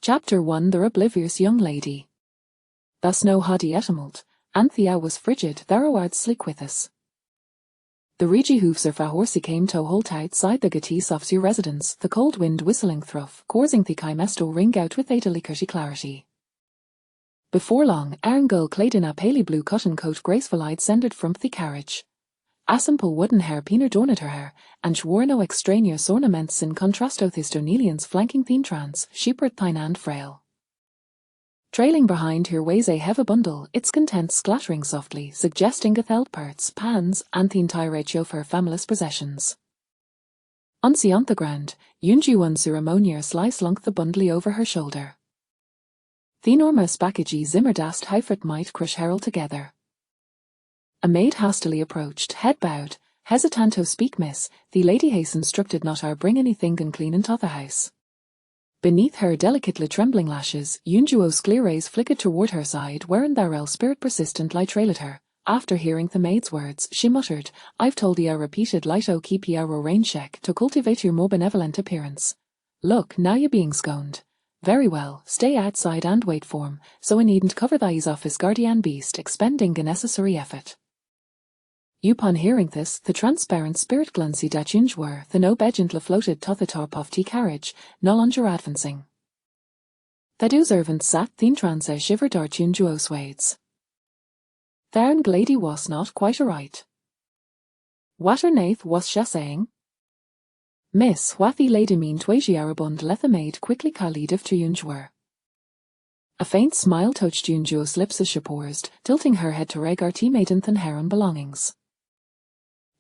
Chapter 1 The Oblivious Young Lady. Thus no hadi etamalt, Anthea was frigid, tharoward slick with us. The regi hoofs of Fahorsi came to halt outside the Gatis of your residence, the cold wind whistling through, causing the Kaimesto ring out with a delicate clarity. Before long, Arngul clad in a paley blue cotton coat graceful-eyed descended from the carriage. A simple wooden hairpin adorned her hair, and she wore no extraneous ornaments in contrast with his Donelians flanking thin trans, shepherd thin and frail. Trailing behind her weighs a heavy bundle, its contents clattering softly, suggesting gatheld parts, pans, and the entire ratio of her family's possessions. On the ground, Yunju unceremoniously slunk the bundle over her shoulder. The enormous package zimmerdast Heifert might crush Harold together. A maid hastily approached, head bowed, hesitant to speak, miss, the lady haste instructed not to bring anything unclean into the house. Beneath her delicately trembling lashes, Yunjuo's clear rays flickered toward her side, wherein Darrell's spirit persistently trailed her. After hearing the maid's words, she muttered, I've told you repeated light keep your range check to cultivate your more benevolent appearance. Look, now you being sconed. Very well, stay outside and wait for him, so I needn't cover the eyes off his guardian beast, expending a necessary effort. Upon hearing this, the transparent spirit glanced at Yunjur, the no gently floated to the top of the carriage, no longer advancing. The two servants sat thin trance shivered at Yunjuo swades. Their lady was not quite right. What on earth was she saying? Miss, what the lady mean twaji arabund let the maid quickly call lead of to Yunjur. A faint smile touched Yunjuo's lips as she paused, tilting her head to reg her maiden thin hair and belongings.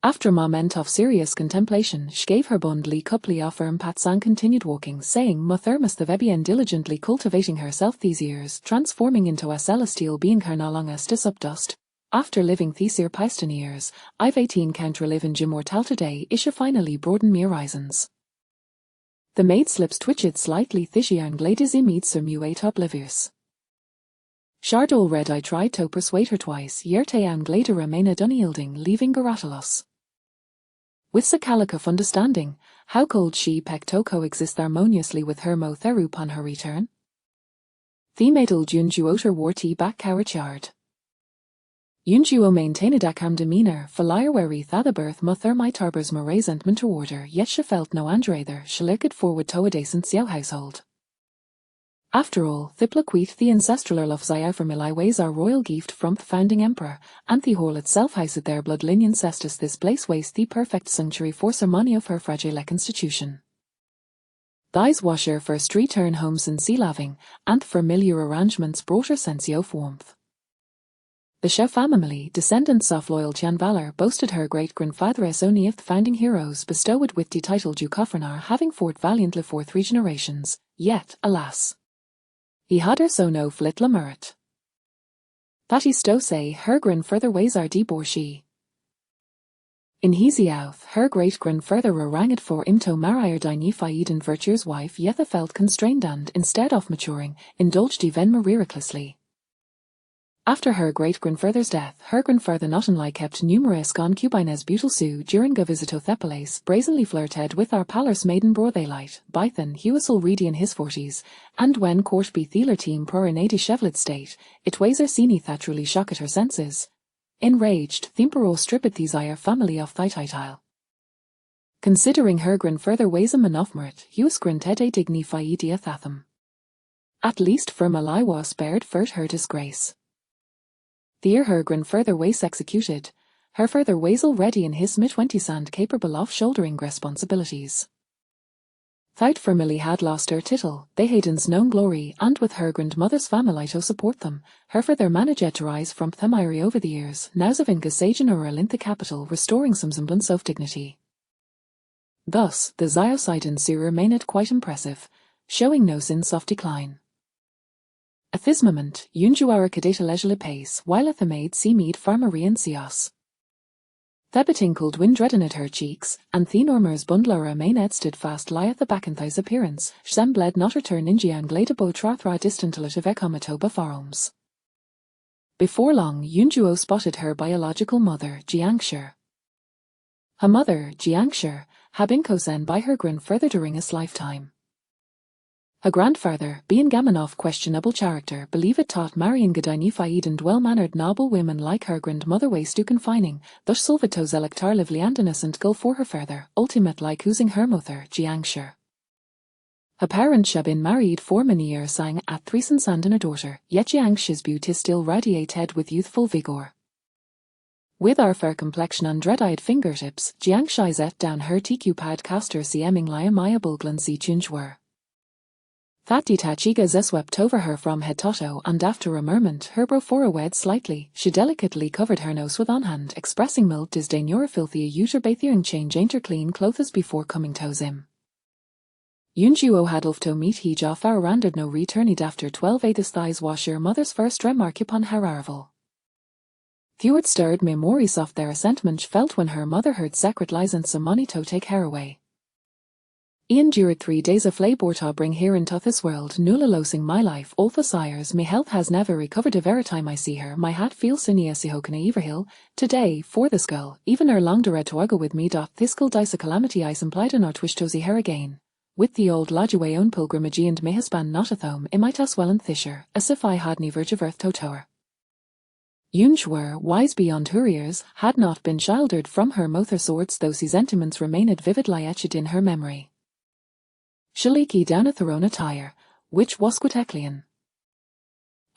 After a moment of serious contemplation, she gave her bundly couply offer and pats and continued walking, saying, Mother must have been diligently cultivating herself these years, transforming into a celestial being her no longer stis up dust. After living these year past years, I've 18 can't relive in immortal today, isha finally broaden me horizons. The maid's lips twitched slightly, thishy and ladies meets some muate oblivious. Shardol red I tried to persuade her twice, yerte and later remained unyielding, leaving Garatalos. With the calic of understanding, how could she peck to coexist harmoniously with her motheru upon her return? The maidel Yunjuo wore tea back carriage yard. Yunjuo maintained a calm demeanour, falier wary the birth mother might harbours more resentment toward her, yet she felt no andrather, she looked forward to a decent Xiao household. After all, the plaqueath the ancestral Earl of Xiaovermilai weighs our royal gift from the founding emperor, and the hall itself housed their blood lineage cestus. This place weighs the perfect sanctuary for ceremony of her fragile constitution. These was her first return home since sea laving, and the familiar arrangements brought her sense of warmth. The Shao family, descendants of loyal Tian valor, boasted her great-grandfather as only of the founding heroes bestowed with the title Duke Hofranar, having fought valiantly for 3 generations, yet, alas, he had her so no flitla merit. That is to say, her grandfather ways are deborshi. In his youth, her great-grandfather ranged for him to marry Dine Faid and Virtue's wife, yet they felt constrained and, instead of maturing, indulged even more recklessly. After her great-grandfather's death, her grandfather not unlike kept numerous concubines beautiful during a visit to Thepales, brazenly flirted with our palace maiden broad daylight. By then he was already in his 40s, and when court be theater team pro in a dishevelled state, it was Arsini that truly shocked her senses. Enraged, Thimpero stripped these ire family of thy title. Considering her grandfather ways a man of merit, he was granted a dignified Thatham. At least for Malai was spared for her disgrace. The year her grandfather was executed, her father was already in his mid-20s and capable of shouldering responsibilities. Though family had lost her title, they Hayden's known glory, and with her grandmother's family to support them, her father managed to rise from Themiri over the years, now Zavinga Sajan Ural in the capital, restoring some semblance of dignity. Thus, the Xiaosidans remained quite impressive, showing no signs of decline. At this moment, Yunjuara cadeta leisurely pace, while at the maid see mead farmery and sios. Thebetinkled wind reddened her cheeks, and the enormous bundler remained steadfast lie at the back and thighs appearance, sembled not return in Jiang gladebo trathra distantalative ekomatoba farms. Before long, Yunjuo spotted her biological mother, Jiangshi. Her mother, Jiangshi, had been cozen by her grandfather during his lifetime. Her grandfather, being gammon of questionable character, believed taught marrying Gadaini Faid and well-mannered noble women like her grandmother ways to confining, thus sulvatos electar lively and innocent go for her further, ultimate like using her mother, Jiangshi. Her parents had been married for many years, sang at 3 sons and a daughter, yet Jiangshi's beauty still radiated with youthful vigor. With her fair complexion and red-eyed fingertips, Jiangshi set down her TQ-pad caster sieming lia maya bulglan si chunjwer. Thati tachiga swept over her from head to toe, and after a moment her brow forward slightly, she delicately covered her nose with on hand, expressing mild disdain your filthy uter bathing change ain't her clean clothes before coming to him. Yunjuo hadolf to meet he ja faranded no returned after 12 athis thighs wash your mother's first remark upon her arrival. Theward stirred memories of their resentment felt when her mother heard secret lies and some money to take her away. Ian dured 3 days of labour to bring here into this world, nula losing my life, all the sires, my health has never recovered of every time I see her, my hat feels sinia si hokana everhill, today, for this girl, even her long red to argue with me this girl dice a calamity I implied an art wish to see her again. With the old lodgeway own pilgrimage and may husband not at home, it might as well and thisher, as if I had never of earth to tower. Yunjwer, wise beyond her years, had not been childered from her mother's swords, though his sentiments remained vividly etched in her memory. Shaliki down a throne attire, which was Queteklian.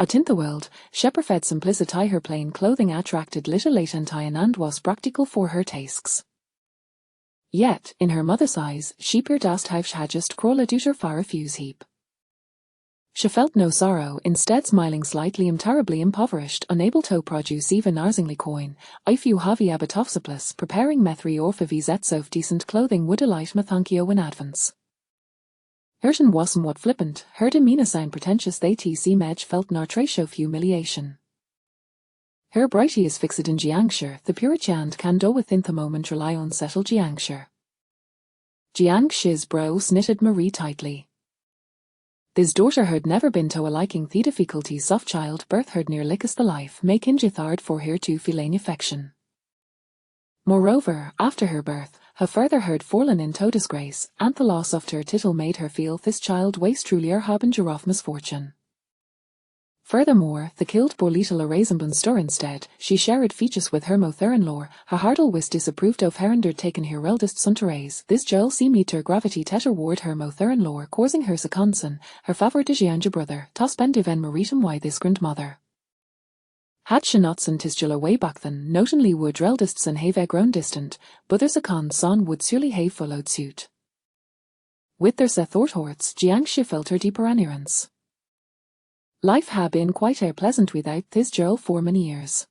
Out in the world, shepherd simplicity her plain clothing attracted little latention and was practical for her tastes. Yet, in her mother's eyes, she peered as if she had just crawled out her far refuse heap. She felt no sorrow, instead smiling slightly terribly impoverished, unable to produce even arsingly coin, I few havi abatovsiplis, preparing methri or favizets of decent clothing would delight methankio in advance. Herton was somewhat flippant, her demeanour sign pretentious they tc medj felt nor trace of humiliation. Her brighty is fixed in Jiangshi, the pure chand can do within the moment rely on settle Jiangshi. Jiangshi's brow knitted Marie tightly. This daughter had never been to a liking the difficulties of childbirth had near lickest the life, make injithard for her to feline affection. Moreover, after her birth, her father had fallen into disgrace, and the loss of her tittle made her feel this child was truly her harbinger of misfortune. Furthermore, the killed poor little Erasenbun stir instead, she shared features with her mother-in-law, her hardle was disapproved of her and taken her eldest son to raise, this Joel seemed her gravity tetherward her mother-in-law, causing her seconson, her favorite younger brother, to spend even maritum why this grandmother. Had she not sent his Jill way back then, notably would eldest son have grown distant, but their second son would surely have followed suit. With their thought horts, Jiangshi felt her deeper annoyance. Life had been quite pleasant without this girl for many years.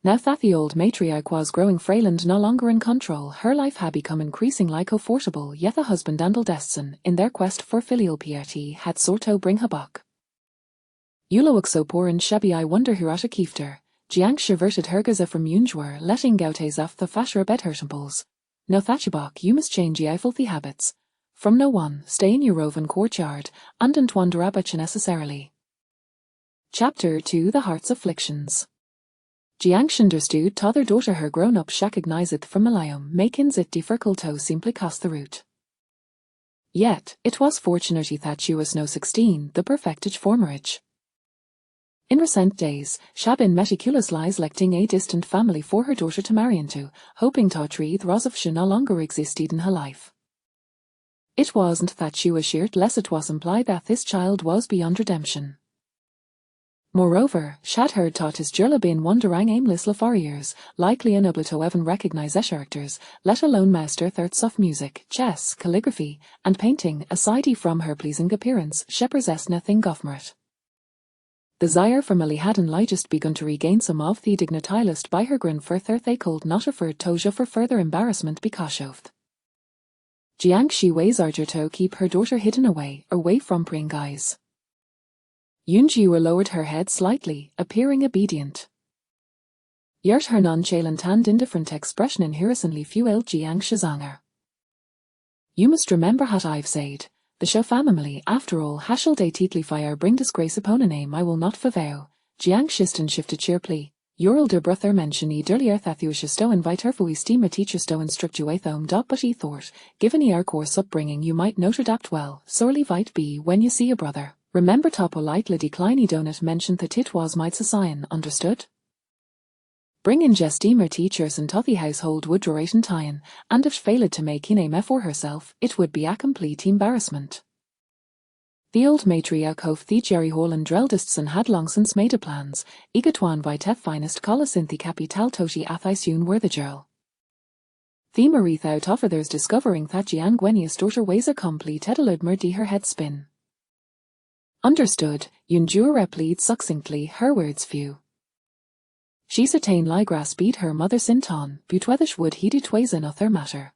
Now that the old matriarch was growing frail and no longer in control, her life had become increasingly comfortable, yet the husband and eldest son, in their quest for filial piety, had sought to bring her back. You look so poor and shabby, I wonder who at a kiefter. Jiangshi verted her gaza from Yunjwer, letting goutes off the fasher bed her temples. No thatchabak, you must change ye filthy habits. From no one, stay in your roven courtyard, and don't wander about necessarily. Chapter 2 The Heart's Afflictions. Jiangshi understood t'other daughter her grown-up shacognizeth from Malayum, makins it difficult to simply cast the root. Yet, it was fortunate that she was no 16, the perfected formerage. In recent days, Shabin meticulously selecting a distant family for her daughter to marry into, hoping to treat Rosofsha no longer existed in her life. It wasn't that she was sheared, lest it was implied that this child was beyond redemption. Moreover, Shad heard taught his Jurla been wandering aimlessly for years, likely unable to even recognize characters, let alone master thirds of music, chess, calligraphy, and painting, aside from her pleasing appearance, she possessed nothing govmerit. Desire for Millie had only just begun to regain some of the dignity lost by her grin further they could not afford Toja for further embarrassment because of. Jiangshi ways arger to keep her daughter hidden away from prying eyes. Yunjiwa lowered her head slightly, appearing obedient. Yet her nonchalant and indifferent expression inherently fueled Jiangshi's anger. You must remember what I've said. The show family, after all, hashel de titly fire bring disgrace upon a name I will not forvow. Jiangshisten shifted cheerfully. Ural der brother mention I dullier thathuisha sto invite her fui steamer teacher sto instructuathom dot but I thought, given our course upbringing you might not adapt well, sorely vite be when you see a brother. Remember ta politely decline I donut mention that it was might sign, understood? Bring in je steamer teachers and tothy household would duration tyen, and if failed to make a name for herself, it would be a complete embarrassment. The old matriarch of the Jerry Hall and Dreldists had long since made a plans, Igatwan vite finest collis in the capital toti athaisun were the girl. The Marithout of others discovering that Jiang Gwenius daughter weighs a complete edaludmer de her head spin. Understood, Yunjur replied succinctly her words few. She certain ligras beat her mother sinton, butwethish would he do tways another matter.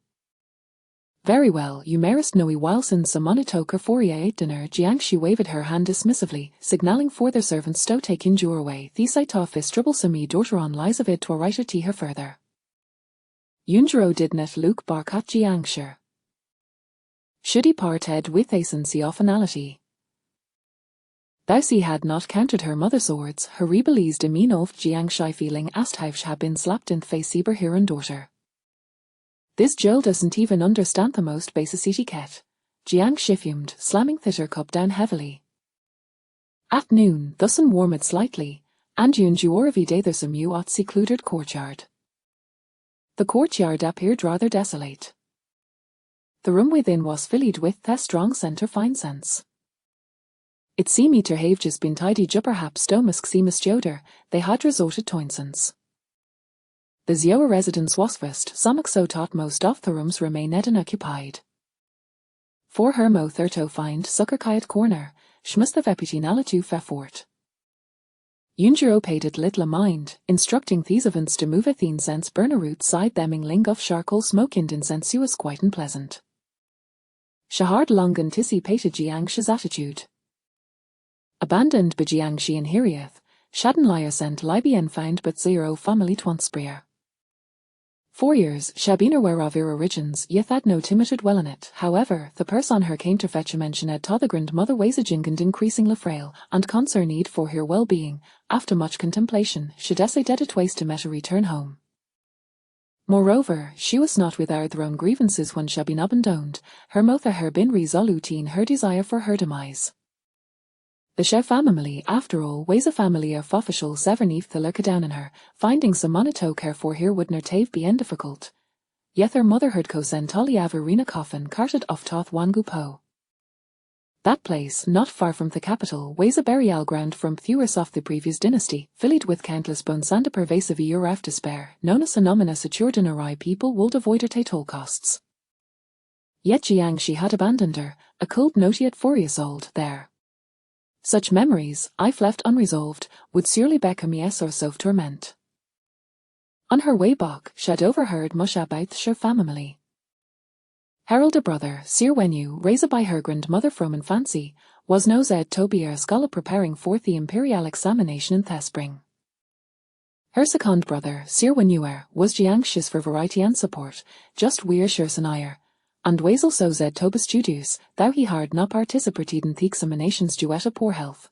Very well, you mayest know while since a monitoker for ye ate dinner, Jiang she waved her hand dismissively, signalling for their servants to take Yunjur away. The sight of his troublesome daughter on lies of it to write to her further. Yunjuro did net Luke barkat Jiang sure. Should he parted with a sincere offinality? Thou she had not counted her mother's words, her rebellies demean of Jiang shy feeling as Tausch had been slapped in the face her own daughter. This Joel doesn't even understand the most basic etiquette. Jiang shiffumed, slamming thither cup down heavily. At noon, thus warmed slightly, and Yunjuor vide there's a mew at secluded courtyard. The courtyard appeared rather desolate. The room within was filled with the strong scent of fine scents. It seemed to have just been tidied up perhaps domus ximus joder, they had resorted to incense. The Zioa residence was first, some so taught most of the rooms remained unoccupied. For her mother to find sucker kayat corner, schmus the vepitinalitu fort. Yunjuro paid it little mind, instructing these events to move a thin sense burner root side them ling of charcoal smoke and incense was quite unpleasant. Shahard long anticipated Jiang's attitude. Abandoned by Jiang she and Hiriath, Shadenlier sent Libyan found but 0 family twanspreer. 4 years, Shabiner whereof her origins, yet had no timid well in it. However, the person her came to fetch a mention at to the grandmother ways a jingand increasingly frail, and concern need for her well-being, after much contemplation, should essay dead at ways to met a return home. Moreover, she was not without her own grievances when she been abandoned, her mother her been resolute in her desire for her demise. The Chef family, after all, weighs a family of officials severneath the lurker down in her, finding some monito care for her would not have been difficult. Yet her mother heard ko sent Ollie Averina coffin carted off Toth Wangupo. That place, not far from the capital, weighs a burial ground from Thuris of the previous dynasty, filled with countless bones and a pervasive year of despair, known as anomalous ordinary people would avoid at all costs. Yet Jiang she had abandoned her, a cold note yet 4 years old, there. Such memories, if left unresolved, would surely become yes or so torment. On her way back, she'd overheard much about the family. Harold a brother, Sir Wenyu, raised by her grandmother from infancy, was no zed Tobier scholar preparing for the imperial examination in Thespring. Her second brother, Sir Wenuer, was Jiangshis for variety and support, just weir Shersenire, and Wazel so zed Tobus Judius, thou he hard not participated in the examinations due at poor health.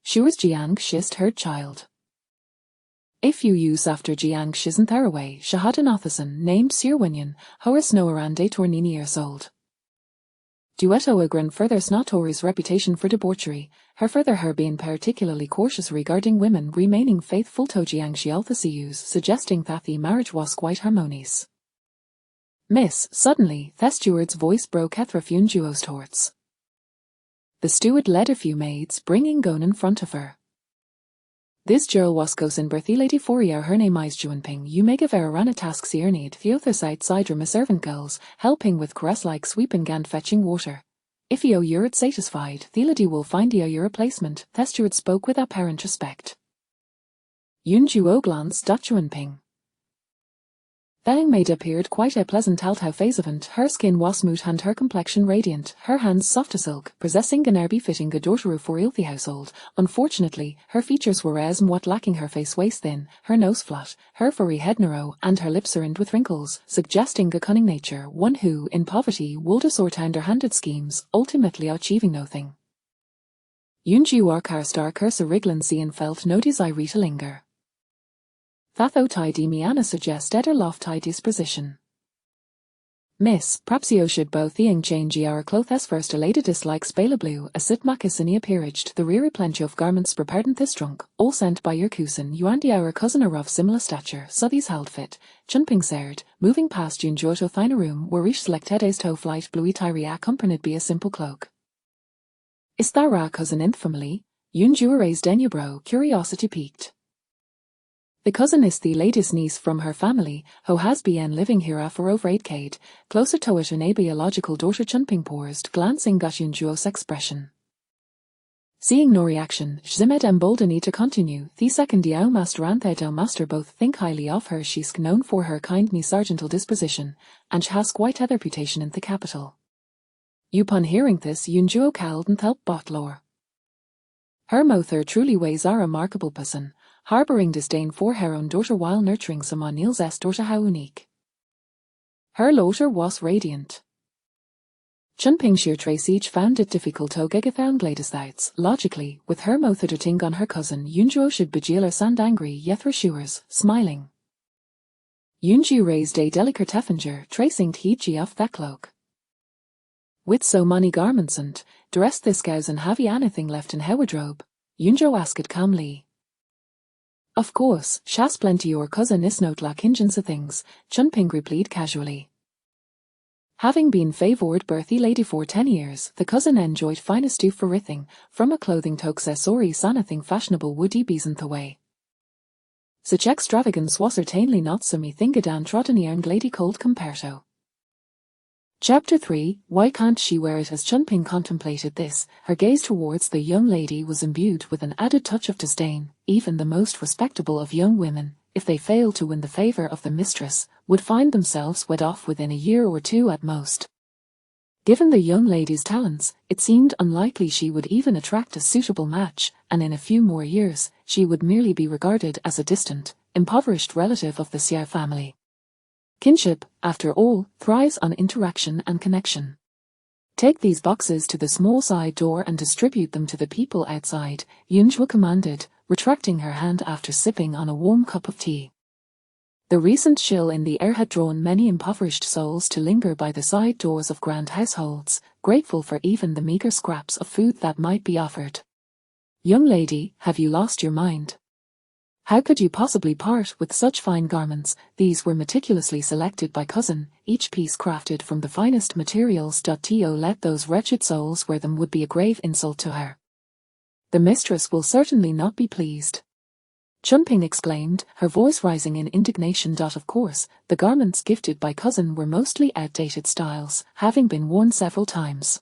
She was Jiang Shist her child. A few years after Jiang Shizen Tharaway, she had an officer named Sir Wenyan, Horace Noarande Tornini years old. Duetto agran further Snotori's reputation for debauchery, her further her being particularly cautious regarding women remaining faithful to Jiang Shialthasius, suggesting that the marriage was quite harmonious. Miss, suddenly, the steward's voice broke at Refunjuo's torts. The steward led a few maids, bringing Gon in front of her. This girl was in Berthi Lady Foria her name is Xuanping you may give her a tasks here need the other side my servant girls, helping with caress-like sweeping and fetching water. If you're satisfied, the lady will find your replacement, the steward spoke with apparent respect. Yunjuo glanced at Xuanping. That maid appeared quite a pleasant alto phasevant, her skin was smooth and her complexion radiant, her hands soft as silk, possessing an air befitting a daughter for the household. Unfortunately, her features were somewhat lacking, her face waist thin, her nose flat, her furry head narrow, and her lips rind with wrinkles, suggesting a cunning nature, one who, in poverty, would assort underhanded schemes, ultimately achieving nothing. Yunju Arkar star curse a Riglancy and felt no desire to linger. Thatho tai di miana suggest eder loft tai disposition. Miss, prapsio should both theing change our clothes first a lady dislikes bala blue a sit macasinia peeraged the rear plenty of garments prepared in this trunk, all sent by your cousin Yuandi our cousin are of similar stature, suddies held fit, chunping said, moving past Yun Joto thina room where each selected a's toe flight bluey tyria accompanied by a simple cloak. Is thou ra cousin in family? Yun Jua raised denubro, curiosity piqued. The cousin is the latest niece from her family, who has been living here for over 8 decades, closer to it an biological daughter Chunping paused, glancing at Yunjuo's expression. Seeing no reaction, Zhimed emboldened to continue, the second Yao master and Thedo master both think highly of her. She's known for her kindly sergeantal disposition, and she has quite a reputation in the capital. Upon hearing this Yunjuo called and helped Botlor. Her mother truly weighs a remarkable person, harboring disdain for her own daughter while nurturing someone else's daughter how unique. Her laughter was radiant. Chunping sheer trace each found it difficult to gegathound gladesouts. Logically, with her mother ting on her cousin, Yunjuo should bejealer sand angry yethra shewers, smiling. Yunju raised a delicate effinger, tracing Tiji off that cloak. With so many garments and dressed this cows and have ye anything left in her wardrobe? Yunjuo asked calmly. Of course, shas plenty your cousin is not like hingens of things, Chunping replied casually. Having been favoured birthy lady for 10 years, the cousin enjoyed finest do for rithing, from a clothing to accessories anything fashionable would he beesn't the way. Such extravagance was certainly not so methinga dan trodden and lady cold comperto. Chapter 3, Why can't she wear it? As Chunping contemplated this, her gaze towards the young lady was imbued with an added touch of disdain. Even the most respectable of young women, if they failed to win the favour of the mistress, would find themselves wed off within a year or 2 at most. Given the young lady's talents, it seemed unlikely she would even attract a suitable match, and in a few more years, she would merely be regarded as a distant, impoverished relative of the Xiao family. Kinship, after all, thrives on interaction and connection. Take these boxes to the small side door and distribute them to the people outside, Yunjua commanded, retracting her hand after sipping on a warm cup of tea. The recent chill in the air had drawn many impoverished souls to linger by the side doors of grand households, grateful for even the meager scraps of food that might be offered. Young lady, have you lost your mind? How could you possibly part with such fine garments? These were meticulously selected by cousin, each piece crafted from the finest materials. To let those wretched souls wear them would be a grave insult to her. The mistress will certainly not be pleased. Chunping exclaimed, her voice rising in indignation. Of course, the garments gifted by cousin were mostly outdated styles, having been worn several times.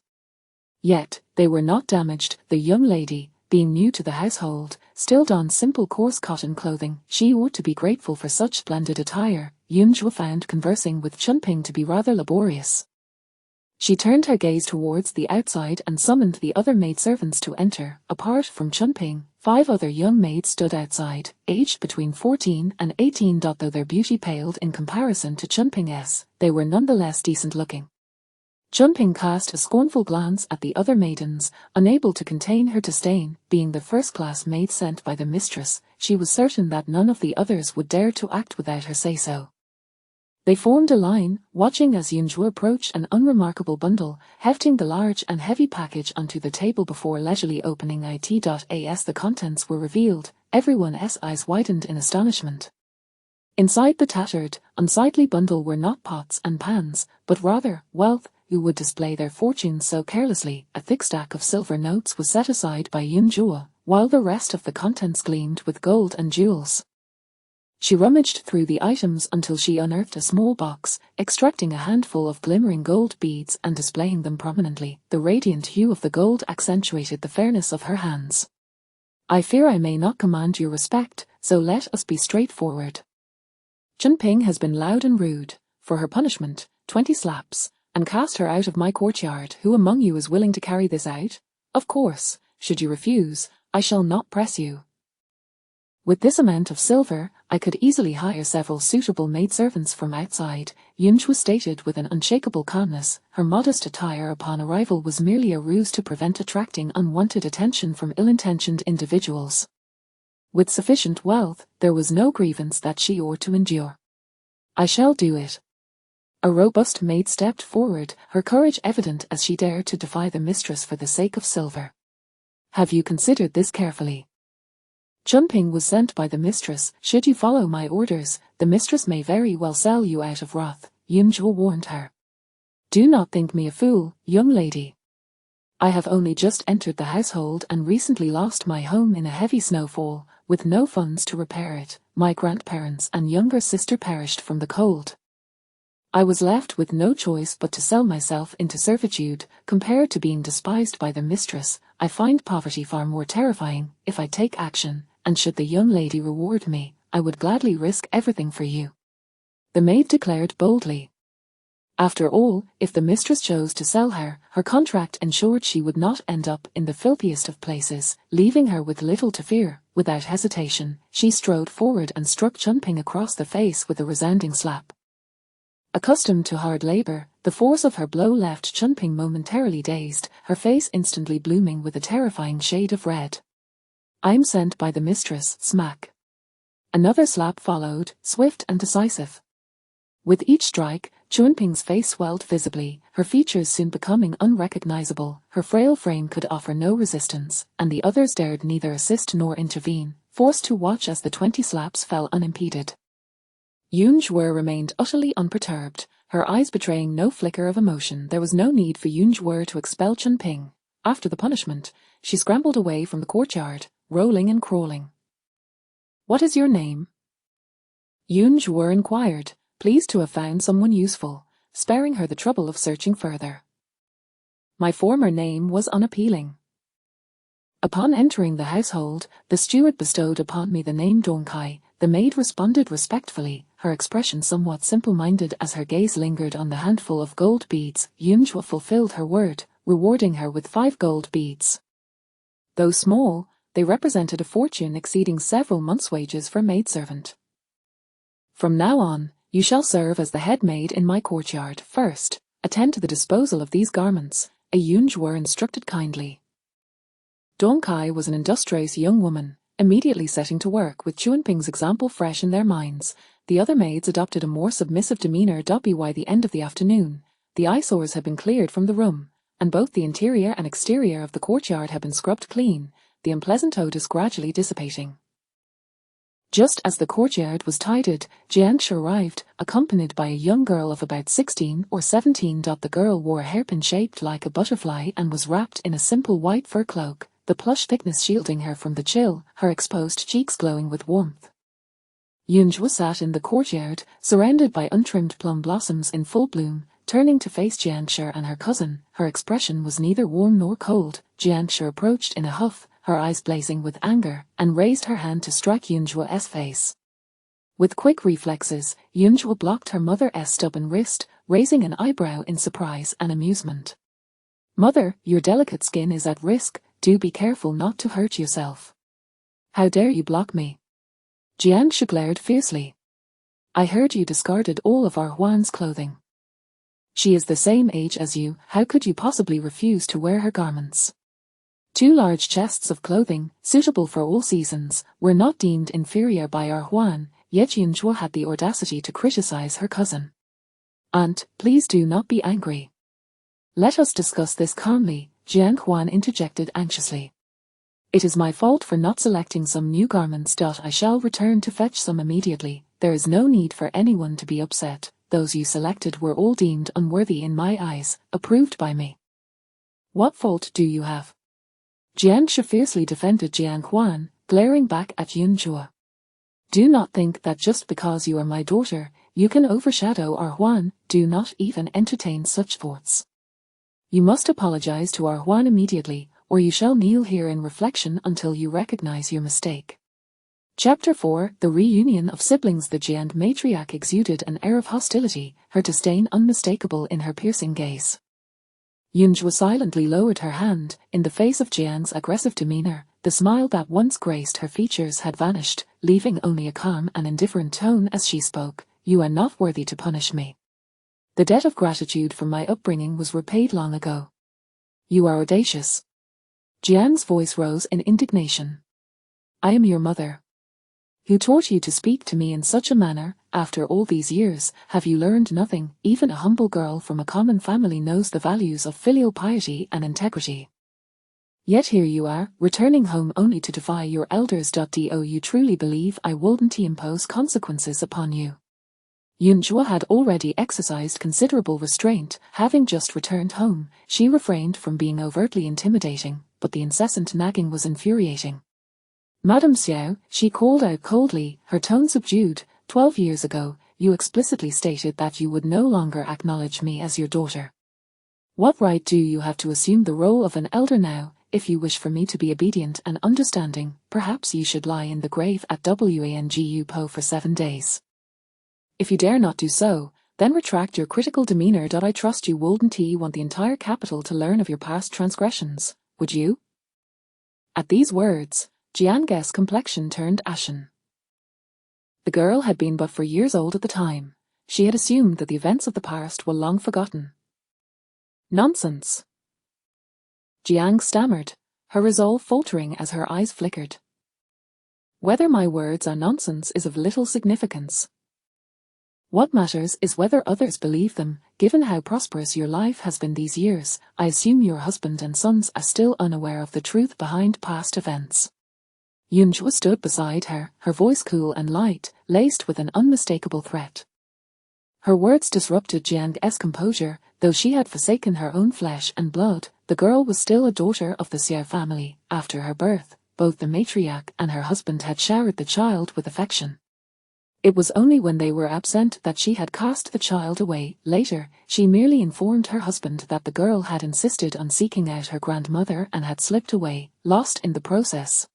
Yet, they were not damaged. The young lady, being new to the household, still donned simple coarse cotton clothing. She ought to be grateful for such splendid attire. Yunjua found conversing with Chunping to be rather laborious. She turned her gaze towards the outside and summoned the other maidservants to enter. Apart from Chunping, 5 other young maids stood outside, aged between 14 and 18. Though their beauty paled in comparison to Chunping's, they were nonetheless decent looking. Chunping cast a scornful glance at the other maidens, unable to contain her disdain. Being the first-class maid sent by the mistress, she was certain that none of the others would dare to act without her say-so. They formed a line, watching as Yunjua approached an unremarkable bundle, hefting the large and heavy package onto the table before leisurely opening it. As the contents were revealed, everyone's eyes widened in astonishment. Inside the tattered, unsightly bundle were not pots and pans, but rather wealth. Who would display their fortunes so carelessly? A thick stack of silver notes was set aside by Yunjua, while the rest of the contents gleamed with gold and jewels. She rummaged through the items until she unearthed a small box, extracting a handful of glimmering gold beads and displaying them prominently. The radiant hue of the gold accentuated the fairness of her hands. I fear I may not command your respect, so let us be straightforward. Chunping has been loud and rude. For her punishment, 20 slaps, and cast her out of my courtyard. Who among you is willing to carry this out? Of course, should you refuse, I shall not press you. With this amount of silver, I could easily hire several suitable maidservants from outside, Yunjua stated with an unshakable calmness. Her modest attire upon arrival was merely a ruse to prevent attracting unwanted attention from ill-intentioned individuals. With sufficient wealth, there was no grievance that she ought to endure. I shall do it. A robust maid stepped forward, her courage evident as she dared to defy the mistress for the sake of silver. Have you considered this carefully? Chunping was sent by the mistress. Should you follow my orders, the mistress may very well sell you out of wrath, Yunzhua warned her. Do not think me a fool, young lady. I have only just entered the household and recently lost my home in a heavy snowfall, with no funds to repair it. My grandparents and younger sister perished from the cold. I was left with no choice but to sell myself into servitude. Compared to being despised by the mistress, I find poverty far more terrifying. If I take action, and should the young lady reward me, I would gladly risk everything for you. The maid declared boldly. After all, if the mistress chose to sell her, her contract ensured she would not end up in the filthiest of places, leaving her with little to fear. Without hesitation, she strode forward and struck Chunping across the face with a resounding slap. Accustomed to hard labor, the force of her blow left Chunping momentarily dazed, her face instantly blooming with a terrifying shade of red. I'm sent by the mistress, smack. Another slap followed, swift and decisive. With each strike, Chunping's face swelled visibly, her features soon becoming unrecognizable. Her frail frame could offer no resistance, and the others dared neither assist nor intervene, forced to watch as the 20 slaps fell unimpeded. Yunzhua remained utterly unperturbed, her eyes betraying no flicker of emotion. There was no need for Yunzhua to expel Chunping. After the punishment, she scrambled away from the courtyard, rolling and crawling. What is your name? Yunzhua inquired, pleased to have found someone useful, sparing her the trouble of searching further. My former name was unappealing. Upon entering the household, the steward bestowed upon me the name Dongkai. The maid responded respectfully, her expression somewhat simple-minded as her gaze lingered on the handful of gold beads. Yunzhua fulfilled her word, rewarding her with 5 gold beads. Though small, they represented a fortune exceeding several months' wages for a maidservant. From now on, you shall serve as the head maid in my courtyard. First, attend to the disposal of these garments, a Yunzhua instructed kindly. Dongkai was an industrious young woman, immediately setting to work with Chunping's example fresh in their minds. The other maids adopted a more submissive demeanor. By the end of the afternoon, the eyesores had been cleared from the room, and both the interior and exterior of the courtyard had been scrubbed clean, the unpleasant odors gradually dissipating. Just as the courtyard was tidied, Jiangshi arrived, accompanied by a young girl of about 16 or 17. The girl wore a hairpin shaped like a butterfly and was wrapped in a simple white fur cloak, the plush thickness shielding her from the chill, her exposed cheeks glowing with warmth. Yunzhua sat in the courtyard, surrounded by untrimmed plum blossoms in full bloom, turning to face Jiangshi and her cousin. Her expression was neither warm nor cold. Jiangshi approached in a huff, her eyes blazing with anger, and raised her hand to strike Yunzhua's face. With quick reflexes, Yunzhua blocked her mother's stubborn wrist, raising an eyebrow in surprise and amusement. Mother, your delicate skin is at risk, do be careful not to hurt yourself. How dare you block me? Jiangshi glared fiercely. I heard you discarded all of our Huan's clothing. She is the same age as you, how could you possibly refuse to wear her garments? 2 large chests of clothing, suitable for all seasons, were not deemed inferior by our Huan, yet Yunzhua had the audacity to criticize her cousin. Aunt, please do not be angry. Let us discuss this calmly, Jiang Huan interjected anxiously. It is my fault for not selecting some new garments. I shall return to fetch some immediately. There is no need for anyone to be upset. Those you selected were all deemed unworthy in my eyes, approved by me. What fault do you have? Jiangshi fiercely defended Jiang Huan, glaring back at Yunzhua. Do not think that just because you are my daughter, you can overshadow our Huan. Do not even entertain such thoughts. You must apologize to our Huan immediately, or you shall kneel here in reflection until you recognize your mistake. Chapter 4 The Reunion of Siblings. The Jian matriarch exuded an air of hostility, her disdain unmistakable in her piercing gaze. Yunzhua silently lowered her hand. In the face of Jiang's aggressive demeanor, the smile that once graced her features had vanished, leaving only a calm and indifferent tone as she spoke. You are not worthy to punish me. The debt of gratitude for my upbringing was repaid long ago. You are audacious. Jiang's voice rose in indignation. I am your mother, Who taught you to speak to me in such a manner? After all these years, have you learned nothing? Even a humble girl from a common family knows the values of filial piety and integrity. Yet here you are, returning home only to defy your elders. Do you truly believe I wouldn't impose consequences upon you? Yunjua had already exercised considerable restraint, having just returned home. She refrained from being overtly intimidating, but the incessant nagging was infuriating. Madam Xiao, she called out coldly, her tone subdued. 12 years ago, you explicitly stated that you would no longer acknowledge me as your daughter. What right do you have to assume the role of an elder now? If you wish for me to be obedient and understanding, perhaps you should lie in the grave at Wangu Po for 7 days. If you dare not do so, then retract your critical demeanor. I trust you wouldn't want the entire capital to learn of your past transgressions, would you? At these words, Jiang's complexion turned ashen. The girl had been but 4 years old at the time. She had assumed that the events of the past were long forgotten. Nonsense! Jiang stammered, her resolve faltering as her eyes flickered. Whether my words are nonsense is of little significance. What matters is whether others believe them. Given how prosperous your life has been these years, I assume your husband and sons are still unaware of the truth behind past events. Yunjua stood beside her, her voice cool and light, laced with an unmistakable threat. Her words disrupted Jiang's composure. Though she had forsaken her own flesh and blood, the girl was still a daughter of the Xiao family. After her birth, both the matriarch and her husband had showered the child with affection. It was only when they were absent that she had cast the child away. Later, she merely informed her husband that the girl had insisted on seeking out her grandmother and had slipped away, lost in the process.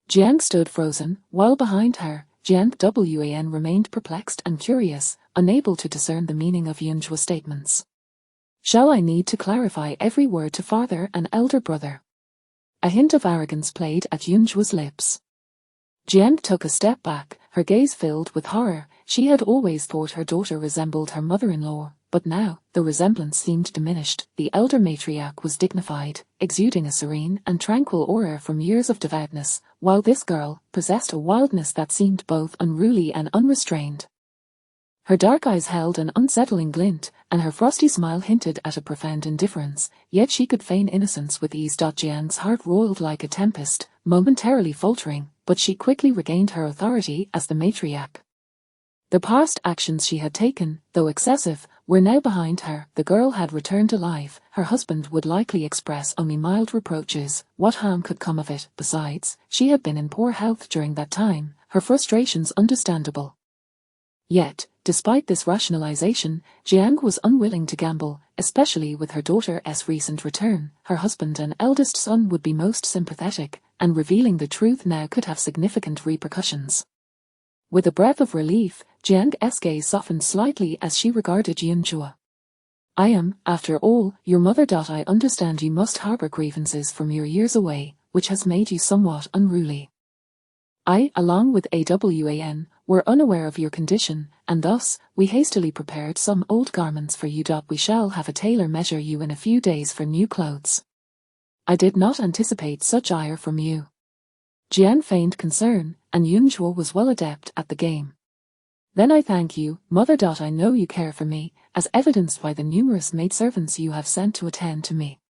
Jiang stood frozen, while behind her, Jiang Wan remained perplexed and curious, unable to discern the meaning of Yunjua's statements. Shall I need to clarify every word to father and elder brother? A hint of arrogance played at Yunjua's lips. Jiang took a step back, her gaze filled with horror. She had always thought her daughter resembled her mother-in-law, but now, the resemblance seemed diminished. The elder matriarch was dignified, exuding a serene and tranquil aura from years of devoutness, while this girl possessed a wildness that seemed both unruly and unrestrained. Her dark eyes held an unsettling glint, and her frosty smile hinted at a profound indifference, yet she could feign innocence with ease. Jiang's heart roiled like a tempest, momentarily faltering, but she quickly regained her authority as the matriarch. The past actions she had taken, though excessive, were now behind her. The girl had returned to life. Her husband would likely express only mild reproaches. What harm could come of it? Besides, she had been in poor health during that time, her frustrations understandable. Yet, despite this rationalization, Jiang was unwilling to gamble, especially with her daughter's recent return. Her husband and eldest son would be most sympathetic, and revealing the truth now could have significant repercussions. With a breath of relief, Jiang's gaze softened slightly as she regarded Yunjua. I am, after all, your mother. I understand you must harbor grievances from your years away, which has made you somewhat unruly. I, along with Awan, were unaware of your condition, and thus, we hastily prepared some old garments for you. We shall have a tailor measure you in a few days for new clothes. I did not anticipate such ire from you. Jiang feigned concern, and Yunjua was well adept at the game. Then I thank you, mother. I know you care for me, as evidenced by the numerous maidservants you have sent to attend to me.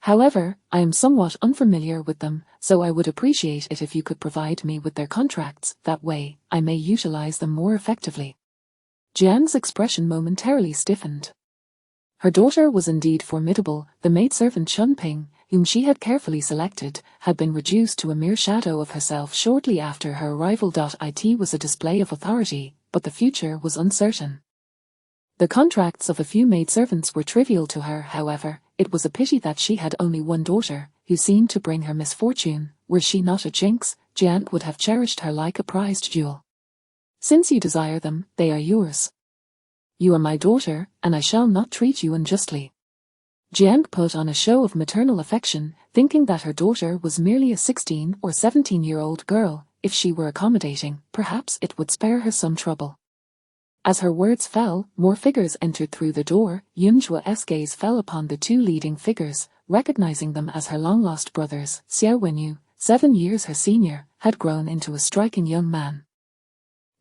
However, I am somewhat unfamiliar with them, so I would appreciate it if you could provide me with their contracts. That way, I may utilize them more effectively. Jiang's expression momentarily stiffened. Her daughter was indeed formidable. The maidservant Xuanmen, whom she had carefully selected, had been reduced to a mere shadow of herself shortly after her arrival. It was a display of authority, but the future was uncertain. The contracts of a few maidservants were trivial to her. However, it was a pity that she had only one daughter, who seemed to bring her misfortune. Were she not a jinx, Jiang would have cherished her like a prized jewel. Since you desire them, they are yours. You are my daughter, and I shall not treat you unjustly. Jiang put on a show of maternal affection, thinking that her daughter was merely a 16 or 17-year-old girl. If she were accommodating, perhaps it would spare her some trouble. As her words fell, more figures entered through the door. Yunjua's gaze fell upon the two leading figures, recognizing them as her long-lost brothers, Xuanmen, 7 years her senior, had grown into a striking young man.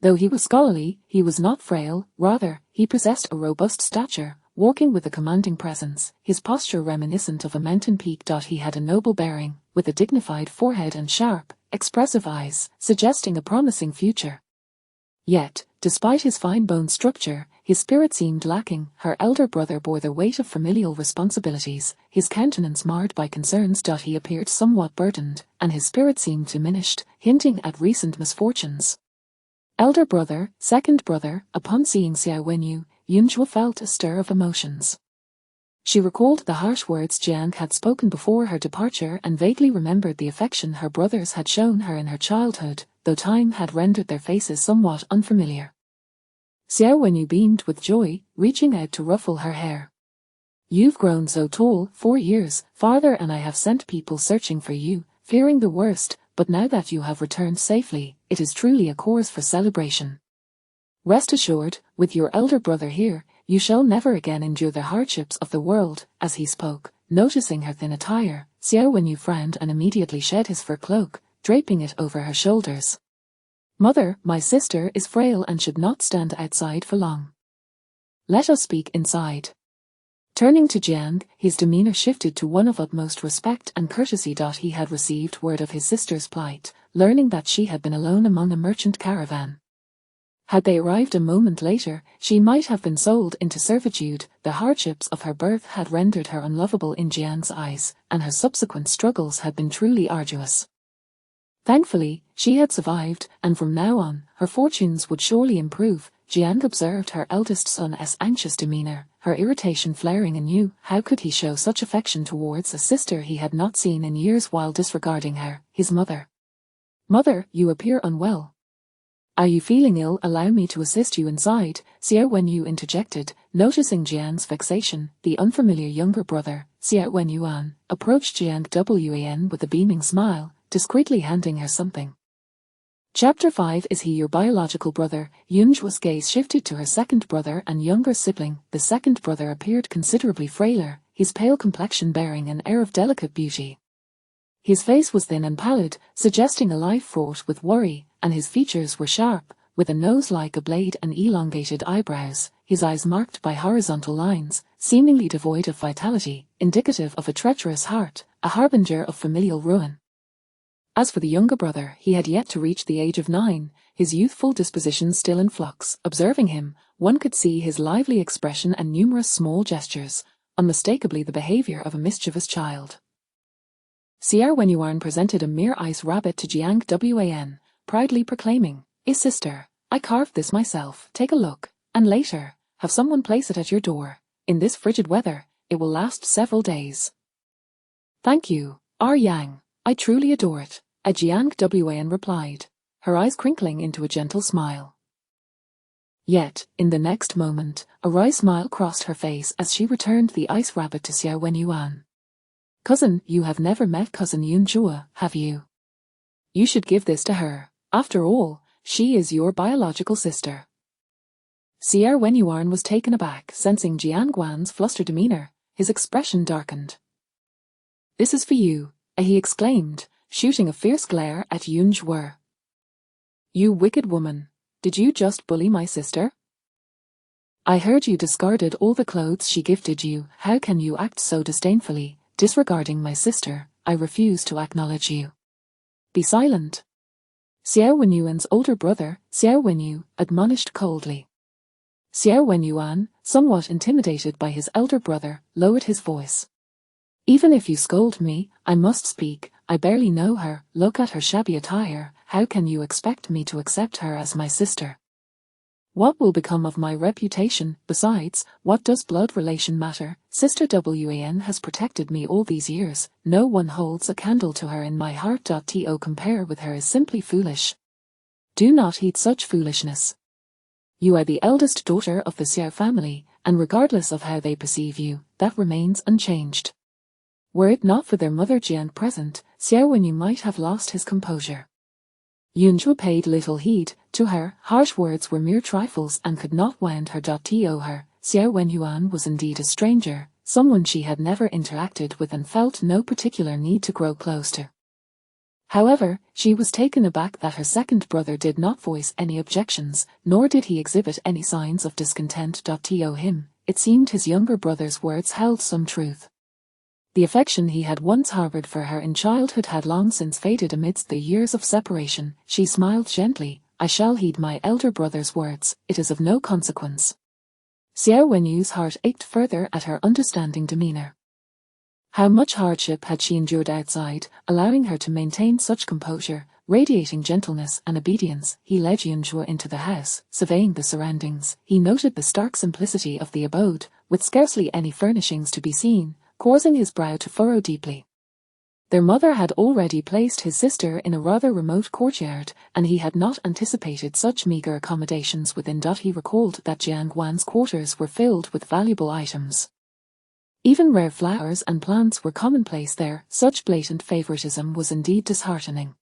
Though he was scholarly, he was not frail, rather, he possessed a robust stature, walking with a commanding presence, his posture reminiscent of a mountain peak. He had a noble bearing, with a dignified forehead and sharp, expressive eyes, suggesting a promising future. Yet, despite his fine bone structure, his spirit seemed lacking. Her elder brother bore the weight of familial responsibilities, his countenance marred by concerns. He appeared somewhat burdened, and his spirit seemed diminished, hinting at recent misfortunes. Elder brother, second brother, upon seeing Xiao Wenyu, Yunzhua felt a stir of emotions. She recalled the harsh words Jiang had spoken before her departure and vaguely remembered the affection her brothers had shown her in her childhood, though time had rendered their faces somewhat unfamiliar. Xiao Wenyu beamed with joy, reaching out to ruffle her hair. "You've grown so tall, 4 years, father and I have sent people searching for you, fearing the worst, but now that you have returned safely, it is truly a cause for celebration. Rest assured, with your elder brother here, you shall never again endure the hardships of the world." As he spoke, noticing her thin attire, Xiao Wenyu frowned and immediately shed his fur cloak, draping it over her shoulders. "Mother, my sister is frail and should not stand outside for long. Let us speak inside." Turning to Jiang, his demeanor shifted to one of utmost respect and courtesy. He had received word of his sister's plight, learning that she had been alone among a merchant caravan. Had they arrived a moment later, she might have been sold into servitude. The hardships of her birth had rendered her unlovable in Jiang's eyes, and her subsequent struggles had been truly arduous. Thankfully, she had survived, and from now on, her fortunes would surely improve. Jiang observed her eldest son's anxious demeanor, her irritation flaring anew. How could he show such affection towards a sister he had not seen in years while disregarding her, his mother? "Mother, you appear unwell. Are you feeling ill? Allow me to assist you inside," Xiao Wenyu interjected, noticing Jiang's vexation. The unfamiliar younger brother, Xiao Wenyuan, approached Jiang Wan with a beaming smile, discreetly handing her something. Chapter 5. Is he your biological brother? Yunzhua's gaze shifted to her second brother and younger sibling. The second brother appeared considerably frailer, his pale complexion bearing an air of delicate beauty. His face was thin and pallid, suggesting a life fraught with worry, and his features were sharp, with a nose like a blade and elongated eyebrows, his eyes marked by horizontal lines, seemingly devoid of vitality, indicative of a treacherous heart, a harbinger of familial ruin. As for the younger brother, he had yet to reach the age of 9, his youthful disposition still in flux. Observing him, one could see his lively expression and numerous small gestures, unmistakably the behavior of a mischievous child. Xiao Wenyuan presented a mere ice rabbit to Jiang Wan, proudly proclaiming, sister, I carved this myself, take a look, and later, have someone place it at your door. In this frigid weather, it will last several days." "Thank you, Yang, I truly adore it," Jiang Wan replied, her eyes crinkling into a gentle smile. Yet, in the next moment, a wry smile crossed her face as she returned the ice rabbit to Xiao Wenyuan. "Cousin, you have never met cousin Yunzhua, have you? You should give this to her. After all, she is your biological sister." Xiao Wenyuan was taken aback, sensing Jiang Guan's flustered demeanor. His expression darkened. "This is for you," he exclaimed, shooting a fierce glare at Yunzhua. "You wicked woman, did you just bully my sister? I heard you discarded all the clothes she gifted you. How can you act so disdainfully, disregarding my sister? I refuse to acknowledge you. Be silent." Xiao Wenyuan's older brother, Xiao Wenyu, admonished coldly. Xiao Wenyuan, somewhat intimidated by his elder brother, lowered his voice. "Even if you scold me, I must speak. I barely know her. Look at her shabby attire. How can you expect me to accept her as my sister? What will become of my reputation? Besides, what does blood relation matter? Sister Wan has protected me all these years. No one holds a candle to her in my heart. To compare with her is simply foolish. Do not heed such foolishness. You are the eldest daughter of the Xiao family, and regardless of how they perceive you, that remains unchanged." Were it not for their mother Jiang present, Xiao Wenyu might have lost his composure. Yunzhua paid little heed to her. Harsh words were mere trifles and could not wound her. Her Xiao Wenyuan was indeed a stranger, someone she had never interacted with and felt no particular need to grow close to. However, she was taken aback that her second brother did not voice any objections, nor did he exhibit any signs of discontent. To him, it seemed his younger brother's words held some truth. The affection he had once harbored for her in childhood had long since faded amidst the years of separation. She smiled gently. I shall heed my elder brother's words, it is of no consequence. Xiao Wenyu's heart ached further at her understanding demeanor. How much hardship had she endured outside, allowing her to maintain such composure, radiating gentleness and obedience? He led Yunzhua into the house, surveying the surroundings. He noted the stark simplicity of the abode, with scarcely any furnishings to be seen, causing his brow to furrow deeply. Their mother had already placed his sister in a rather remote courtyard, and he had not anticipated such meager accommodations within. He recalled that Jiang Wan's quarters were filled with valuable items. Even rare flowers and plants were commonplace there. Such blatant favoritism was indeed disheartening.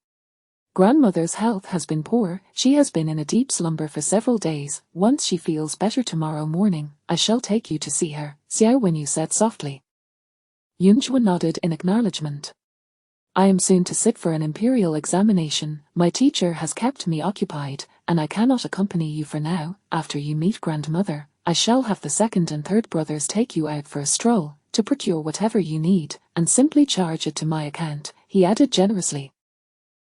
Grandmother's health has been poor. She has been in a deep slumber for several days. Once she feels better tomorrow morning, I shall take you to see her, Xiao Wenyu said softly. Yunzhua nodded in acknowledgement. I am soon to sit for an imperial examination. My teacher has kept me occupied, and I cannot accompany you for now. After you meet grandmother, I shall have the second and third brothers take you out for a stroll, to procure whatever you need, and simply charge it to my account, he added generously.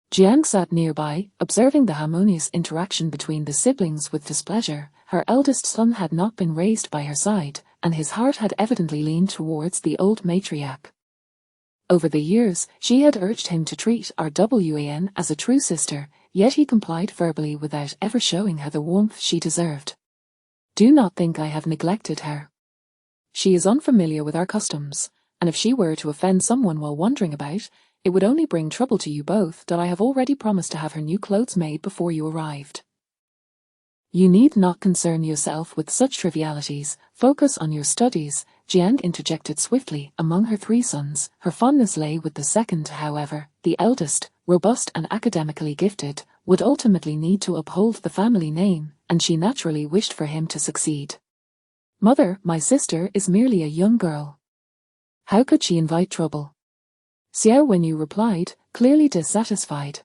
Jiang sat nearby, observing the harmonious interaction between the siblings with displeasure. Her eldest son had not been raised by her side, and his heart had evidently leaned towards the old matriarch. Over the years, she had urged him to treat Rwan as a true sister, yet he complied verbally without ever showing her the warmth she deserved. Do not think I have neglected her. She is unfamiliar with our customs, and if she were to offend someone while wandering about, it would only bring trouble to you both. I have already promised to have her new clothes made before you arrived. You need not concern yourself with such trivialities, focus on your studies, Jiang interjected swiftly. Among her three sons, her fondness lay with the second. However, the eldest, robust and academically gifted, would ultimately need to uphold the family name, and she naturally wished for him to succeed. Mother, my sister is merely a young girl. How could she invite trouble? Xiao Wenyu replied, clearly dissatisfied.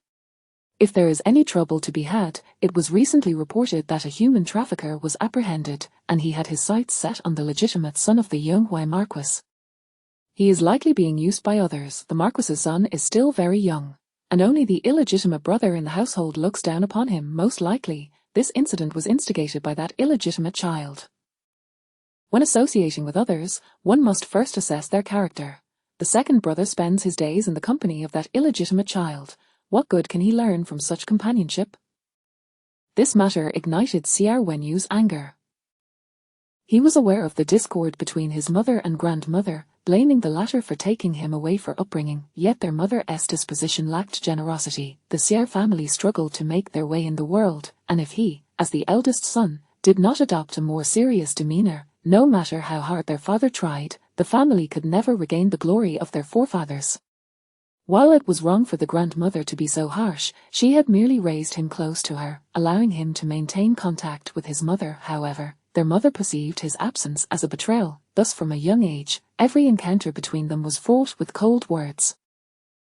If there is any trouble to be had, it was recently reported that a human trafficker was apprehended, and he had his sights set on the legitimate son of the Yonghua Marquis. He is likely being used by others. The Marquis's son is still very young, and only the illegitimate brother in the household looks down upon him. Most likely, this incident was instigated by that illegitimate child. When associating with others, one must first assess their character. The second brother spends his days in the company of that illegitimate child. What good can he learn from such companionship? This matter ignited Xiao Wenyu's anger. He was aware of the discord between his mother and grandmother, blaming the latter for taking him away for upbringing, yet their mother's disposition lacked generosity. The Xiao family struggled to make their way in the world, and if he, as the eldest son, did not adopt a more serious demeanor, no matter how hard their father tried, the family could never regain the glory of their forefathers. While it was wrong for the grandmother to be so harsh, she had merely raised him close to her, allowing him to maintain contact with his mother. However, their mother perceived his absence as a betrayal. Thus from a young age, every encounter between them was fraught with cold words.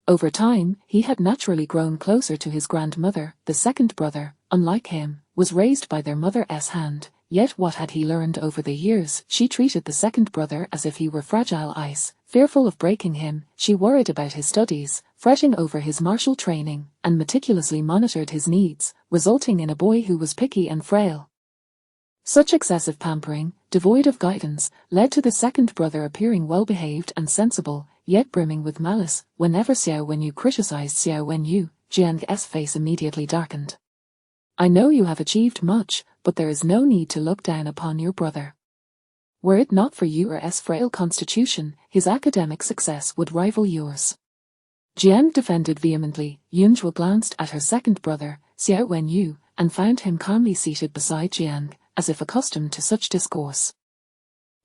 Over time, he had naturally grown closer to his grandmother. The second brother, unlike him, was raised by their mother's hand. Yet what had he learned over the years? She treated the second brother as if he were fragile ice. Fearful of breaking him, she worried about his studies, fretting over his martial training, and meticulously monitored his needs, resulting in a boy who was picky and frail. Such excessive pampering, devoid of guidance, led to the second brother appearing well-behaved and sensible, yet brimming with malice. Whenever Xiao Wenyu criticized Xiao Wenyu, Jiang's face immediately darkened. I know you have achieved much, but there is no need to look down upon your brother. Were it not for your frail constitution, his academic success would rival yours. Jiang defended vehemently. Yunzhua glanced at her second brother, Xiao Wenyu, and found him calmly seated beside Jiang, as if accustomed to such discourse.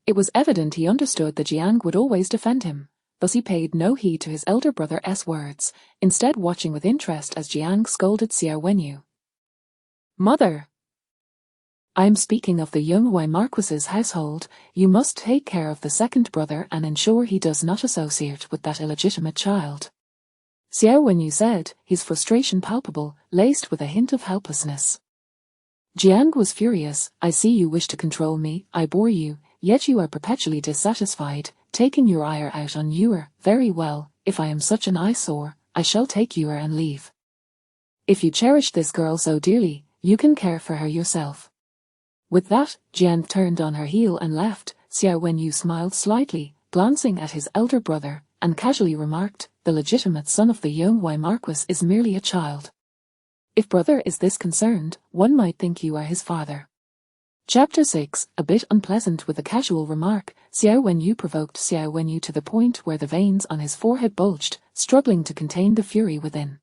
It was evident he understood that Jiang would always defend him, thus he paid no heed to his elder brother's words, instead watching with interest as Jiang scolded Xiao Wenyu. Mother! I am speaking of the Yonghua Marquis's household. You must take care of the second brother and ensure he does not associate with that illegitimate child. Xiao Wenyu said, his frustration palpable, laced with a hint of helplessness. Jiang was furious. I see you wish to control me, I bore you, yet you are perpetually dissatisfied, taking your ire out on Yuer. Very well, if I am such an eyesore, I shall take Yuer and leave. If you cherish this girl so dearly, you can care for her yourself. With that, Jiang turned on her heel and left. Xiao Wenyu smiled slightly, glancing at his elder brother, and casually remarked, the legitimate son of the Yonghui Marquis is merely a child. If brother is this concerned, one might think you are his father. Chapter 6, a bit unpleasant with a casual remark, Xiao Wenyu provoked Xiao Wenyu to the point where the veins on his forehead bulged, struggling to contain the fury within.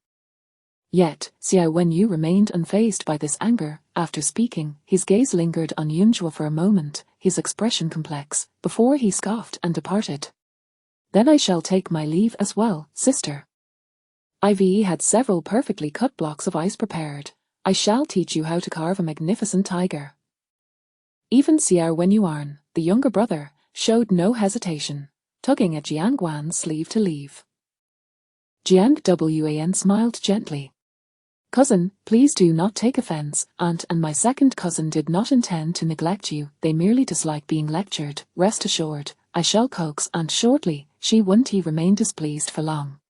Yet, Xiao Wenyu remained unfazed by this anger. After speaking, his gaze lingered on Yunjue for a moment, his expression complex, before he scoffed and departed. Then I shall take my leave as well, sister. Ive had several perfectly cut blocks of ice prepared. I shall teach you how to carve a magnificent tiger. Even Xiao Wenyuan, the younger brother, showed no hesitation, tugging at Jiang Guan's sleeve to leave. Jiang Wan smiled gently. Cousin, please do not take offense. Aunt and my second cousin did not intend to neglect you, they merely dislike being lectured. Rest assured, I shall coax Aunt shortly. She won't remain displeased for long.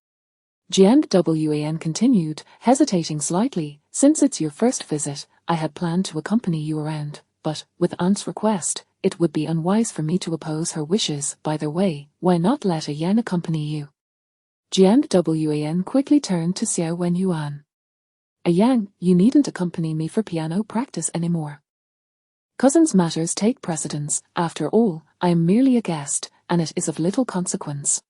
Jiang Wan continued, hesitating slightly. Since it's your first visit, I had planned to accompany you around, but, with Aunt's request, it would be unwise for me to oppose her wishes. By the way, why not let a Yan accompany you? Jiang Wan quickly turned to Xiao Wenyuan. A Yang, you needn't accompany me for piano practice anymore. Cousins' matters take precedence. After all, I am merely a guest, and it is of little consequence.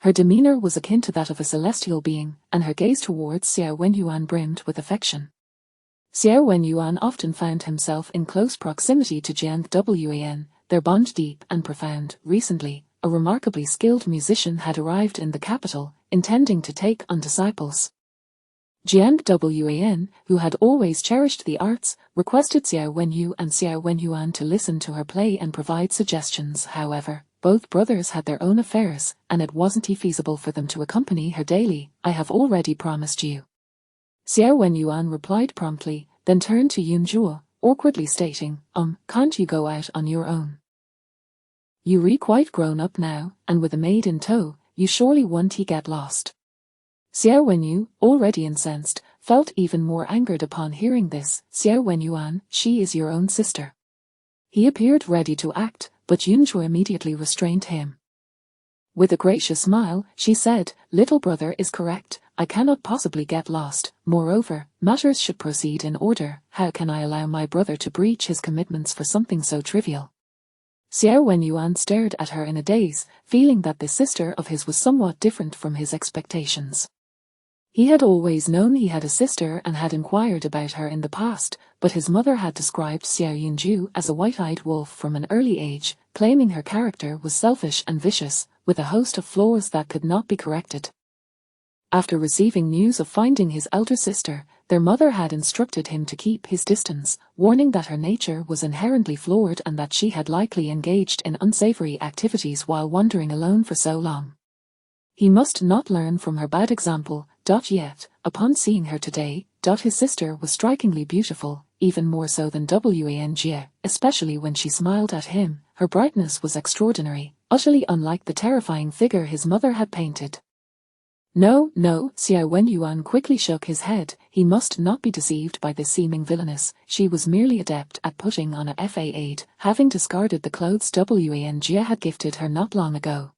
Her demeanor was akin to that of a celestial being, and her gaze towards Xiao Wenyuan brimmed with affection. Xiao Wenyuan often found himself in close proximity to Jiang Wan, their bond deep and profound. Recently, a remarkably skilled musician had arrived in the capital, intending to take on disciples. Jiang Wan, who had always cherished the arts, requested Xiao Wenyu and Xiao Wenyuan to listen to her play and provide suggestions. However, both brothers had their own affairs, and it wasn't feasible for them to accompany her daily. I have already promised you. Xiao Wenyuan replied promptly, then turned to Yunjue, awkwardly stating, can't you go out on your own? You're quite grown up now, and with a maid in tow, you surely won't get lost. Xiao Wenyu, already incensed, felt even more angered upon hearing this. Xiao Wenyuan, she is your own sister. He appeared ready to act, but Yunjue immediately restrained him. With a gracious smile, she said, little brother is correct, I cannot possibly get lost. Moreover, matters should proceed in order. How can I allow my brother to breach his commitments for something so trivial? Xiao Wenyuan stared at her in a daze, feeling that this sister of his was somewhat different from his expectations. He had always known he had a sister and had inquired about her in the past, but his mother had described Xiao Yunju as a white-eyed wolf from an early age, claiming her character was selfish and vicious, with a host of flaws that could not be corrected. After receiving news of finding his elder sister, their mother had instructed him to keep his distance, warning that her nature was inherently flawed and that she had likely engaged in unsavory activities while wandering alone for so long. He must not learn from her bad example. Yet, upon seeing her today, his sister was strikingly beautiful, even more so than Wang, especially when she smiled at him. Her brightness was extraordinary, utterly unlike the terrifying figure his mother had painted. No, Xiao Wenyuan quickly shook his head. He must not be deceived by this seeming villainess. She was merely adept at putting on a facade, having discarded the clothes Wang had gifted her not long ago.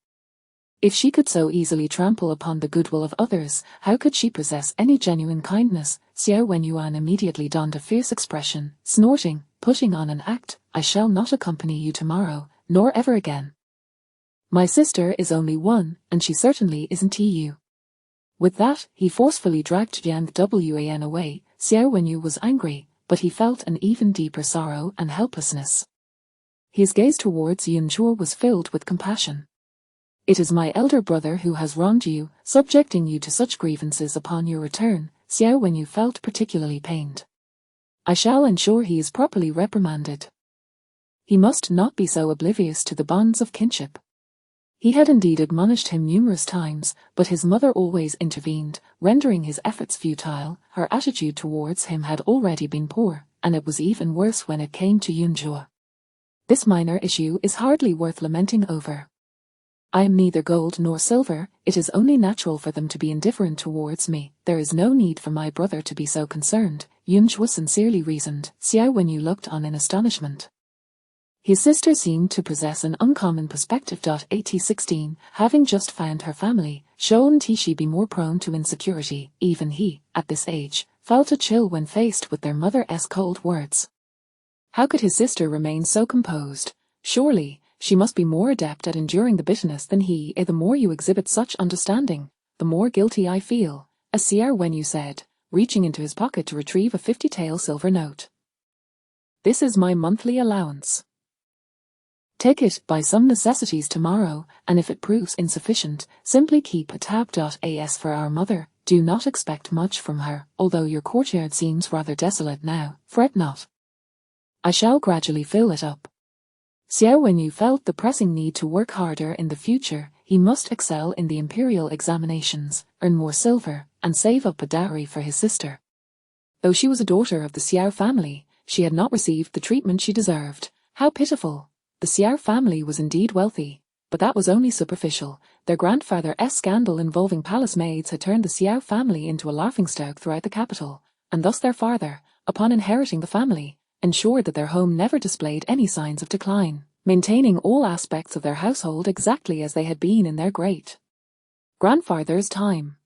If she could so easily trample upon the goodwill of others, how could she possess any genuine kindness? Xiao Wenyuan immediately donned a fierce expression, snorting, putting on an act, I shall not accompany you tomorrow, nor ever again. My sister is only one, and she certainly isn't you. With that, he forcefully dragged Jiang Wan away. Xiao Wenyu was angry, but he felt an even deeper sorrow and helplessness. His gaze towards Yunjue was filled with compassion. It is my elder brother who has wronged you, subjecting you to such grievances upon your return. Xiao Wenyu felt particularly pained. I shall ensure he is properly reprimanded. He must not be so oblivious to the bonds of kinship. He had indeed admonished him numerous times, but his mother always intervened, rendering his efforts futile. Her attitude towards him had already been poor, and it was even worse when it came to Yunjua. This minor issue is hardly worth lamenting over. I am neither gold nor silver, it is only natural for them to be indifferent towards me. There is no need for my brother to be so concerned, Yunjua sincerely reasoned. Xiao Wenyu looked on in astonishment. His sister seemed to possess an uncommon perspective. At 16, having just found her family, shouldn't she be more prone to insecurity? Even he, at this age, felt a chill when faced with their mother's cold words. How could his sister remain so composed? Surely, she must be more adept at enduring the bitterness than he. The more you exhibit such understanding, the more guilty I feel, as Xiao Wenyu said, reaching into his pocket to retrieve a 50-tael silver note. This is my monthly allowance. Take it by some necessities tomorrow, and if it proves insufficient, simply keep a tab. As for our mother, do not expect much from her, although your courtyard seems rather desolate now, fret not. I shall gradually fill it up. Xiao Wenyu felt the pressing need to work harder in the future. He must excel in the imperial examinations, earn more silver, and save up a dowry for his sister. Though she was a daughter of the Xiao family, she had not received the treatment she deserved. How pitiful! The Xiao family was indeed wealthy, but that was only superficial. Their grandfather's scandal involving palace maids had turned the Xiao family into a laughingstock throughout the capital, and thus their father, upon inheriting the family, ensured that their home never displayed any signs of decline, maintaining all aspects of their household exactly as they had been in their great-grandfather's time.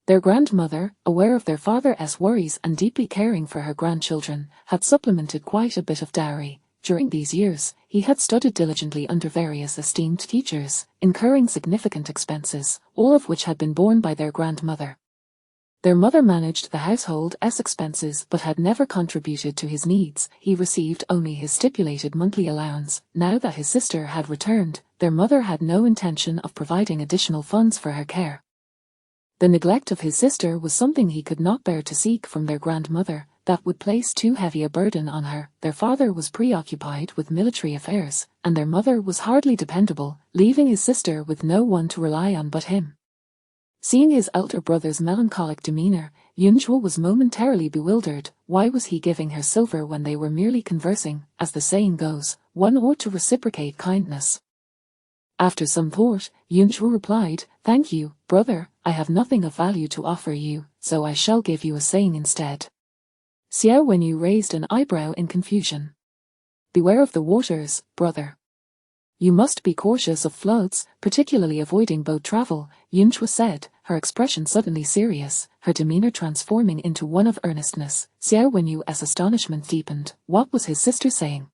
Their grandmother, aware of their father's worries and deeply caring for her grandchildren, had supplemented quite a bit of dowry. During these years, he had studied diligently under various esteemed teachers, incurring significant expenses, all of which had been borne by their grandmother. Their mother managed the household's expenses but had never contributed to his needs. He received only his stipulated monthly allowance. Now that his sister had returned, their mother had no intention of providing additional funds for her care. The neglect of his sister was something he could not bear to seek from their grandmother. That would place too heavy a burden on her. Their father was preoccupied with military affairs, and their mother was hardly dependable, leaving his sister with no one to rely on but him. Seeing his elder brother's melancholic demeanor, Yunjua was momentarily bewildered. Why was he giving her silver when they were merely conversing? As the saying goes, one ought to reciprocate kindness. After some thought, Yunjua replied, "Thank you, brother, I have nothing of value to offer you, so I shall give you a saying instead." Xiao Wenyu raised an eyebrow in confusion. "Beware of the waters, brother. You must be cautious of floods, particularly avoiding boat travel," Yunjua said, her expression suddenly serious, her demeanor transforming into one of earnestness. Xiao Wenyu's astonishment deepened. What was his sister saying?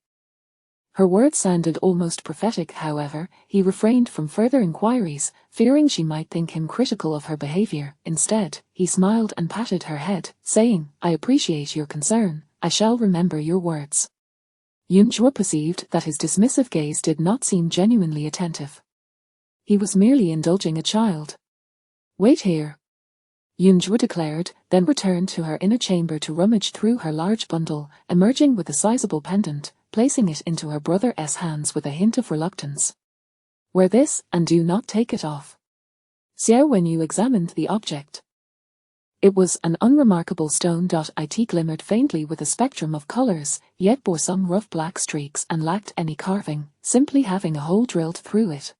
Her words sounded almost prophetic. However, he refrained from further inquiries, fearing she might think him critical of her behavior. Instead, he smiled and patted her head, saying, "I appreciate your concern. I shall remember your words." Yunjua perceived that his dismissive gaze did not seem genuinely attentive. He was merely indulging a child. "Wait here," Yunjua declared, then returned to her inner chamber to rummage through her large bundle, emerging with a sizable pendant, placing it into her brother's hands with a hint of reluctance. "Wear this, and do not take it off." Xiao Wenyu examined the object. It was an unremarkable stone. It glimmered faintly with a spectrum of colors, yet bore some rough black streaks and lacked any carving, simply having a hole drilled through it.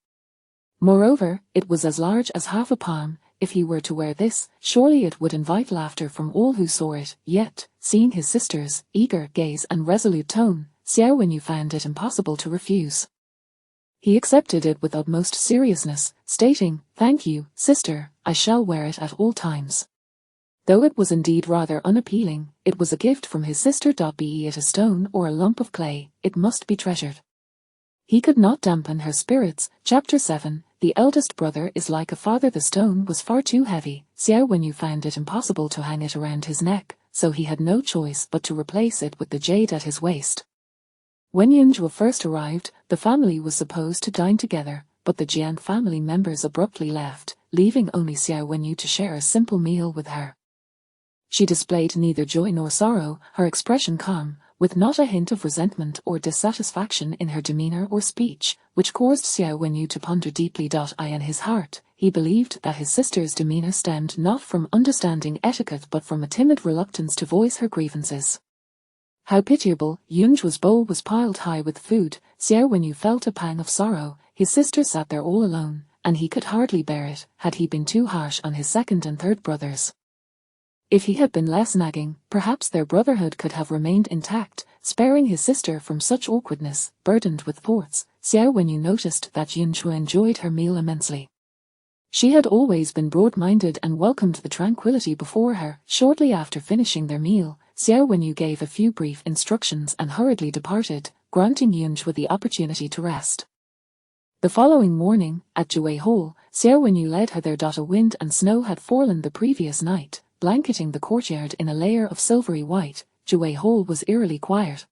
Moreover, it was as large as half a palm. If he were to wear this, surely it would invite laughter from all who saw it. Yet, seeing his sister's eager gaze and resolute tone, Xiao Wenyu found it impossible to refuse. He accepted it with utmost seriousness, stating, "Thank you, sister, I shall wear it at all times." Though it was indeed rather unappealing, it was a gift from his sister. Be it a stone or a lump of clay, it must be treasured. He could not dampen her spirits. Chapter 7, The eldest brother is like a father. The stone was far too heavy. Xiao Wenyu found it impossible to hang it around his neck, so he had no choice but to replace it with the jade at his waist. When Yunjua first arrived, the family was supposed to dine together, but the Jiang family members abruptly left, leaving only Xiao Wenyu to share a simple meal with her. She displayed neither joy nor sorrow, her expression calm, with not a hint of resentment or dissatisfaction in her demeanor or speech, which caused Xiao Wenyu to ponder deeply. In his heart, he believed that his sister's demeanor stemmed not from understanding etiquette but from a timid reluctance to voice her grievances. How pitiable! Yunju's bowl was piled high with food. Xiao Wenyu felt a pang of sorrow. His sister sat there all alone, and he could hardly bear it, had he been too harsh on his second and third brothers. If he had been less nagging, perhaps their brotherhood could have remained intact, sparing his sister from such awkwardness. Burdened with thoughts, Xiao Wenyu noticed that Yunju enjoyed her meal immensely. She had always been broad-minded and welcomed the tranquility before her. Shortly after finishing their meal, Xiao Wenyu gave a few brief instructions and hurriedly departed, granting Yunju the opportunity to rest. The following morning, at Jue Hall, Xiao Wenyu led her there. A wind and snow had fallen the previous night, blanketing the courtyard in a layer of silvery white. Jue Hall was eerily quiet.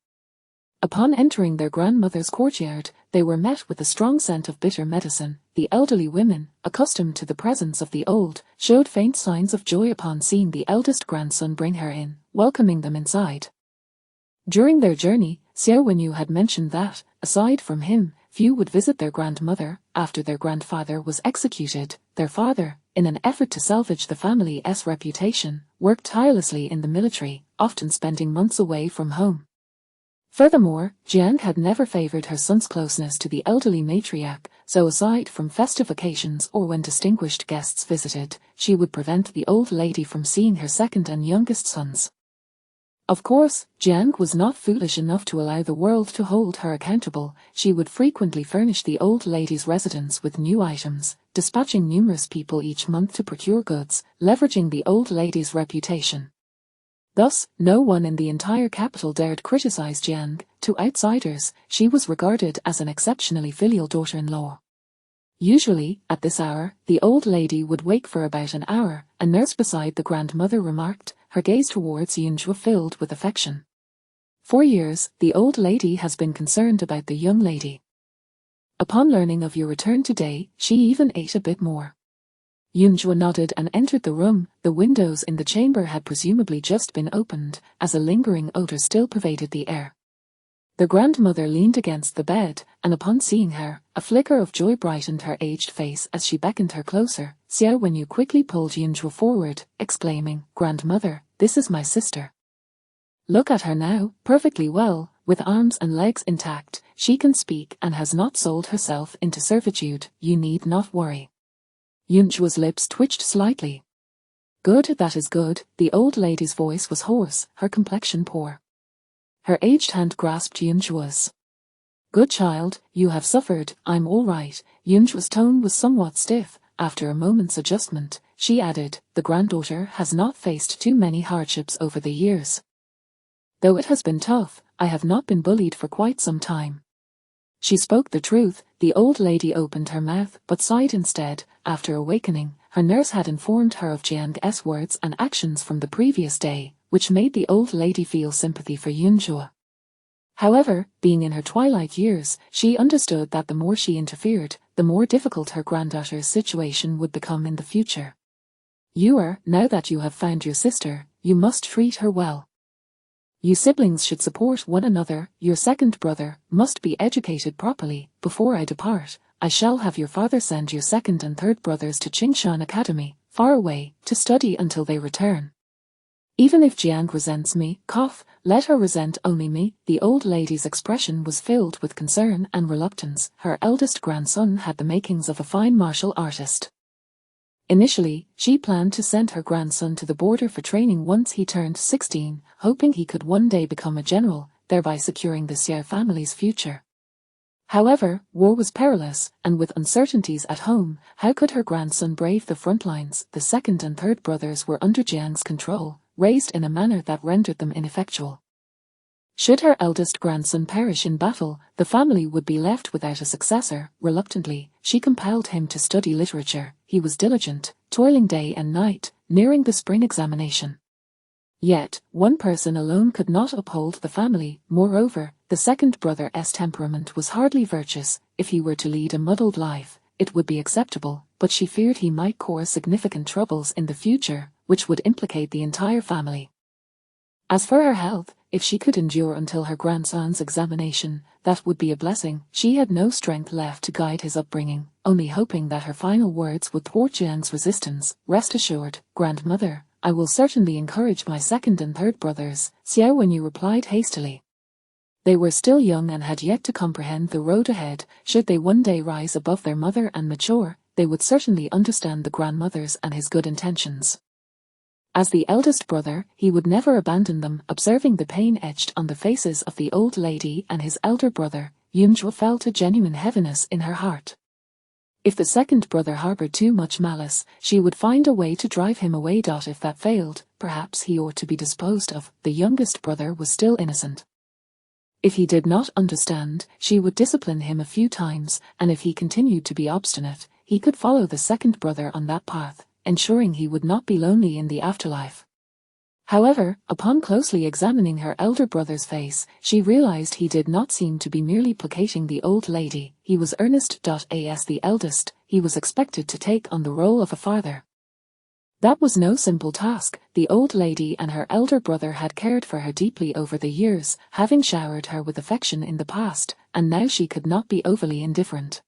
Upon entering their grandmother's courtyard, they were met with a strong scent of bitter medicine. The elderly women, accustomed to the presence of the old, showed faint signs of joy upon seeing the eldest grandson bring her in, welcoming them inside. During their journey, Xiao Wenyu had mentioned that, aside from him, few would visit their grandmother. After their grandfather was executed, their father, in an effort to salvage the family's reputation, worked tirelessly in the military, often spending months away from home. Furthermore, Jiang had never favored her son's closeness to the elderly matriarch, so aside from festive occasions or when distinguished guests visited, she would prevent the old lady from seeing her second and youngest sons. Of course, Jiang was not foolish enough to allow the world to hold her accountable. She would frequently furnish the old lady's residence with new items, dispatching numerous people each month to procure goods, leveraging the old lady's reputation. Thus, no one in the entire capital dared criticize Jiang. To outsiders, she was regarded as an exceptionally filial daughter-in-law. Usually, at this hour, the old lady would wake for about an hour. A nurse beside the grandmother remarked, her gaze towards Yunju filled with affection. For years, the old lady has been concerned about the young lady. Upon learning of your return today, she even ate a bit more. Yunju nodded and entered the room. The windows in the chamber had presumably just been opened, as a lingering odor still pervaded the air. The grandmother leaned against the bed, and upon seeing her, a flicker of joy brightened her aged face as she beckoned her closer. Xiao Wenyu quickly pulled Yunju forward, exclaiming, "Grandmother, this is my sister. Look at her now, perfectly well, with arms and legs intact. She can speak and has not sold herself into servitude. You need not worry." Yunju's lips twitched slightly. "Good, that is good." The old lady's voice was hoarse, her complexion poor. Her aged hand grasped Yunju's. "Good child, you have suffered. I'm all right." Yunju's tone was somewhat stiff. After a moment's adjustment, she added, "The granddaughter has not faced too many hardships over the years. Though it has been tough, I have not been bullied for quite some time." She spoke the truth. The old lady opened her mouth but sighed instead. After awakening, her nurse had informed her of Jiang's words and actions from the previous day, which made the old lady feel sympathy for Yunju. However, being in her twilight years, she understood that the more she interfered, the more difficult her granddaughter's situation would become in the future. Now that you have found your sister, you must treat her well. You siblings should support one another. Your second brother must be educated properly. Before I depart, I shall have your father send your second and third brothers to Qingshan Academy, far away, to study until they return. Even if Jiang resents me, let her resent only me." The old lady's expression was filled with concern and reluctance. Her eldest grandson had the makings of a fine martial artist. Initially, she planned to send her grandson to the border for training once he turned 16, hoping he could one day become a general, thereby securing the Xiao family's future. However, war was perilous, and with uncertainties at home, how could her grandson brave the front lines? The second and third brothers were under Jiang's control, raised in a manner that rendered them ineffectual. Should her eldest grandson perish in battle, the family would be left without a successor. Reluctantly, she compelled him to study literature. He was diligent, toiling day and night, nearing the spring examination. Yet, one person alone could not uphold the family. Moreover, the second brother's temperament was hardly virtuous. If he were to lead a muddled life, it would be acceptable, but she feared he might cause significant troubles in the future, which would implicate the entire family. As for her health, if she could endure until her grandson's examination, that would be a blessing. She had no strength left to guide his upbringing, only hoping that her final words would thwart Jiang's resistance. Rest assured, grandmother, I will certainly encourage my second and third brothers, Xiao Wenyu replied hastily. They were still young and had yet to comprehend the road ahead. Should they one day rise above their mother and mature, they would certainly understand the grandmother's and his good intentions. As the eldest brother, he would never abandon them. Observing the pain etched on the faces of the old lady and his elder brother, Yunzhou felt a genuine heaviness in her heart. If the second brother harbored too much malice, she would find a way to drive him away. If that failed, perhaps he ought to be disposed of. The youngest brother was still innocent. If he did not understand, she would discipline him a few times, and if he continued to be obstinate, he could follow the second brother on that path, ensuring he would not be lonely in the afterlife. However, upon closely examining her elder brother's face, she realized he did not seem to be merely placating the old lady. He was earnest. As the eldest, he was expected to take on the role of a father. That was no simple task. The old lady and her elder brother had cared for her deeply over the years, having showered her with affection in the past, and now she could not be overly indifferent.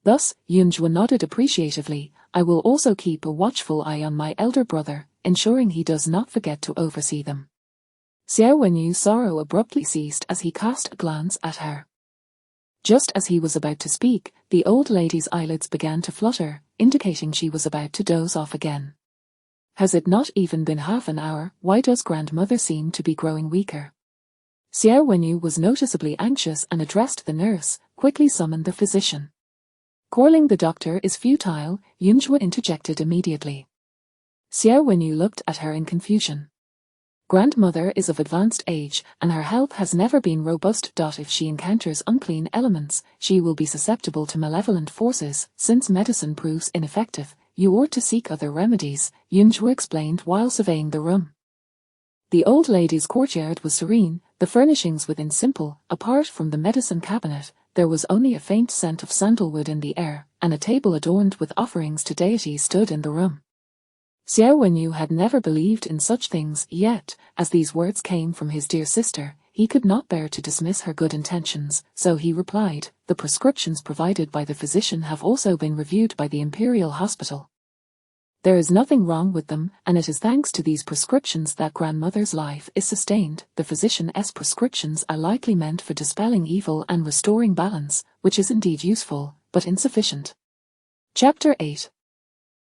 Thus, Yunzhou nodded appreciatively. I will also keep a watchful eye on my elder brother, ensuring he does not forget to oversee them. Xiao Wenyu's sorrow abruptly ceased as he cast a glance at her. Just as he was about to speak, the old lady's eyelids began to flutter, indicating she was about to doze off again. Has it not even been half an hour? Why does grandmother seem to be growing weaker? Xiao Wenyu was noticeably anxious and addressed the nurse, quickly summoned the physician. Calling the doctor is futile, Yunzhou interjected immediately. Xiao Wenyu looked at her in confusion. Grandmother is of advanced age, and her health has never been robust. If she encounters unclean elements, she will be susceptible to malevolent forces. Since medicine proves ineffective, you ought to seek other remedies, Yunzhou explained while surveying the room. The old lady's courtyard was serene, the furnishings within simple. Apart from the medicine cabinet, there was only a faint scent of sandalwood in the air, and a table adorned with offerings to deities stood in the room. Xiao Wenyu had never believed in such things, yet, as these words came from his dear sister, he could not bear to dismiss her good intentions, so he replied, the prescriptions provided by the physician have also been reviewed by the Imperial Hospital. There is nothing wrong with them, and it is thanks to these prescriptions that grandmother's life is sustained. The physician's prescriptions are likely meant for dispelling evil and restoring balance, which is indeed useful, but insufficient. Chapter 8.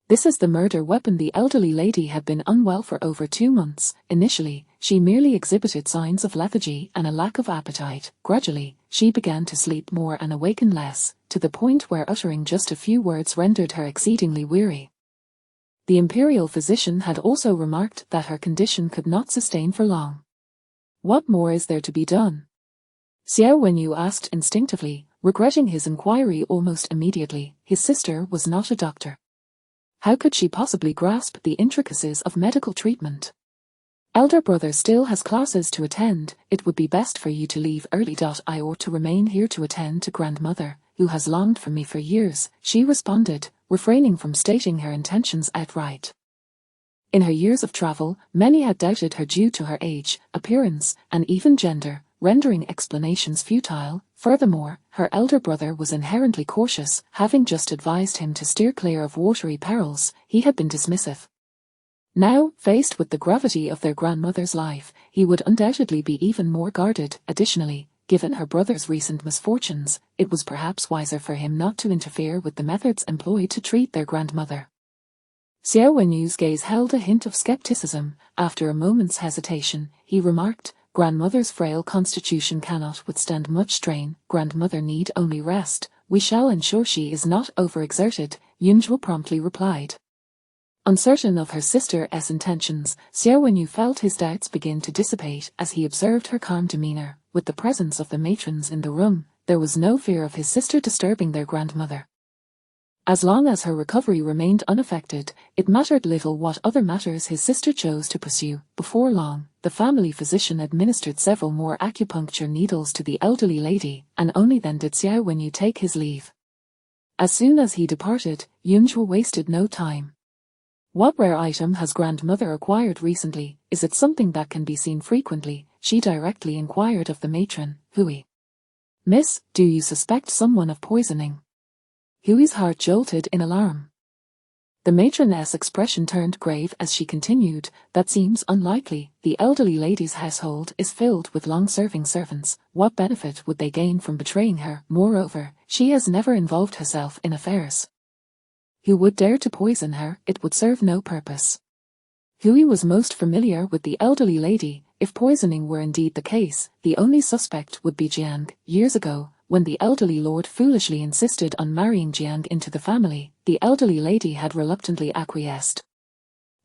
This is the murder weapon. The elderly lady had been unwell for over 2 months. Initially, she merely exhibited signs of lethargy and a lack of appetite. Gradually, she began to sleep more and awaken less, to the point where uttering just a few words rendered her exceedingly weary. The imperial physician had also remarked that her condition could not sustain for long. What more is there to be done? Xiao Wenyu asked instinctively, regretting his inquiry almost immediately. His sister was not a doctor. How could she possibly grasp the intricacies of medical treatment? Elder brother still has classes to attend. It would be best for you to leave early. I ought to remain here to attend to grandmother, who has longed for me for years, she responded, refraining from stating her intentions outright. In her years of travel, many had doubted her due to her age, appearance, and even gender, rendering explanations futile. Furthermore, her elder brother was inherently cautious, having just advised him to steer clear of watery perils. He had been dismissive. Now, faced with the gravity of their grandmother's life, he would undoubtedly be even more guarded. Additionally, given her brother's recent misfortunes, it was perhaps wiser for him not to interfere with the methods employed to treat their grandmother. Xiao Wenyu's gaze held a hint of skepticism. After a moment's hesitation, he remarked, grandmother's frail constitution cannot withstand much strain. Grandmother need only rest. We shall ensure she is not overexerted, Yunzhou promptly replied. Uncertain of her sister's intentions, Xiao Wenyu felt his doubts begin to dissipate as he observed her calm demeanor. With the presence of the matrons in the room, there was no fear of his sister disturbing their grandmother. As long as her recovery remained unaffected, it mattered little what other matters his sister chose to pursue. Before long, the family physician administered several more acupuncture needles to the elderly lady, and only then did Xiao Wenyu take his leave. As soon as he departed, Yunzhou wasted no time. What rare item has grandmother acquired recently? Is it something that can be seen frequently? she directly inquired of the matron, Hui. "Miss, do you suspect someone of poisoning?" Hui's heart jolted in alarm. The matroness expression turned grave as she continued, "That seems unlikely. The elderly lady's household is filled with long-serving servants. What benefit would they gain from betraying her? Moreover, she has never involved herself in affairs. Who would dare to poison her? It would serve no purpose." Hui was most familiar with the elderly lady. If poisoning were indeed the case, the only suspect would be Jiang. Years ago, when the elderly lord foolishly insisted on marrying Jiang into the family, the elderly lady had reluctantly acquiesced.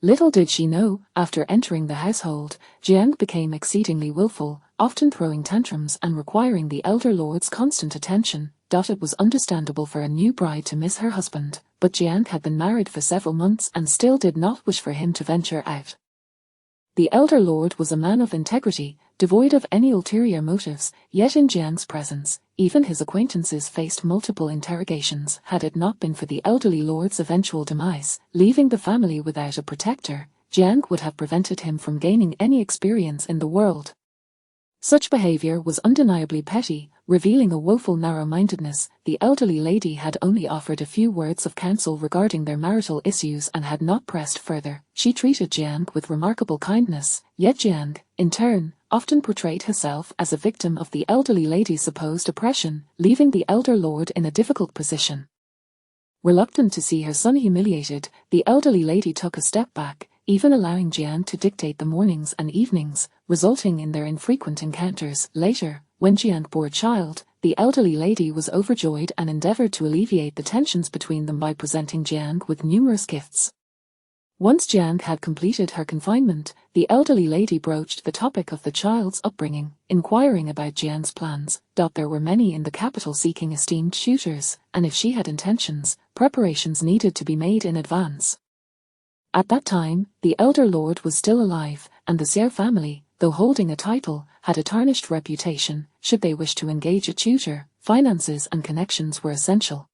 Little did she know, after entering the household, Jiang became exceedingly willful, often throwing tantrums and requiring the elder lord's constant attention. It was understandable for a new bride to miss her husband, but Jiang had been married for several months and still did not wish for him to venture out. The elder lord was a man of integrity, devoid of any ulterior motives, yet in Jiang's presence, even his acquaintances faced multiple interrogations. Had it not been for the elderly lord's eventual demise, leaving the family without a protector, Jiang would have prevented him from gaining any experience in the world. Such behavior was undeniably petty, revealing a woeful narrow-mindedness. The elderly lady had only offered a few words of counsel regarding their marital issues and had not pressed further. She treated Jiang with remarkable kindness, yet Jiang, in turn, often portrayed herself as a victim of the elderly lady's supposed oppression, leaving the elder lord in a difficult position. Reluctant to see her son humiliated, the elderly lady took a step back, even allowing Jiang to dictate the mornings and evenings, resulting in their infrequent encounters. Later, when Jiang bore a child, the elderly lady was overjoyed and endeavored to alleviate the tensions between them by presenting Jiang with numerous gifts. Once Jiang had completed her confinement, the elderly lady broached the topic of the child's upbringing, inquiring about Jiang's plans. There were many in the capital seeking esteemed tutors, and if she had intentions, preparations needed to be made in advance. At that time, the elder lord was still alive, and the Xiao family, though holding a title, had a tarnished reputation. Should they wish to engage a tutor, finances and connections were essential.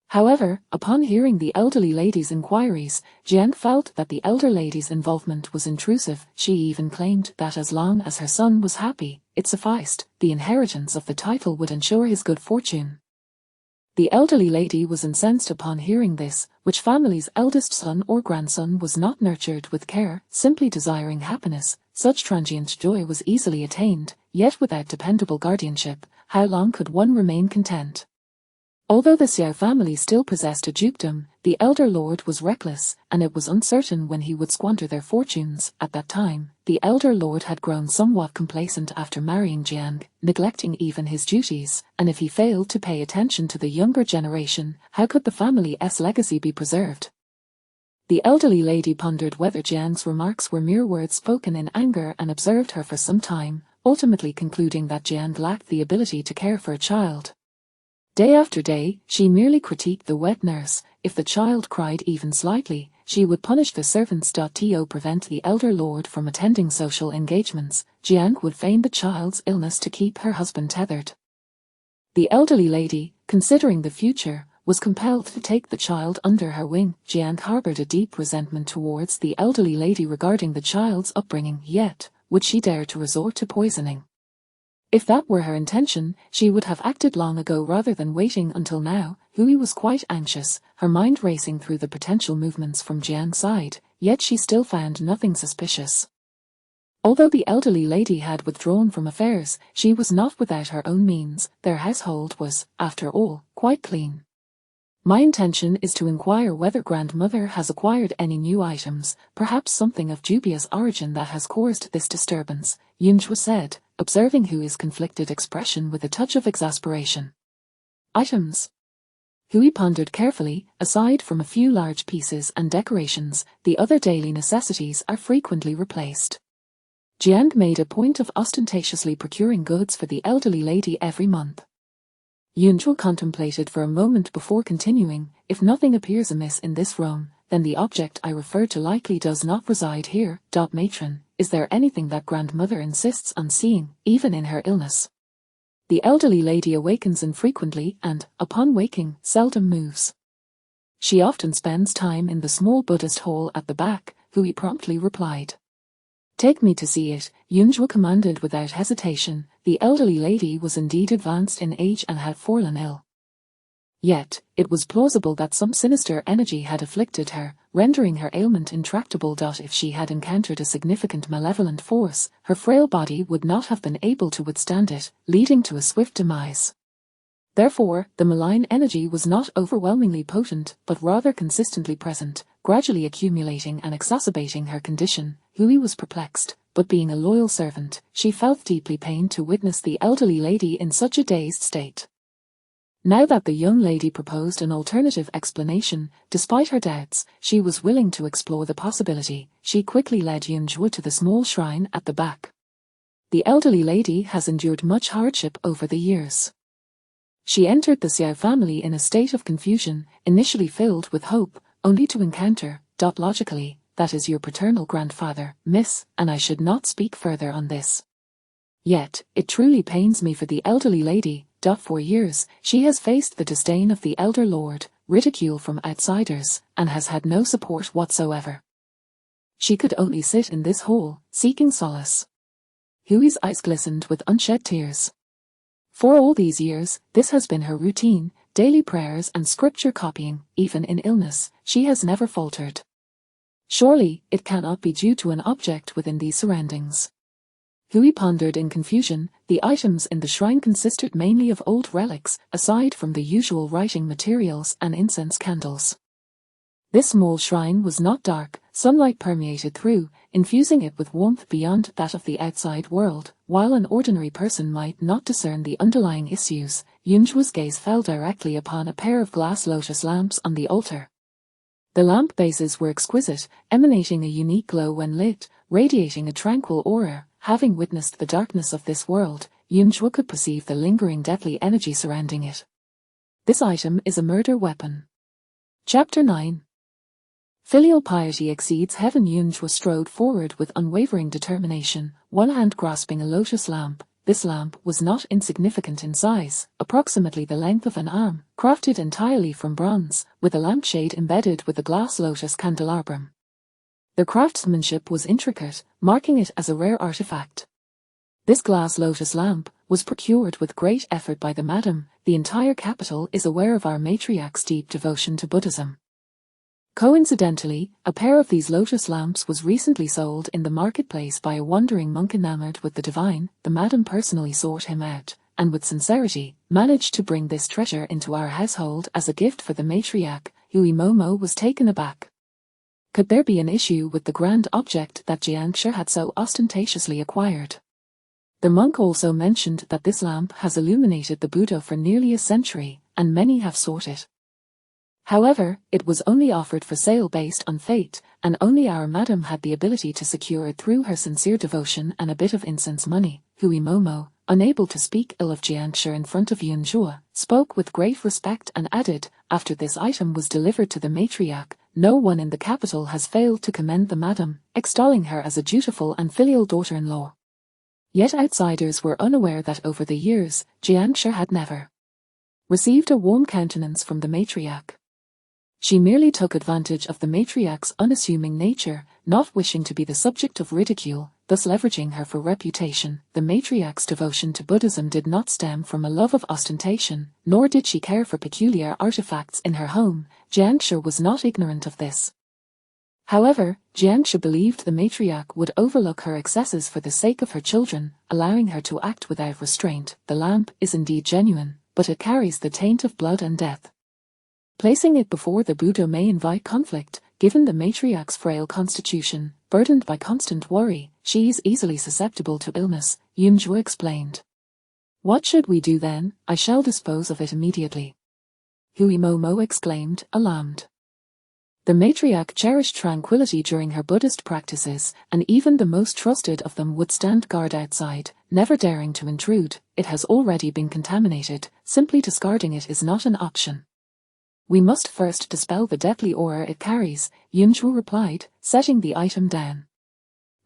However, upon hearing the elderly lady's inquiries, Jiang felt that the elder lady's involvement was intrusive. She even claimed that as long as her son was happy, it sufficed. The inheritance of the title would ensure his good fortune. The elderly lady was incensed upon hearing this, which family's eldest son or grandson was not nurtured with care, simply desiring happiness. Such transient joy was easily attained, yet without dependable guardianship, how long could one remain content? Although the Xiao family still possessed a dukedom, the elder lord was reckless, and it was uncertain when he would squander their fortunes. At that time, the elder lord had grown somewhat complacent after marrying Jiang, neglecting even his duties, and if he failed to pay attention to the younger generation, how could the family's legacy be preserved? The elderly lady pondered whether Jiang's remarks were mere words spoken in anger and observed her for some time, ultimately concluding that Jiang lacked the ability to care for a child. Day after day, she merely critiqued the wet nurse. If the child cried even slightly, she would punish the servants. To prevent the elder lord from attending social engagements, Jiang would feign the child's illness to keep her husband tethered. The elderly lady, considering the future, was compelled to take the child under her wing. Jiang harbored a deep resentment towards the elderly lady regarding the child's upbringing, yet, would she dare to resort to poisoning? If that were her intention, she would have acted long ago rather than waiting until now. Hui was quite anxious, her mind racing through the potential movements from Jiang's side, yet she still found nothing suspicious. Although the elderly lady had withdrawn from affairs, she was not without her own means. Their household was, after all, quite clean. My intention is to inquire whether grandmother has acquired any new items, perhaps something of dubious origin that has caused this disturbance, Yunzhu said, observing Hui's conflicted expression with a touch of exasperation. Items. Hui pondered carefully. Aside from a few large pieces and decorations, the other daily necessities are frequently replaced. Jiang made a point of ostentatiously procuring goods for the elderly lady every month. Yunzhu contemplated for a moment before continuing. If nothing appears amiss in this room, then the object I refer to likely does not reside here. Matron, is there anything that grandmother insists on seeing, even in her illness? The elderly lady awakens infrequently and, upon waking, seldom moves. She often spends time in the small Buddhist hall at the back, Hui promptly replied. Take me to see it. Yunzhou commanded without hesitation. The elderly lady was indeed advanced in age and had fallen ill. Yet, it was plausible that some sinister energy had afflicted her, rendering her ailment intractable. If she had encountered a significant malevolent force, her frail body would not have been able to withstand it, leading to a swift demise. Therefore, the malign energy was not overwhelmingly potent, but rather consistently present, gradually accumulating and exacerbating her condition. Hui was perplexed, but being a loyal servant, she felt deeply pained to witness the elderly lady in such a dazed state. Now that the young lady proposed an alternative explanation, despite her doubts, she was willing to explore the possibility. She quickly led Yunzhou to the small shrine at the back. The elderly lady has endured much hardship over the years. She entered the Xiao family in a state of confusion, initially filled with hope, only to encounter, logically, that is your paternal grandfather, miss, and I should not speak further on this. Yet, it truly pains me for the elderly lady. For years, she has faced the disdain of the elder lord, ridicule from outsiders, and has had no support whatsoever. She could only sit in this hall, seeking solace. Hui's eyes glistened with unshed tears. For all these years, this has been her routine, daily prayers and scripture copying. Even in illness, she has never faltered. Surely, it cannot be due to an object within these surroundings. Hui pondered in confusion. The items in the shrine consisted mainly of old relics, aside from the usual writing materials and incense candles. This small shrine was not dark. Sunlight permeated through, infusing it with warmth beyond that of the outside world. While an ordinary person might not discern the underlying issues, Yunzhuo's gaze fell directly upon a pair of glass lotus lamps on the altar. The lamp bases were exquisite, emanating a unique glow when lit, radiating a tranquil aura. Having witnessed the darkness of this world, Yunzhou could perceive the lingering deadly energy surrounding it. This item is a murder weapon. Chapter 9. Filial piety exceeds heaven. Yunzhou strode forward with unwavering determination, one hand grasping a lotus lamp. This lamp was not insignificant in size, approximately the length of an arm, crafted entirely from bronze, with a lampshade embedded with a glass lotus candelabrum. The craftsmanship was intricate, marking it as a rare artifact. This glass lotus lamp was procured with great effort by the madam. The entire capital is aware of our matriarch's deep devotion to Buddhism. Coincidentally, a pair of these lotus lamps was recently sold in the marketplace by a wandering monk enamored with the divine. The madam personally sought him out, and with sincerity, managed to bring this treasure into our household as a gift for the matriarch. Hui Momo was taken aback. Could there be an issue with the grand object that Jiangshi had so ostentatiously acquired? The monk also mentioned that this lamp has illuminated the Buddha for nearly a century, and many have sought it. However, it was only offered for sale based on fate, and only our madam had the ability to secure it through her sincere devotion and a bit of incense money. Hui Momo, unable to speak ill of Jiangshi in front of Yunzhou, spoke with great respect and added, after this item was delivered to the matriarch, no one in the capital has failed to commend the madam, extolling her as a dutiful and filial daughter-in-law. Yet outsiders were unaware that over the years, Jiangshi had never received a warm countenance from the matriarch. She merely took advantage of the matriarch's unassuming nature, not wishing to be the subject of ridicule, thus leveraging her for reputation. The matriarch's devotion to Buddhism did not stem from a love of ostentation, nor did she care for peculiar artifacts in her home. Jiangshi was not ignorant of this. However, Jiangshi believed the matriarch would overlook her excesses for the sake of her children, allowing her to act without restraint. The lamp is indeed genuine, but it carries the taint of blood and death. Placing it before the Buddha may invite conflict. Given the matriarch's frail constitution, burdened by constant worry, she is easily susceptible to illness, Yunzhou explained. What should we do then? I shall dispose of it immediately. Hui Momo exclaimed, alarmed. The matriarch cherished tranquility during her Buddhist practices, and even the most trusted of them would stand guard outside, never daring to intrude. It has already been contaminated, simply discarding it is not an option. We must first dispel the deadly aura it carries, Yunzhou replied, setting the item down.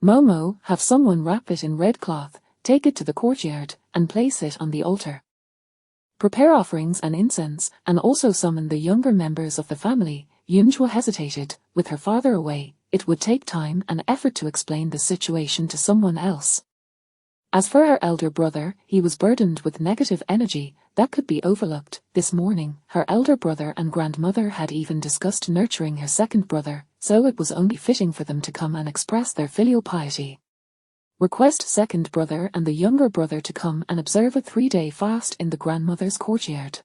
Momo, have someone wrap it in red cloth, take it to the courtyard, and place it on the altar. Prepare offerings and incense, and also summon the younger members of the family. Yunzhou hesitated. With her father away, it would take time and effort to explain the situation to someone else. As for her elder brother, he was burdened with negative energy that could be overlooked. This morning, her elder brother and grandmother had even discussed nurturing her second brother, so it was only fitting for them to come and express their filial piety. Request second brother and the younger brother to come and observe a 3-day fast in the grandmother's courtyard.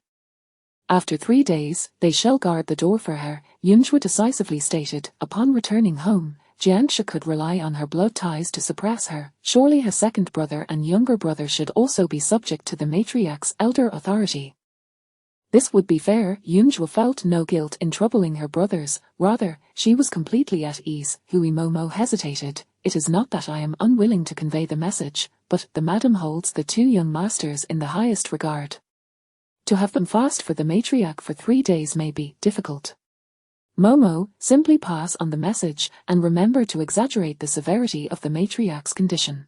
After 3 days, they shall guard the door for her, Yunjue decisively stated. Upon returning home, Jiangshi could rely on her blood ties to suppress her. Surely her second brother and younger brother should also be subject to the matriarch's elder authority. This would be fair. Yunjue felt no guilt in troubling her brothers, rather, she was completely at ease. Hui Momo hesitated. It is not that I am unwilling to convey the message, but the madam holds the 2 young masters in the highest regard. To have them fast for the matriarch for 3 days may be difficult. Momo, simply pass on the message and remember to exaggerate the severity of the matriarch's condition.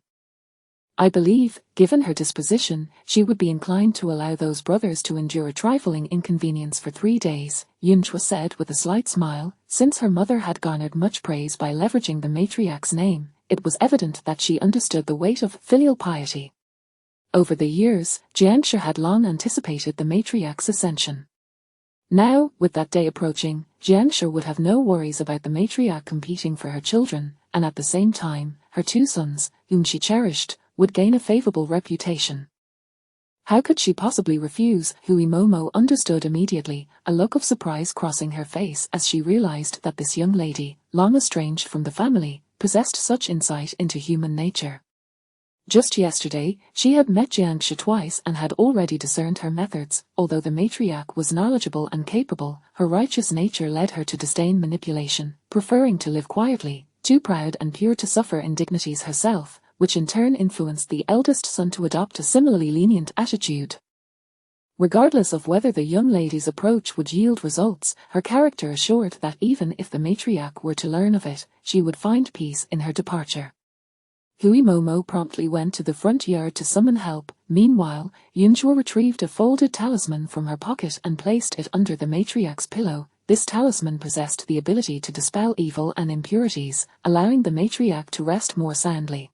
I believe, given her disposition, she would be inclined to allow those brothers to endure a trifling inconvenience for 3 days, Yunjue said with a slight smile. Since her mother had garnered much praise by leveraging the matriarch's name, it was evident that she understood the weight of filial piety. Over the years, Jiangshi had long anticipated the matriarch's ascension. Now, with that day approaching, Jiangshi would have no worries about the matriarch competing for her children, and at the same time, her 2 sons, whom she cherished, would gain a favorable reputation. How could she possibly refuse? Hui Momo understood immediately, a look of surprise crossing her face as she realized that this young lady, long estranged from the family, possessed such insight into human nature. Just yesterday, she had met Jiangshi twice and had already discerned her methods. Although the matriarch was knowledgeable and capable, her righteous nature led her to disdain manipulation, preferring to live quietly, too proud and pure to suffer indignities herself, which in turn influenced the eldest son to adopt a similarly lenient attitude. Regardless of whether the young lady's approach would yield results, her character assured that even if the matriarch were to learn of it, she would find peace in her departure. Hui Momo promptly went to the front yard to summon help. Meanwhile, Yunjue retrieved a folded talisman from her pocket and placed it under the matriarch's pillow. This talisman possessed the ability to dispel evil and impurities, allowing the matriarch to rest more soundly.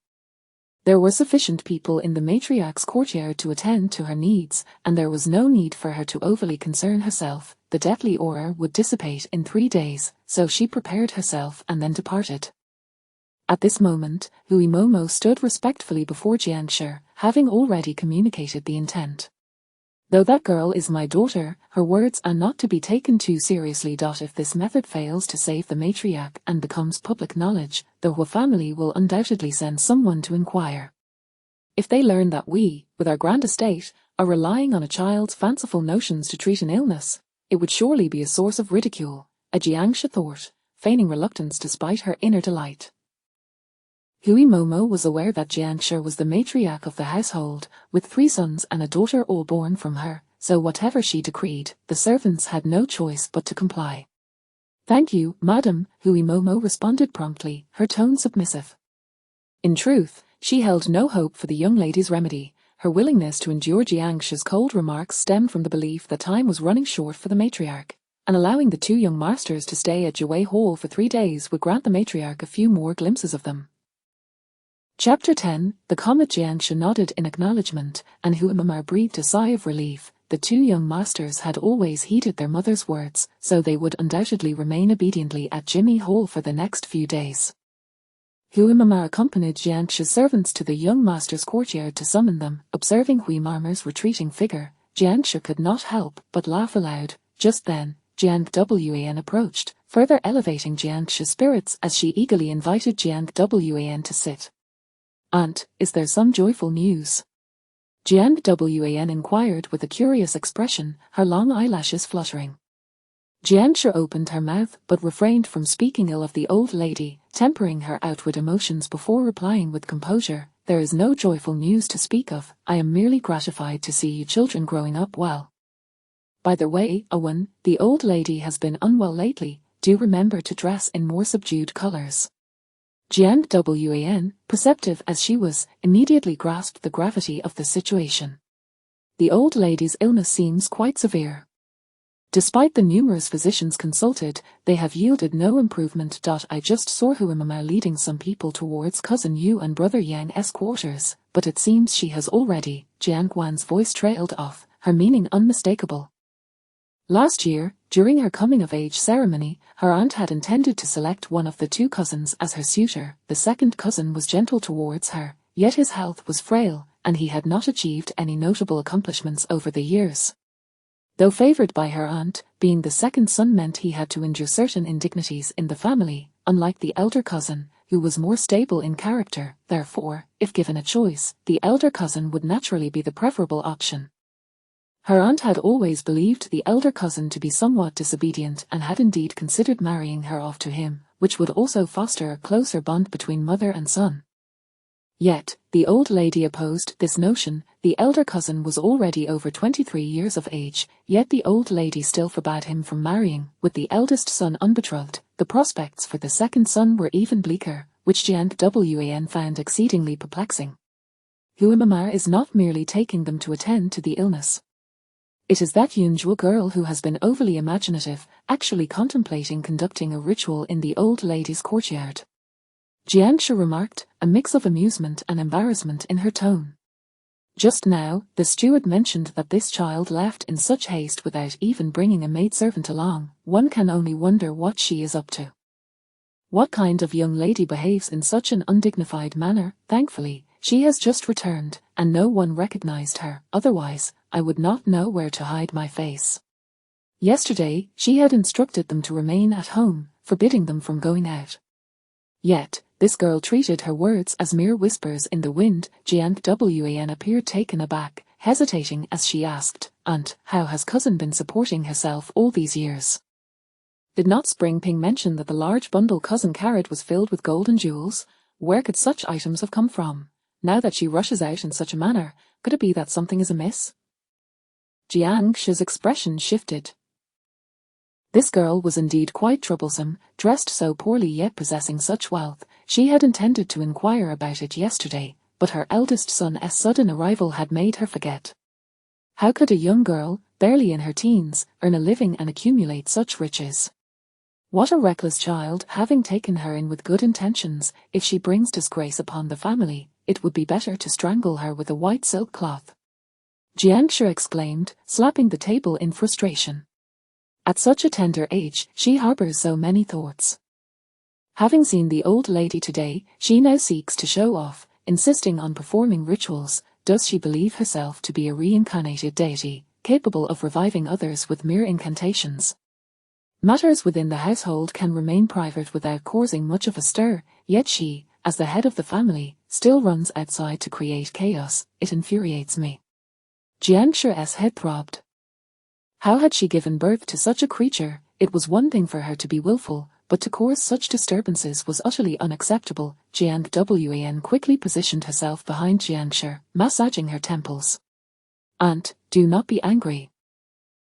There were sufficient people in the matriarch's courtyard to attend to her needs, and there was no need for her to overly concern herself. The deathly aura would dissipate in 3 days, so she prepared herself and then departed. At this moment, Hui Momo stood respectfully before Jiangshi, having already communicated the intent. Though that girl is my daughter, her words are not to be taken too seriously. If this method fails to save the matriarch and becomes public knowledge, the Hu family will undoubtedly send someone to inquire. If they learn that we, with our grand estate, are relying on a child's fanciful notions to treat an illness, it would surely be a source of ridicule, a Jiangshi thought, feigning reluctance despite her inner delight. Hui Momo was aware that Jiangshi was the matriarch of the household, with 3 sons and a daughter all born from her, so whatever she decreed, the servants had no choice but to comply. Thank you, madam, Hui Momo responded promptly, her tone submissive. In truth, she held no hope for the young lady's remedy. Her willingness to endure Jiangshi's cold remarks stemmed from the belief that time was running short for the matriarch, and allowing the 2 young masters to stay at Jue Hall for 3 days would grant the matriarch a few more glimpses of them. Chapter 10. The comet. Jiangshi nodded in acknowledgement, and Hui Momo breathed a sigh of relief. The 2 young masters had always heeded their mother's words, so they would undoubtedly remain obediently at Jimmy Hall for the next few days. Hui Momo accompanied Jiangshi's servants to the young master's courtyard to summon them. Observing Hui Momo's retreating figure, Jiangshi could not help but laugh aloud. Just then, Jiang Wan approached, further elevating Jiangshi's spirits as she eagerly invited Jiang Wan to sit. Aunt, is there some joyful news? Jiang Wan inquired with a curious expression, her long eyelashes fluttering. Jiangshi opened her mouth but refrained from speaking ill of the old lady, tempering her outward emotions before replying with composure, there is no joyful news to speak of, I am merely gratified to see you children growing up well. By the way, Owen, the old lady has been unwell lately, do remember to dress in more subdued colors. Jiang Wan, perceptive as she was, immediately grasped the gravity of the situation. The old lady's illness seems quite severe. Despite the numerous physicians consulted, they have yielded no improvement. I just saw Xuanmen leading some people towards cousin Yu and brother Yang's quarters, but it seems she has already. Jiang Guan's voice trailed off, her meaning unmistakable. Last year, during her coming-of-age ceremony, her aunt had intended to select one of the two cousins as her suitor. The second cousin was gentle towards her, yet his health was frail, and he had not achieved any notable accomplishments over the years. Though favored by her aunt, being the second son meant he had to endure certain indignities in the family, unlike the elder cousin, who was more stable in character. Therefore, if given a choice, the elder cousin would naturally be the preferable option. Her aunt had always believed the elder cousin to be somewhat disobedient and had indeed considered marrying her off to him, which would also foster a closer bond between mother and son. Yet, the old lady opposed this notion. The elder cousin was already over 23 years of age, yet the old lady still forbade him from marrying. With the eldest son unbetrothed, the prospects for the second son were even bleaker, which Xuanmen found exceedingly perplexing. Xuanmen is not merely taking them to attend to the illness. It is that unusual girl who has been overly imaginative, actually contemplating conducting a ritual in the old lady's courtyard. Jiangshi remarked, a mix of amusement and embarrassment in her tone. Just now, the steward mentioned that this child left in such haste without even bringing a maidservant along. One can only wonder what she is up to. What kind of young lady behaves in such an undignified manner? Thankfully, she has just returned, and no one recognized her. Otherwise, I would not know where to hide my face. Yesterday, she had instructed them to remain at home, forbidding them from going out. Yet, this girl treated her words as mere whispers in the wind. Xuanmen appeared taken aback, hesitating as she asked, "Aunt, how has cousin been supporting herself all these years?" Did not Spring Ping mention that the large bundle cousin carried was filled with gold and jewels? Where could such items have come from? Now that she rushes out in such a manner, could it be that something is amiss? Jiangshi's expression shifted. This girl was indeed quite troublesome, dressed so poorly yet possessing such wealth. She had intended to inquire about it yesterday, but her eldest son's sudden arrival had made her forget. How could a young girl, barely in her teens, earn a living and accumulate such riches? What a reckless child, having taken her in with good intentions. If she brings disgrace upon the family, it would be better to strangle her with a white silk cloth. Jiangshi exclaimed, slapping the table in frustration. At such a tender age, she harbors so many thoughts. Having seen the old lady today, she now seeks to show off, insisting on performing rituals. Does she believe herself to be a reincarnated deity, capable of reviving others with mere incantations? Matters within the household can remain private without causing much of a stir, yet she, as the head of the family, still runs outside to create chaos. It infuriates me. Jiangshi's head throbbed. How had she given birth to such a creature? It was one thing for her to be willful, but to cause such disturbances was utterly unacceptable. Xuanmen quickly positioned herself behind Jiangshi, massaging her temples. "Aunt, do not be angry.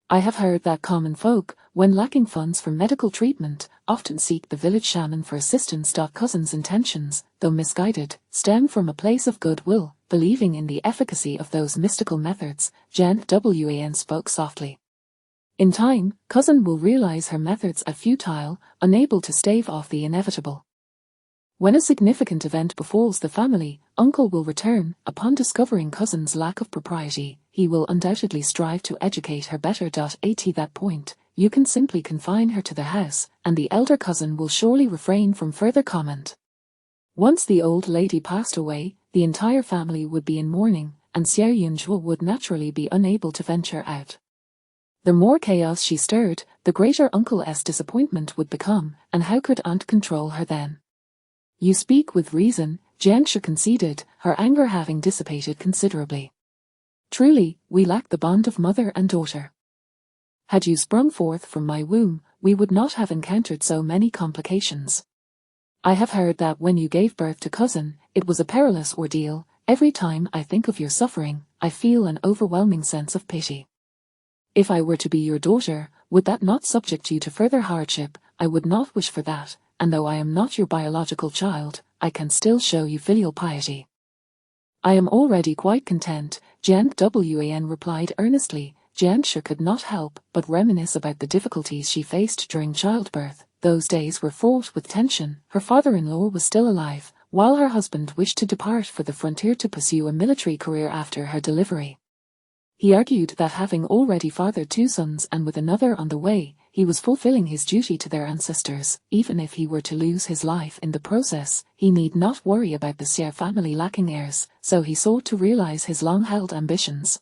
I have heard that common folk, when lacking funds for medical treatment, often seek the village shaman for assistance. Cousin's intentions, though misguided, stem from a place of goodwill, believing in the efficacy of those mystical methods." Xuanmen spoke softly. In time, cousin will realize her methods are futile, unable to stave off the inevitable. When a significant event befalls the family, uncle will return. Upon discovering cousin's lack of propriety, he will undoubtedly strive to educate her better. At that point, you can simply confine her to the house, and the elder cousin will surely refrain from further comment. Once the old lady passed away, the entire family would be in mourning, and Xiao Yunzhuo would naturally be unable to venture out. The more chaos she stirred, the greater uncle's disappointment would become, and how could aunt control her then? "You speak with reason," Jiangshi conceded, her anger having dissipated considerably. "Truly, we lack the bond of mother and daughter. Had you sprung forth from my womb, we would not have encountered so many complications. I have heard that when you gave birth to cousin, it was a perilous ordeal. Every time I think of your suffering, I feel an overwhelming sense of pity. If I were to be your daughter, would that not subject you to further hardship? I would not wish for that, and though I am not your biological child, I can still show you filial piety." "I am already quite content," Xuanmen replied earnestly. Jianshu could not help but reminisce about the difficulties she faced during childbirth. Those days were fraught with tension. Her father-in-law was still alive, while her husband wished to depart for the frontier to pursue a military career after her delivery. He argued that having already fathered 2 sons and with another on the way, he was fulfilling his duty to their ancestors. Even if he were to lose his life in the process, he need not worry about the Xie family lacking heirs, so he sought to realize his long-held ambitions.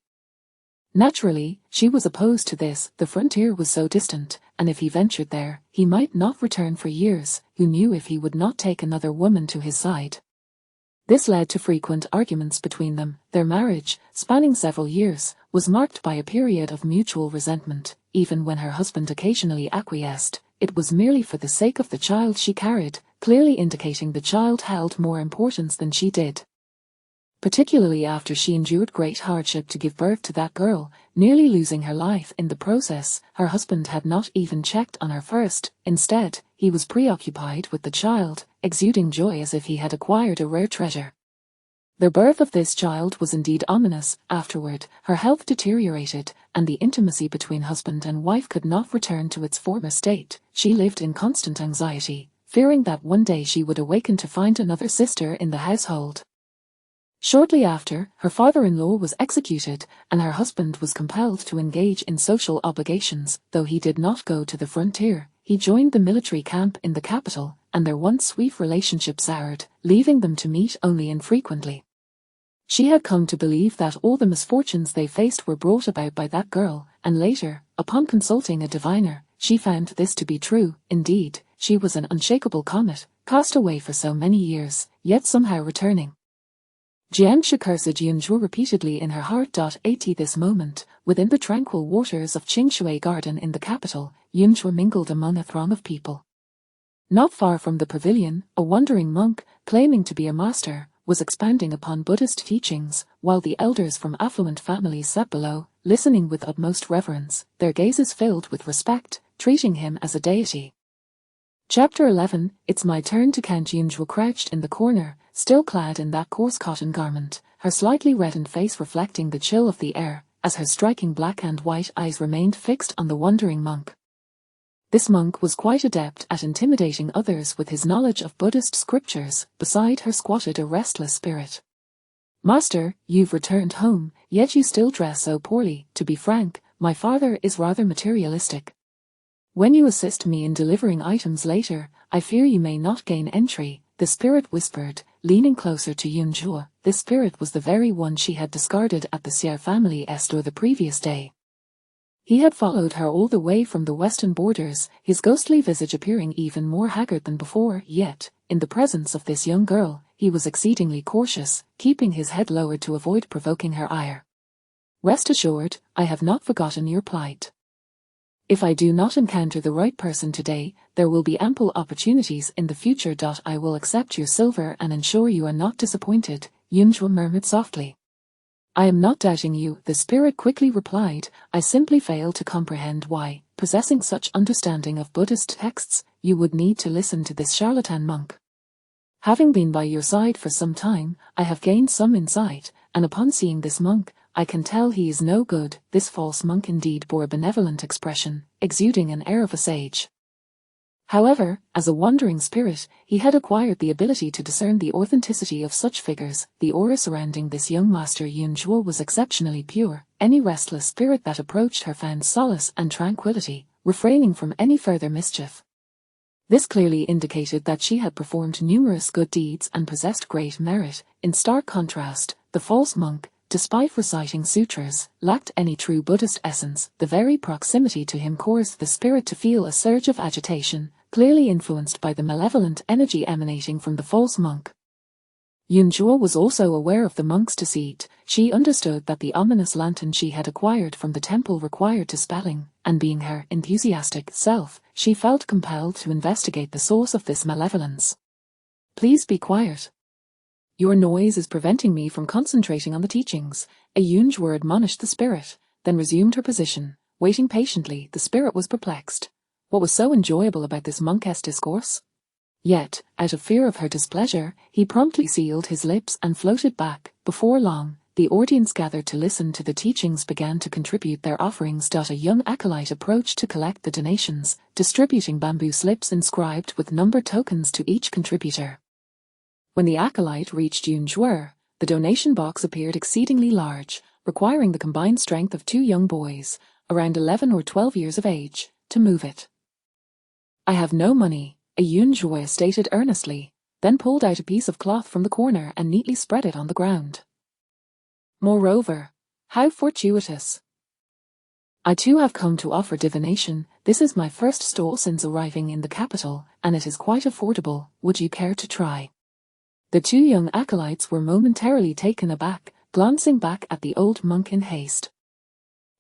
Naturally, she was opposed to this. The frontier was so distant, and if he ventured there, he might not return for years. Who knew if he would not take another woman to his side? This led to frequent arguments between them. Their marriage, spanning several years, was marked by a period of mutual resentment. Even when her husband occasionally acquiesced, it was merely for the sake of the child she carried, clearly indicating the child held more importance than she did. Particularly after she endured great hardship to give birth to that girl, nearly losing her life in the process, her husband had not even checked on her first. Instead, he was preoccupied with the child, exuding joy as if he had acquired a rare treasure. The birth of this child was indeed ominous. Afterward, her health deteriorated, and the intimacy between husband and wife could not return to its former state. She lived in constant anxiety, fearing that one day she would awaken to find another sister in the household. Shortly after, her father-in-law was executed, and her husband was compelled to engage in social obligations. Though he did not go to the frontier, he joined the military camp in the capital, and their once sweet relationship soured, leaving them to meet only infrequently. She had come to believe that all the misfortunes they faced were brought about by that girl, and later, upon consulting a diviner, she found this to be true. Indeed, she was an unshakable comet, cast away for so many years, yet somehow returning. Jianshu cursed Yunzhuo repeatedly in her heart. At this moment, within the tranquil waters of Qingshui Garden in the capital, Yunzhuo mingled among a throng of people. Not far from the pavilion, a wandering monk, claiming to be a master, was expounding upon Buddhist teachings, while the elders from affluent families sat below, listening with utmost reverence, their gazes filled with respect, treating him as a deity. Chapter 11. It's my turn to count. Yunzhuo crouched in the corner, still clad in that coarse cotton garment, her slightly reddened face reflecting the chill of the air, as her striking black and white eyes remained fixed on the wandering monk. This monk was quite adept at intimidating others with his knowledge of Buddhist scriptures. Beside her squatted a restless spirit. "Master, you've returned home, yet you still dress so poorly. To be frank, my father is rather materialistic. When you assist me in delivering items later, I fear you may not gain entry," the spirit whispered, leaning closer to Yunzhuo. This spirit was the very one she had discarded at the Xie family store the previous day. He had followed her all the way from the western borders, his ghostly visage appearing even more haggard than before. Yet, in the presence of this young girl, he was exceedingly cautious, keeping his head lowered to avoid provoking her ire. "Rest assured, I have not forgotten your plight. If I do not encounter the right person today, there will be ample opportunities in the future. I will accept your silver and ensure you are not disappointed," Yunzhuo murmured softly. "I am not doubting you," the spirit quickly replied. "I simply fail to comprehend why, possessing such understanding of Buddhist texts, you would need to listen to this charlatan monk. Having been by your side for some time, I have gained some insight, and upon seeing this monk, I can tell he is no good." This false monk indeed bore a benevolent expression, exuding an air of a sage. However, as a wandering spirit, he had acquired the ability to discern the authenticity of such figures. The aura surrounding this young master Yunzhuo was exceptionally pure. Any restless spirit that approached her found solace and tranquility, refraining from any further mischief. This clearly indicated that she had performed numerous good deeds and possessed great merit. In stark contrast, the false monk, despite reciting sutras, lacked any true Buddhist essence. The very proximity to him caused the spirit to feel a surge of agitation, clearly influenced by the malevolent energy emanating from the false monk. Yunzhuo was also aware of the monk's deceit. She understood that the ominous lantern she had acquired from the temple required dispelling, and being her enthusiastic self, she felt compelled to investigate the source of this malevolence. "Please be quiet. Your noise is preventing me from concentrating on the teachings," a Yunzhuo admonished the spirit, then resumed her position, waiting patiently. The spirit was perplexed. What was so enjoyable about this monk's discourse? Yet, out of fear of her displeasure, he promptly sealed his lips and floated back. Before long, the audience gathered to listen to the teachings began to contribute their offerings. A young acolyte approached to collect the donations, distributing bamboo slips inscribed with number tokens to each contributor. When the acolyte reached Yunzhuo, the donation box appeared exceedingly large, requiring the combined strength of 2 young boys, around 11 or 12 years of age, to move it. "I have no money," a Yunzhuo stated earnestly, then pulled out a piece of cloth from the corner and neatly spread it on the ground. "Moreover, how fortuitous! I too have come to offer divination. This is my first stall since arriving in the capital, and it is quite affordable. Would you care to try?" The 2 young acolytes were momentarily taken aback, glancing back at the old monk in haste.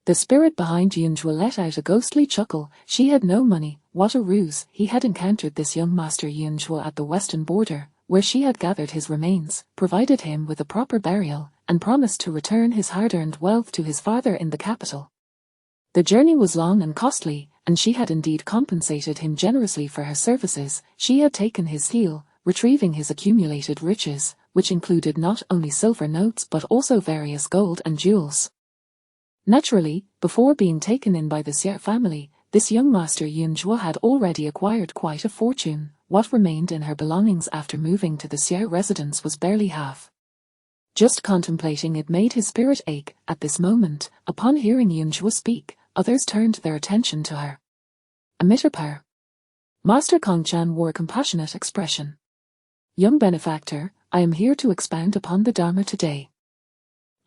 The spirit behind Yunzhuo let out a ghostly chuckle. She had no money. What a ruse! He had encountered this young master Yunzhuo at the western border, where she had gathered his remains, provided him with a proper burial, and promised to return his hard-earned wealth to his father in the capital. The journey was long and costly, and she had indeed compensated him generously for her services. She had taken his seal, retrieving his accumulated riches, which included not only silver notes but also various gold and jewels. Naturally, before being taken in by the Xie family, this young master Yunzhuo had already acquired quite a fortune. What remained in her belongings after moving to the Xie residence was barely half. Just contemplating it made his spirit ache. At this moment, upon hearing Yunzhuo speak, others turned their attention to her. Amitabha. Master Kongchan wore a compassionate expression. "Young benefactor, I am here to expound upon the Dharma today.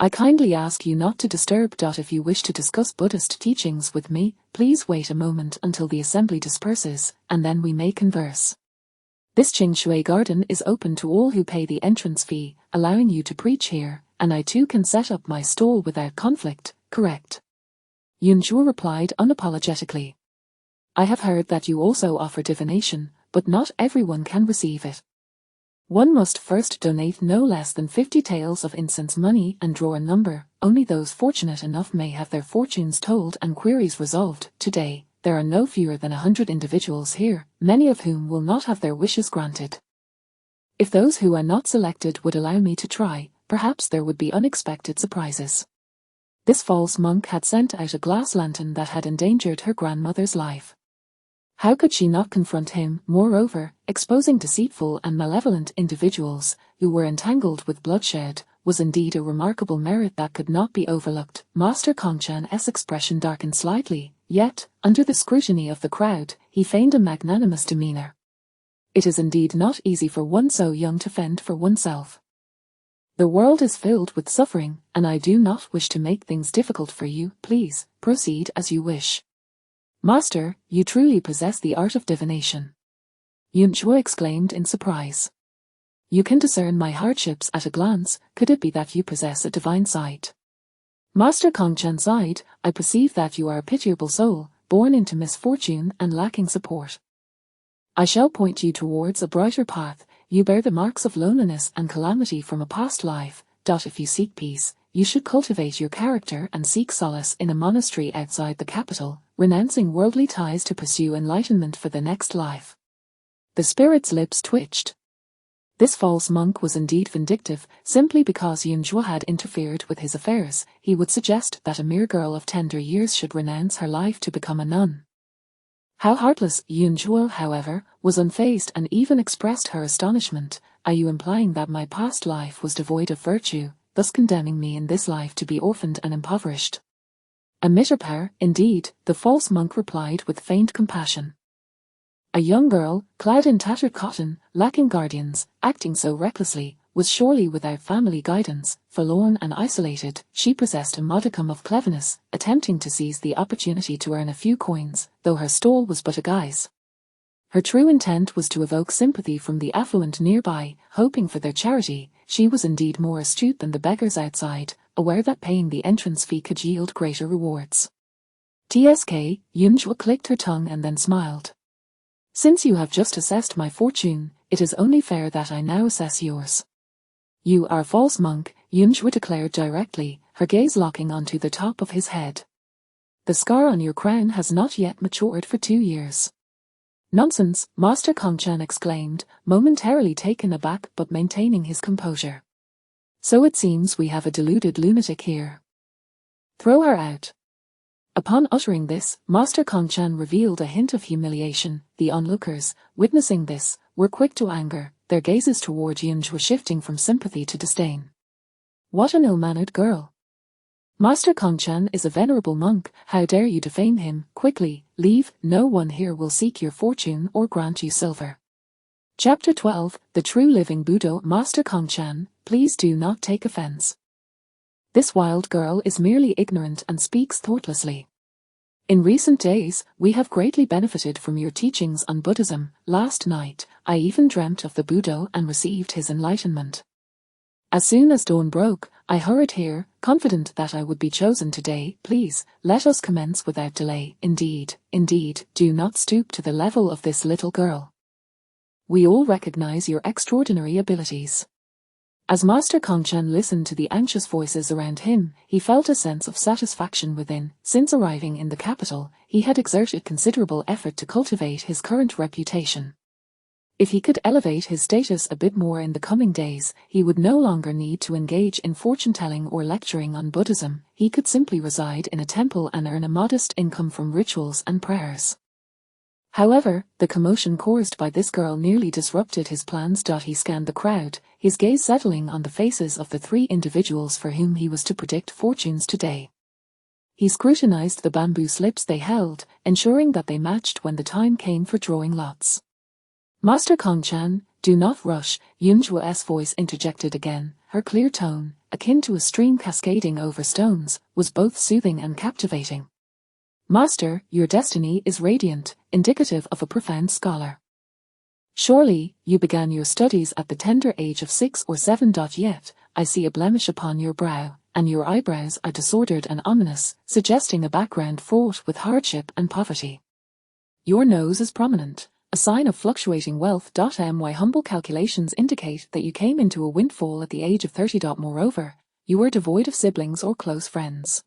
I kindly ask you not to disturb. If you wish to discuss Buddhist teachings with me, please wait a moment until the assembly disperses, and then we may converse. This Qingshui garden is open to all who pay the entrance fee, allowing you to preach here, and I too can set up my stall without conflict, correct?" Yunzhuo replied unapologetically. "I have heard that you also offer divination, but not everyone can receive it. One must first donate no less than 50 taels of incense money and draw a number. Only those fortunate enough may have their fortunes told and queries resolved. Today, there are no fewer than 100 individuals here, many of whom will not have their wishes granted. If those who are not selected would allow me to try, perhaps there would be unexpected surprises." This false monk had sent out a glass lantern that had endangered her grandmother's life. How could she not confront him? Moreover, exposing deceitful and malevolent individuals, who were entangled with bloodshed, was indeed a remarkable merit that could not be overlooked. Master Kongchan's expression darkened slightly, yet, under the scrutiny of the crowd, he feigned a magnanimous demeanor. "It is indeed not easy for one so young to fend for oneself. The world is filled with suffering, and I do not wish to make things difficult for you. Please, proceed as you wish." "Master, you truly possess the art of divination," Yunzhuo exclaimed in surprise. "You can discern my hardships at a glance. Could it be that you possess a divine sight?" Master Kongchan sighed. "I perceive that you are a pitiable soul, born into misfortune and lacking support. I shall point you towards a brighter path. You bear the marks of loneliness and calamity from a past life. If you seek peace, you should cultivate your character and seek solace in a monastery outside the capital, renouncing worldly ties to pursue enlightenment for the next life." The spirit's lips twitched. This false monk was indeed vindictive. Simply because Yunzhuo had interfered with his affairs, he would suggest that a mere girl of tender years should renounce her life to become a nun. How heartless! Yunzhuo, however, was unfazed and even expressed her astonishment. "Are you implying that my past life was devoid of virtue, thus condemning me in this life to be orphaned and impoverished?" "Amitabha, indeed," the false monk replied with feigned compassion. A young girl, clad in tattered cotton, lacking guardians, acting so recklessly, was surely without family guidance. Forlorn and isolated, she possessed a modicum of cleverness, attempting to seize the opportunity to earn a few coins, though her stall was but a guise. Her true intent was to evoke sympathy from the affluent nearby, hoping for their charity. She was indeed more astute than the beggars outside, aware that paying the entrance fee could yield greater rewards. "Tsk," Yunzhuo clicked her tongue and then smiled. "Since you have just assessed my fortune, it is only fair that I now assess yours." "You are a false monk," Yunzhuo declared directly, her gaze locking onto the top of his head. "The scar on your crown has not yet matured for 2 years. "Nonsense," Master Kongchan exclaimed, momentarily taken aback but maintaining his composure. So it seems we have a deluded lunatic here. Throw her out. Upon uttering this, Master Kongchan revealed a hint of humiliation. The onlookers, witnessing this, were quick to anger, their gazes toward Yunzhu shifting from sympathy to disdain. What an ill-mannered girl! Master Kongchan is a venerable monk, how dare you defame him? Quickly, leave, no one here will seek your fortune or grant you silver. Chapter 12, The True Living Buddha. Master Kongchan, please do not take offense. This wild girl is merely ignorant and speaks thoughtlessly. In recent days, we have greatly benefited from your teachings on Buddhism. Last night, I even dreamt of the Buddha and received his enlightenment. As soon as dawn broke, I hurried here, confident that I would be chosen today. Please, let us commence without delay. Indeed, do not stoop to the level of this little girl. We all recognize your extraordinary abilities. As Master Kongchan listened to the anxious voices around him, he felt a sense of satisfaction within. Since arriving in the capital, he had exerted considerable effort to cultivate his current reputation. If he could elevate his status a bit more in the coming days, he would no longer need to engage in fortune-telling or lecturing on Buddhism. He could simply reside in a temple and earn a modest income from rituals and prayers. However, the commotion caused by this girl nearly disrupted his plans. He scanned the crowd, his gaze settling on the faces of the three individuals for whom he was to predict fortunes today. He scrutinized the bamboo slips they held, ensuring that they matched when the time came for drawing lots. Master Kongchan, do not rush, Yunzhu's voice interjected again. Her clear tone, akin to a stream cascading over stones, was both soothing and captivating. Master, your destiny is radiant, indicative of a profound scholar. Surely, you began your studies at the tender age of 6 or 7. Yet, I see a blemish upon your brow, and your eyebrows are disordered and ominous, suggesting a background fraught with hardship and poverty. Your nose is prominent, a sign of fluctuating wealth. My humble calculations indicate that you came into a windfall at the age of 30. Moreover, you were devoid of siblings or close friends.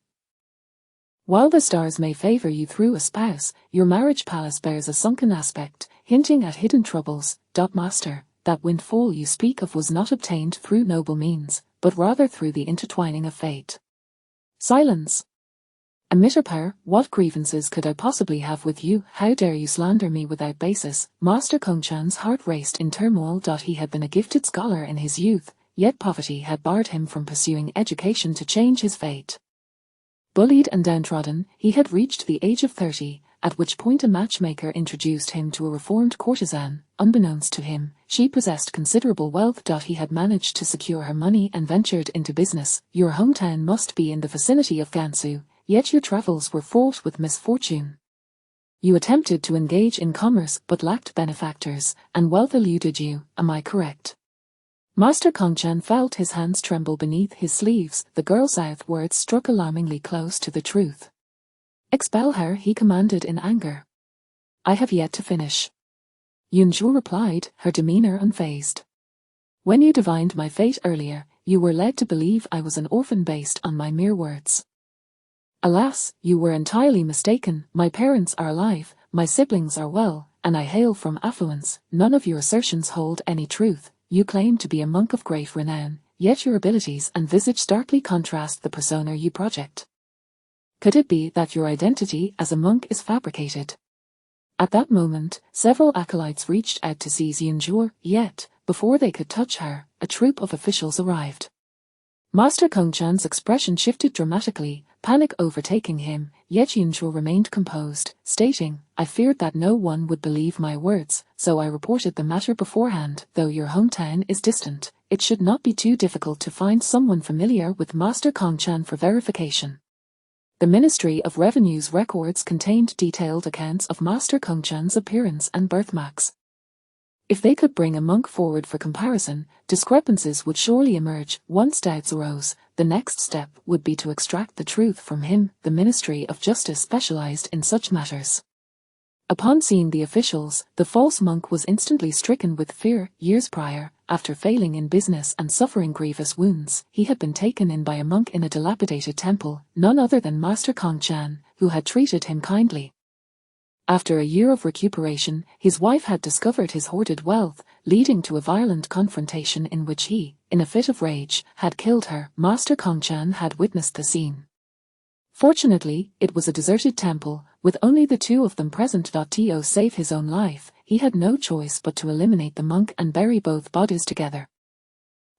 While the stars may favor you through a spouse, your marriage palace bears a sunken aspect, hinting at hidden troubles. Master, that windfall you speak of was not obtained through noble means, but rather through the intertwining of fate. Silence! Amitabha, what grievances could I possibly have with you? How dare you slander me without basis? Master Kongchan's heart raced in turmoil. He had been a gifted scholar in his youth, yet poverty had barred him from pursuing education to change his fate. Bullied and downtrodden, he had reached the age of 30, at which point a matchmaker introduced him to a reformed courtesan. Unbeknownst to him, she possessed considerable wealth. He had managed to secure her money and ventured into business. Your hometown must be in the vicinity of Gansu, yet your travels were fraught with misfortune. You attempted to engage in commerce but lacked benefactors, and wealth eluded you. Am I correct? Master Kongchan felt his hands tremble beneath his sleeves. The girl's words struck alarmingly close to the truth. Expel her, he commanded in anger. I have yet to finish. Yunzhu replied, her demeanor unfazed. When you divined my fate earlier, you were led to believe I was an orphan based on my mere words. Alas, you were entirely mistaken. My parents are alive, my siblings are well, and I hail from affluence. None of your assertions hold any truth. You claim to be a monk of great renown, yet your abilities and visage starkly contrast the persona you project. Could it be that your identity as a monk is fabricated? At that moment, several acolytes reached out to seize Yunzhu, yet, before they could touch her, a troop of officials arrived. Master Kongchan's expression shifted dramatically, panic overtaking him, yet Yunzhu remained composed, stating, I feared that no one would believe my words, so I reported the matter beforehand. Though your hometown is distant, it should not be too difficult to find someone familiar with Master Kongchan for verification. The Ministry of Revenue's records contained detailed accounts of Master Kongchan's appearance and birthmarks. If they could bring a monk forward for comparison, discrepancies would surely emerge. Once doubts arose, the next step would be to extract the truth from him. The Ministry of Justice specialized in such matters. Upon seeing the officials, the false monk was instantly stricken with fear. Years prior, after failing in business and suffering grievous wounds, he had been taken in by a monk in a dilapidated temple, none other than Master Kongchan, who had treated him kindly. After a year of recuperation, his wife had discovered his hoarded wealth, leading to a violent confrontation in which he, in a fit of rage, had killed her. Master Kongchan had witnessed the scene. Fortunately, it was a deserted temple, with only the two of them present. To save his own life, he had no choice but to eliminate the monk and bury both bodies together.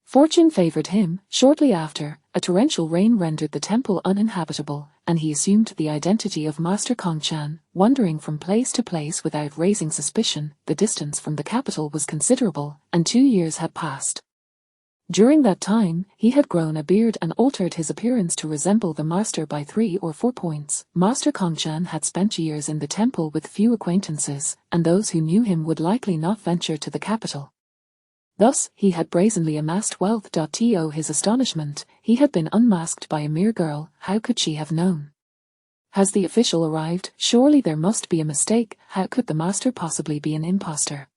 Fortune favored him. Shortly after, a torrential rain rendered the temple uninhabitable, and he assumed the identity of Master Kongchan, wandering from place to place without raising suspicion. The distance from the capital was considerable, and 2 years had passed. During that time, he had grown a beard and altered his appearance to resemble the master by 3 or 4 points. Master Kongchan had spent years in the temple with few acquaintances, and those who knew him would likely not venture to the capital. Thus, he had brazenly amassed wealth. To his astonishment, he had been unmasked by a mere girl. How could she have known? Has the official arrived? Surely there must be a mistake. How could the master possibly be an impostor?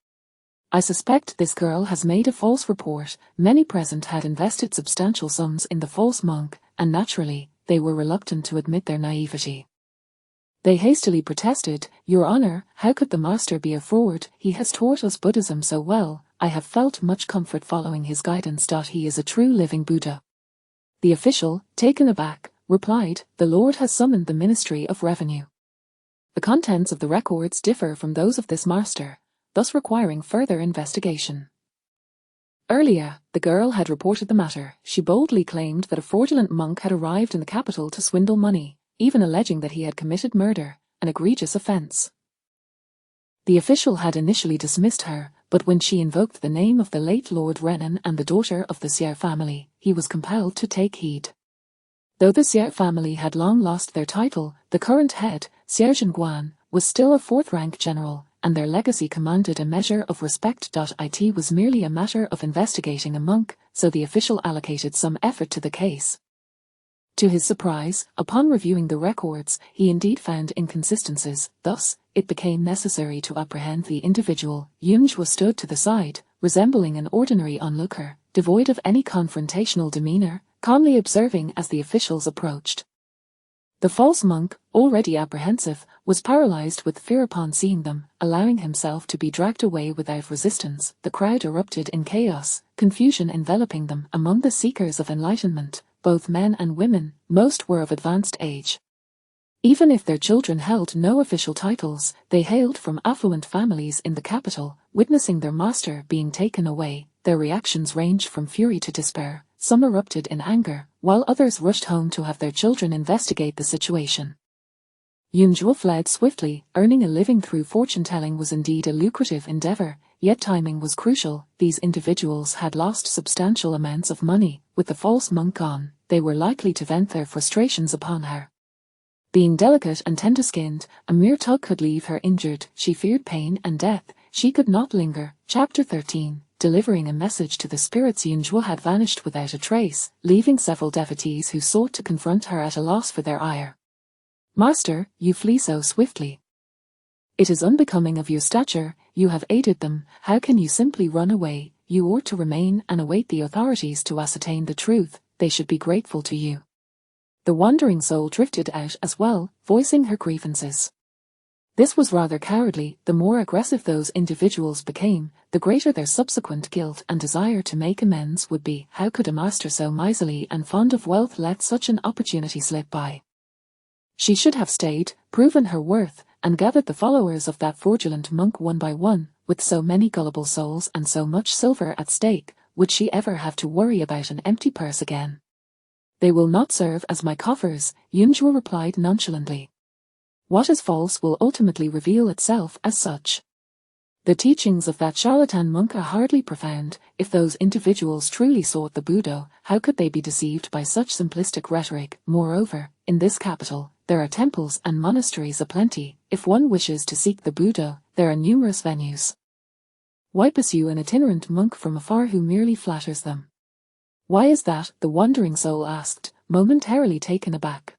I suspect this girl has made a false report. Many present had invested substantial sums in the false monk, and naturally, they were reluctant to admit their naivety. They hastily protested, "Your Honor, how could the master be a fraud? He has taught us Buddhism so well. I have felt much comfort following his guidance. He is a true living Buddha." The official, taken aback, replied, "The Lord has summoned the Ministry of Revenue. The contents of the records differ from those of this master, thus requiring further investigation." Earlier, the girl had reported the matter. She boldly claimed that a fraudulent monk had arrived in the capital to swindle money, even alleging that he had committed murder, an egregious offence. The official had initially dismissed her, but when she invoked the name of the late Lord Renan and the daughter of the Xiao family, he was compelled to take heed. Though the Xiao family had long lost their title, the current head, Xiao Zhenguan, was still a 4th-rank general, and their legacy commanded a measure of respect. It was merely a matter of investigating a monk, so the official allocated some effort to the case. To his surprise, upon reviewing the records, he indeed found inconsistencies. Thus, it became necessary to apprehend the individual. Yunzhua stood to the side, resembling an ordinary onlooker, devoid of any confrontational demeanor, calmly observing as the officials approached. The false monk, already apprehensive, was paralyzed with fear upon seeing them, allowing himself to be dragged away without resistance. The crowd erupted in chaos, confusion enveloping them. Among the seekers of enlightenment, both men and women, most were of advanced age. Even if their children held no official titles, they hailed from affluent families in the capital. Witnessing their master being taken away, their reactions ranged from fury to despair. Some erupted in anger, while others rushed home to have their children investigate the situation. Yunzhua fled swiftly. Earning a living through fortune-telling was indeed a lucrative endeavor, yet timing was crucial. These individuals had lost substantial amounts of money. With the false monk gone, they were likely to vent their frustrations upon her. Being delicate and tender-skinned, a mere tug could leave her injured. She feared pain and death. She could not linger. Chapter 13. Delivering a message to the spirits. Yunzhua had vanished without a trace, leaving several devotees who sought to confront her at a loss for their ire. "Master, you flee so swiftly. It is unbecoming of your stature. You have aided them. How can you simply run away? You ought to remain and await the authorities to ascertain the truth. They should be grateful to you." The wandering soul drifted out as well, voicing her grievances. This was rather cowardly. The more aggressive those individuals became, the greater their subsequent guilt and desire to make amends would be. How could a master so miserly and fond of wealth let such an opportunity slip by? She should have stayed, proven her worth, and gathered the followers of that fraudulent monk one by one. With so many gullible souls and so much silver at stake, would she ever have to worry about an empty purse again? "They will not serve as my coffers," Yunzhua replied nonchalantly. "What is false will ultimately reveal itself as such. The teachings of that charlatan monk are hardly profound. If those individuals truly sought the Buddha, how could they be deceived by such simplistic rhetoric? Moreover, in this capital, there are temples and monasteries aplenty. If one wishes to seek the Buddha, there are numerous venues. Why pursue an itinerant monk from afar who merely flatters them?" "Why is that?" the wandering soul asked, momentarily taken aback.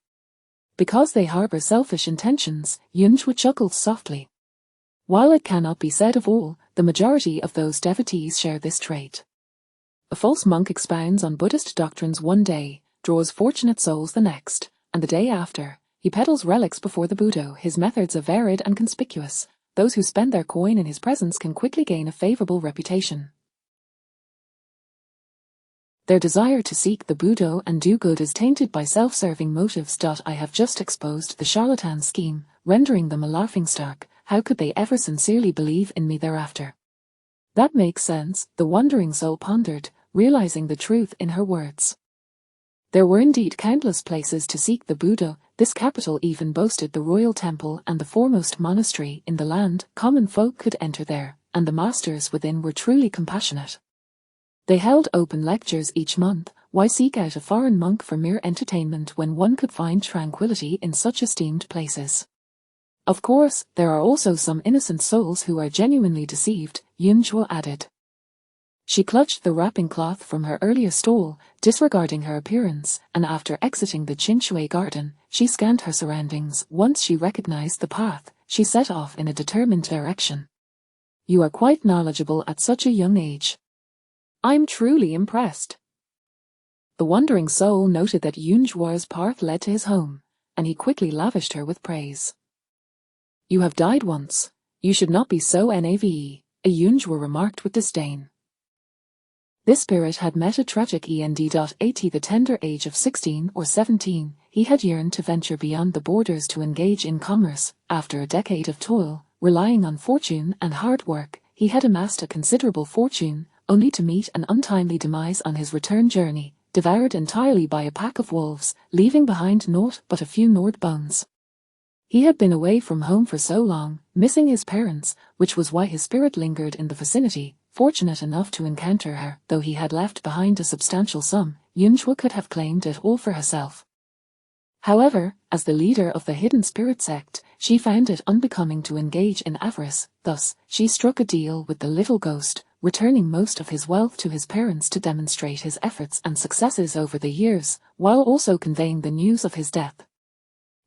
"Because they harbor selfish intentions," Yunzhua chuckled softly. "While it cannot be said of all, the majority of those devotees share this trait. A false monk expounds on Buddhist doctrines one day, draws fortunate souls the next, and the day after, He peddles relics before the Budo. His methods are varied and conspicuous. Those who spend their coin in his presence can quickly gain a favorable reputation. Their desire to seek the Budo and do good is tainted by self-serving motives. I have just exposed the charlatan scheme, rendering them a laughingstock. How could they ever sincerely believe in me thereafter? That makes sense, the wandering soul pondered, realizing the truth in her words. There were indeed countless places to seek the Budo. This capital even boasted the royal temple and the foremost monastery in the land. Common folk could enter there, and the masters within were truly compassionate. They held open lectures each month. Why seek out a foreign monk for mere entertainment when one could find tranquility in such esteemed places? Of course, there are also some innocent souls who are genuinely deceived, Yunzhuo added. She clutched the wrapping cloth from her earlier stole, disregarding her appearance, and after exiting the Qinshui garden, she scanned her surroundings. Once she recognized the path, she set off in a determined direction. You are quite knowledgeable at such a young age. I'm truly impressed. The wandering soul noted that Yunzhuo's path led to his home, and he quickly lavished her with praise. You have died once. You should not be so naive, Yunzhuo remarked with disdain. This spirit had met a tragic end. At the tender age of 16 or 17, he had yearned to venture beyond the borders to engage in commerce. After a decade of toil, relying on fortune and hard work, he had amassed a considerable fortune, only to meet an untimely demise on his return journey, devoured entirely by a pack of wolves, leaving behind naught but a few gnawed bones. He had been away from home for so long, missing his parents, which was why his spirit lingered in the vicinity. Fortunate enough to encounter her, though he had left behind a substantial sum, Yunzhuo could have claimed it all for herself. However, as the leader of the hidden spirit sect, she found it unbecoming to engage in avarice. Thus, she struck a deal with the little ghost, returning most of his wealth to his parents to demonstrate his efforts and successes over the years, while also conveying the news of his death.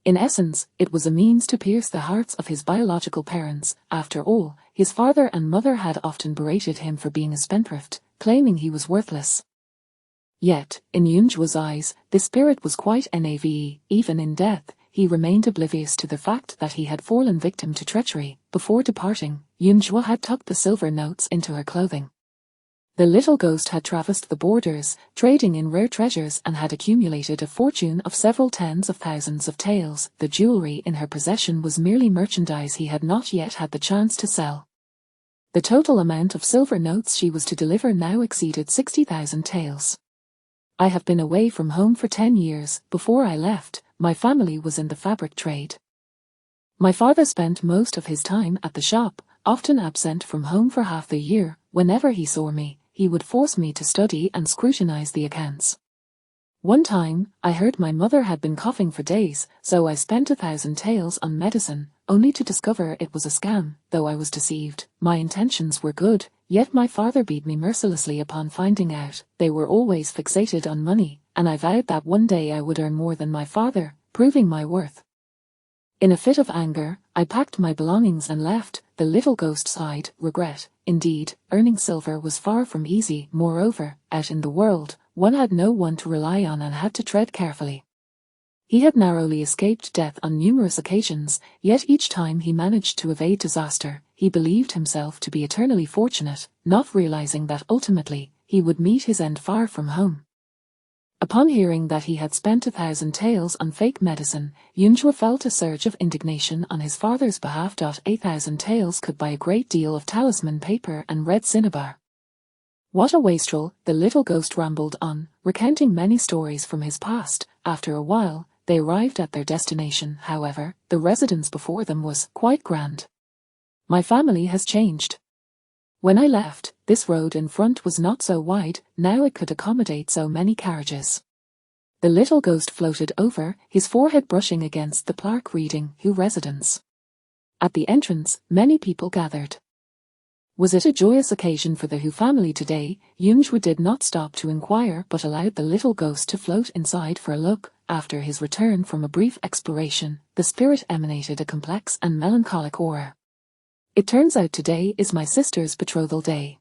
In essence, it was a means to pierce the hearts of his biological parents. After all, his father and mother had often berated him for being a spendthrift, claiming he was worthless. Yet, in Yunzhuo's eyes, this spirit was quite naive. Even in death, he remained oblivious to the fact that he had fallen victim to treachery. Before departing, Yunzhuo had tucked the silver notes into her clothing. The little ghost had traversed the borders, trading in rare treasures, and had accumulated a fortune of several tens of thousands of taels. The jewelry in her possession was merely merchandise he had not yet had the chance to sell. The total amount of silver notes she was to deliver now exceeded 60,000 taels. I have been away from home for 10 years. Before I left, my family was in the fabric trade. My father spent most of his time at the shop, often absent from home for half the year. Whenever he saw me, he would force me to study and scrutinize the accounts. One time, I heard my mother had been coughing for days, so I spent 1,000 taels on medicine, only to discover it was a scam. Though I was deceived, my intentions were good, yet my father beat me mercilessly upon finding out. They were always fixated on money, and I vowed that one day I would earn more than my father, proving my worth. In a fit of anger, I packed my belongings and left. The little ghost sighed. Regret. Indeed, earning silver was far from easy. Moreover, out in the world, one had no one to rely on and had to tread carefully. He had narrowly escaped death on numerous occasions, yet each time he managed to evade disaster. He believed himself to be eternally fortunate, not realizing that ultimately, he would meet his end far from home. Upon hearing that he had spent 1,000 taels on fake medicine, Yunzhuo felt a surge of indignation on his father's behalf. 8,000 taels could buy a great deal of talisman paper and red cinnabar. What a wastrel, the little ghost rambled on, recounting many stories from his past. After a while, they arrived at their destination. However, the residence before them was quite grand. My family has changed. When I left, this road in front was not so wide, now it could accommodate so many carriages. The little ghost floated over, his forehead brushing against the plaque reading, Hu Residence. At the entrance, many people gathered. Was it a joyous occasion for the Hu family today? Yunzhuo did not stop to inquire but allowed the little ghost to float inside for a look. After his return from a brief exploration, the spirit emanated a complex and melancholic aura. It turns out today is my sister's betrothal day.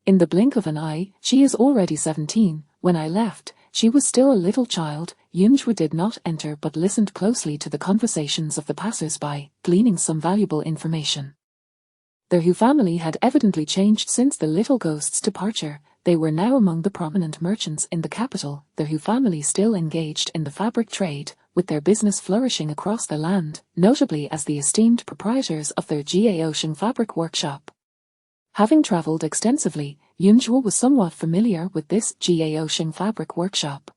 In the blink of an eye, she is already 17. When I left, she was still a little child. Yunjue did not enter but listened closely to the conversations of the passers-by, gleaning some valuable information. The Hu family had evidently changed since the little ghost's departure. They were now among the prominent merchants in the capital, the Hu family still engaged in the fabric trade, with their business flourishing across the land, notably as the esteemed proprietors of their Xuanmen fabric workshop. Having travelled extensively, Yunjue was somewhat familiar with this Xuanmen fabric workshop.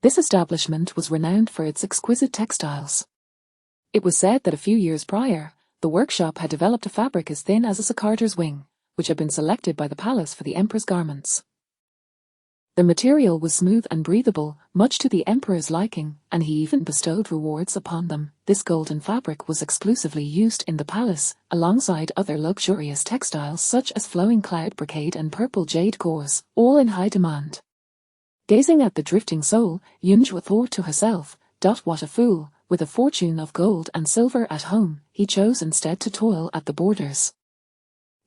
This establishment was renowned for its exquisite textiles. It was said that a few years prior, the workshop had developed a fabric as thin as a cicadar's wing, which had been selected by the palace for the emperor's garments. The material was smooth and breathable, much to the emperor's liking, and he even bestowed rewards upon them. This golden fabric was exclusively used in the palace, alongside other luxurious textiles such as flowing cloud brocade and purple jade gauze, all in high demand. Gazing at the drifting soul, Yunjue thought to herself, "What a fool, with a fortune of gold and silver at home, he chose instead to toil at the borders."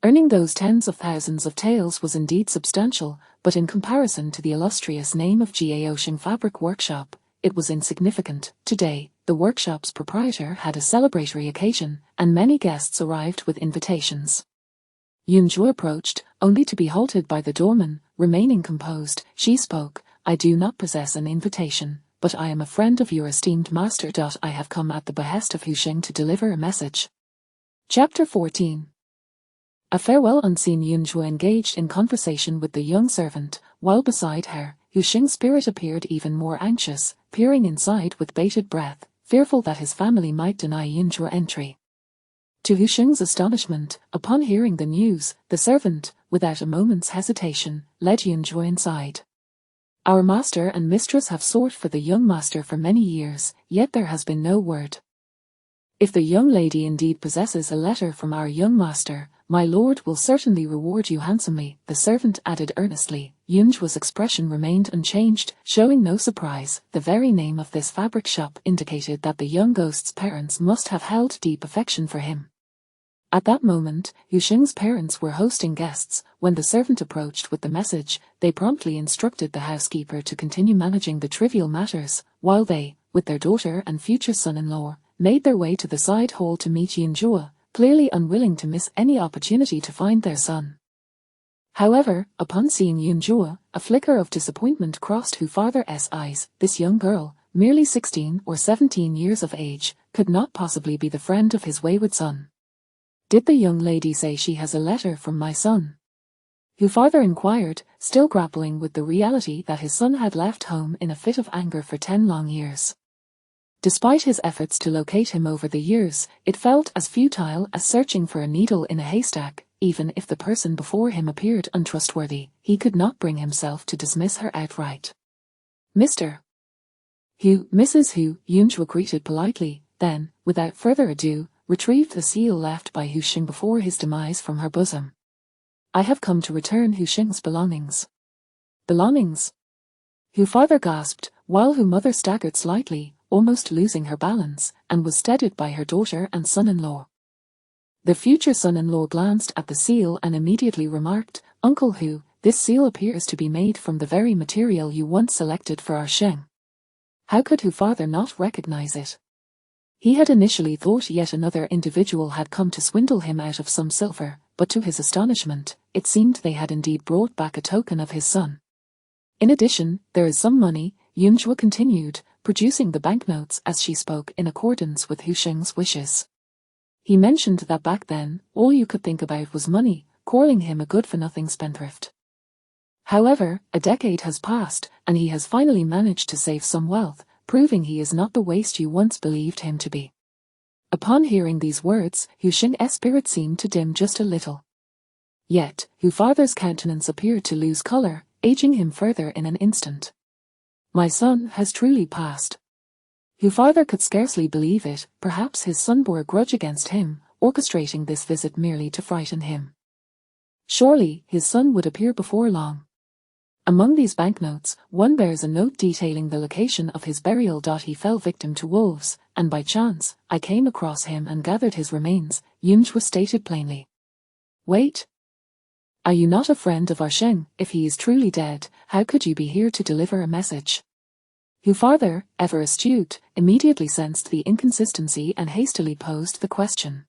Earning those tens of thousands of taels was indeed substantial, but in comparison to the illustrious name of Xuanmen Fabric Workshop, it was insignificant. Today, the workshop's proprietor had a celebratory occasion, and many guests arrived with invitations. Yunjue approached, only to be halted by the doorman. Remaining composed, she spoke, "I do not possess an invitation, but I am a friend of your esteemed master. I have come at the behest of Xuanmen to deliver a message." Chapter 14. A farewell. Unseen, Yunjue engaged in conversation with the young servant, while beside her, Xuanmen's spirit appeared even more anxious, peering inside with bated breath, fearful that his family might deny Yunjue entry. To Xuanmen's astonishment, upon hearing the news, the servant, without a moment's hesitation, led Yunjue inside. "Our master and mistress have sought for the young master for many years, yet there has been no word. If the young lady indeed possesses a letter from our young master, my lord will certainly reward you handsomely," the servant added earnestly. Yunjue's expression remained unchanged, showing no surprise. The very name of this fabric shop indicated that the young ghost's parents must have held deep affection for him. At that moment, Xuanmen's parents were hosting guests. When the servant approached with the message, they promptly instructed the housekeeper to continue managing the trivial matters, while they, with their daughter and future son-in-law, made their way to the side hall to meet Yunjue, clearly unwilling to miss any opportunity to find their son. However, upon seeing Yunjue, a flicker of disappointment crossed Hu father's eyes. This young girl, merely 16 or 17 years of age, could not possibly be the friend of his wayward son. "Did the young lady say she has a letter from my son?" Hu father inquired, still grappling with the reality that his son had left home in a fit of anger for 10 long years. Despite his efforts to locate him over the years, it felt as futile as searching for a needle in a haystack. Even if the person before him appeared untrustworthy, he could not bring himself to dismiss her outright. "Mr. Hu, Mrs. Hu," Yunjue greeted politely, then, without further ado, retrieved the seal left by Xuanmen before his demise from her bosom. "I have come to return Xuanmen's belongings." "Belongings?" Hu father gasped, while Hu mother staggered slightly, almost losing her balance, and was steadied by her daughter and son-in-law. The future son-in-law glanced at the seal and immediately remarked, "Uncle Hu, this seal appears to be made from the very material you once selected for our sheng." How could Hu father not recognize it? He had initially thought yet another individual had come to swindle him out of some silver, but to his astonishment, it seemed they had indeed brought back a token of his son. "In addition, there is some money," Yunjue continued, producing the banknotes as she spoke in accordance with Xuanmen's wishes. "He mentioned that back then, all you could think about was money, calling him a good-for-nothing spendthrift. However, a decade has passed, and he has finally managed to save some wealth, proving he is not the waste you once believed him to be." Upon hearing these words, Xuanmen's spirit seemed to dim just a little. Yet, Hu father's countenance appeared to lose colour, aging him further in an instant. "My son has truly passed." Hu father could scarcely believe it. Perhaps his son bore a grudge against him, orchestrating this visit merely to frighten him. Surely, his son would appear before long. Among these banknotes, one bears a note detailing the location of his burial. "He fell victim to wolves, and by chance, I came across him and gathered his remains," Yunjue stated plainly. "Wait. Are you not a friend of our sheng? If he is truly dead, how could you be here to deliver a message?" Hu Farther, ever astute, immediately sensed the inconsistency and hastily posed the question.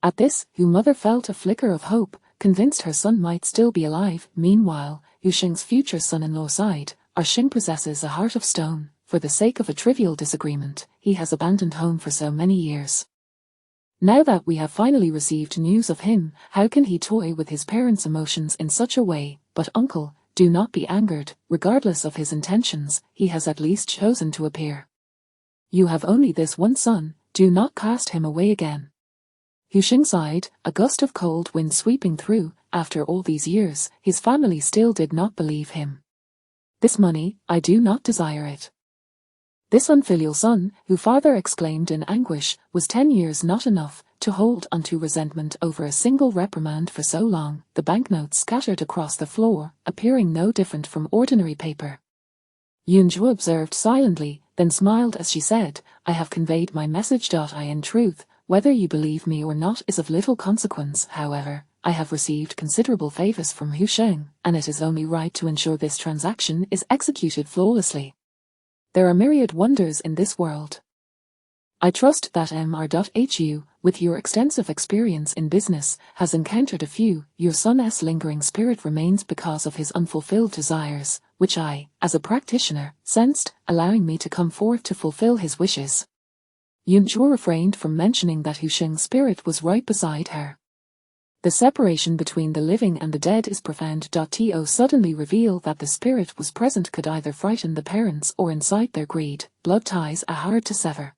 At this, Hu Mother felt a flicker of hope, convinced her son might still be alive. Meanwhile, Hu Xing's future son-in-law sighed, "Our Xing possesses a heart of stone. For the sake of a trivial disagreement, he has abandoned home for so many years. Now that we have finally received news of him, how can he toy with his parents' emotions in such a way? But uncle, do not be angered. Regardless of his intentions, he has at least chosen to appear. You have only this one son, do not cast him away again." Hu Xing sighed, a gust of cold wind sweeping through. After all these years, his family still did not believe him. "This money, I do not desire it." This unfilial son, Hu Farther exclaimed in anguish, was 10 years not enough to hold onto resentment over a single reprimand for so long? The banknotes scattered across the floor, appearing no different from ordinary paper. Yunzhu observed silently, then smiled as she said, "I have conveyed my message. In truth, whether you believe me or not is of little consequence. However, I have received considerable favors from Hu Sheng, and it is only right to ensure this transaction is executed flawlessly. There are myriad wonders in this world. I trust that Mr.Hu, with your extensive experience in business, has encountered a few. Your son's lingering spirit remains because of his unfulfilled desires, which I, as a practitioner, sensed, allowing me to come forth to fulfill his wishes." Yunzhu refrained from mentioning that Hu Sheng's spirit was right beside her. The separation between the living and the dead is profound. To suddenly reveal that the spirit was present could either frighten the parents or incite their greed. Blood ties are hard to sever.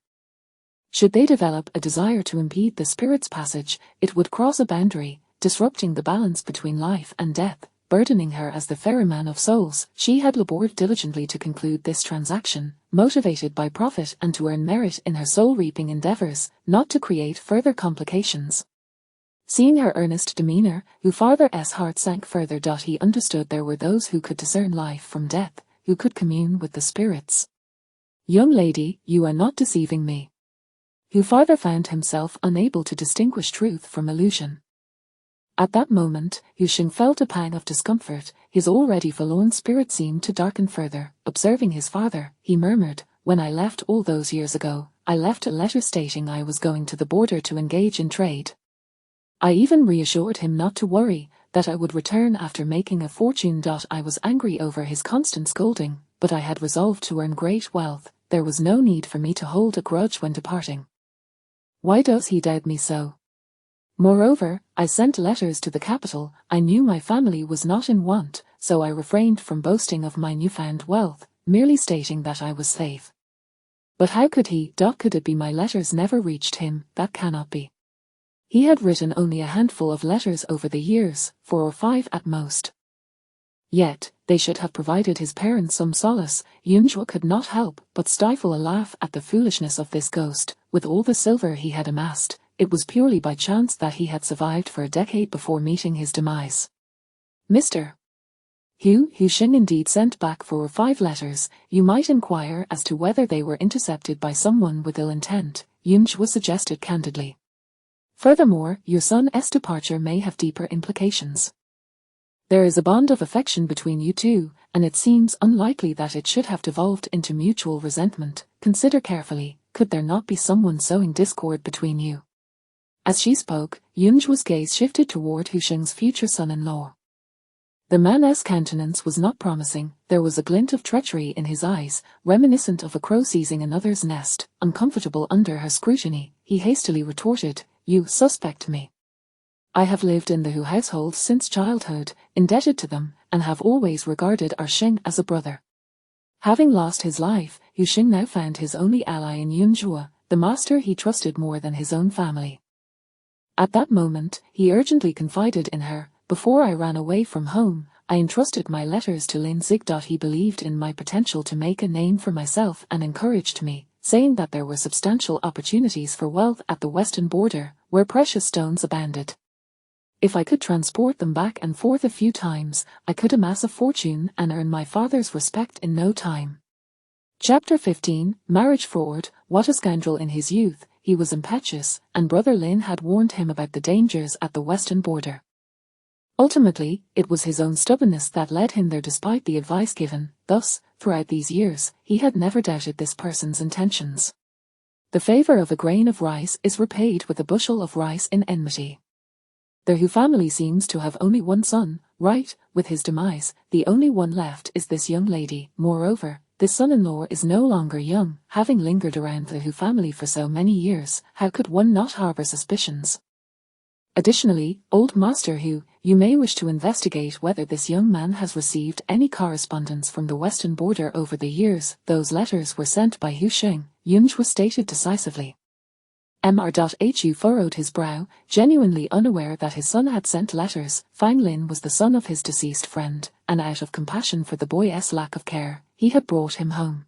Should they develop a desire to impede the spirit's passage, it would cross a boundary, disrupting the balance between life and death, burdening her as the ferryman of souls. She had labored diligently to conclude this transaction, motivated by profit and to earn merit in her soul-reaping endeavors, not to create further complications. Seeing her earnest demeanor, Hu Farther's heart sank further. He understood there were those who could discern life from death, who could commune with the spirits. "Young lady, you are not deceiving me." Hu Farther found himself unable to distinguish truth from illusion. At that moment, Hu Xing felt a pang of discomfort. His already forlorn spirit seemed to darken further. Observing his father, he murmured, "When I left all those years ago, I left a letter stating I was going to the border to engage in trade. I even reassured him not to worry, that I would return after making a fortune. I was angry over his constant scolding, but I had resolved to earn great wealth. There was no need for me to hold a grudge when departing. Why does he doubt me so? Moreover, I sent letters to the capital. I knew my family was not in want, so I refrained from boasting of my newfound wealth, merely stating that I was safe. But how could he? Could it be my letters never reached him? That cannot be. He had written only a handful of letters over the years, 4 or 5 at most. Yet, they should have provided his parents some solace. Yunzhu could not help but stifle a laugh at the foolishness of this ghost. With all the silver he had amassed, it was purely by chance that he had survived for a decade before meeting his demise. Mr. Hu Xing indeed sent back 4 or 5 letters. You might inquire as to whether they were intercepted by someone with ill intent, Yunzhu suggested candidly. Furthermore, your son's departure may have deeper implications. There is a bond of affection between you two, and it seems unlikely that it should have devolved into mutual resentment. Consider carefully, could there not be someone sowing discord between you? As she spoke, Yunzhu's gaze shifted toward Hu Sheng's future son-in-law. The man's countenance was not promising. There was a glint of treachery in his eyes, reminiscent of a crow seizing another's nest. Uncomfortable under her scrutiny, he hastily retorted, "You suspect me. I have lived in the Hu household since childhood, indebted to them, and have always regarded our Xing as a brother." Having lost his life, Hu Xing now found his only ally in Yunzhu, the master he trusted more than his own family. At that moment, he urgently confided in her, "Before I ran away from home, I entrusted my letters to Lin Zig. He believed in my potential to make a name for myself and encouraged me, saying that there were substantial opportunities for wealth at the western border, where precious stones abounded. If I could transport them back and forth a few times, I could amass a fortune and earn my father's respect in no time." Chapter 15, Marriage Fraud. What a scoundrel in his youth, he was impetuous, and Brother Lin had warned him about the dangers at the western border. Ultimately, it was his own stubbornness that led him there despite the advice given. Thus, throughout these years, he had never doubted this person's intentions. The favor of a grain of rice is repaid with a bushel of rice in enmity. The Hu family seems to have only one son, right? With his demise, the only one left is this young lady. Moreover, this son-in-law is no longer young, having lingered around the Hu family for so many years. How could one not harbor suspicions? Additionally, old Master Hu, you may wish to investigate whether this young man has received any correspondence from the western border over the years. Those letters were sent by Hu Sheng, Yunj was stated decisively. Mr.Hu furrowed his brow, genuinely unaware that his son had sent letters. Fang Lin was the son of his deceased friend, and out of compassion for the boy's lack of care, he had brought him home.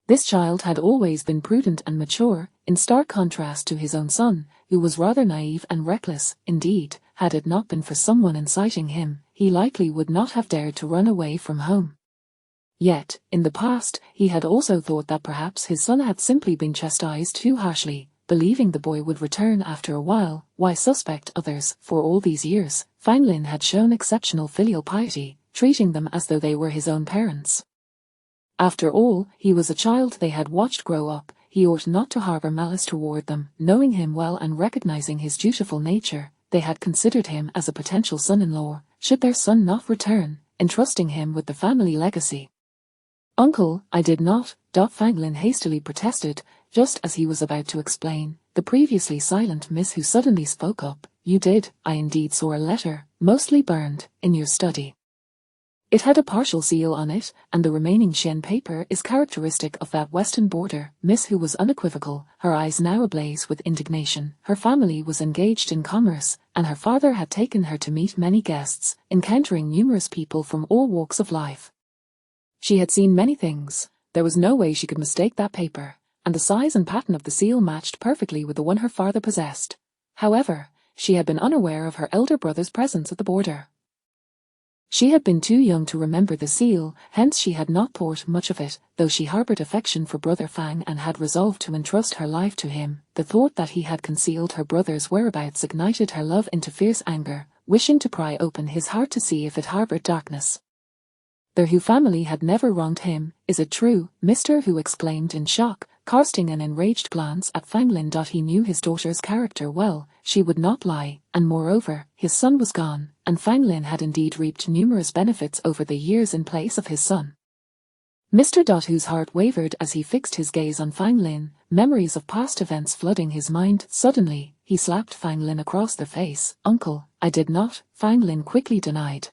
This child had always been prudent and mature, in stark contrast to his own son, who was rather naive and reckless. Indeed, had it not been for someone inciting him, he likely would not have dared to run away from home. Yet, in the past, he had also thought that perhaps his son had simply been chastised too harshly, believing the boy would return after a while. Why suspect others? For all these years, Fang Lin had shown exceptional filial piety, treating them as though they were his own parents. After all, he was a child they had watched grow up. He ought not to harbor malice toward them. Knowing him well and recognizing his dutiful nature, they had considered him as a potential son-in-law, should their son not return, entrusting him with the family legacy. "Uncle, I did not," Fang Lin hastily protested, just as he was about to explain. The previously silent Miss Hu suddenly spoke up. "You did. I indeed saw a letter, mostly burned, in your study. It had a partial seal on it, and the remaining Shen paper is characteristic of that western border." Miss Hu was unequivocal, her eyes now ablaze with indignation. Her family was engaged in commerce, and her father had taken her to meet many guests, encountering numerous people from all walks of life. She had seen many things. There was no way she could mistake that paper, and the size and pattern of the seal matched perfectly with the one her father possessed. However, she had been unaware of her elder brother's presence at the border. She had been too young to remember the seal, hence she had not thought much of it, though she harbored affection for Brother Fang and had resolved to entrust her life to him. The thought that he had concealed her brother's whereabouts ignited her love into fierce anger, wishing to pry open his heart to see if it harbored darkness. The Hu family had never wronged him. "Is it true?" Mr. Hu exclaimed in shock, casting an enraged glance at Fang Lin. He knew his daughter's character well, she would not lie, and moreover, his son was gone, and Fang Lin had indeed reaped numerous benefits over the years in place of his son. Mr. Hu's heart wavered as he fixed his gaze on Fang Lin, memories of past events flooding his mind. Suddenly, he slapped Fang Lin across the face. "Uncle, I did not," Fang Lin quickly denied.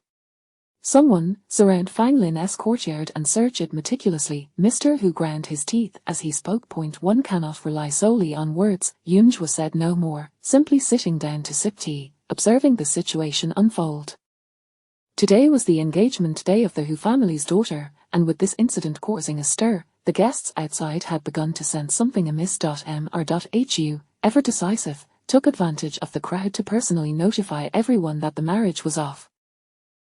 "Someone, surround Fang Lin's courtyard and search it meticulously." Mr. Hu ground his teeth as he spoke. One cannot rely solely on words. Yunj was said no more, simply sitting down to sip tea, observing the situation unfold. Today was the engagement day of the Hu family's daughter, and with this incident causing a stir, the guests outside had begun to sense something amiss. Mr. Hu, ever decisive, took advantage of the crowd to personally notify everyone that the marriage was off.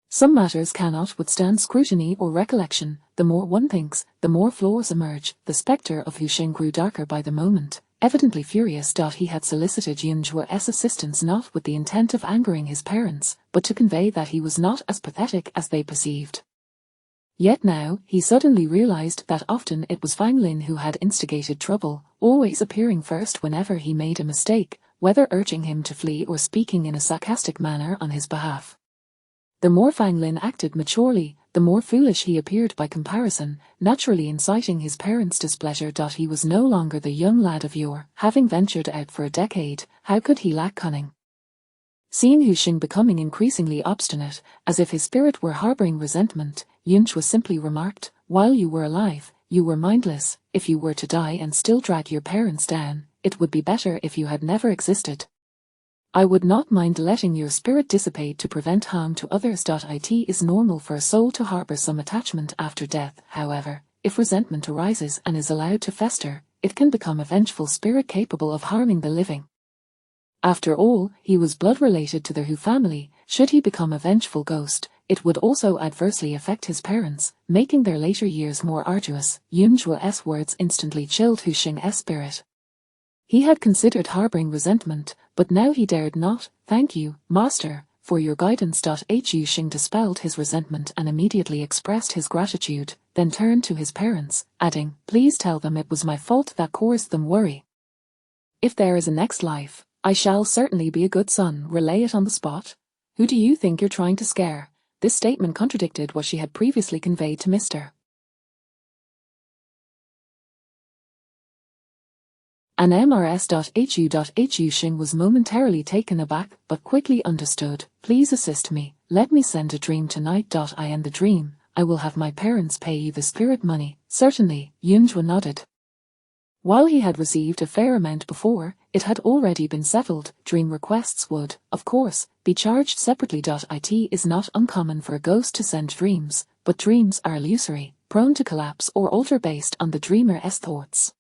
Some matters cannot withstand scrutiny or recollection. The more one thinks, the more flaws emerge. The spectre of Hu Sheng grew darker by the moment, evidently furious. He had solicited Yunjua's assistance not with the intent of angering his parents, but to convey that he was not as pathetic as they perceived. Yet now, he suddenly realized that often it was Fang Lin who had instigated trouble, always appearing first whenever he made a mistake, whether urging him to flee or speaking in a sarcastic manner on his behalf. The more Fang Lin acted maturely, the more foolish he appeared by comparison, naturally inciting his parents' displeasure. He was no longer the young lad of yore, having ventured out for a decade. How could he lack cunning? Seeing Hu Sheng becoming increasingly obstinate, as if his spirit were harboring resentment, Yunj was simply remarked, "While you were alive, you were mindless. If you were to die and still drag your parents down, it would be better if you had never existed. I would not mind letting your spirit dissipate to prevent harm to others. It is normal for a soul to harbor some attachment after death. However, if resentment arises and is allowed to fester, it can become a vengeful spirit capable of harming the living. After all, he was blood related to the Hu family. Should he become a vengeful ghost, it would also adversely affect his parents, making their later years more arduous." Yunjua's words instantly chilled Hu Sheng's spirit. He had considered harboring resentment, but now he dared not. "Thank you, master," for your guidance. Hu Xing dispelled his resentment and immediately expressed his gratitude, then turned to his parents, adding, "Please tell them it was my fault that caused them worry. If there is a next life, I shall certainly be a good son." Relay it on the spot. Who do you think you're trying to scare? This statement contradicted what she had previously conveyed to Mr. and Mrs. Hu Xing was momentarily taken aback but quickly understood. "Please assist me, let me send a dream tonight. I end the dream, I will have my parents pay you the spirit money." "Certainly," Yunjua nodded. While he had received a fair amount before, it had already been settled. Dream requests would, of course, be charged separately. It is not uncommon for a ghost to send dreams, but dreams are illusory, prone to collapse or alter based on the dreamer's thoughts.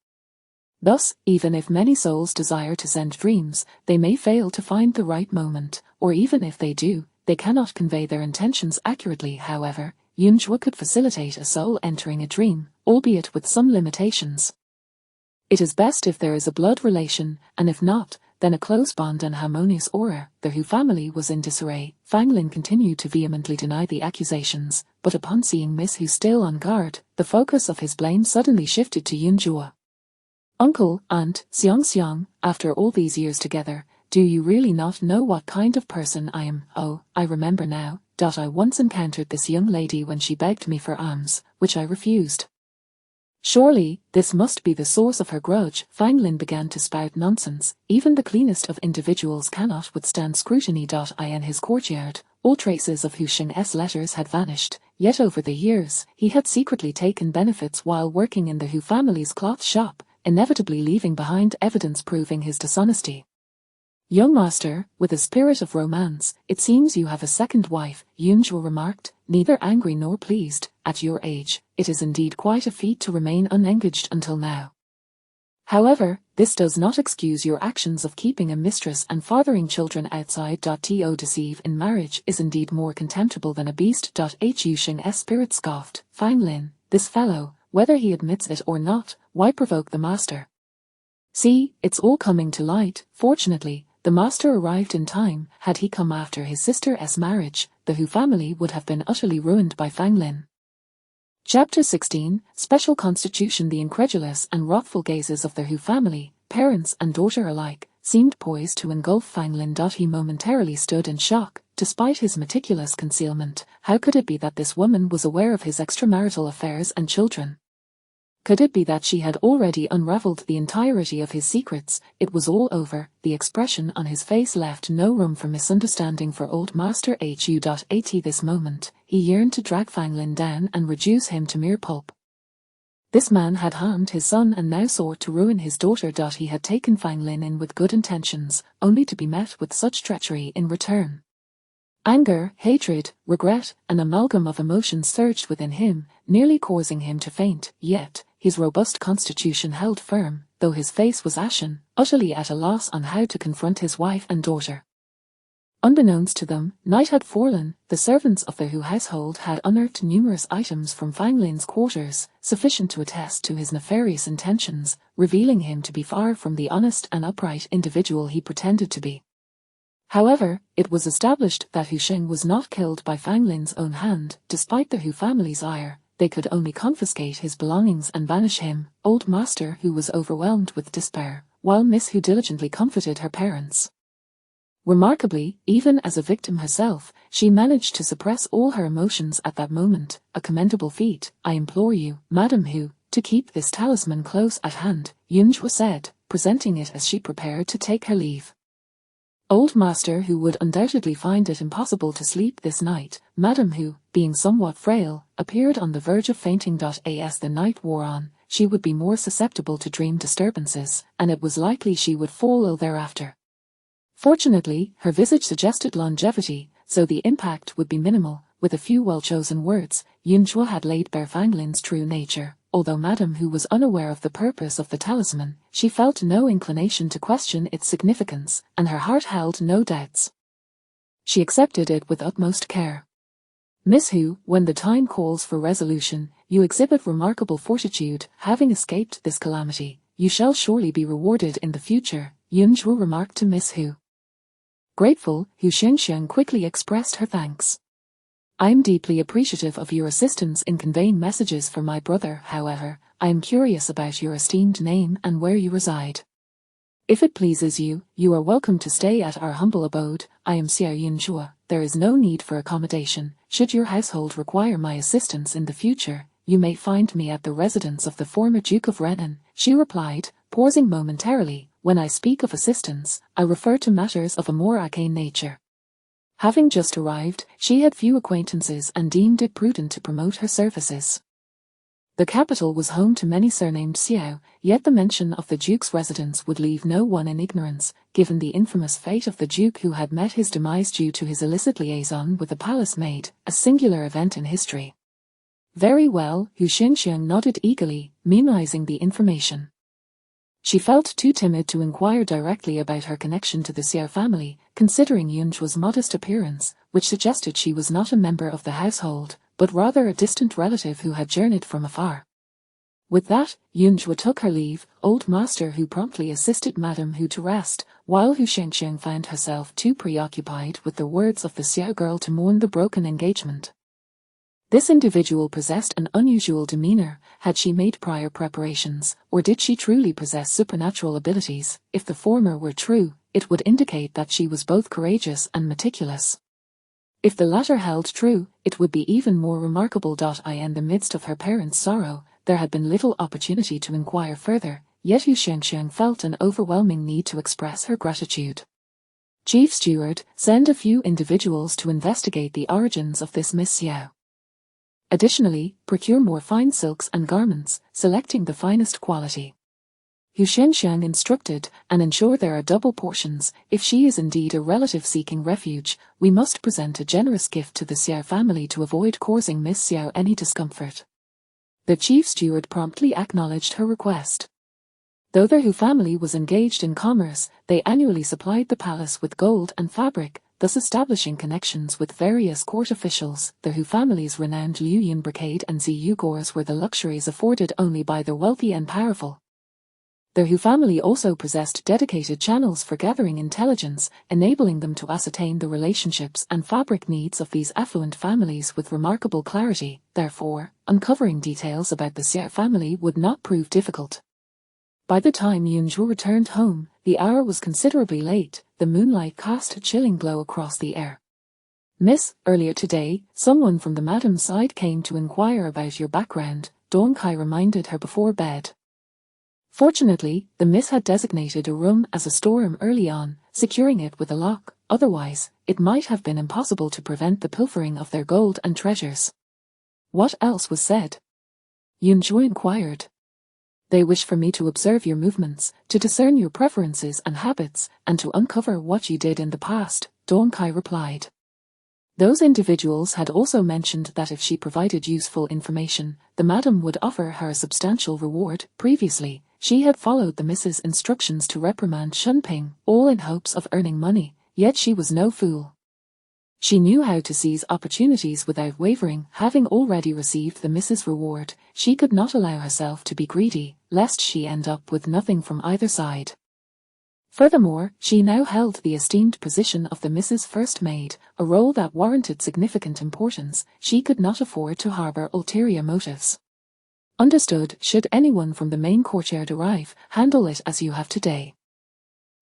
Thus, even if many souls desire to send dreams, they may fail to find the right moment, or even if they do, they cannot convey their intentions accurately. However, Yunjua could facilitate a soul entering a dream, albeit with some limitations. It is best if there is a blood relation, and if not, then a close bond and harmonious aura. The Hu family was in disarray. Fang Lin continued to vehemently deny the accusations, but upon seeing Miss Hu still on guard, the focus of his blame suddenly shifted to Yunjua. "Uncle, Aunt, Xiang, after all these years together, do you really not know what kind of person I am? Oh, I remember now. I once encountered this young lady when she begged me for alms, which I refused. Surely, this must be the source of her grudge." Fang Lin began to spout nonsense. Even the cleanest of individuals cannot withstand scrutiny. In his courtyard, all traces of Hu Xing's letters had vanished, yet over the years, he had secretly taken benefits while working in the Hu family's cloth shop, inevitably leaving behind evidence proving his dishonesty. "Young master, with a spirit of romance, it seems you have a second wife," Yunjua remarked, neither angry nor pleased. "At your age, it is indeed quite a feat to remain unengaged until now. However, this does not excuse your actions of keeping a mistress and fathering children outside. To deceive in marriage is indeed more contemptible than a beast." Hu Xing's spirit scoffed. "Fang Lin, this fellow, whether he admits it or not, why provoke the master? See, it's all coming to light." Fortunately, the master arrived in time. Had he come after his sister's marriage, the Hu family would have been utterly ruined by Fang Lin. Chapter 16, Special Constitution. The incredulous and wrathful gazes of the Hu family, parents and daughter alike, seemed poised to engulf Fang Lin. He momentarily stood in shock. Despite his meticulous concealment, how could it be that this woman was aware of his extramarital affairs and children? Could it be that she had already unraveled the entirety of his secrets? It was all over. The expression on his face left no room for misunderstanding for old Master Hu. At this moment, he yearned to drag Fang Lin down and reduce him to mere pulp. This man had harmed his son and now sought to ruin his daughter. He had taken Fang Lin in with good intentions, only to be met with such treachery in return. Anger, hatred, regret, an amalgam of emotions surged within him, nearly causing him to faint. Yet, his robust constitution held firm, though his face was ashen, utterly at a loss on how to confront his wife and daughter. Unbeknownst to them, night had fallen. The servants of the Hu household had unearthed numerous items from Fang Lin's quarters, sufficient to attest to his nefarious intentions, revealing him to be far from the honest and upright individual he pretended to be. However, it was established that Hu Xing was not killed by Fang Lin's own hand. Despite the Hu family's ire, they could only confiscate his belongings and banish him. Old Master Hu was overwhelmed with despair, while Miss Hu diligently comforted her parents. Remarkably, even as a victim herself, she managed to suppress all her emotions at that moment, a commendable feat. "I implore you, Madam Hu, to keep this talisman close at hand," Yunjua said, presenting it as she prepared to take her leave. Old Master Hu would undoubtedly find it impossible to sleep this night. Madam Hu, being somewhat frail, appeared on the verge of fainting. As the night wore on, she would be more susceptible to dream disturbances, and it was likely she would fall ill thereafter. Fortunately, her visage suggested longevity, so the impact would be minimal. With a few well-chosen words, Yunjua had laid bare Fang Lin's true nature. Although Madam Hu was unaware of the purpose of the talisman, she felt no inclination to question its significance, and her heart held no doubts. She accepted it with utmost care. "Miss Hu, when the time calls for resolution, you exhibit remarkable fortitude. Having escaped this calamity, you shall surely be rewarded in the future," Yunjua remarked to Miss Hu. Grateful, Hu Xingxiang quickly expressed her thanks. I am deeply appreciative of your assistance in conveying messages for my brother. However, I am curious about your esteemed name and where you reside. If it pleases you, you are welcome to stay at our humble abode. I am Xiao Yunzhua. There is no need for accommodation. Should your household require my assistance in the future, you may find me at the residence of the former Duke of Renan, she replied, pausing momentarily. When I speak of assistance, I refer to matters of a more arcane nature. Having just arrived, she had few acquaintances and deemed it prudent to promote her services. The capital was home to many surnamed Xiao, yet the mention of the Duke's residence would leave no one in ignorance, given the infamous fate of the Duke who had met his demise due to his illicit liaison with the palace maid, a singular event in history. Very well, Hu Xingxiang nodded eagerly, minimizing the information. She felt too timid to inquire directly about her connection to the Xiao family, considering Yunzhua's modest appearance, which suggested she was not a member of the household, but rather a distant relative who had journeyed from afar. With that, Yunzhua took her leave, old master who promptly assisted Madame Hu to rest, while Hu Xingxiang found herself too preoccupied with the words of the Xiao girl to mourn the broken engagement. This individual possessed an unusual demeanor. Had she made prior preparations, or did she truly possess supernatural abilities? If the former were true, it would indicate that she was both courageous and meticulous. If the latter held true, it would be even more remarkable. In the midst of her parents' sorrow, there had been little opportunity to inquire further, yet Hu Xingxiang felt an overwhelming need to express her gratitude. Chief Steward, send a few individuals to investigate the origins of this Miss Xiao. Additionally, procure more fine silks and garments, selecting the finest quality. Hu Xingxiang instructed, and ensure there are double portions. If she is indeed a relative seeking refuge, we must present a generous gift to the Xiao family to avoid causing Miss Xiao any discomfort. The chief steward promptly acknowledged her request. Though the Hu family was engaged in commerce, they annually supplied the palace with gold and fabric, thus establishing connections with various court officials. The Hu family's renowned Liu Yun brocade and Ziyu gauze were the luxuries afforded only by the wealthy and powerful. The Hu family also possessed dedicated channels for gathering intelligence, enabling them to ascertain the relationships and fabric needs of these affluent families with remarkable clarity. Therefore, uncovering details about the Xiao family would not prove difficult. By the time Yunzhua returned home, the hour was considerably late. The moonlight cast a chilling glow across the air. Miss, earlier today, someone from the madam's side came to inquire about your background, Dong Kai reminded her before bed. Fortunately, the miss had designated a room as a storeroom early on, securing it with a lock. Otherwise, it might have been impossible to prevent the pilfering of their gold and treasures. What else was said? Yunzhua inquired. They wish for me to observe your movements, to discern your preferences and habits, and to uncover what you did in the past, Dong Kai replied. Those individuals had also mentioned that if she provided useful information, the madam would offer her a substantial reward. Previously, she had followed the miss's instructions to reprimand Shunping, all in hopes of earning money, yet she was no fool. She knew how to seize opportunities without wavering. Having already received the miss's reward, she could not allow herself to be greedy, lest she end up with nothing from either side. Furthermore, she now held the esteemed position of the Mrs. First Maid, a role that warranted significant importance. She could not afford to harbor ulterior motives. Understood. Should anyone from the main courtyard arrive, handle it as you have today.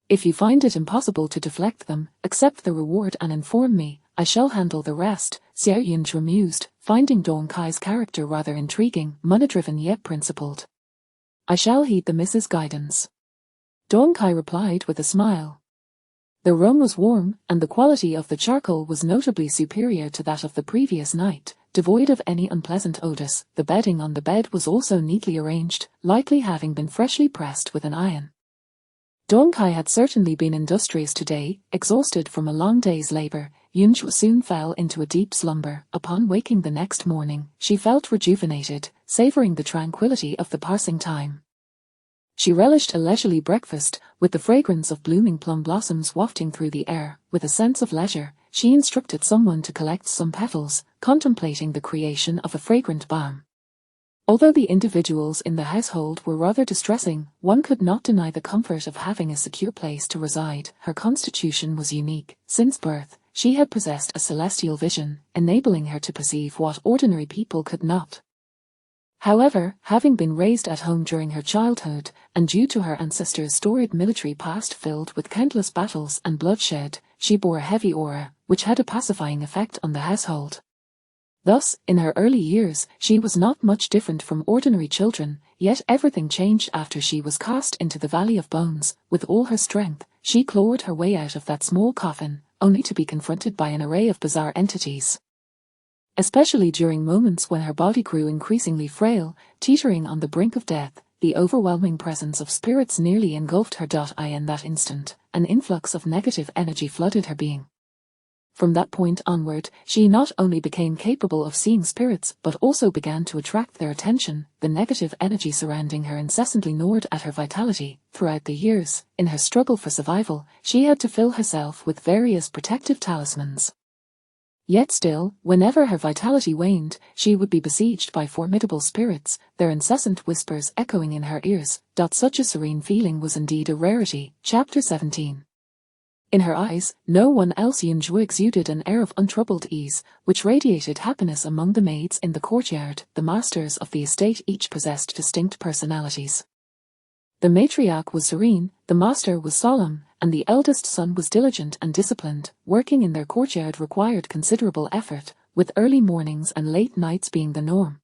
If you find it impossible to deflect them, accept the reward and inform me. I shall handle the rest. Xiao Yunzhua mused, finding Dong Kai's character rather intriguing, money-driven yet principled. I shall heed the Mrs. guidance. Dong Kai replied with a smile. The room was warm, and the quality of the charcoal was notably superior to that of the previous night, devoid of any unpleasant odors. The bedding on the bed was also neatly arranged, likely having been freshly pressed with an iron. Dong Kai had certainly been industrious today. Exhausted from a long day's labor, Yunzhua soon fell into a deep slumber. Upon waking the next morning, she felt rejuvenated, savoring the tranquility of the passing time. She relished a leisurely breakfast, with the fragrance of blooming plum blossoms wafting through the air. With a sense of leisure, she instructed someone to collect some petals, contemplating the creation of a fragrant balm. Although the individuals in the household were rather distressing, one could not deny the comfort of having a secure place to reside. Her constitution was unique. Since birth, she had possessed a celestial vision, enabling her to perceive what ordinary people could not. However, having been raised at home during her childhood, and due to her ancestors' storied military past filled with countless battles and bloodshed, she bore a heavy aura, which had a pacifying effect on the household. Thus, in her early years, she was not much different from ordinary children, yet everything changed after she was cast into the Valley of Bones. With all her strength, she clawed her way out of that small coffin, only to be confronted by an array of bizarre entities. Especially during moments when her body grew increasingly frail, teetering on the brink of death, the overwhelming presence of spirits nearly engulfed her. In that instant, an influx of negative energy flooded her being. From that point onward, she not only became capable of seeing spirits but also began to attract their attention. The negative energy surrounding her incessantly gnawed at her vitality. Throughout the years, in her struggle for survival, she had to fill herself with various protective talismans. Yet still, whenever her vitality waned, she would be besieged by formidable spirits, their incessant whispers echoing in her ears. Such a serene feeling was indeed a rarity. Chapter 17. In her eyes, no one else Yunju exuded an air of untroubled ease, which radiated happiness among the maids in the courtyard. The masters of the estate each possessed distinct personalities. The matriarch was serene, the master was solemn, and the eldest son was diligent and disciplined. Working in their courtyard required considerable effort, with early mornings and late nights being the norm.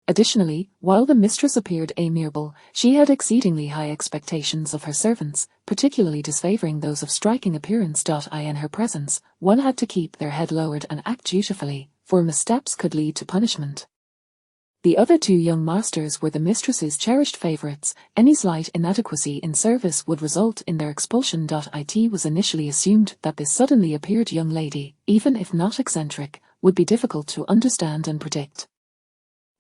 Additionally, while the mistress appeared amiable, she had exceedingly high expectations of her servants, particularly disfavoring those of striking appearance. In her presence, one had to keep their head lowered and act dutifully, for missteps could lead to punishment. The other two young masters were the mistress's cherished favourites. Any slight inadequacy in service would result in their expulsion. It was initially assumed that this suddenly appeared young lady, even if not eccentric, would be difficult to understand and predict.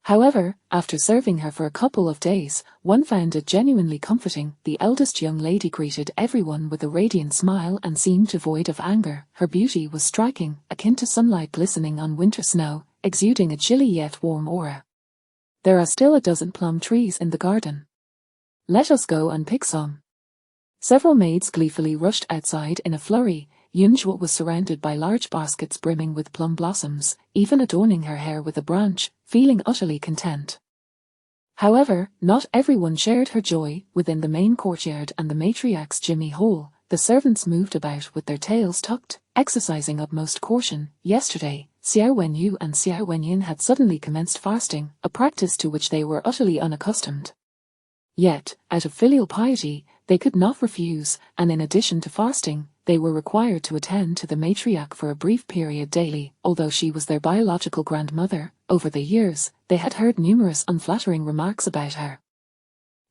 However, after serving her for a couple of days, one found it genuinely comforting. The eldest young lady greeted everyone with a radiant smile and seemed devoid of anger. Her beauty was striking, akin to sunlight glistening on winter snow, exuding a chilly yet warm aura. There are still a dozen plum trees in the garden. Let us go and pick some. Several maids gleefully rushed outside in a flurry. Yunju was surrounded by large baskets brimming with plum blossoms, even adorning her hair with a branch, feeling utterly content. However, not everyone shared her joy. Within the main courtyard and the matriarch's Jimmy hall, the servants moved about with their tails tucked, exercising utmost caution. Yesterday, Xiao Wenyu and Xiao Wenyin had suddenly commenced fasting, a practice to which they were utterly unaccustomed. Yet, out of filial piety, they could not refuse, and in addition to fasting, they were required to attend to the matriarch for a brief period daily. Although she was their biological grandmother, over the years, they had heard numerous unflattering remarks about her.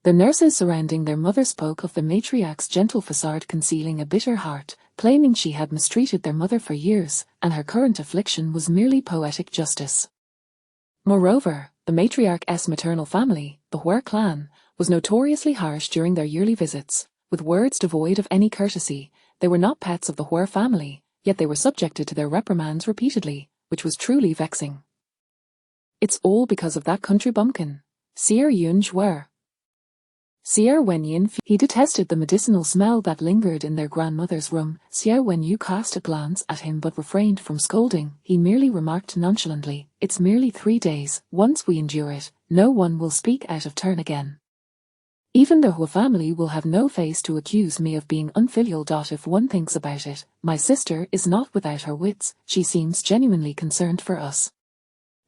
The nurses surrounding their mother spoke of the matriarch's gentle facade concealing a bitter heart, claiming she had mistreated their mother for years, and her current affliction was merely poetic justice. Moreover, the matriarch's maternal family, the Hue clan, was notoriously harsh during their yearly visits, with words devoid of any courtesy. They were not pets of the Hue family, yet they were subjected to their reprimands repeatedly, which was truly vexing. It's all because of that country bumpkin, Seer Yunju. Xiao Wenyin, he detested the medicinal smell that lingered in their grandmother's room. Xiao Wenyu cast a glance at him but refrained from scolding. He merely remarked nonchalantly, "It's merely 3 days. Once we endure it, no one will speak out of turn again. Even the Hue family will have no face to accuse me of being unfilial. If one thinks about it, my sister is not without her wits. She seems genuinely concerned for us."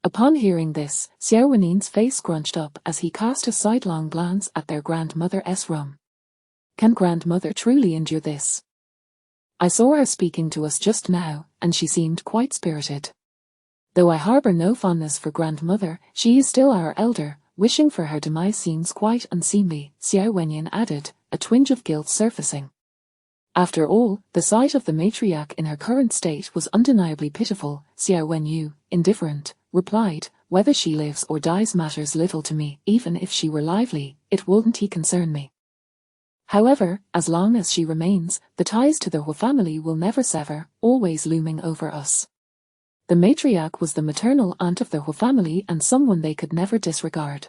Upon hearing this, Xiao Wenin's face scrunched up as he cast a sidelong glance at their grandmother's room. Can grandmother truly endure this? I saw her speaking to us just now, and she seemed quite spirited. Though I harbour no fondness for grandmother, she is still our elder. Wishing for her demise seems quite unseemly, Xiao Wenyin added, a twinge of guilt surfacing. After all, the sight of the matriarch in her current state was undeniably pitiful. Xiao Wenyu, indifferent, replied, "Whether she lives or dies matters little to me. Even if she were lively, it wouldn't concern me. However, as long as she remains, the ties to the Hue family will never sever, always looming over us." The matriarch was the maternal aunt of the Hua family and someone they could never disregard.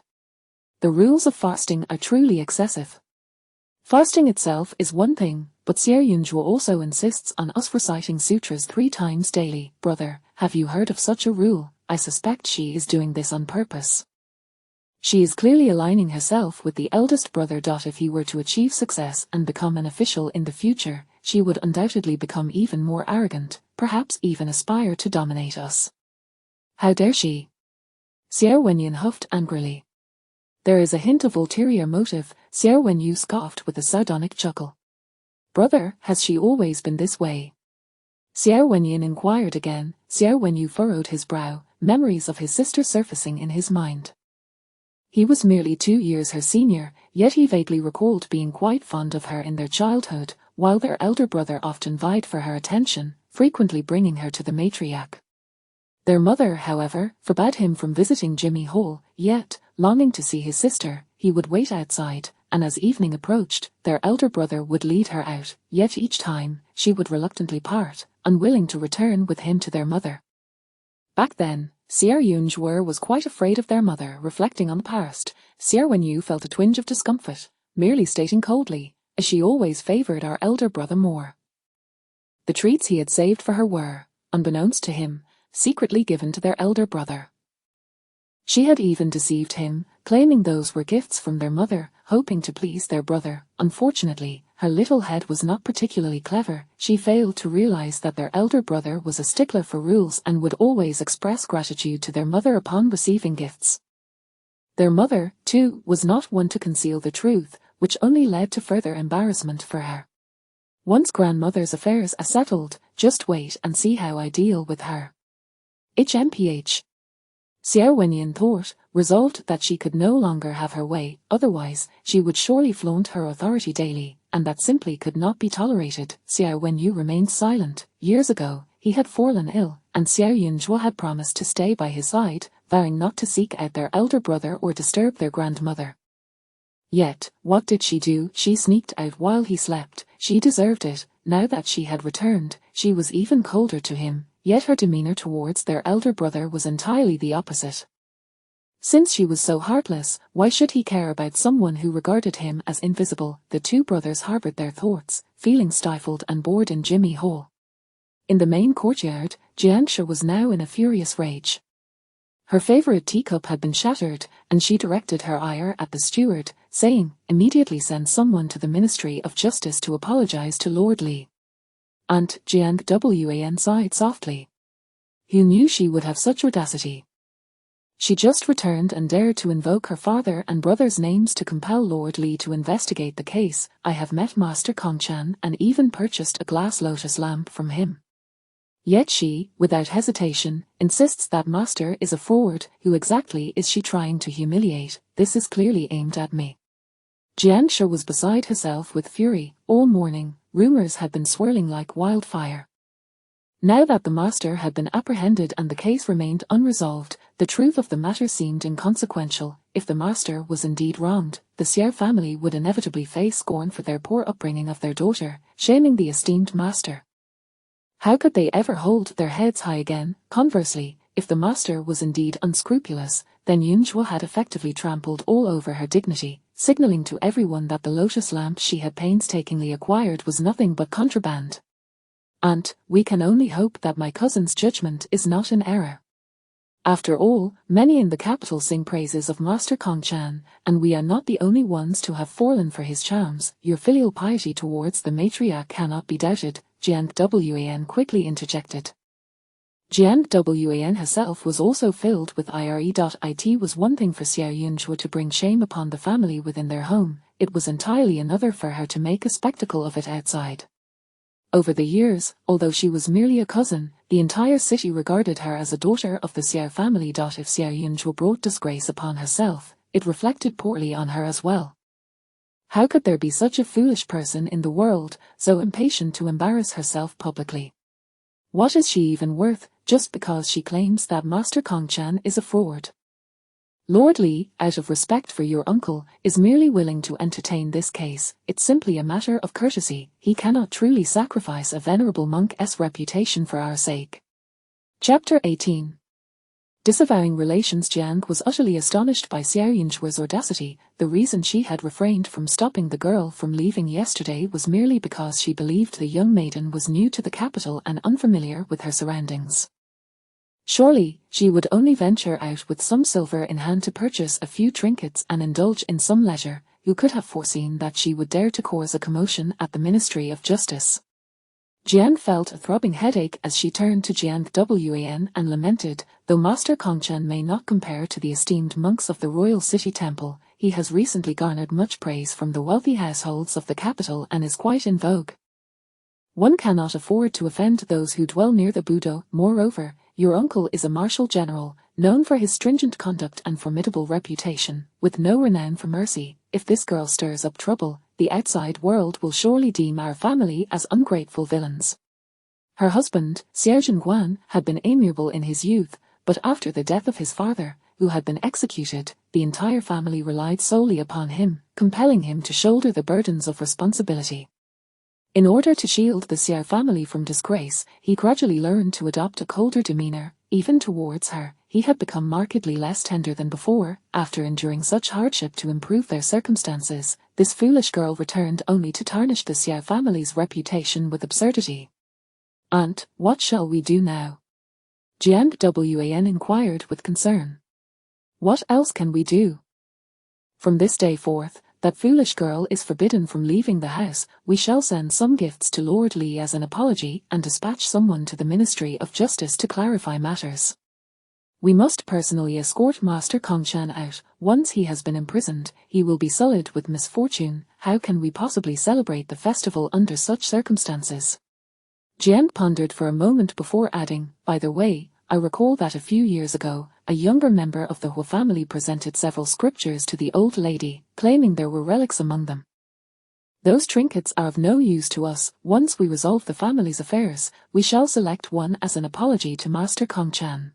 The rules of fasting are truly excessive. Fasting itself is one thing, but Xiao Yunzhuo also insists on us reciting sutras 3 times daily. Brother, have you heard of such a rule? I suspect she is doing this on purpose. She is clearly aligning herself with the eldest brother. If he were to achieve success and become an official in the future, she would undoubtedly become even more arrogant, perhaps even aspire to dominate us. How dare she? Xiao Wenyan huffed angrily. There is a hint of ulterior motive, Xiao Wenyu scoffed with a sardonic chuckle. Brother, has she always been this way? Xiao Wenyan inquired again. Xiao Wenyu furrowed his brow, memories of his sister surfacing in his mind. He was merely 2 years her senior, yet he vaguely recalled being quite fond of her in their childhood, while their elder brother often vied for her attention, frequently bringing her to the matriarch. Their mother, however, forbade him from visiting Jimmy Hall, yet, longing to see his sister, he would wait outside, and as evening approached, their elder brother would lead her out, yet each time, she would reluctantly part, unwilling to return with him to their mother. Back then, Xiao Yunzhuo was quite afraid of their mother. Reflecting on the past, Xiao Wenyu felt a twinge of discomfort, merely stating coldly, as she always favored our elder brother more. The treats he had saved for her were, unbeknownst to him, secretly given to their elder brother. She had even deceived him, claiming those were gifts from their mother, hoping to please their brother. Unfortunately, her little head was not particularly clever. She failed to realize that their elder brother was a stickler for rules and would always express gratitude to their mother upon receiving gifts. Their mother, too, was not one to conceal the truth, which only led to further embarrassment for her. Once grandmother's affairs are settled, just wait and see how I deal with her. HMPH. Xiao Wenyan thought, resolved that she could no longer have her way, otherwise, she would surely flaunt her authority daily, and that simply could not be tolerated. Xiao Wenyu remained silent. Years ago, he had fallen ill, and Xiao Yunzhuo had promised to stay by his side, vowing not to seek out their elder brother or disturb their grandmother. Yet, what did she do? She sneaked out while he slept. She deserved it. Now that she had returned, she was even colder to him, yet her demeanor towards their elder brother was entirely the opposite. Since she was so heartless, why should he care about someone who regarded him as invisible? The two brothers harbored their thoughts, feeling stifled and bored in Jimmy Hall. In the main courtyard, Jiangshi was now in a furious rage. Her favorite teacup had been shattered, and she directed her ire at the steward, saying, "Immediately send someone to the Ministry of Justice to apologize to Lord Li." Aunt Jiang Wan sighed softly. Who knew she would have such audacity? She just returned and dared to invoke her father and brother's names to compel Lord Li to investigate the case. I have met Master Kongchan and even purchased a glass lotus lamp from him. Yet she, without hesitation, insists that Master is a fraud. Who exactly is she trying to humiliate? This is clearly aimed at me. Jiangshi was beside herself with fury. All morning, rumors had been swirling like wildfire. Now that the Master had been apprehended and the case remained unresolved, the truth of the matter seemed inconsequential. If the Master was indeed wronged, the Xiao family would inevitably face scorn for their poor upbringing of their daughter, shaming the esteemed Master. How could they ever hold their heads high again? Conversely, if the Master was indeed unscrupulous, then Yunzhuo had effectively trampled all over her dignity, signaling to everyone that the lotus lamp she had painstakingly acquired was nothing but contraband. Aunt, we can only hope that my cousin's judgment is not in error. After all, many in the capital sing praises of Master Kongchan, and we are not the only ones to have fallen for his charms. Your filial piety towards the matriarch cannot be doubted, Jiang Wan quickly interjected. Jiang Wan herself was also filled with ire. It was one thing for Xiao Yunzhuo to bring shame upon the family within their home, it was entirely another for her to make a spectacle of it outside. Over the years, although she was merely a cousin, the entire city regarded her as a daughter of the Xiao family. If Xiao Yunzhuo brought disgrace upon herself, it reflected poorly on her as well. How could there be such a foolish person in the world, so impatient to embarrass herself publicly? What is she even worth, just because she claims that Master Kongchan is a fraud? Lord Li, out of respect for your uncle, is merely willing to entertain this case. It's simply a matter of courtesy. He cannot truly sacrifice a venerable monk's reputation for our sake. Chapter 18. Disavowing relations. Jiang was utterly astonished by Xiao Yunjue's audacity. The reason she had refrained from stopping the girl from leaving yesterday was merely because she believed the young maiden was new to the capital and unfamiliar with her surroundings. Surely, she would only venture out with some silver in hand to purchase a few trinkets and indulge in some leisure. Who could have foreseen that she would dare to cause a commotion at the Ministry of Justice? Jiang felt a throbbing headache as she turned to Jiang Wan and lamented, though Master Kongchen may not compare to the esteemed monks of the royal city temple, he has recently garnered much praise from the wealthy households of the capital and is quite in vogue. One cannot afford to offend those who dwell near the Budo. Moreover, your uncle is a martial general, known for his stringent conduct and formidable reputation, with no renown for mercy. If this girl stirs up trouble, the outside world will surely deem our family as ungrateful villains. Her husband, Xiao Zhenguan, had been amiable in his youth, but after the death of his father, who had been executed, the entire family relied solely upon him, compelling him to shoulder the burdens of responsibility. In order to shield the Xiao family from disgrace, he gradually learned to adopt a colder demeanor. Even towards her, he had become markedly less tender than before. After enduring such hardship to improve their circumstances, this foolish girl returned only to tarnish the Xiao family's reputation with absurdity. "Aunt, what shall we do now?" Jiang Wan inquired with concern. "What else can we do? From this day forth, that foolish girl is forbidden from leaving the house. We shall send some gifts to Lord Li as an apology and dispatch someone to the Ministry of Justice to clarify matters. We must personally escort Master Kongchen out. Once he has been imprisoned, he will be sullied with misfortune. How can we possibly celebrate the festival under such circumstances?" Jiang pondered for a moment before adding, "By the way, I recall that a few years ago, a younger member of the Hua family presented several scriptures to the old lady, claiming there were relics among them. Those trinkets are of no use to us. Once we resolve the family's affairs, we shall select one as an apology to Master Kongchen.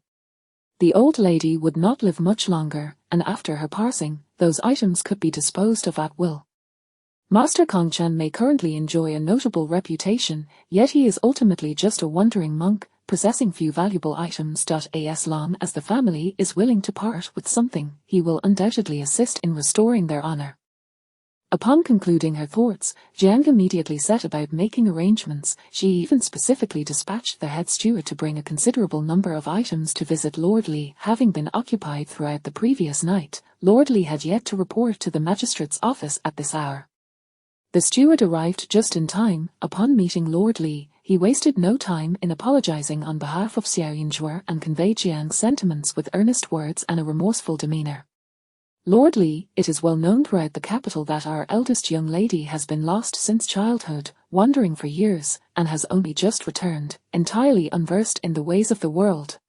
The old lady would not live much longer, and after her passing, those items could be disposed of at will. Master Kongchen may currently enjoy a notable reputation, yet he is ultimately just a wandering monk, possessing few valuable items. As long as the family is willing to part with something, he will undoubtedly assist in restoring their honor." Upon concluding her thoughts, Jiang immediately set about making arrangements. She even specifically dispatched the head steward to bring a considerable number of items to visit Lord Li. Having been occupied throughout the previous night, Lord Li had yet to report to the magistrate's office at this hour. The steward arrived just in time. Upon meeting Lord Li, he wasted no time in apologizing on behalf of Xiao Yunjue and conveyed Jiang's sentiments with earnest words and a remorseful demeanor. "Lord Li, it is well known throughout the capital that our eldest young lady has been lost since childhood, wandering for years, and has only just returned, entirely unversed in the ways of the world.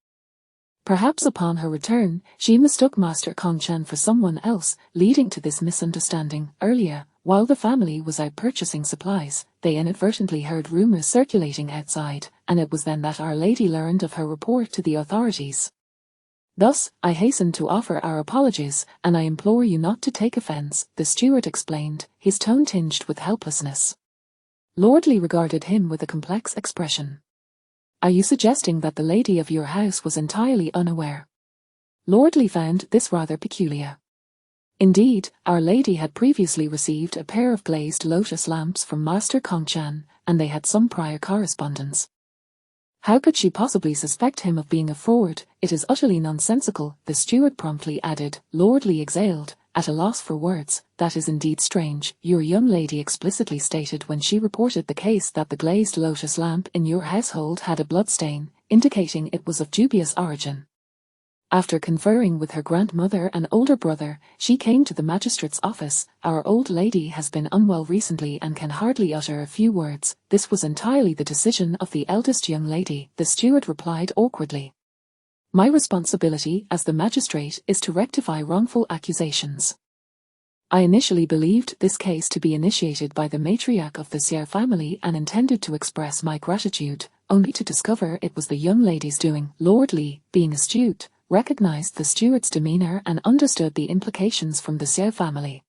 Perhaps upon her return, she mistook Master Kongchen for someone else, leading to this misunderstanding. Earlier, while the family was out purchasing supplies, they inadvertently heard rumors circulating outside, and it was then that Our Lady learned of her report to the authorities. Thus, I hasten to offer our apologies, and I implore you not to take offense," the steward explained, his tone tinged with helplessness. Lord Li regarded him with a complex expression. "Are you suggesting that the lady of your house was entirely unaware?" Lord Li found this rather peculiar. Indeed, Our Lady had previously received a pair of glazed lotus lamps from Master Kongchen, and they had some prior correspondence. How could she possibly suspect him of being a fraud? It is utterly nonsensical, the steward promptly added. Lord Li exhaled, at a loss for words. "That is indeed strange. Your young lady explicitly stated when she reported the case that the glazed lotus lamp in your household had a bloodstain, indicating it was of dubious origin. After conferring with her grandmother and older brother, she came to the magistrate's office. Our old lady has been unwell recently and can hardly utter a few words. This was entirely the decision of the eldest young lady," the steward replied awkwardly. "My responsibility as the magistrate is to rectify wrongful accusations. I initially believed this case to be initiated by the matriarch of the Xiao family and intended to express my gratitude, only to discover it was the young lady's doing." Lord Li, being astute, recognized the steward's demeanor and understood the implications from the Xiao family.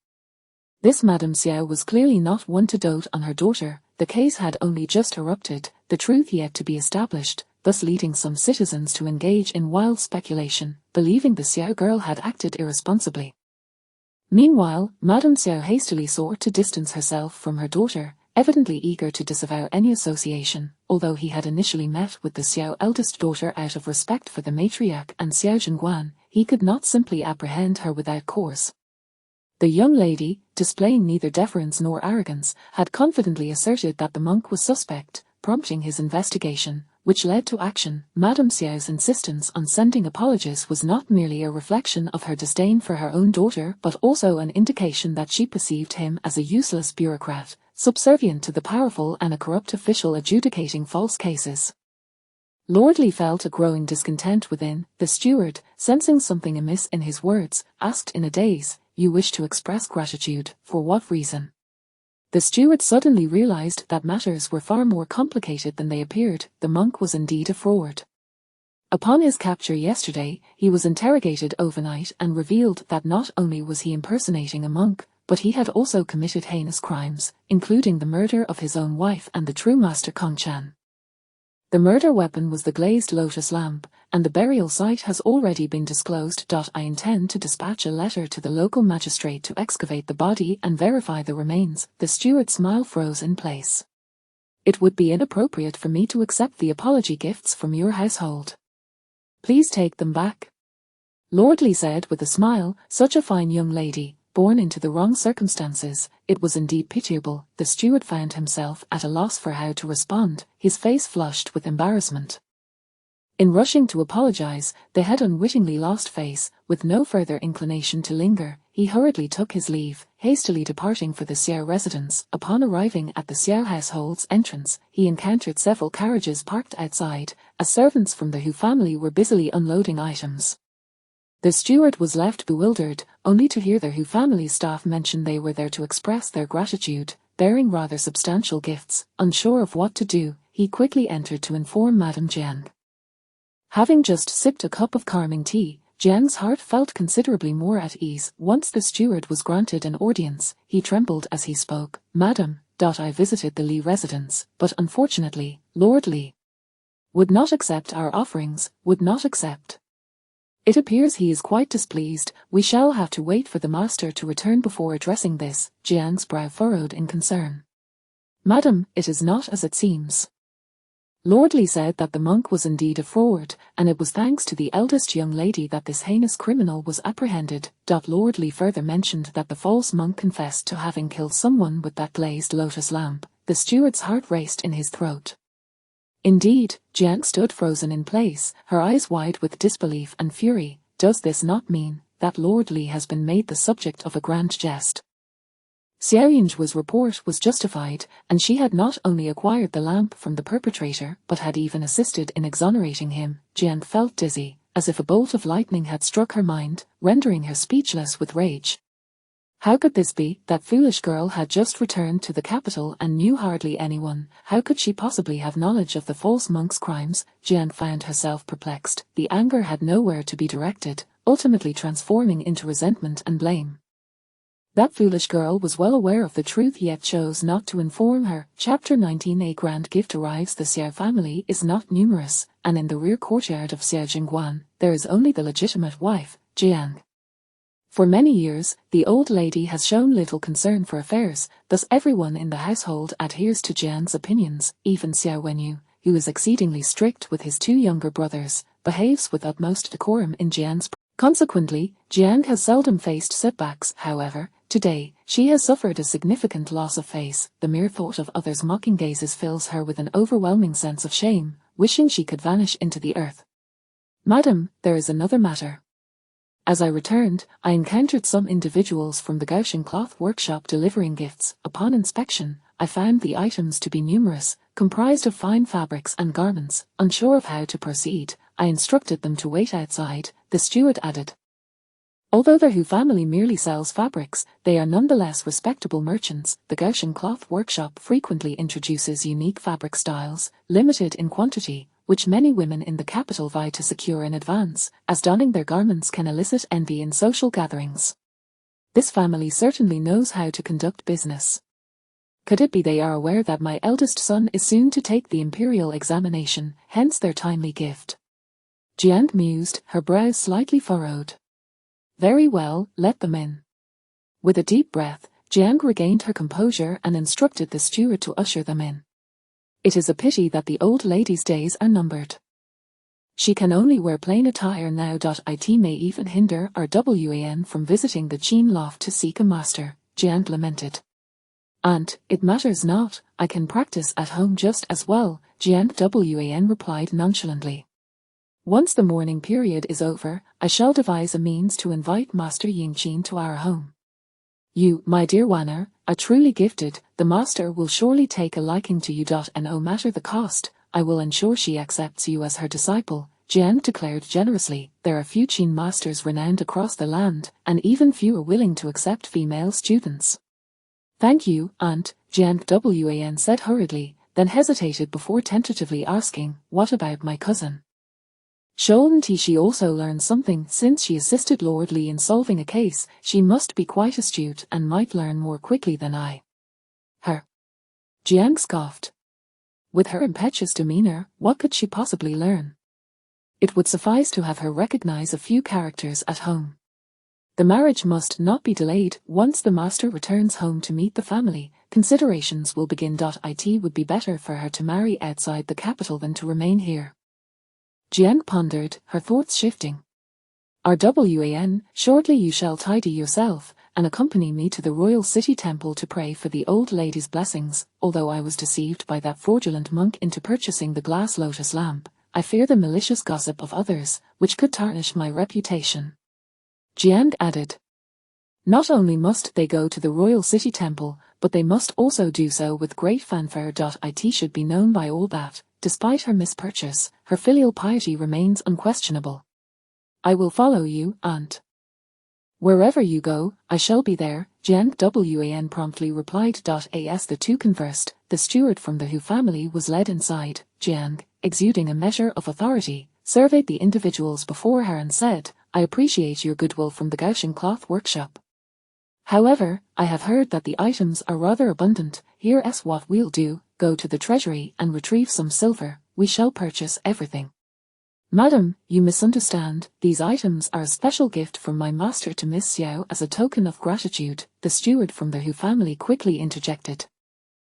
This Madame Xiao was clearly not one to dote on her daughter. The case had only just erupted, the truth yet to be established. thus leading some citizens to engage in wild speculation, believing the Xiao girl had acted irresponsibly. Meanwhile, Madame Xiao hastily sought to distance herself from her daughter, evidently eager to disavow any association, although he had initially met with the Xiao eldest daughter out of respect for the matriarch and Xiao Zhengguan, he could not simply apprehend her without cause. The young lady, displaying neither deference nor arrogance, had confidently asserted that the monk was suspect, prompting his investigation, which led to action. Madame Xiao's insistence on sending apologies was not merely a reflection of her disdain for her own daughter but also an indication that she perceived him as a useless bureaucrat, subservient to the powerful and a corrupt official adjudicating false cases. Lord Li felt a growing discontent within. The steward, sensing something amiss in his words, asked in a daze, "You wish to express gratitude, for what reason?" The steward suddenly realized that matters were far more complicated than they appeared. The monk was indeed a fraud. Upon his capture yesterday, he was interrogated overnight and revealed that not only was he impersonating a monk, but he had also committed heinous crimes, including the murder of his own wife and the true master Kong Chan. The murder weapon was the glazed lotus lamp, and the burial site has already been disclosed. I intend to dispatch a letter to the local magistrate to excavate the body and verify the remains. The steward's smile froze in place. It would be inappropriate for me to accept the apology gifts from your household. Please take them back. Lord Li said with a smile, such a fine young lady, born into the wrong circumstances. It was indeed pitiable. The steward found himself at a loss for how to respond, his face flushed with embarrassment. In rushing to apologize, they had unwittingly lost face. With no further inclination to linger, he hurriedly took his leave, hastily departing for the Xiao residence. Upon arriving at the Xiao household's entrance, he encountered several carriages parked outside, as servants from the Hu family were busily unloading items. The steward was left bewildered, only to hear the Hu family's staff mention they were there to express their gratitude, bearing rather substantial gifts. Unsure of what to do, he quickly entered to inform Madame Jiang. Having just sipped a cup of calming tea, Jiang's heart felt considerably more at ease. Once the steward was granted an audience, he trembled as he spoke. "Madam, I visited the Li residence, but unfortunately, Lord Li would not accept our offerings, would not accept. It appears he is quite displeased. We shall have to wait for the master to return before addressing this." Jiang's brow furrowed in concern. "Madam, it is not as it seems." Lord Li said that the monk was indeed a fraud, and it was thanks to the eldest young lady that this heinous criminal was apprehended. Lord Li further mentioned that the false monk confessed to having killed someone with that glazed lotus lamp. The steward's heart raced in his throat. Indeed, Jiang stood frozen in place, her eyes wide with disbelief and fury. Does this not mean that Lord Li has been made the subject of a grand jest? Xiao Yinzhu's report was justified, and she had not only acquired the lamp from the perpetrator but had even assisted in exonerating him. Jiang felt dizzy, as if a bolt of lightning had struck her mind, rendering her speechless with rage. How could this be? That foolish girl had just returned to the capital and knew hardly anyone. How could she possibly have knowledge of the false monk's crimes? Jiang found herself perplexed. The anger had nowhere to be directed, ultimately transforming into resentment and blame. That foolish girl was well aware of the truth yet chose not to inform her. Chapter 19. A grand gift arrives. The Xiao family is not numerous, and in the rear courtyard of Xiao Jingguan, there is only the legitimate wife, Jiang. For many years, the old lady has shown little concern for affairs, thus everyone in the household adheres to Jiang's opinions. Even Xiao Wenyu, who is exceedingly strict with his two younger brothers, behaves with utmost decorum in Jiang's. Consequently, Jiang has seldom faced setbacks. However, today, she has suffered a significant loss of face. The mere thought of others' mocking gazes fills her with an overwhelming sense of shame, wishing she could vanish into the earth. "Madam, there is another matter. As I returned, I encountered some individuals from the Gaosheng cloth workshop delivering gifts. Upon inspection, I found the items to be numerous, comprised of fine fabrics and garments. Unsure of how to proceed, I instructed them to wait outside," the steward added. Although the Hu family merely sells fabrics, they are nonetheless respectable merchants. The Gaosheng cloth workshop frequently introduces unique fabric styles, limited in quantity, which many women in the capital vie to secure in advance, as donning their garments can elicit envy in social gatherings. This family certainly knows how to conduct business. Could it be they are aware that my eldest son is soon to take the imperial examination, hence their timely gift? Jiang mused, her brows slightly furrowed. Very well, let them in. With a deep breath, Jiang regained her composure and instructed the steward to usher them in. It is a pity that the old lady's days are numbered. She can only wear plain attire now. It may even hinder our Wan from visiting the Qin loft to seek a master, Jiang lamented. And, it matters not, I can practice at home just as well, Jiang Wan replied nonchalantly. Once the mourning period is over, I shall devise a means to invite Master Yingqin to our home. You, my dear Wanner, are truly gifted, the master will surely take a liking to you. No matter the cost, I will ensure she accepts you as her disciple, Jiang declared generously. There are few Qin masters renowned across the land, and even fewer willing to accept female students. Thank you, Aunt, Jiang Wan said hurriedly, then hesitated before tentatively asking, what about my cousin? Shouldn't she also learn something? Since she assisted Lord Li in solving a case, she must be quite astute and might learn more quickly than I. Her. Jiang scoffed. With her impetuous demeanor, what could she possibly learn? It would suffice to have her recognize a few characters at home. The marriage must not be delayed. Once the master returns home to meet the family, considerations will begin. It would be better for her to marry outside the capital than to remain here. Jiang pondered, her thoughts shifting. Wan, shortly you shall tidy yourself, and accompany me to the royal city temple to pray for the old lady's blessings. Although I was deceived by that fraudulent monk into purchasing the glass lotus lamp, I fear the malicious gossip of others, which could tarnish my reputation. Jiang added. Not only must they go to the royal city temple, but they must also do so with great fanfare. It should be known by all that, despite her mispurchase, her filial piety remains unquestionable. I will follow you, Aunt. Wherever you go, I shall be there, Jiang Wan promptly replied. As the two conversed, the steward from the Hu family was led inside. Jiang, exuding a measure of authority, surveyed the individuals before her and said, I appreciate your goodwill from the Gaoshan cloth workshop. However, I have heard that the items are rather abundant. Here's what we'll do, go to the treasury and retrieve some silver, we shall purchase everything. Madam, you misunderstand, these items are a special gift from my master to Miss Xiao as a token of gratitude, the steward from the Hu family quickly interjected.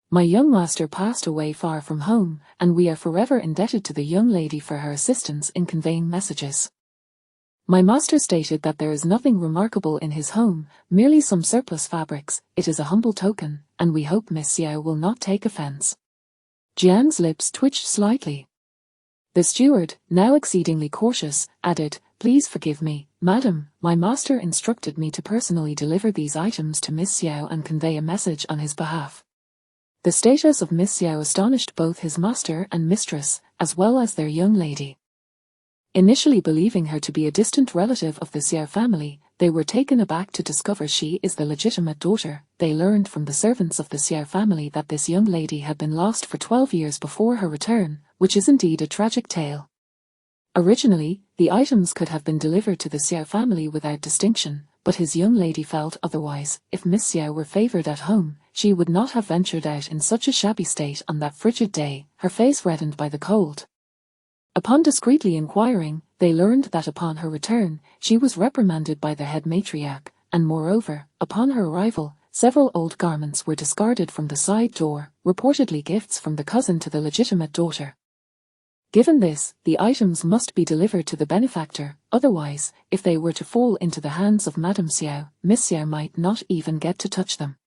My young master passed away far from home, and we are forever indebted to the young lady for her assistance in conveying messages. My master stated that there is nothing remarkable in his home, merely some surplus fabrics. It is a humble token, and we hope Miss Xiao will not take offense. Jiang's lips twitched slightly. The steward, now exceedingly cautious, added, Please forgive me, madam, my master instructed me to personally deliver these items to Miss Xiao and convey a message on his behalf. The status of Miss Xiao astonished both his master and mistress, as well as their young lady. Initially believing her to be a distant relative of the Xiao family, they were taken aback to discover she is the legitimate daughter. They learned from the servants of the Xiao family that this young lady had been lost for 12 years before her return, which is indeed a tragic tale. Originally, the items could have been delivered to the Xiao family without distinction, but his young lady felt otherwise. If Miss Xiao were favored at home, she would not have ventured out in such a shabby state on that frigid day, her face reddened by the cold. Upon discreetly inquiring, they learned that upon her return, she was reprimanded by the head matriarch, and moreover, upon her arrival, several old garments were discarded from the side door, reportedly gifts from the cousin to the legitimate daughter. Given this, the items must be delivered to the benefactor, otherwise, if they were to fall into the hands of Madame Xiao, Miss Xiao might not even get to touch them.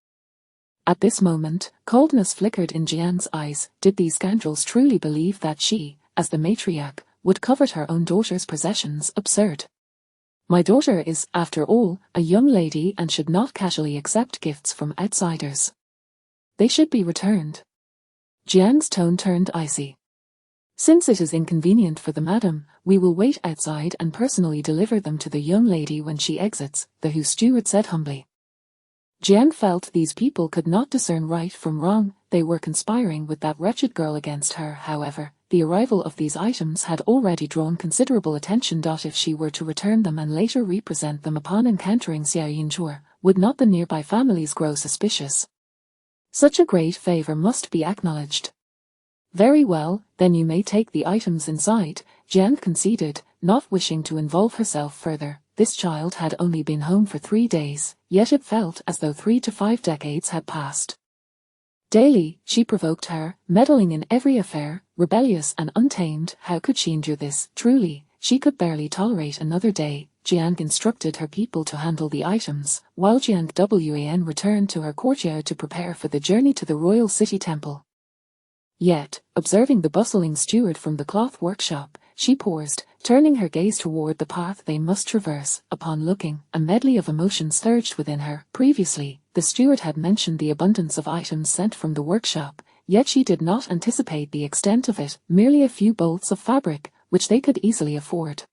At this moment, coldness flickered in Jiang's eyes. Did these scoundrels truly believe that she, as the matriarch, would covet her own daughter's possessions? Absurd. My daughter is, after all, a young lady and should not casually accept gifts from outsiders. They should be returned. Jiang's tone turned icy. Since it is inconvenient for the madam, we will wait outside and personally deliver them to the young lady when she exits, the Hu steward said humbly. Jiang felt these people could not discern right from wrong. They were conspiring with that wretched girl against her. However, the arrival of these items had already drawn considerable attention. If she were to return them and later represent them upon encountering Xiao Yinzhuo, would not the nearby families grow suspicious? Such a great favor must be acknowledged. Very well, then you may take the items inside, Jian conceded, not wishing to involve herself further. This child had only been home for 3 days, yet it felt as though 3 to 5 decades had passed. Daily, she provoked her, meddling in every affair, rebellious and untamed. How could she endure this? Truly, she could barely tolerate another day. Jiang instructed her people to handle the items, while Jiang Wan returned to her courtyard to prepare for the journey to the royal city temple. Yet, observing the bustling steward from the cloth workshop, she paused, turning her gaze toward the path they must traverse. Upon looking, a medley of emotions surged within her. Previously, the steward had mentioned the abundance of items sent from the workshop, yet she did not anticipate the extent of it, merely a few bolts of fabric, which they could easily afford.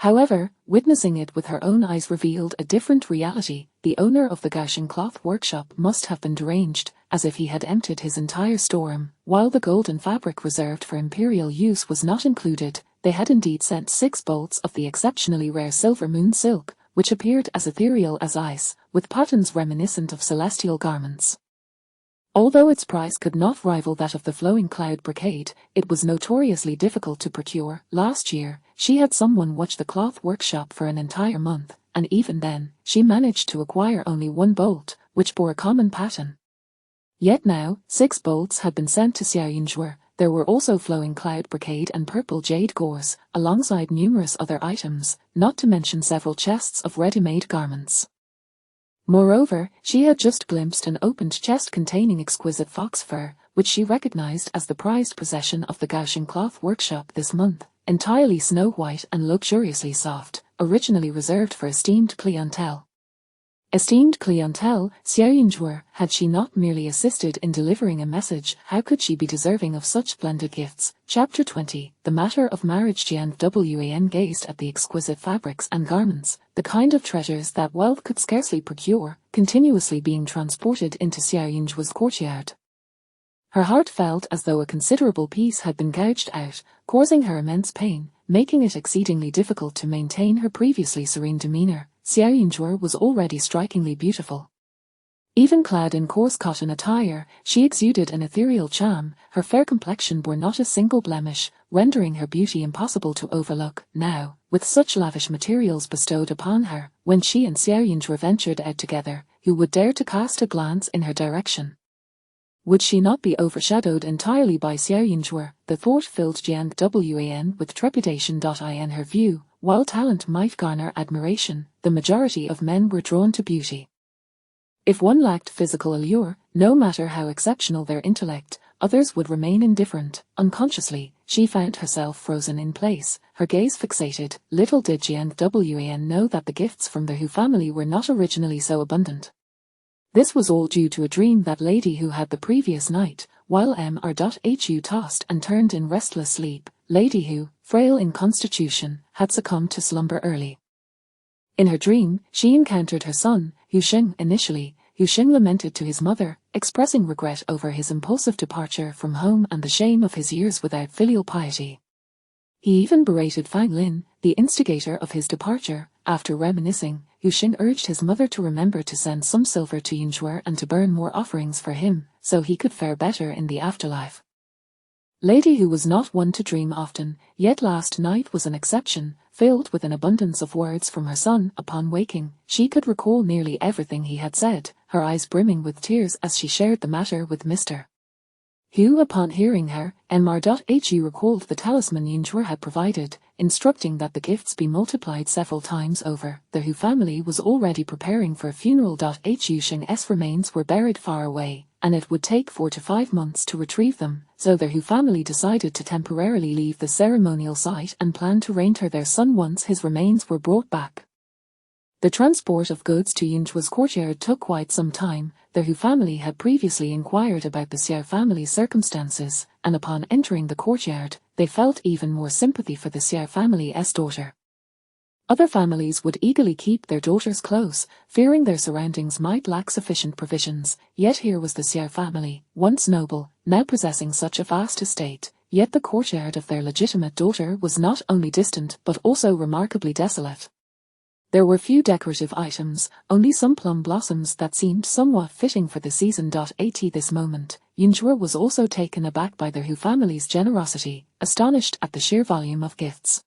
However, witnessing it with her own eyes revealed a different reality. The owner of the Gaoxing cloth workshop must have been deranged, as if he had emptied his entire storeroom. While the golden fabric reserved for imperial use was not included, they had indeed sent 6 bolts of the exceptionally rare silver moon silk, which appeared as ethereal as ice, with patterns reminiscent of celestial garments. Although its price could not rival that of the flowing cloud brocade, it was notoriously difficult to procure. Last year, she had someone watch the cloth workshop for an entire month, and even then, she managed to acquire only 1 bolt, which bore a common pattern. Yet now, 6 bolts had been sent to Xiaoyinzhuo. There were also flowing cloud brocade and purple jade gauze, alongside numerous other items, not to mention several chests of ready-made garments. Moreover, she had just glimpsed an opened chest containing exquisite fox fur, which she recognized as the prized possession of the Gaoxing cloth workshop this month, entirely snow-white and luxuriously soft, originally reserved for esteemed clientele. Esteemed clientele, Xiaoyinzhuo, had she not merely assisted in delivering a message, how could she be deserving of such splendid gifts? Chapter 20. The matter of marriage. Jiang Wan gazed at the exquisite fabrics and garments, the kind of treasures that wealth could scarcely procure, continuously being transported into Xiaoyinzhuo's courtyard. Her heart felt as though a considerable piece had been gouged out, causing her immense pain, making it exceedingly difficult to maintain her previously serene demeanor. Xiaoyinzhuo was already strikingly beautiful. Even clad in coarse cotton attire, she exuded an ethereal charm. Her fair complexion bore not a single blemish, rendering her beauty impossible to overlook. Now, with such lavish materials bestowed upon her, when she and Xiaoyinzhuo ventured out together, who would dare to cast a glance in her direction? Would she not be overshadowed entirely by Xiaoyinzhuo? The thought filled Jiang Wan with trepidation. In her view, while talent might garner admiration, the majority of men were drawn to beauty. If one lacked physical allure, no matter how exceptional their intellect, others would remain indifferent. Unconsciously, she found herself frozen in place, her gaze fixated. Little did Jiang Wan know that the gifts from the Hu family were not originally so abundant. This was all due to a dream that lady who had the previous night, while Mr.Hu tossed and turned in restless sleep. Lady Hu, frail in constitution, had succumbed to slumber early. In her dream, she encountered her son, Hu Xing. Initially, Hu Xing lamented to his mother, expressing regret over his impulsive departure from home and the shame of his years without filial piety. He even berated Fang Lin, the instigator of his departure. After reminiscing, Hu Xing urged his mother to remember to send some silver to Yinzhuo and to burn more offerings for him, so he could fare better in the afterlife. Lady Hu was not one to dream often, yet last night was an exception. Filled with an abundance of words from her son, upon waking, she could recall nearly everything he had said, her eyes brimming with tears as she shared the matter with Mr. Hu. Upon hearing her, Mr.Hu recalled the talisman Yinzhuo had provided, instructing that the gifts be multiplied several times over. The Hu family was already preparing for a funeral. Hu Xing's remains were buried far away, and it would take 4 to 5 months to retrieve them, so the Hu family decided to temporarily leave the ceremonial site and planned to rain her their son once his remains were brought back. The transport of goods to Yinzhuo's courtyard took quite some time. The Hu family had previously inquired about the Xiao family's circumstances, and upon entering the courtyard, they felt even more sympathy for the Xiao family's daughter. Other families would eagerly keep their daughters close, fearing their surroundings might lack sufficient provisions, yet here was the Xiao family, once noble, now possessing such a vast estate, yet the courtyard of their legitimate daughter was not only distant but also remarkably desolate. There were few decorative items, only some plum blossoms that seemed somewhat fitting for the season. At this moment, Yunzhua was also taken aback by their Hu family's generosity, astonished at the sheer volume of gifts.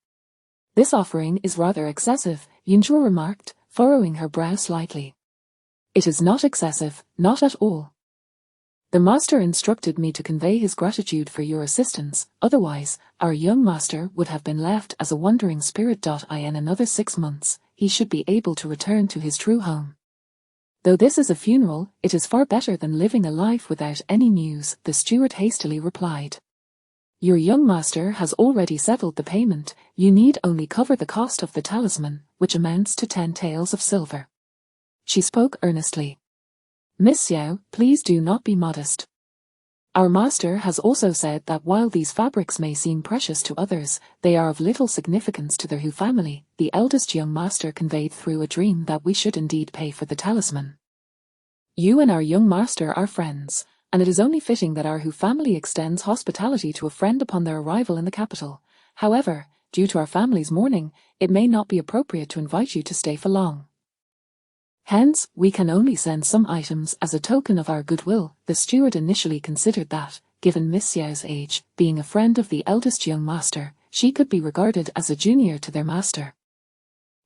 "This offering is rather excessive," Yunzhua remarked, furrowing her brow slightly. "It is not excessive, not at all. The master instructed me to convey his gratitude for your assistance, otherwise, our young master would have been left as a wandering spirit. In another 6 months, he should be able to return to his true home. Though this is a funeral, it is far better than living a life without any news," the steward hastily replied. "Your young master has already settled the payment, you need only cover the cost of the talisman, which amounts to 10 taels of silver." She spoke earnestly. "Miss Xiao, please do not be modest. Our master has also said that while these fabrics may seem precious to others, they are of little significance to their Hu family," the eldest young master conveyed through a dream that we should indeed pay for the talisman. "You and our young master are friends, and it is only fitting that our Hu family extends hospitality to a friend upon their arrival in the capital. However, due to our family's mourning, it may not be appropriate to invite you to stay for long. Hence, we can only send some items as a token of our goodwill." The steward initially considered that, given Miss Xiao's age, being a friend of the eldest young master, she could be regarded as a junior to their master.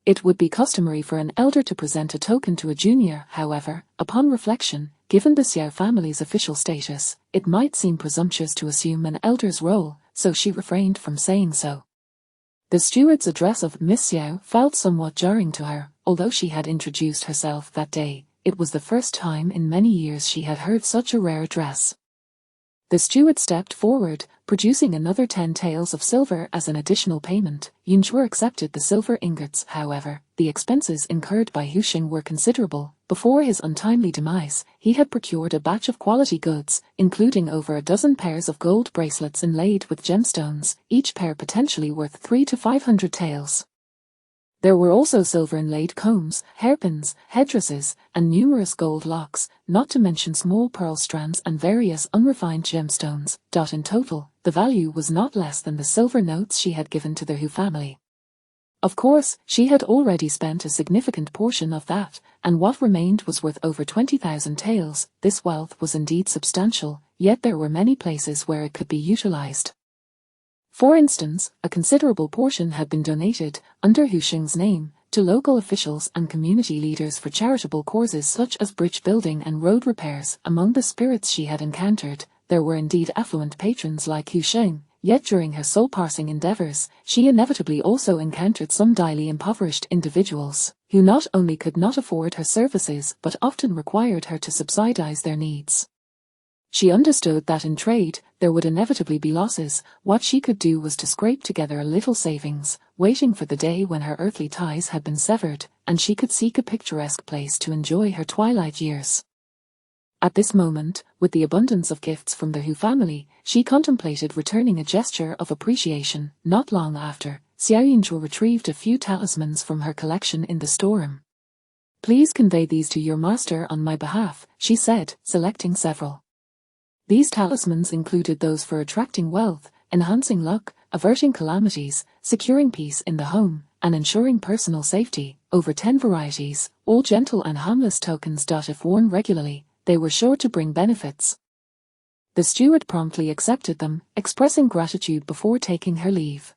It would be customary for an elder to present a token to a junior. However, upon reflection, given the Xiao family's official status, it might seem presumptuous to assume an elder's role, so she refrained from saying so. The steward's address of Miss Xiao felt somewhat jarring to her. Although she had introduced herself that day, it was the first time in many years she had heard such a rare address. The steward stepped forward, producing another 10 taels of silver as an additional payment. Yunzhua accepted the silver ingots. However, the expenses incurred by Husheng were considerable. Before his untimely demise, he had procured a batch of quality goods, including over a dozen pairs of gold bracelets inlaid with gemstones, each pair potentially worth 300 to 500 taels. There were also silver-inlaid combs, hairpins, headdresses, and numerous gold locks, not to mention small pearl strands and various unrefined gemstones. In total, the value was not less than the silver notes she had given to the Hu family. Of course, she had already spent a significant portion of that, and what remained was worth over 20,000 taels. This wealth was indeed substantial, yet there were many places where it could be utilized. For instance, a considerable portion had been donated, under Husheng's name, to local officials and community leaders for charitable causes such as bridge building and road repairs. Among the spirits she had encountered, there were indeed affluent patrons like Husheng, yet during her soul-parsing endeavors, she inevitably also encountered some daily impoverished individuals, who not only could not afford her services but often required her to subsidize their needs. She understood that in trade, there would inevitably be losses. What she could do was to scrape together a little savings, waiting for the day when her earthly ties had been severed, and she could seek a picturesque place to enjoy her twilight years. At this moment, with the abundance of gifts from the Hu family, she contemplated returning a gesture of appreciation. Not long after, Xiao Yunzhua retrieved a few talismans from her collection in the storeroom. "Please convey these to your master on my behalf," she said, selecting several. These talismans included those for attracting wealth, enhancing luck, averting calamities, securing peace in the home, and ensuring personal safety. Over 10 varieties, all gentle and harmless tokens. If worn regularly, they were sure to bring benefits. The steward promptly accepted them, expressing gratitude before taking her leave.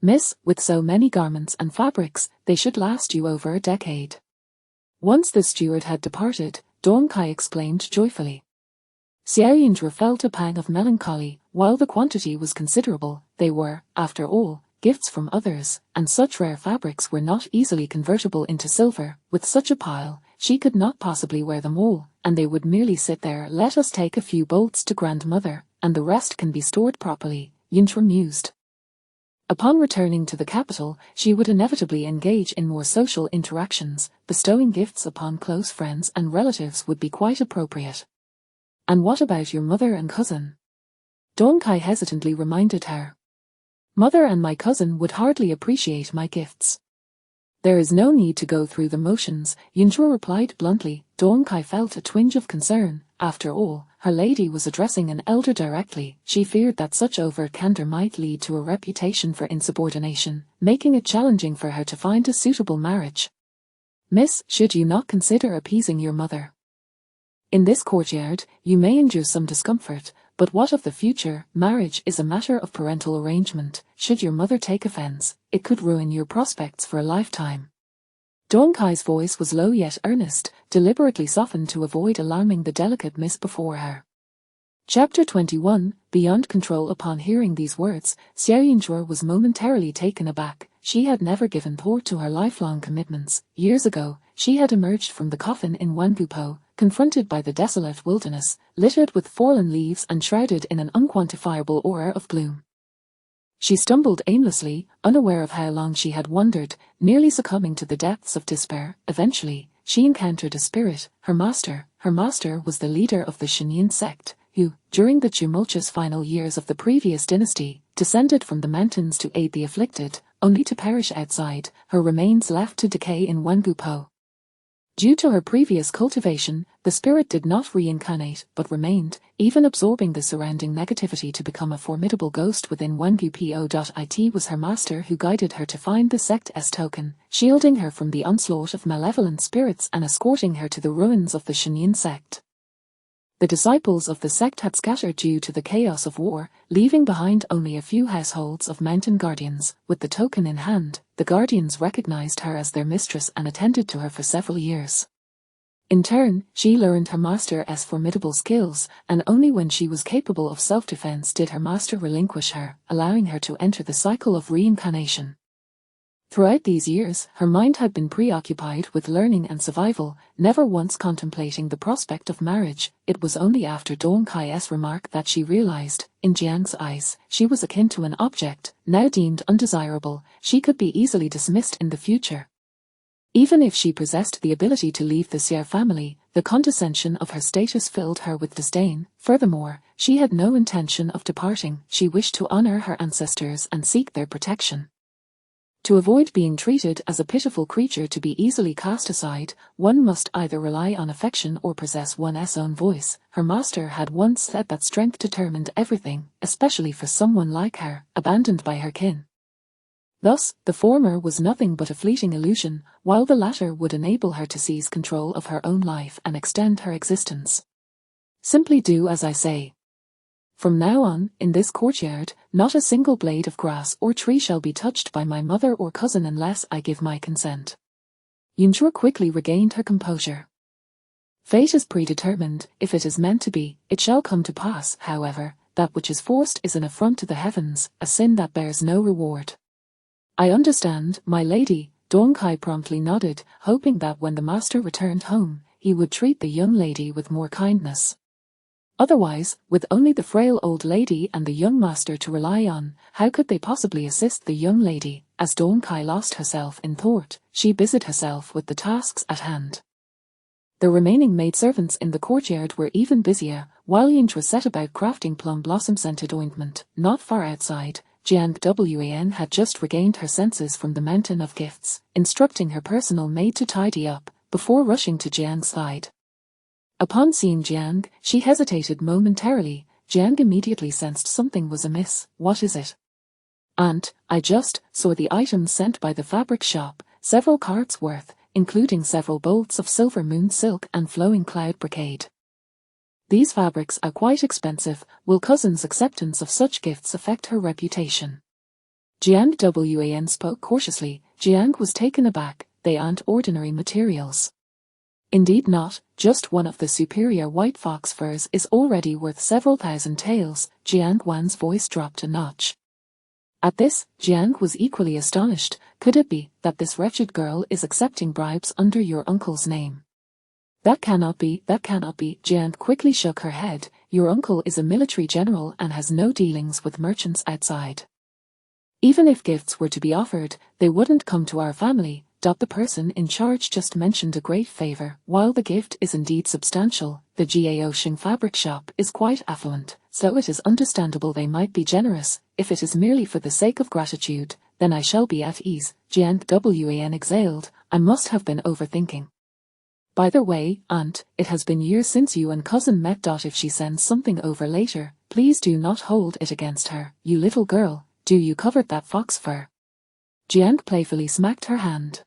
"Miss, with so many garments and fabrics, they should last you over a decade." Once the steward had departed, Dong Kai exclaimed joyfully. Xiao Yunzhua felt a pang of melancholy. While the quantity was considerable, they were, after all, gifts from others, and such rare fabrics were not easily convertible into silver. With such a pile, she could not possibly wear them all, and they would merely sit there. "Let us take a few bolts to grandmother, and the rest can be stored properly," Yunzhua mused. Upon returning to the capital, she would inevitably engage in more social interactions. Bestowing gifts upon close friends and relatives would be quite appropriate. "And what about your mother and cousin?" Dong Kai hesitantly reminded her. "Mother and my cousin would hardly appreciate my gifts." "There is no need to go through the motions," Yunzhua replied bluntly. Dong Kai felt a twinge of concern, After all, her lady was addressing an elder directly. She feared that such overt candor might lead to a reputation for insubordination, making it challenging for her to find a suitable marriage. Miss, should you not consider appeasing your mother? In this courtyard, you may endure some discomfort, but what of the future? Marriage is a matter of parental arrangement. Should your mother take offense, it could ruin your prospects for a lifetime. Dong Kai's voice was low yet earnest, deliberately softened to avoid alarming the delicate miss before her. Chapter 21, Beyond Control. Upon hearing these words, Xiao Yinzhuo was momentarily taken aback. She had never given thought to her lifelong commitments. Years ago, she had emerged from the coffin in Wangupo, confronted by the desolate wilderness, littered with fallen leaves and shrouded in an unquantifiable aura of gloom. She stumbled aimlessly, unaware of how long she had wandered, nearly succumbing to the depths of despair. Eventually, she encountered a spirit, her master. Her master was the leader of the Xuanmen sect, who, during the tumultuous final years of the previous dynasty, descended from the mountains to aid the afflicted, only to perish outside, her remains left to decay in Wangupo. Due to her previous cultivation, the spirit did not reincarnate but remained, even absorbing the surrounding negativity to become a formidable ghost within Wangupo. It was her master who guided her to find the sect's token, shielding her from the onslaught of malevolent spirits and escorting her to the ruins of the Xuanmen sect. The disciples of the sect had scattered due to the chaos of war, leaving behind only a few households of mountain guardians. With the token in hand, the guardians recognized her as their mistress and attended to her for several years. In turn, she learned her master's formidable skills, and only when she was capable of self-defense did her master relinquish her, allowing her to enter the cycle of reincarnation. Throughout these years, her mind had been preoccupied with learning and survival, never once contemplating the prospect of marriage. It was only after Dong Kai's remark that she realized, in Jiang's eyes, she was akin to an object, now deemed undesirable. She could be easily dismissed in the future. Even if she possessed the ability to leave the Xiao family, the condescension of her status filled her with disdain. Furthermore, she had no intention of departing. She wished to honor her ancestors and seek their protection. To avoid being treated as a pitiful creature to be easily cast aside, one must either rely on affection or possess one's own voice. Her master had once said that strength determined everything, especially for someone like her, abandoned by her kin. Thus, the former was nothing but a fleeting illusion, while the latter would enable her to seize control of her own life and extend her existence. Simply do as I say. From now on, in this courtyard, not a single blade of grass or tree shall be touched by my mother or cousin unless I give my consent. Yinzhuo quickly regained her composure. Fate is predetermined. If it is meant to be, it shall come to pass. However, that which is forced is an affront to the heavens, a sin that bears no reward. I understand, my lady. Dong Kai promptly nodded, hoping that when the master returned home, he would treat the young lady with more kindness. Otherwise, with only the frail old lady and the young master to rely on, how could they possibly assist the young lady? As Dong Kai lost herself in thought, she busied herself with the tasks at hand. The remaining maidservants in the courtyard were even busier, while Yinzhuo set about crafting plum blossom-scented ointment. Not far outside, Jiang Wan had just regained her senses from the mountain of gifts, instructing her personal maid to tidy up, before rushing to Jiang's side. Upon seeing Jiang, she hesitated momentarily. Jiang immediately sensed something was amiss. What is it? Aunt, I just saw the items sent by the fabric shop, several carts worth, including several bolts of silver moon silk and flowing cloud brocade. These fabrics are quite expensive. Will cousin's acceptance of such gifts affect her reputation? Jiang Wan spoke cautiously. Jiang was taken aback. They aren't ordinary materials. Indeed not, just one of the superior white fox furs is already worth several thousand taels. Jiang Wan's voice dropped a notch. At this, Jiang was equally astonished. Could it be that this wretched girl is accepting bribes under your uncle's name? That cannot be. Jiang quickly shook her head. Your uncle is a military general and has no dealings with merchants outside. Even if gifts were to be offered, they wouldn't come to our family. The person in charge just mentioned a great favor. While the gift is indeed substantial, the Gao Xing fabric shop is quite affluent, so it is understandable they might be generous. If it is merely for the sake of gratitude, then I shall be at ease. Jiang Wan exhaled. I must have been overthinking. By the way, aunt, it has been years since you and cousin met. If she sends something over later, please do not hold it against her. You little girl, do you covet that fox fur? Jiang playfully smacked her hand.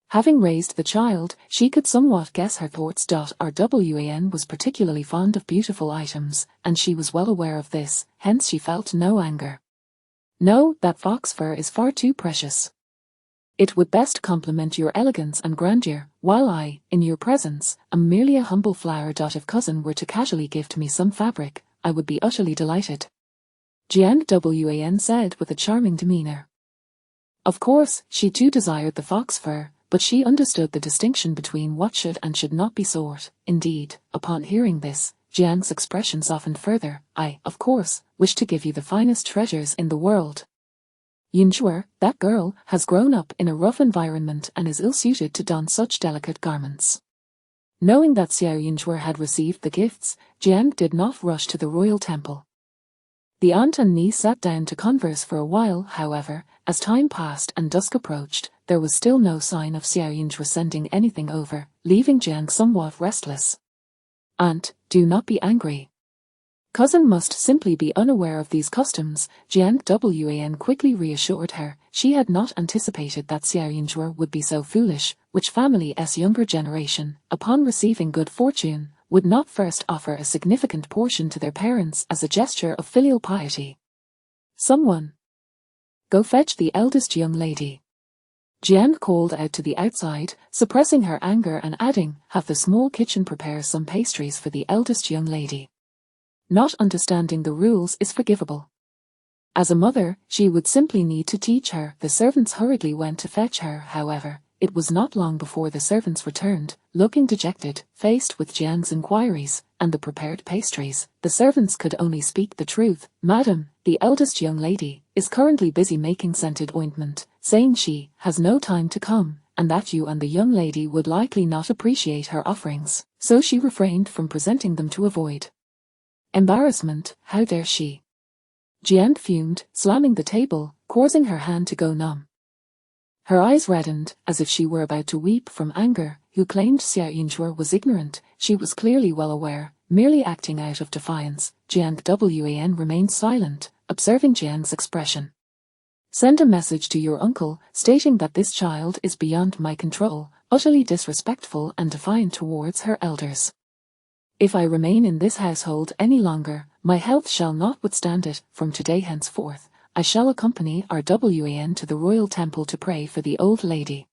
Having raised the child, she could somewhat guess her thoughts. Rwan was particularly fond of beautiful items, and she was well aware of this, hence she felt no anger. No, that fox fur is far too precious. It would best complement your elegance and grandeur, while I, in your presence, am merely a humble flower. If cousin were to casually gift me some fabric, I would be utterly delighted. Jiang Wan said with a charming demeanor. Of course, she too desired the fox fur, but she understood the distinction between what should and should not be sought. Indeed, upon hearing this, Jiang's expression softened further. I, of course, wish to give you the finest treasures in the world. Yunzhuer, that girl, has grown up in a rough environment and is ill-suited to don such delicate garments. Knowing that Xiao Yunzhuer had received the gifts, Jiang did not rush to the royal temple. The aunt and niece sat down to converse for a while. However, as time passed and dusk approached, there was still no sign of Xiao Yunzhuer sending anything over, leaving Jiang somewhat restless. Aunt, do not be angry. Cousin must simply be unaware of these customs. Jiang Wan quickly reassured her. She had not anticipated that Xiao Yunzhuer would be so foolish, which family's younger generation, upon receiving good fortune, would not first offer a significant portion to their parents as a gesture of filial piety. Someone, go fetch the eldest young lady. Jiang called out to the outside, suppressing her anger and adding, have the small kitchen prepare some pastries for the eldest young lady. Not understanding the rules is forgivable. As a mother, she would simply need to teach her. The servants hurriedly went to fetch her. However, it was not long before the servants returned, looking dejected, faced with Jiang's inquiries, and the prepared pastries. The servants could only speak the truth. Madam, the eldest young lady, is currently busy making scented ointment, saying she has no time to come, and that you and the young lady would likely not appreciate her offerings, so she refrained from presenting them to avoid embarrassment. How dare she? Jiang fumed, slamming the table, causing her hand to go numb. Her eyes reddened, as if she were about to weep from anger. Who claimed Xiao Yunzhuer was ignorant? She was clearly well aware, merely acting out of defiance. Jiang Wan remained silent, observing Jiang's expression. Send a message to your uncle, stating that this child is beyond my control, utterly disrespectful and defiant towards her elders. If I remain in this household any longer, my health shall not withstand it. From today henceforth, I shall accompany Rwan to the royal temple to pray for the old lady.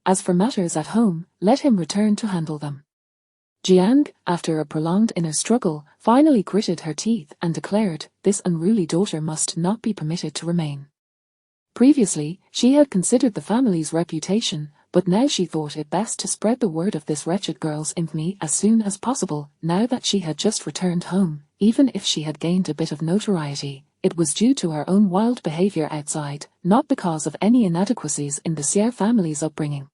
As for matters at home, let him return to handle them. Jiang, after a prolonged inner struggle, finally gritted her teeth and declared, this unruly daughter must not be permitted to remain. Previously, she had considered the family's reputation, but now she thought it best to spread the word of this wretched girl's infamy as soon as possible. Now that she had just returned home, even if she had gained a bit of notoriety, it was due to her own wild behavior outside, not because of any inadequacies in the Xiao family's upbringing.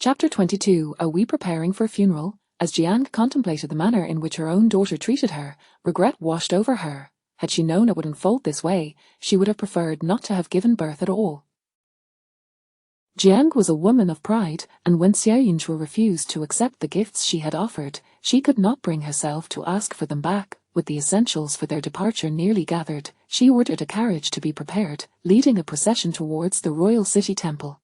Chapter 22. Are we preparing for a funeral? As Jiang contemplated the manner in which her own daughter treated her, regret washed over her. Had she known it would unfold this way, she would have preferred not to have given birth at all. Jiang was a woman of pride, and when Xiao Yunzhuer refused to accept the gifts she had offered, she could not bring herself to ask for them back. With the essentials for their departure nearly gathered, she ordered a carriage to be prepared, leading a procession towards the royal city temple.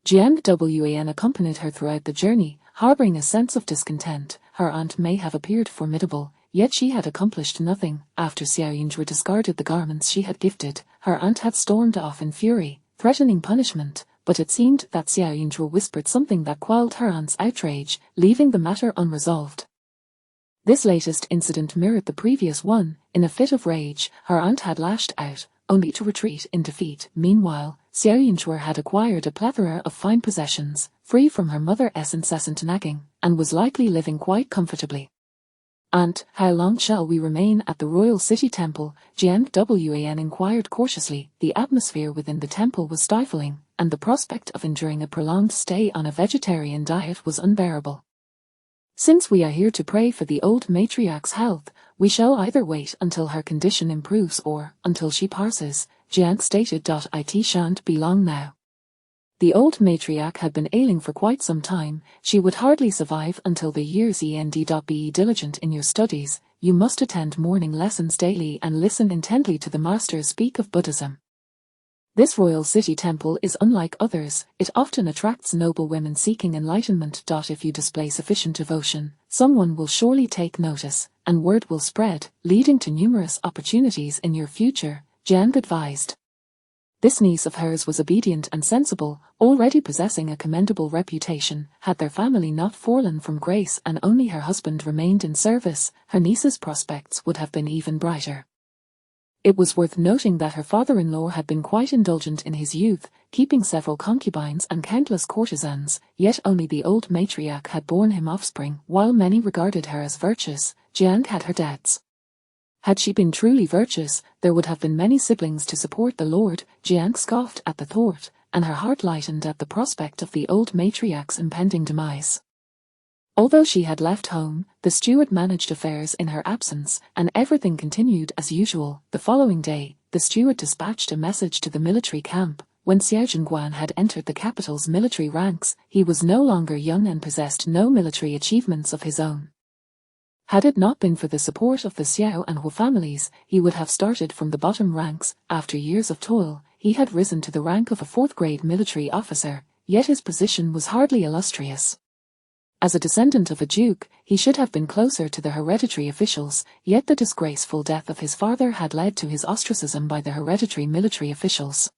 Jiang Wan accompanied her throughout the journey, harboring a sense of discontent. Her aunt may have appeared formidable, yet she had accomplished nothing. After Xiao Yunzhuer discarded the garments she had gifted, her aunt had stormed off in fury, threatening punishment, but it seemed that Xiao Yunzhuer whispered something that quelled her aunt's outrage, leaving the matter unresolved. This latest incident mirrored the previous one. In a fit of rage, her aunt had lashed out, only to retreat in defeat. Meanwhile, Xiao Yunzhuer had acquired a plethora of fine possessions, free from her mother's incessant nagging, and was likely living quite comfortably. Aunt, how long shall we remain at the royal city temple? Jiang Wan inquired cautiously. The atmosphere within the temple was stifling, and the prospect of enduring a prolonged stay on a vegetarian diet was unbearable. Since we are here to pray for the old matriarch's health, we shall either wait until her condition improves or until she passes, Jiang stated. It shan't be long now. The old matriarch had been ailing for quite some time. She would hardly survive until the year's end. Be diligent in your studies. You must attend morning lessons daily and listen intently to the masters speak of Buddhism. This royal city temple is unlike others. It often attracts noble women seeking enlightenment. If you display sufficient devotion, someone will surely take notice, and word will spread, leading to numerous opportunities in your future, Jiang advised. This niece of hers was obedient and sensible, already possessing a commendable reputation. Had their family not fallen from grace and only her husband remained in service, her niece's prospects would have been even brighter. It was worth noting that her father-in-law had been quite indulgent in his youth, keeping several concubines and countless courtesans, yet only the old matriarch had borne him offspring. While many regarded her as virtuous, Jiang had her debts. Had she been truly virtuous, there would have been many siblings to support the lord. Jiang scoffed at the thought, and her heart lightened at the prospect of the old matriarch's impending demise. Although she had left home, the steward managed affairs in her absence, and everything continued as usual. The following day, the steward dispatched a message to the military camp. When Xuanmen had entered the capital's military ranks, he was no longer young and possessed no military achievements of his own. Had it not been for the support of the Xiao and Hu families, he would have started from the bottom ranks. After years of toil, he had risen to the rank of a fourth-grade military officer, yet his position was hardly illustrious. As a descendant of a duke, he should have been closer to the hereditary officials, yet the disgraceful death of his father had led to his ostracism by the hereditary military officials.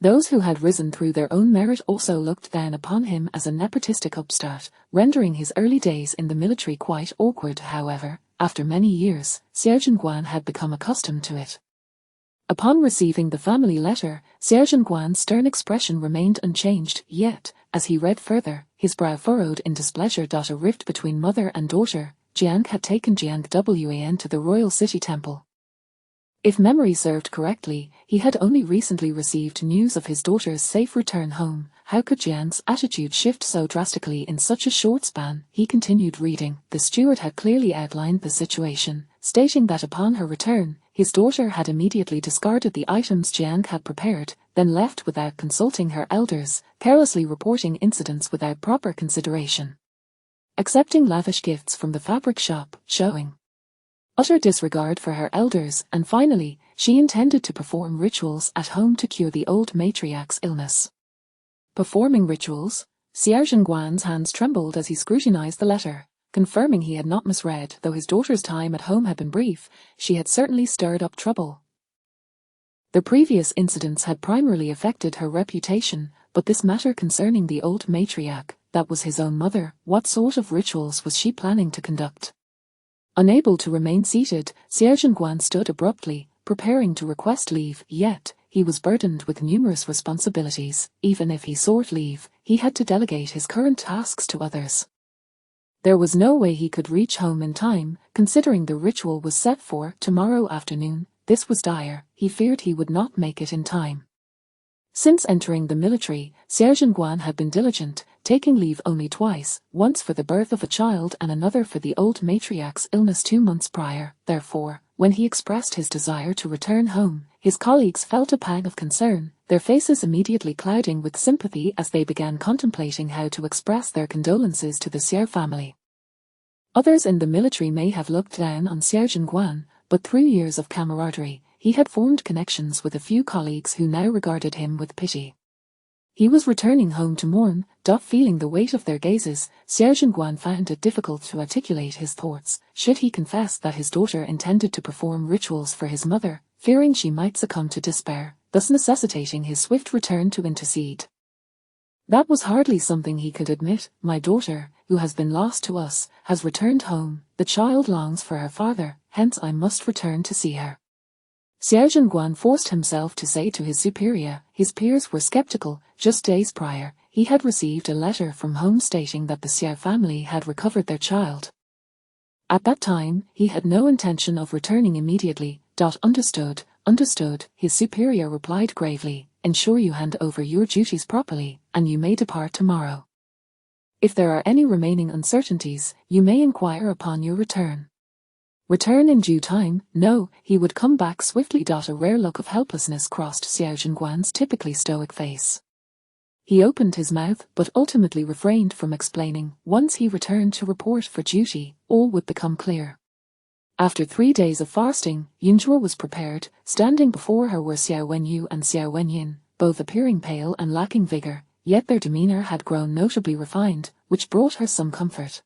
Those who had risen through their own merit also looked down upon him as a nepotistic upstart, rendering his early days in the military quite awkward. However, after many years, Xuanmen had become accustomed to it. Upon receiving the family letter, Xuanmen's stern expression remained unchanged, yet, as he read further, his brow furrowed in displeasure. A rift between mother and daughter. Jiang had taken Jiang Wan to the royal city temple. If memory served correctly, he had only recently received news of his daughter's safe return home. How could Jiang's attitude shift so drastically in such a short span? He continued reading. The steward had clearly outlined the situation, stating that upon her return, his daughter had immediately discarded the items Jiang had prepared, then left without consulting her elders, carelessly reporting incidents without proper consideration, accepting lavish gifts from the fabric shop, showing utter disregard for her elders, and finally, she intended to perform rituals at home to cure the old matriarch's illness. Performing rituals? Xuanmen's hands trembled as he scrutinized the letter. Confirming he had not misread, though his daughter's time at home had been brief, she had certainly stirred up trouble. The previous incidents had primarily affected her reputation, but this matter concerning the old matriarch, that was his own mother, what sort of rituals was she planning to conduct? Unable to remain seated, Xuanmen stood abruptly, preparing to request leave, yet, he was burdened with numerous responsibilities. Even if he sought leave, he had to delegate his current tasks to others. There was no way he could reach home in time, considering the ritual was set for tomorrow afternoon. This was dire. He feared he would not make it in time. Since entering the military, Xuanmen had been diligent, taking leave only twice, once for the birth of a child and another for the old matriarch's illness 2 months prior. Therefore, when he expressed his desire to return home, his colleagues felt a pang of concern, their faces immediately clouding with sympathy as they began contemplating how to express their condolences to the Xiao family. Others in the military may have looked down on Xuanmen, but through years of camaraderie, he had formed connections with a few colleagues who now regarded him with pity. He was returning home to mourn. Feeling the weight of their gazes, Xuanmen found it difficult to articulate his thoughts. Should he confess that his daughter intended to perform rituals for his mother, fearing she might succumb to despair, thus necessitating his swift return to intercede? That was hardly something he could admit. My daughter, who has been lost to us, has returned home. The child longs for her father, hence I must return to see her. Xuanmen forced himself to say to his superior. His peers were skeptical. Just days prior, he had received a letter from home stating that the Xiao family had recovered their child. At that time, he had no intention of returning immediately. Understood, his superior replied gravely. Ensure you hand over your duties properly, and you may depart tomorrow. If there are any remaining uncertainties, you may inquire upon your return. Return in due time? No, he would come back swiftly. A rare look of helplessness crossed Xuanmen's typically stoic face. He opened his mouth but ultimately refrained from explaining. Once he returned to report for duty, all would become clear. After 3 days of fasting, Yunzhua was prepared. Standing before her were Xiao Wenyu and Xiao Wenyin, both appearing pale and lacking vigor, yet their demeanor had grown notably refined, which brought her some comfort.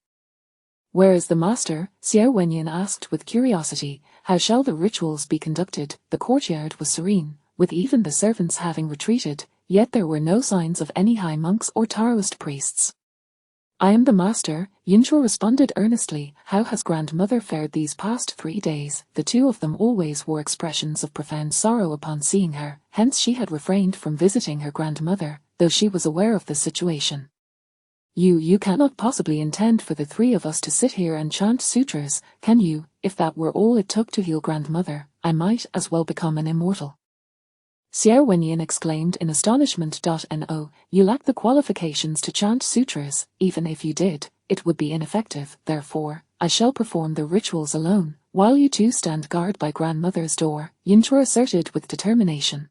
"Where is the master?" Xiao Wenyin asked with curiosity. "How shall the rituals be conducted?" The courtyard was serene, with even the servants having retreated, yet there were no signs of any high monks or Taoist priests. "I am the master," Yunzhua responded earnestly. "How has grandmother fared these past 3 days?" The two of them always wore expressions of profound sorrow upon seeing her, hence she had refrained from visiting her grandmother, though she was aware of the situation. You cannot possibly intend for the 3 of us to sit here and chant sutras, can you? If that were all it took to heal grandmother, I might as well become an immortal." Xiao Wenyin exclaimed in astonishment. "No, you lack the qualifications to chant sutras. Even if you did, it would be ineffective. Therefore, I shall perform the rituals alone, while you two stand guard by grandmother's door," Yunzhua asserted with determination.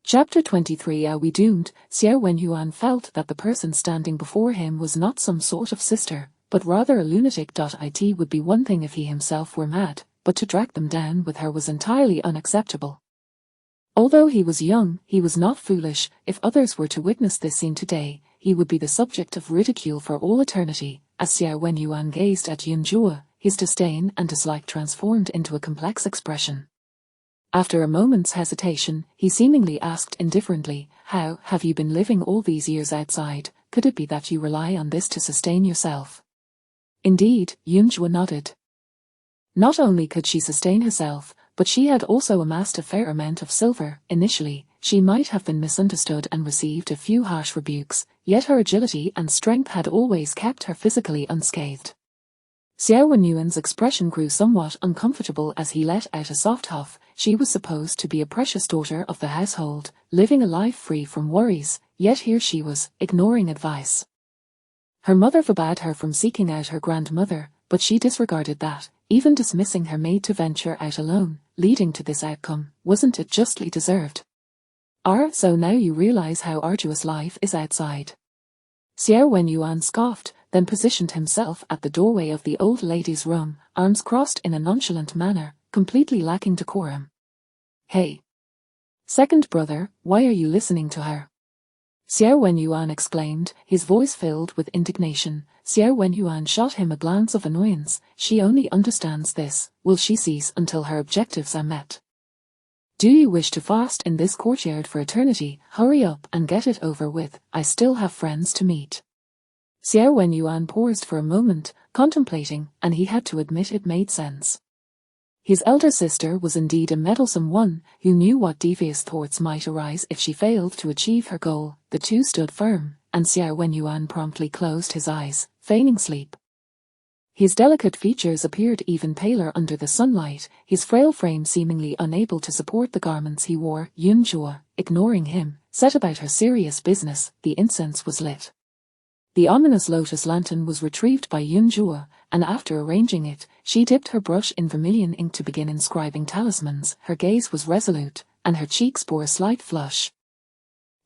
Chapter 23. Are we doomed? Xiao Wenyuan felt that the person standing before him was not some sort of sister, but rather a lunatic. It would be one thing if he himself were mad, but to drag them down with her was entirely unacceptable. Although he was young, he was not foolish. If others were to witness this scene today, he would be the subject of ridicule for all eternity. As Xiao Wenyuan gazed at Yunzhua, his disdain and dislike transformed into a complex expression. After a moment's hesitation, he seemingly asked indifferently, "How have you been living all these years outside? Could it be that you rely on this to sustain yourself?" "Indeed," Yunzhua nodded. Not only could she sustain herself, but she had also amassed a fair amount of silver. Initially, she might have been misunderstood and received a few harsh rebukes, yet her agility and strength had always kept her physically unscathed. Xiao Wenyuan's expression grew somewhat uncomfortable as he let out a soft huff. She was supposed to be a precious daughter of the household, living a life free from worries, yet here she was, ignoring advice. Her mother forbade her from seeking out her grandmother, but she disregarded that, even dismissing her maid to venture out alone, leading to this outcome. Wasn't it justly deserved? So now you realize how arduous life is outside. Xiao Wenyuan scoffed, then positioned himself at the doorway of the old lady's room, arms crossed in a nonchalant manner, completely lacking decorum. "Hey! Second brother, why are you listening to her?" Xiao Wenyuan exclaimed, his voice filled with indignation. Xiao Wenyuan shot him a glance of annoyance. She only understands this. Will she cease until her objectives are met? "Do you wish to fast in this courtyard for eternity? Hurry up and get it over with. I still have friends to meet." Xiao Wenyuan paused for a moment, contemplating, and he had to admit it made sense. His elder sister was indeed a meddlesome one, who knew what devious thoughts might arise if she failed to achieve her goal. The two stood firm, and Xiao Wenyuan promptly closed his eyes, feigning sleep. His delicate features appeared even paler under the sunlight, his frail frame seemingly unable to support the garments he wore. Yunzhua, ignoring him, set about her serious business. The incense was lit. The ominous lotus lantern was retrieved by Yunzhua, and after arranging it, she dipped her brush in vermilion ink to begin inscribing talismans. Her gaze was resolute, and her cheeks bore a slight flush.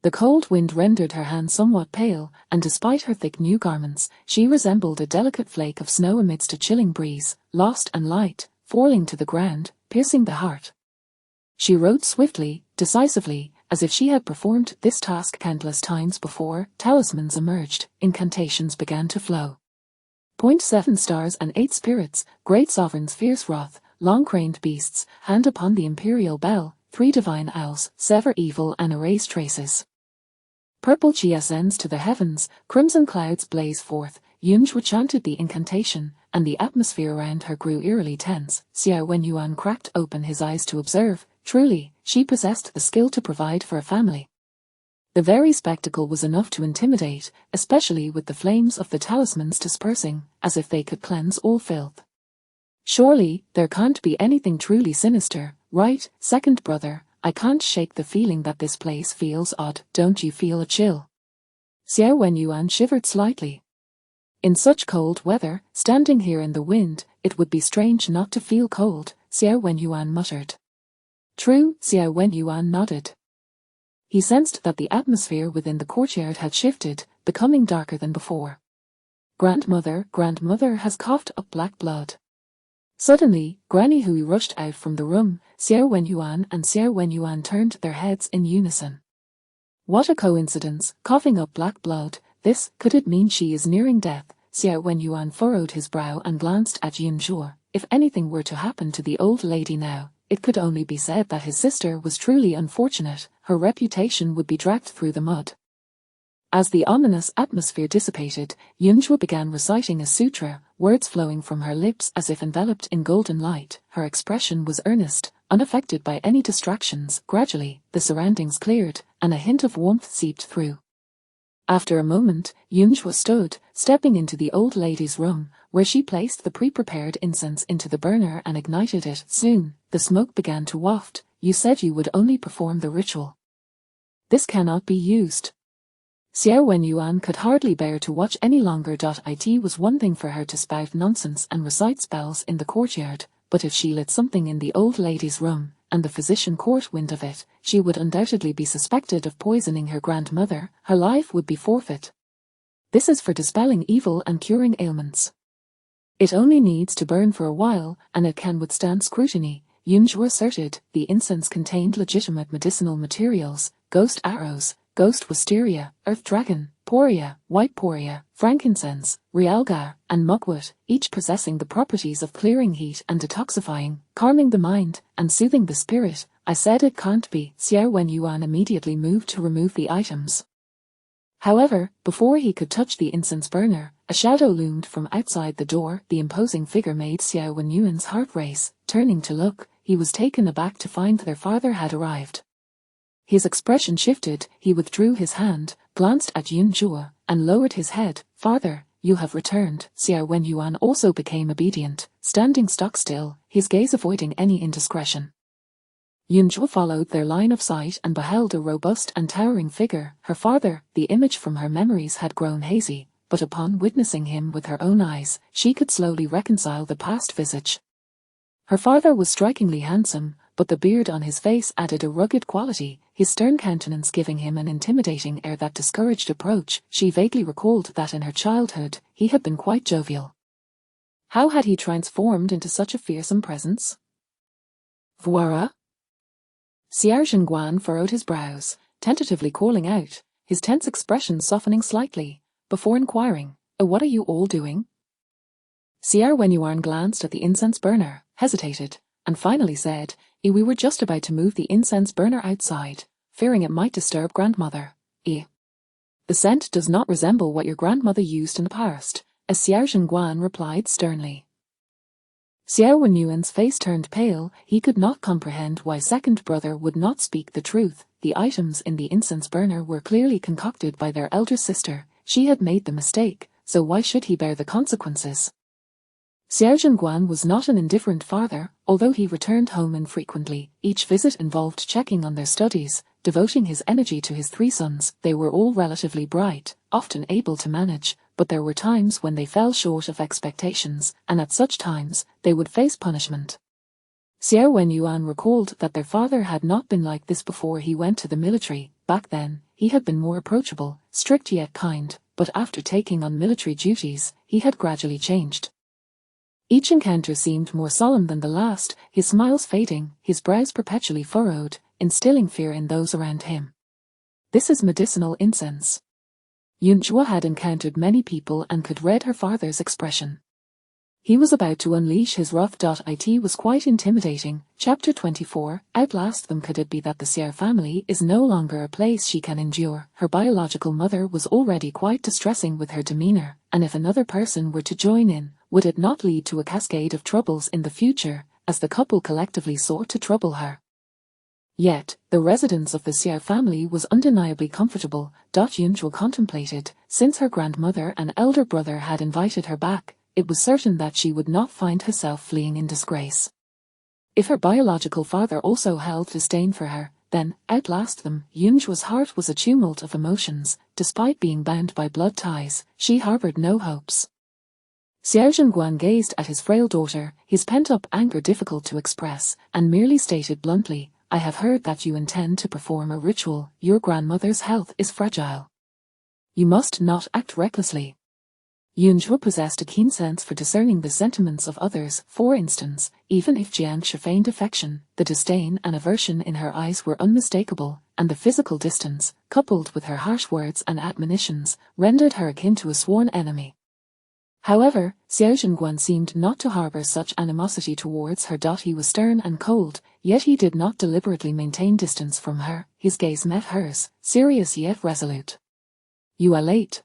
The cold wind rendered her hands somewhat pale, and despite her thick new garments, she resembled a delicate flake of snow amidst a chilling breeze, lost and light, falling to the ground, piercing the heart. She wrote swiftly, decisively, as if she had performed this task countless times before. Talismans emerged, incantations began to flow. 7 stars and 8 spirits, great sovereigns, fierce wrath, long-craned beasts, hand upon the imperial bell, 3 divine owls, sever evil and erase traces. Purple chi ascends to the heavens, crimson clouds blaze forth. Yunzhua chanted the incantation, and the atmosphere around her grew eerily tense. Xiao Wenyuan cracked open his eyes to observe. Truly, she possessed the skill to provide for a family. The very spectacle was enough to intimidate, especially with the flames of the talismans dispersing, as if they could cleanse all filth. Surely, there can't be anything truly sinister, right, second brother? I can't shake the feeling that this place feels odd. Don't you feel a chill? Xiao Wenyuan shivered slightly. In such cold weather, standing here in the wind, it would be strange not to feel cold, Xiao Wenyuan muttered. True, Xiao Wenyuan nodded. He sensed that the atmosphere within the courtyard had shifted, becoming darker than before. Grandmother has coughed up black blood. Suddenly, Granny Hui rushed out from the room. Xiao Wenyuan and Xiao Wenyuan turned their heads in unison. What a coincidence, coughing up black blood. Could it mean she is nearing death? Xiao Wenyuan furrowed his brow and glanced at Yunzhuo. If anything were to happen to the old lady now, it could only be said that his sister was truly unfortunate. Her reputation would be dragged through the mud. As the ominous atmosphere dissipated, Yunzhuo began reciting a sutra, words flowing from her lips as if enveloped in golden light. Her expression was earnest, unaffected by any distractions. Gradually, the surroundings cleared, and a hint of warmth seeped through. After a moment, Yunzhuo stood, stepping into the old lady's room, where she placed the pre-prepared incense into the burner and ignited it. Soon, the smoke began to waft. You said you would only perform the ritual. This cannot be used. Xiao Wenyuan could hardly bear to watch any longer. It was one thing for her to spout nonsense and recite spells in the courtyard, but if she lit something in the old lady's room, and the physician caught wind of it, she would undoubtedly be suspected of poisoning her grandmother. Her life would be forfeit. This is for dispelling evil and curing ailments. It only needs to burn for a while, and it can withstand scrutiny, Yunzhuo asserted. The incense contained legitimate medicinal materials: ghost arrows, ghost wisteria, earth dragon, poria, white poria, frankincense, realgar, and mugwort, each possessing the properties of clearing heat and detoxifying, calming the mind, and soothing the spirit. I said it can't be. Xiao Wenyuan immediately moved to remove the items. However, before he could touch the incense burner, a shadow loomed from outside the door. The imposing figure made Xiao Wenyuan's heart race. Turning to look, he was taken aback to find their father had arrived. His expression shifted. He withdrew his hand, glanced at Yunzhuo, and lowered his head. Father, you have returned. Xiao Wenyuan also became obedient, standing stock still, his gaze avoiding any indiscretion. Yunzhuo followed their line of sight and beheld a robust and towering figure. Her father. The image from her memories had grown hazy, but upon witnessing him with her own eyes, she could slowly reconcile the past visage. Her father was strikingly handsome, but the beard on his face added a rugged quality, his stern countenance giving him an intimidating air that discouraged approach. She vaguely recalled that in her childhood, he had been quite jovial. How had he transformed into such a fearsome presence? Voila! Xiao Zhengguan furrowed his brows, tentatively calling out, his tense expression softening slightly, before inquiring, what are you all doing? Xiao Wenyuan glanced at the incense burner, hesitated, and finally said, we were just about to move the incense burner outside, fearing it might disturb grandmother. The scent does not resemble what your grandmother used in the past, as Xiao Zhengguan replied sternly. Xiao Wenyuan's face turned pale. He could not comprehend why second brother would not speak the truth. The items in the incense burner were clearly concocted by their elder sister. She had made the mistake, so why should he bear the consequences? Xiao Zhengguan was not an indifferent father, although he returned home infrequently. Each visit involved checking on their studies, devoting his energy to his three sons. They were all relatively bright, often able to manage, but there were times when they fell short of expectations, and at such times, they would face punishment. Xiao Wenyuan recalled that their father had not been like this before he went to the military. Back then, he had been more approachable, strict yet kind, but after taking on military duties, he had gradually changed. Each encounter seemed more solemn than the last, his smiles fading, his brows perpetually furrowed, instilling fear in those around him. This is medicinal incense. Yunzhuo had encountered many people and could read her father's expression. He was about to unleash his wrath. It was quite intimidating. Chapter 24, Outlast them. Could it be that the Xiao family is no longer a place she can endure? Her biological mother was already quite distressing with her demeanor, and if another person were to join in, would it not lead to a cascade of troubles in the future, as the couple collectively sought to trouble her? Yet, the residence of the Xiao family was undeniably comfortable. Yunzhuo contemplated. Since her grandmother and elder brother had invited her back, it was certain that she would not find herself fleeing in disgrace. If her biological father also held disdain for her, then, outlast them. Yunzhuo's heart was a tumult of emotions. Despite being bound by blood ties, she harbored no hopes. Xiao Zhengguan gazed at his frail daughter, his pent-up anger difficult to express, and merely stated bluntly, I have heard that you intend to perform a ritual. Your grandmother's health is fragile. You must not act recklessly. Yunzhu possessed a keen sense for discerning the sentiments of others. For instance, even if Jiangshi feigned affection, the disdain and aversion in her eyes were unmistakable, and the physical distance, coupled with her harsh words and admonitions, rendered her akin to a sworn enemy. However, Xiao Zhenguan seemed not to harbor such animosity towards her. He was stern and cold, yet he did not deliberately maintain distance from her. His gaze met hers, serious yet resolute. You are late.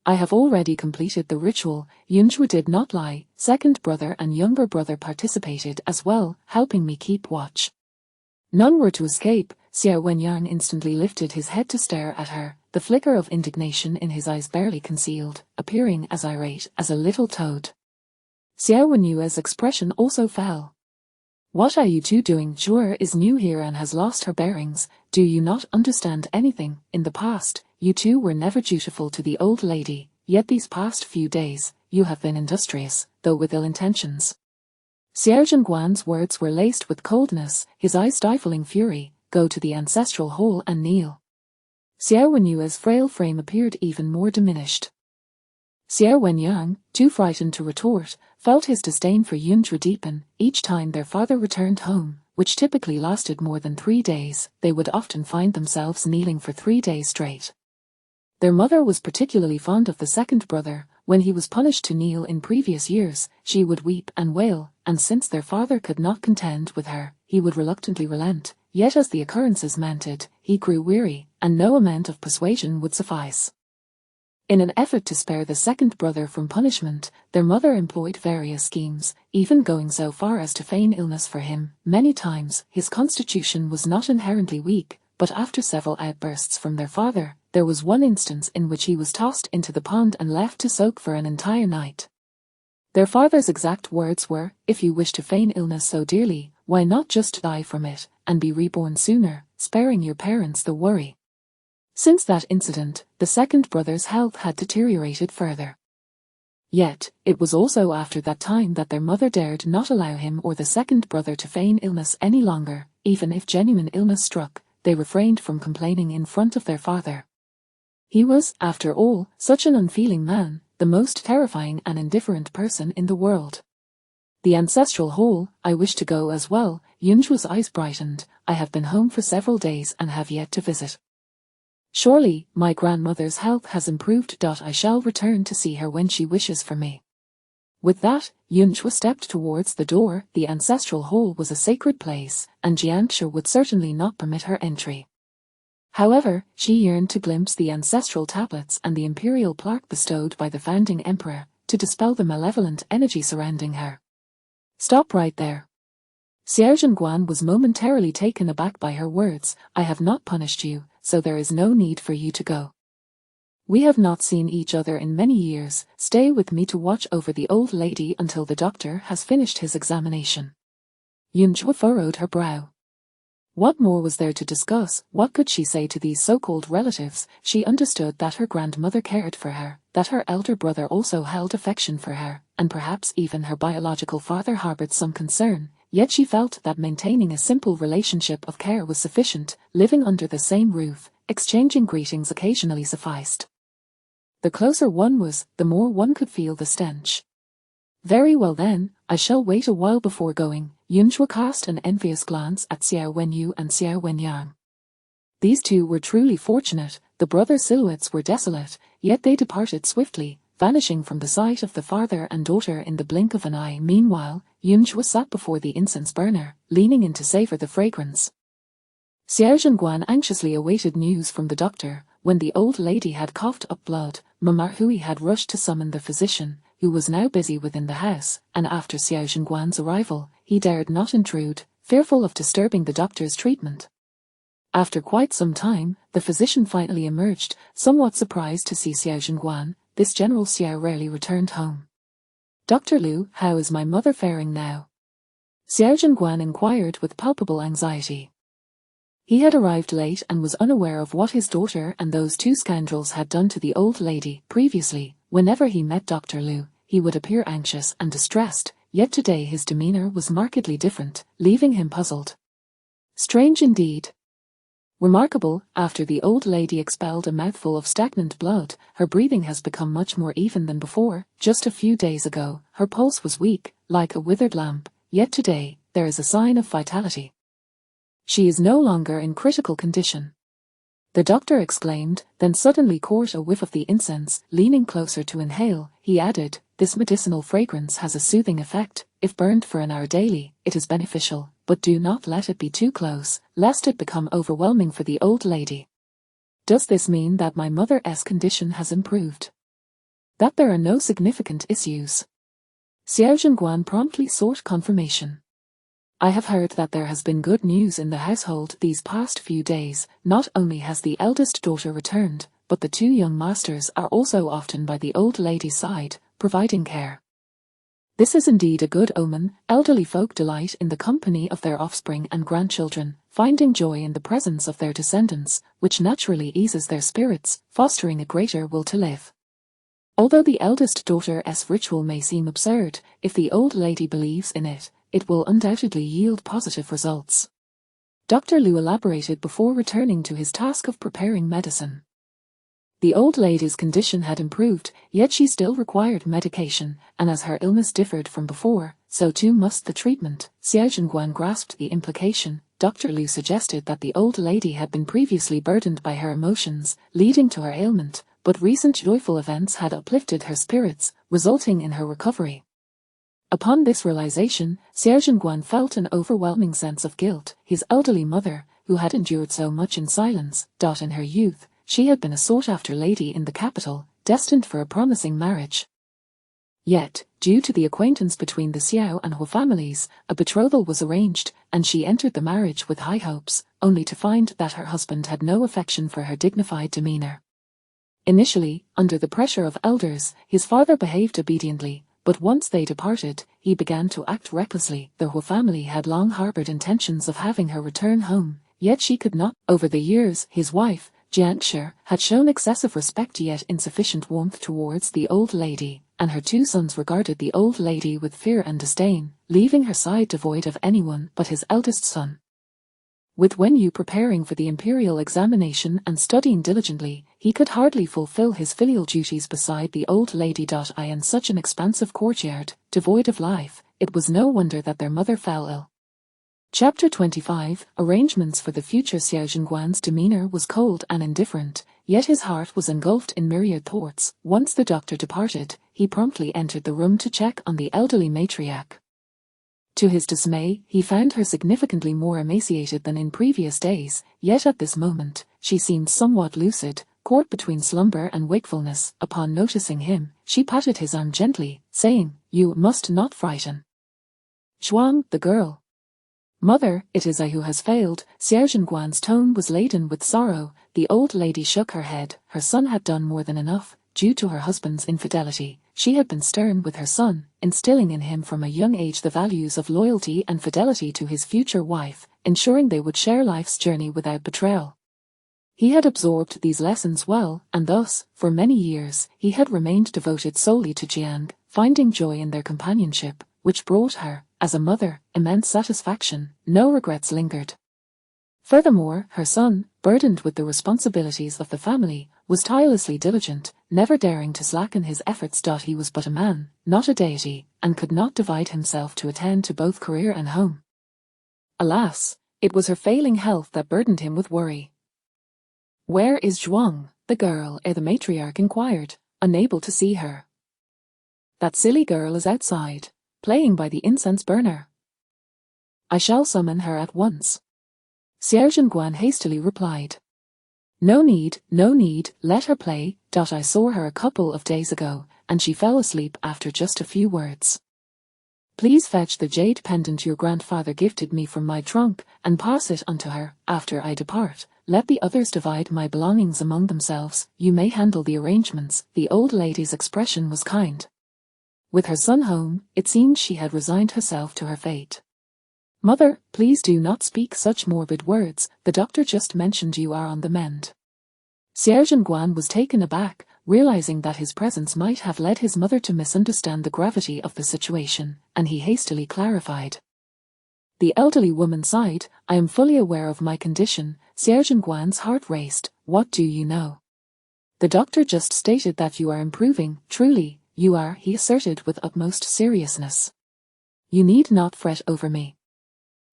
I have already completed the ritual. Yunzhu did not lie. Second brother and younger brother participated as well, helping me keep watch. None were to escape. Xiao Wenyang instantly lifted his head to stare at her, the flicker of indignation in his eyes barely concealed, appearing as irate as a little toad. Xiao Wenyue's expression also fell. What are you two doing? Zhuer is new here and has lost her bearings. Do you not understand anything? In the past, you two were never dutiful to the old lady, yet these past few days, you have been industrious, though with ill intentions. Xiao Zhenguan's words were laced with coldness, his eyes stifling fury. Go to the ancestral hall and kneel. Xiao Wenyue's frail frame appeared even more diminished. Xiao Wenyang, too frightened to retort, felt his disdain for Yunzhu deepen. Each time their father returned home, which typically lasted more than 3 days, they would often find themselves kneeling for 3 days straight. Their mother was particularly fond of the second brother. When he was punished to kneel in previous years, she would weep and wail, and since their father could not contend with her, he would reluctantly relent. Yet as the occurrences mounted, he grew weary, and no amount of persuasion would suffice. In an effort to spare the second brother from punishment, their mother employed various schemes, even going so far as to feign illness for him. Many times, his constitution was not inherently weak, but after several outbursts from their father, there was one instance in which he was tossed into the pond and left to soak for an entire night. Their father's exact words were, "If you wish to feign illness so dearly, why not just die from it, and be reborn sooner, sparing your parents the worry." Since that incident, the second brother's health had deteriorated further. Yet, it was also after that time that their mother dared not allow him or the second brother to feign illness any longer. Even if genuine illness struck, they refrained from complaining in front of their father. He was, after all, such an unfeeling man, the most terrifying and indifferent person in the world. The ancestral hall, I wish to go as well. Yunzhu's eyes brightened. I have been home for several days and have yet to visit. Surely, my grandmother's health has improved. I shall return to see her when she wishes for me. With that, Yunzhu stepped towards the door. The ancestral hall was a sacred place, and Jiangshi would certainly not permit her entry. However, she yearned to glimpse the ancestral tablets and the imperial plaque bestowed by the founding emperor, to dispel the malevolent energy surrounding her. Stop right there. Xiao Zhenguan was momentarily taken aback by her words. I have not punished you, so there is no need for you to go. We have not seen each other in many years. Stay with me to watch over the old lady until the doctor has finished his examination. Yunzhu furrowed her brow. What more was there to discuss? What could she say to these so-called relatives? She understood that her grandmother cared for her, that her elder brother also held affection for her, and perhaps even her biological father harbored some concern, yet she felt that maintaining a simple relationship of care was sufficient. Living under the same roof, exchanging greetings occasionally sufficed. The closer one was, the more one could feel the stench. Very well then, I shall wait a while before going. Yunzhu cast an envious glance at Xiao Wenyu and Xiao Wenyang. These two were truly fortunate. The brother silhouettes were desolate, yet they departed swiftly, vanishing from the sight of the father and daughter in the blink of an eye. Meanwhile, Yunzhu sat before the incense burner, leaning in to savor the fragrance. Xiao Zhenguan anxiously awaited news from the doctor. When the old lady had coughed up blood, Mama Hui had rushed to summon the physician, who was now busy within the house, and after Xiao Zhenguan's arrival, he dared not intrude, fearful of disturbing the doctor's treatment. After quite some time, the physician finally emerged, somewhat surprised to see Xiao Zhenguan. This General Xiao rarely returned home. Dr. Liu, how is my mother faring now? Xiao Zhenguan inquired with palpable anxiety. He had arrived late and was unaware of what his daughter and those two scoundrels had done to the old lady. Previously, whenever he met Dr. Liu, he would appear anxious and distressed, yet today his demeanor was markedly different, leaving him puzzled. Strange indeed. Remarkable, after the old lady expelled a mouthful of stagnant blood, her breathing has become much more even than before. Just a few days ago, her pulse was weak, like a withered lamp, yet today, there is a sign of vitality. She is no longer in critical condition. The doctor exclaimed, then suddenly caught a whiff of the incense. Leaning closer to inhale, he added, "This medicinal fragrance has a soothing effect. If burned for an hour daily, it is beneficial, but do not let it be too close, lest it become overwhelming for the old lady." Does this mean that my mother's condition has improved? That there are no significant issues? Xiao Zhenguan promptly sought confirmation. I have heard that there has been good news in the household these past few days. Not only has the eldest daughter returned, but the two young masters are also often by the old lady's side, providing care. This is indeed a good omen. Elderly folk delight in the company of their offspring and grandchildren, finding joy in the presence of their descendants, which naturally eases their spirits, fostering a greater will to live. Although the eldest daughter's ritual may seem absurd, if the old lady believes in it, it will undoubtedly yield positive results. Dr. Liu elaborated before returning to his task of preparing medicine. The old lady's condition had improved, yet she still required medication, and as her illness differed from before, so too must the treatment. Xiao Zhenguan grasped the implication. Dr. Liu suggested that the old lady had been previously burdened by her emotions, leading to her ailment, but recent joyful events had uplifted her spirits, resulting in her recovery. Upon this realization, Xiao Zhenguan felt an overwhelming sense of guilt. His elderly mother, who had endured so much in silence, in her youth, she had been a sought-after lady in the capital, destined for a promising marriage. Yet, due to the acquaintance between the Xiao and Hua families, a betrothal was arranged, and she entered the marriage with high hopes, only to find that her husband had no affection for her dignified demeanor. Initially, under the pressure of elders, his father behaved obediently, but once they departed, he began to act recklessly. The Hua family had long harbored intentions of having her return home, yet she could not. Over the years, his wife, Jiangshi, had shown excessive respect yet insufficient warmth towards the old lady, and her two sons regarded the old lady with fear and disdain, leaving her side devoid of anyone but his eldest son. With Wenyu preparing for the imperial examination and studying diligently, he could hardly fulfill his filial duties beside the old lady. In such an expansive courtyard, devoid of life, it was no wonder that their mother fell ill. Chapter 25 Arrangements for the future. Xiao Zhenguan's demeanor was cold and indifferent, yet his heart was engulfed in myriad thoughts. Once the doctor departed, he promptly entered the room to check on the elderly matriarch. To his dismay, he found her significantly more emaciated than in previous days, yet at this moment, she seemed somewhat lucid, caught between slumber and wakefulness. Upon noticing him, she patted his arm gently, saying, "You must not frighten Xuan, the girl." "Mother, it is I who has failed." Xiao Zhenguan's tone was laden with sorrow. The old lady shook her head. Her son had done more than enough. Due to her husband's infidelity, she had been stern with her son, instilling in him from a young age the values of loyalty and fidelity to his future wife, ensuring they would share life's journey without betrayal. He had absorbed these lessons well, and thus, for many years, he had remained devoted solely to Jiang, finding joy in their companionship, which brought her, as a mother, immense satisfaction. No regrets lingered. Furthermore, her son, burdened with the responsibilities of the family, was tirelessly diligent, never daring to slacken his efforts. He was but a man, not a deity, and could not divide himself to attend to both career and home. Alas, it was her failing health that burdened him with worry. "Where is Zhuang, the girl?" the matriarch inquired, unable to see her. "That silly girl is outside, playing by the incense burner. I shall summon her at once." Xiao Zhenguan hastily replied. No need, let her play. I saw her a couple of days ago, and she fell asleep after just a few words. Please fetch the jade pendant your grandfather gifted me from my trunk, and pass it on to her. After I depart, let the others divide my belongings among themselves. You may handle the arrangements." The old lady's expression was kind. With her son home, it seemed she had resigned herself to her fate. "Mother, please do not speak such morbid words. The doctor just mentioned you are on the mend." Xiao Zhenguan was taken aback, realizing that his presence might have led his mother to misunderstand the gravity of the situation, and he hastily clarified. The elderly woman sighed. I am fully aware of my condition. Xiao Zhenguan's heart raced. What do you know? The doctor just stated that you are improving. Truly, you are, he asserted with utmost seriousness. You need not fret over me.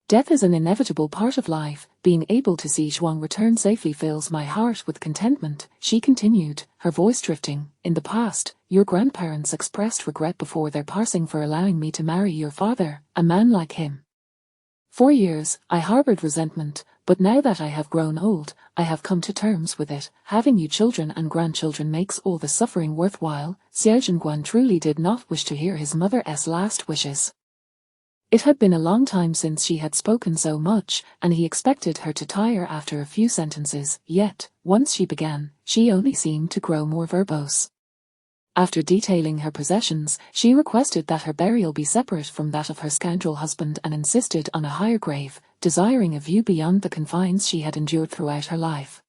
Death is an inevitable part of life. Being able to see Xuan return safely fills my heart with contentment, she continued, her voice drifting. In the past, your grandparents expressed regret before their passing for allowing me to marry your father, a man like him. For years, I harbored resentment, but now that I have grown old, I have come to terms with it. Having you children and grandchildren makes all the suffering worthwhile. Xiao Zhenguan truly did not wish to hear his mother's last wishes. It had been a long time since she had spoken so much, and he expected her to tire after a few sentences, yet, once she began, she only seemed to grow more verbose. After detailing her possessions, she requested that her burial be separate from that of her scoundrel husband and insisted on a higher grave, desiring a view beyond the confines she had endured throughout her life.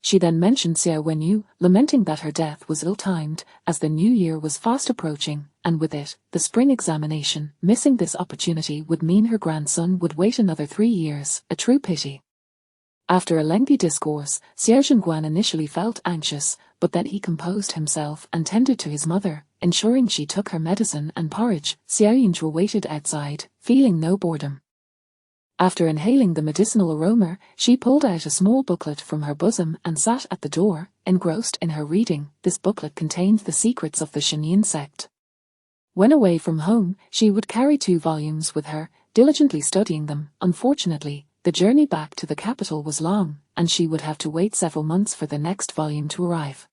She then mentioned Xiao Wenyu, lamenting that her death was ill-timed, as the new year was fast approaching, and with it, the spring examination. Missing this opportunity would mean her grandson would wait another 3 years, a true pity. After a lengthy discourse, Xiao Zhenguan initially felt anxious, but then he composed himself and tended to his mother, ensuring she took her medicine and porridge. Xiao Yunzhu waited outside, feeling no boredom. After inhaling the medicinal aroma, she pulled out a small booklet from her bosom and sat at the door, engrossed in her reading. This booklet contained the secrets of the Xuanmen sect. When away from home, she would carry 2 volumes with her, diligently studying them. Unfortunately, the journey back to the capital was long, and she would have to wait several months for the next volume to arrive.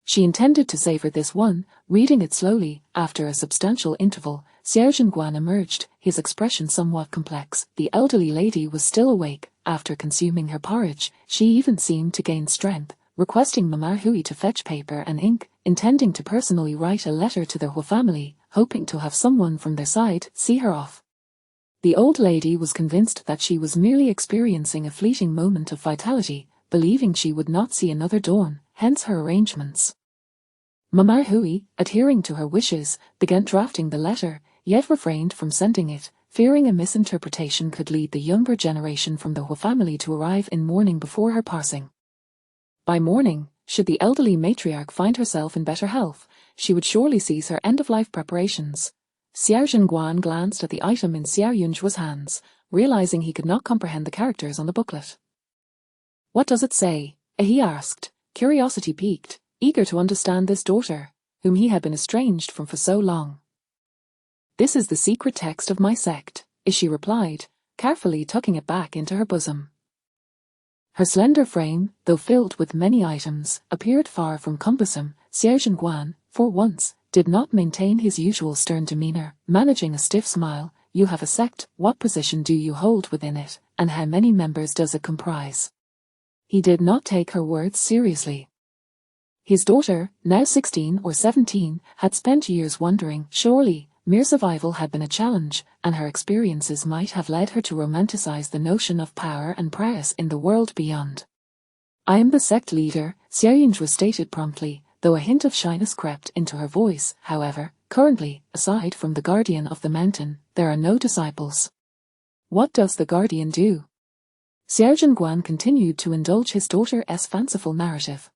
She intended to savor this one, reading it slowly. After a substantial interval, Xiao Zhenguan emerged, his expression somewhat complex. The elderly lady was still awake. After consuming her porridge, she even seemed to gain strength, requesting Mama Hui to fetch paper and ink, intending to personally write a letter to the Hu family, hoping to have someone from their side see her off. The old lady was convinced that she was merely experiencing a fleeting moment of vitality, believing she would not see another dawn, hence her arrangements. Mama Hui, adhering to her wishes, began drafting the letter, yet refrained from sending it, fearing a misinterpretation could lead the younger generation from the Hu family to arrive in mourning before her passing. By morning, should the elderly matriarch find herself in better health, she would surely cease her end-of-life preparations. Xiao Zhenguan glanced at the item in Xiao Yunzhu's hands, realizing he could not comprehend the characters on the booklet. What does it say? He asked, curiosity piqued, eager to understand this daughter, whom he had been estranged from for so long. This is the secret text of my sect, she replied, carefully tucking it back into her bosom. Her slender frame, though filled with many items, appeared far from cumbersome. Xiao Zhenguan, for once, did not maintain his usual stern demeanor, managing a stiff smile. You have a sect, what position do you hold within it, and how many members does it comprise? He did not take her words seriously. His daughter, now 16 or 17, had spent years wondering. Surely, mere survival had been a challenge, and her experiences might have led her to romanticize the notion of power and prowess in the world beyond. I am the sect leader, Xiao Yunzhu stated promptly, though a hint of shyness crept into her voice. However, currently, aside from the guardian of the mountain, there are no disciples. What does the guardian do? Xiao Zhenguan continued to indulge his daughter's fanciful narrative.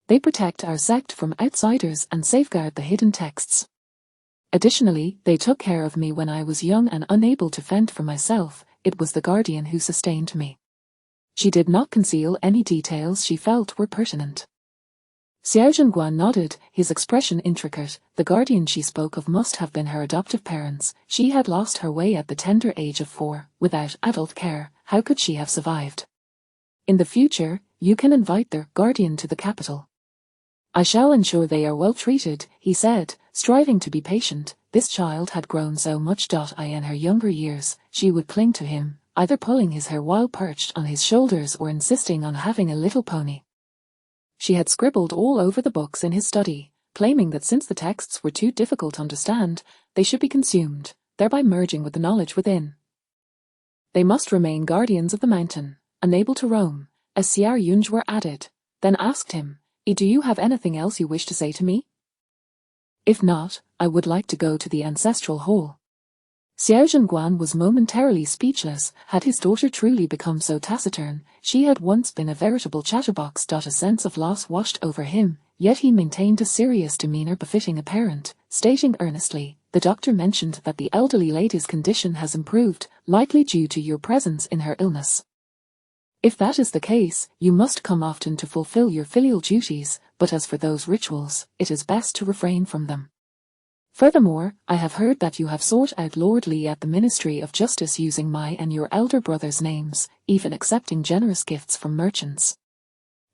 They protect our sect from outsiders and safeguard the hidden texts. Additionally, they took care of me when I was young and unable to fend for myself. It was the guardian who sustained me. She did not conceal any details she felt were pertinent. Xiao Zhenguan nodded, his expression intricate. The guardian she spoke of must have been her adoptive parents. She had lost her way at the tender age of 4. Without adult care, how could she have survived? In the future, you can invite their guardian to the capital. I shall ensure they are well treated, he said, striving to be patient. This child had grown so much. In her younger years, she would cling to him, either pulling his hair while perched on his shoulders or insisting on having a little pony. She had scribbled all over the books in his study, claiming that since the texts were too difficult to understand, they should be consumed, thereby merging with the knowledge within. They must remain guardians of the mountain, unable to roam, as Xiao Yunzhu added, then asked him, do you have anything else you wish to say to me? If not, I would like to go to the ancestral hall. Xiao Zhenguan was momentarily speechless. Had his daughter truly become so taciturn? She had once been a veritable chatterbox. A sense of loss washed over him, yet he maintained a serious demeanor befitting a parent, stating earnestly, "The doctor mentioned that the elderly lady's condition has improved, likely due to your presence in her illness. If that is the case, you must come often to fulfill your filial duties, but as for those rituals, it is best to refrain from them. Furthermore, I have heard that you have sought out Lord Li at the Ministry of Justice using my and your elder brother's names, even accepting generous gifts from merchants."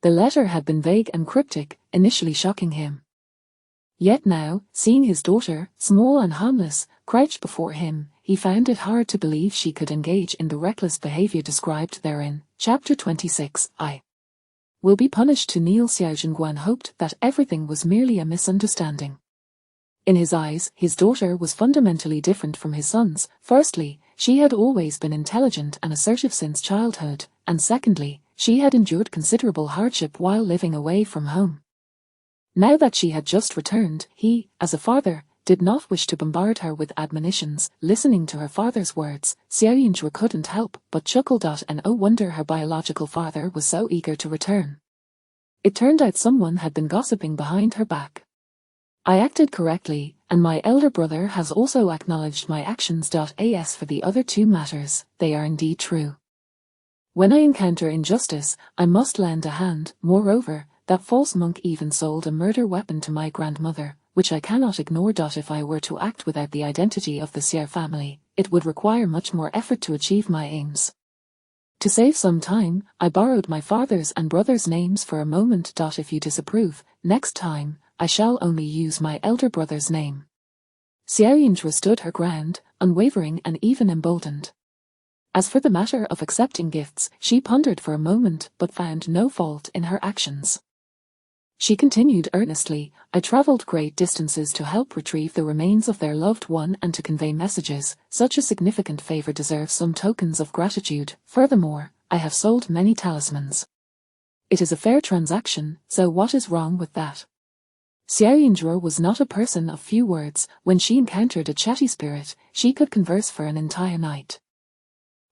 The letter had been vague and cryptic, initially shocking him. Yet now, seeing his daughter, small and harmless, crouched before him, he found it hard to believe she could engage in the reckless behavior described therein. Chapter 26. I will be punished. To Neil, Xiao Zhenguan hoped that everything was merely a misunderstanding. In his eyes, his daughter was fundamentally different from his sons. Firstly, she had always been intelligent and assertive since childhood, and secondly, she had endured considerable hardship while living away from home. Now that she had just returned, he, as a father, did not wish to bombard her with admonitions. Listening to her father's words, Xiao Yinzhuo couldn't help but chuckle. And oh wonder her biological father was so eager to return. It turned out someone had been gossiping behind her back. I acted correctly, and my elder brother has also acknowledged my actions. As for the other two matters, they are indeed true. When I encounter injustice, I must lend a hand. Moreover, that false monk even sold a murder weapon to my grandmother, which I cannot ignore. If I were to act without the identity of the Xiao family, it would require much more effort to achieve my aims. To save some time, I borrowed my father's and brother's names for a moment. If you disapprove, next time, I shall only use my elder brother's name. Xiao Yinzhuo stood her ground, unwavering and even emboldened. As for the matter of accepting gifts, she pondered for a moment but found no fault in her actions. She continued earnestly, "I traveled great distances to help retrieve the remains of their loved one and to convey messages. Such a significant favor deserves some tokens of gratitude. Furthermore, I have sold many talismans. It is a fair transaction, so what is wrong with that?" Xiao Yinzhuo was not a person of few words. When she encountered a chatty spirit, she could converse for an entire night.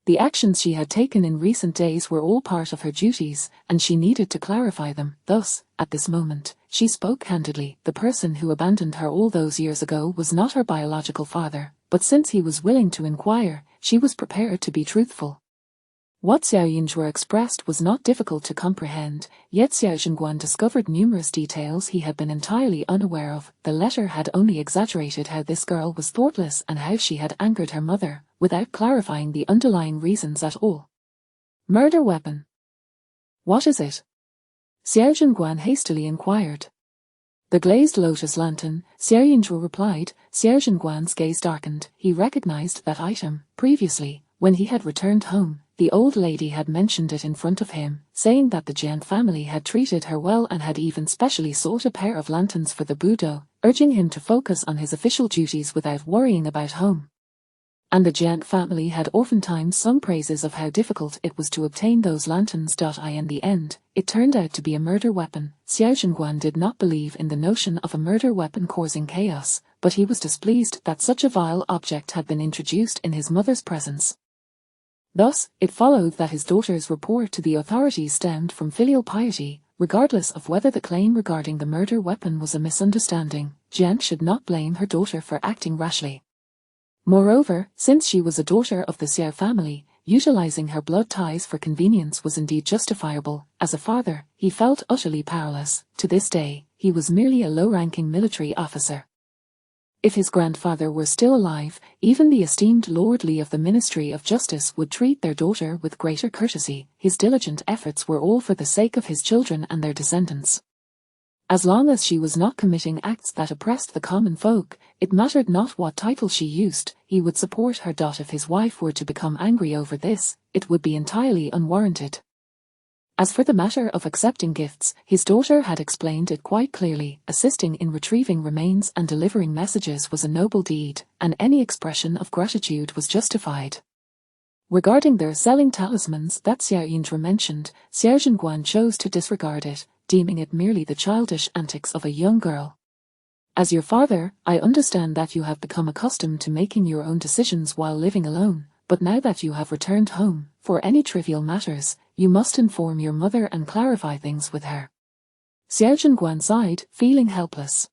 The actions she had taken in recent days were all part of her duties, and she needed to clarify them. Thus, at this moment, she spoke candidly. The person who abandoned her all those years ago was not her biological father, but since he was willing to inquire, she was prepared to be truthful. What Xiao Yinzhuo expressed was not difficult to comprehend, yet Xiao Zhenguan discovered numerous details he had been entirely unaware of. The letter had only exaggerated how this girl was thoughtless and how she had angered her mother, without clarifying the underlying reasons at all. Murder weapon. What is it? Xiao Zhenguan hastily inquired. The glazed lotus lantern, Xiao Yinzhuo replied. Xiao Zhenguan's gaze darkened. He recognized that item. Previously, when he had returned home, the old lady had mentioned it in front of him, saying that the Jian family had treated her well and had even specially sought a pair of lanterns for the Budo, urging him to focus on his official duties without worrying about home. And the Jian family had oftentimes sung praises of how difficult it was to obtain those lanterns. In the end, it turned out to be a murder weapon. Xiao Zhenguan did not believe in the notion of a murder weapon causing chaos, but he was displeased that such a vile object had been introduced in his mother's presence. Thus, it followed that his daughter's report to the authorities stemmed from filial piety. Regardless of whether the claim regarding the murder weapon was a misunderstanding, Jian should not blame her daughter for acting rashly. Moreover, since she was a daughter of the Xiao family, utilizing her blood ties for convenience was indeed justifiable. As a father, he felt utterly powerless. To this day, he was merely a low-ranking military officer. If his grandfather were still alive, even the esteemed Lord Li of the Ministry of Justice would treat their daughter with greater courtesy. His diligent efforts were all for the sake of his children and their descendants. As long as she was not committing acts that oppressed the common folk, it mattered not what title she used, he would support her. If his wife were to become angry over this, it would be entirely unwarranted. As for the matter of accepting gifts, his daughter had explained it quite clearly. Assisting in retrieving remains and delivering messages was a noble deed, and any expression of gratitude was justified. Regarding their selling talismans that Xiao Yinzhuo mentioned, Xiao Zhenguan chose to disregard it, deeming it merely the childish antics of a young girl. As your father, I understand that you have become accustomed to making your own decisions while living alone, but now that you have returned home, for any trivial matters, you must inform your mother and clarify things with her. Xiao Zhenguan sighed, feeling helpless.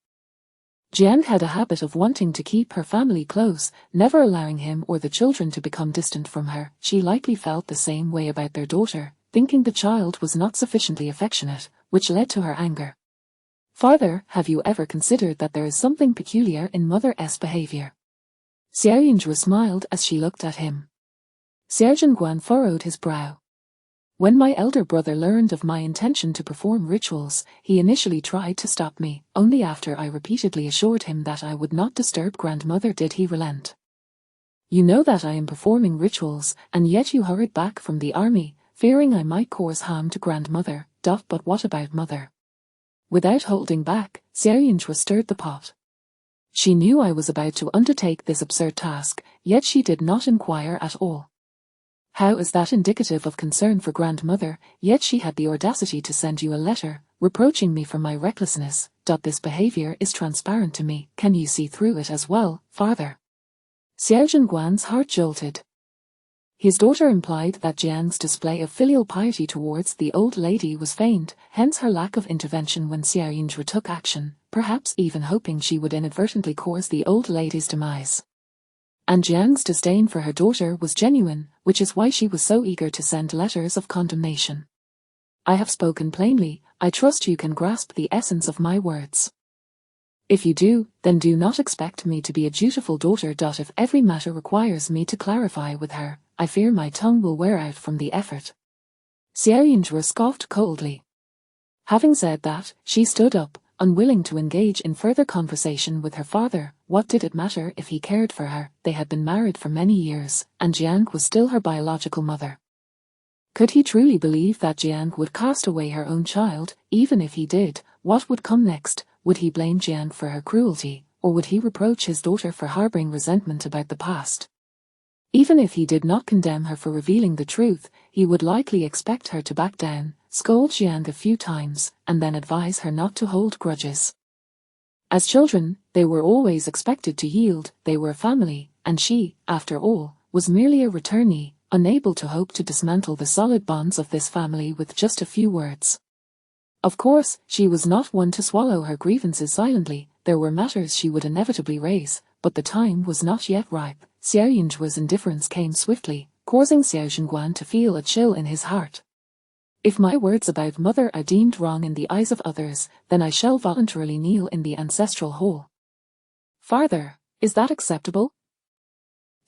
Jiang had a habit of wanting to keep her family close, never allowing him or the children to become distant from her. She likely felt the same way about their daughter, thinking the child was not sufficiently affectionate, which led to her anger. Father, have you ever considered that there is something peculiar in Mother's behavior? Xiao Yunzhi smiled as she looked at him. Xiao Zhenguan furrowed his brow. When my elder brother learned of my intention to perform rituals, he initially tried to stop me. Only after I repeatedly assured him that I would not disturb grandmother did he relent. You know that I am performing rituals, and yet you hurried back from the army, fearing I might cause harm to grandmother. But what about mother? Without holding back, Xiao Yunzhi stirred the pot. She knew I was about to undertake this absurd task, yet she did not inquire at all. How is that indicative of concern for grandmother? Yet she had the audacity to send you a letter, reproaching me for my recklessness. This behavior is transparent to me. Can you see through it as well, father? Xiao Zhenguan's heart jolted. His daughter implied that Jiang's display of filial piety towards the old lady was feigned, hence her lack of intervention when Xiao Yunzhi took action, perhaps even hoping she would inadvertently cause the old lady's demise. And Jiang's disdain for her daughter was genuine, which is why she was so eager to send letters of condemnation. I have spoken plainly. I trust you can grasp the essence of my words. If you do, then do not expect me to be a dutiful daughter. If every matter requires me to clarify with her, I fear my tongue will wear out from the effort. Xiao Yunzhi scoffed coldly. Having said that, she stood up, unwilling to engage in further conversation with her father. What did it matter if he cared for her? They had been married for many years, and Jiang was still her biological mother. Could he truly believe that Jiang would cast away her own child? Even if he did, what would come next? Would he blame Jiang for her cruelty, or would he reproach his daughter for harboring resentment about the past? Even if he did not condemn her for revealing the truth, he would likely expect her to back down, scold Jiang a few times, and then advise her not to hold grudges. As children, they were always expected to yield. They were a family, and she, after all, was merely a returnee, unable to hope to dismantle the solid bonds of this family with just a few words. Of course, she was not one to swallow her grievances silently. There were matters she would inevitably raise, but the time was not yet ripe. Xiao Yunzhi's indifference came swiftly, causing Xiao Zhenguan to feel a chill in his heart. If my words about mother are deemed wrong in the eyes of others, then I shall voluntarily kneel in the ancestral hall. Father, is that acceptable?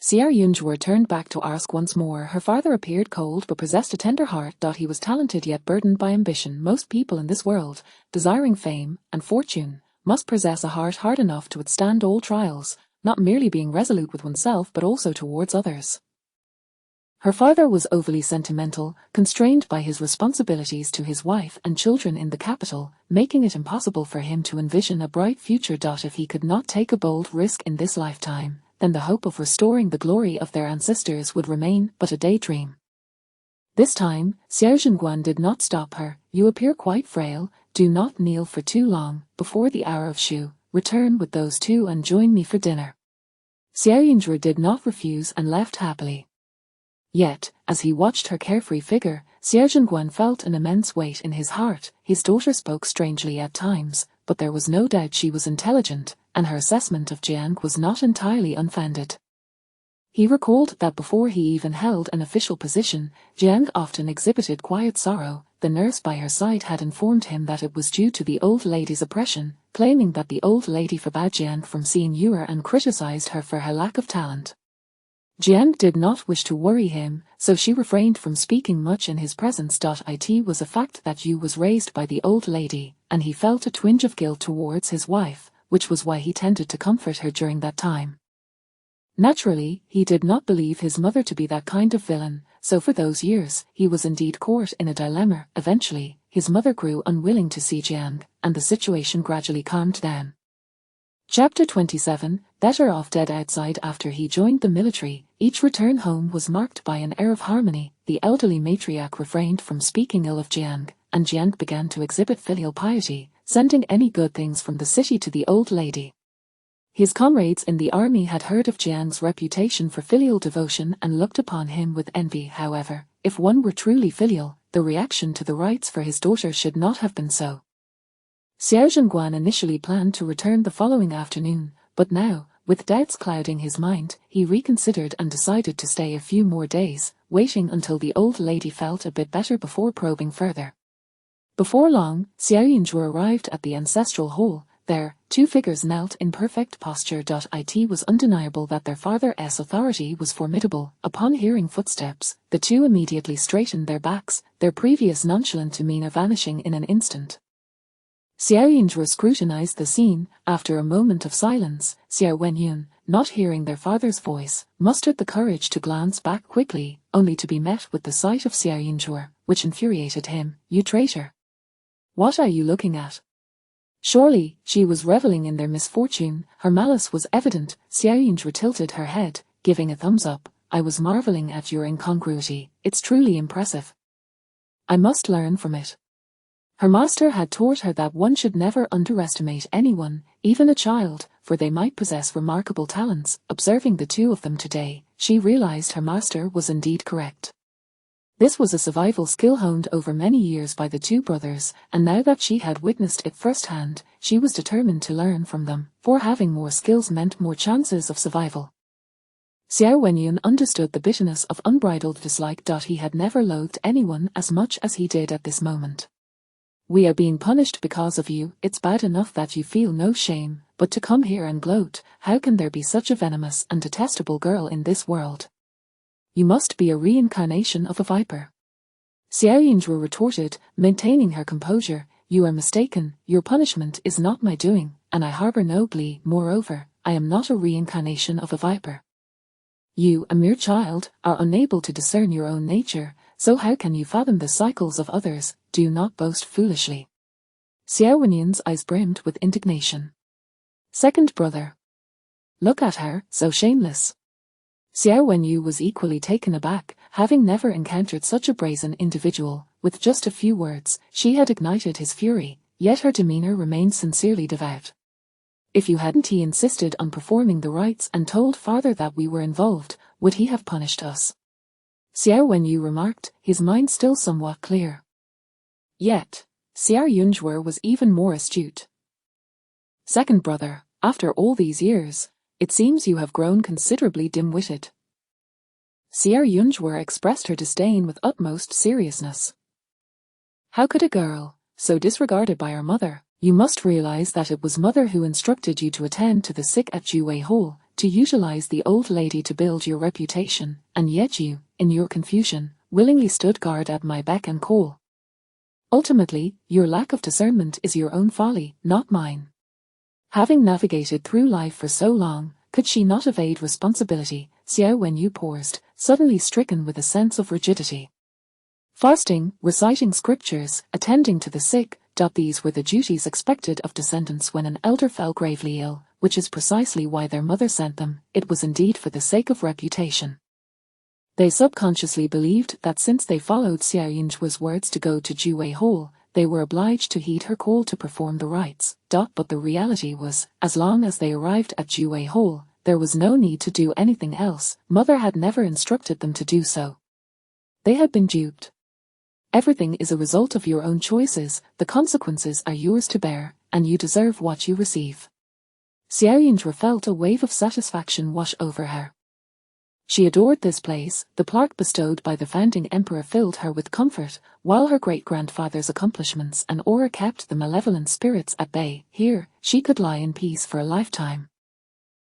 Xiao Yunzhi turned back to ask once more. Her father appeared cold but possessed a tender heart. He was talented yet burdened by ambition. Most people in this world, desiring fame and fortune, must possess a heart hard enough to withstand all trials, not merely being resolute with oneself but also towards others. Her father was overly sentimental, constrained by his responsibilities to his wife and children in the capital, making it impossible for him to envision a bright future. If he could not take a bold risk in this lifetime, then the hope of restoring the glory of their ancestors would remain but a daydream. This time, Xiao Zhenguan did not stop her. You appear quite frail. Do not kneel for too long. Before the hour of Shu, return with those two and join me for dinner. Xiao Yunzhi did not refuse and left happily. Yet, as he watched her carefree figure, Xiao Zhenguan felt an immense weight in his heart. His daughter spoke strangely at times, but there was no doubt she was intelligent, and her assessment of Jiang was not entirely unfounded. He recalled that before he even held an official position, Jiang often exhibited quiet sorrow. The nurse by her side had informed him that it was due to the old lady's oppression, claiming that the old lady forbade Jiang from seeing Yue and criticized her for her lack of talent. Jiang did not wish to worry him, so she refrained from speaking much in his presence. It was a fact that Yu was raised by the old lady, and he felt a twinge of guilt towards his wife, which was why he tended to comfort her during that time. Naturally, he did not believe his mother to be that kind of villain, so for those years, he was indeed caught in a dilemma. Eventually, his mother grew unwilling to see Jiang, and the situation gradually calmed down. Chapter 27, Better Off Dead. Outside after he joined the military, each return home was marked by an air of harmony. The elderly matriarch refrained from speaking ill of Jiang, and Jiang began to exhibit filial piety, sending any good things from the city to the old lady. His comrades in the army had heard of Jiang's reputation for filial devotion and looked upon him with envy. However, if one were truly filial, the reaction to the rites for his daughter should not have been so. Xiao Zhenguan initially planned to return the following afternoon, but now, with doubts clouding his mind, he reconsidered and decided to stay a few more days, waiting until the old lady felt a bit better before probing further. Before long, Xiao Yunzhu arrived at the ancestral hall. There, two figures knelt in perfect posture. It was undeniable that their father's authority was formidable. Upon hearing footsteps, the two immediately straightened their backs, their previous nonchalant demeanor vanishing in an instant. Xiao Yunzhu scrutinized the scene. After a moment of silence, Xiao Wenyun, not hearing their father's voice, mustered the courage to glance back quickly, only to be met with the sight of Xiao Yunzhu, which infuriated him. "You traitor! What are you looking at?" Surely, she was reveling in their misfortune. Her malice was evident. Xiao Yunzhu tilted her head, giving a thumbs up. "I was marveling at your incongruity. It's truly impressive. I must learn from it." Her master had taught her that one should never underestimate anyone, even a child, for they might possess remarkable talents. Observing the two of them today, she realized her master was indeed correct. This was a survival skill honed over many years by the two brothers, and now that she had witnessed it firsthand, she was determined to learn from them, for having more skills meant more chances of survival. Xiao Wenyun understood the bitterness of unbridled dislike. He had never loathed anyone as much as he did at this moment. "We are being punished because of you. It's bad enough that you feel no shame, but to come here and gloat, how can there be such a venomous and detestable girl in this world? You must be a reincarnation of a viper." Xiao Yunzhu retorted, maintaining her composure. "You are mistaken. Your punishment is not my doing, and I harbor no glee. Moreover, I am not a reincarnation of a viper. You, a mere child, are unable to discern your own nature, so how can you fathom the cycles of others? Do not boast foolishly." Xiao Wenyun's eyes brimmed with indignation. "Second brother. Look at her, so shameless." Xiao Wenyu was equally taken aback, having never encountered such a brazen individual. With just a few words, she had ignited his fury, yet her demeanor remained sincerely devout. "If you hadn't he insisted on performing the rites and told father that we were involved, would he have punished us?" Xiao Wenyu remarked, his mind still somewhat clear. Yet, Xiao Yunzhu was even more astute. "Second brother, after all these years, it seems you have grown considerably dim-witted." Xiao Yunzhu expressed her disdain with utmost seriousness. "How could a girl, so disregarded by her mother, you must realize that it was mother who instructed you to attend to the sick at Juwei Hall, to utilize the old lady to build your reputation, and yet you, in your confusion, willingly stood guard at my beck and call. Ultimately, your lack of discernment is your own folly, not mine. Having navigated through life for so long, could she not evade responsibility?" Xiao Wenyu paused, suddenly stricken with a sense of rigidity. Fasting, reciting scriptures, attending to the sick, these were the duties expected of descendants when an elder fell gravely ill, which is precisely why their mother sent them. It was indeed for the sake of reputation. They subconsciously believed that since they followed Xiao Yunzhu's words to go to Juwei Hall, they were obliged to heed her call to perform the rites. But the reality was, as long as they arrived at Juwei Hall, there was no need to do anything else. Mother had never instructed them to do so. They had been duped. Everything is a result of your own choices, the consequences are yours to bear, and you deserve what you receive. Xiao Yunzhu felt a wave of satisfaction wash over her. She adored this place. The plaque bestowed by the founding emperor filled her with comfort, while her great-grandfather's accomplishments and aura kept the malevolent spirits at bay. Here, she could lie in peace for a lifetime.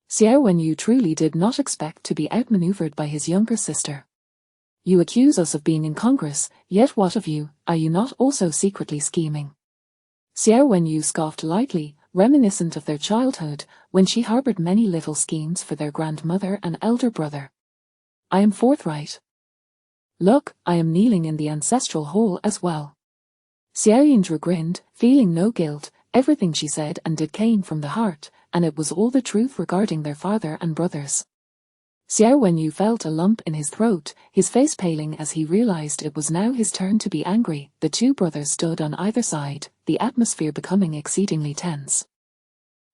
Xiao Wenyu truly did not expect to be outmaneuvered by his younger sister. "You accuse us of being incongruous, yet what of you? Are you not also secretly scheming?" Xiao Wenyu scoffed lightly, reminiscent of their childhood, when she harbored many little schemes for their grandmother and elder brother. "I am forthright. Look, I am kneeling in the ancestral hall as well." Xiao Yunzhu grinned, feeling no guilt. Everything she said and did came from the heart, and it was all the truth regarding their father and brothers. Xiao Wenyu felt a lump in his throat, his face paling as he realized it was now his turn to be angry. The two brothers stood on either side, the atmosphere becoming exceedingly tense.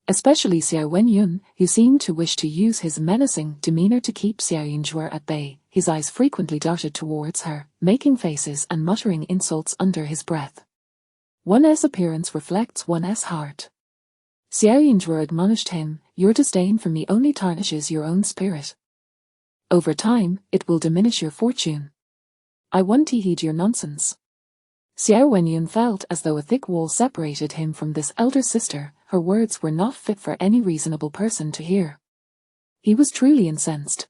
Especially Xiao Wenyun, who seemed to wish to use his menacing demeanor to keep Xiao Yunzhuo at bay. His eyes frequently darted towards her, making faces and muttering insults under his breath. One's appearance reflects one's heart. Xiao Yunzhuo admonished him, "Your disdain for me only tarnishes your own spirit. Over time, it will diminish your fortune. I won't heed your nonsense." Xiao Wenyun felt as though a thick wall separated him from this elder sister. Her words were not fit for any reasonable person to hear. He was truly incensed.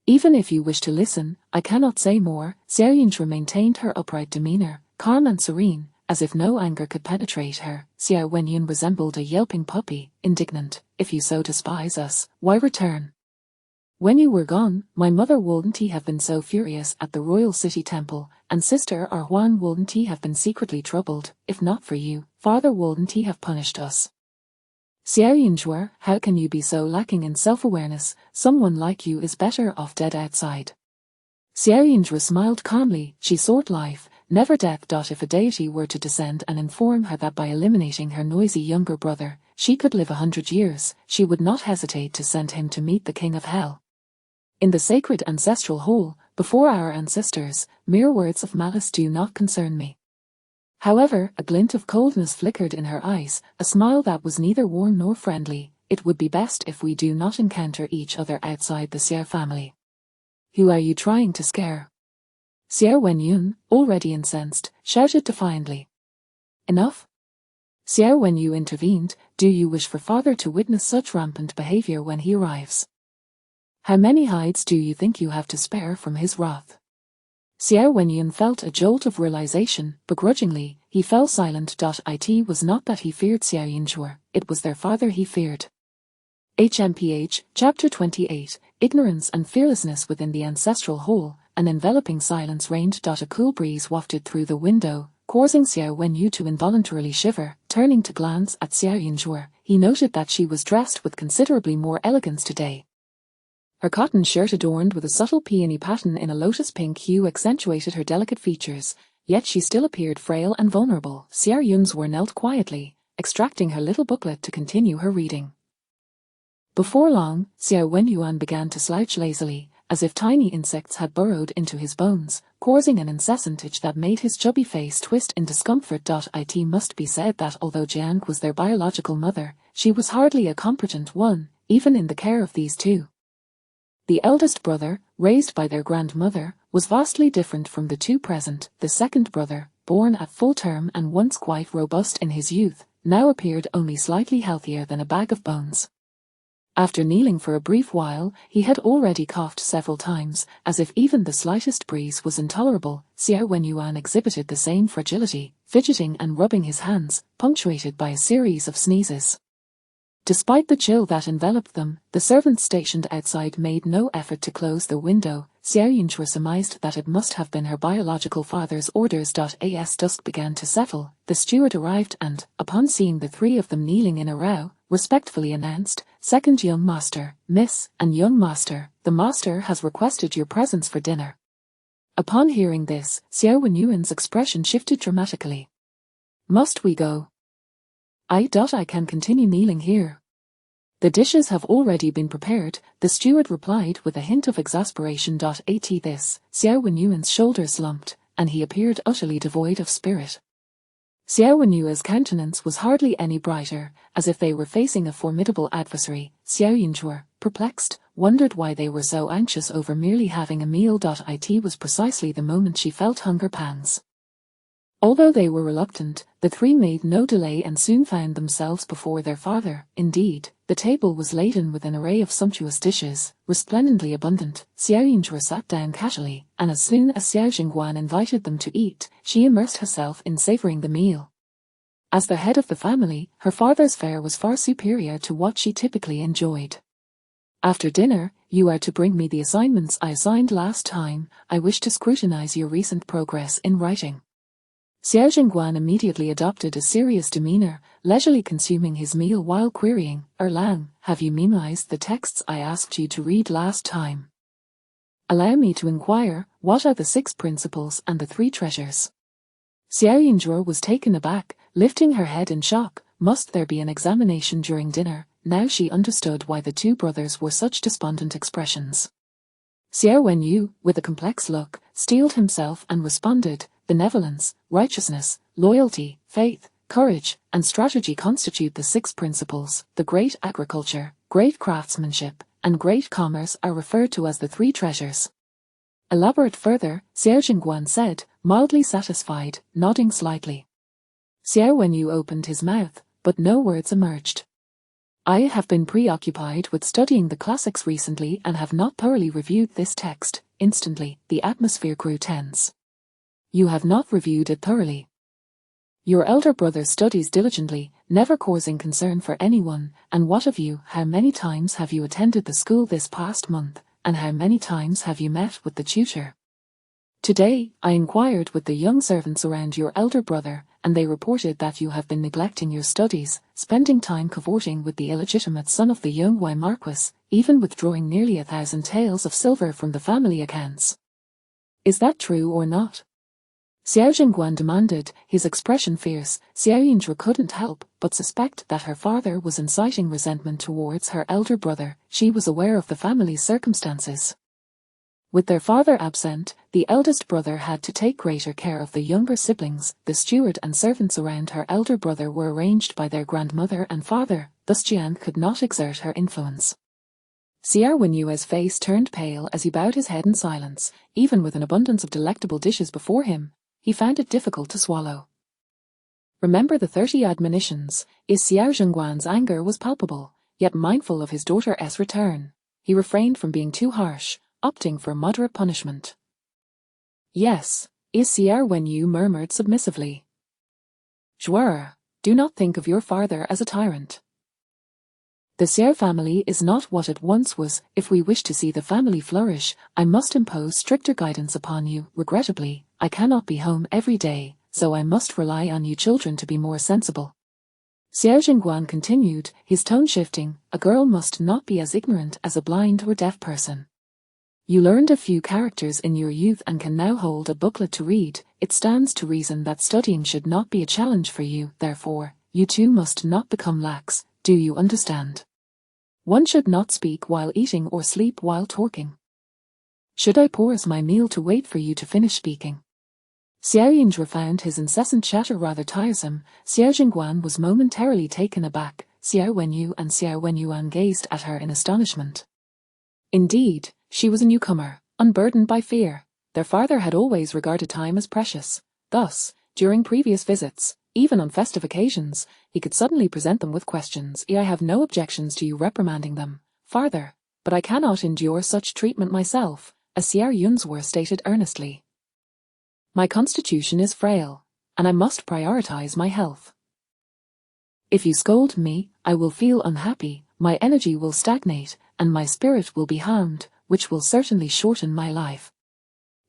"Even if you wish to listen, I cannot say more." Xiao Yunzhuo maintained her upright demeanor, calm and serene, as if no anger could penetrate her. Xiao Wenyun resembled a yelping puppy, indignant. "If you so despise us, why return? When you were gone, my mother wouldn't have been so furious at the royal city temple, and sister our Huan wouldn't have been secretly troubled. If not for you, father wouldn't have punished us." Xiao Yunzhuo, how can you be so lacking in self-awareness? Someone like you is better off dead outside. Xiao Yunzhuo smiled calmly. She sought life, never death. If a deity were to descend and inform her that by eliminating her noisy younger brother, she could live 100 years, she would not hesitate to send him to meet the king of hell. In the sacred ancestral hall, before our ancestors, mere words of malice do not concern me. However, a glint of coldness flickered in her eyes, a smile that was neither warm nor friendly. "It would be best if we do not encounter each other outside the Xiao family." "Who are you trying to scare?" Xiao Wenyun, already incensed, shouted defiantly. "Enough?" Xiao Wenyu intervened. "Do you wish for father to witness such rampant behavior when he arrives? How many hides do you think you have to spare from his wrath?" Xiao Wenyun felt a jolt of realization. Begrudgingly, he fell silent. It was not that he feared Xiao Yunzhuo, it was their father he feared. HMPH, Chapter 28, Ignorance and Fearlessness. Within the ancestral hall, an enveloping silence reigned. A cool breeze wafted through the window, causing Xiao Wenyu to involuntarily shiver. Turning to glance at Xiao Yunzhuo, he noted that she was dressed with considerably more elegance today. Her cotton shirt adorned with a subtle peony pattern in a lotus pink hue accentuated her delicate features, yet she still appeared frail and vulnerable. Xiao Yunzhuo knelt quietly, extracting her little booklet to continue her reading. Before long, Xiao Wenyuan began to slouch lazily, as if tiny insects had burrowed into his bones, causing an incessant itch that made his chubby face twist in discomfort. It must be said that although Jiang was their biological mother, she was hardly a competent one, even in the care of these two. The eldest brother, raised by their grandmother, was vastly different from the two present. The second brother, born at full term and once quite robust in his youth, now appeared only slightly healthier than a bag of bones. After kneeling for a brief while, he had already coughed several times, as if even the slightest breeze was intolerable. Xiao Wenyuan exhibited the same fragility, fidgeting and rubbing his hands, punctuated by a series of sneezes. Despite the chill that enveloped them, the servants stationed outside made no effort to close the window. Xiao Yunzhuo surmised that it must have been her biological father's orders. As dusk began to settle, the steward arrived and, upon seeing the three of them kneeling in a row, respectfully announced, "Second young master, miss, and young master, the master has requested your presence for dinner." Upon hearing this, Xiao Wenyuan's expression shifted dramatically. "Must we go?" I can continue kneeling here. "The dishes have already been prepared," the steward replied with a hint of exasperation. At this, Xiao Wenyuan's shoulders slumped, and he appeared utterly devoid of spirit. Xiao Wenyuan's countenance was hardly any brighter, as if they were facing a formidable adversary. Xiao Yunzhuo, perplexed, wondered why they were so anxious over merely having a meal. It was precisely the moment she felt hunger pangs. Although they were reluctant, the three made no delay and soon found themselves before their father. Indeed, the table was laden with an array of sumptuous dishes, resplendently abundant. Xiao Yunzhuo sat down casually, and as soon as Xiao Jingguan invited them to eat, she immersed herself in savoring the meal. As the head of the family, her father's fare was far superior to what she typically enjoyed. "After dinner, you are to bring me the assignments I assigned last time. I wish to scrutinize your recent progress in writing." Xiao Jingguan immediately adopted a serious demeanor, leisurely consuming his meal while querying, Erlang, have you memorized the texts I asked you to read last time? Allow me to inquire, what are the 6 principles and the 3 treasures? Xiao Yinzhuo was taken aback, lifting her head in shock. Must there be an examination during dinner? Now she understood why the 2 brothers were such despondent expressions. Xiao Wenyu, with a complex look, steeled himself and responded, benevolence, righteousness, loyalty, faith, courage, and strategy constitute the 6 principles. The great agriculture, great craftsmanship, and great commerce are referred to as the 3 treasures. Elaborate further, Xiao Jingguan said, mildly satisfied, nodding slightly. Xiao Wenyu opened his mouth, but no words emerged. I have been preoccupied with studying the classics recently and have not thoroughly reviewed this text. Instantly, the atmosphere grew tense. You have not reviewed it thoroughly. Your elder brother studies diligently, never causing concern for anyone, and what of you? How many times have you attended the school this past month, and how many times have you met with the tutor? Today, I inquired with the young servants around your elder brother, and they reported that you have been neglecting your studies, spending time cavorting with the illegitimate son of the young Wei Marquis, even withdrawing nearly 1,000 taels of silver from the family accounts. Is that true or not? Xiao Jingguan demanded, his expression fierce. Xiao Yinzhuo couldn't help but suspect that her father was inciting resentment towards her elder brother. She was aware of the family's circumstances. With their father absent, the eldest brother had to take greater care of the younger siblings. The steward and servants around her elder brother were arranged by their grandmother and father, thus Jian could not exert her influence. Xiao Wenyue's face turned pale as he bowed his head in silence. Even with an abundance of delectable dishes before him, he found it difficult to swallow. Remember the 30 admonitions. Xiao Jingguan's anger was palpable, yet mindful of his daughter's return, he refrained from being too harsh, opting for moderate punishment. Yes, Xiao Wenyu murmured submissively. Zhuer, do not think of your father as a tyrant. The Xiao family is not what it once was. If we wish to see the family flourish, I must impose stricter guidance upon you. Regrettably, I cannot be home every day, so I must rely on you children to be more sensible. Xiao Jingguan continued, his tone shifting, a girl must not be as ignorant as a blind or deaf person. You learned a few characters in your youth and can now hold a booklet to read. It stands to reason that studying should not be a challenge for you. Therefore, you too must not become lax. Do you understand? One should not speak while eating or sleep while talking. Should I pause my meal to wait for you to finish speaking? Xiao Yinzhuo found his incessant chatter rather tiresome. Xiao Jingguan was momentarily taken aback. Xiao Wenyu and Xiao Wenyuan gazed at her in astonishment. Indeed, she was a newcomer, unburdened by fear. Their father had always regarded time as precious. Thus, during previous visits, even on festive occasions, he could suddenly present them with questions. I have no objections to you reprimanding them, father, but I cannot endure such treatment myself, as Xiao Yunzhuo stated earnestly. My constitution is frail, and I must prioritize my health. If you scold me, I will feel unhappy, my energy will stagnate, and my spirit will be harmed, which will certainly shorten my life.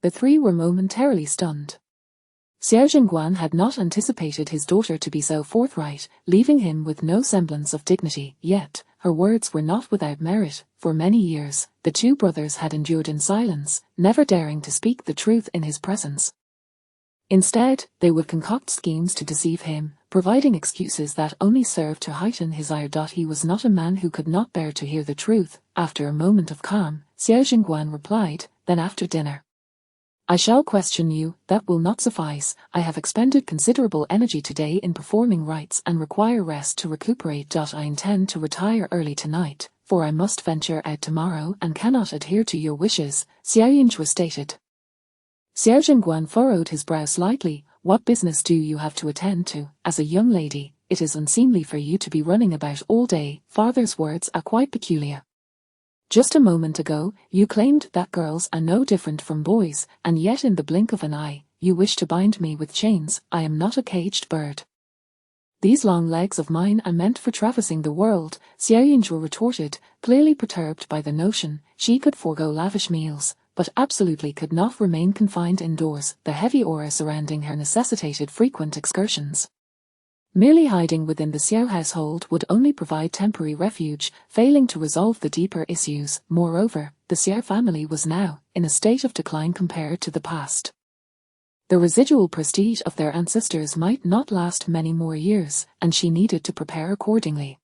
The 3 were momentarily stunned. Xiao Jingguan had not anticipated his daughter to be so forthright, leaving him with no semblance of dignity. Yet, her words were not without merit. For many years, the 2 brothers had endured in silence, never daring to speak the truth in his presence. Instead, they would concoct schemes to deceive him, providing excuses that only served to heighten his ire. He was not a man who could not bear to hear the truth. After a moment of calm, Xiao Jingguan replied, then after dinner. I shall question you, that will not suffice. I have expended considerable energy today in performing rites and require rest to recuperate. I intend to retire early tonight, for I must venture out tomorrow and cannot adhere to your wishes, Xiao Yinzhuo stated. Xiao Jingguan furrowed his brow slightly. What business do you have to attend to? As a young lady, it is unseemly for you to be running about all day. Father's words are quite peculiar. Just a moment ago, you claimed that girls are no different from boys, and yet in the blink of an eye, you wish to bind me with chains. I am not a caged bird. These long legs of mine are meant for traversing the world, Xiao Yinzhuo retorted, clearly perturbed by the notion she could forego lavish meals, but absolutely could not remain confined indoors. The heavy aura surrounding her necessitated frequent excursions. Merely hiding within the Xiao household would only provide temporary refuge, failing to resolve the deeper issues. Moreover, the Xiao family was now in a state of decline compared to the past. The residual prestige of their ancestors might not last many more years, and she needed to prepare accordingly.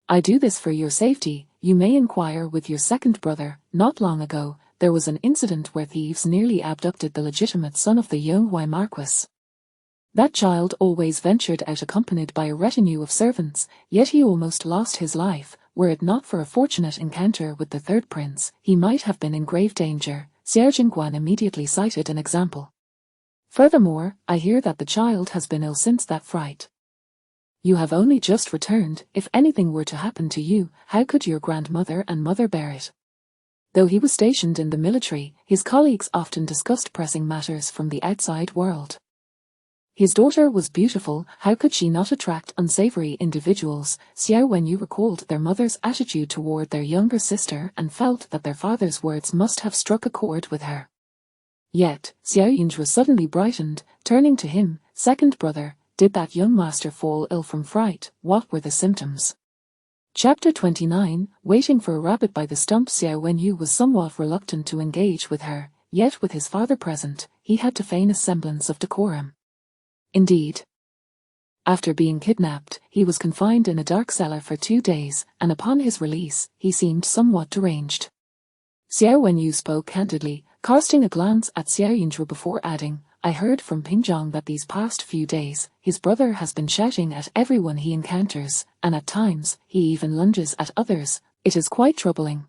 I do this for your safety, you may inquire with your second brother. Not long ago, there was an incident where thieves nearly abducted the legitimate son of the Yonghui Marquis. That child always ventured out accompanied by a retinue of servants, yet he almost lost his life. Were it not for a fortunate encounter with the third prince, he might have been in grave danger. Xiao Jingguan immediately cited an example. Furthermore, I hear that the child has been ill since that fright. You have only just returned. If anything were to happen to you, how could your grandmother and mother bear it? Though he was stationed in the military, his colleagues often discussed pressing matters from the outside world. His daughter was beautiful, how could she not attract unsavory individuals? Xiao Wenyu recalled their mother's attitude toward their younger sister and felt that their father's words must have struck a chord with her. Yet, Xiao Yunzhe suddenly brightened, turning to him. Second brother, did that young master fall ill from fright? What were the symptoms? Chapter 29, waiting for a rabbit by the stump. Xiao Wenyu was somewhat reluctant to engage with her, yet with his father present, he had to feign a semblance of decorum. Indeed, after being kidnapped, he was confined in a dark cellar for 2 days, and upon his release, he seemed somewhat deranged. Xiao Wenyu spoke candidly, casting a glance at Xiao Yunzhe before adding, I heard from Pingzhong that these past few days, his brother has been shouting at everyone he encounters, and at times, he even lunges at others. It is quite troubling.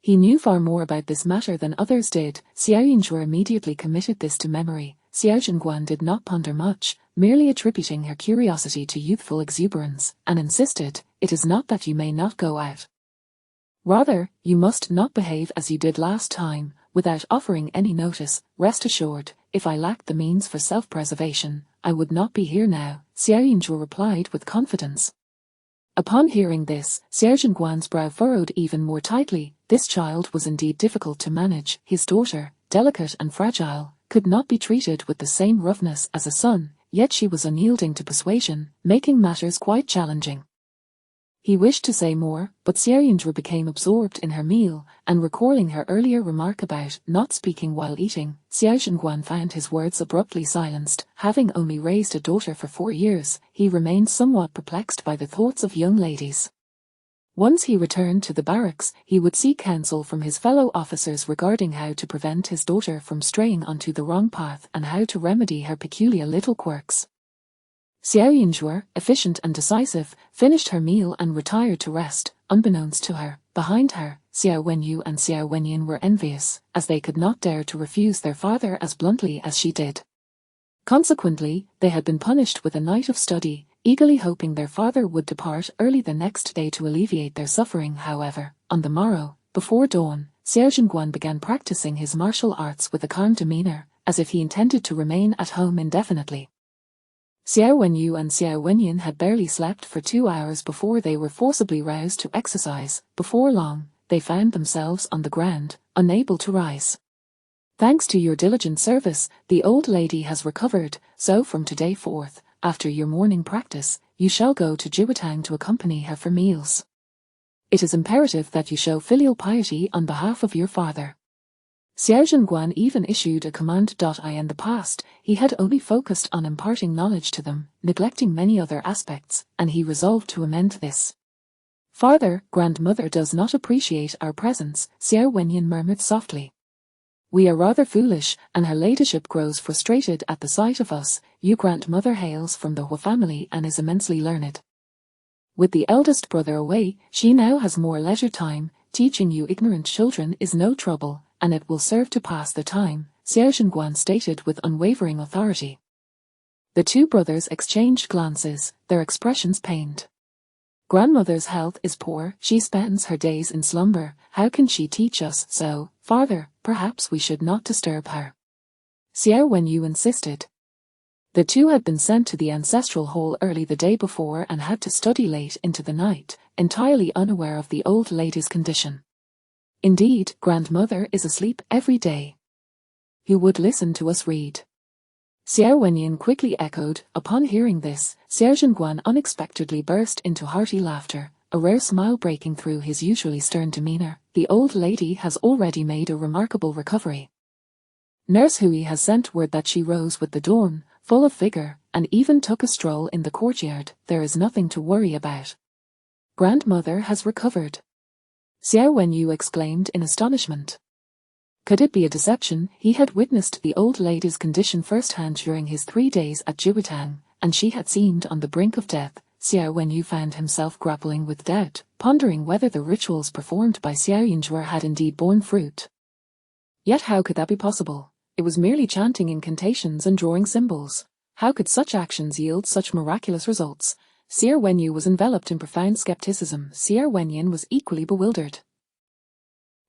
He knew far more about this matter than others did. Xiao Yunzhe immediately committed this to memory. Xiao Jingguan did not ponder much, merely attributing her curiosity to youthful exuberance, and insisted, it is not that you may not go out. Rather, you must not behave as you did last time, without offering any notice. Rest assured, if I lacked the means for self-preservation, I would not be here now, Xiao Yunzhe replied with confidence. Upon hearing this, Xiao Jingguan's brow furrowed even more tightly. This child was indeed difficult to manage. His daughter, delicate and fragile, could not be treated with the same roughness as a son, yet she was unyielding to persuasion, making matters quite challenging. He wished to say more, but Xiao Yunzhe became absorbed in her meal, and recalling her earlier remark about not speaking while eating, Xiao Jingguan found his words abruptly silenced. Having only raised a daughter for 4 years, he remained somewhat perplexed by the thoughts of young ladies. Once he returned to the barracks, he would seek counsel from his fellow officers regarding how to prevent his daughter from straying onto the wrong path and how to remedy her peculiar little quirks. Xiao Yunzhe, efficient and decisive, finished her meal and retired to rest. Unbeknownst to her, behind her, Xiao Wenyu and Xiao Wenyin were envious, as they could not dare to refuse their father as bluntly as she did. Consequently, they had been punished with a night of study, eagerly hoping their father would depart early the next day to alleviate their suffering. However, on the morrow, before dawn, Xiao Jingguan began practicing his martial arts with a calm demeanor, as if he intended to remain at home indefinitely. Xiao Wenyu and Xiao Wenyin had barely slept for 2 hours before they were forcibly roused to exercise. Before long, they found themselves on the ground, unable to rise. Thanks to your diligent service, the old lady has recovered, so from today forth, after your morning practice, you shall go to Jiwatang to accompany her for meals. It is imperative that you show filial piety on behalf of your father. Xiao Jingguan even issued a command. In the past, he had only focused on imparting knowledge to them, neglecting many other aspects, and he resolved to amend this. Father, grandmother does not appreciate our presence, Xiao Wenyin murmured softly. We are rather foolish, and her ladyship grows frustrated at the sight of us. Your grandmother hails from the Hua family and is immensely learned. With the eldest brother away, she now has more leisure time. Teaching you ignorant children is no trouble, and it will serve to pass the time, Xiao Jingguan stated with unwavering authority. The two brothers exchanged glances, their expressions pained. Grandmother's health is poor, she spends her days in slumber, how can she teach us so? Father, perhaps we should not disturb her. Xiao Wenyu insisted. The two had been sent to the ancestral hall early the day before and had to study late into the night, entirely unaware of the old lady's condition. Indeed, grandmother is asleep every day. Who would listen to us read? Xiao Wenyan quickly echoed. Upon hearing this, Xiao Zhenguan unexpectedly burst into hearty laughter, a rare smile breaking through his usually stern demeanor. The old lady has already made a remarkable recovery. Nurse Hui has sent word that she rose with the dawn, full of vigor, and even took a stroll in the courtyard. There is nothing to worry about. Grandmother has recovered. Xiao Wenyu exclaimed in astonishment. Could it be a deception? He had witnessed the old lady's condition firsthand during his 3 days at Jiwatang, and she had seemed on the brink of death. Xiao Wenyu found himself grappling with doubt, pondering whether the rituals performed by Xiao Yinzhuer had indeed borne fruit. Yet how could that be possible? It was merely chanting incantations and drawing symbols. How could such actions yield such miraculous results? Xiao Wenyu was enveloped in profound skepticism. Xiao Wenyan was equally bewildered.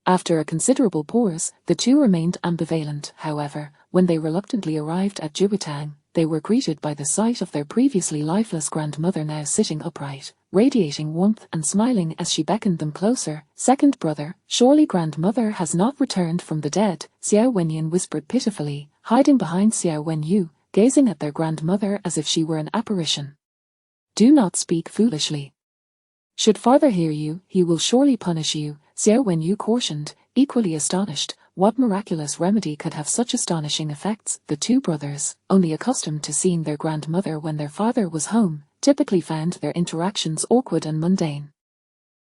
After a considerable pause, the two remained ambivalent. However, when they reluctantly arrived at Jiwatang, they were greeted by the sight of their previously lifeless grandmother now sitting upright, radiating warmth and smiling as she beckoned them closer. Second brother, surely grandmother has not returned from the dead, Xiao Wenyan whispered pitifully, hiding behind Xiao Wenyu, gazing at their grandmother as if she were an apparition. Do not speak foolishly. Should father hear you, he will surely punish you, Xiao Wenyu cautioned, equally astonished. What miraculous remedy could have such astonishing effects? The two brothers, only accustomed to seeing their grandmother when their father was home, typically found their interactions awkward and mundane.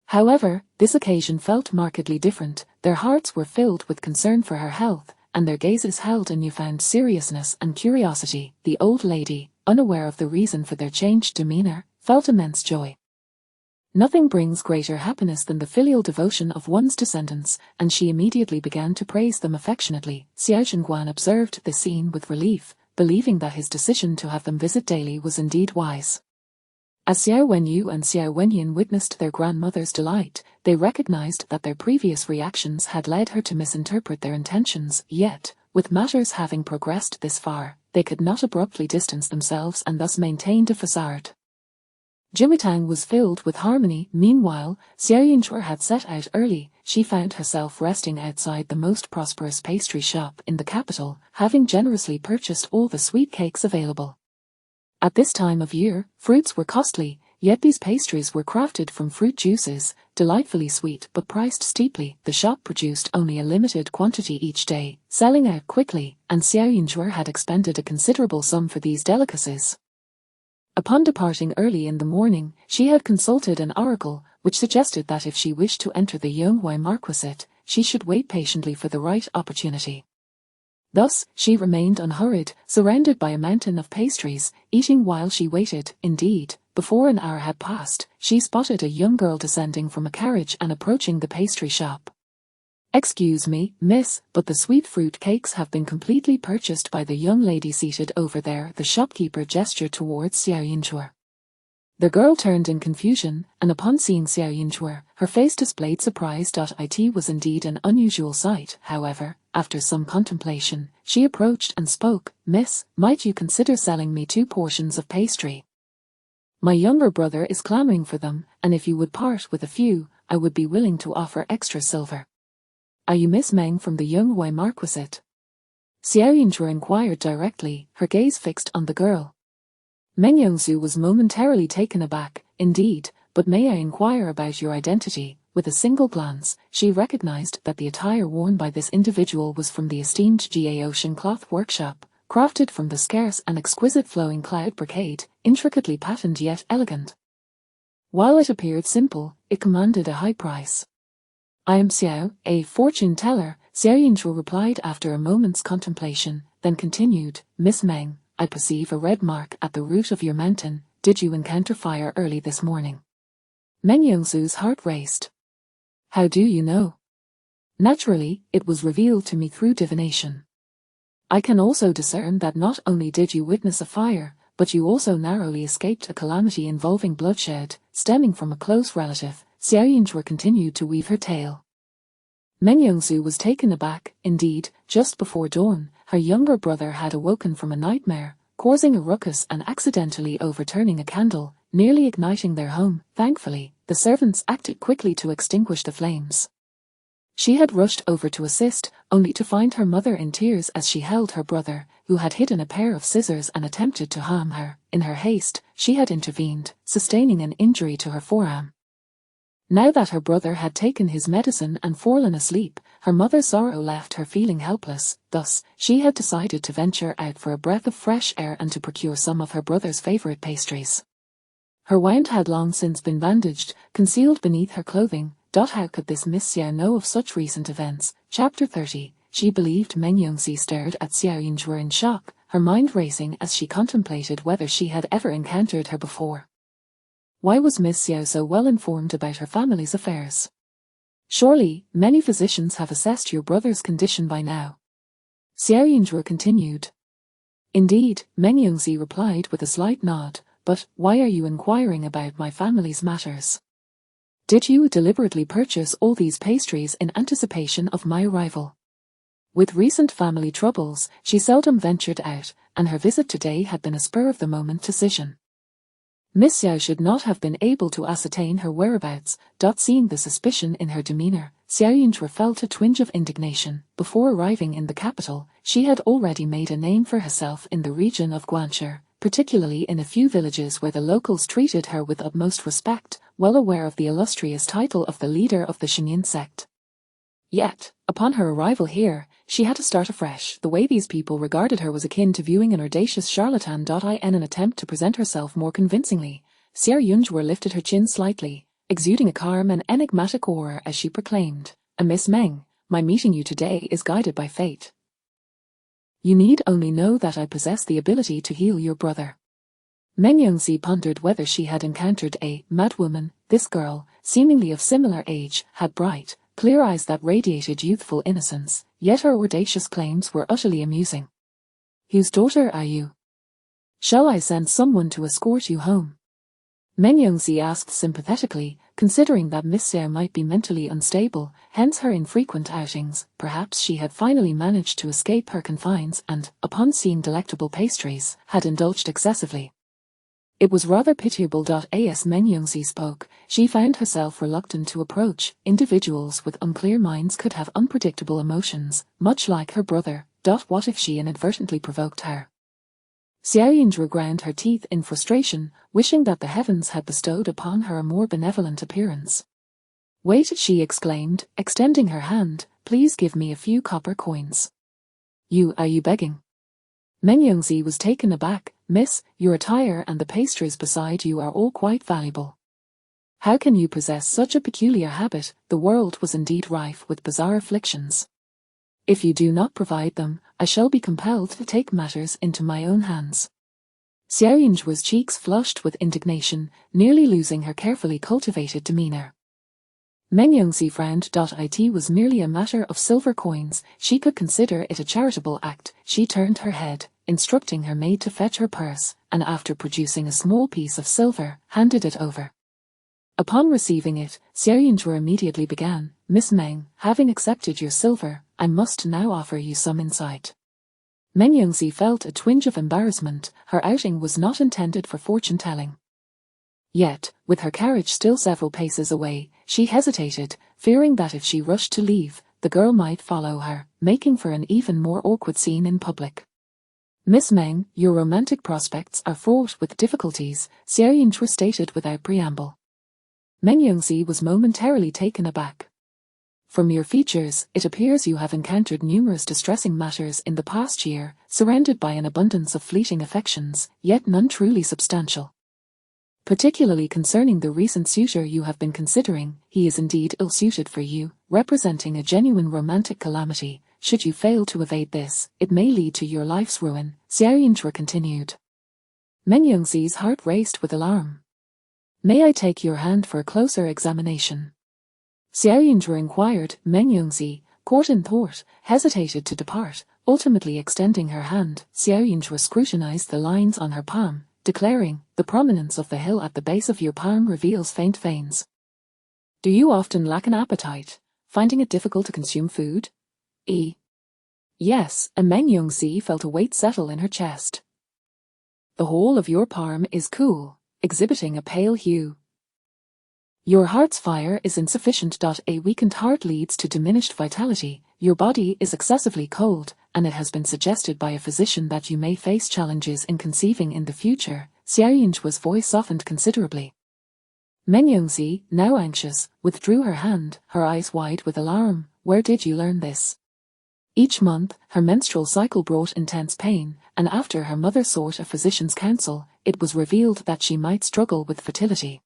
However, this occasion felt markedly different. Their hearts were filled with concern for her health, and their gazes held a newfound seriousness and curiosity. The old lady, unaware of the reason for their changed demeanor, felt immense joy. Nothing brings greater happiness than the filial devotion of one's descendants, and she immediately began to praise them affectionately. Xiao Zhenguan observed the scene with relief, believing that his decision to have them visit daily was indeed wise. As Xiao Wenyu and Xiao Wenyan witnessed their grandmother's delight, they recognized that their previous reactions had led her to misinterpret their intentions. Yet, with matters having progressed this far, they could not abruptly distance themselves and thus maintained a facade. Jiwatang was filled with harmony. Meanwhile, Xiao Yinzhuer had set out early. She found herself resting outside the most prosperous pastry shop in the capital, having generously purchased all the sweet cakes available. At this time of year, fruits were costly, yet these pastries were crafted from fruit juices, delightfully sweet but priced steeply. The shop produced only a limited quantity each day, selling out quickly, and Xiao Yinzhuer had expended a considerable sum for these delicacies. Upon departing early in the morning, she had consulted an oracle, which suggested that if she wished to enter the Yonghua Marquisate, she should wait patiently for the right opportunity. Thus, she remained unhurried, surrounded by a mountain of pastries, eating while she waited. Indeed, before an hour had passed, she spotted a young girl descending from a carriage and approaching the pastry shop. Excuse me, miss, but the sweet fruit cakes have been completely purchased by the young lady seated over there. The shopkeeper gestured towards Xiao Yinzhuer. The girl turned in confusion, and upon seeing Xiao Yinzhuer, her face displayed surprise. It was indeed an unusual sight. However, after some contemplation, she approached and spoke. Miss, might you consider selling me 2 portions of pastry? My younger brother is clamoring for them, and if you would part with a few, I would be willing to offer extra silver. Are you Miss Meng from the Yonghua Marquisate? Xiao Yinzhuer inquired directly, her gaze fixed on the girl. Meng Yongzhu was momentarily taken aback. Indeed, but may I inquire about your identity? With a single glance, she recognized that the attire worn by this individual was from the esteemed Ga Ocean Cloth Workshop, crafted from the scarce and exquisite flowing cloud brocade, intricately patterned yet elegant. While it appeared simple, it commanded a high price. I am Xiao, a fortune teller, Xiao Yinzhuer replied after a moment's contemplation, then continued, Miss Meng, I perceive a red mark at the root of your mountain. Did you encounter fire early this morning? Meng Yongzhu's heart raced. How do you know? Naturally, it was revealed to me through divination. I can also discern that not only did you witness a fire, but you also narrowly escaped a calamity involving bloodshed, stemming from a close relative. Xiao Yinzhuer continued to weave her tale. Meng Yongzhu was taken aback. Indeed, just before dawn, her younger brother had awoken from a nightmare, causing a ruckus and accidentally overturning a candle, nearly igniting their home. Thankfully, the servants acted quickly to extinguish the flames. She had rushed over to assist, only to find her mother in tears as she held her brother, who had hidden a pair of scissors and attempted to harm her. In her haste, she had intervened, sustaining an injury to her forearm. Now that her brother had taken his medicine and fallen asleep, her mother's sorrow left her feeling helpless. Thus, she had decided to venture out for a breath of fresh air and to procure some of her brother's favorite pastries. Her wound had long since been bandaged, concealed beneath her clothing. How could this Miss Xiao know of such recent events? Chapter 30. She believed Meng Yongxi stared at Xiao Yunzhi in shock, her mind racing as she contemplated whether she had ever encountered her before. Why was Miss Xiao so well informed about her family's affairs? Surely, many physicians have assessed your brother's condition by now. Xiao Yunzhi continued. Indeed, Meng Yongxi replied with a slight nod, but why are you inquiring about my family's matters? Did you deliberately purchase all these pastries in anticipation of my arrival? With recent family troubles, she seldom ventured out, and her visit today had been a spur-of-the-moment decision. Miss Xiao should not have been able to ascertain her whereabouts. Seeing the suspicion in her demeanor, Xiao Yunzhi felt a twinge of indignation. Before arriving in the capital, she had already made a name for herself in the region of Guanxi, particularly in a few villages where the locals treated her with utmost respect, well aware of the illustrious title of the leader of the Xuanmen sect. Yet, upon her arrival here, she had to start afresh. The way these people regarded her was akin to viewing an audacious charlatan. In an attempt to present herself more convincingly, Xiao Yunzhi lifted her chin slightly, exuding a calm and enigmatic aura as she proclaimed, Miss Meng, my meeting you today is guided by fate. You need only know that I possess the ability to heal your brother. Meng Yongxi pondered whether she had encountered a madwoman. This girl, seemingly of similar age, had bright, clear eyes that radiated youthful innocence, yet her audacious claims were utterly amusing. Whose daughter are you? Shall I send someone to escort you home? Meng Yongxi asked sympathetically, considering that Miss Xiao might be mentally unstable, hence her infrequent outings. Perhaps she had finally managed to escape her confines and, upon seeing delectable pastries, had indulged excessively. It was rather pitiable. As Meng Yongxi spoke, she found herself reluctant to approach. Individuals with unclear minds could have unpredictable emotions, much like her brother. What if she inadvertently provoked her? Xiao Yunzhi ground her teeth in frustration, wishing that the heavens had bestowed upon her a more benevolent appearance. Wait, she exclaimed, extending her hand, please give me a few copper coins. Are you begging? Meng Yongxi was taken aback. Miss, your attire and the pastries beside you are all quite valuable. How can you possess such a peculiar habit? The world was indeed rife with bizarre afflictions. If you do not provide them, I shall be compelled to take matters into my own hands. Xiao Yunzhi's cheeks flushed with indignation, nearly losing her carefully cultivated demeanor. Meng Yongxi frowned. It was merely a matter of silver coins. She could consider it a charitable act. She turned her head, instructing her maid to fetch her purse, and after producing a small piece of silver, handed it over. Upon receiving it, Xiao Yunzhi immediately began, Miss Meng, having accepted your silver, I must now offer you some insight. Meng Yongxi felt a twinge of embarrassment. Her outing was not intended for fortune-telling. Yet, with her carriage still several paces away, she hesitated, fearing that if she rushed to leave, the girl might follow her, making for an even more awkward scene in public. Miss Meng, your romantic prospects are fraught with difficulties, Xiao Yunzhi stated without preamble. Meng Yongxi was momentarily taken aback. From your features, it appears you have encountered numerous distressing matters in the past year, surrounded by an abundance of fleeting affections, yet none truly substantial. Particularly concerning the recent suitor you have been considering, he is indeed ill-suited for you, representing a genuine romantic calamity. Should you fail to evade this, it may lead to your life's ruin, Xiao Yunzhi continued. Meng Yongxi's heart raced with alarm. May I take your hand for a closer examination? Xiao Yunzhi inquired. Meng Yongxi, caught in thought, hesitated to depart, ultimately extending her hand. Xiao Yunzhi scrutinized the lines on her palm, declaring, the prominence of the hill at the base of your palm reveals faint veins. Do you often lack an appetite, finding it difficult to consume food? Yes, Meng Yongxi felt a weight settle in her chest. The whole of your palm is cool, exhibiting a pale hue. Your heart's fire is insufficient. A weakened heart leads to diminished vitality, your body is excessively cold, and it has been suggested by a physician that you may face challenges in conceiving in the future. Xiaoyin's voice softened considerably. Meng Yongzi, now anxious, withdrew her hand, her eyes wide with alarm. Where did you learn this? Each month, her menstrual cycle brought intense pain, and after her mother sought a physician's counsel, it was revealed that she might struggle with fertility.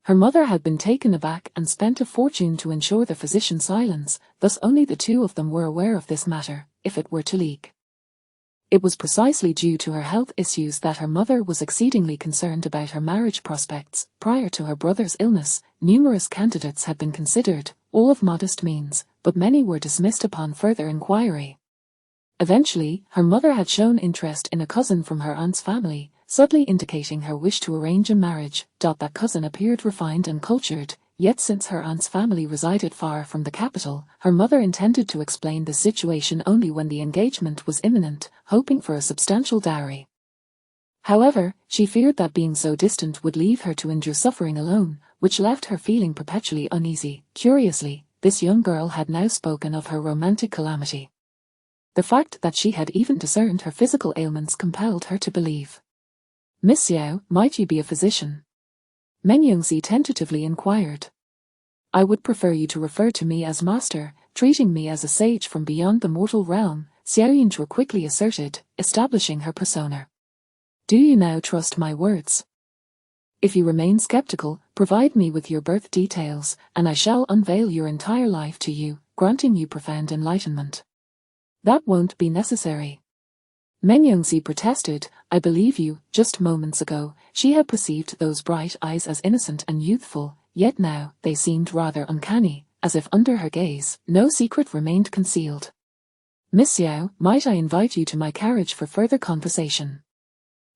Her mother had been taken aback and spent a fortune to ensure the physician's silence, thus only the two of them were aware of this matter, if it were to leak. It was precisely due to her health issues that her mother was exceedingly concerned about her marriage prospects. Prior to her brother's illness, numerous candidates had been considered, all of modest means, but many were dismissed upon further inquiry. Eventually, her mother had shown interest in a cousin from her aunt's family, subtly indicating her wish to arrange a marriage. That cousin appeared refined and cultured, yet since her aunt's family resided far from the capital, her mother intended to explain the situation only when the engagement was imminent, hoping for a substantial dowry. However, she feared that being so distant would leave her to endure suffering alone, which left her feeling perpetually uneasy. Curiously, this young girl had now spoken of her romantic calamity. The fact that she had even discerned her physical ailments compelled her to believe. Miss Xiao, might you be a physician? Meng Yongzi tentatively inquired. I would prefer you to refer to me as master, treating me as a sage from beyond the mortal realm, Xiaoyinzhu quickly asserted, establishing her persona. Do you now trust my words? If you remain skeptical, provide me with your birth details, and I shall unveil your entire life to you, granting you profound enlightenment. That won't be necessary. Meng Yongzi protested. I believe you. Just moments ago, she had perceived those bright eyes as innocent and youthful, yet now they seemed rather uncanny, as if under her gaze no secret remained concealed. Miss Xiao, might I invite you to my carriage for further conversation?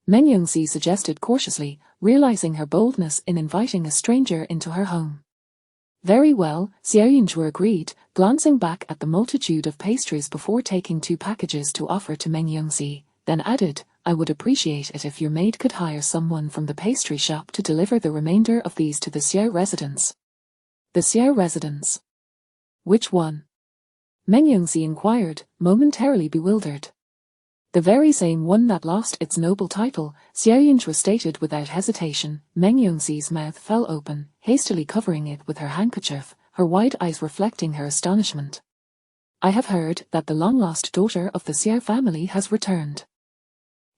Meng Yongzi suggested cautiously, realizing her boldness in inviting a stranger into her home. Very well, Xiaoyinzhu agreed, glancing back at the multitude of pastries before taking 2 packages to offer to Meng Yongzi, then added, I would appreciate it if your maid could hire someone from the pastry shop to deliver the remainder of these to the Xiao residence. The Xiao residence? Which one? Meng Yongzi inquired, momentarily bewildered. The very same one that lost its noble title, Xiaoyinzhu stated without hesitation. Meng Yongzi's mouth fell open, hastily covering it with her handkerchief, her wide eyes reflecting her astonishment. I have heard that the long-lost daughter of the Xiao family has returned.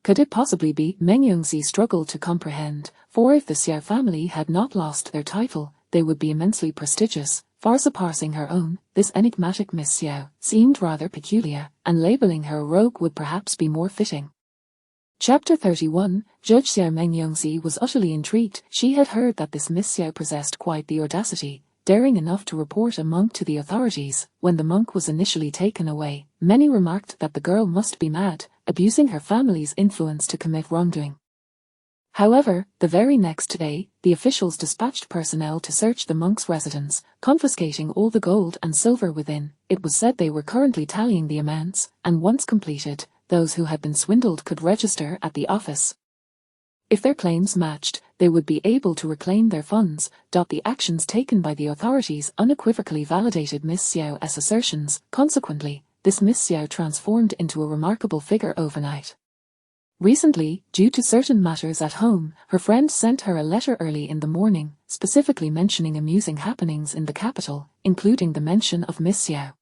Could it possibly be? Meng Yongzi struggled to comprehend, for if the Xiao family had not lost their title, they would be immensely prestigious, far surpassing her own. This enigmatic Miss Xiao seemed rather peculiar, and labeling her a rogue would perhaps be more fitting. Chapter 31, Judge Xiao. Meng Yongzi was utterly intrigued. She had heard that this Miss Xiao possessed quite the audacity, daring enough to report a monk to the authorities. When the monk was initially taken away, many remarked that the girl must be mad, abusing her family's influence to commit wrongdoing. However, the very next day, the officials dispatched personnel to search the monk's residence, confiscating all the gold and silver within. It was said they were currently tallying the amounts, and once completed, those who had been swindled could register at the office. If their claims matched, they would be able to reclaim their funds. The actions taken by the authorities unequivocally validated Miss Xiao's assertions. Consequently, this Miss Xiao transformed into a remarkable figure overnight. Recently, due to certain matters at home, her friend sent her a letter early in the morning, specifically mentioning amusing happenings in the capital, including the mention of Miss Xiao.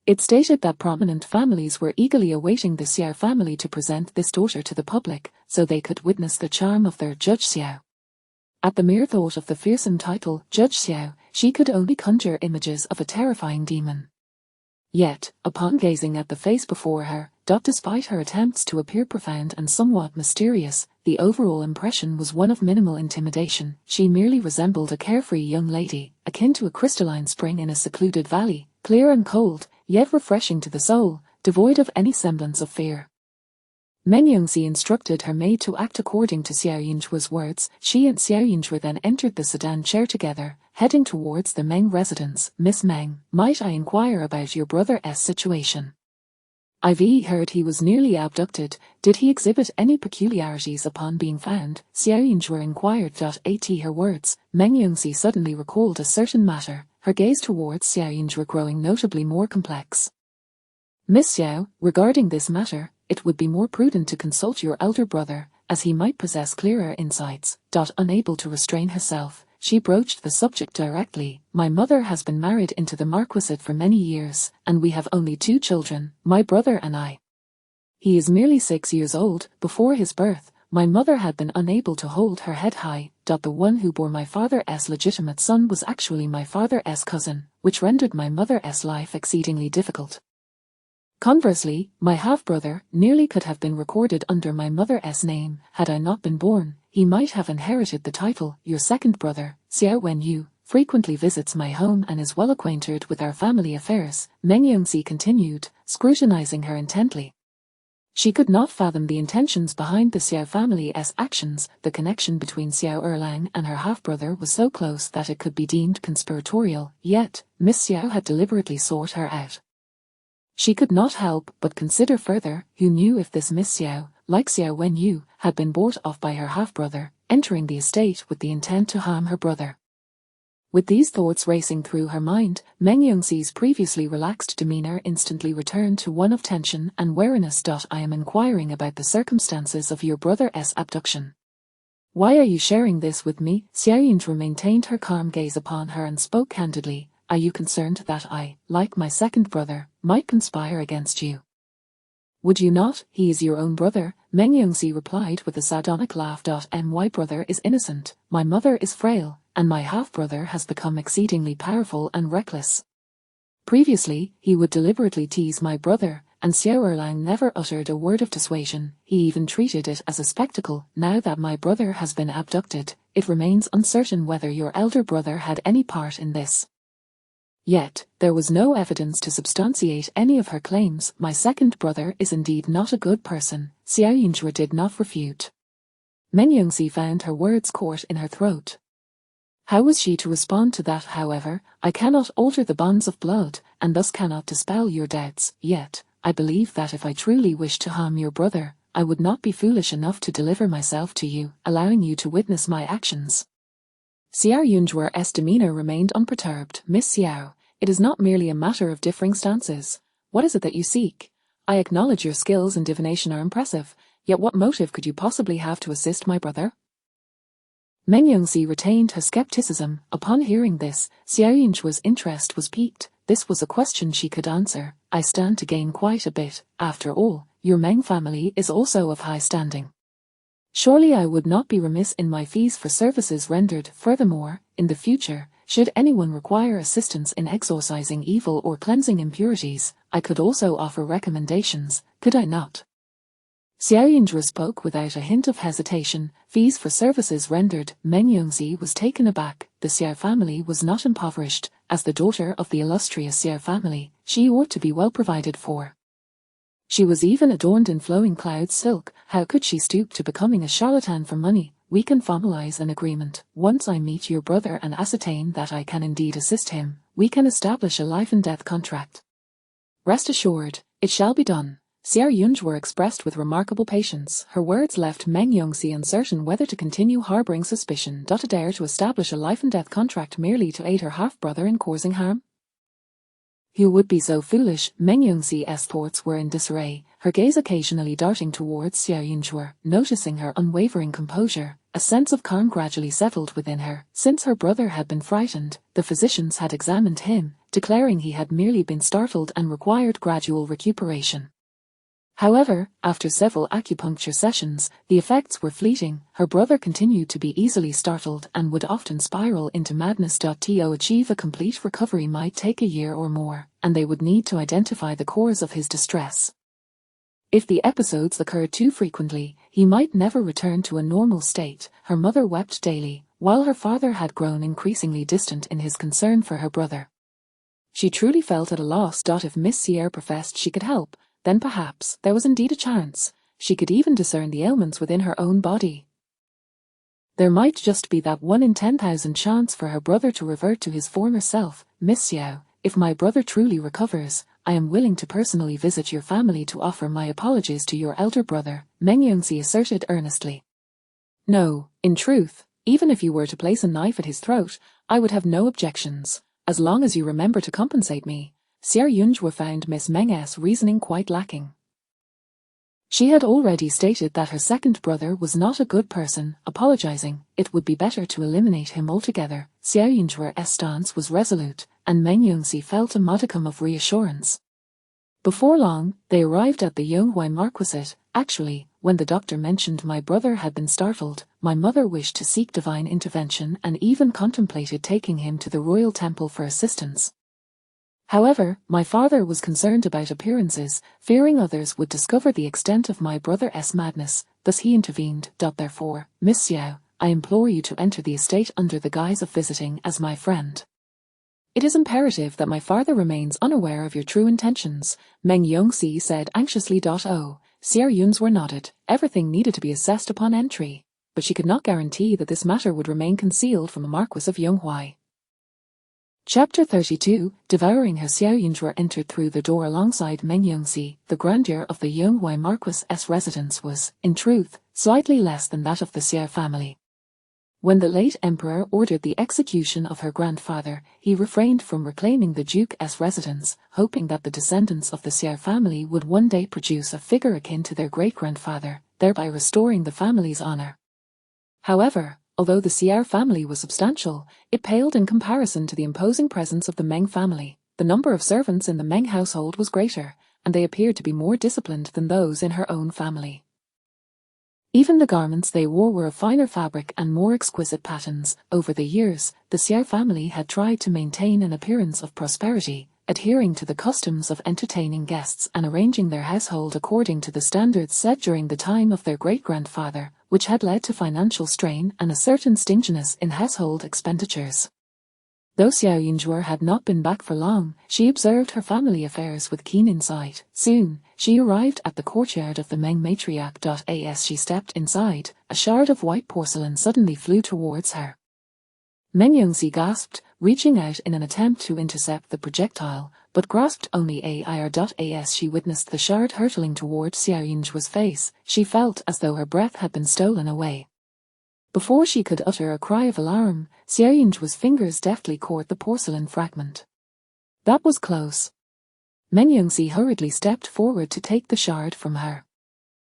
It stated that prominent families were eagerly awaiting the Xiao family to present this daughter to the public, so they could witness the charm of their Judge Xiao. At the mere thought of the fearsome title, Judge Xiao, she could only conjure images of a terrifying demon. Yet, upon gazing at the face before her, despite her attempts to appear profound and somewhat mysterious, the overall impression was one of minimal intimidation. She merely resembled a carefree young lady, akin to a crystalline spring in a secluded valley, clear and cold, yet refreshing to the soul, devoid of any semblance of fear. Meng Yongzi instructed her maid to act according to Xiaoyinzhu's words. She and Xiaoyinzhu then entered the sedan chair together, heading towards the Meng residence. Miss Meng, might I inquire about your brother's situation? I've heard he was nearly abducted. Did he exhibit any peculiarities upon being found? Xiaoyunzhe inquired. At her words, Meng Yongxi suddenly recalled a certain matter, her gaze towards Xiaoyunzhe growing notably more complex. Miss Xiao, regarding this matter, it would be more prudent to consult your elder brother, as he might possess clearer insights. Unable to restrain herself, she broached the subject directly. My mother has been married into the marquisate for many years, and we have only 2 children, my brother and I. He is merely 6 years old. Before his birth, my mother had been unable to hold her head high. The one who bore my father's legitimate son was actually my father's cousin, which rendered my mother's life exceedingly difficult. Conversely, my half-brother nearly could have been recorded under my mother's name. Had I not been born, he might have inherited the title. Your second brother, Xuanmen, frequently visits my home and is well acquainted with our family affairs, Meng Yongxi continued, scrutinizing her intently. She could not fathom the intentions behind the Xiao family's actions. The connection between Xiao Erlang and her half-brother was so close that it could be deemed conspiratorial, yet Miss Xiao had deliberately sought her out. She could not help but consider further, who knew if this Miss Xiao, like Xiao Wenyu, had been bought off by her half-brother, entering the estate with the intent to harm her brother. With these thoughts racing through her mind, Meng Yongxi's previously relaxed demeanor instantly returned to one of tension and wariness. I am inquiring about the circumstances of your brother's abduction. Why are you sharing this with me? Xiaoyunzhe maintained her calm gaze upon her and spoke candidly. Are you concerned that I, like my second brother, might conspire against you? Would you not? He is your own brother, Meng Yongxi replied with a sardonic laugh. My brother is innocent, my mother is frail, and my half-brother has become exceedingly powerful and reckless. Previously, he would deliberately tease my brother, and Xiao Erlang never uttered a word of dissuasion. He even treated it as a spectacle. Now that my brother has been abducted, it remains uncertain whether your elder brother had any part in this. Yet, there was no evidence to substantiate any of her claims. My second brother is indeed not a good person, Xiaoyunzhe did not refute. Meng Yongxi found her words caught in her throat. How was she to respond to that? However, I cannot alter the bonds of blood, and thus cannot dispel your doubts, yet, I believe that if I truly wished to harm your brother, I would not be foolish enough to deliver myself to you, allowing you to witness my actions. Xiaoyunzhe's demeanor remained unperturbed. Miss Xiao, it is not merely a matter of differing stances. What is it that you seek? I acknowledge your skills in divination are impressive, yet what motive could you possibly have to assist my brother? Meng Yongxi retained her skepticism. Upon hearing this, Xiaoyunzhe's interest was piqued. This was a question she could answer. I stand to gain quite a bit. After all, your Meng family is also of high standing. Surely I would not be remiss in my fees for services rendered. Furthermore, in the future, should anyone require assistance in exorcising evil or cleansing impurities, I could also offer recommendations, could I not? Xiaoyunzhe spoke without a hint of hesitation. Fees for services rendered. Meng Yongxi was taken aback. The Xiao family was not impoverished. As the daughter of the illustrious Xiao family, she ought to be well provided for. She was even adorned in flowing cloud silk. How could she stoop to becoming a charlatan for money? We can formalize an agreement. Once I meet your brother and ascertain that I can indeed assist him, we can establish a life and death contract. Rest assured, it shall be done. Xiaoyunzhe expressed with remarkable patience. Her words left Meng Yongxi uncertain whether to continue harboring suspicion. To dare to establish a life and death contract merely to aid her half-brother in causing harm? Who would be so foolish? Meng Yongxi's thoughts were in disarray, her gaze occasionally darting towards Xiaoyunzhe. Noticing her unwavering composure, a sense of calm gradually settled within her. Since her brother had been frightened, the physicians had examined him, declaring he had merely been startled and required gradual recuperation. However, after several acupuncture sessions, the effects were fleeting. Her brother continued to be easily startled and would often spiral into madness. To achieve a complete recovery might take a year or more, and they would need to identify the cause of his distress. If the episodes occurred too frequently, he might never return to a normal state. Her mother wept daily, while her father had grown increasingly distant in his concern for her brother. She truly felt at a loss. If Miss Sierre professed she could help, then perhaps there was indeed a chance. She could even discern the ailments within her own body. There might just be that 1 in 10,000 chance for her brother to revert to his former self. Miss Xiao, if my brother truly recovers, I am willing to personally visit your family to offer my apologies to your elder brother, Meng Yongxi asserted earnestly. No, in truth, even if you were to place a knife at his throat, I would have no objections, as long as you remember to compensate me. Xiao Yunzhua found Miss Meng's reasoning quite lacking. She had already stated that her second brother was not a good person. Apologizing, it would be better to eliminate him altogether. Xiao Yunzhua's stance was resolute, and Meng Yongxi felt a modicum of reassurance. Before long, they arrived at the Yonghui Marquisate. Actually, when the doctor mentioned my brother had been startled, my mother wished to seek divine intervention and even contemplated taking him to the royal temple for assistance. However, my father was concerned about appearances, fearing others would discover the extent of my brother's madness, thus he intervened. Therefore, Miss Xiao, I implore you to enter the estate under the guise of visiting as my friend. It is imperative that my father remains unaware of your true intentions, Meng Yongxi said anxiously. Xiao Yunzhua nodded. Everything needed to be assessed upon entry, but she could not guarantee that this matter would remain concealed from the Marquis of Yonghui. Chapter 32, Devouring her. Xiao Yunzhua entered through the door alongside Meng Yongxi. The grandeur of the Yonghui Marquis's residence was, in truth, slightly less than that of the Xiao family. When the late emperor ordered the execution of her grandfather, he refrained from reclaiming the duke's residence, hoping that the descendants of the Xiao family would one day produce a figure akin to their great-grandfather, thereby restoring the family's honor. However, although the Xiao family was substantial, it paled in comparison to the imposing presence of the Meng family. The number of servants in the Meng household was greater, and they appeared to be more disciplined than those in her own family. Even the garments they wore were of finer fabric and more exquisite patterns. Over the years, the Xiao family had tried to maintain an appearance of prosperity, adhering to the customs of entertaining guests and arranging their household according to the standards set during the time of their great-grandfather, which had led to financial strain and a certain stinginess in household expenditures. Though Xiao Yunzhua had not been back for long, she observed her family affairs with keen insight. Soon, she arrived at the courtyard of the Meng matriarch. As she stepped inside, a shard of white porcelain suddenly flew towards her. Meng Yongxi gasped, reaching out in an attempt to intercept the projectile, but grasped only air. As she witnessed the shard hurtling towards Xiao Yunzhua's face, she felt as though her breath had been stolen away. Before she could utter a cry of alarm, Xiao Yunzhua's fingers deftly caught the porcelain fragment. That was close. Meng Yongxi hurriedly stepped forward to take the shard from her.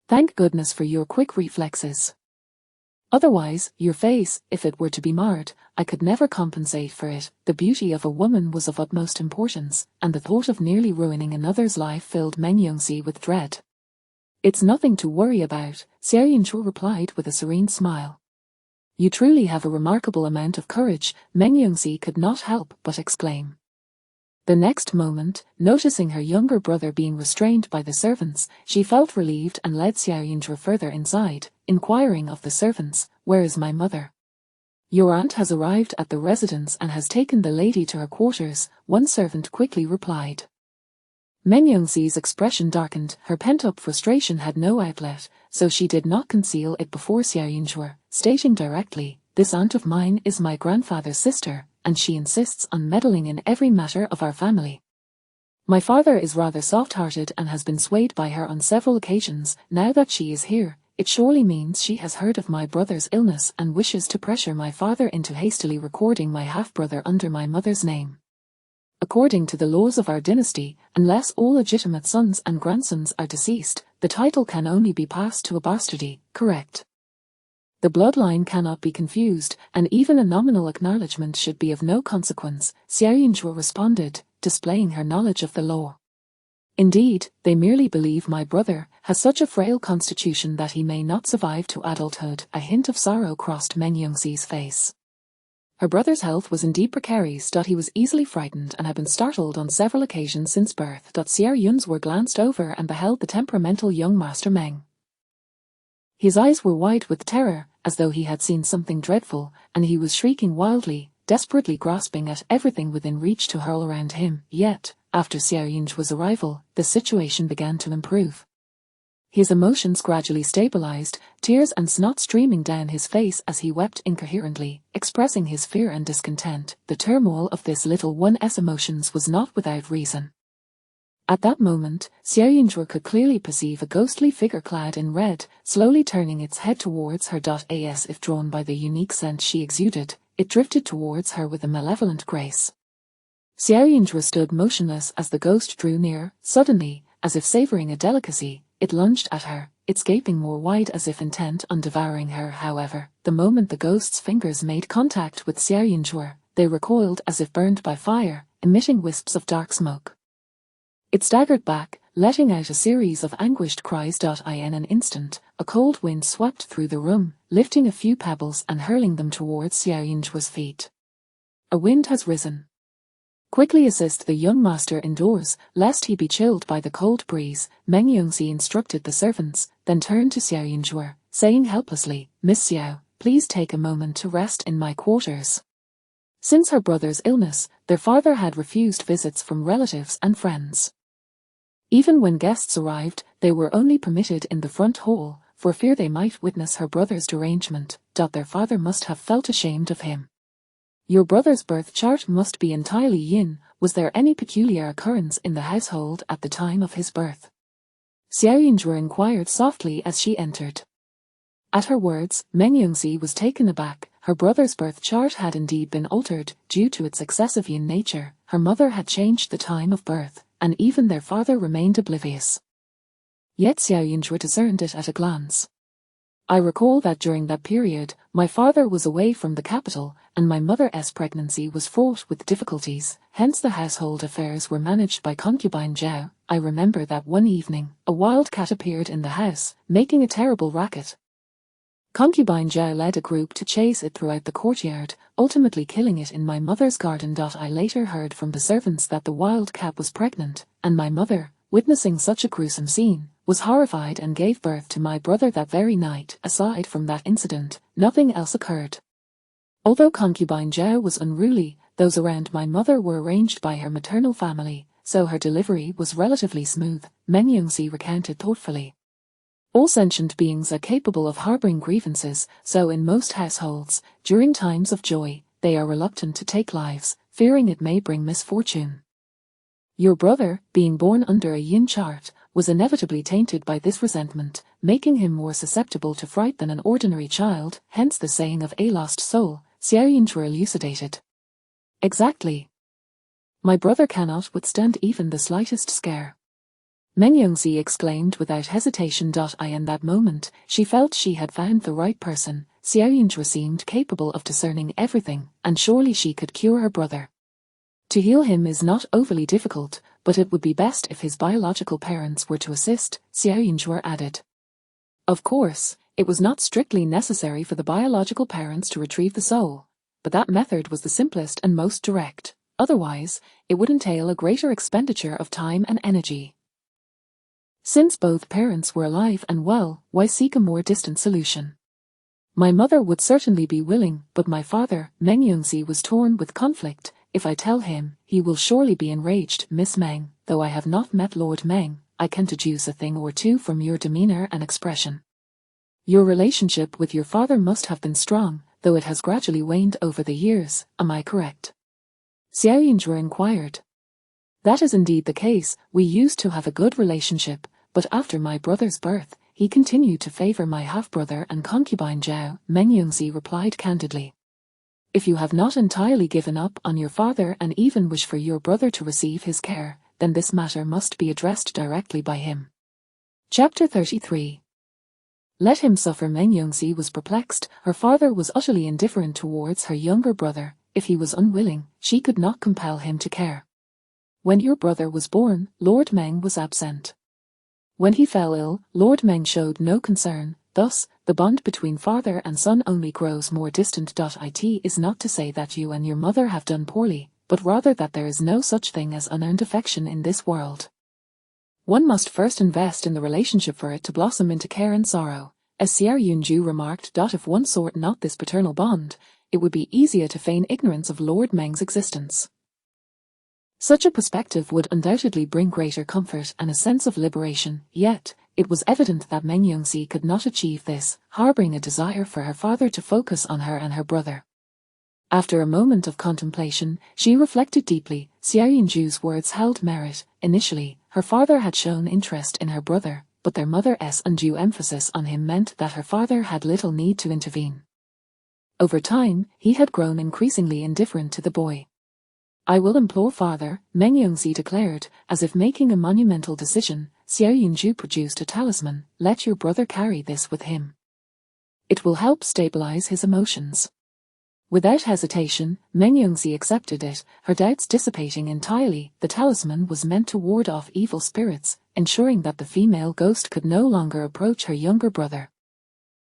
Thank goodness for your quick reflexes. Otherwise, your face, if it were to be marred, I could never compensate for it. The beauty of a woman was of utmost importance, and the thought of nearly ruining another's life filled Meng Yongxi with dread. It's nothing to worry about, Xiao Yunzhua replied with a serene smile. You truly have a remarkable amount of courage, Meng Yongxi could not help but exclaim. The next moment, noticing her younger brother being restrained by the servants, she felt relieved and led Xiao Yunzhua further inside, inquiring of the servants, "Where is my mother?" "Your aunt has arrived at the residence and has taken the lady to her quarters," one servant quickly replied. Meng Yongxi's expression darkened. Her pent-up frustration had no outlet, so she did not conceal it before Xiao Yunzhua, stating directly, "This aunt of mine is my grandfather's sister, and she insists on meddling in every matter of our family. My father is rather soft-hearted and has been swayed by her on several occasions. Now that she is here, it surely means she has heard of my brother's illness and wishes to pressure my father into hastily recording my half-brother under my mother's name. According to the laws of our dynasty, unless all legitimate sons and grandsons are deceased, the title can only be passed to a bastardy, correct? The bloodline cannot be confused, and even a nominal acknowledgement should be of no consequence," Xiao Yunzhua responded, displaying her knowledge of the law. "Indeed, they merely believe my brother has such a frail constitution that he may not survive to adulthood." A hint of sorrow crossed Meng Yongxi's face. Her brother's health was indeed precarious. He was easily frightened and had been startled on several occasions since birth. Xiao Yunzhua glanced over and beheld the temperamental young master Meng. His eyes were wide with terror, as though he had seen something dreadful, and he was shrieking wildly, desperately grasping at everything within reach to hurl around him. Yet, after Xiao Yunzhua's arrival, the situation began to improve. His emotions gradually stabilized, tears and snot streaming down his face as he wept incoherently, expressing his fear and discontent. The turmoil of this little one's emotions was not without reason. At that moment, Xiaoyunzhe could clearly perceive a ghostly figure clad in red, slowly turning its head towards her. As if drawn by the unique scent she exuded, it drifted towards her with a malevolent grace. Xiaoyunzhe stood motionless as the ghost drew near. Suddenly, as if savoring a delicacy, it lunged at her, its gaping more wide as if intent on devouring her. However, the moment the ghost's fingers made contact with Xiaoyunzhe, they recoiled as if burned by fire, emitting wisps of dark smoke. It staggered back, letting out a series of anguished cries. In an instant, a cold wind swept through the room, lifting a few pebbles and hurling them towards Xiaoyunzhe's feet. A wind has risen. Quickly assist the young master indoors, lest he be chilled by the cold breeze, Meng Yongxi instructed the servants, then turned to Xiaoyunzhe, saying helplessly, "Miss Xiao, please take a moment to rest in my quarters." Since her brother's illness, their father had refused visits from relatives and friends. Even when guests arrived, they were only permitted in the front hall, for fear they might witness her brother's derangement. Their father must have felt ashamed of him. "Your brother's birth chart must be entirely yin. Was there any peculiar occurrence in the household at the time of his birth?" Xiaoyunzhe inquired softly as she entered. At her words, Meng Yongxi was taken aback. Her brother's birth chart had indeed been altered, due to its excessive yin nature. Her mother had changed the time of birth, and even their father remained oblivious. Yet Xiaoyunzhe discerned it at a glance. "I recall that during that period, my father was away from the capital, and my mother's pregnancy was fraught with difficulties, hence the household affairs were managed by concubine Zhao. I remember that one evening, a wild cat appeared in the house, making a terrible racket. Concubine Zhao led a group to chase it throughout the courtyard, ultimately killing it in my mother's garden. I later heard from the servants that the wild cat was pregnant, and my mother, witnessing such a gruesome scene, was horrified and gave birth to my brother that very night. Aside from that incident, nothing else occurred. Although concubine Zhao was unruly, those around my mother were arranged by her maternal family, so her delivery was relatively smooth," Meng Yongxi recounted thoughtfully. "All sentient beings are capable of harboring grievances, so in most households, during times of joy, they are reluctant to take lives, fearing it may bring misfortune. Your brother, being born under a yin chart, was inevitably tainted by this resentment, making him more susceptible to fright than an ordinary child, hence the saying of a lost soul," Xiaoyunzhe elucidated. "Exactly. My brother cannot withstand even the slightest scare," Meng Yongxi exclaimed without hesitation. In that moment, she felt she had found the right person. Xiaoyunzhe seemed capable of discerning everything, and surely she could cure her brother. To heal him is not overly difficult, but it would be best if his biological parents were to assist, Xiaoyunzhe added. Of course, it was not strictly necessary for the biological parents to retrieve the soul, but that method was the simplest and most direct. Otherwise, it would entail a greater expenditure of time and energy. Since both parents were alive and well, why seek a more distant solution? My mother would certainly be willing, but my father, Meng Yongxi, was torn with conflict. If I tell him, he will surely be enraged. Miss Meng, though I have not met Lord Meng, I can deduce a thing or two from your demeanor and expression. Your relationship with your father must have been strong, though it has gradually waned over the years, am I correct? Xiaoyunzhe inquired. That is indeed the case. We used to have a good relationship, but after my brother's birth, he continued to favor my half-brother and concubine Zhao, Meng Yongxi replied candidly. If you have not entirely given up on your father and even wish for your brother to receive his care, then this matter must be addressed directly by him. Chapter 33. Let him suffer. Meng Yongxi was perplexed. Her father was utterly indifferent towards her younger brother. If he was unwilling, she could not compel him to care. When your brother was born, Lord Meng was absent. When he fell ill, Lord Meng showed no concern. Thus, the bond between father and son only grows more distant. It is not to say that you and your mother have done poorly, but rather that there is no such thing as unearned affection in this world. One must first invest in the relationship for it to blossom into care and sorrow. As Xiaoyunzhe remarked, if one sought not this paternal bond, it would be easier to feign ignorance of Lord Meng's existence. Such a perspective would undoubtedly bring greater comfort and a sense of liberation, yet, it was evident that Meng Yongxi could not achieve this, harboring a desire for her father to focus on her and her brother. After a moment of contemplation, she reflected deeply. Xiao Yunju's words held merit. Initially, her father had shown interest in her brother, but their mother's undue emphasis on him meant that her father had little need to intervene. Over time, he had grown increasingly indifferent to the boy. "I will implore father," Meng Yongxi declared, as if making a monumental decision. Xiao Yunju produced a talisman. "Let your brother carry this with him. It will help stabilize his emotions." Without hesitation, Meng Yongxi accepted it, her doubts dissipating entirely. The talisman was meant to ward off evil spirits, ensuring that the female ghost could no longer approach her younger brother.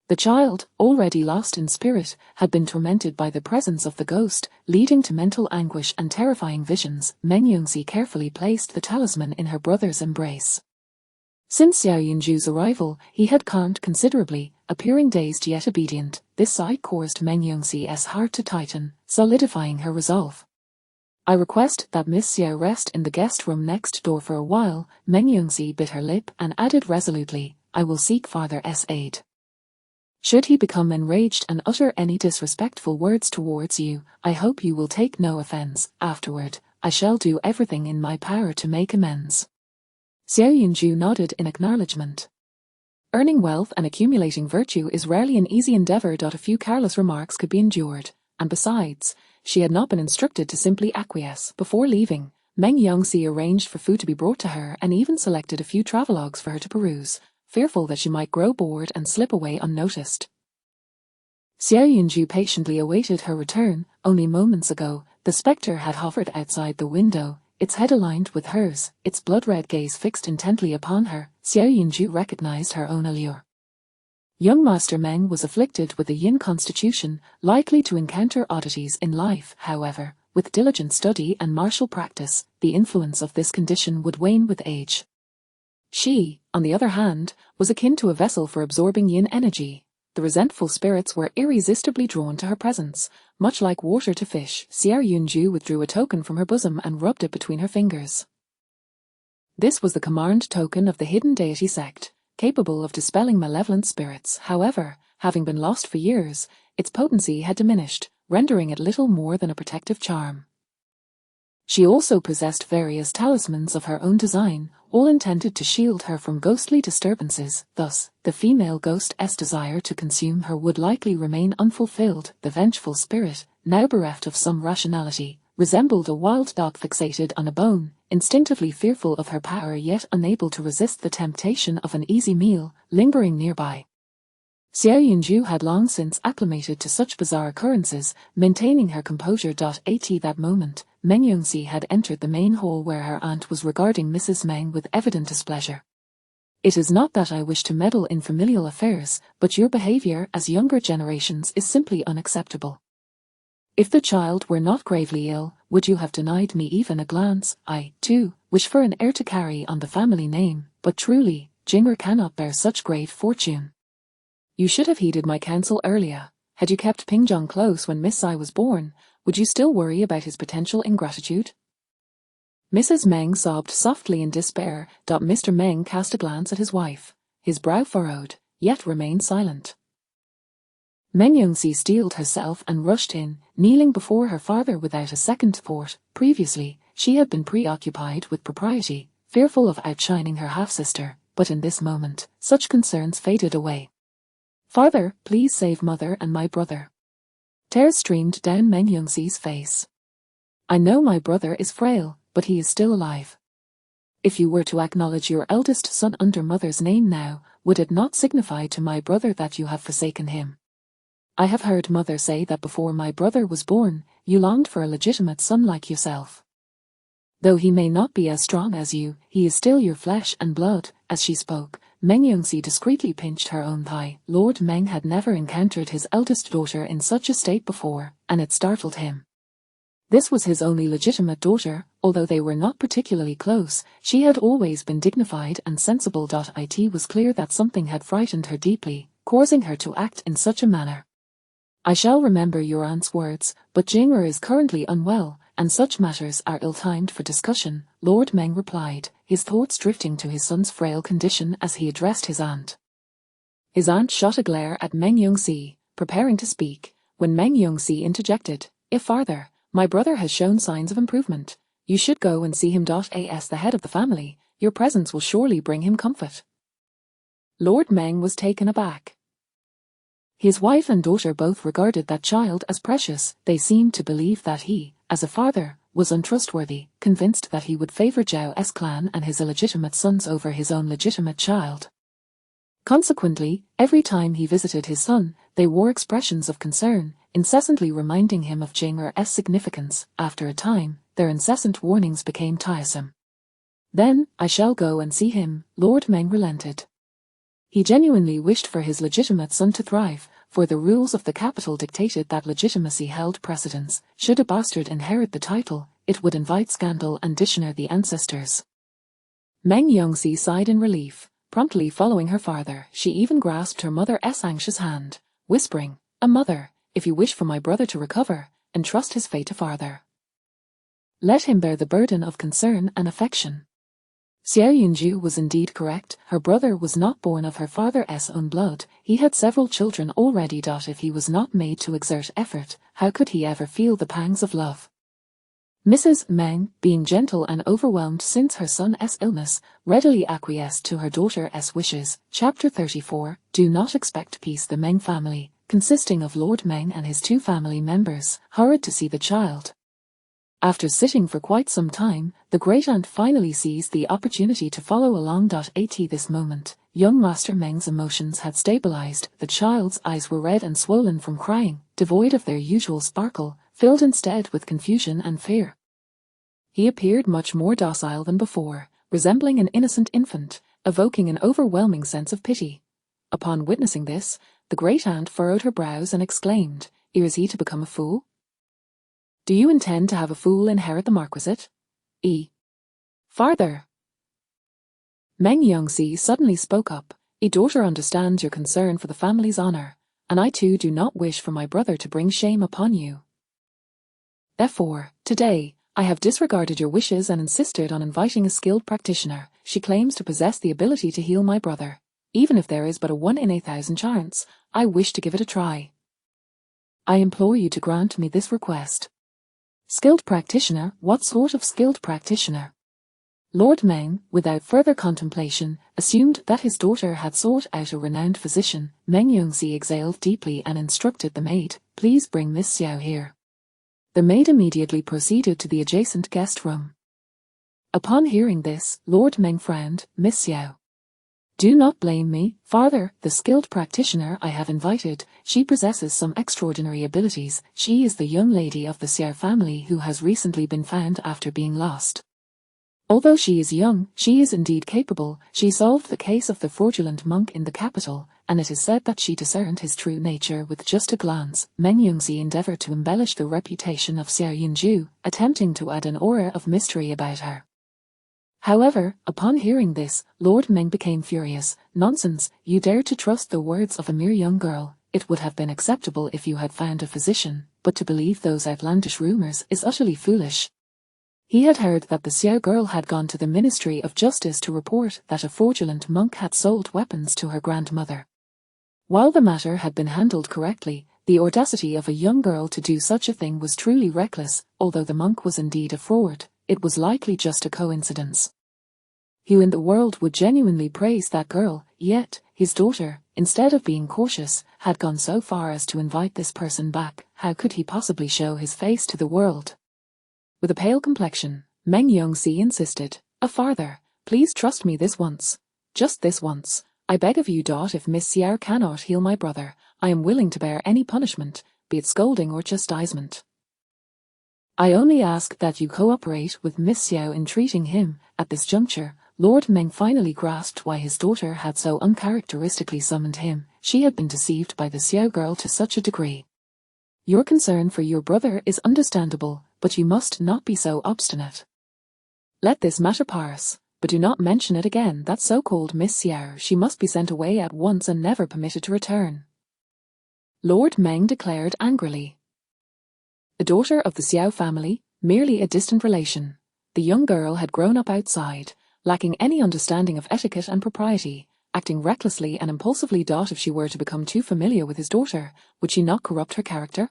The child, already lost in spirit, had been tormented by the presence of the ghost, leading to mental anguish and terrifying visions. Meng Yongxi carefully placed the talisman in her brother's embrace. Since Xiao Yunju's arrival, he had calmed considerably, appearing dazed yet obedient. This sight caused Meng Yongxi's heart to tighten, solidifying her resolve. "I request that Miss Xiao rest in the guest room next door for a while." Meng Yongxi bit her lip and added resolutely, "I will seek father's aid. Should he become enraged and utter any disrespectful words towards you, I hope you will take no offense. Afterward, I shall do everything in my power to make amends." Xiao Yunju nodded in acknowledgement. Earning wealth and accumulating virtue is rarely an easy endeavor. A few careless remarks could be endured, and besides, she had not been instructed to simply acquiesce. Before leaving, Meng Yongxi arranged for food to be brought to her and even selected a few travelogues for her to peruse, fearful that she might grow bored and slip away unnoticed. Xiao Yunju patiently awaited her return. Only moments ago, the spectre had hovered outside the window, its head aligned with hers, its blood-red gaze fixed intently upon her. Xiao Yunju recognized her own allure. Young Master Meng was afflicted with a yin constitution, likely to encounter oddities in life. However, with diligent study and martial practice, the influence of this condition would wane with age. She, on the other hand, was akin to a vessel for absorbing yin energy. The resentful spirits were irresistibly drawn to her presence, much like water to fish. Xiao Yunju withdrew a token from her bosom and rubbed it between her fingers. This was the command token of the hidden deity sect, capable of dispelling malevolent spirits. However, having been lost for years, its potency had diminished, rendering it little more than a protective charm. She also possessed various talismans of her own design, all intended to shield her from ghostly disturbances. Thus, the female ghost's desire to consume her would likely remain unfulfilled. The vengeful spirit, now bereft of some rationality, resembled a wild dog fixated on a bone, instinctively fearful of her power yet unable to resist the temptation of an easy meal, lingering nearby. Xiao Yunju had long since acclimated to such bizarre occurrences, maintaining her composure. At that moment, Meng Yongxi had entered the main hall where her aunt was regarding Mrs. Meng with evident displeasure. "It is not that I wish to meddle in familial affairs, but your behavior as younger generations is simply unacceptable. If the child were not gravely ill, would you have denied me even a glance? I, too, wish for an heir to carry on the family name, but truly, Jing'er cannot bear such great fortune. You should have heeded my counsel earlier. Had you kept Pingzhong close when Miss Sai was born, would you still worry about his potential ingratitude?" Mrs. Meng sobbed softly in despair. Mr. Meng cast a glance at his wife, his brow furrowed, yet remained silent. Meng Yongxi steeled herself and rushed in, kneeling before her father without a second thought. Previously, she had been preoccupied with propriety, fearful of outshining her half-sister, but in this moment, such concerns faded away. "Father, please save mother and my brother." Tears streamed down Meng Yongxi's face. "I know my brother is frail, but he is still alive. If you were to acknowledge your eldest son under mother's name now, would it not signify to my brother that you have forsaken him? I have heard mother say that before my brother was born, you longed for a legitimate son like yourself. Though he may not be as strong as you, he is still your flesh and blood." As she spoke, Meng Yongxi discreetly pinched her own thigh. Lord Meng had never encountered his eldest daughter in such a state before, and it startled him. This was his only legitimate daughter. Although they were not particularly close, she had always been dignified and sensible. It was clear that something had frightened her deeply, causing her to act in such a manner. "I shall remember your aunt's words, but Jing'er is currently unwell, and such matters are ill-timed for discussion," Lord Meng replied, his thoughts drifting to his son's frail condition as he addressed his aunt. His aunt shot a glare at Meng Yongxi, preparing to speak, when Meng Yongxi interjected, If farther, my brother has shown signs of improvement. You should go and see him. As the head of the family, your presence will surely bring him comfort. Lord Meng was taken aback. His wife and daughter both regarded that child as precious. They seemed to believe that he, as a father, was untrustworthy, convinced that he would favor Zhao's clan and his illegitimate sons over his own legitimate child. Consequently, every time he visited his son, they wore expressions of concern, incessantly reminding him of Jing'er's significance. After a time, their incessant warnings became tiresome. Then, I shall go and see him, Lord Meng relented. He genuinely wished for his legitimate son to thrive, for the rules of the capital dictated that legitimacy held precedence. Should a bastard inherit the title, it would invite scandal and dishonor the ancestors. Meng Yongxi sighed in relief. Promptly following her father, she even grasped her mother's anxious hand, whispering, "Mother, if you wish for my brother to recover, entrust his fate to father. Let him bear the burden of concern and affection." Xiao Yunju was indeed correct. Her brother was not born of her father's own blood. He had several children already. If he was not made to exert effort, how could he ever feel the pangs of love? Mrs. Meng, being gentle and overwhelmed since her son's illness, readily acquiesced to her daughter's wishes. Chapter 34. Do not expect peace. The Meng family, consisting of Lord Meng and his 2 family members, hurried to see the child. After sitting for quite some time, the great-aunt finally seized the opportunity to follow along. At this moment, young Master Meng's emotions had stabilized. The child's eyes were red and swollen from crying, devoid of their usual sparkle, filled instead with confusion and fear. He appeared much more docile than before, resembling an innocent infant, evoking an overwhelming sense of pity. Upon witnessing this, the great-aunt furrowed her brows and exclaimed, "Is he to become a fool? Do you intend to have a fool inherit the marquisate? Farther." Meng Yongxi suddenly spoke up, "Daughter understands your concern for the family's honor, and I too do not wish for my brother to bring shame upon you. Therefore, today, I have disregarded your wishes and insisted on inviting a skilled practitioner. She claims to possess the ability to heal my brother. Even if there is but a 1 in 1,000 chance, I wish to give it a try. I implore you to grant me this request." Skilled practitioner? What sort of skilled practitioner? Lord Meng, without further contemplation, assumed that his daughter had sought out a renowned physician. Meng Yongxi exhaled deeply and instructed the maid, "Please bring Miss Xiao here." The maid immediately proceeded to the adjacent guest room. Upon hearing this, Lord Meng frowned. "Miss Xiao. Do not blame me, father. The skilled practitioner I have invited, she possesses some extraordinary abilities. She is the young lady of the Xiao family who has recently been found after being lost. Although she is young, she is indeed capable. She solved the case of the fraudulent monk in the capital, and it is said that she discerned his true nature with just a glance." Meng Yongxi endeavored to embellish the reputation of Xiao Yunju, attempting to add an aura of mystery about her. However, upon hearing this, Lord Meng became furious. "Nonsense, you dare to trust the words of a mere young girl. It would have been acceptable if you had found a physician, but to believe those outlandish rumors is utterly foolish." He had heard that the Xiao girl had gone to the Ministry of Justice to report that a fraudulent monk had sold weapons to her grandmother. While the matter had been handled correctly, the audacity of a young girl to do such a thing was truly reckless. Although the monk was indeed a fraud, it was likely just a coincidence. Who in the world would genuinely praise that girl? Yet, his daughter, instead of being cautious, had gone so far as to invite this person back. How could he possibly show his face to the world? With a pale complexion, Meng Yongxi insisted, "Father, please trust me this once. Just this once. I beg of you. If Miss Xiao cannot heal my brother, I am willing to bear any punishment, be it scolding or chastisement. I only ask that you cooperate with Miss Xiao in treating him." At this juncture, Lord Meng finally grasped why his daughter had so uncharacteristically summoned him. She had been deceived by the Xiao girl to such a degree. "Your concern for your brother is understandable, but you must not be so obstinate. Let this matter pass, but do not mention it again. That so-called Miss Xiao, she must be sent away at once and never permitted to return," Lord Meng declared angrily. The daughter of the Xiao family, merely a distant relation. The young girl had grown up outside, lacking any understanding of etiquette and propriety, acting recklessly and impulsively. If she were to become too familiar with his daughter, would she not corrupt her character?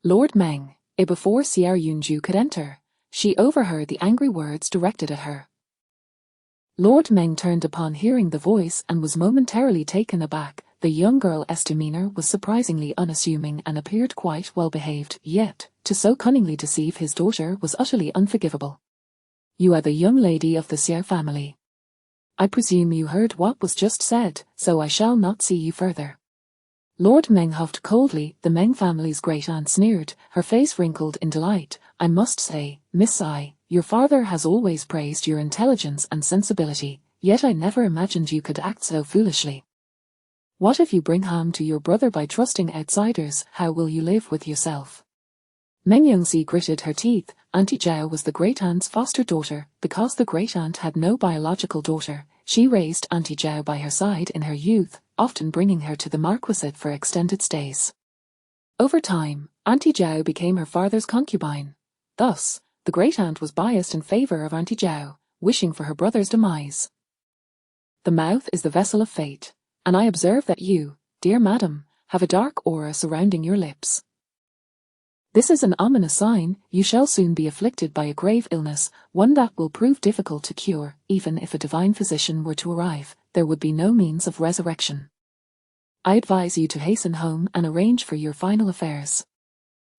Lord Meng, before Xiao Yunju could enter, she overheard the angry words directed at her. Lord Meng turned upon hearing the voice and was momentarily taken aback. The young girl's demeanor was surprisingly unassuming and appeared quite well behaved, yet, to so cunningly deceive his daughter was utterly unforgivable. You are the young lady of the Xiao family. I presume you heard what was just said, so I shall not see you further. Lord Meng huffed coldly. The Meng family's great aunt sneered, her face wrinkled in delight. I must say, Miss Ai, your father has always praised your intelligence and sensibility, yet I never imagined you could act so foolishly. What if you bring harm to your brother by trusting outsiders? How will you live with yourself? Meng Yongxi gritted her teeth. Auntie Zhao was the great-aunt's foster daughter. Because the great-aunt had no biological daughter, she raised Auntie Zhao by her side in her youth, often bringing her to the marquisate for extended stays. Over time, Auntie Zhao became her father's concubine. Thus, the great-aunt was biased in favor of Auntie Zhao, wishing for her brother's demise. The mouth is the vessel of fate, and I observe that you, dear madam, have a dark aura surrounding your lips. This is an ominous sign. You shall soon be afflicted by a grave illness, one that will prove difficult to cure. Even if a divine physician were to arrive, there would be no means of resurrection. I advise you to hasten home and arrange for your final affairs.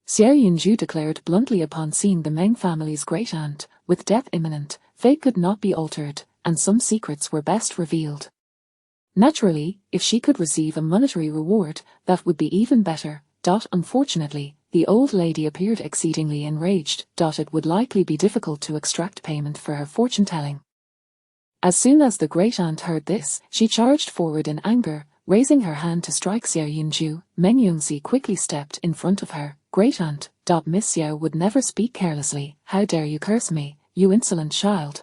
Xiao Yunju declared bluntly upon seeing the Meng family's great-aunt. With death imminent, fate could not be altered, and some secrets were best revealed. Naturally, if she could receive a monetary reward, that would be even better. Unfortunately, the old lady appeared exceedingly enraged. It would likely be difficult to extract payment for her fortune-telling. As soon as the great-aunt heard this, she charged forward in anger, raising her hand to strike Xiao Yunju. Meng Yongxi quickly stepped in front of her. Great-aunt, Miss Xiao would never speak carelessly. How dare you curse me, you insolent child?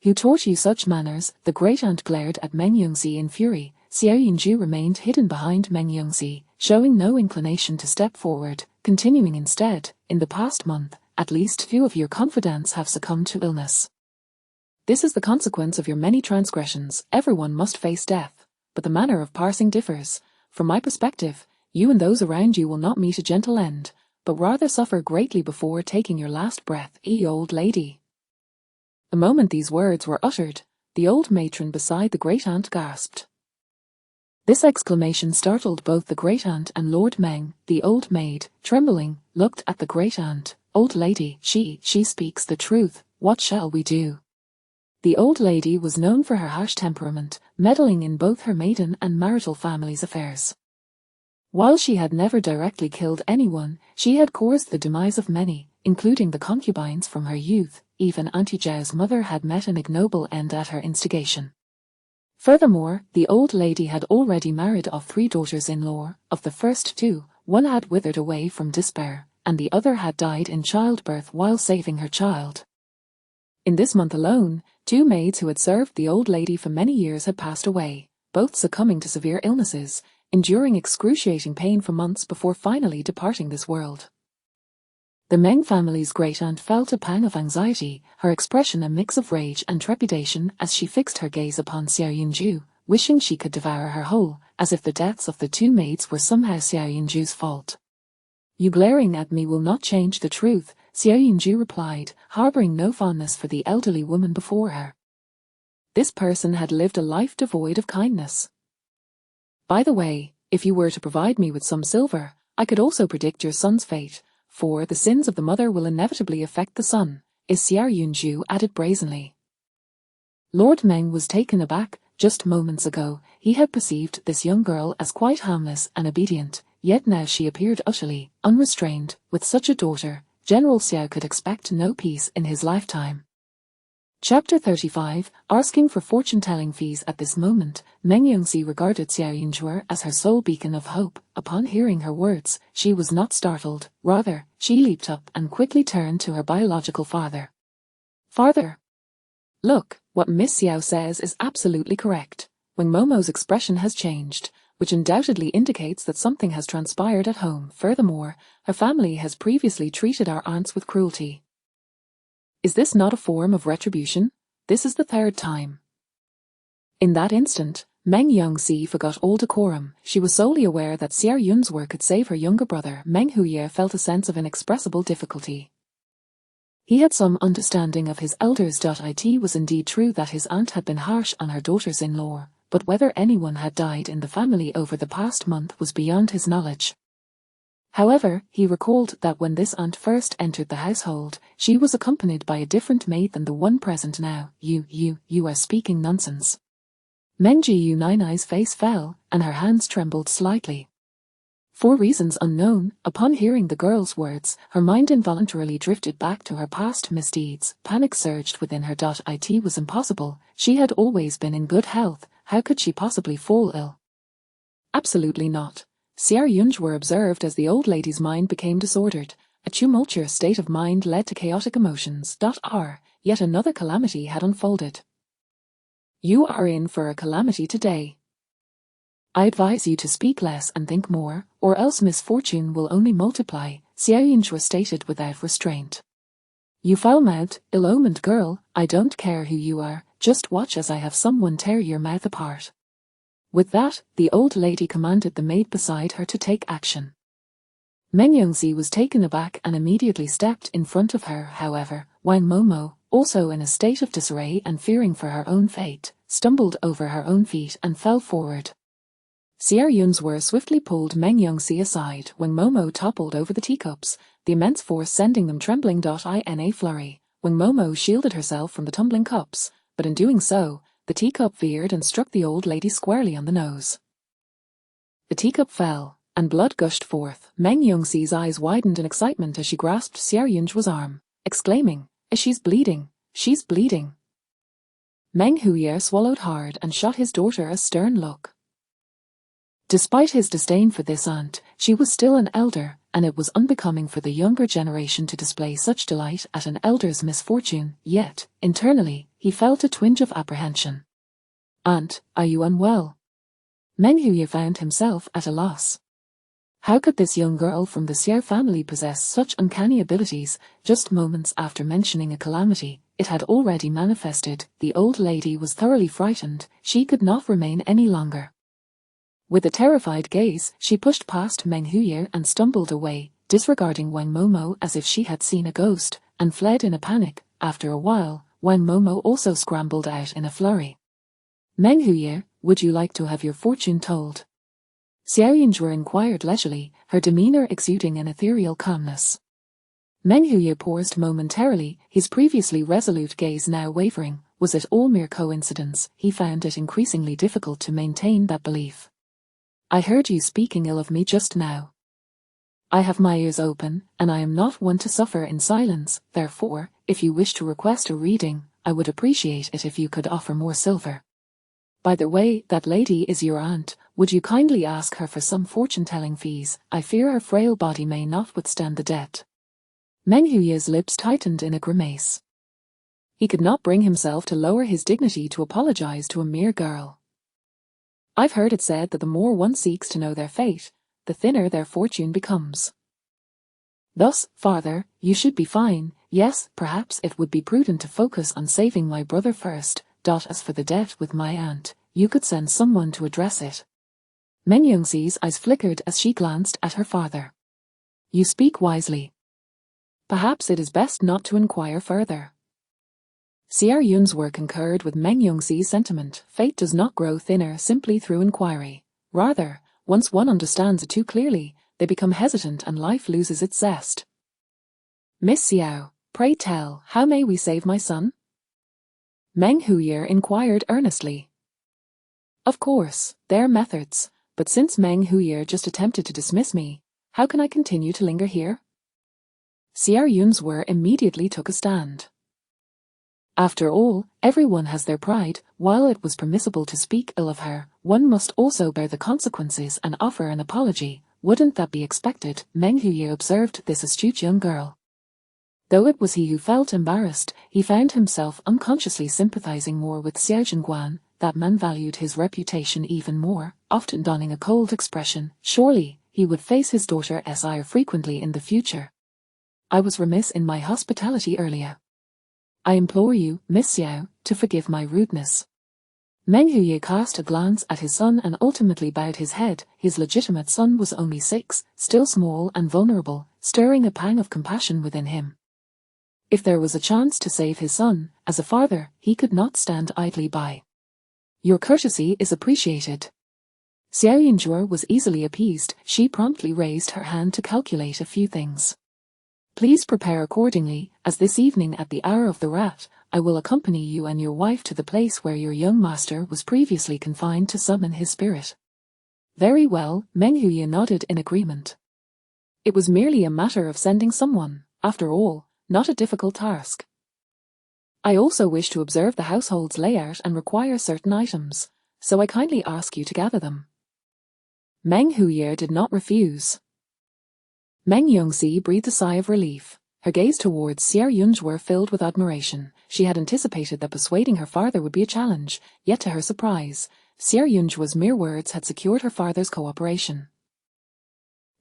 Who taught you such manners? The great-aunt glared at Meng Yongxi in fury. Xiao Yunju remained hidden behind Meng Yongxi, showing no inclination to step forward, continuing instead, in the past month, at least 2 of your confidants have succumbed to illness. This is the consequence of your many transgressions. Everyone must face death, but the manner of passing differs. From my perspective, you and those around you will not meet a gentle end, but rather suffer greatly before taking your last breath. Old lady. The moment these words were uttered, the old matron beside the great-aunt gasped. This exclamation startled both the great-aunt and Lord Meng. The old maid, trembling, looked at the great-aunt. Old lady, she speaks the truth. What shall we do? The old lady was known for her harsh temperament, meddling in both her maiden and marital family's affairs. While she had never directly killed anyone, she had caused the demise of many, including the concubines from her youth. Even Auntie Zhao's mother had met an ignoble end at her instigation. Furthermore, the old lady had already married off 3 daughters-in-law. Of the first 2, one had withered away from despair, and the other had died in childbirth while saving her child. In this month alone, 2 maids who had served the old lady for many years had passed away, both succumbing to severe illnesses, enduring excruciating pain for months before finally departing this world. The Meng family's great-aunt felt a pang of anxiety, her expression a mix of rage and trepidation as she fixed her gaze upon Xiao Yunju, wishing she could devour her whole, as if the deaths of the 2 maids were somehow Xiao Yunju's fault. You glaring at me will not change the truth, Xiao Yunju replied, harboring no fondness for the elderly woman before her. This person had lived a life devoid of kindness. By the way, if you were to provide me with some silver, I could also predict your son's fate, for the sins of the mother will inevitably affect the son, Xiao Yunju added brazenly. Lord Meng was taken aback. Just moments ago, he had perceived this young girl as quite harmless and obedient, yet now she appeared utterly unrestrained. With such a daughter, General Xiao could expect no peace in his lifetime. Chapter 35, Asking for fortune-telling fees. At this moment, Meng Yongxi regarded Xiao Yunju as her sole beacon of hope. Upon hearing her words, she was not startled. Rather, she leaped up and quickly turned to her biological father. Father! Look, what Miss Xiao says is absolutely correct. Wang Momo's expression has changed, which undoubtedly indicates that something has transpired at home. Furthermore, her family has previously treated our aunts with cruelty. Is this not a form of retribution? This is the 3rd time. In that instant, Meng Yongxi forgot all decorum. She was solely aware that Xiao Yun's work could save her younger brother. Meng Huye felt a sense of inexpressible difficulty. He had some understanding of his elders. It was indeed true that his aunt had been harsh on her daughters-in-law, but whether anyone had died in the family over the past month was beyond his knowledge. However, he recalled that when this aunt first entered the household, she was accompanied by a different maid than the one present now. You are speaking nonsense. Meng Jiunai's face fell, and her hands trembled slightly. For reasons unknown, upon hearing the girl's words, her mind involuntarily drifted back to her past misdeeds. Panic surged within her. It was impossible. She had always been in good health. How could she possibly fall ill? Absolutely not. Xiao Yunj were observed as the old lady's mind became disordered. A tumultuous state of mind led to chaotic emotions. Yet another calamity had unfolded. You are in for a calamity today. I advise you to speak less and think more, or else misfortune will only multiply, Xiao Yunjue stated without restraint. You foul-mouthed, ill-omened girl, I don't care who you are, just watch as I have someone tear your mouth apart. With that, the old lady commanded the maid beside her to take action. Meng Yongxi was taken aback and immediately stepped in front of her. However, Wang Momo, also in a state of disarray and fearing for her own fate, stumbled over her own feet and fell forward. Xiao Yunzwe swiftly pulled Meng Yongxi aside. Wang Momo toppled over the teacups, the immense force sending them trembling. In a flurry, Wang Momo shielded herself from the tumbling cups, but in doing so, the teacup veered and struck the old lady squarely on the nose. The teacup fell, and blood gushed forth. Meng Yongxi's eyes widened in excitement as she grasped Xiao Yunzwe's arm, exclaiming, She's bleeding, she's bleeding. Meng Huye swallowed hard and shot his daughter a stern look. Despite his disdain for this aunt, she was still an elder, and it was unbecoming for the younger generation to display such delight at an elder's misfortune. Yet, internally, he felt a twinge of apprehension. Aunt, are you unwell? Meng Huye found himself at a loss. How could this young girl from the Xiao family possess such uncanny abilities? Just moments after mentioning a calamity, it had already manifested. The old lady was thoroughly frightened. She could not remain any longer. With a terrified gaze, she pushed past Meng Huye and stumbled away, disregarding Wang Momo as if she had seen a ghost, and fled in a panic. After a while, Wang Momo also scrambled out in a flurry. Meng Huye, would you like to have your fortune told? Xiao Yunzwe inquired leisurely, her demeanor exuding an ethereal calmness. Meng Huye paused momentarily, his previously resolute gaze now wavering. Was it all mere coincidence? He found it increasingly difficult to maintain that belief. I heard you speaking ill of me just now. I have my ears open, and I am not one to suffer in silence. Therefore, if you wish to request a reading, I would appreciate it if you could offer more silver. By the way, that lady is your aunt. Would you kindly ask her for some fortune-telling fees? I fear her frail body may not withstand the debt. Meng Huye's lips tightened in a grimace. He could not bring himself to lower his dignity to apologize to a mere girl. I've heard it said that the more one seeks to know their fate, the thinner their fortune becomes. Thus, father, you should be fine. Yes, perhaps it would be prudent to focus on saving my brother first. As for the debt with my aunt, you could send someone to address it. Meng Yongxi's eyes flickered as she glanced at her father. You speak wisely. Perhaps it is best not to inquire further. Xiao Yunzwe concurred with Meng Yongxi's sentiment. Fate does not grow thinner simply through inquiry. Rather, once one understands it too clearly, they become hesitant and life loses its zest. Miss Xiao, pray tell, how may we save my son? Meng Huye inquired earnestly. Of course, there are methods, but since Meng Huye just attempted to dismiss me, how can I continue to linger here? Xiao Yunzwe immediately took a stand. After all, everyone has their pride. While it was permissible to speak ill of her, one must also bear the consequences and offer an apology. Wouldn't that be expected? Meng Huye observed this astute young girl. Though it was he who felt embarrassed, he found himself unconsciously sympathizing more with Xiao Zhengguan. That man valued his reputation even more, often donning a cold expression. Surely, he would face his daughter's ire frequently in the future. I was remiss in my hospitality earlier. I implore you, Miss Xiao, to forgive my rudeness. Meng Huye cast a glance at his son and ultimately bowed his head. His legitimate son was only 6, still small and vulnerable, stirring a pang of compassion within him. If there was a chance to save his son, as a father, he could not stand idly by. Your courtesy is appreciated. Xiao Yunzhur was easily appeased. She promptly raised her hand to calculate a few things. Please prepare accordingly, as this evening at the hour of the rat, I will accompany you and your wife to the place where your young master was previously confined to summon his spirit. Very well, Meng Huye nodded in agreement. It was merely a matter of sending someone, after all, not a difficult task. I also wish to observe the household's layout and require certain items, so I kindly ask you to gather them. Meng Huye did not refuse. Meng Yongxi breathed a sigh of relief. Her gaze towards Xiao Yunzhur filled with admiration. She had anticipated that persuading her father would be a challenge, yet to her surprise, Xiao Yunzhur's mere words had secured her father's cooperation.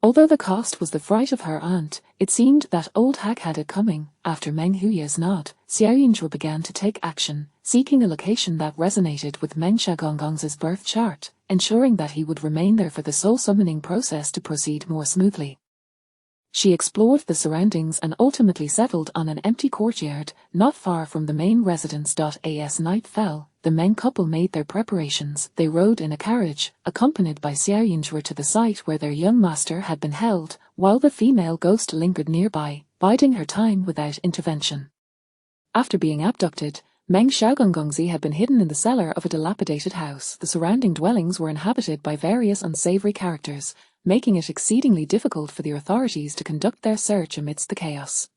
Although the cost was the fright of her aunt, it seemed that old hag had it coming. After Meng Huye's nod, Xiao Yunzhur began to take action, seeking a location that resonated with Meng Xiaogongong's birth chart, ensuring that he would remain there for the soul summoning process to proceed more smoothly. She explored the surroundings and ultimately settled on an empty courtyard, not far from the main residence. As night fell, the Meng couple made their preparations. They rode in a carriage, accompanied by Xiao Yunzhur to the site where their young master had been held, while the female ghost lingered nearby, biding her time without intervention. After being abducted, Meng Xiaogongongzi had been hidden in the cellar of a dilapidated house. The surrounding dwellings were inhabited by various unsavory characters, making it exceedingly difficult for the authorities to conduct their search amidst the chaos.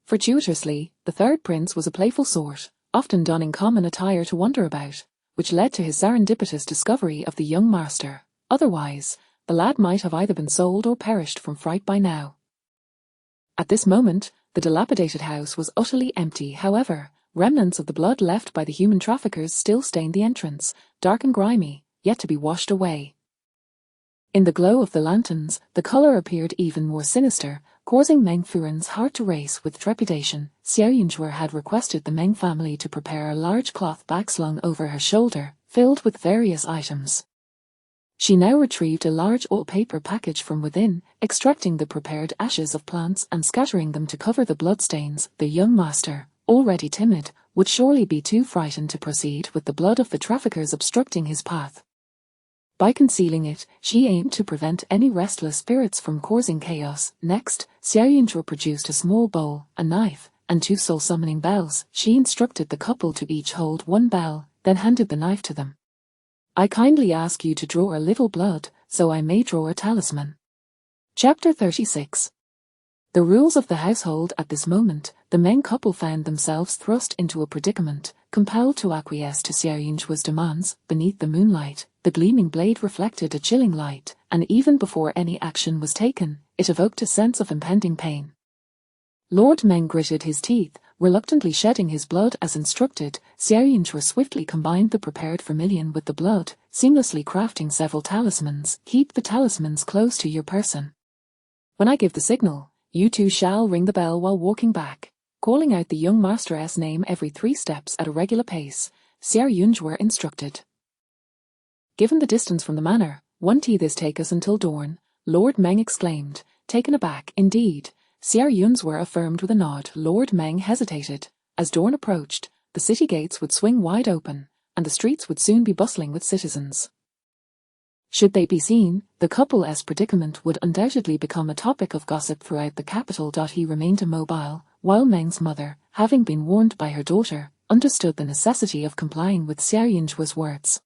Fortuitously, the third prince was a playful sort, often donning common attire to wander about, which led to his serendipitous discovery of the young master. Otherwise, the lad might have either been sold or perished from fright by now. At this moment, the dilapidated house was utterly empty. However, remnants of the blood left by the human traffickers still stained the entrance, dark and grimy, yet to be washed away. In the glow of the lanterns, the color appeared even more sinister, causing Meng Furen's heart to race with trepidation. Xiao Yunzhur had requested the Meng family to prepare a large cloth bag slung over her shoulder, filled with various items. She now retrieved a large oil paper package from within, extracting the prepared ashes of plants and scattering them to cover the bloodstains. The young master, already timid, would surely be too frightened to proceed with the blood of the traffickers obstructing his path. By concealing it, she aimed to prevent any restless spirits from causing chaos. Next, Xiao Yunzhur produced a small bowl, a knife, and 2 soul-summoning bells. She instructed the couple to each hold 1 bell, then handed the knife to them. I kindly ask you to draw a little blood, so I may draw a talisman. Chapter 36. The rules of the household. At this moment, the Meng couple found themselves thrust into a predicament, compelled to acquiesce to Xiao Yunzhur's demands. Beneath the moonlight, the gleaming blade reflected a chilling light, and even before any action was taken, it evoked a sense of impending pain. Lord Meng gritted his teeth, reluctantly shedding his blood as instructed. Xiao Yunzhur swiftly combined the prepared vermilion with the blood, seamlessly crafting several talismans. Keep the talismans close to your person. When I give the signal, you 2 shall ring the bell while walking back, calling out the young master's name every 3 steps at a regular pace, Xiao Yunzhur instructed. Given the distance from the manor, won't this take us until dawn? Lord Meng exclaimed, taken aback. Indeed, Xiao Yunzhur affirmed with a nod. Lord Meng hesitated. As dawn approached, the city gates would swing wide open, and the streets would soon be bustling with citizens. Should they be seen, the couple's predicament would undoubtedly become a topic of gossip throughout the capital. He remained immobile, while Meng's mother, having been warned by her daughter, understood the necessity of complying with Xiao Yunzhur's words.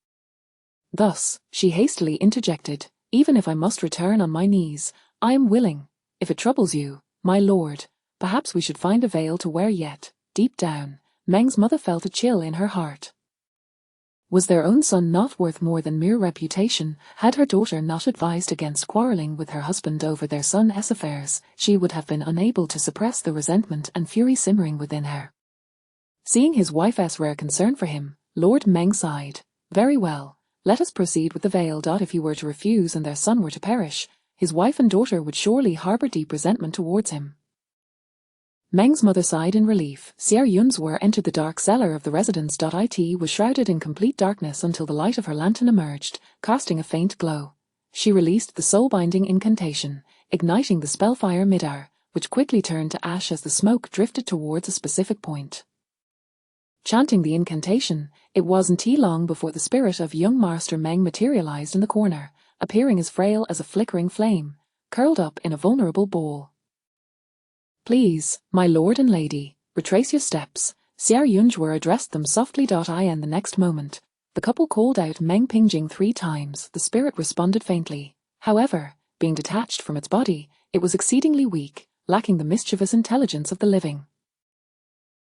Thus, she hastily interjected, even if I must return on my knees, I am willing. If it troubles you, my lord, perhaps we should find a veil to wear yet. Deep down, Meng's mother felt a chill in her heart. Was their own son not worth more than mere reputation? Had her daughter not advised against quarrelling with her husband over their son's affairs, she would have been unable to suppress the resentment and fury simmering within her. Seeing his wife's rare concern for him, Lord Meng sighed. Very well, let us proceed with the veil. If he were to refuse and their son were to perish, his wife and daughter would surely harbour deep resentment towards him. Meng's mother sighed in relief. Xiao Yunzhur entered the dark cellar of the residence. It was shrouded in complete darkness until the light of her lantern emerged, casting a faint glow. She released the soul-binding incantation, igniting the spellfire midair, which quickly turned to ash as the smoke drifted towards a specific point. Chanting the incantation, it wasn't long before the spirit of young Master Meng materialized in the corner, appearing as frail as a flickering flame, curled up in a vulnerable ball. "Please, my lord and lady, retrace your steps," Xiao Yunzhur addressed them softly. In the next moment, the couple called out Meng Pingjing 3 times. The spirit responded faintly. However, being detached from its body, it was exceedingly weak, lacking the mischievous intelligence of the living.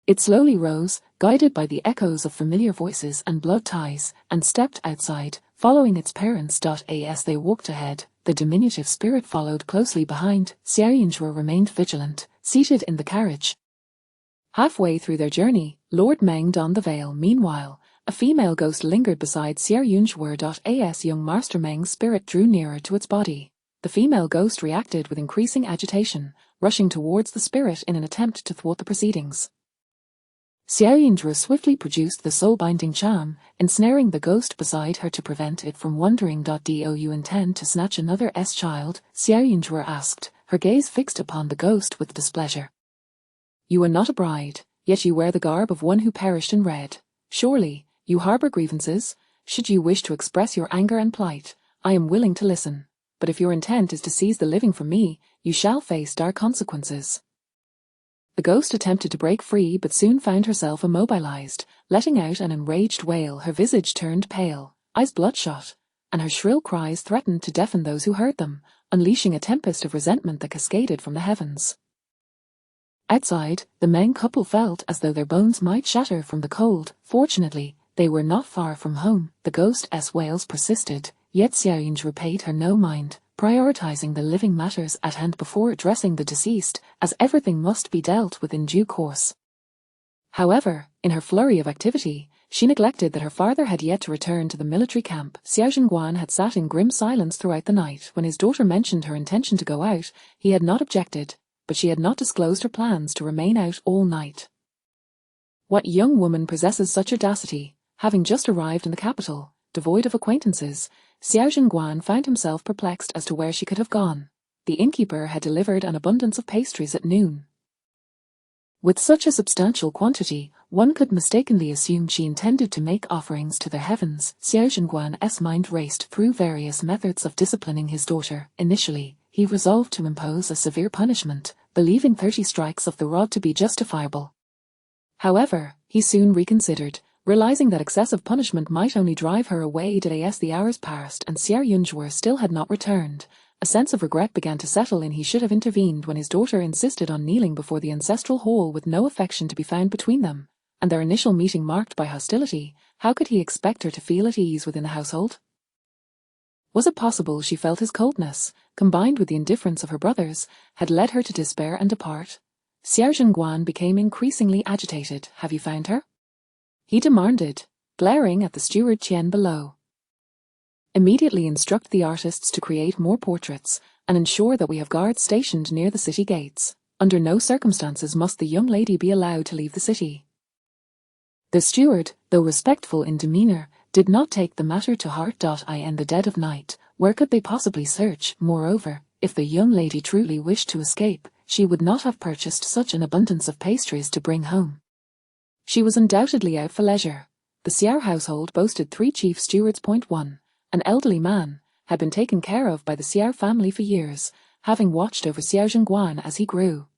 It slowly rose, guided by the echoes of familiar voices and blood ties, and stepped outside, following its parents. As they walked ahead, the diminutive spirit followed closely behind. Xiao Yunzhur remained vigilant, seated in the carriage. Halfway through their journey, Lord Meng donned the veil. Meanwhile, a female ghost lingered beside Xiao Yunzhur. As young Master Meng's spirit drew nearer to its body, the female ghost reacted with increasing agitation, rushing towards the spirit in an attempt to thwart the proceedings. Xiao Yunzhur swiftly produced the soul-binding charm, ensnaring the ghost beside her to prevent it from wandering. Do you intend to snatch another child? Xiao Yunzhur asked, her gaze fixed upon the ghost with displeasure. You are not a bride, yet you wear the garb of one who perished in red. Surely, you harbor grievances. Should you wish to express your anger and plight, I am willing to listen. But if your intent is to seize the living from me, you shall face dire consequences. The ghost attempted to break free but soon found herself immobilized, letting out an enraged wail. Her visage turned pale, eyes bloodshot, and her shrill cries threatened to deafen those who heard them, unleashing a tempest of resentment that cascaded from the heavens. Outside, the Meng couple felt as though their bones might shatter from the cold. Fortunately, they were not far from home. The ghost's wails persisted, yet Xiao Yunzhur paid her no mind, prioritizing the living matters at hand before addressing the deceased, as everything must be dealt with in due course. However, in her flurry of activity, she neglected that her father had yet to return to the military camp. Xiao Zhenguan had sat in grim silence throughout the night. When his daughter mentioned her intention to go out, he had not objected, but she had not disclosed her plans to remain out all night. What young woman possesses such audacity? Having just arrived in the capital, devoid of acquaintances, Xiao Zhenguan found himself perplexed as to where she could have gone. The innkeeper had delivered an abundance of pastries at noon. With such a substantial quantity, one could mistakenly assume she intended to make offerings to the heavens. Xiao Zhenguan's mind raced through various methods of disciplining his daughter. Initially, he resolved to impose a severe punishment, believing 30 strikes of the rod to be justifiable. However, he soon reconsidered, realizing that excessive punishment might only drive her away. As the hours passed and Xiao Yunzhur still had not returned, a sense of regret began to settle in. He should have intervened when his daughter insisted on kneeling before the ancestral hall with no affection to be found between them, and their initial meeting marked by hostility. How could he expect her to feel at ease within the household? Was it possible she felt his coldness, combined with the indifference of her brothers, had led her to despair and depart? Xiao Zhenguan became increasingly agitated. Have you found her? He demanded, glaring at the steward Qian below. Immediately instruct the artists to create more portraits, and ensure that we have guards stationed near the city gates. Under no circumstances must the young lady be allowed to leave the city. The steward, though respectful in demeanor, did not take the matter to heart. In the dead of night, where could they possibly search? Moreover, if the young lady truly wished to escape, she would not have purchased such an abundance of pastries to bring home. She was undoubtedly out for leisure. The Xiao household boasted 3 chief stewards. 1. An elderly man, had been taken care of by the Xiao family for years, having watched over Xiao Zhenguan as he grew.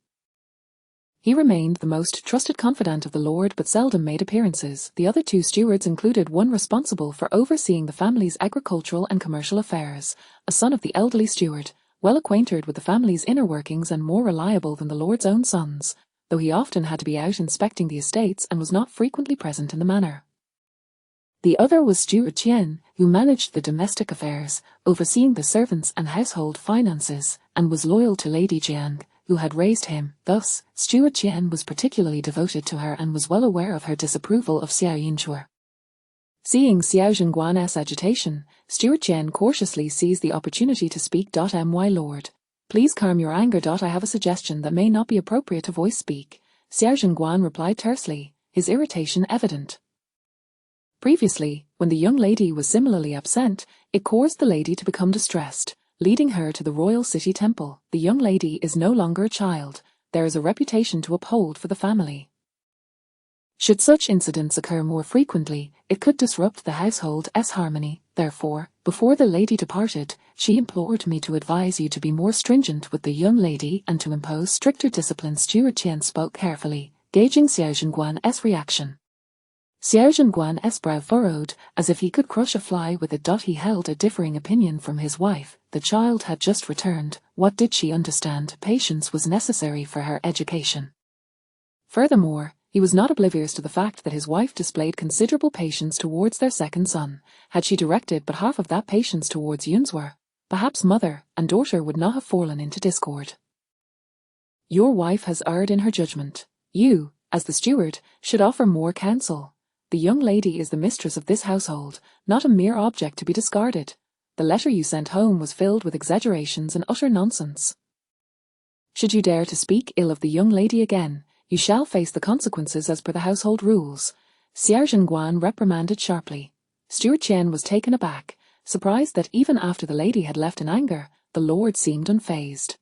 He remained the most trusted confidant of the lord but seldom made appearances. The other 2 stewards included one responsible for overseeing the family's agricultural and commercial affairs, a son of the elderly steward, well acquainted with the family's inner workings and more reliable than the lord's own sons, though he often had to be out inspecting the estates and was not frequently present in the manor. The other was Steward Qian, who managed the domestic affairs, overseeing the servants and household finances, and was loyal to Lady Jiang, who had raised him. Thus, Steward Qian was particularly devoted to her and was well aware of her disapproval of Xiao Yunzhur. Seeing Xiao Zhenguan's agitation, Steward Qian cautiously seized the opportunity to speak. My lord, Please calm your anger. I have a suggestion that may not be appropriate to voice speak, Xiao Zhengguan replied tersely, his irritation evident. Previously, when the young lady was similarly absent, it caused the lady to become distressed, leading her to the royal city temple. The young lady is no longer a child, there is a reputation to uphold for the family. Should such incidents occur more frequently, it could disrupt the household's harmony. Therefore, before the lady departed, she implored me to advise you to be more stringent with the young lady and to impose stricter discipline. Steward Qian spoke carefully, gauging Xiao Zhengguan's reaction. Xiao Zhengguan's brow furrowed, as if he could crush a fly with it. He held a differing opinion from his wife. The child had just returned. What did she understand? Patience was necessary for her education. Furthermore, he was not oblivious to the fact that his wife displayed considerable patience towards their second son. Had she directed but half of that patience towards Yunswer, perhaps mother and daughter would not have fallen into discord. Your wife has erred in her judgment. You, as the steward, should offer more counsel. The young lady is the mistress of this household, not a mere object to be discarded. The letter you sent home was filled with exaggerations and utter nonsense. Should you dare to speak ill of the young lady again, you shall face the consequences as per the household rules, Xiao Zhengguan reprimanded sharply. Steward Qian was taken aback, surprised that even after the lady had left in anger, the lord seemed unfazed.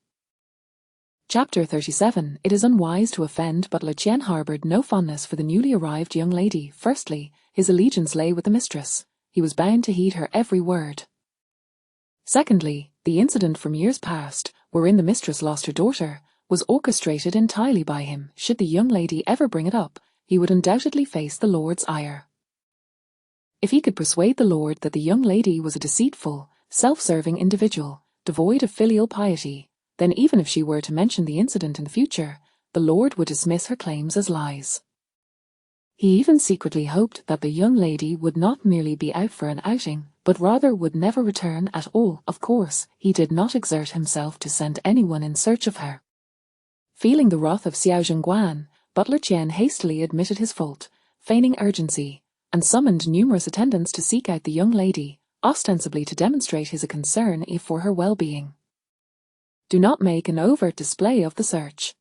Chapter 37. It is unwise to offend, but Qian harbored no fondness for the newly arrived young lady. Firstly, his allegiance lay with the mistress. He was bound to heed her every word. Secondly, the incident from years past, wherein the mistress lost her daughter, was orchestrated entirely by him. Should the young lady ever bring it up, he would undoubtedly face the lord's ire. If he could persuade the lord that the young lady was a deceitful, self-serving individual, devoid of filial piety, then even if she were to mention the incident in the future, the lord would dismiss her claims as lies. He even secretly hoped that the young lady would not merely be out for an outing, but rather would never return at all. Of course, he did not exert himself to send anyone in search of her. Feeling the wrath of Xiao Zhengguan, Butler Qian hastily admitted his fault, feigning urgency, and summoned numerous attendants to seek out the young lady, ostensibly to demonstrate his concern for her well-being. Do not make an overt display of the search.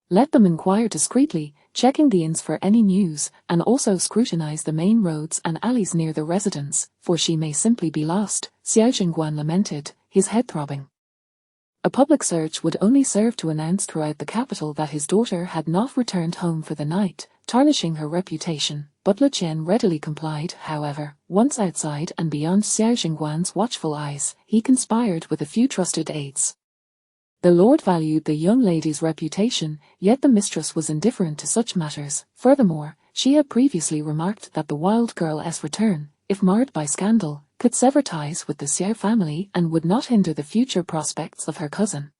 Let them inquire discreetly, checking the inns for any news, and also scrutinize the main roads and alleys near the residence, for she may simply be lost, Xiao Zhengguan lamented, his head throbbing. A public search would only serve to announce throughout the capital that his daughter had not returned home for the night, tarnishing her reputation. Butler Qian readily complied. However, once outside and beyond Xiao Zhengguan's watchful eyes, he conspired with a few trusted aides. The lord valued the young lady's reputation, yet the mistress was indifferent to such matters. Furthermore, she had previously remarked that the wild girl's return, if marred by scandal, could sever ties with the Xiao family and would not hinder the future prospects of her cousin.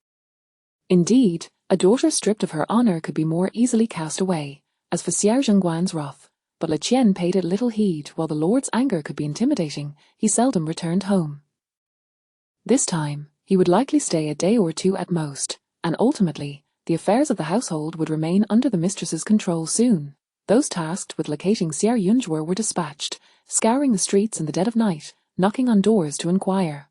Indeed, a daughter stripped of her honor could be more easily cast away. As for Xiao Zhengguan's wrath, but Qian paid it little heed. While the lord's anger could be intimidating, he seldom returned home. This time, he would likely stay a day or two at most, and ultimately, the affairs of the household would remain under the mistress's control soon. Those tasked with locating Xiao Yunzhuo were dispatched, scouring the streets in the dead of night, knocking on doors to inquire.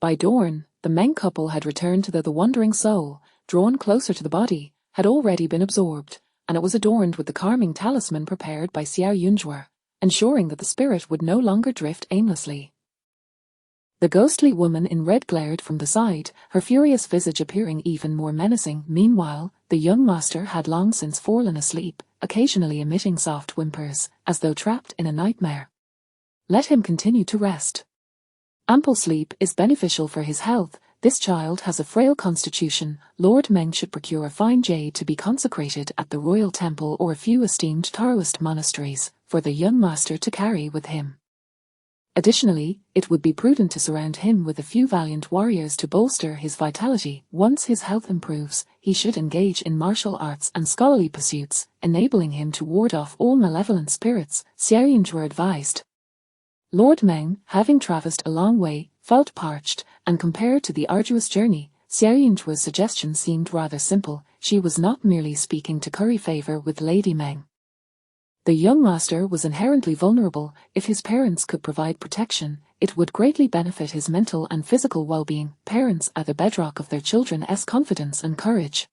By dawn, the Meng couple had returned to the wandering soul, drawn closer to the body, had already been absorbed, and it was adorned with the calming talisman prepared by Xiao Yunzhuo, ensuring that the spirit would no longer drift aimlessly. The ghostly woman in red glared from the side, her furious visage appearing even more menacing. Meanwhile, the young master had long since fallen asleep, occasionally emitting soft whimpers, as though trapped in a nightmare. Let him continue to rest. Ample sleep is beneficial for his health. This child has a frail constitution. Lord Meng should procure a fine jade to be consecrated at the royal temple or a few esteemed Taoist monasteries, for the young master to carry with him. Additionally, it would be prudent to surround him with a few valiant warriors to bolster his vitality. Once his health improves, he should engage in martial arts and scholarly pursuits, enabling him to ward off all malevolent spirits, Xiao Yunzhuo advised. Lord Meng, having traversed a long way, felt parched, and compared to the arduous journey, Xiao Yunzhuo's suggestion seemed rather simple. She was not merely speaking to curry favor with Lady Meng. The young master was inherently vulnerable. If his parents could provide protection, It would greatly benefit his mental and physical well-being. Parents are the bedrock of their children's confidence and courage.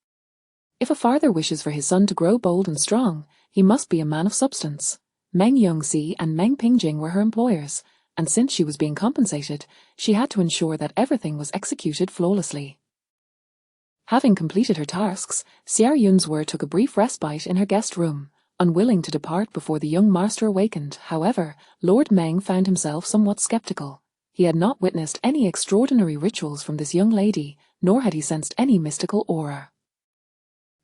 If a father wishes for his son to grow bold and strong, he must be a man of substance. Meng Yongxi and Meng Pingjing were her employers, and since she was being compensated, she had to ensure that everything was executed flawlessly. Having completed her tasks, Xiao Yunzhur took a brief respite in her guest room, unwilling to depart before the young master awakened. However, Lord Meng found himself somewhat skeptical. He had not witnessed any extraordinary rituals from this young lady, nor had he sensed any mystical aura.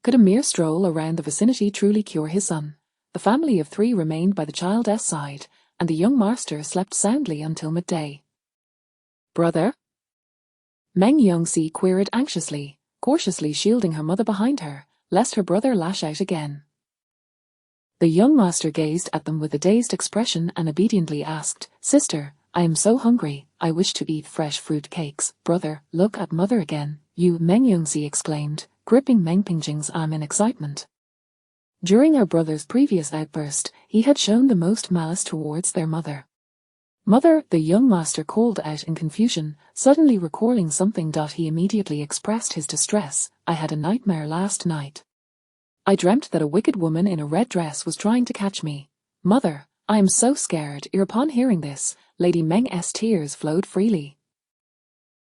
Could a mere stroll around the vicinity truly cure his son? The family of 3 remained by the child's side, and the young master slept soundly until midday. "Brother?" Meng Yongxi queried anxiously, cautiously shielding her mother behind her, lest her brother lash out again. The young master gazed at them with a dazed expression and obediently asked, "Sister, I am so hungry, I wish to eat fresh fruit cakes." "Brother, look at mother again, you," Meng Yongxi exclaimed, gripping Meng Pingjing's arm in excitement. During her brother's previous outburst, he had shown the most malice towards their mother. "Mother," the young master called out in confusion, suddenly recalling something. He immediately expressed his distress. "I had a nightmare last night. I dreamt that a wicked woman in a red dress was trying to catch me. Mother, I am so scared." Upon hearing this, Lady Meng's tears flowed freely.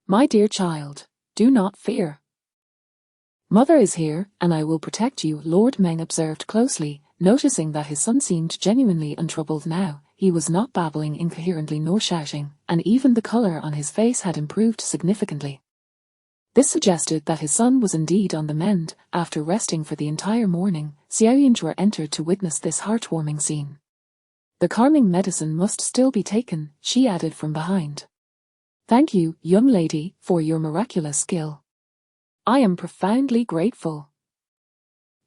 "My dear child, do not fear. Mother is here, and I will protect you." Lord Meng observed closely, noticing that his son seemed genuinely untroubled now. He was not babbling incoherently nor shouting, and even the color on his face had improved significantly. This suggested that his son was indeed on the mend. After resting for the entire morning, Xiao Yunzhur entered to witness this heartwarming scene. "The calming medicine must still be taken," she added from behind. "Thank you, young lady, for your miraculous skill. I am profoundly grateful."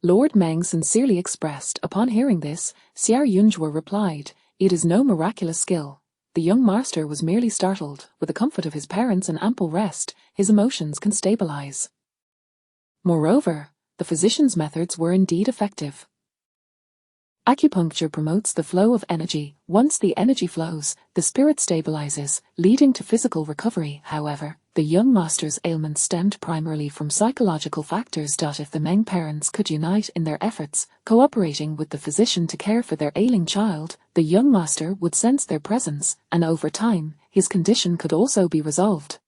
Lord Meng sincerely expressed. Upon hearing this, Xiao Yunzhur replied, "It is no miraculous skill." The young master was merely startled. With the comfort of his parents and ample rest, his emotions can stabilize. Moreover, the physician's methods were indeed effective. Acupuncture promotes the flow of energy. Once the energy flows, the spirit stabilizes, leading to physical recovery. However, the young master's ailments stemmed primarily from psychological factors. If the Meng parents could unite in their efforts, cooperating with the physician to care for their ailing child, the young master would sense their presence, and over time, his condition could also be resolved.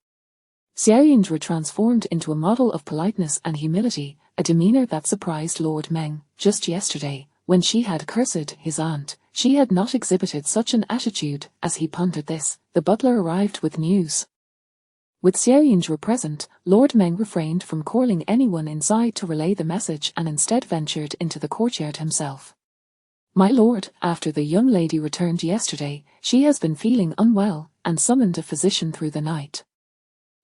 Xiao Yunzhur transformed into a model of politeness and humility, a demeanor that surprised Lord Meng. Just yesterday, when she had cursed his aunt, she had not exhibited such an attitude. As he pondered this, the butler arrived with news. With Xiao Yunzhur present, Lord Meng refrained from calling anyone inside to relay the message and instead ventured into the courtyard himself. "My lord, after the young lady returned yesterday, she has been feeling unwell and summoned a physician through the night.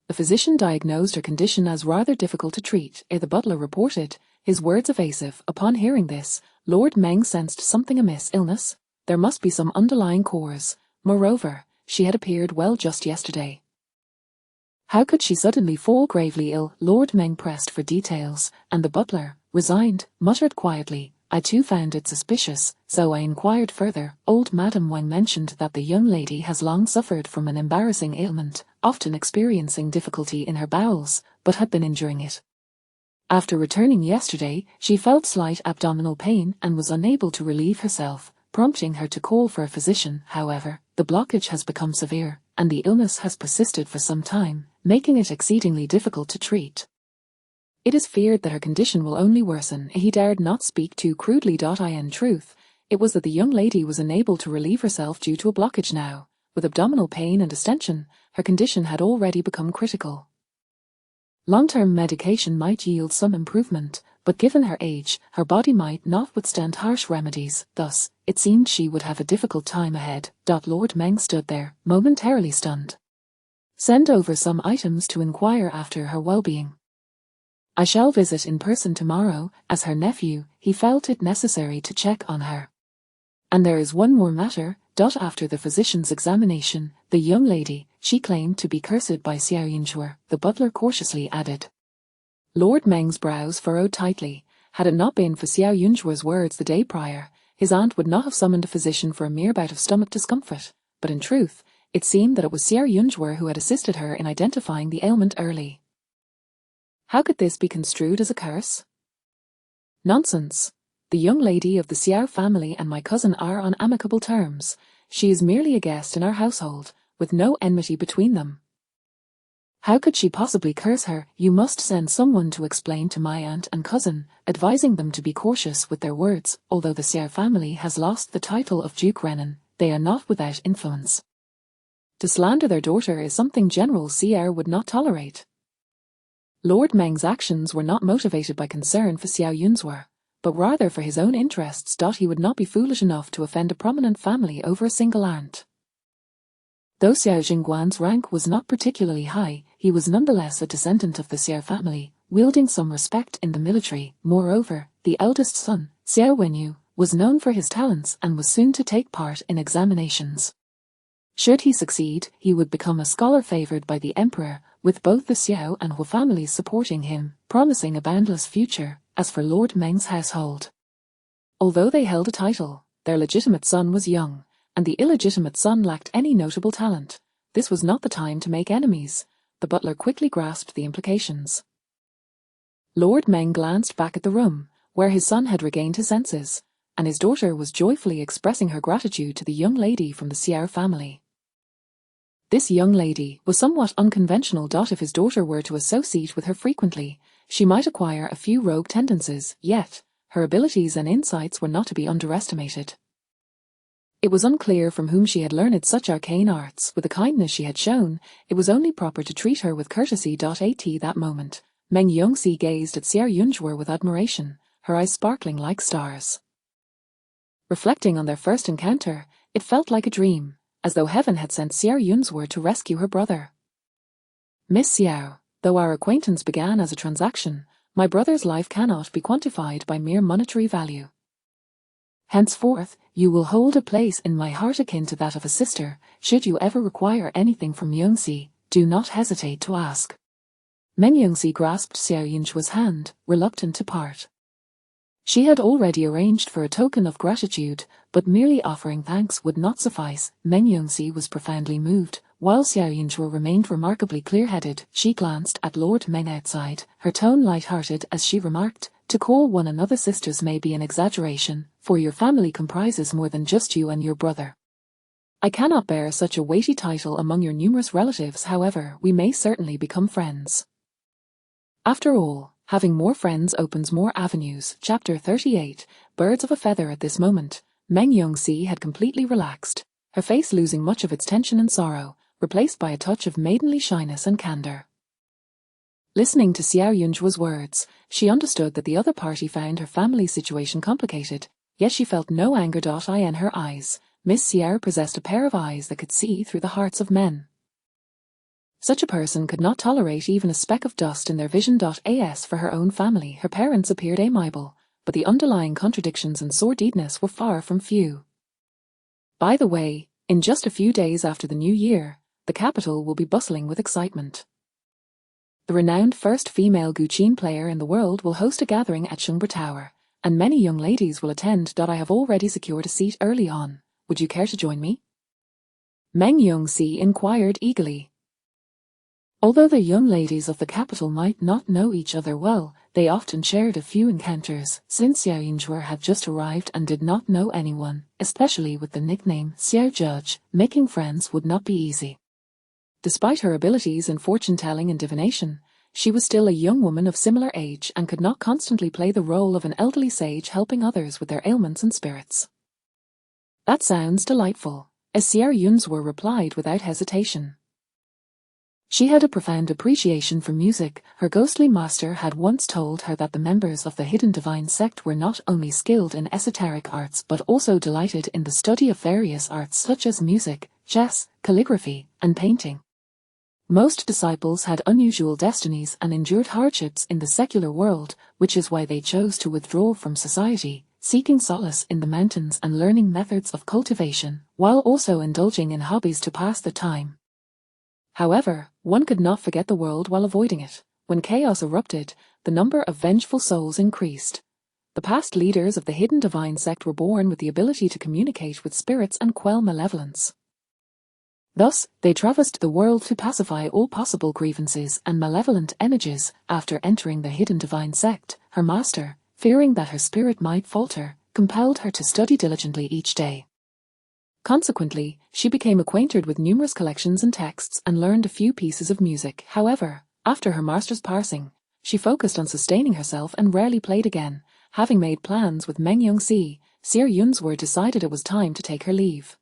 The physician diagnosed her condition as rather difficult to treat," the butler reported, his words evasive. Upon hearing this, Lord Meng sensed something amiss. Illness? There must be some underlying cause. Moreover, she had appeared well just yesterday. How could she suddenly fall gravely ill? Lord Meng pressed for details, and the butler, resigned, muttered quietly, "I too found it suspicious, so I inquired further. Old Madame Wang mentioned that the young lady has long suffered from an embarrassing ailment, often experiencing difficulty in her bowels, but had been enduring it. After returning yesterday, she felt slight abdominal pain and was unable to relieve herself, prompting her to call for a physician. However, the blockage has become severe, and the illness has persisted for some time, making it exceedingly difficult to treat. It is feared that her condition will only worsen." He dared not speak too crudely. In truth, it was that the young lady was unable to relieve herself due to a blockage now. With abdominal pain and distension, her condition had already become critical. Long-term medication might yield some improvement, but given her age, her body might not withstand harsh remedies. Thus, it seemed she would have a difficult time ahead. Lord Meng stood there, momentarily stunned. "Send over some items to inquire after her well-being. I shall visit in person tomorrow." As her nephew, he felt it necessary to check on her. "And there is one more matter." After the physician's examination, the young lady, she claimed to be cursed by Xiao Yunzhur, the butler cautiously added. Lord Meng's brows furrowed tightly. Had it not been for Xiao Yunzhur's words the day prior, his aunt would not have summoned a physician for a mere bout of stomach discomfort. But in truth, It seemed that it was Xiao Yunzhue who had assisted her in identifying the ailment early. How could this be construed as a curse? Nonsense. The young lady of the Xiao family and my cousin are on amicable terms. She is merely a guest in our household, with no enmity between them. How could she possibly curse her? You must send someone to explain to my aunt and cousin, advising them to be cautious with their words. Although the Xiao family has lost the title of Duke Renan, they are not without influence. To slander their daughter is something General Xiao would not tolerate. Lord Meng's actions were not motivated by concern for Xiao Yunzhue, but rather for his own interests. He would not be foolish enough to offend a prominent family over a single aunt. Though Xiao Jingguan's rank was not particularly high, he was nonetheless a descendant of the Xiao family, wielding some respect in the military. Moreover, the eldest son, Xiao Wenyu, was known for his talents and was soon to take part in examinations. Should he succeed, he would become a scholar favored by the emperor, with both the Xiao and Hu families supporting him, promising a boundless future. As for Lord Meng's household, although they held a title, their legitimate son was young, and the illegitimate son lacked any notable talent. This was not the time to make enemies. The butler quickly grasped the implications. Lord Meng glanced back at the room, where his son had regained his senses, and his daughter was joyfully expressing her gratitude to the young lady from the Xiao family. This young lady was somewhat unconventional. If his daughter were to associate with her frequently, she might acquire a few rogue tendencies, yet her abilities and insights were not to be underestimated. It was unclear from whom she had learned such arcane arts. With the kindness she had shown, it was only proper to treat her with courtesy. At that moment, Meng Yongxi gazed at Xiao Yunzhue with admiration, her eyes sparkling like stars. Reflecting on their first encounter, it felt like a dream, as though heaven had sent Xiao Yunzhue to rescue her brother. Miss Xiao, though our acquaintance began as a transaction, my brother's life cannot be quantified by mere monetary value. Henceforth, you will hold a place in my heart akin to that of a sister. Should you ever require anything from Yongxi, do not hesitate to ask. Meng Yongxi grasped Xiao Yunzhue's hand, reluctant to part. She had already arranged for a token of gratitude, but merely offering thanks would not suffice. Meng Yongxi was profoundly moved, while Xiao Yunzhue remained remarkably clear-headed. She glanced at Lord Meng outside, her tone light-hearted as she remarked, "To call one another sisters may be an exaggeration, for your family comprises more than just you and your brother. I cannot bear such a weighty title among your numerous relatives. However, we may certainly become friends. After all, having more friends opens more avenues." Chapter 38, Birds of a Feather. At this moment, Meng Yongxi had completely relaxed, her face losing much of its tension and sorrow, replaced by a touch of maidenly shyness and candor. Listening to Xiao Yunzhue's words, she understood that the other party found her family's situation complicated, yet she felt no anger. In her eyes, Miss Xiao possessed a pair of eyes that could see through the hearts of men. Such a person could not tolerate even a speck of dust in their vision. As for her own family, her parents appeared amiable, but the underlying contradictions and sordidness were far from few. By the way, in just a few days after the new year, the capital will be bustling with excitement. The renowned first female guqin player in the world will host a gathering at Xungbur Tower, and many young ladies will attend. I have already secured a seat early on. Would you care to join me? Meng Yongxi inquired eagerly. Although the young ladies of the capital might not know each other well, they often shared a few encounters. Since Xiao Yunzhue had just arrived and did not know anyone, especially with the nickname Xiao Judge, making friends would not be easy. Despite her abilities in fortune-telling and divination, she was still a young woman of similar age and could not constantly play the role of an elderly sage helping others with their ailments and spirits. That sounds delightful, as Xiao Yunzhue replied without hesitation. She had a profound appreciation for music. Her ghostly master had once told her that the members of the hidden divine sect were not only skilled in esoteric arts but also delighted in the study of various arts such as music, chess, calligraphy, and painting. Most disciples had unusual destinies and endured hardships in the secular world, which is why they chose to withdraw from society, seeking solace in the mountains and learning methods of cultivation, while also indulging in hobbies to pass the time. However, one could not forget the world while avoiding it. When chaos erupted, the number of vengeful souls increased. The past leaders of the hidden divine sect were born with the ability to communicate with spirits and quell malevolence. Thus, they traversed the world to pacify all possible grievances and malevolent energies. After entering the hidden divine sect, her master, fearing that her spirit might falter, compelled her to study diligently each day. Consequently, she became acquainted with numerous collections and texts and learned a few pieces of music. However, after her master's passing, she focused on sustaining herself and rarely played again. Having made plans with Meng Yongxi, Seer Yunswer decided it was time to take her leave.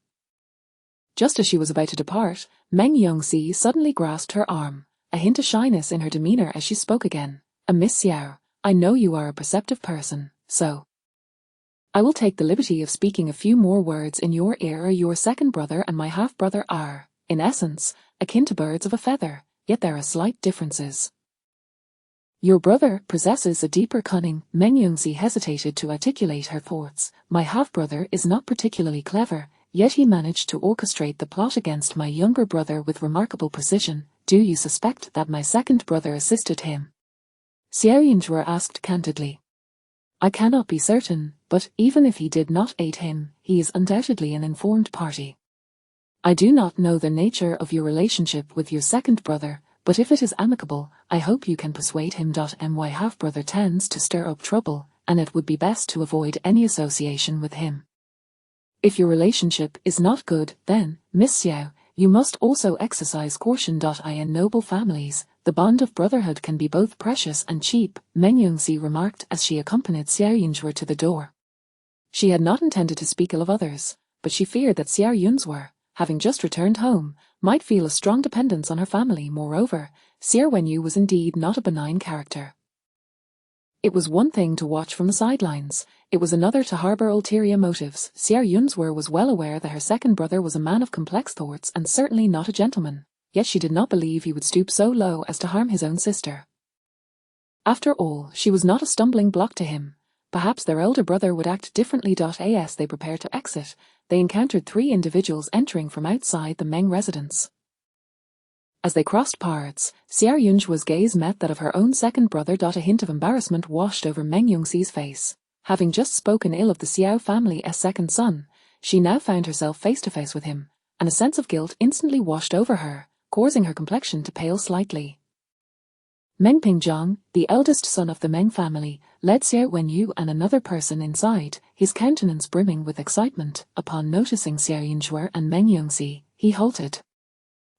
Just as she was about to depart, Meng Yongxi suddenly grasped her arm, a hint of shyness in her demeanor as she spoke again. Miss Xiao, I know you are a perceptive person, so I will take the liberty of speaking a few more words in your ear. Your second brother and my half-brother are, in essence, akin to birds of a feather, yet there are slight differences. Your brother possesses a deeper cunning. Meng Yongxi hesitated to articulate her thoughts. My half-brother is not particularly clever, yet he managed to orchestrate the plot against my younger brother with remarkable precision. Do you suspect that my second brother assisted him? Xiao Yunzhuo asked candidly. I cannot be certain, but even if he did not aid him, he is undoubtedly an informed party. I do not know the nature of your relationship with your second brother, but if it is amicable, I hope you can persuade him. My half-brother tends to stir up trouble, and it would be best to avoid any association with him. If your relationship is not good, then, Miss Xiao, you must also exercise caution. In noble families, the bond of brotherhood can be both precious and cheap, Meng Yongxi remarked as she accompanied Xiao Yunzhuo to the door. She had not intended to speak ill of others, but she feared that Xiao Yunzhuo, having just returned home, might feel a strong dependence on her family. Moreover, Xiao Wenyu was indeed not a benign character. It was one thing to watch from the sidelines, it was another to harbor ulterior motives. Xiao Yunzhuo was well aware that her second brother was a man of complex thoughts and certainly not a gentleman, yet she did not believe he would stoop so low as to harm his own sister. After all, she was not a stumbling block to him. Perhaps their elder brother would act differently. As they prepared to exit, they encountered 3 individuals entering from outside the Meng residence. As they crossed paths, Xiao Yunzhuo's gaze met that of her own second brother. A hint of embarrassment washed over Meng Yongxi's face. Having just spoken ill of the Xiao family's second son, she now found herself face to face with him, and a sense of guilt instantly washed over her, causing her complexion to pale slightly. Meng Pingzhang, the eldest son of the Meng family, led Xiao Wenyu and another person inside, his countenance brimming with excitement. Upon noticing Xiao Yunzhuo and Meng Yongxi, he halted.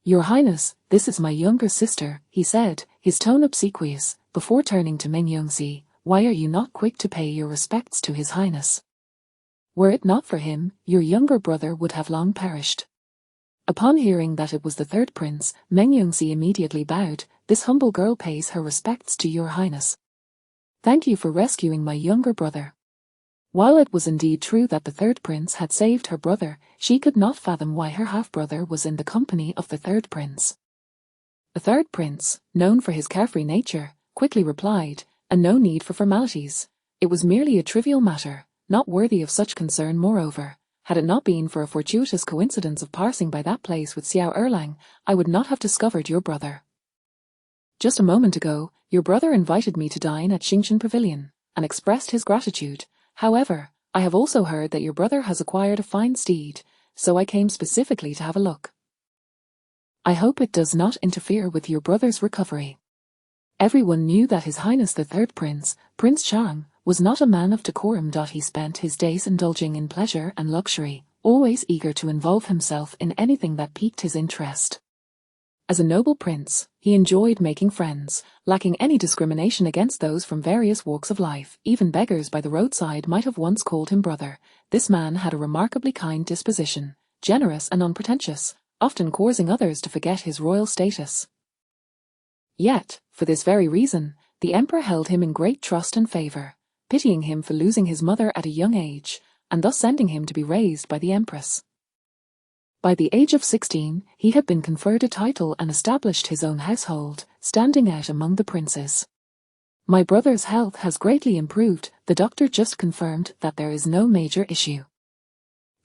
Your Highness, this is my younger sister, he said, his tone obsequious, before turning to Meng Yongxi. Why are you not quick to pay your respects to His Highness? Were it not for him, your younger brother would have long perished. Upon hearing that it was the third prince, Meng Yongxi immediately bowed. This humble girl pays her respects to your Highness. Thank you for rescuing my younger brother. While it was indeed true that the third prince had saved her brother, she could not fathom why her half-brother was in the company of the third prince. The third prince, known for his carefree nature, quickly replied, and no need for formalities. It was merely a trivial matter, not worthy of such concern. Moreover, had it not been for a fortuitous coincidence of passing by that place with Xiao Erlang, I would not have discovered your brother. Just a moment ago, your brother invited me to dine at Xingshan Pavilion, and expressed his gratitude. However, I have also heard that your brother has acquired a fine steed, so I came specifically to have a look. I hope it does not interfere with your brother's recovery. Everyone knew that His Highness the Third Prince, Prince Chang, was not a man of decorum. He spent his days indulging in pleasure and luxury, always eager to involve himself in anything that piqued his interest. As a noble prince, he enjoyed making friends, lacking any discrimination against those from various walks of life. Even beggars by the roadside might have once called him brother. This man had a remarkably kind disposition, generous and unpretentious, often causing others to forget his royal status. Yet, for this very reason, the emperor held him in great trust and favor, pitying him for losing his mother at a young age, and thus sending him to be raised by the empress. By the age of 16, he had been conferred a title and established his own household, standing out among the princes. My brother's health has greatly improved. The doctor just confirmed that there is no major issue.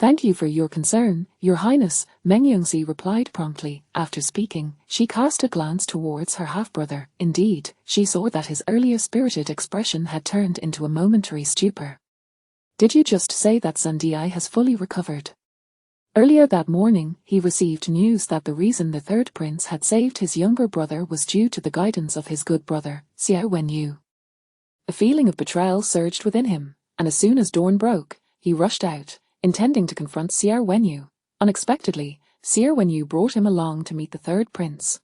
Thank you for your concern, Your Highness, Meng Yongxi replied promptly. After speaking, she cast a glance towards her half-brother. Indeed, she saw that his earlier spirited expression had turned into a momentary stupor. Did you just say that Sandiai has fully recovered? Earlier that morning, he received news that the reason the third prince had saved his younger brother was due to the guidance of his good brother, Xuanmen. A feeling of betrayal surged within him, and as soon as dawn broke, he rushed out, intending to confront Xuanmen. Unexpectedly, Xuanmen brought him along to meet the third prince.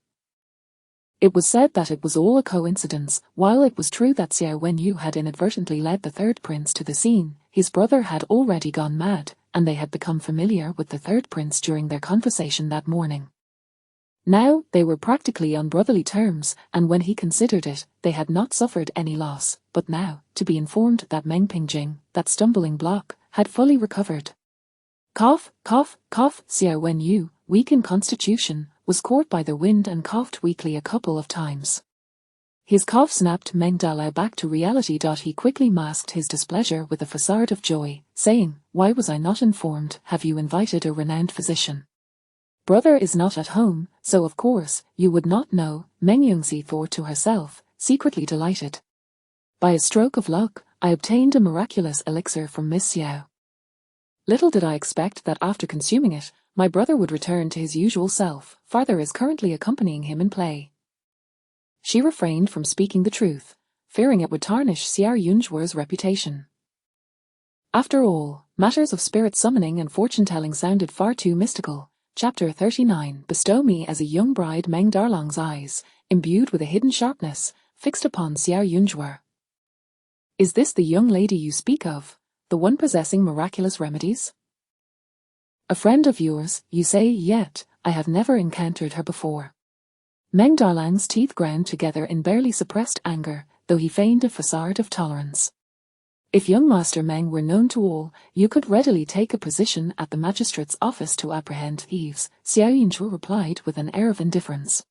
It was said that it was all a coincidence. While it was true that Xuanmen had inadvertently led the third prince to the scene, his brother had already gone mad, and they had become familiar with the third prince during their conversation that morning. Now, they were practically on brotherly terms, and when he considered it, they had not suffered any loss, but now, to be informed that Meng Pingjing, that stumbling block, had fully recovered. Cough, cough, cough. Xuanmen, weak in constitution, was caught by the wind and coughed weakly a couple of times. His cough snapped Meng Dalao back to reality. He quickly masked his displeasure with a facade of joy, saying, "Why was I not informed? Have you invited a renowned physician? Brother is not at home, so of course, you would not know." Meng Yongxi thought to herself, secretly delighted. By a stroke of luck, I obtained a miraculous elixir from Miss Xiao. Little did I expect that after consuming it, my brother would return to his usual self. Father is currently accompanying him in play. She refrained from speaking the truth, fearing it would tarnish Xiao Yunzhuo's reputation. After all, matters of spirit summoning and fortune-telling sounded far too mystical. Chapter 39. Bestow me as a young bride. Meng Darlong's eyes, imbued with a hidden sharpness, fixed upon Xiao Yunzhuo. Is this the young lady you speak of, the one possessing miraculous remedies? A friend of yours, you say? Yet, I have never encountered her before. Meng Darlong's teeth ground together in barely suppressed anger, though he feigned a facade of tolerance. If young Master Meng were known to all, you could readily take a position at the magistrate's office to apprehend thieves, Xiao Yunzhuo replied with an air of indifference.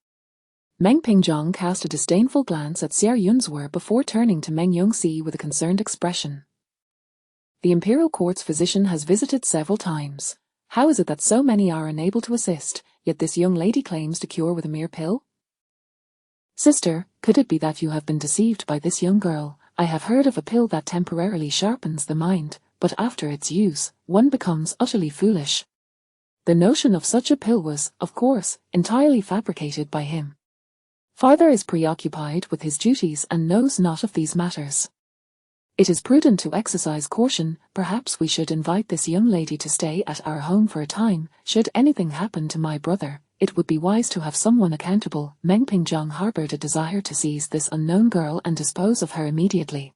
Meng Pingjing cast a disdainful glance at Xiao Yunzhuo before turning to Meng Yongxi with a concerned expression. The imperial court's physician has visited several times. How is it that so many are unable to assist, yet this young lady claims to cure with a mere pill? Sister, could it be that you have been deceived by this young girl? I have heard of a pill that temporarily sharpens the mind, but after its use, one becomes utterly foolish. The notion of such a pill was, of course, entirely fabricated by him. Father is preoccupied with his duties and knows not of these matters. It is prudent to exercise caution. Perhaps we should invite this young lady to stay at our home for a time. Should anything happen to my brother, it would be wise to have someone accountable. Meng Pingjing harbored a desire to seize this unknown girl and dispose of her immediately.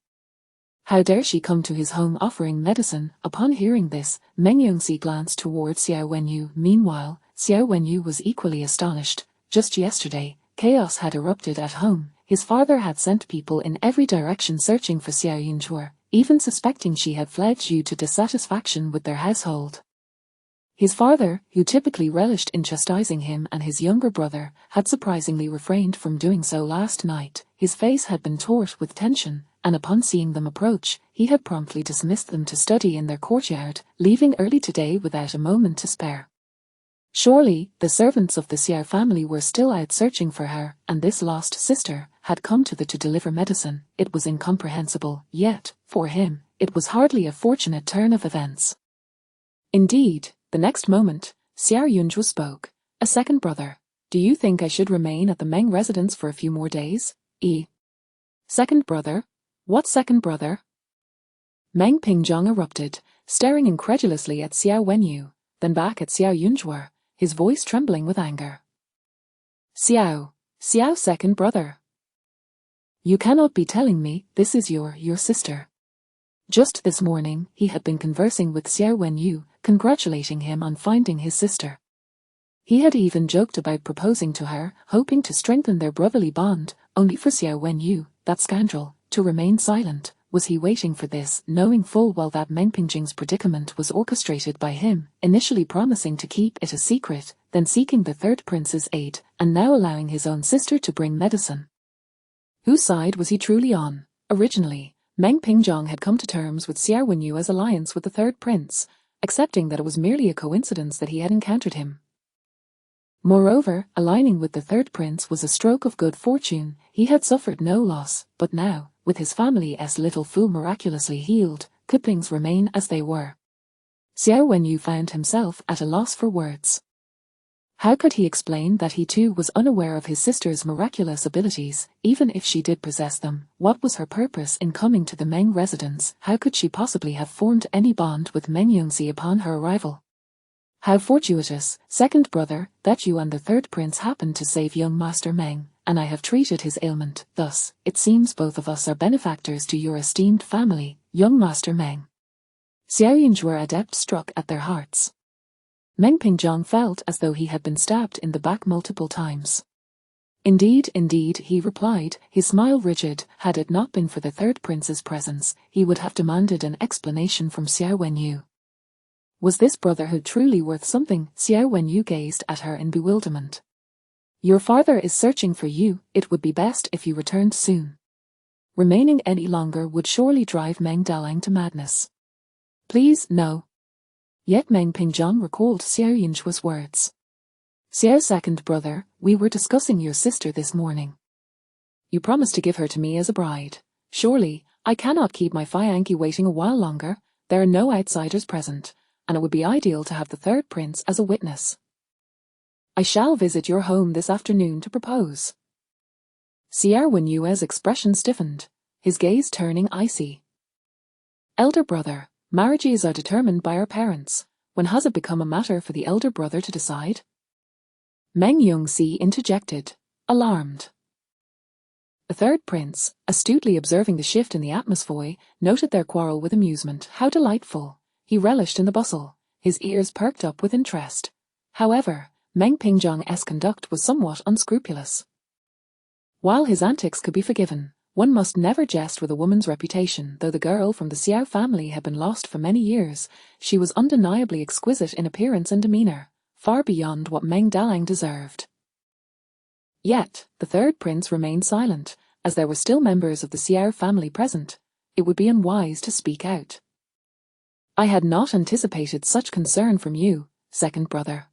How dare she come to his home offering medicine? Upon hearing this, Meng Yongxi glanced towards Xuanmen. Meanwhile, Xuanmen was equally astonished. Just yesterday, chaos had erupted at home. His father had sent people in every direction searching for Xiao Yunzhuo, even suspecting she had fled due to dissatisfaction with their household. His father, who typically relished in chastising him and his younger brother, had surprisingly refrained from doing so last night. His face had been taut with tension, and upon seeing them approach, he had promptly dismissed them to study in their courtyard, leaving early today without a moment to spare. Surely, the servants of the Xiao family were still out searching for her, and this lost sister had come to deliver medicine. It was incomprehensible, yet, for him, it was hardly a fortunate turn of events. Indeed, the next moment, Xiao Yunzhuo spoke. A second brother. Do you think I should remain at the Meng residence for a few more days? Second brother? What second brother? Meng Pingjing erupted, staring incredulously at Xuanmen, then back at Xiao Yunzhuo, his voice trembling with anger. Xiao second brother. You cannot be telling me this is your sister. Just this morning, he had been conversing with Xuanmen, congratulating him on finding his sister. He had even joked about proposing to her, hoping to strengthen their brotherly bond, only for Xuanmen, that scoundrel, to remain silent. Was he waiting for this, knowing full well that Meng Pingjing's predicament was orchestrated by him, initially promising to keep it a secret, then seeking the third prince's aid, and now allowing his own sister to bring medicine? Whose side was he truly on? Originally, Meng Pingjing had come to terms with Xuanmen's alliance with the third prince, accepting that it was merely a coincidence that he had encountered him. Moreover, aligning with the third prince was a stroke of good fortune. He had suffered no loss, but now, with his family's little fool miraculously healed, could things remain as they were? Xiao Wenyu found himself at a loss for words. How could he explain that he too was unaware of his sister's miraculous abilities, even if she did possess them? What was her purpose in coming to the Meng residence? How could she possibly have formed any bond with Meng Yongxi upon her arrival? How fortuitous, second brother, that you and the third prince happened to save young Master Meng, and I have treated his ailment. Thus, it seems both of us are benefactors to your esteemed family, young Master Meng. Xiao Yin's were adept struck at their hearts. Meng Pingzhong felt as though he had been stabbed in the back multiple times. Indeed, he replied, his smile rigid. Had it not been for the third prince's presence, he would have demanded an explanation from Xiao Wenyu. Was this brotherhood truly worth something? Xiao Wenyu gazed at her in bewilderment. Your father is searching for you. It would be best if you returned soon. Remaining any longer would surely drive Meng Dalang to madness. Please, no. Yet Meng Pingzhong recalled Xiao Yinchua's words. Xiao second brother, we were discussing your sister this morning. You promised to give her to me as a bride. Surely, I cannot keep my Fianqi waiting a while longer. There are no outsiders present, and it would be ideal to have the third prince as a witness. I shall visit your home this afternoon to propose. Xiao Wenyue's expression stiffened, his gaze turning icy. Elder brother, marriages are determined by our parents. When has it become a matter for the elder brother to decide? Meng Yongxi interjected, alarmed. The third prince, astutely observing the shift in the atmosphere, noted their quarrel with amusement. How delightful! He relished in the bustle, his ears perked up with interest. However, Meng Pingzhong's conduct was somewhat unscrupulous. While his antics could be forgiven, one must never jest with a woman's reputation. Though the girl from the Xiao family had been lost for many years, she was undeniably exquisite in appearance and demeanor, far beyond what Meng Dalang deserved. Yet, the third prince remained silent, as there were still members of the Xiao family present. It would be unwise to speak out. I had not anticipated such concern from you, second brother.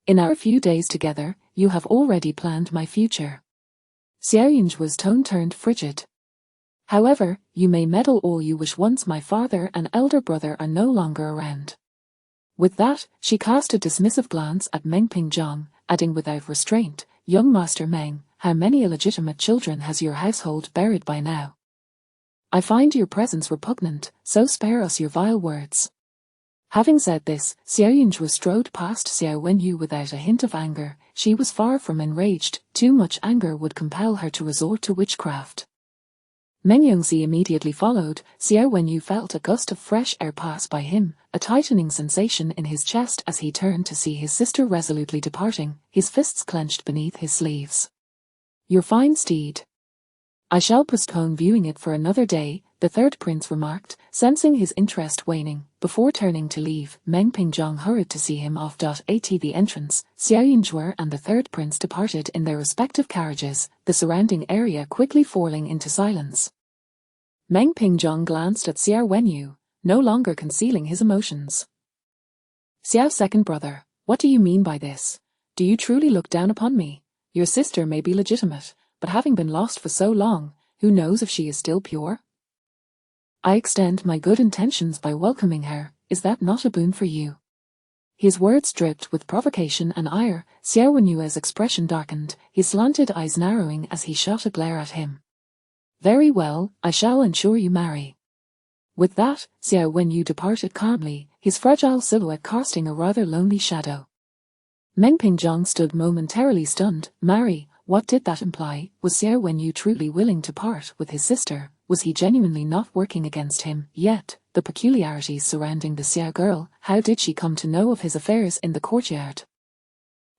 In our few days together, you have already planned my future. Xiao Yinchua's tone turned frigid. However, you may meddle all you wish once my father and elder brother are no longer around. With that, she cast a dismissive glance at Meng Pingzhong, adding without restraint, young Master Meng, how many illegitimate children has your household buried by now? I find your presence repugnant, so spare us your vile words. Having said this, Xiao Yinchua strode past Xiao Wenyu without a hint of anger. She was far from enraged. Too much anger would compel her to resort to witchcraft. Meng Yongxi immediately followed. Xiao Wenyu felt a gust of fresh air pass by him, a tightening sensation in his chest as he turned to see his sister resolutely departing, his fists clenched beneath his sleeves. Your fine steed. I shall postpone viewing it for another day, the third prince remarked, sensing his interest waning. Before turning to leave, Meng Pingzhong hurried to see him off. At the entrance, Xiao Yinchua and the third prince departed in their respective carriages, the surrounding area quickly falling into silence. Meng Pingzhong glanced at Xiao Wenyu, no longer concealing his emotions. Xiao second brother, what do you mean by this? Do you truly look down upon me? Your sister may be legitimate, but having been lost for so long, who knows if she is still pure? I extend my good intentions by welcoming her. Is that not a boon for you? His words dripped with provocation and ire. Xiao Wenyue's expression darkened, his slanted eyes narrowing as he shot a glare at him. Very well, I shall ensure you marry. With that, Xiao Wenyu departed calmly, his fragile silhouette casting a rather lonely shadow. Meng Pingzhong stood momentarily stunned. Marry? What did that imply? Was Xiao Wenyu truly willing to part with his sister? Was he genuinely not working against him? Yet, the peculiarities surrounding the Xiao girl, how did she come to know of his affairs in the courtyard?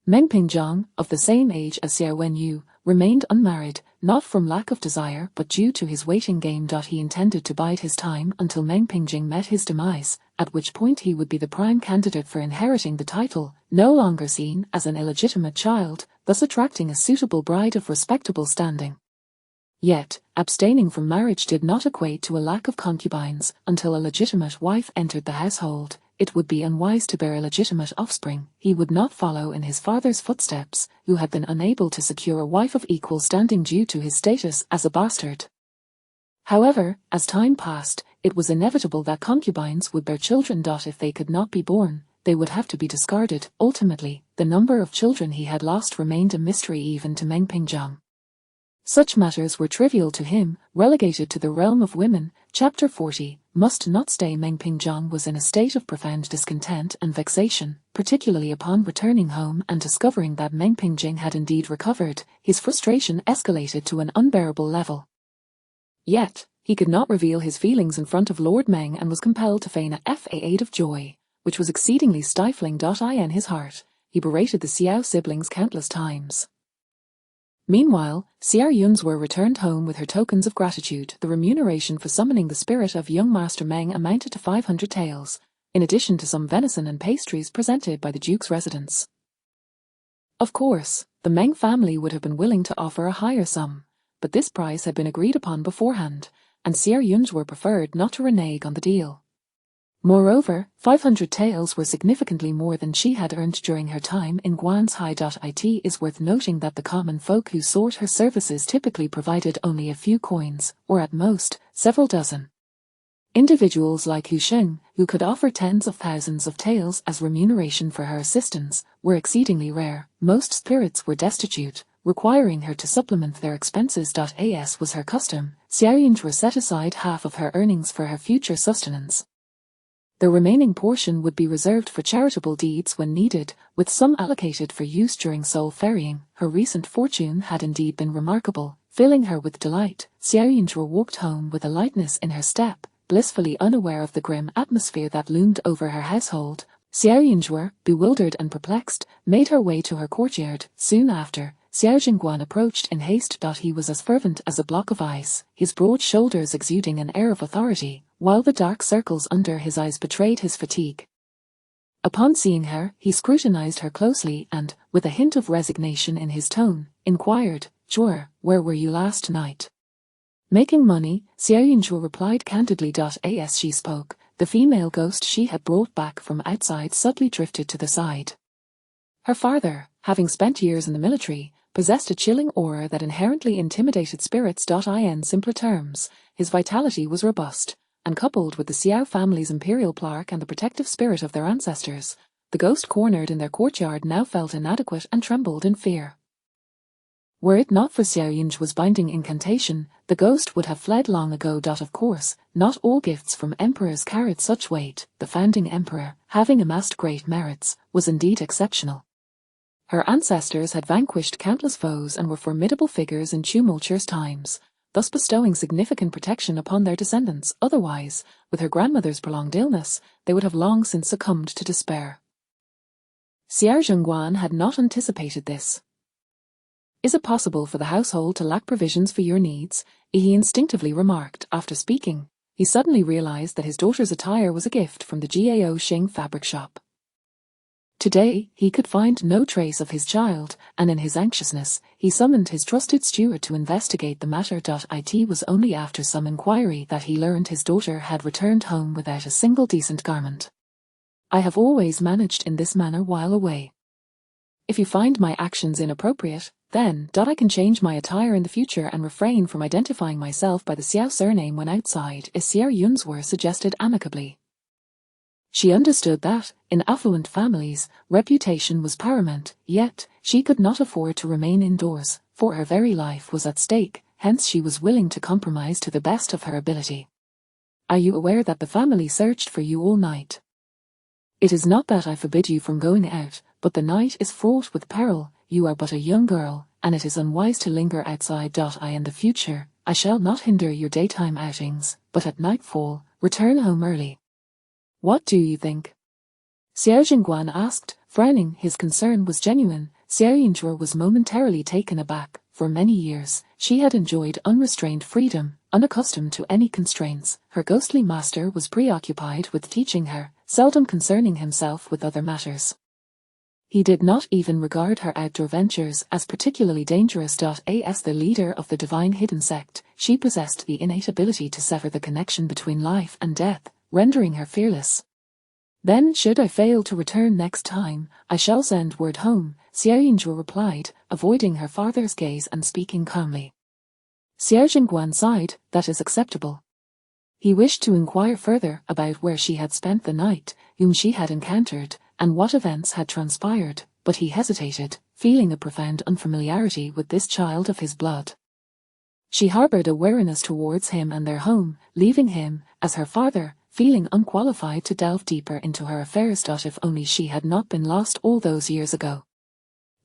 Meng Pingzhong, of the same age as Xiao Wenyu, remained unmarried, not from lack of desire but due to his waiting game. He intended to bide his time until Meng Pingzhong met his demise, at which point he would be the prime candidate for inheriting the title, no longer seen as an illegitimate child, thus attracting a suitable bride of respectable standing. Yet, abstaining from marriage did not equate to a lack of concubines. Until a legitimate wife entered the household, it would be unwise to bear illegitimate offspring. He would not follow in his father's footsteps, who had been unable to secure a wife of equal standing due to his status as a bastard. However, as time passed, it was inevitable that concubines would bear children. If they could not be born, they would have to be discarded. Ultimately, the number of children he had lost remained a mystery even to Meng Pingzhang. Such matters were trivial to him, relegated to the realm of women. Chapter 40, Must Not Stay. Meng Pingzhang was in a state of profound discontent and vexation, particularly upon returning home and discovering that Meng Pingzhang had indeed recovered. His frustration escalated to an unbearable level. Yet, he could not reveal his feelings in front of Lord Meng and was compelled to feign a fade of joy, which was exceedingly stifling. In his heart, he berated the Xiao siblings countless times. Meanwhile, Xiao Yunzhur returned home with her tokens of gratitude. The remuneration for summoning the spirit of young Master Meng amounted to 500 taels, in addition to some venison and pastries presented by the Duke's residence. Of course, the Meng family would have been willing to offer a higher sum, but this price had been agreed upon beforehand, and Xiao Yunzhur preferred not to renege on the deal. Moreover, 500 taels were significantly more than she had earned during her time in Guanzhai. It is worth noting that the common folk who sought her services typically provided only a few coins, or at most, several dozen. Individuals like Hu Sheng, who could offer tens of thousands of taels as remuneration for her assistance, were exceedingly rare. Most spirits were destitute, requiring her to supplement their expenses. As was her custom, Xiao Yunzhur set aside half of her earnings for her future sustenance. The remaining portion would be reserved for charitable deeds when needed, with some allocated for use during soul ferrying. Her recent fortune had indeed been remarkable, filling her with delight. Xiao Yunzhur walked home with a lightness in her step, blissfully unaware of the grim atmosphere that loomed over her household. Xiao Yunzhur, bewildered and perplexed, made her way to her courtyard. Soon after, Xiao Jingguan approached in haste. He was as fervent as a block of ice, his broad shoulders exuding an air of authority, while the dark circles under his eyes betrayed his fatigue. Upon seeing her, he scrutinized her closely and, with a hint of resignation in his tone, inquired, "Zhuer, where were you last night?" "Making money," Xiao Yunzhur replied candidly. As she spoke, the female ghost she had brought back from outside subtly drifted to the side. Her father, having spent years in the military, possessed a chilling aura that inherently intimidated spirits. In simpler terms, his vitality was robust, and coupled with the Xiao family's imperial plaque and the protective spirit of their ancestors, the ghost cornered in their courtyard now felt inadequate and trembled in fear. Were it not for Xiao Yunzhur's binding incantation, the ghost would have fled long ago. Of course, not all gifts from emperors carried such weight. The founding emperor, having amassed great merits, was indeed exceptional. Her ancestors had vanquished countless foes and were formidable figures in tumultuous times, thus bestowing significant protection upon their descendants. Otherwise, with her grandmother's prolonged illness, they would have long since succumbed to despair. Xiao Jingguan had not anticipated this. "Is it possible for the household to lack provisions for your needs?" he instinctively remarked. After speaking, he suddenly realized that his daughter's attire was a gift from the Gao Xing fabric shop. Today, he could find no trace of his child, and in his anxiousness, he summoned his trusted steward to investigate the matter. It was only after some inquiry that he learned his daughter had returned home without a single decent garment. "I have always managed in this manner while away. If you find my actions inappropriate, then I can change my attire in the future and refrain from identifying myself by the Xiao surname when outside," Xiao Yunzhur suggested amicably. She understood that, in affluent families, reputation was paramount, yet she could not afford to remain indoors, for her very life was at stake, hence she was willing to compromise to the best of her ability. "Are you aware that the family searched for you all night? It is not that I forbid you from going out, but the night is fraught with peril. You are but a young girl, and it is unwise to linger outside. In the future, I shall not hinder your daytime outings, but at nightfall, return home early. What do you think?" Xiao Jingguan asked, frowning. His concern was genuine. Xiao Yunzhur was momentarily taken aback. For many years, she had enjoyed unrestrained freedom, unaccustomed to any constraints. Her ghostly master was preoccupied with teaching her, seldom concerning himself with other matters. He did not even regard her outdoor ventures as particularly dangerous. As the leader of the divine hidden sect, she possessed the innate ability to sever the connection between life and death, rendering her fearless. "Then should I fail to return next time, I shall send word home," Xiao Yunzhur replied, avoiding her father's gaze and speaking calmly. Xiao Jingguan sighed. "That is acceptable." He wished to inquire further about where she had spent the night, whom she had encountered, and what events had transpired, but he hesitated, feeling a profound unfamiliarity with this child of his blood. She harbored a wariness towards him and their home, leaving him, as her father, feeling unqualified to delve deeper into her affairs. If only she had not been lost all those years ago.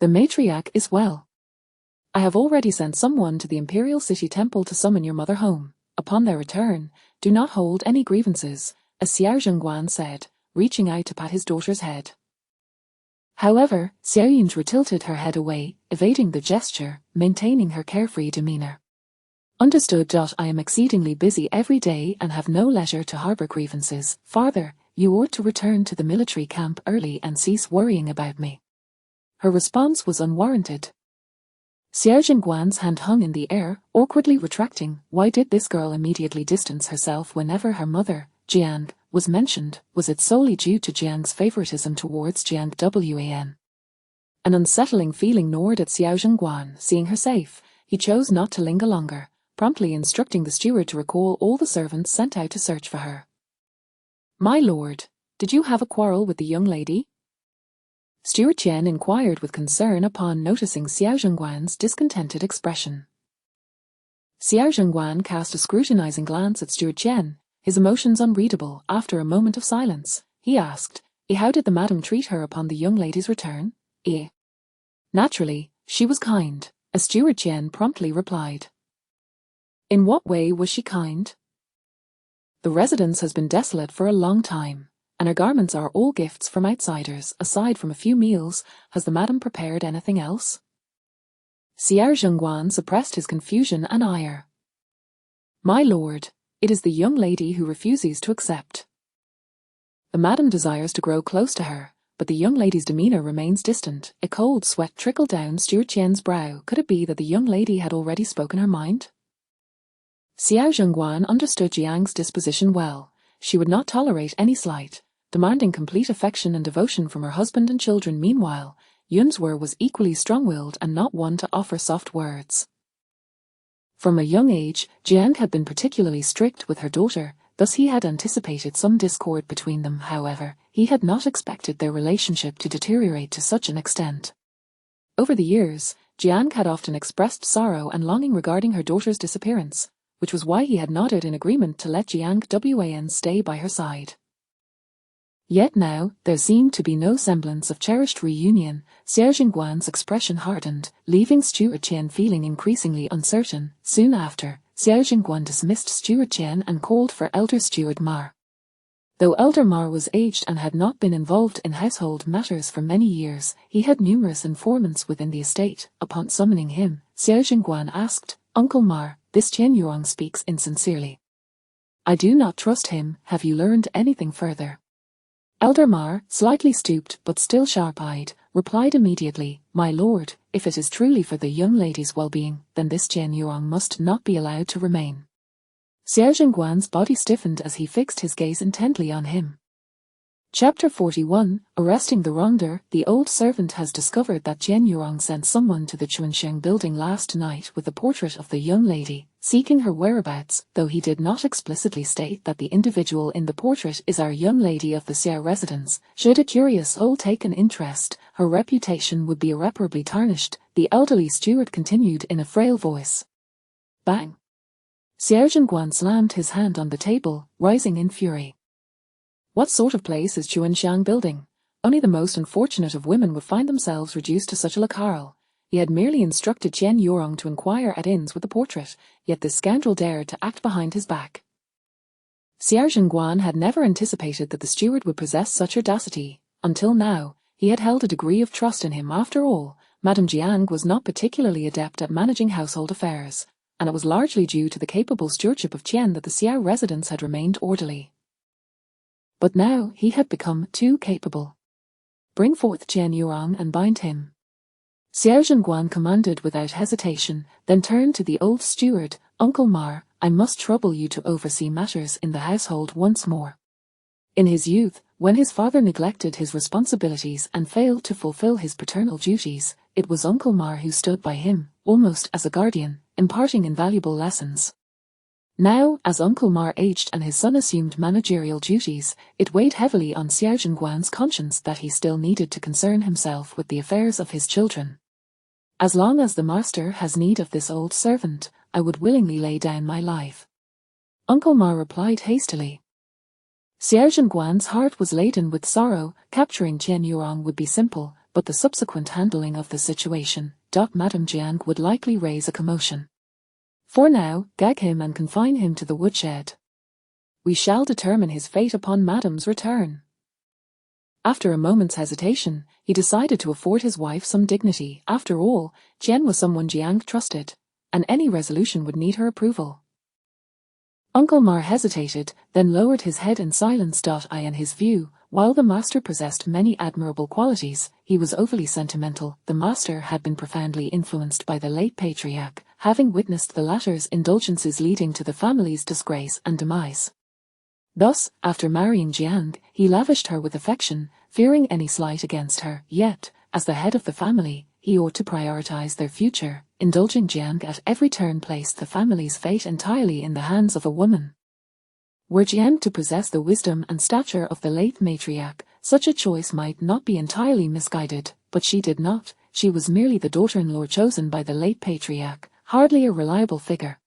The matriarch is well. I have already sent someone to the Imperial City Temple to summon your mother home. Upon their return, do not hold any grievances, as Xiao Zhengguan said, reaching out to pat his daughter's head. However, Xiao Yunzhi tilted her head away, evading the gesture, maintaining her carefree demeanor. Understood. I am exceedingly busy every day and have no leisure to harbor grievances. Father, you ought to return to the military camp early and cease worrying about me. Her response was unwarranted. Xiao Zhengguan's hand hung in the air, awkwardly retracting. Why did this girl immediately distance herself whenever her mother, Jiang, was mentioned? Was it solely due to Jiang's favoritism towards Jiang Wan? An unsettling feeling gnawed at Xiao Zhengguan. Seeing her safe, he chose not to linger longer, promptly instructing the steward to recall all the servants sent out to search for her. My lord, did you have a quarrel with the young lady? Steward Qian inquired with concern upon noticing Xiao Zhengguan's discontented expression. Xiao Zhengguan cast a scrutinizing glance at Steward Qian, his emotions unreadable. After a moment of silence, he asked, how did the madam treat her upon the young lady's return? Naturally, she was kind, as Steward Qian promptly replied. In what way was she kind? The residence has been desolate for a long time, and her garments are all gifts from outsiders. Aside from a few meals, has the madam prepared anything else? Xiao Zhengguan suppressed his confusion and ire. My lord, it is the young lady who refuses to accept. The madam desires to grow close to her, but the young lady's demeanor remains distant. A cold sweat trickled down Steward Qian's brow. Could it be that the young lady had already spoken her mind? Xiao Zhengguan understood Jiang's disposition well. She would not tolerate any slight, demanding complete affection and devotion from her husband and children. Meanwhile, Yunzhi was equally strong-willed and not one to offer soft words. From a young age, Jiang had been particularly strict with her daughter, thus he had anticipated some discord between them. However, he had not expected their relationship to deteriorate to such an extent. Over the years, Jiang had often expressed sorrow and longing regarding her daughter's disappearance, which was why he had nodded in agreement to let Jiang Wan stay by her side. Yet now, there seemed to be no semblance of cherished reunion. Xiao Zhengguan's expression hardened, leaving Steward Qian feeling increasingly uncertain. Soon after, Xiao Zhengguan dismissed Steward Qian and called for Elder Steward Ma. Though Elder Ma was aged and had not been involved in household matters for many years, he had numerous informants within the estate. Upon summoning him, Xiao Zhengguan asked, Uncle Ma, this Qian Yuang speaks insincerely. I do not trust him. Have you learned anything further? Elder Ma, slightly stooped but still sharp-eyed, replied immediately, My lord, if it is truly for the young lady's well-being, then this Qian Yuang must not be allowed to remain. Xiao Zhengguan's body stiffened as he fixed his gaze intently on him. Chapter 41, Arresting the Wrongdoer. The old servant has discovered that Qian Yuang sent someone to the Xuanmen building last night with a portrait of the young lady, seeking her whereabouts, though he did not explicitly state that the individual in the portrait is our young lady of the Xiao residence. Should a curious soul take an interest, her reputation would be irreparably tarnished, the elderly steward continued in a frail voice. Bang! Xiao Zhengguan slammed his hand on the table, rising in fury. What sort of place is Xuanxiang building? Only the most unfortunate of women would find themselves reduced to such a locale. He had merely instructed Qian Yuang to inquire at inns with the portrait, yet this scoundrel dared to act behind his back. Xiao Zhengguan had never anticipated that the steward would possess such audacity. Until now, he had held a degree of trust in him. After all, Madame Jiang was not particularly adept at managing household affairs, and it was largely due to the capable stewardship of Qian that the Xiao residence had remained orderly. But now he had become too capable. Bring forth Qian Yuang and bind him. Xiao Zhengguan commanded without hesitation, then turned to the old steward, Uncle Ma, I must trouble you to oversee matters in the household once more. In his youth, when his father neglected his responsibilities and failed to fulfill his paternal duties, it was Uncle Ma who stood by him, almost as a guardian, imparting invaluable lessons. Now, as Uncle Ma aged and his son assumed managerial duties, it weighed heavily on Xiao Zhenguan's conscience that he still needed to concern himself with the affairs of his children. As long as the master has need of this old servant, I would willingly lay down my life. Uncle Ma replied hastily. Xiao Zhenguan's heart was laden with sorrow. Capturing Qian Yurong would be simple, but the subsequent handling of the situation, Madame Jiang would likely raise a commotion. For now, gag him and confine him to the woodshed. We shall determine his fate upon Madame's return. After a moment's hesitation, he decided to afford his wife some dignity. After all, Qian was someone Jiang trusted, and any resolution would need her approval. Uncle Ma hesitated, then lowered his head in silence. In his view, while the master possessed many admirable qualities, he was overly sentimental. The master had been profoundly influenced by the late patriarch, having witnessed the latter's indulgences leading to the family's disgrace and demise. Thus, after marrying Jiang, he lavished her with affection, fearing any slight against her. Yet, as the head of the family, he ought to prioritize their future. Indulging Jiang at every turn placed the family's fate entirely in the hands of a woman. Were Jiang to possess the wisdom and stature of the late matriarch, such a choice might not be entirely misguided, but she did not. She was merely the daughter-in-law chosen by the late patriarch, hardly a reliable figure.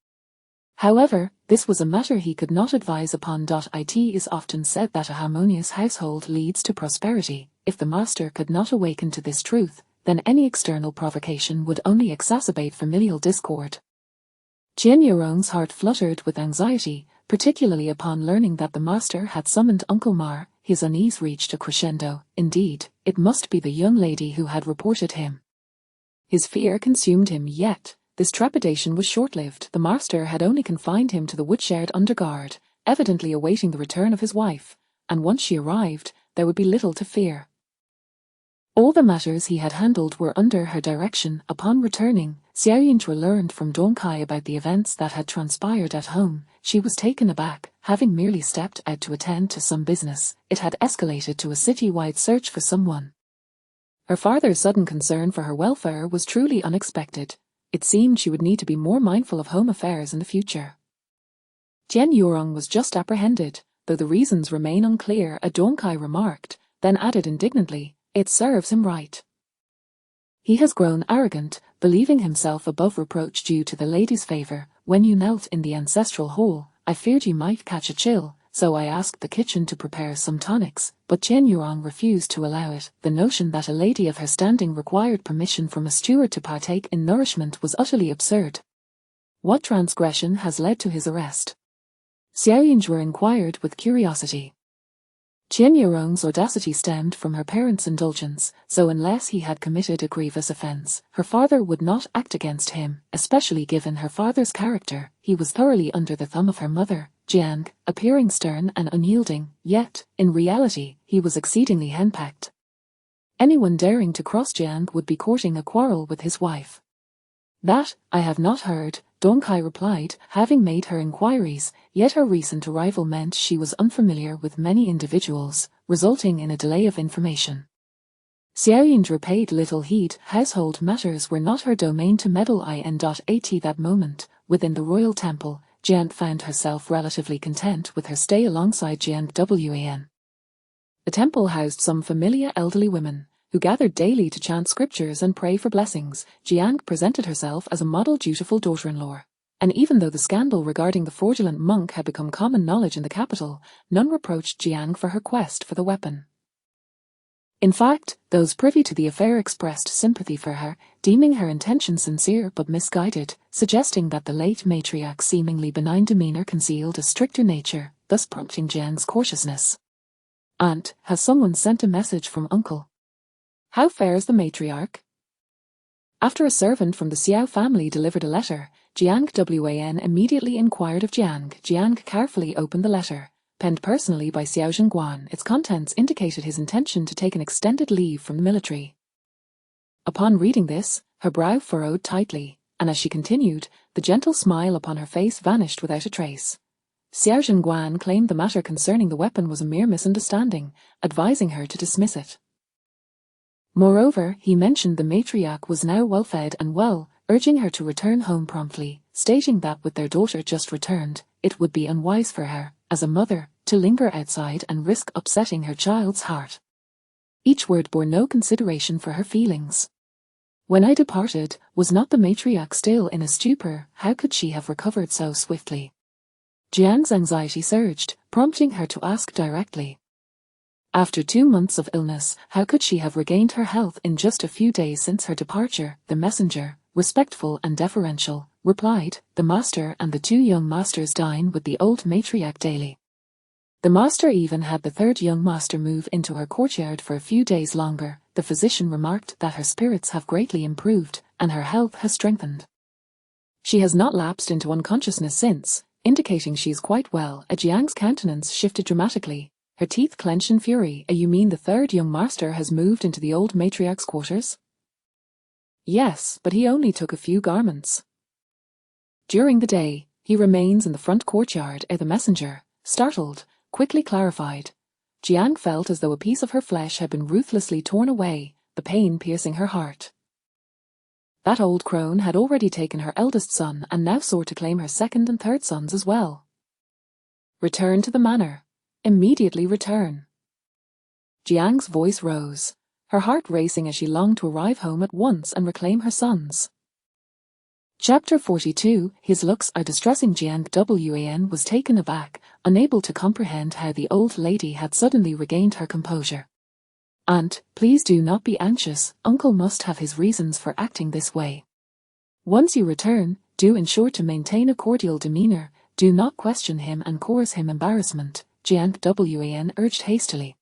However, this was a matter he could not advise upon. It is often said that a harmonious household leads to prosperity. If the master could not awaken to this truth, then any external provocation would only exacerbate familial discord. Qian Yurong's heart fluttered with anxiety, particularly upon learning that the master had summoned Uncle Ma. His unease reached a crescendo. Indeed, it must be the young lady who had reported him. His fear consumed him, yet this trepidation was short-lived. The master had only confined him to the woodshed under guard, evidently awaiting the return of his wife, and once she arrived, there would be little to fear. All the matters he had handled were under her direction. Upon returning, Xiao Yinzhe learned from Dong Kai about the events that had transpired at home. She was taken aback. Having merely stepped out to attend to some business, it had escalated to a city-wide search for someone. Her father's sudden concern for her welfare was truly unexpected. It seemed she would need to be more mindful of home affairs in the future. Qian Yurong was just apprehended, though the reasons remain unclear. A Dong Kai remarked, then added indignantly, "It serves him right. He has grown arrogant, believing himself above reproach due to the lady's favor. When you knelt in the ancestral hall, I feared you might catch a chill, so I asked the kitchen to prepare some tonics, but Qian Yurong refused to allow it. The notion that a lady of her standing required permission from a steward to partake in nourishment was utterly absurd. What transgression has led to his arrest?" Xiao Yinzhe inquired with curiosity. Qian Yurong's audacity stemmed from her parents' indulgence, so unless he had committed a grievous offense, her father would not act against him, especially given her father's character. He was thoroughly under the thumb of her mother, Jiang, appearing stern and unyielding, yet, in reality, he was exceedingly henpecked. Anyone daring to cross Jiang would be courting a quarrel with his wife. "That, I have not heard," Dong Kai replied, having made her inquiries, yet her recent arrival meant she was unfamiliar with many individuals, resulting in a delay of information. Xiao Yinzhe paid little heed. Household matters were not her domain to meddle in. At that moment, within the royal temple, Jiang found herself relatively content with her stay alongside Jiang Wan. The temple housed some familiar elderly women, who gathered daily to chant scriptures and pray for blessings. Jiang presented herself as a model dutiful daughter-in-law, and even though the scandal regarding the fraudulent monk had become common knowledge in the capital, none reproached Jiang for her quest for the weapon. In fact, those privy to the affair expressed sympathy for her, deeming her intention sincere but misguided, suggesting that the late matriarch's seemingly benign demeanor concealed a stricter nature, thus prompting Jiang's cautiousness. "Aunt, has someone sent a message from uncle? How fares the matriarch?" After a servant from the Xiao family delivered a letter, Jiang Wan immediately inquired of Jiang. Jiang carefully opened the letter, penned personally by Xiao Zhenguan. Its contents indicated his intention to take an extended leave from the military. Upon reading this, her brow furrowed tightly, and as she continued, the gentle smile upon her face vanished without a trace. Xiao Zhenguan claimed the matter concerning the weapon was a mere misunderstanding, advising her to dismiss it. Moreover, he mentioned the matriarch was now well-fed and well, urging her to return home promptly, stating that with their daughter just returned, it would be unwise for her, as a mother, to linger outside and risk upsetting her child's heart. Each word bore no consideration for her feelings. When I departed, was not the matriarch still in a stupor? How could she have recovered so swiftly? Jiang's anxiety surged, prompting her to ask directly. After 2 months of illness, how could she have regained her health in just a few days since her departure? The messenger, respectful and deferential, replied, the master and the 2 young masters dine with the old matriarch daily. The master even had the 3rd young master move into her courtyard for a few days longer. The physician remarked that her spirits have greatly improved, and her health has strengthened. She has not lapsed into unconsciousness since, indicating she is quite well. Jiang's countenance shifted dramatically, her teeth clenched in fury. You mean the 3rd young master has moved into the old matriarch's quarters? Yes, but he only took a few garments. During the day, he remains in the front courtyard. The messenger, startled, quickly clarified. Jiang felt as though a piece of her flesh had been ruthlessly torn away, the pain piercing her heart. That old crone had already taken her eldest son and now sought to claim her 2nd and 3rd sons as well. Return to the manor. Immediately return. Jiang's voice rose, her heart racing as she longed to arrive home at once and reclaim her sons. Chapter 42. His looks are distressing. Jiang Wan was taken aback, unable to comprehend how the old lady had suddenly regained her composure. Aunt, please do not be anxious, uncle must have his reasons for acting this way. Once you return, do ensure to maintain a cordial demeanor, do not question him and cause him embarrassment, Jiang Wan urged hastily.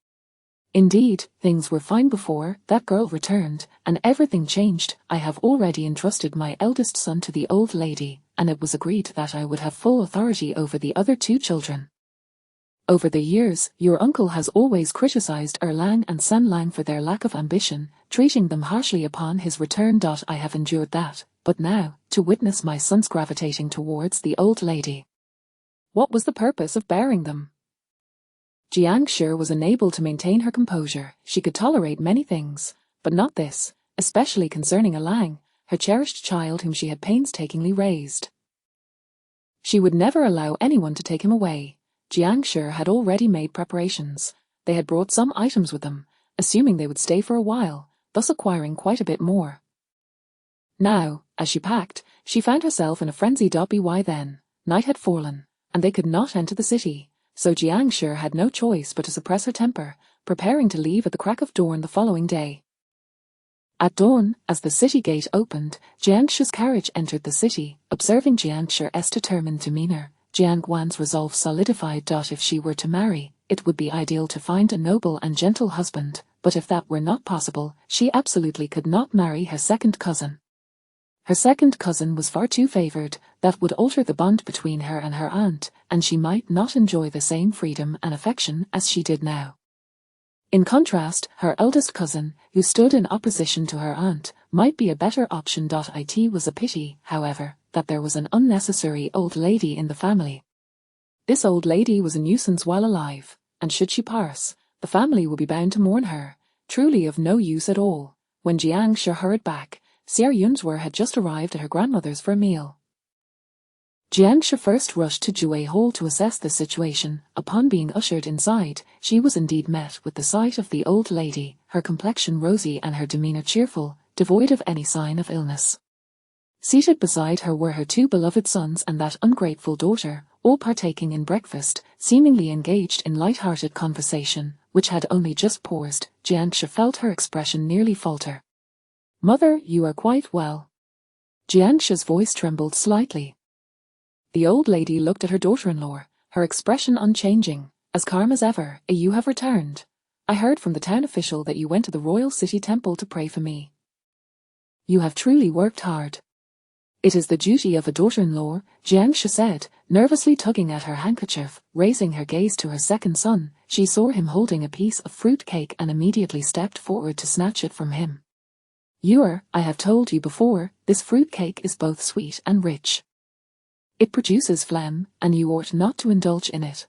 Indeed, things were fine before that girl returned, and everything changed. I have already entrusted my eldest son to the old lady, and it was agreed that I would have full authority over the other 2 children. Over the years, your uncle has always criticized Erlang and Sanlang for their lack of ambition, treating them harshly upon his return. I have endured that, but now, to witness my sons gravitating towards the old lady. What was the purpose of bearing them? Jiang Shi was unable to maintain her composure. She could tolerate many things, but not this, especially concerning Erlang, her cherished child whom she had painstakingly raised. She would never allow anyone to take him away. Jiang Shi had already made preparations. They had brought some items with them, assuming they would stay for a while, thus acquiring quite a bit more. Now, as she packed, she found herself in a frenzy. By then, night had fallen, and they could not enter the city. So Jiang Shi had no choice but to suppress her temper, preparing to leave at the crack of dawn the following day. At dawn, as the city gate opened, Jiang Shi's carriage entered the city. Observing Jiang Shi's determined demeanor, Jiang Wan's resolve solidified. If she were to marry, it would be ideal to find a noble and gentle husband, but if that were not possible, she absolutely could not marry her 2nd cousin. Her 2nd cousin was far too favored. That would alter the bond between her and her aunt, and she might not enjoy the same freedom and affection as she did now. In contrast, her eldest cousin, who stood in opposition to her aunt, might be a better option. It was a pity, however, that there was an unnecessary old lady in the family. This old lady was a nuisance while alive, and should she pass, the family would be bound to mourn her, truly of no use at all. When Jiang Shi hurried back, Xia Yunzwer had just arrived at her grandmother's for a meal. Jiang Shi first rushed to Jue Hall to assess the situation. Upon being ushered inside, she was indeed met with the sight of the old lady, her complexion rosy and her demeanor cheerful, devoid of any sign of illness. Seated beside her were her 2 beloved sons and that ungrateful daughter, all partaking in breakfast, seemingly engaged in light-hearted conversation, which had only just paused. Jiang Shi felt her expression nearly falter. Mother, you are quite well. Jiang Shi's voice trembled slightly. The old lady looked at her daughter-in-law, her expression unchanging, as calm as ever. You have returned. I heard from the town official that you went to the royal city temple to pray for me. You have truly worked hard. It is the duty of a daughter-in-law, Jiang Shi said, nervously tugging at her handkerchief. Raising her gaze to her 2nd son, she saw him holding a piece of fruit cake and immediately stepped forward to snatch it from him. I have told you before, this fruit cake is both sweet and rich. It produces phlegm, and you ought not to indulge in it.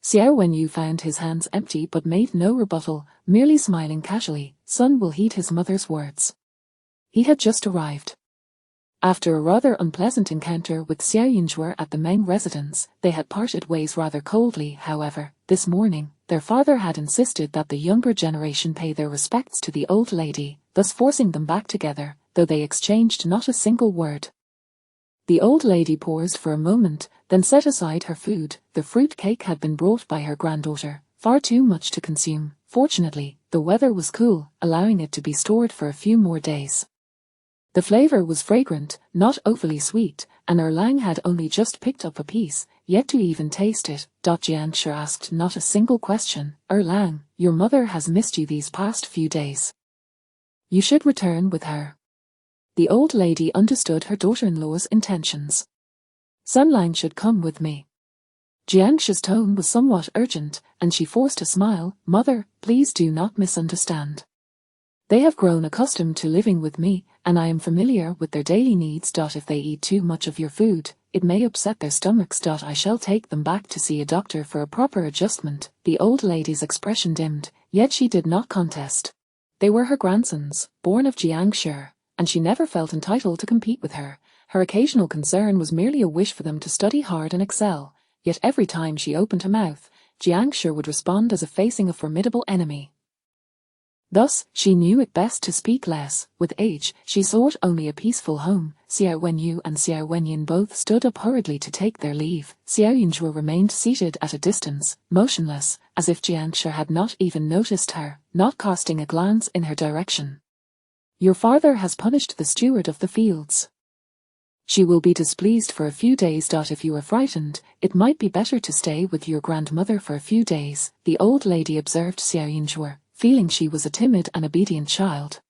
Xiao Wenyu found his hands empty but made no rebuttal, merely smiling casually. Son will heed his mother's words. He had just arrived. After a rather unpleasant encounter with Xiao Yunzhuo at the main residence, they had parted ways rather coldly. However, this morning, their father had insisted that the younger generation pay their respects to the old lady, thus forcing them back together, though they exchanged not a single word. The old lady paused for a moment, then set aside her food. The fruit cake had been brought by her granddaughter, far too much to consume. Fortunately, the weather was cool, allowing it to be stored for a few more days. The flavor was fragrant, not overly sweet, and Erlang had only just picked up a piece, yet to even taste it. Jiangshi asked not a single question. Erlang, your mother has missed you these past few days. You should return with her. The old lady understood her daughter-in-law's intentions. Sunlang should come with me. Jiangshi's tone was somewhat urgent, and she forced a smile. Mother, please do not misunderstand. They have grown accustomed to living with me, and I am familiar with their daily needs. If they eat too much of your food, it may upset their stomachs. I shall take them back to see a doctor for a proper adjustment. The old lady's expression dimmed, yet she did not contest. They were her grandsons, born of Jiangshi, and she never felt entitled to compete with her. Her occasional concern was merely a wish for them to study hard and excel, yet every time she opened her mouth, Jiangshi would respond as if facing a formidable enemy. Thus, she knew it best to speak less. With age, she sought only a peaceful home. Xiao Wenyu and Xiao Wenyin both stood up hurriedly to take their leave. Xiao Yunzhuo remained seated at a distance, motionless, as if Jiangshi had not even noticed her, not casting a glance in her direction. Your father has punished the steward of the fields. She will be displeased for a few days. If you are frightened, it might be better to stay with your grandmother for a few days, the old lady observed Xiao Yunzhuo, feeling she was a timid and obedient child.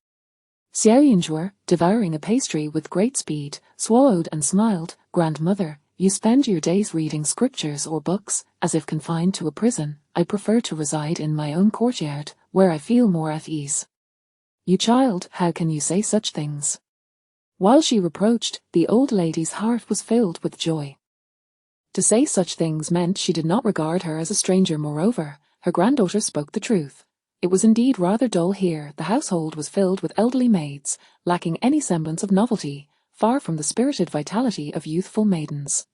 Xiao Yunzhuo, devouring a pastry with great speed, swallowed and smiled. Grandmother, you spend your days reading scriptures or books, as if confined to a prison. I prefer to reside in my own courtyard, where I feel more at ease. You child, how can you say such things? While she reproached, the old lady's heart was filled with joy. To say such things meant she did not regard her as a stranger. Moreover, her granddaughter spoke the truth. It was indeed rather dull here. The household was filled with elderly maids, lacking any semblance of novelty, far from the spirited vitality of youthful maidens.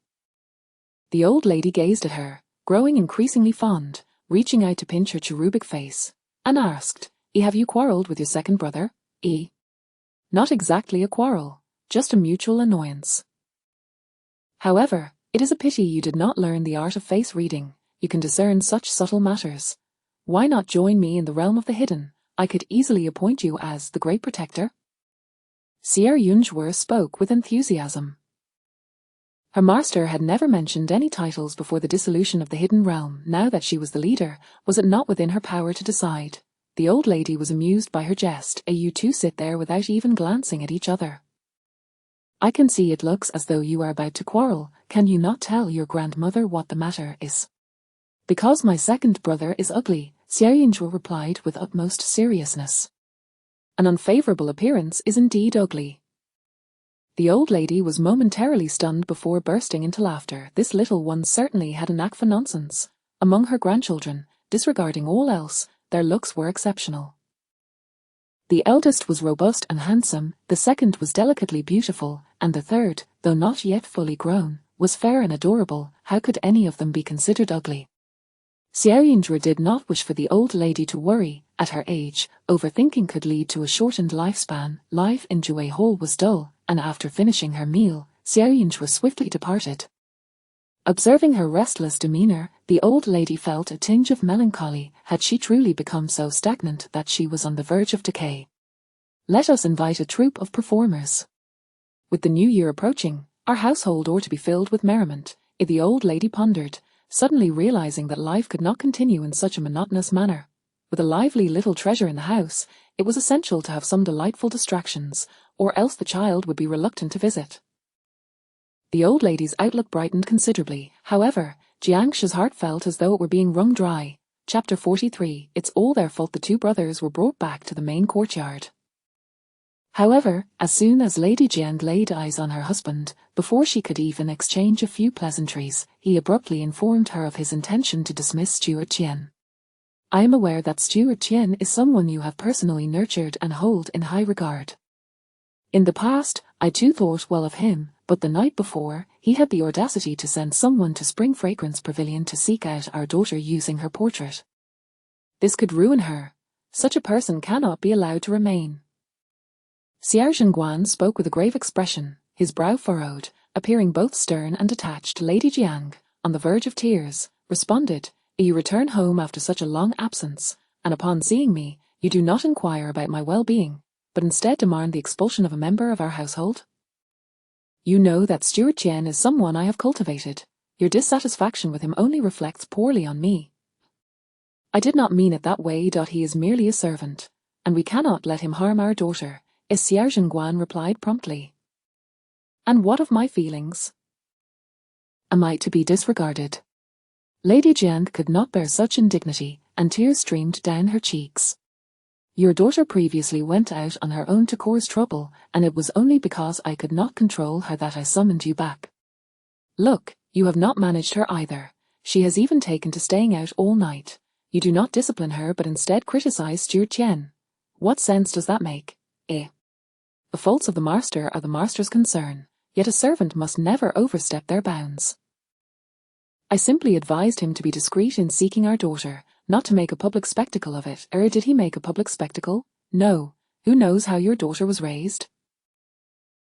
The old lady gazed at her, growing increasingly fond, reaching out to pinch her cherubic face, and asked, have you quarrelled with your second brother? Not exactly a quarrel, just a mutual annoyance. However, it is a pity you did not learn the art of face reading. You can discern such subtle matters. Why not join me in the realm of the hidden? I could easily appoint you as the Great Protector. Xiao Yunzhuo spoke with enthusiasm. Her master had never mentioned any titles before the dissolution of the hidden realm. Now that she was the leader, was it not within her power to decide? The old lady was amused by her jest. You two sit there without even glancing at each other. I can see it looks as though you are about to quarrel. Can you not tell your grandmother what the matter is? Because my second brother is ugly, Xiao Yunzhuo replied with utmost seriousness. An unfavorable appearance is indeed ugly. The old lady was momentarily stunned before bursting into laughter. This little one certainly had a knack for nonsense. Among her grandchildren, disregarding all else, their looks were exceptional. The eldest was robust and handsome, the second was delicately beautiful, and the third, though not yet fully grown, was fair and adorable. How could any of them be considered ugly? Xiao Yunzhuo did not wish for the old lady to worry. At her age, overthinking could lead to a shortened lifespan. Life in Jue Hall was dull, and after finishing her meal, Xiao Yunzhuo swiftly departed. Observing her restless demeanor, the old lady felt a tinge of melancholy. Had she truly become so stagnant that she was on the verge of decay? Let us invite a troupe of performers. With the new year approaching, our household ought to be filled with merriment. The old lady pondered, suddenly realizing that life could not continue in such a monotonous manner. With a lively little treasure in the house, it was essential to have some delightful distractions, or else the child would be reluctant to visit. The old lady's outlook brightened considerably. However, Jiangshi's heart felt as though it were being wrung dry. Chapter 43. It's all their fault. The two brothers were brought back to the main courtyard. However, as soon as Lady Jiang laid eyes on her husband, before she could even exchange a few pleasantries, he abruptly informed her of his intention to dismiss Steward Tian. I am aware that Steward Tian is someone you have personally nurtured and hold in high regard. In the past, I too thought well of him, but the night before, he had the audacity to send someone to Spring Fragrance Pavilion to seek out our daughter using her portrait. This could ruin her. Such a person cannot be allowed to remain. Xiao Zhenguan spoke with a grave expression, his brow furrowed, appearing both stern and detached. Lady Jiang, on the verge of tears, responded, "You return home after such a long absence, and upon seeing me, you do not inquire about my well-being, but instead demand the expulsion of a member of our household? You know that Stewart Chen is someone I have cultivated. Your dissatisfaction with him only reflects poorly on me." "I did not mean it that way. He is merely a servant, and we cannot let him harm our daughter," Xiao Zhenguan replied promptly. "And what of my feelings? Am I to be disregarded?" Lady Jiang could not bear such indignity, and tears streamed down her cheeks. "Your daughter previously went out on her own to cause trouble, and it was only because I could not control her that I summoned you back. Look, you have not managed her either. She has even taken to staying out all night. You do not discipline her but instead criticize Stewart Chen. What sense does that make? The faults of the master are the master's concern, yet a servant must never overstep their bounds. I simply advised him to be discreet in seeking our daughter, not to make a public spectacle of it." "Or did he make a public spectacle?" "No. Who knows how your daughter was raised?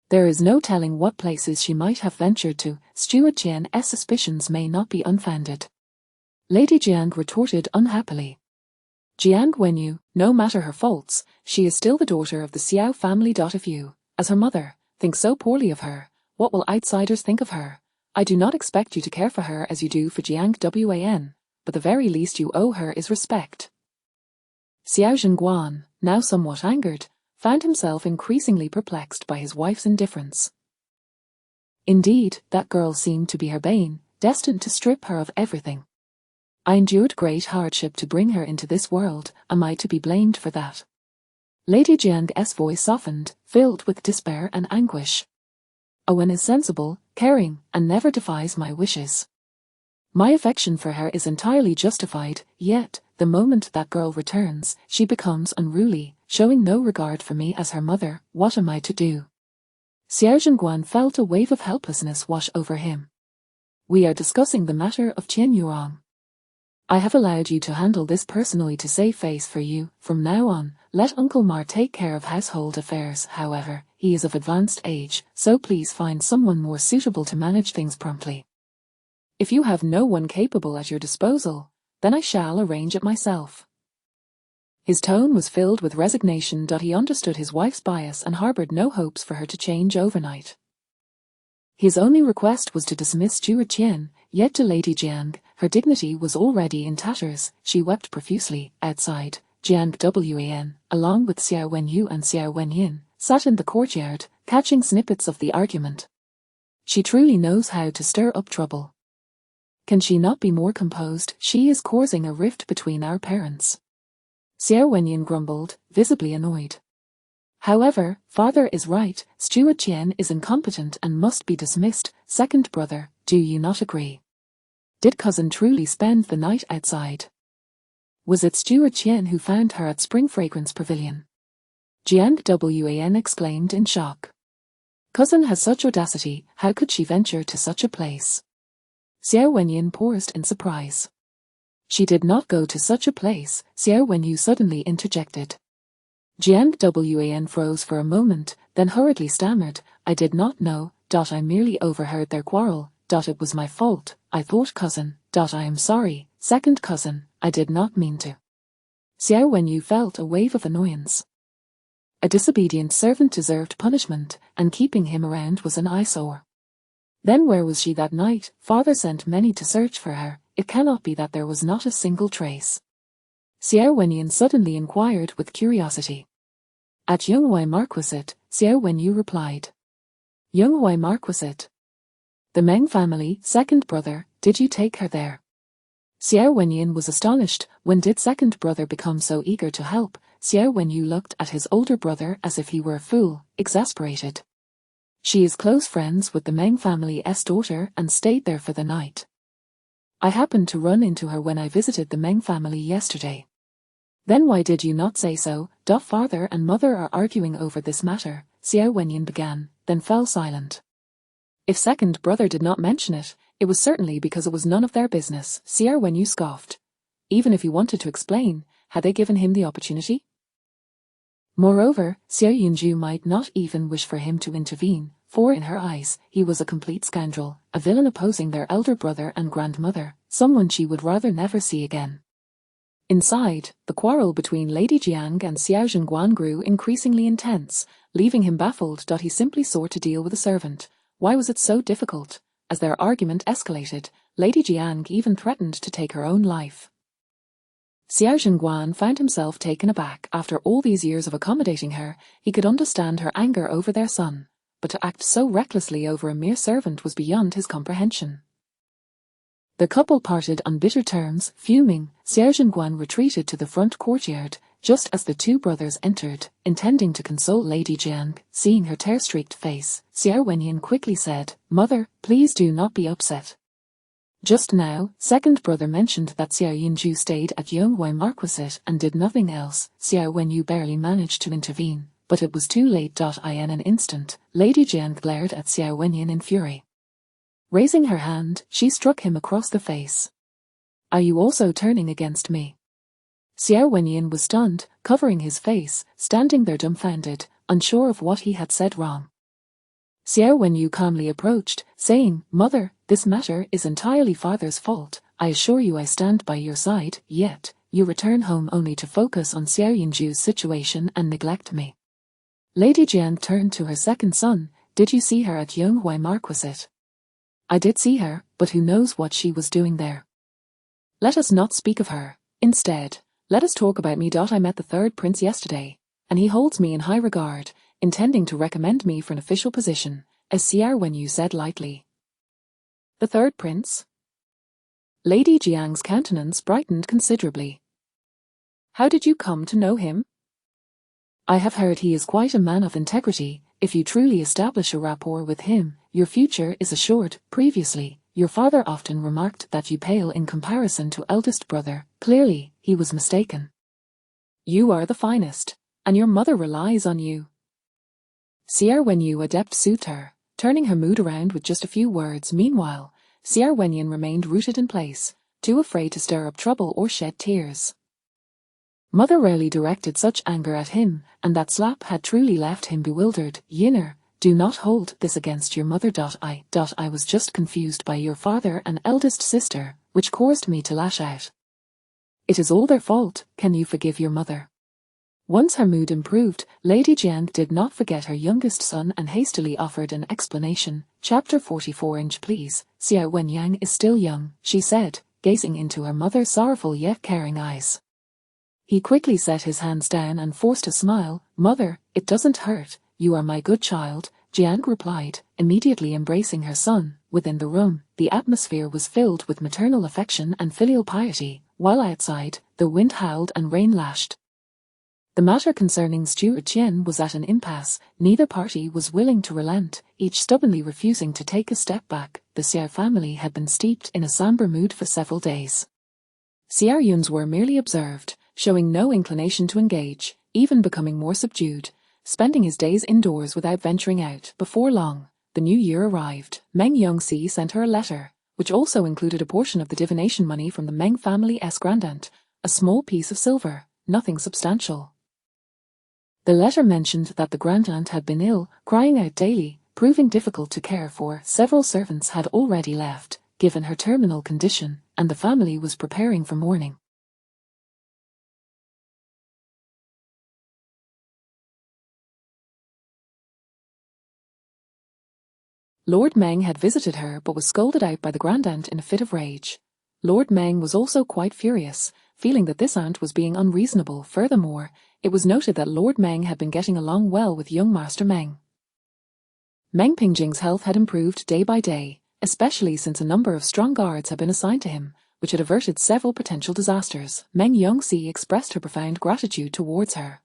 There is no telling what places she might have ventured to. Stewart Chen's suspicions may not be unfounded." Lady Jiang retorted unhappily. "Jiang Wenyu, no matter her faults, she is still the daughter of the Xiao family. If you, as her mother, think so poorly of her, what will outsiders think of her? I do not expect you to care for her as you do for Jiang Wan, but the very least you owe her is respect." Xiao Zhenguan, now somewhat angered, found himself increasingly perplexed by his wife's indifference. Indeed, that girl seemed to be her bane, destined to strip her of everything. "I endured great hardship to bring her into this world. Am I to be blamed for that?" Lady Jiang's voice softened, filled with despair and anguish. "Owen is sensible, caring, and never defies my wishes. My affection for her is entirely justified, yet, the moment that girl returns, she becomes unruly, showing no regard for me as her mother. What am I to do?" Xiao Zhenguan felt a wave of helplessness wash over him. "We are discussing the matter of Qian Yuang. I have allowed you to handle this personally to save face for you. From now on, let Uncle Mar take care of household affairs. However, he is of advanced age, so please find someone more suitable to manage things promptly. If you have no one capable at your disposal, then I shall arrange it myself." His tone was filled with resignation. He understood his wife's bias and harbored no hopes for her to change overnight. His only request was to dismiss Stewart Chen, yet to Lady Jiang, her dignity was already in tatters. She wept profusely. Outside, Jiang Wan, along with Xiao Wenyu and Xiao Wenyin, sat in the courtyard, catching snippets of the argument. She truly knows how to stir up trouble. Can she not be more composed? She is causing a rift between our parents. Xiao Wenyin grumbled, visibly annoyed. However, father is right. Stewart Chen is incompetent and must be dismissed. Second brother, do you not agree? Did cousin truly spend the night outside? Was it Stewart Chen who found her at Spring Fragrance Pavilion? Jiang Wan exclaimed in shock. Cousin has such audacity, how could she venture to such a place? Xiao Wenyin paused in surprise. She did not go to such a place, Xiao Wenyu suddenly interjected. Jiang Wan froze for a moment, then hurriedly stammered, I did not know, I merely overheard their quarrel, it was my fault, I thought cousin, I am sorry, second cousin, I did not mean to. Xiao Wenyu felt a wave of annoyance. A disobedient servant deserved punishment, and keeping him around was an eyesore. Then where was she that night? Father sent many to search for her, it cannot be that there was not a single trace. Xiao Wenyin suddenly inquired with curiosity. At Yunhui Marquisate, Xiao Wenyu replied. Yunhui Marquisate? The Meng family, second brother, did you take her there? Xiao Wenyin was astonished. When did second brother become so eager to help? Xiao Wenyu looked at his older brother as if he were a fool, exasperated. She is close friends with the Meng family's daughter and stayed there for the night. I happened to run into her when I visited the Meng family yesterday. Then why did you not say so? Father and mother are arguing over this matter, Xiao Wenyan began, then fell silent. If second brother did not mention it, it was certainly because it was none of their business, Xiao Wenyu scoffed. Even if he wanted to explain, had they given him the opportunity? Moreover, Xiao Yunju might not even wish for him to intervene, for in her eyes, he was a complete scoundrel, a villain opposing their elder brother and grandmother, someone she would rather never see again. Inside, the quarrel between Lady Jiang and Xiao Zhenguan grew increasingly intense, leaving him baffled. He simply sought to deal with a servant. Why was it so difficult? As their argument escalated, Lady Jiang even threatened to take her own life. Xiao Zhenguan found himself taken aback. After all these years of accommodating her, he could understand her anger over their son, but to act so recklessly over a mere servant was beyond his comprehension. The couple parted on bitter terms. Fuming, Xiao Zhenguan retreated to the front courtyard, just as the two brothers entered, intending to console Lady Jiang. Seeing her tear-streaked face, Xiao Wenyan quickly said, "Mother, please do not be upset. Just now, second brother mentioned that Xiao Yunju stayed at Yonghui Marquisate and did nothing else." Xiao Wenyu barely managed to intervene, but it was too late. In an instant, Lady Jiang glared at Xiao Wenyan in fury. Raising her hand, she struck him across the face. "Are you also turning against me?" Xiao Wenyan was stunned, covering his face, standing there dumbfounded, unsure of what he had said wrong. Xiao Wenyu calmly approached, saying, "Mother, this matter is entirely father's fault. I assure you I stand by your side, yet you return home only to focus on Xiao Yunju's situation and neglect me." Lady Jiang turned to her second son. "Did you see her at Yonghui Marquisate?" "I did see her, but who knows what she was doing there. Let us not speak of her. Instead, let us talk about me. I met the third prince yesterday, and he holds me in high regard, intending to recommend me for an official position," as Xiao Wenyu said lightly. "The third prince?" Lady Jiang's countenance brightened considerably. "How did you come to know him?" "I have heard he is quite a man of integrity. If you truly establish a rapport with him, your future is assured. Previously, your father often remarked that you pale in comparison to eldest brother. Clearly, he was mistaken. You are the finest, and your mother relies on you." Xiao Wenyu adept soothed her, turning her mood around with just a few words. Meanwhile, Xiao Wenyan remained rooted in place, too afraid to stir up trouble or shed tears. Mother rarely directed such anger at him, and that slap had truly left him bewildered. "Yinner, do not hold this against your mother. I was just confused by your father and eldest sister, which caused me to lash out. It is all their fault. Can you forgive your mother?" Once her mood improved, Lady Jiang did not forget her youngest son and hastily offered an explanation. Chapter 44. Please, Xiao Wenyang is still young, she said, gazing into her mother's sorrowful yet caring eyes. He quickly set his hands down and forced a smile. "Mother, it doesn't hurt, you are my good child," Jiang replied, immediately embracing her son. Within the room, the atmosphere was filled with maternal affection and filial piety, while outside, the wind howled and rain lashed. The matter concerning Steward Qian was at an impasse. Neither party was willing to relent, each stubbornly refusing to take a step back. The Xiao family had been steeped in a somber mood for several days. Xiao Yuns were merely observed, showing no inclination to engage, even becoming more subdued, spending his days indoors without venturing out. Before long, the new year arrived. Meng Yongxi sent her a letter, which also included a portion of the divination money from the Meng family's grandaunt, a small piece of silver, nothing substantial. The letter mentioned that the grandaunt had been ill, crying out daily, proving difficult to care for. Several servants had already left, given her terminal condition, and the family was preparing for mourning. Lord Meng had visited her but was scolded out by the grandaunt in a fit of rage. Lord Meng was also quite furious, feeling that this aunt was being unreasonable. Furthermore, it was noted that Lord Meng had been getting along well with young Master Meng. Meng Pingjing's health had improved day by day, especially since a number of strong guards had been assigned to him, which had averted several potential disasters. Meng Yongxi expressed her profound gratitude towards her.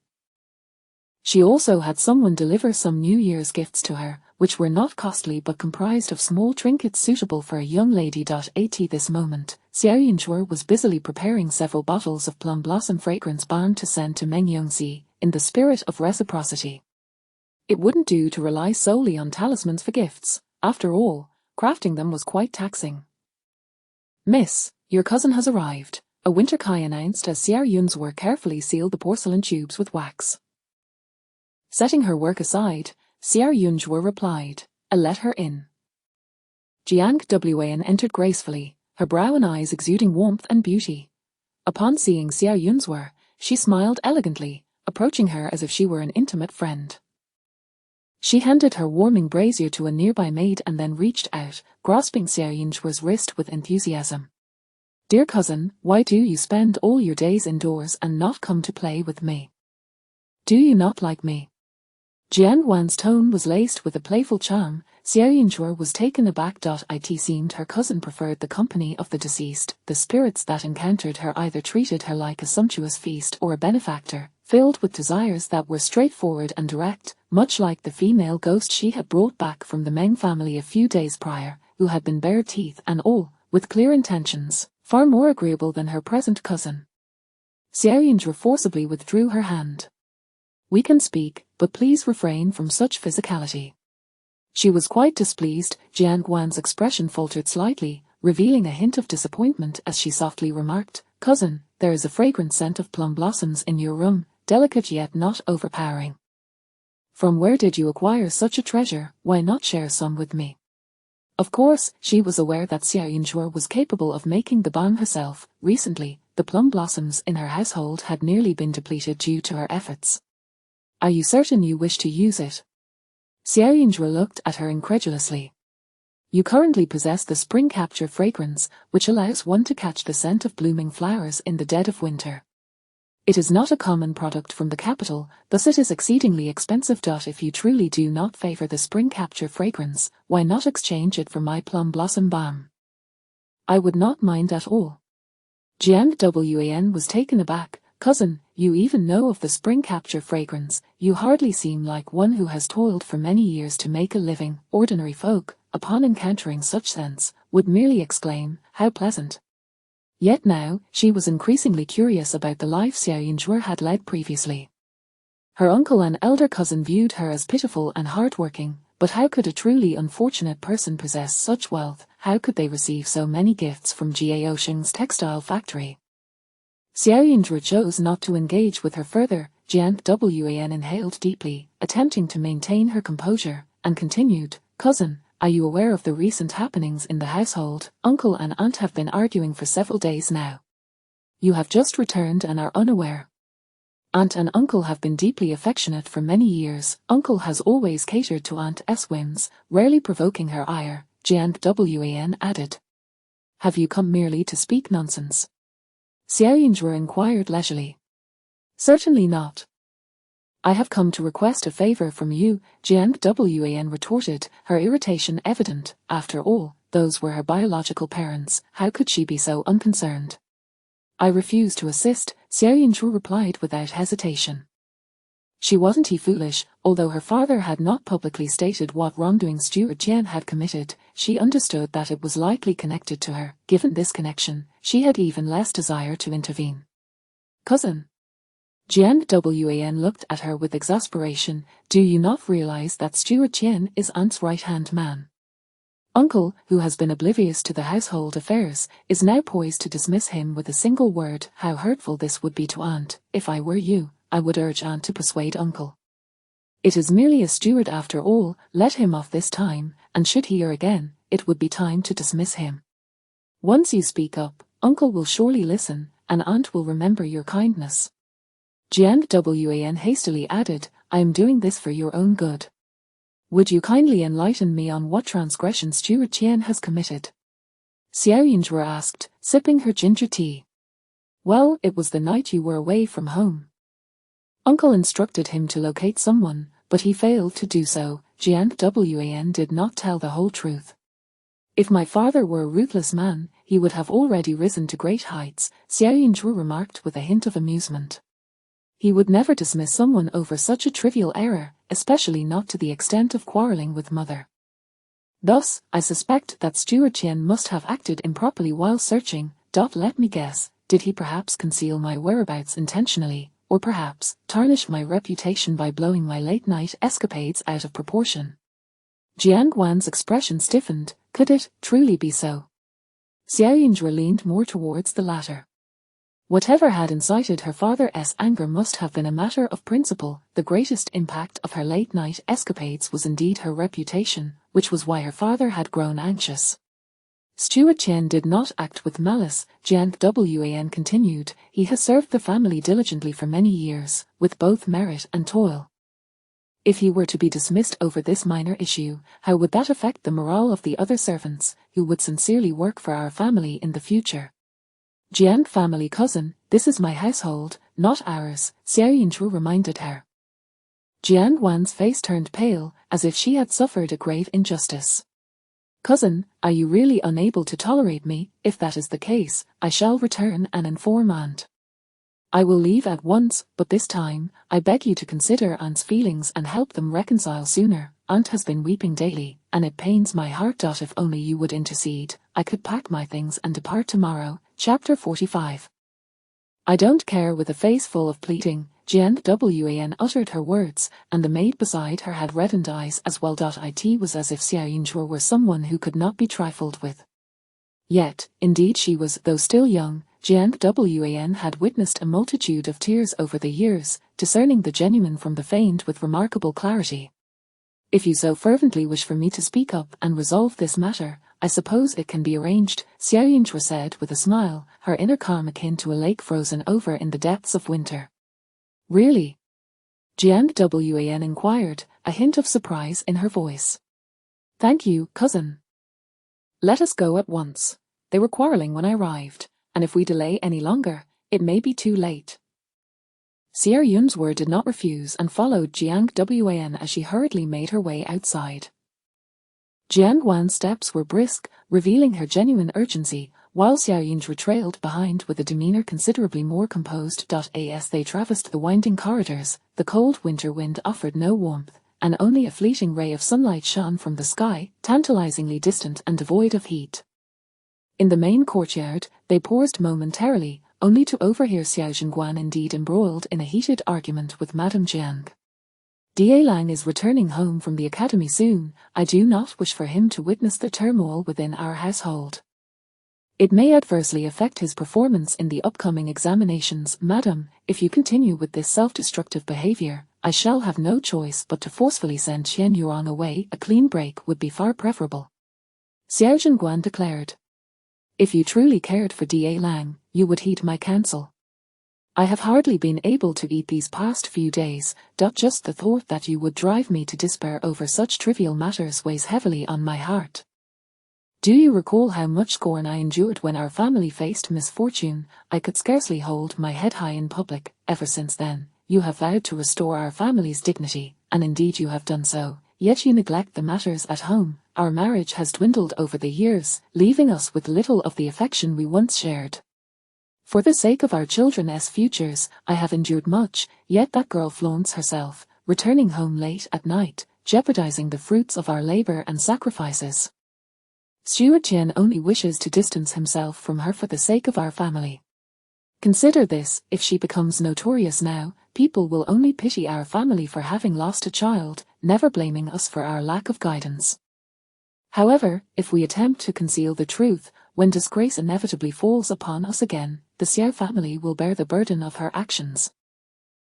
She also had someone deliver some New Year's gifts to her, which were not costly but comprised of small trinkets suitable for a young lady. At this moment, Xiao Yunzhuo was busily preparing several bottles of plum blossom fragrance balm to send to Meng Yongxi, in the spirit of reciprocity. It wouldn't do to rely solely on talismans for gifts. After all, crafting them was quite taxing. "Miss, your cousin has arrived," a winter Kai announced as Xiao Yunzhur carefully sealed the porcelain tubes with wax. Setting her work aside, Xiao Yunzhur replied, "Let her in." Jiang Wan entered gracefully, her brow and eyes exuding warmth and beauty. Upon seeing Xiao Yunzhur, she smiled elegantly, approaching her as if she were an intimate friend. She handed her warming brazier to a nearby maid and then reached out, grasping Xiao Yunzhur's wrist with enthusiasm. "Dear cousin, why do you spend all your days indoors and not come to play with me? Do you not like me?" Jiang Wan's tone was laced with a playful charm. Xiao Yunzhur was taken aback. It seemed her cousin preferred the company of the deceased. The spirits that encountered her either treated her like a sumptuous feast or a benefactor, filled with desires that were straightforward and direct, much like the female ghost she had brought back from the Meng family a few days prior, who had been bare teeth and all, with clear intentions, far more agreeable than her present cousin. Xiao Yunzhur forcibly withdrew her hand. "We can speak, but please refrain from such physicality." She was quite displeased. Jiang Wan's expression faltered slightly, revealing a hint of disappointment as she softly remarked, "Cousin, there is a fragrant scent of plum blossoms in your room, delicate yet not overpowering. From where did you acquire such a treasure? Why not share some with me?" Of course, she was aware that Xiao Yunzhur was capable of making the balm herself. Recently, the plum blossoms in her household had nearly been depleted due to her efforts. "Are you certain you wish to use it?" Xiao Yunzhur looked at her incredulously. "You currently possess the spring capture fragrance, which allows one to catch the scent of blooming flowers in the dead of winter. It is not a common product from the capital, thus it is exceedingly expensive. If you truly do not favor the spring capture fragrance, why not exchange it for my plum blossom balm?" "I would not mind at all." Jiang Wan was taken aback. "Cousin, you even know of the spring capture fragrance. You hardly seem like one who has toiled for many years to make a living." Ordinary folk, upon encountering such scents, would merely exclaim, "How pleasant." Yet now, she was increasingly curious about the life Xiao Yunzhur had led previously. Her uncle and elder cousin viewed her as pitiful and hardworking, but how could a truly unfortunate person possess such wealth? How could they receive so many gifts from Jiao Sheng's textile factory? Xiao Yunzhur chose not to engage with her further. Jiang Wan inhaled deeply, attempting to maintain her composure, and continued, "Cousin, are you aware of the recent happenings in the household? Uncle and aunt have been arguing for several days now. You have just returned and are unaware. Aunt and uncle have been deeply affectionate for many years. Uncle has always catered to aunt's whims, rarely provoking her ire," Jiang Wan added. "Have you come merely to speak nonsense?" Xiao Yunzhur inquired leisurely. "Certainly not. I have come to request a favor from you," Jiang Wan retorted, her irritation evident. After all, those were her biological parents. How could she be so unconcerned? "I refuse to assist," Xiao Yunzhur replied without hesitation. She wasn't foolish. Although her father had not publicly stated what wrongdoing Stuart Jian had committed, she understood that it was likely connected to her. Given this connection, she had even less desire to intervene. "Cousin." Jiang Wan looked at her with exasperation. "Do you not realize that Stuart Jian is aunt's right-hand man? Uncle, who has been oblivious to the household affairs, is now poised to dismiss him with a single word. How hurtful this would be to aunt. If I were you, I would urge aunt to persuade uncle. It is merely a steward after all. Let him off this time, and should he err again, it would be time to dismiss him. Once you speak up, uncle will surely listen, and aunt will remember your kindness." Jiang Wan hastily added, "I am doing this for your own good. Would you kindly enlighten me on what transgression Stuart Jian has committed?" Xiao Yunzhur asked, sipping her ginger tea. "Well, it was the night you were away from home. Uncle instructed him to locate someone, but he failed to do so." Jiang Wan did not tell the whole truth. "If my father were a ruthless man, he would have already risen to great heights," Xiao Yunzhur remarked with a hint of amusement. "He would never dismiss someone over such a trivial error, especially not to the extent of quarreling with mother. Thus, I suspect that Stuart Jian must have acted improperly while searching. Let me guess, did he perhaps conceal my whereabouts intentionally, or perhaps tarnish my reputation by blowing my late-night escapades out of proportion. Jiang Guan's expression stiffened. Could it truly be so? Xiao Yinzhi leaned more towards the latter. Whatever had incited her father's anger must have been a matter of principle. The greatest impact of her late-night escapades was indeed her reputation, which was why her father had grown anxious. Steward Chen did not act with malice. Jiang Wan continued. He has served the family diligently for many years, with both merit and toil. If he were to be dismissed over this minor issue, how would that affect the morale of the other servants, who would sincerely work for our family in the future? Jiang family cousin, this is my household, not ours, Xiao Yinzhi reminded her. Jiang Wan's face turned pale, as if she had suffered a grave injustice. Cousin, are you really unable to tolerate me? If that is the case, I shall return and inform aunt. I will leave at once, but this time, I beg you to consider aunt's feelings and help them reconcile sooner. Aunt has been weeping daily, and it pains my heart. If only you would intercede, I could pack my things and depart tomorrow. Chapter 45. I don't care. With a face full of pleading, Jiang Wan uttered her words, and the maid beside her had reddened eyes as well. It was as if Xiao Yinzhi were someone who could not be trifled with. Yet, indeed she was. Though still young, Jiang Wan had witnessed a multitude of tears over the years, discerning the genuine from the feigned with remarkable clarity. If you so fervently wish for me to speak up and resolve this matter, I suppose it can be arranged, Xiao Yinzhi said with a smile, her inner calm akin to a lake frozen over in the depths of winter. Really? Jiang Wan inquired, a hint of surprise in her voice. Thank you, cousin. Let us go at once. They were quarreling when I arrived, and if we delay any longer, it may be too late. Xiao Yunzhi did not refuse and followed Jiang Wan as she hurriedly made her way outside. Jiang Wan's steps were brisk, revealing her genuine urgency, while Xiao Yinzhi trailed behind with a demeanor considerably more composed. As they traversed the winding corridors, the cold winter wind offered no warmth, and only a fleeting ray of sunlight shone from the sky, tantalizingly distant and devoid of heat. In the main courtyard, they paused momentarily, only to overhear Xiao Zhengguan indeed embroiled in a heated argument with Madame Jiang. Da Lang is returning home from the academy soon. I do not wish for him to witness the turmoil within our household. It may adversely affect his performance in the upcoming examinations. Madam, if you continue with this self-destructive behavior, I shall have no choice but to forcefully send Qian Yuan away. A clean break would be far preferable, Xiao Zhengguan declared. If you truly cared for Da Lang, you would heed my counsel. I have hardly been able to eat these past few days. Just the thought that you would drive me to despair over such trivial matters weighs heavily on my heart. Do you recall how much scorn I endured when our family faced misfortune? I could scarcely hold my head high in public. Ever since then, you have vowed to restore our family's dignity, and indeed you have done so, yet you neglect the matters at home. Our marriage has dwindled over the years, leaving us with little of the affection we once shared. For the sake of our children's futures, I have endured much, yet that girl flaunts herself, returning home late at night, jeopardizing the fruits of our labor and sacrifices. Xu Qian only wishes to distance himself from her for the sake of our family. Consider this, if she becomes notorious now, people will only pity our family for having lost a child, never blaming us for our lack of guidance. However, if we attempt to conceal the truth, when disgrace inevitably falls upon us again, the Xiao family will bear the burden of her actions.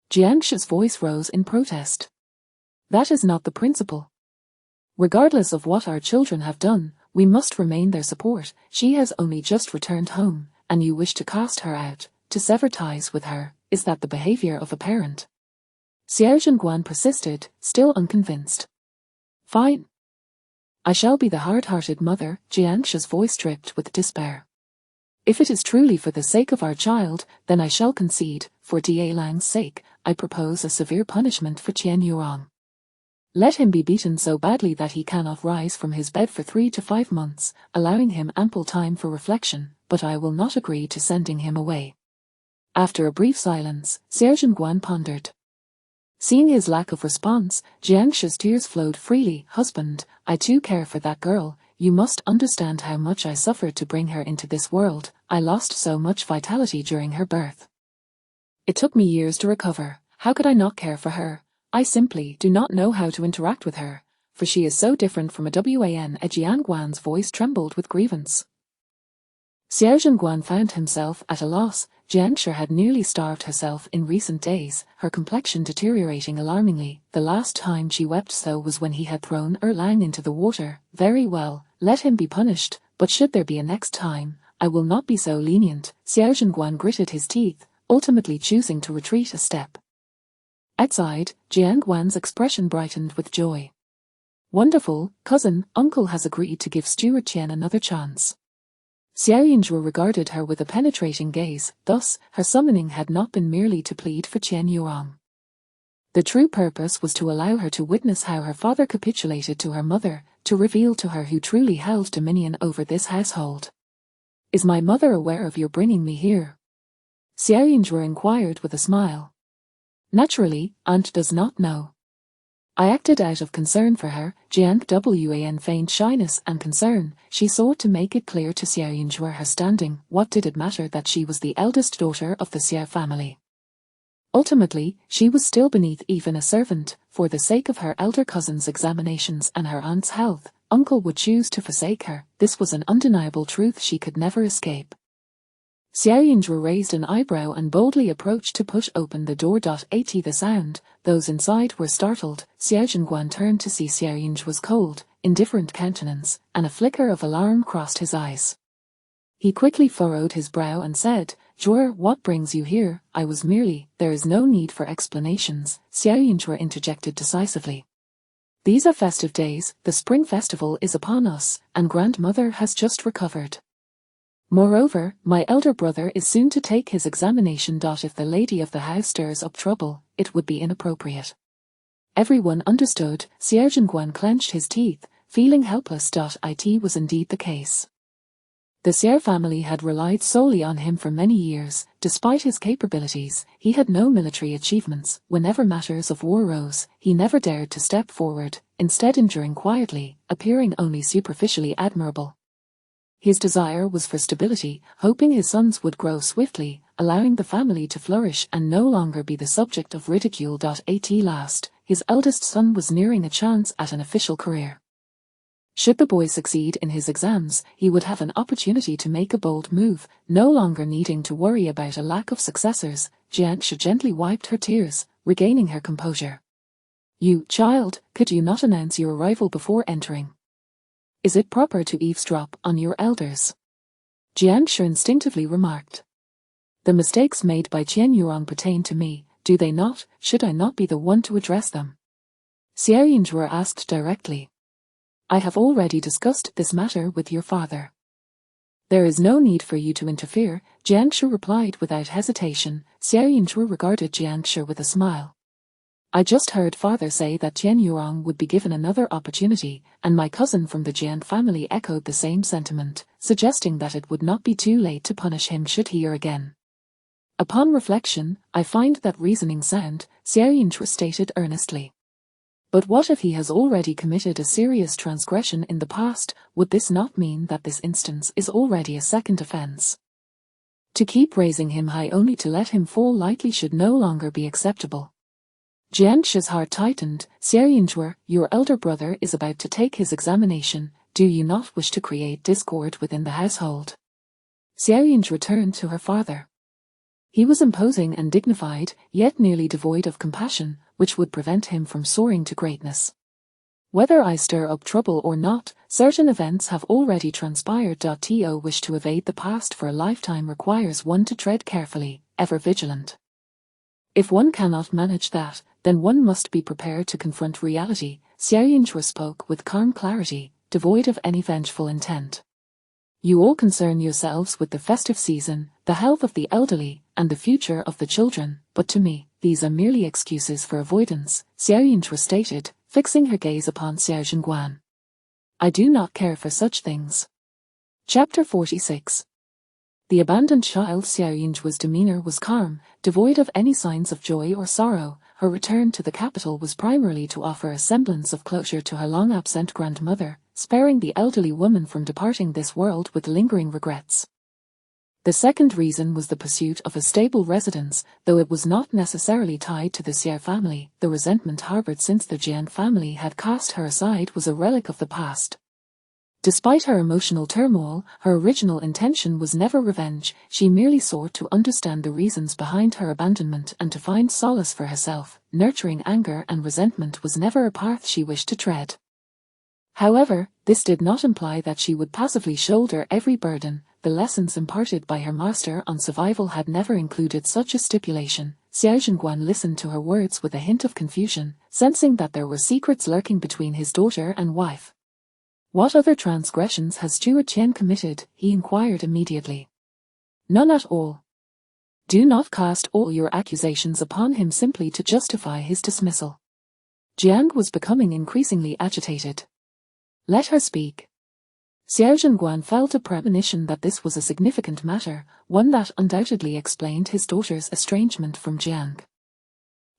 Jiangshi's voice rose in protest. That is not the principle. Regardless of what our children have done, we must remain their support. She has only just returned home, and you wish to cast her out, to sever ties with her. Is that the behavior of a parent? Xiao Zhengguan persisted, still unconvinced. Fine. I shall be the hard-hearted mother, Jiangshi's voice dripped with despair. If it is truly for the sake of our child, then I shall concede. For Da Lang's sake, I propose a severe punishment for Qian Yuan. Let him be beaten so badly that he cannot rise from his bed for 3 to 5 months, allowing him ample time for reflection, but I will not agree to sending him away. After a brief silence, Xiao Zhengguan pondered. Seeing his lack of response, Jiangshi's tears flowed freely. Husband, I too care for that girl. You must understand how much I suffered to bring her into this world. I lost so much vitality during her birth. It took me years to recover. How could I not care for her? I simply do not know how to interact with her, for she is so different from a Wan. Jianguan's voice trembled with grievance. Xiao Zhenguan found himself at a loss. Jiangshi had nearly starved herself in recent days, her complexion deteriorating alarmingly. The last time she wept so was when he had thrown Erlang into the water. Very well, let him be punished, but should there be a next time, I will not be so lenient. Xiao Zhenguan gritted his teeth, ultimately choosing to retreat a step. Outside, Jianguan's expression brightened with joy. Wonderful, cousin, uncle has agreed to give Steward Qian another chance. Xiao Yinzhuo regarded her with a penetrating gaze, thus, her summoning had not been merely to plead for Qian Yuang. The true purpose was to allow her to witness how her father capitulated to her mother, to reveal to her who truly held dominion over this household. Is my mother aware of your bringing me here? Xiao Yinzhuo inquired with a smile. Naturally, aunt does not know. I acted out of concern for her. Jiang Wan feigned shyness and concern. She sought to make it clear to Xiao Yinzhuo her standing. What did it matter that she was the eldest daughter of the Xiao family? Ultimately, she was still beneath even a servant. For the sake of her elder cousin's examinations and her aunt's health, uncle would choose to forsake her. This was an undeniable truth she could never escape. Xiao Yinzhuo raised an eyebrow and boldly approached to push open the door. At the sound, those inside were startled. Xiao Zhenguan turned to see Xiao Yinzhuo's cold, indifferent countenance, and a flicker of alarm crossed his eyes. He quickly furrowed his brow and said, "Zhuo, what brings you here?" "I was merely..." "There is no need for explanations," Xiao Yinzhuo interjected decisively. "These are festive days, the spring festival is upon us, and grandmother has just recovered. Moreover, my elder brother is soon to take his examination. If the lady of the house stirs up trouble, it would be inappropriate." Everyone understood. Xiao Zhenguan clenched his teeth, feeling helpless. It was indeed the case. The Xiao family had relied solely on him for many years. Despite his capabilities, he had no military achievements. Whenever matters of war rose, he never dared to step forward, instead enduring quietly, appearing only superficially admirable. His desire was for stability, hoping his sons would grow swiftly, allowing the family to flourish and no longer be the subject of ridicule. At last, his eldest son was nearing a chance at an official career. Should the boy succeed in his exams, he would have an opportunity to make a bold move, no longer needing to worry about a lack of successors. Jiangshi gently wiped her tears, regaining her composure. "You, child, could you not announce your arrival before entering? Is it proper to eavesdrop on your elders?" Jiangshi instinctively remarked. "The mistakes made by Qian Yuang pertain to me, do they not? Should I not be the one to address them?" Xiao Yinzhuo asked directly. "I have already discussed this matter with your father. There is no need for you to interfere," Jiangshi replied without hesitation. Xiao Yinzhuo regarded Jiangshi with a smile. "I just heard father say that Qian Yuang would be given another opportunity, and my cousin from the Jian family echoed the same sentiment, suggesting that it would not be too late to punish him should he err again. Upon reflection, I find that reasoning sound," Xiao Yinzhuo stated earnestly. "But what if he has already committed a serious transgression in the past? Would this not mean that this instance is already a second offense? To keep raising him high only to let him fall lightly should no longer be acceptable." Jiangshi's heart tightened. "Xiao Yinzhuo, your elder brother is about to take his examination. Do you not wish to create discord within the household?" Xiao Yinzhuo turned to her father. He was imposing and dignified, yet nearly devoid of compassion, which would prevent him from soaring to greatness. "Whether I stir up trouble or not, certain events have already transpired. To wish to evade the past for a lifetime requires one to tread carefully, ever vigilant. If one cannot manage that, then one must be prepared to confront reality." Xiao Yinzhuo spoke with calm clarity, devoid of any vengeful intent. "You all concern yourselves with the festive season, the health of the elderly, and the future of the children, but to me, these are merely excuses for avoidance," Xiao Yinzhuo stated, fixing her gaze upon Xiao Zhenguan. "I do not care for such things." Chapter 46. The abandoned child. Xiao Yinzhuo's demeanor was calm, devoid of any signs of joy or sorrow. Her return to the capital was primarily to offer a semblance of closure to her long-absent grandmother, sparing the elderly woman from departing this world with lingering regrets. The second reason was the pursuit of a stable residence, though it was not necessarily tied to the Xiao family. The resentment harbored since the Jiang family had cast her aside was a relic of the past. Despite her emotional turmoil, her original intention was never revenge. She merely sought to understand the reasons behind her abandonment and to find solace for herself. Nurturing anger and resentment was never a path she wished to tread. However, this did not imply that she would passively shoulder every burden. The lessons imparted by her master on survival had never included such a stipulation. Xiao Zhenguan listened to her words with a hint of confusion, sensing that there were secrets lurking between his daughter and wife. "What other transgressions has Stuart Qian committed?" he inquired immediately. "None at all. Do not cast all your accusations upon him simply to justify his dismissal." Jiang was becoming increasingly agitated. "Let her speak." Xiao Zhenguan felt a premonition that this was a significant matter, one that undoubtedly explained his daughter's estrangement from Jiang.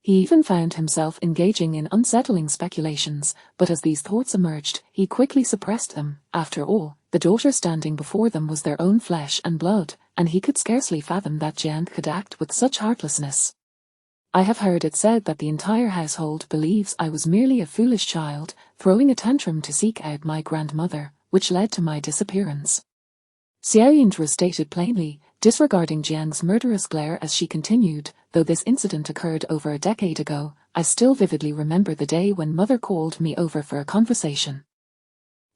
He even found himself engaging in unsettling speculations, but as these thoughts emerged, he quickly suppressed them. After all, the daughter standing before them was their own flesh and blood, and he could scarcely fathom that Jiang could act with such heartlessness. "I have heard it said that the entire household believes I was merely a foolish child, throwing a tantrum to seek out my grandmother, which led to my disappearance," Xiao Yinzhu stated plainly, disregarding Jiang's murderous glare as she continued. "Though this incident occurred over a decade ago, I still vividly remember the day when mother called me over for a conversation.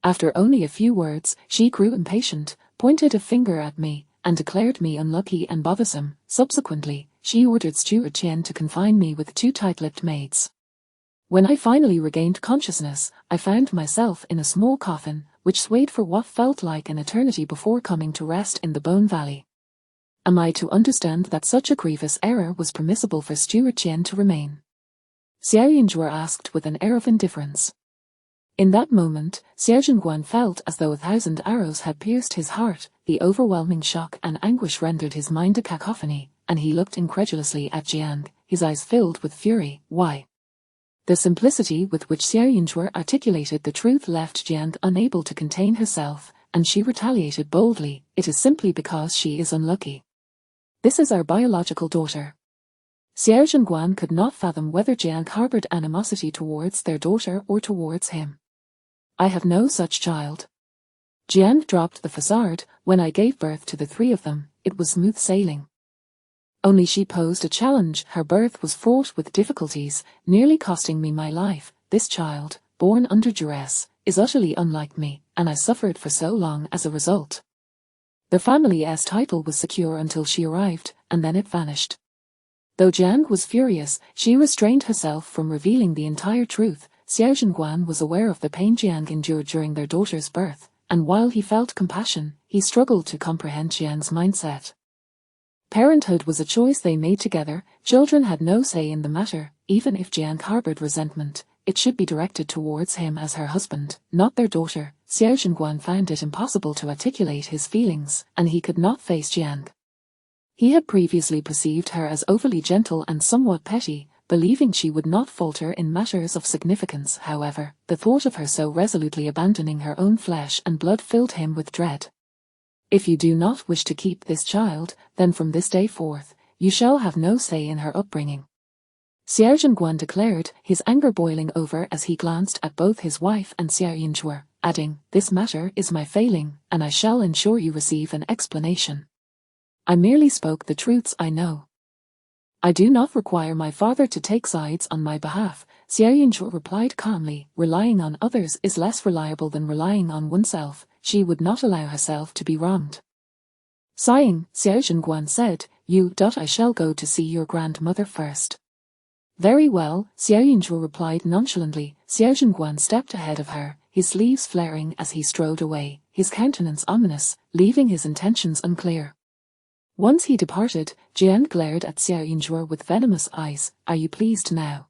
After only a few words, she grew impatient, pointed a finger at me, and declared me unlucky and bothersome. Subsequently, she ordered Stuart Qian to confine me with 2 tight-lipped maids. When I finally regained consciousness, I found myself in a small coffin, which swayed for what felt like an eternity before coming to rest in the Bone Valley. Am I to understand that such a grievous error was permissible for Stuart Qian to remain?" Xiao Yinzhu asked with an air of indifference. In that moment, Xiao Zhenguan felt as though 1,000 arrows had pierced his heart. The overwhelming shock and anguish rendered his mind a cacophony, and he looked incredulously at Jiang, his eyes filled with fury. "Why?" The simplicity with which Xiao Yinzhu articulated the truth left Jiang unable to contain herself, and she retaliated boldly. "It is simply because she is unlucky. This is our biological daughter." Xiao Zhenguan could not fathom whether Jiang harbored animosity towards their daughter or towards him. "I have no such child." Jiang dropped the facade. "When I gave birth to the 3 of them, it was smooth sailing. Only she posed a challenge. Her birth was fraught with difficulties, nearly costing me my life. This child, born under duress, is utterly unlike me, and I suffered for so long as a result." The family's title was secure until she arrived, and then it vanished. Though Jiang was furious, she restrained herself from revealing the entire truth. Xiao Zhenguan was aware of the pain Jiang endured during their daughter's birth, and while he felt compassion, he struggled to comprehend Jiang's mindset. Parenthood was a choice they made together. Children had no say in the matter. Even if Jiang harbored resentment, it should be directed towards him as her husband, not their daughter. Xiao Zhenguan found it impossible to articulate his feelings, and he could not face Jiang. He had previously perceived her as overly gentle and somewhat petty, believing she would not falter in matters of significance. However, the thought of her so resolutely abandoning her own flesh and blood filled him with dread. "If you do not wish to keep this child, then from this day forth, you shall have no say in her upbringing," Xiao Zhenguan declared, his anger boiling over as he glanced at both his wife and Xiao Yinzhu, adding, "This matter is my failing, and I shall ensure you receive an explanation. I merely spoke the truths I know. I do not require my father to take sides on my behalf," Xiao Yinzhu replied calmly. "Relying on others is less reliable than relying on oneself. She would not allow herself to be wronged." Sighing, Xiao Zhenguan said, I shall go to see your grandmother first." "Very well," Xiao Yinzhu replied nonchalantly. Xiao Zhenguan stepped ahead of her, his sleeves flaring as he strode away, his countenance ominous, leaving his intentions unclear. Once he departed, Jiang glared at Xiao Yinzhu with venomous eyes. "Are you pleased now?"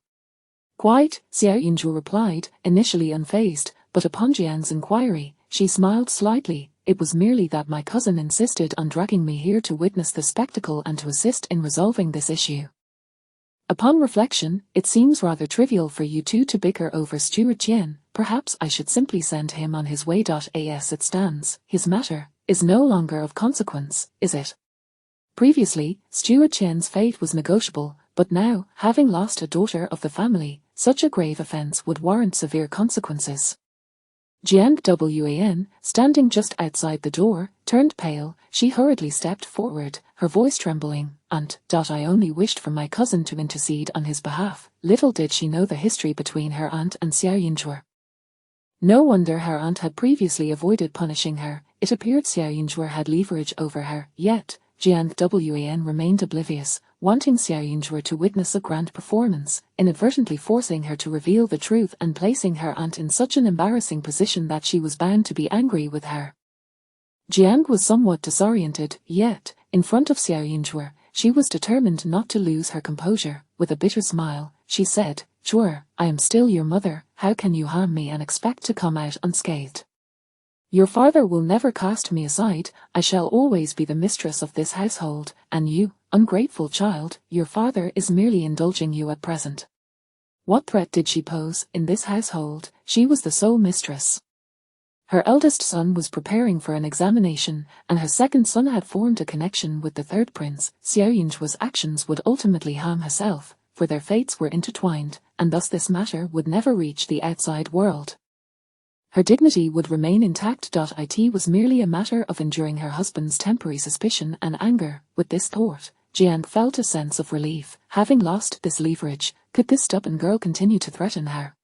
"Quite," Xiao Yinzhu replied, initially unfazed, but upon Jiang's inquiry, she smiled slightly. "It was merely that my cousin insisted on dragging me here to witness the spectacle and to assist in resolving this issue. Upon reflection, it seems rather trivial for you two to bicker over Stuart Qian. Perhaps I should simply send him on his way. As it stands, his matter is no longer of consequence, is it?" Previously, Steward Qian's fate was negotiable, but now, having lost a daughter of the family, such a grave offense would warrant severe consequences. Jiang Wan, standing just outside the door, turned pale. She hurriedly stepped forward, her voice trembling. "Aunt, I only wished for my cousin to intercede on his behalf." Little did she know the history between her aunt and Xiao Yinzhuo. No wonder her aunt had previously avoided punishing her. It appeared Xiao Yinzhuo had leverage over her, yet Jiang Wan remained oblivious, wanting Xiao Yinzhuo to witness a grand performance, inadvertently forcing her to reveal the truth and placing her aunt in such an embarrassing position that she was bound to be angry with her. Jiang was somewhat disoriented, yet, in front of Xiao Yinzhuo, she was determined not to lose her composure. With a bitter smile, she said, "Zhuo, I am still your mother. How can you harm me and expect to come out unscathed? Your father will never cast me aside. I shall always be the mistress of this household, and you, ungrateful child, your father is merely indulging you at present." What threat did she pose in this household? She was the sole mistress. Her eldest son was preparing for an examination, and her second son had formed a connection with the third prince. Xiao Yinzhuo's actions would ultimately harm herself, for their fates were intertwined, and thus this matter would never reach the outside world. Her dignity would remain intact. It was merely a matter of enduring her husband's temporary suspicion and anger. With this thought, Jiang felt a sense of relief. Having lost this leverage, could this stubborn girl continue to threaten her?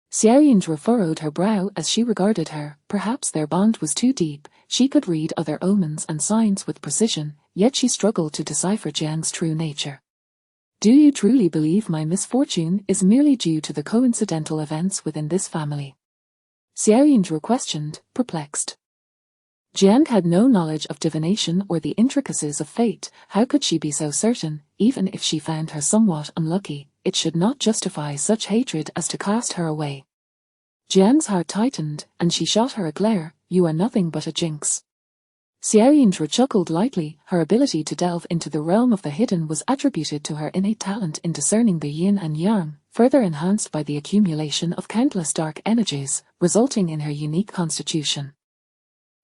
Xiao Yinzhuo furrowed her brow as she regarded her. Perhaps their bond was too deep. She could read other omens and signs with precision, yet she struggled to decipher Jiang's true nature. "Do you truly believe my misfortune is merely due to the coincidental events within this family?" Xiao Yinzhuo questioned, perplexed. Jiang had no knowledge of divination or the intricacies of fate. How could she be so certain? Even if she found her somewhat unlucky, it should not justify such hatred as to cast her away. Jiang's heart tightened, and she shot her a glare. "You are nothing but a jinx." Xiao Yinzhuo chuckled lightly. Her ability to delve into the realm of the hidden was attributed to her innate talent in discerning the yin and yang, further enhanced by the accumulation of countless dark energies, resulting in her unique constitution.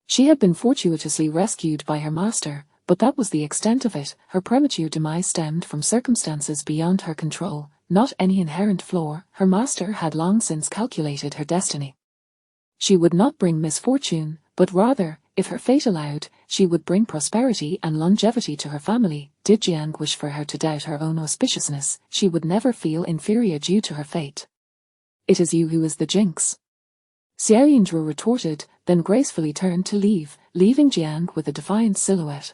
She had been fortuitously rescued by her master, but that was the extent of it. Her premature demise stemmed from circumstances beyond her control, not any inherent flaw. Her master had long since calculated her destiny. She would not bring misfortune, but rather, if her fate allowed, she would bring prosperity and longevity to her family. Did Jiang wish for her to doubt her own auspiciousness, she would never feel inferior due to her fate. "It is you who is the jinx," Xiao Yinzhuo retorted, then gracefully turned to leave, leaving Jiang with a defiant silhouette.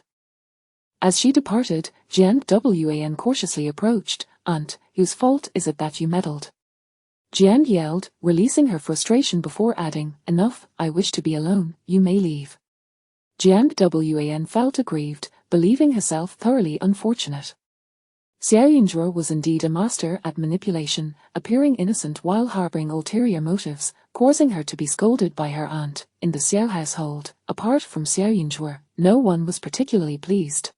As she departed, Jiang Wan cautiously approached. "Aunt, whose fault is it that you meddled?" Jiang yelled, releasing her frustration before adding, "Enough, I wish to be alone, you may leave." Jiang Wan felt aggrieved, believing herself thoroughly unfortunate. Xiao Yinzhuo was indeed a master at manipulation, appearing innocent while harboring ulterior motives, causing her to be scolded by her aunt. In the Xiao household, apart from Xiao Yinzhuo, no one was particularly pleased.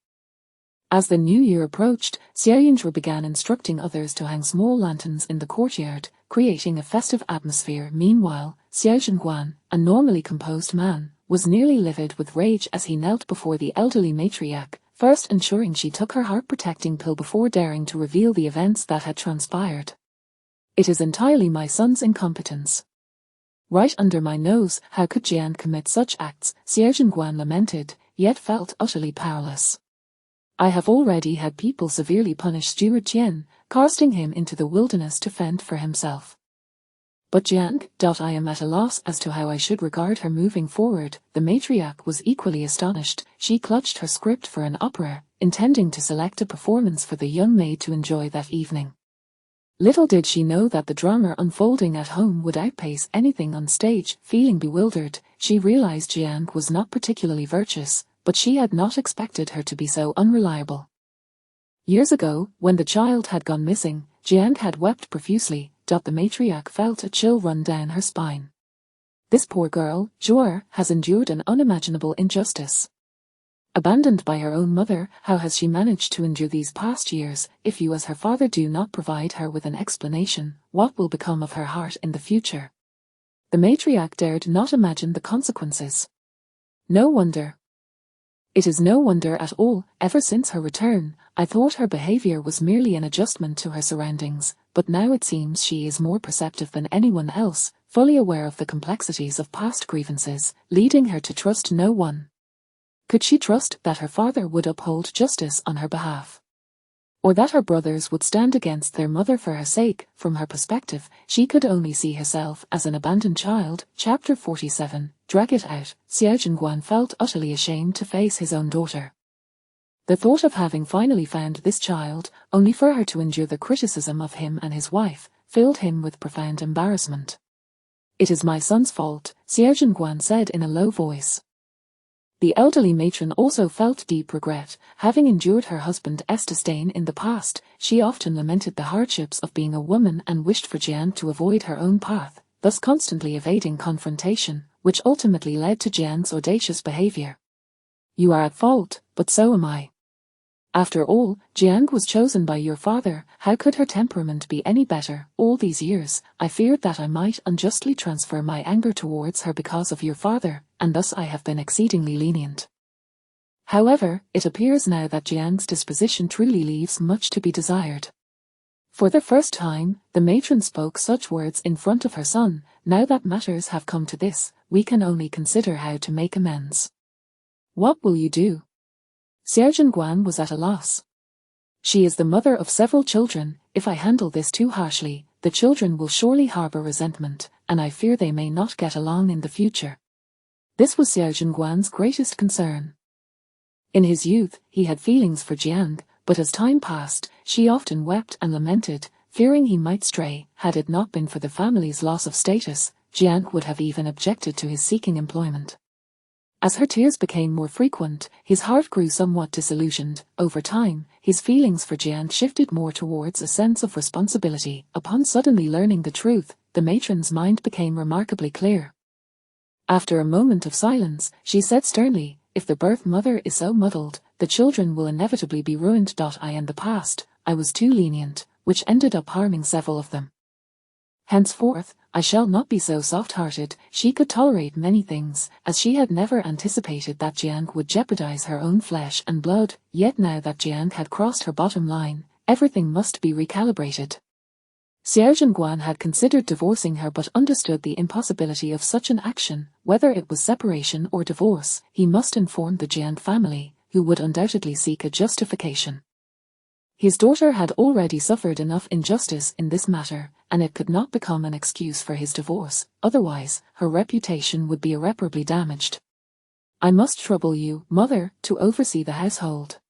As the new year approached, Xiao Yinzhuo began instructing others to hang small lanterns in the courtyard, creating a festive atmosphere. Meanwhile, Xiao Zhenguan, a normally composed man, was nearly livid with rage as he knelt before the elderly matriarch, first ensuring she took her heart-protecting pill before daring to reveal the events that had transpired. "It is entirely my son's incompetence. Right under my nose, how could Jian commit such acts?" Xiao Zhenguan lamented, yet felt utterly powerless. "I have already had people severely punish Steward Qian, casting him into the wilderness to fend for himself. But Jiang, I am at a loss as to how I should regard her moving forward." The matriarch was equally astonished. She clutched her script for an opera, intending to select a performance for the young maid to enjoy that evening. Little did she know that the drama unfolding at home would outpace anything on stage. Feeling bewildered, she realized Jiang was not particularly virtuous, but she had not expected her to be so unreliable. Years ago, when the child had gone missing, Jiang had wept profusely. The matriarch felt a chill run down her spine. This poor girl, Zhuo, has endured an unimaginable injustice. Abandoned by her own mother, how has she managed to endure these past years? If you as her father do not provide her with an explanation, what will become of her heart in the future? The matriarch dared not imagine the consequences. No wonder. It is no wonder at all, ever since her return, I thought her behavior was merely an adjustment to her surroundings, but now it seems she is more perceptive than anyone else, fully aware of the complexities of past grievances, leading her to trust no one. Could she trust that her father would uphold justice on her behalf? Or that her brothers would stand against their mother for her sake? From her perspective, she could only see herself as an abandoned child. Chapter 47. Drag it out. Xuanmen felt utterly ashamed to face his own daughter. The thought of having finally found this child, only for her to endure the criticism of him and his wife, filled him with profound embarrassment. "It is my son's fault," Xuanmen said in a low voice. The elderly matron also felt deep regret. Having endured her husband's disdain in the past, she often lamented the hardships of being a woman and wished for Jiang to avoid her own path, thus constantly evading confrontation, which ultimately led to Jiang's audacious behavior. "You are at fault, but so am I. After all, Jiang was chosen by your father. How could her temperament be any better? All these years, I feared that I might unjustly transfer my anger towards her because of your father, and thus I have been exceedingly lenient. However, it appears now that Jiang's disposition truly leaves much to be desired." For the first time, the matron spoke such words in front of her son. "Now that matters have come to this, we can only consider how to make amends. What will you do?" Xuanmen was at a loss. "She is the mother of several children. If I handle this too harshly, the children will surely harbor resentment, and I fear they may not get along in the future." This was Xuanmen's greatest concern. In his youth, he had feelings for Jiang, but as time passed, she often wept and lamented, fearing he might stray. Had it not been for the family's loss of status, Jiang would have even objected to his seeking employment. As her tears became more frequent, his heart grew somewhat disillusioned. Over time, his feelings for Jiang shifted more towards a sense of responsibility. Upon suddenly learning the truth, the matron's mind became remarkably clear. After a moment of silence, she said sternly, "If the birth mother is so muddled, the children will inevitably be ruined. In the past, I was too lenient, which ended up harming several of them. Henceforth, I shall not be so soft-hearted." She could tolerate many things, as she had never anticipated that Jiang would jeopardize her own flesh and blood, yet now that Jiang had crossed her bottom line, everything must be recalibrated. Xuanmen had considered divorcing her but understood the impossibility of such an action. Whether it was separation or divorce, he must inform the Jiang family, who would undoubtedly seek a justification. His daughter had already suffered enough injustice in this matter, and it could not become an excuse for his divorce, otherwise, her reputation would be irreparably damaged. "I must trouble you, mother, to oversee the household.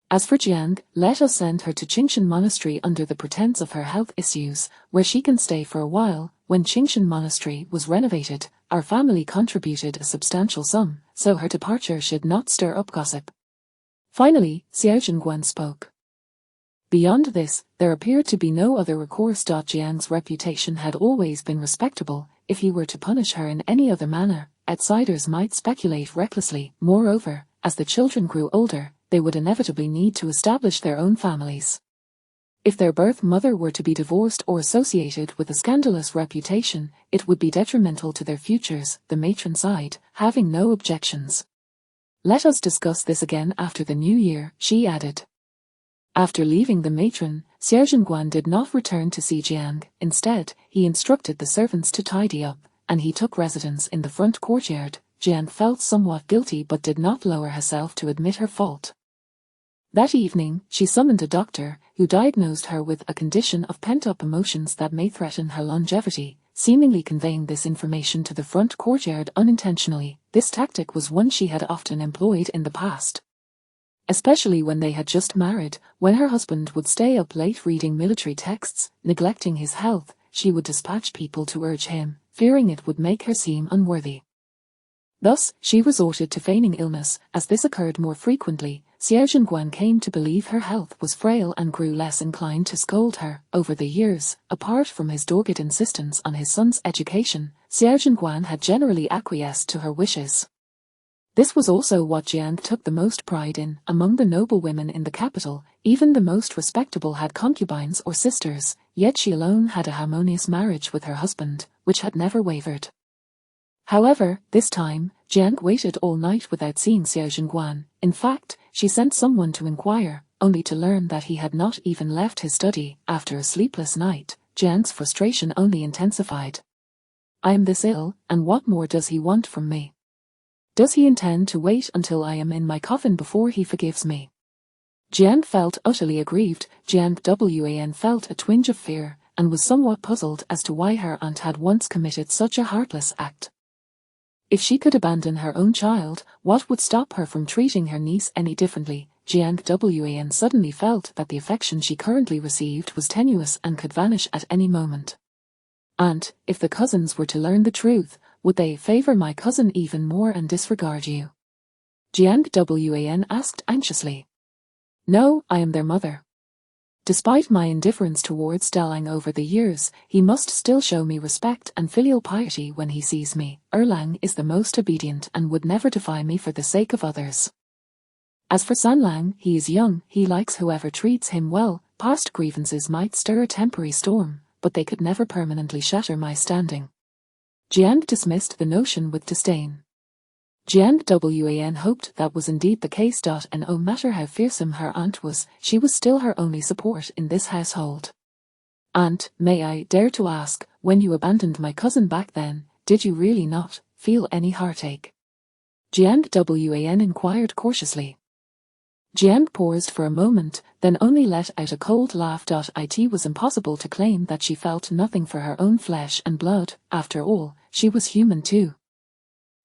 As for Jiang, let us send her to Qingshan Monastery under the pretense of her health issues, where she can stay for a while." When Qingshan Monastery was renovated, our family contributed a substantial sum, so her departure should not stir up gossip. Finally, Xuanmen spoke. Beyond this, there appeared to be no other recourse. Jiang's reputation had always been respectable. If he were to punish her in any other manner, outsiders might speculate recklessly. Moreover, as the children grew older, they would inevitably need to establish their own families. If their birth mother were to be divorced or associated with a scandalous reputation, it would be detrimental to their futures. The matron sighed, having no objections. "Let us discuss this again after the new year," she added. After leaving the matron, Xuanmen did not return to see Jiang. Instead, he instructed the servants to tidy up, and he took residence in the front courtyard. Jiang felt somewhat guilty but did not lower herself to admit her fault. That evening, she summoned a doctor, who diagnosed her with a condition of pent-up emotions that may threaten her longevity, seemingly conveying this information to the front courtyard unintentionally. This tactic was one she had often employed in the past. Especially when they had just married, when her husband would stay up late reading military texts, neglecting his health, she would dispatch people to urge him, fearing it would make her seem unworthy. Thus, she resorted to feigning illness. As this occurred more frequently, Xuanmen came to believe her health was frail and grew less inclined to scold her. Over the years, apart from his dogged insistence on his son's education, Xuanmen had generally acquiesced to her wishes. This was also what Jiang took the most pride in. Among the noble women in the capital, even the most respectable had concubines or sisters, yet she alone had a harmonious marriage with her husband, which had never wavered. However, this time, Jiang waited all night without seeing Xuanmen. In fact, she sent someone to inquire, only to learn that he had not even left his study. After a sleepless night, Jiang's frustration only intensified. I am this ill, and what more does he want from me? Does he intend to wait until I am in my coffin before he forgives me? Jiang felt utterly aggrieved. Jiang felt a twinge of fear, and was somewhat puzzled as to why her aunt had once committed such a heartless act. If she could abandon her own child, what would stop her from treating her niece any differently? Jiang suddenly felt that the affection she currently received was tenuous and could vanish at any moment. Aunt, if the cousins were to learn the truth, would they favor my cousin even more and disregard you? Jiang asked anxiously. No, I am their mother. Despite my indifference towards Dalang over the years, he must still show me respect and filial piety when he sees me. Erlang is the most obedient and would never defy me for the sake of others. As for Sanlang, he is young, he likes whoever treats him well. Past grievances might stir a temporary storm, but they could never permanently shatter my standing. Jiang dismissed the notion with disdain. Jiang hoped that was indeed the case. No matter how fearsome her aunt was, she was still her only support in this household. Aunt, may I dare to ask, when you abandoned my cousin back then, did you really not feel any heartache? Jiang inquired cautiously. Jiang paused for a moment, then only let out a cold laugh. It was impossible to claim that she felt nothing for her own flesh and blood. After all, she was human too.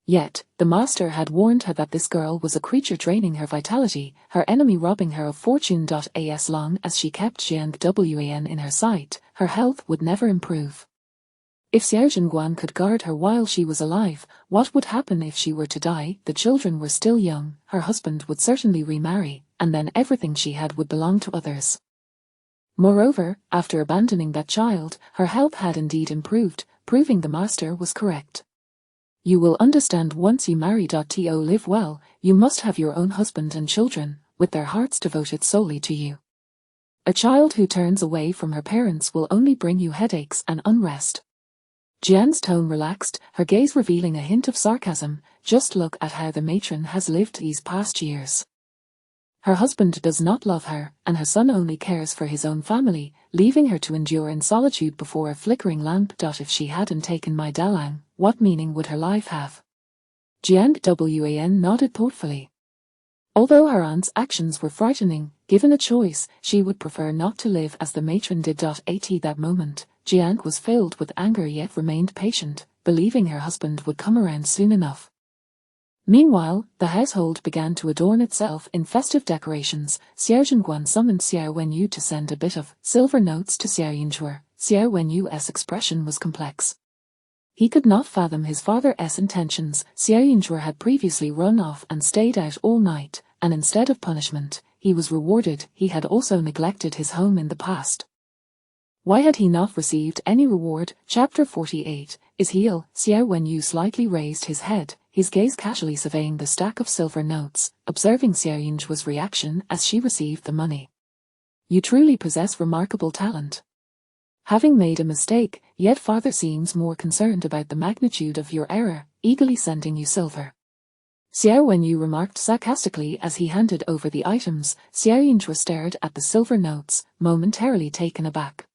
Yet, the master had warned her that this girl was a creature draining her vitality, her enemy robbing her of fortune. As long as she kept Jiang in her sight, her health would never improve. If Xiao Zhenguan could guard her while she was alive, what would happen if she were to die? The children were still young, her husband would certainly remarry, and then everything she had would belong to others. Moreover, after abandoning that child, her health had indeed improved, proving the master was correct. You will understand once you marry. To live well, you must have your own husband and children, with their hearts devoted solely to you. A child who turns away from her parents will only bring you headaches and unrest. Jiang's tone relaxed, her gaze revealing a hint of sarcasm. Just look at how the matron has lived these past years. Her husband does not love her, and her son only cares for his own family, leaving her to endure in solitude before a flickering lamp. If she hadn't taken my Dalang, what meaning would her life have? Jiang nodded thoughtfully. Although her aunt's actions were frightening, given a choice, she would prefer not to live as the matron did. At that moment, Jiang was filled with anger yet remained patient, believing her husband would come around soon enough. Meanwhile, the household began to adorn itself in festive decorations. Xiao Zhenguan summoned Xiao Wenyu to send a bit of silver notes to Xiao Yinzhuo. Xiao Wenyu's expression was complex. He could not fathom his father's intentions. Xiao Yinzhuo had previously run off and stayed out all night, and instead of punishment, he was rewarded. He had also neglected his home in the past. Why had he not received any reward? Chapter 48. Is he ill? Xiao Wenyu slightly raised his head, his gaze casually surveying the stack of silver notes, observing Xiao Yinzhuo's reaction as she received the money. You truly possess remarkable talent. Having made a mistake, yet father seems more concerned about the magnitude of your error, eagerly sending you silver. Xiao Wenyu remarked sarcastically as he handed over the items. Xiao Yinzhuo stared at the silver notes, momentarily taken aback.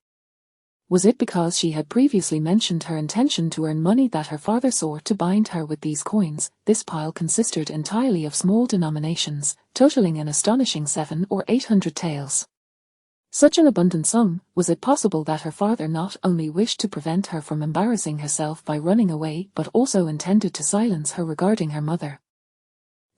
Was it because she had previously mentioned her intention to earn money that her father sought to bind her with these coins? This pile consisted entirely of small denominations, totaling an astonishing 700 or 800 taels. Such an abundant sum. Was it possible that her father not only wished to prevent her from embarrassing herself by running away but also intended to silence her regarding her mother?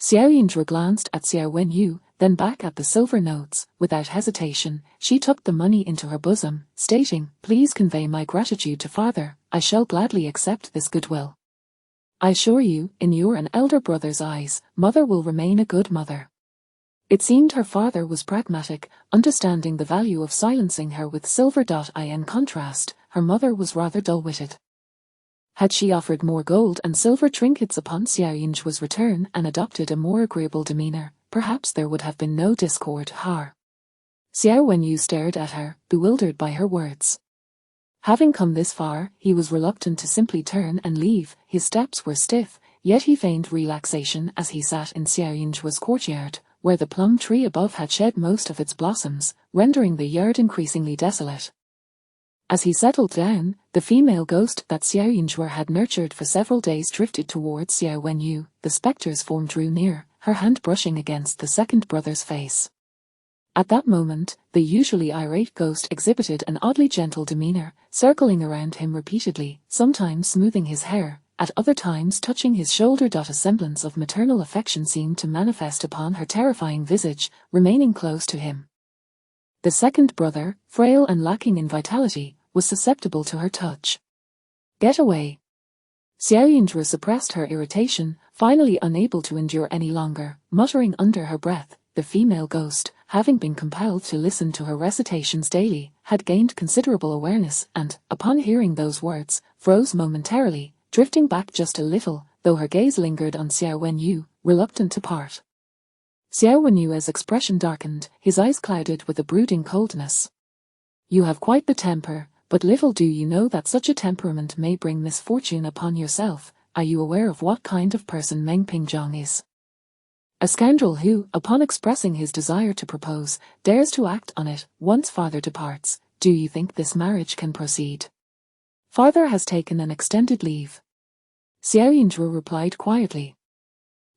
Xiao Yinzhuo glanced at Xiao Wenyu, then back at the silver notes. Without hesitation, she tucked the money into her bosom, stating, "Please convey my gratitude to father. I shall gladly accept this goodwill. I assure you, in your and elder brother's eyes, mother will remain a good mother." It seemed her father was pragmatic, understanding the value of silencing her with silver. In contrast, her mother was rather dull-witted. Had she offered more gold and silver trinkets upon Xiao Yinzhuo's return and adopted a more agreeable demeanor, perhaps there would have been no discord. Xiao Wenyu stared at her, bewildered by her words. Having come this far, he was reluctant to simply turn and leave. His steps were stiff, yet he feigned relaxation as he sat in Xiaoyunju's courtyard, where the plum tree above had shed most of its blossoms, rendering the yard increasingly desolate. As he settled down, the female ghost that Xiaoyunju had nurtured for several days drifted towards Xiao Wenyu. The spectre's form drew near, her hand brushing against the second brother's face. At that moment, the usually irate ghost exhibited an oddly gentle demeanor, circling around him repeatedly, sometimes smoothing his hair, at other times touching his shoulder. A semblance of maternal affection seemed to manifest upon her terrifying visage, remaining close to him. The second brother, frail and lacking in vitality, was susceptible to her touch. "Get away!" Xiaoyunju suppressed her irritation, finally unable to endure any longer, muttering under her breath. The female ghost, having been compelled to listen to her recitations daily, had gained considerable awareness and, upon hearing those words, froze momentarily, drifting back just a little, though her gaze lingered on Xiao Wenyu, reluctant to part. Xiao Wenyu's expression darkened, his eyes clouded with a brooding coldness. "You have quite the temper, but little do you know that such a temperament may bring misfortune upon yourself. Are you aware of what kind of person Meng Pingjong is? A scoundrel who, upon expressing his desire to propose, dares to act on it once father departs. Do you think this marriage can proceed? Father has taken an extended leave." Xiaoyunju replied quietly.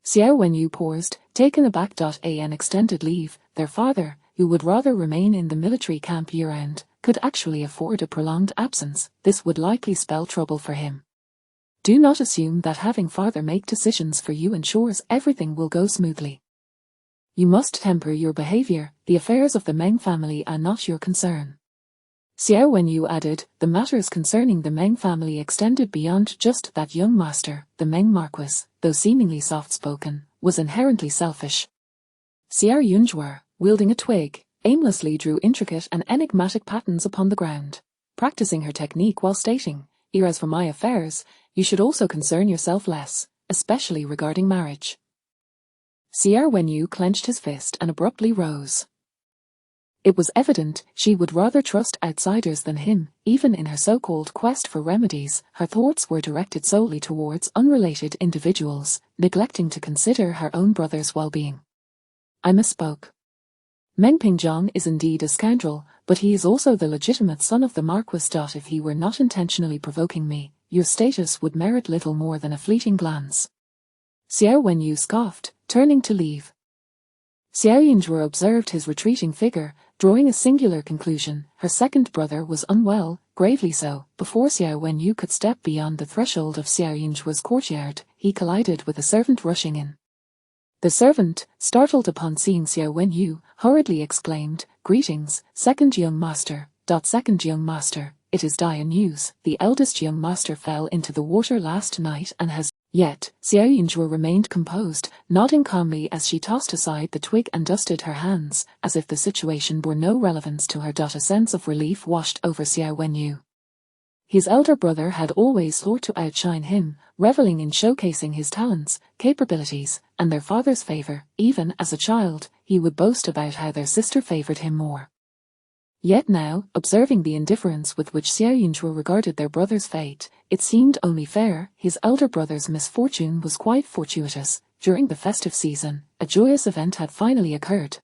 Xiao Wenyu paused, taken aback. An extended leave, their father, who would rather remain in the military camp year-round, could actually afford a prolonged absence. This would likely spell trouble for him. Do not assume that having father make decisions for you ensures everything will go smoothly. You must temper your behavior. The affairs of the Meng family are not your concern. Xiao Wenyu added, the matters concerning the Meng family extended beyond just that young master. The Meng Marquis, though seemingly soft-spoken, was inherently selfish. Xiaoyunju, wielding a twig, aimlessly drew intricate and enigmatic patterns upon the ground, practicing her technique while stating, "As for my affairs, you should also concern yourself less, especially regarding marriage." Xiao Wenyu clenched his fist and abruptly rose. It was evident she would rather trust outsiders than him. Even in her so-called quest for remedies, her thoughts were directed solely towards unrelated individuals, neglecting to consider her own brother's well-being. "I misspoke. Meng Pingjong is indeed a scoundrel, but he is also the legitimate son of the Marquis. If he were not intentionally provoking me, your status would merit little more than a fleeting glance." Xiao Wenyu scoffed, turning to leave. Xiaoyunju observed his retreating figure, drawing a singular conclusion. Her second brother was unwell, gravely so. Before Xiao Wenyu could step beyond the threshold of Xiaoyunju's courtyard, he collided with a servant rushing in. The servant, startled upon seeing Xiao Wenyu, hurriedly exclaimed, "Greetings, second young master." Second young master, it is dire news. The eldest young master fell into the water last night and has... Yet, Xiaoyunju remained composed, nodding calmly as she tossed aside the twig and dusted her hands, as if the situation bore no relevance to her. A sense of relief washed over Xiao Wenyu. His elder brother had always sought to outshine him, reveling in showcasing his talents, capabilities, and their father's favor. Even as a child, he would boast about how their sister favored him more. Yet now, observing the indifference with which Xiaoyunju regarded their brother's fate, it seemed only fair. His elder brother's misfortune was quite fortuitous. During the festive season, a joyous event had finally occurred.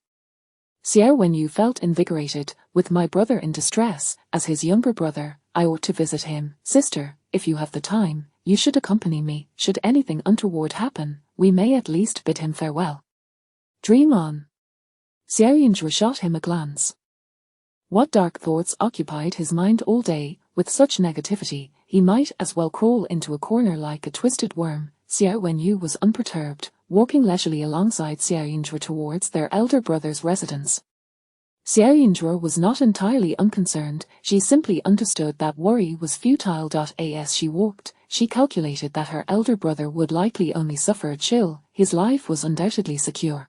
Xiao Wenyu felt invigorated. With my brother in distress, as his younger brother, I ought to visit him. Sister, if you have the time, you should accompany me. Should anything untoward happen, we may at least bid him farewell. Dream on. Xiaoyunju shot him a glance. What dark thoughts occupied his mind all day? With such negativity, he might as well crawl into a corner like a twisted worm. Xiao Wenyu was unperturbed, walking leisurely alongside Xiaoyunju towards their elder brother's residence. Xiaoyunju was not entirely unconcerned. She simply understood that worry was futile. As she walked, she calculated that her elder brother would likely only suffer a chill. His life was undoubtedly secure.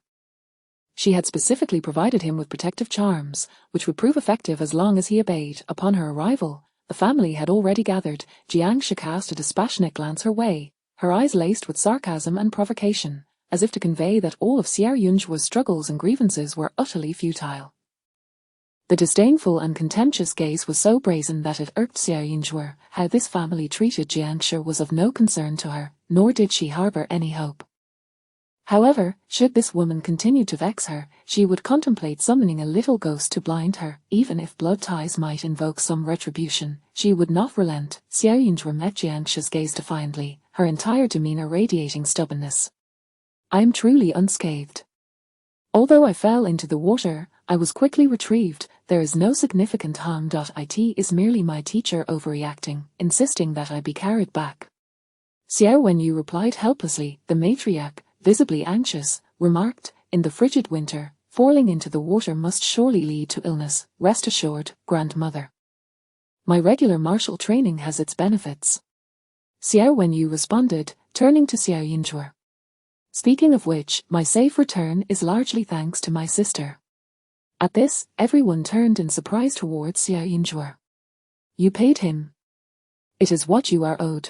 She had specifically provided him with protective charms, which would prove effective as long as he obeyed. Upon her arrival, the family had already gathered. Jiang Shi cast a dispassionate glance her way, her eyes laced with sarcasm and provocation, as if to convey that all of Xiaoyunju's struggles and grievances were utterly futile. The disdainful and contemptuous gaze was so brazen that it irked Xiao Yinzhuo. How this family treated Jiangshi was of no concern to her, nor did she harbor any hope. However, should this woman continue to vex her, she would contemplate summoning a little ghost to blind her. Even if blood ties might invoke some retribution, she would not relent. Xiao Yinzhuo met Jiangshi's gaze defiantly, her entire demeanor radiating stubbornness. "I am truly unscathed. Although I fell into the water, I was quickly retrieved. There is no significant harm. It is merely my teacher overreacting, insisting that I be carried back." Xiao Wenyu replied helplessly. The matriarch, visibly anxious, remarked, "In the frigid winter, falling into the water must surely lead to illness. Rest assured, grandmother. My regular martial training has its benefits." Xiao Wenyu responded, turning to Xiao Yinzhuo. "Speaking of which, my safe return is largely thanks to my sister." At this, everyone turned in surprise towards Xiao Yinzhuo. "You paid him. It is what you are owed."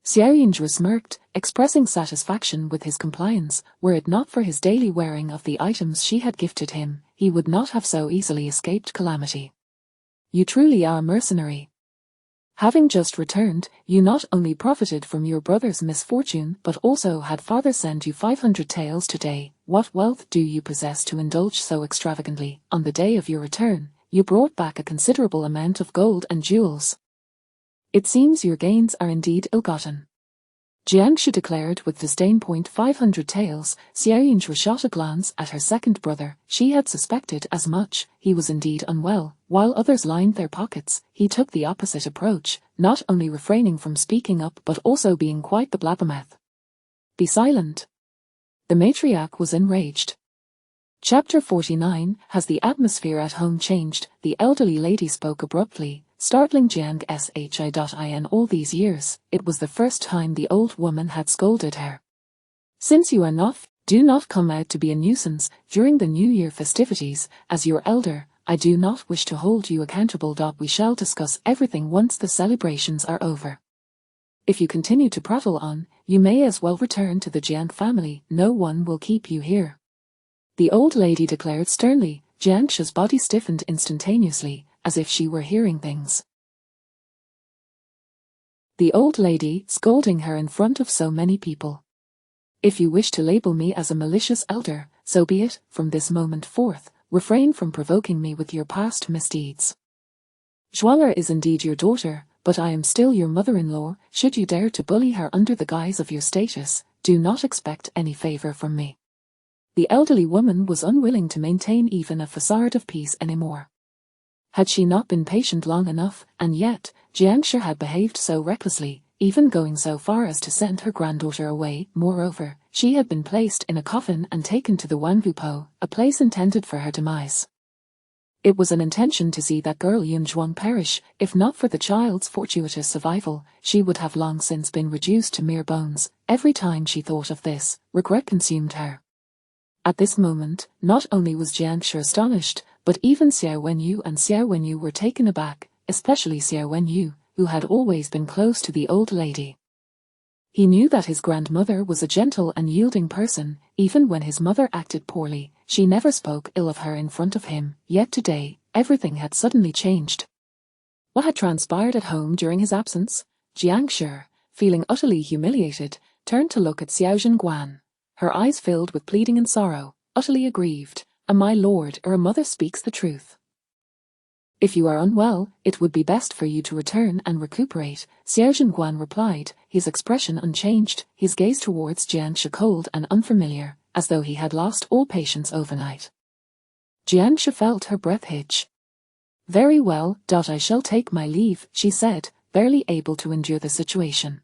Xiao Yinzhuo smirked, expressing satisfaction with his compliance. Were it not for his daily wearing of the items she had gifted him, he would not have so easily escaped calamity. "You truly are mercenary. Having just returned, you not only profited from your brother's misfortune but also had father send you 500 taels today. What wealth do you possess to indulge so extravagantly? On the day of your return, you brought back a considerable amount of gold and jewels. It seems your gains are indeed ill-gotten." Jiangshi declared with disdain. 500 taels. Xiao Yinzhuo shot a glance at her second brother. She had suspected as much. He was indeed unwell. While others lined their pockets, he took the opposite approach, not only refraining from speaking up but also being quite the blabbermouth. "Be silent." The matriarch was enraged. Chapter 49. Has the atmosphere at home changed? The elderly lady spoke abruptly, startling Jiang Shi. All these years, it was the first time the old woman had scolded her. "Since you do not come out to be a nuisance during the New Year festivities, as your elder, I do not wish to hold you accountable. We shall discuss everything once the celebrations are over. If you continue to prattle on, you may as well return to the Jiang family. No one will keep you here," the old lady declared sternly. Jiangshi's body stiffened instantaneously, as if she were hearing things. The old lady scolding her in front of so many people. "If you wish to label me as a malicious elder, so be it. From this moment forth, refrain from provoking me with your past misdeeds. Xuanmen is indeed your daughter, but I am still your mother-in-law. Should you dare to bully her under the guise of your status, do not expect any favor from me." The elderly woman was unwilling to maintain even a facade of peace anymore. Had she not been patient long enough? And yet, Jiangshi had behaved so recklessly, even going so far as to send her granddaughter away. Moreover, she had been placed in a coffin and taken to the Wangvupo, a place intended for her demise. It was an intention to see that girl Yunzhuang perish. If not for the child's fortuitous survival, she would have long since been reduced to mere bones. Every time she thought of this, regret consumed her. At this moment, not only was Jiangshi astonished, but even Xiao Wenyu and Xiao Wenyu were taken aback, especially Xiao Wenyu, who had always been close to the old lady. He knew that his grandmother was a gentle and yielding person. Even when his mother acted poorly, she never spoke ill of her in front of him. Yet today, everything had suddenly changed. What had transpired at home during his absence? Jiangshi, feeling utterly humiliated, turned to look at Xiao Zhenguan. Her eyes filled with pleading and sorrow, utterly aggrieved. "My lord, or a mother speaks the truth. If you are unwell, it would be best for you to return and recuperate," Xiao Zhenguan replied, his expression unchanged, his gaze towards Jiangshi cold and unfamiliar, as though he had lost all patience overnight. Jiangshi felt her breath hitch. "Very well, I shall take my leave," she said, barely able to endure the situation.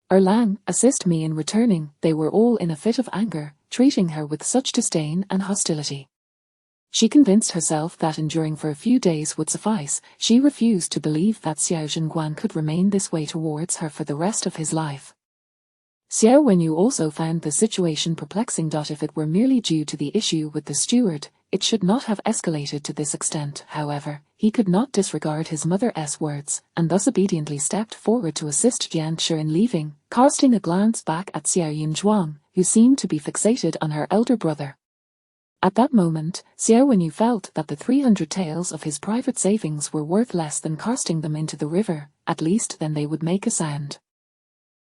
"Erlang, assist me in returning." They were all in a fit of anger, treating her with such disdain and hostility. She convinced herself that enduring for a few days would suffice. She refused to believe that Xiao Zhenguan could remain this way towards her for the rest of his life. Xiao Wenyu also found the situation perplexing. If it were merely due to the issue with the steward, it should not have escalated to this extent. However, he could not disregard his mother's words, and thus obediently stepped forward to assist Jiangshi in leaving, casting a glance back at Xiao Yinzhuang, who seemed to be fixated on her elder brother. At that moment, Xiao Wenyu felt that the 300 taels of his private savings were worth less than casting them into the river, at least then they would make a sound.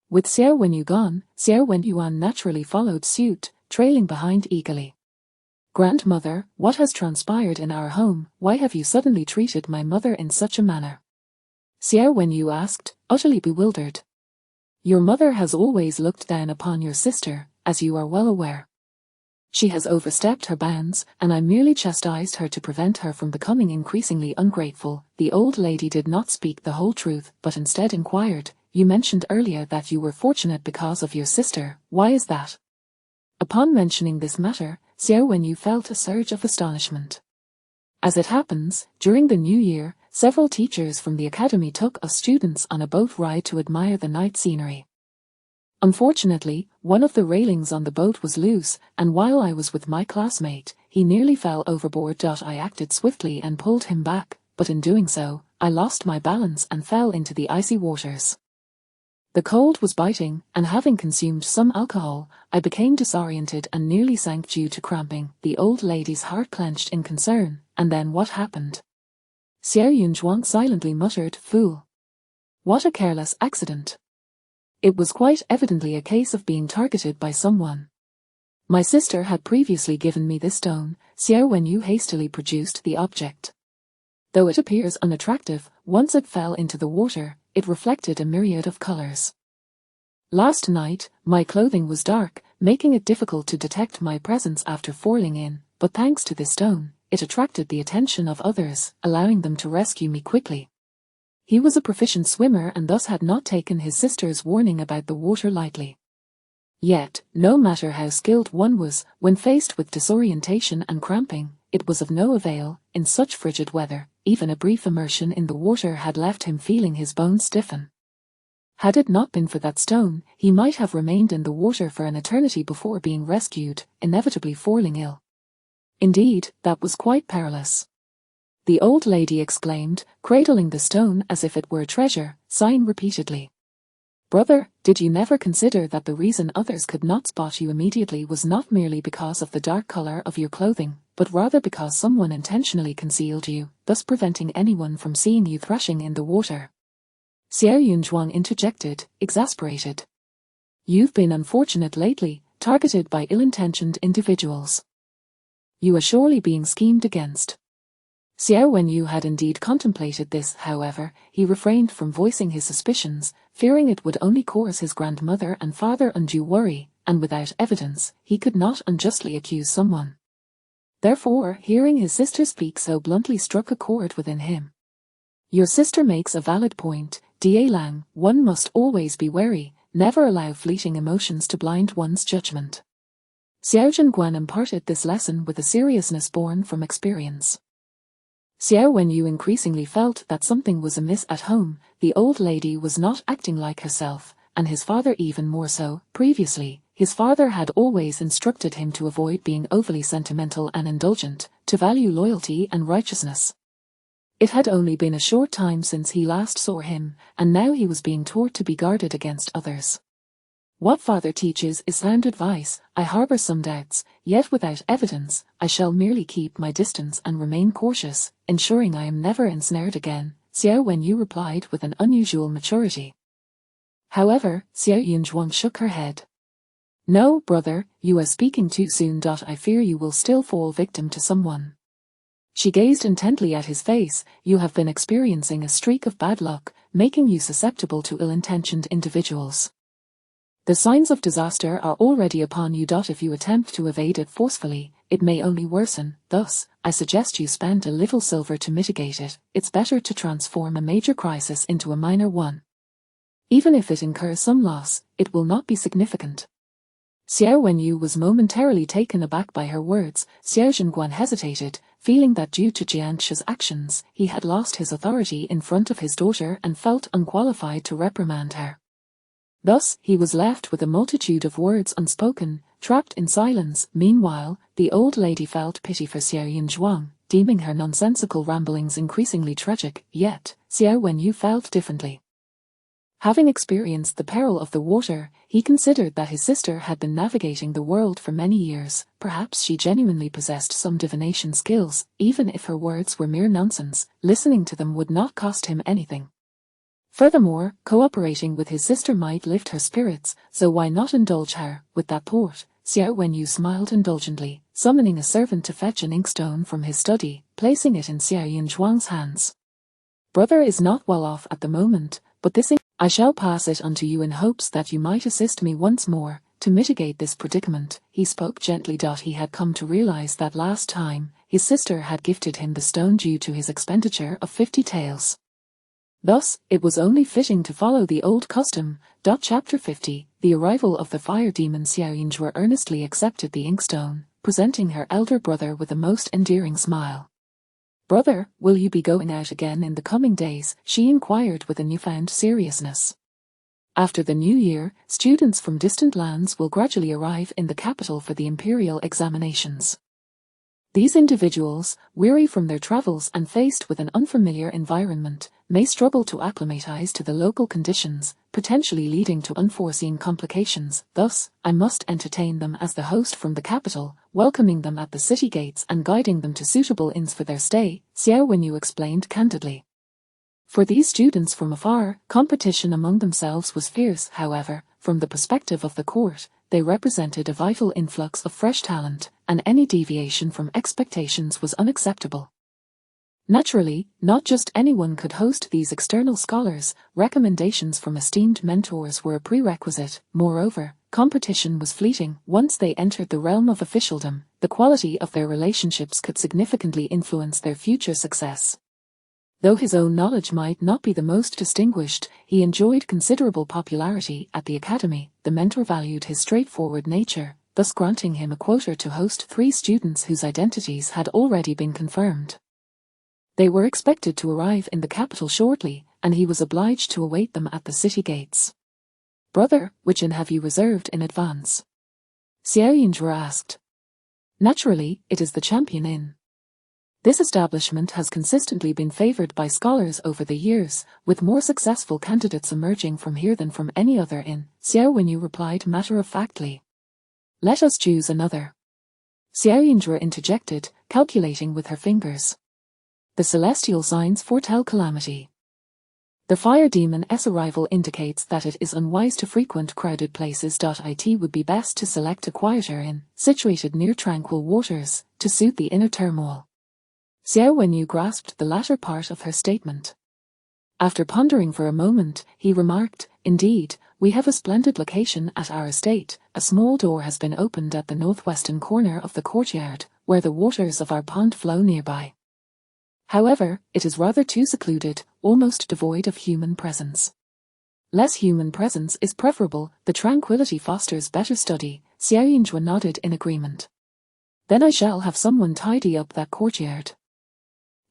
With Xiao Wenyu gone, Xiao Wenyuan naturally followed suit, trailing behind eagerly. "Grandmother, what has transpired in our home? Why have you suddenly treated my mother in such a manner?" Xiao Wenyu asked, utterly bewildered. "Your mother has always looked down upon your sister, as you are well aware. She has overstepped her bounds, and I merely chastised her to prevent her from becoming increasingly ungrateful." The old lady did not speak the whole truth, but instead inquired, "You mentioned earlier that you were fortunate because of your sister. Why is that?" Upon mentioning this matter, Xiao Wenyu felt a surge of astonishment. As it happens, during the new year, several teachers from the academy took us students on a boat ride to admire the night scenery. Unfortunately, one of the railings on the boat was loose, and while I was with my classmate, he nearly fell overboard. I acted swiftly and pulled him back, but in doing so, I lost my balance and fell into the icy waters. The cold was biting, and having consumed some alcohol, I became disoriented and nearly sank due to cramping. The old lady's heart clenched in concern. "And then what happened?" Xiao Yunzhuang silently muttered, "Fool. What a careless accident." It was quite evidently a case of being targeted by someone. My sister had previously given me this stone. Xiao Wenyu hastily produced the object. Though it appears unattractive, once it fell into the water, it reflected a myriad of colors. Last night, my clothing was dark, making it difficult to detect my presence after falling in, but thanks to this stone, it attracted the attention of others, allowing them to rescue me quickly. He was a proficient swimmer and thus had not taken his sister's warning about the water lightly. Yet, no matter how skilled one was, when faced with disorientation and cramping, it was of no avail. In such frigid weather, even a brief immersion in the water had left him feeling his bones stiffen. Had it not been for that stone, he might have remained in the water for an eternity before being rescued, inevitably falling ill. Indeed, that was quite perilous. The old lady exclaimed, cradling the stone as if it were a treasure, sighing repeatedly. "Brother, did you never consider that the reason others could not spot you immediately was not merely because of the dark color of your clothing, but rather because someone intentionally concealed you, thus preventing anyone from seeing you thrashing in the water?" Xiao Yunzhuang interjected, exasperated. "You've been unfortunate lately, targeted by ill-intentioned individuals. You are surely being schemed against." Xiao Wenyu had indeed contemplated this. However, he refrained from voicing his suspicions, fearing it would only cause his grandmother and father undue worry, and without evidence, he could not unjustly accuse someone. Therefore, hearing his sister speak so bluntly struck a chord within him. "Your sister makes a valid point, Da Lang. One must always be wary, never allow fleeting emotions to blind one's judgment." Xiao Zhenguan imparted this lesson with a seriousness born from experience. Xiao Wenyu increasingly felt that something was amiss at home. The old lady was not acting like herself, and his father even more so. Previously, his father had always instructed him to avoid being overly sentimental and indulgent, to value loyalty and righteousness. It had only been a short time since he last saw him, and now he was being taught to be guarded against others. What father teaches is sound advice. I harbor some doubts, yet without evidence, I shall merely keep my distance and remain cautious, ensuring I am never ensnared again, Xiao Wenyu replied with an unusual maturity. However, Xiao Yunzhuang shook her head. "No, brother, you are speaking too soon. I fear you will still fall victim to someone." She gazed intently at his face. "You have been experiencing a streak of bad luck, making you susceptible to ill-intentioned individuals. The signs of disaster are already upon you. If you attempt to evade it forcefully, it may only worsen. Thus, I suggest you spend a little silver to mitigate it. It's better to transform a major crisis into a minor one. Even if it incurs some loss, it will not be significant." Xiao Wenyu was momentarily taken aback by her words. Xiao Zhenguan hesitated, feeling that due to Jianshi's actions, he had lost his authority in front of his daughter and felt unqualified to reprimand her. Thus, he was left with a multitude of words unspoken, trapped in silence. Meanwhile, the old lady felt pity for Xiao Yunzhuang, deeming her nonsensical ramblings increasingly tragic. Yet, Xiao Wenyu felt differently. Having experienced the peril of the water, he considered that his sister had been navigating the world for many years. Perhaps she genuinely possessed some divination skills. Even if her words were mere nonsense, listening to them would not cost him anything. Furthermore, cooperating with his sister might lift her spirits, so why not indulge her? With that thought, Xiao Wenyu smiled indulgently, summoning a servant to fetch an inkstone from his study, placing it in Xiao Yunzhuang's hands. Brother is not well off at the moment, but this ink, I shall pass it on to you in hopes that you might assist me once more, to mitigate this predicament. He spoke gently. He had come to realize that last time, his sister had gifted him the stone due to his expenditure of 50 taels. Thus, it was only fitting to follow the old custom. Chapter 50. The arrival of the fire demon Xiao Yunzhua earnestly accepted the inkstone, presenting her elder brother with a most endearing smile. Brother, will you be going out again in the coming days? She inquired with a newfound seriousness. After the new year, students from distant lands will gradually arrive in the capital for the imperial examinations. These individuals, weary from their travels and faced with an unfamiliar environment, may struggle to acclimatize to the local conditions, potentially leading to unforeseen complications. Thus, I must entertain them as the host from the capital, welcoming them at the city gates and guiding them to suitable inns for their stay, Xiao Wenyu explained candidly. For these students from afar, competition among themselves was fierce. However, from the perspective of the court, they represented a vital influx of fresh talent, and any deviation from expectations was unacceptable. Naturally, not just anyone could host these external scholars. Recommendations from esteemed mentors were a prerequisite. Moreover, competition was fleeting. Once they entered the realm of officialdom, the quality of their relationships could significantly influence their future success. Though his own knowledge might not be the most distinguished, he enjoyed considerable popularity at the academy. The mentor valued his straightforward nature, thus granting him a quota to host 3 students whose identities had already been confirmed. They were expected to arrive in the capital shortly, and he was obliged to await them at the city gates. Brother, which inn have you reserved in advance? Xiao Yunzhua asked. Naturally, it is the Champion Inn. This establishment has consistently been favored by scholars over the years, with more successful candidates emerging from here than from any other inn, Xiao Wenyu replied matter-of-factly. Let us choose another. Xiao Yunzhua interjected, calculating with her fingers. The celestial signs foretell calamity. The fire demon's arrival indicates that it is unwise to frequent crowded places. It would be best to select a quieter inn, situated near tranquil waters, to suit the inner turmoil. Xiao Wenyu grasped the latter part of her statement. After pondering for a moment, he remarked, Indeed, we have a splendid location at our estate. A small door has been opened at the northwestern corner of the courtyard, where the waters of our pond flow nearby. However, it is rather too secluded, almost devoid of human presence. Less human presence is preferable. The tranquility fosters better study. Xiao Yunzhua nodded in agreement. Then I shall have someone tidy up that courtyard.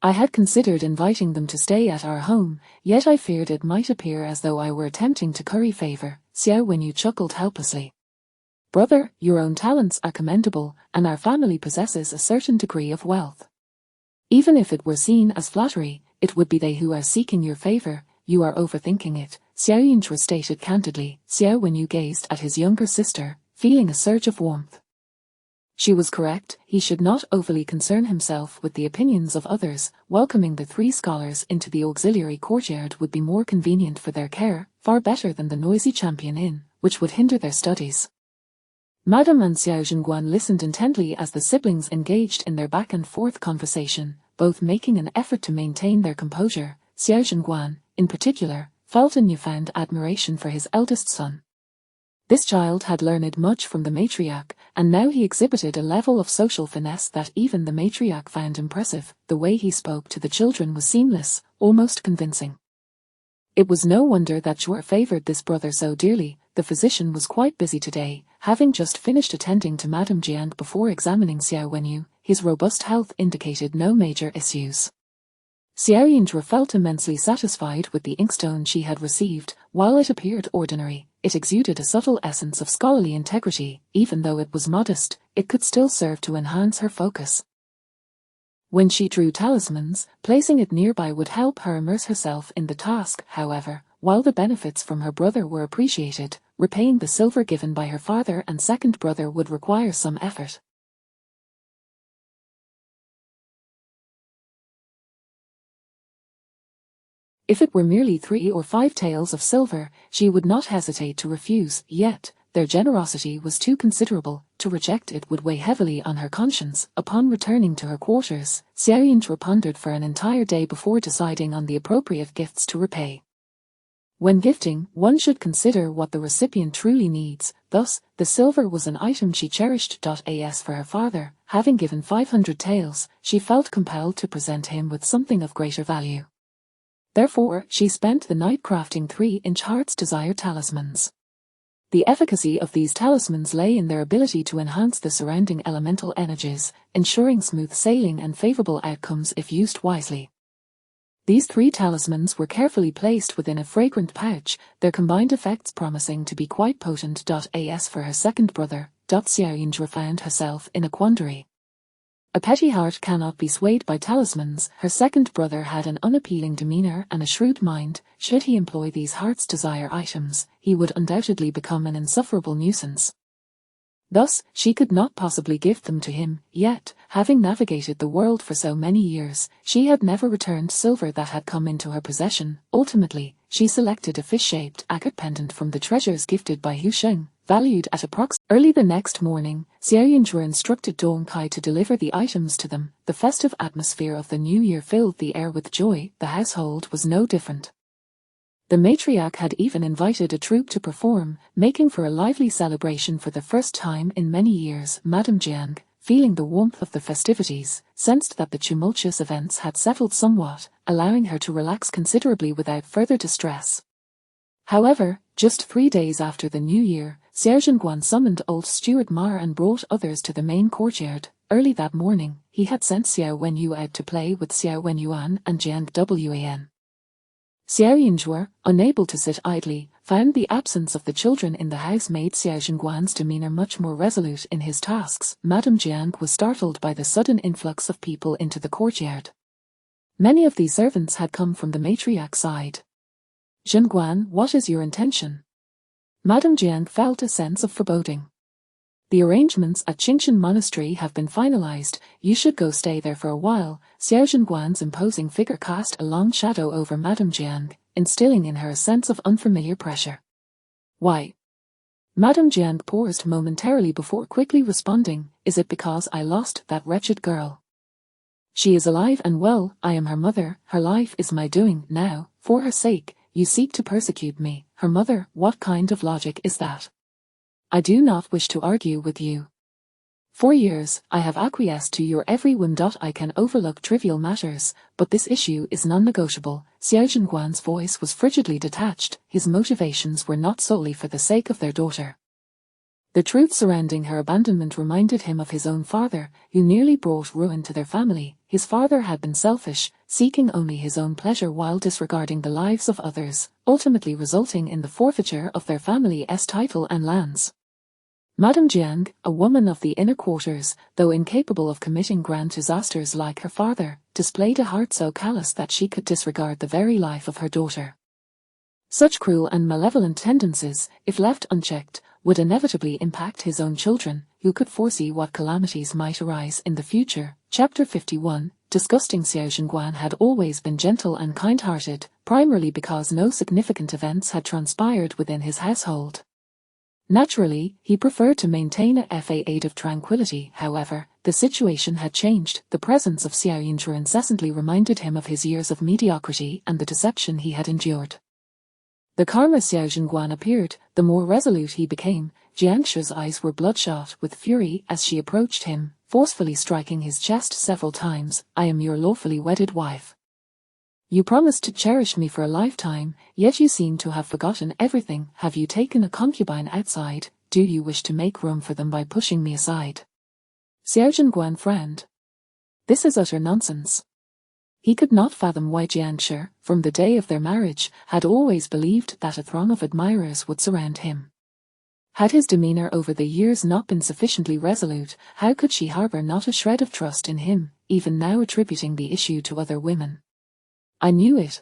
I had considered inviting them to stay at our home, yet I feared it might appear as though I were attempting to curry favor. Xiao Wenyu chuckled helplessly. Brother, your own talents are commendable, and our family possesses a certain degree of wealth. Even if it were seen as flattery, it would be they who are seeking your favor. You are overthinking it, Xiao Yunzhua stated candidly. Xiao Wenyu gazed at his younger sister, feeling a surge of warmth. She was correct. He should not overly concern himself with the opinions of others. Welcoming the 3 scholars into the auxiliary courtyard would be more convenient for their care, far better than the noisy Champion Inn, which would hinder their studies. Madame and Xiao Zhenguan listened intently as the siblings engaged in their back-and-forth conversation, both making an effort to maintain their composure. Xiao Zhenguan, in particular, felt a newfound admiration for his eldest son. This child had learned much from the matriarch, and now he exhibited a level of social finesse that even the matriarch found impressive. The way he spoke to the children was seamless, almost convincing. It was no wonder that Zhuo favored this brother so dearly. The physician was quite busy today, having just finished attending to Madame Jiang before examining Xiao Wenyu. His robust health indicated no major issues. Xiao Yunzhua felt immensely satisfied with the inkstone she had received. While it appeared ordinary, it exuded a subtle essence of scholarly integrity. Even though it was modest, it could still serve to enhance her focus. When she drew talismans, placing it nearby would help her immerse herself in the task. However, while the benefits from her brother were appreciated, repaying the silver given by her father and second brother would require some effort. If it were merely 3 or 5 taels of silver, she would not hesitate to refuse, yet their generosity was too considerable. To reject it would weigh heavily on her conscience. Upon returning to her quarters, Xiaoyinzhu pondered for an entire day before deciding on the appropriate gifts to repay. When gifting, one should consider what the recipient truly needs. Thus, the silver was an item she cherished. As for her father, having given 500 taels, she felt compelled to present him with something of greater value. Therefore, she spent the night crafting 3-inch Heart's Desire talismans. The efficacy of these talismans lay in their ability to enhance the surrounding elemental energies, ensuring smooth sailing and favorable outcomes if used wisely. These 3 talismans were carefully placed within a fragrant pouch, their combined effects promising to be quite potent. As for her second brother, Xiaoyinzhu found herself in a quandary. A petty heart cannot be swayed by talismans. Her second brother had an unappealing demeanor and a shrewd mind. Should he employ these Heart's Desire items, he would undoubtedly become an insufferable nuisance. Thus, she could not possibly give them to him, yet, having navigated the world for so many years, she had never returned silver that had come into her possession. Ultimately, she selected a fish-shaped agate pendant from the treasures gifted by Hu Sheng, valued at approximately. Early the next morning, Xiaoyinzhu instructed Dong Kai to deliver the items to them. The festive atmosphere of the new year filled the air with joy. The household was no different. The matriarch had even invited a troupe to perform, making for a lively celebration for the first time in many years. Madame Jiang, feeling the warmth of the festivities, sensed that the tumultuous events had settled somewhat, allowing her to relax considerably without further distress. However, just 3 days after the new year, Xiao Zhenguan summoned old steward Ma and brought others to the main courtyard. Early that morning, he had sent Xiao Wenyu out to play with Xiao Wenyuan and Jiang Wan. Xiaoyinzhu, unable to sit idly, found the absence of the children in the house made Xiao Zhenguan's demeanor much more resolute in his tasks. Madame Jiang was startled by the sudden influx of people into the courtyard. Many of these servants had come from the matriarch's side. "Zhenguan, what is your intention?" Madame Jiang felt a sense of foreboding. "The arrangements at Qingshan Monastery have been finalized. You should go stay there for a while." Xiao Zhenguan's imposing figure cast a long shadow over Madame Jiang, instilling in her a sense of unfamiliar pressure. "Why?" Madame Jiang paused momentarily before quickly responding. "Is it because I lost that wretched girl? She is alive and well. I am her mother. Her life is my doing. Now, for her sake, you seek to persecute me. Her mother, what kind of logic is that? I do not wish to argue with you. For years, I have acquiesced to your every whim. I can overlook trivial matters, but this issue is non-negotiable." Xiao Zhenguan's voice was frigidly detached. His motivations were not solely for the sake of their daughter. The truth surrounding her abandonment reminded him of his own father, who nearly brought ruin to their family. His father had been selfish, seeking only his own pleasure while disregarding the lives of others, ultimately resulting in the forfeiture of their family's title and lands. Madame Jiang, a woman of the inner quarters, though incapable of committing grand disasters like her father, displayed a heart so callous that she could disregard the very life of her daughter. Such cruel and malevolent tendencies, if left unchecked, would inevitably impact his own children. Who could foresee what calamities might arise in the future? Chapter 51. Disgusting. Xiao Zhenguan had always been gentle and kind-hearted, primarily because no significant events had transpired within his household. Naturally, he preferred to maintain a facade of tranquility. However, the situation had changed. The presence of Xiaoyinzhu incessantly reminded him of his years of mediocrity and the deception he had endured. The calmer Xiao Zhenguan appeared, the more resolute he became. Jiangshu's eyes were bloodshot with fury as she approached him, forcefully striking his chest several times. "I am your lawfully wedded wife. You promised to cherish me for a lifetime, yet you seem to have forgotten everything. Have you taken a concubine outside? Do you wish to make room for them by pushing me aside?" Xiao Zhenguan frowned. This is utter nonsense. He could not fathom why Jiangshu, from the day of their marriage, had always believed that a throng of admirers would surround him. Had his demeanor over the years not been sufficiently resolute, how could she harbor not a shred of trust in him, even now attributing the issue to other women? "I knew it.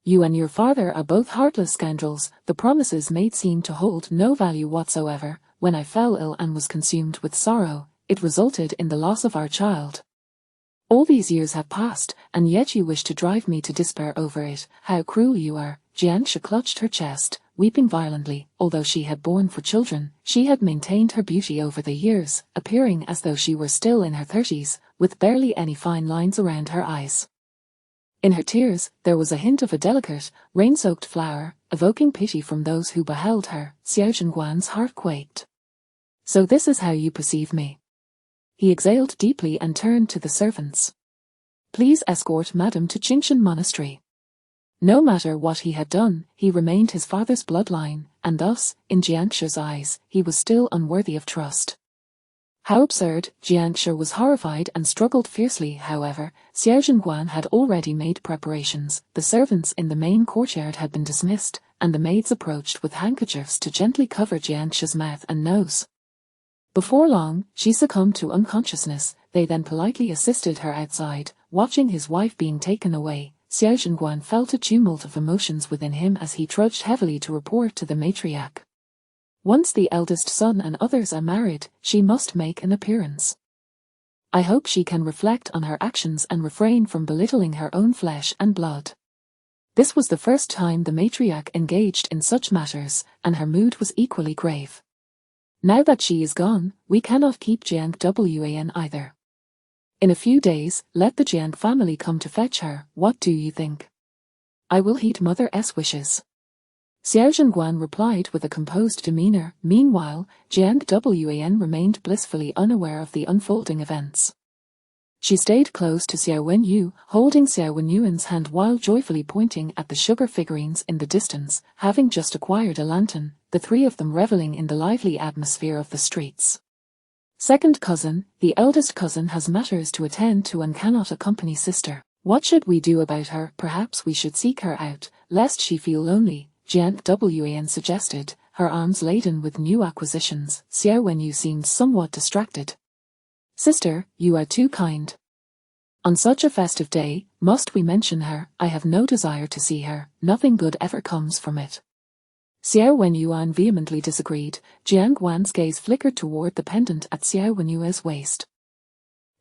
You and your father are both heartless scoundrels. The promises made seemed to hold no value whatsoever. When I fell ill and was consumed with sorrow, it resulted in the loss of our child. All these years have passed, and yet you wish to drive me to despair over it. How cruel you are. Jiangshi clutched her chest, weeping violently. Although she had borne 4 children, she had maintained her beauty over the years, appearing as though she were still in her 30s, with barely any fine lines around her eyes. In her tears, there was a hint of a delicate, rain-soaked flower, evoking pity from those who beheld her. Xiao Zhenguan's heart quaked. So this is how you perceive me. He exhaled deeply and turned to the servants. Please escort Madame to Qingshan Monastery. No matter what he had done, he remained his father's bloodline, and thus, in Jiangshi's eyes, he was still unworthy of trust. How absurd! Jiangshi was horrified and struggled fiercely. However, Xiao Zhenguan had already made preparations. The servants in the main courtyard had been dismissed, and the maids approached with handkerchiefs to gently cover Jiangshi's mouth and nose. Before long, she succumbed to unconsciousness. They then politely assisted her outside. Watching his wife being taken away, Xiao Zhenguan felt a tumult of emotions within him as he trudged heavily to report to the matriarch. Once the eldest son and others are married, she must make an appearance. I hope she can reflect on her actions and refrain from belittling her own flesh and blood. This was the first time the matriarch engaged in such matters, and her mood was equally grave. Now that she is gone, we cannot keep Jiang Wan either. In a few days, let the Jiang family come to fetch her. What do you think? I will heed Mother's wishes. Xiao Zhenguan replied with a composed demeanor. Meanwhile, Jiang Wan remained blissfully unaware of the unfolding events. She stayed close to Xiao Wenyu, holding Xiao Wenyuan's hand while joyfully pointing at the sugar figurines in the distance. Having just acquired a lantern, the 3 of them reveling in the lively atmosphere of the streets. Second cousin, the eldest cousin has matters to attend to and cannot accompany sister. What should we do about her? Perhaps we should seek her out, lest she feel lonely, Jiang Wan suggested, her arms laden with new acquisitions. Xiao Wenyu seemed somewhat distracted. Sister, you are too kind. On such a festive day, must we mention her? I have no desire to see her. Nothing good ever comes from it. Xiao Wenyuan vehemently disagreed. Jiang Wan's gaze flickered toward the pendant at Xiao Wenyuan's waist.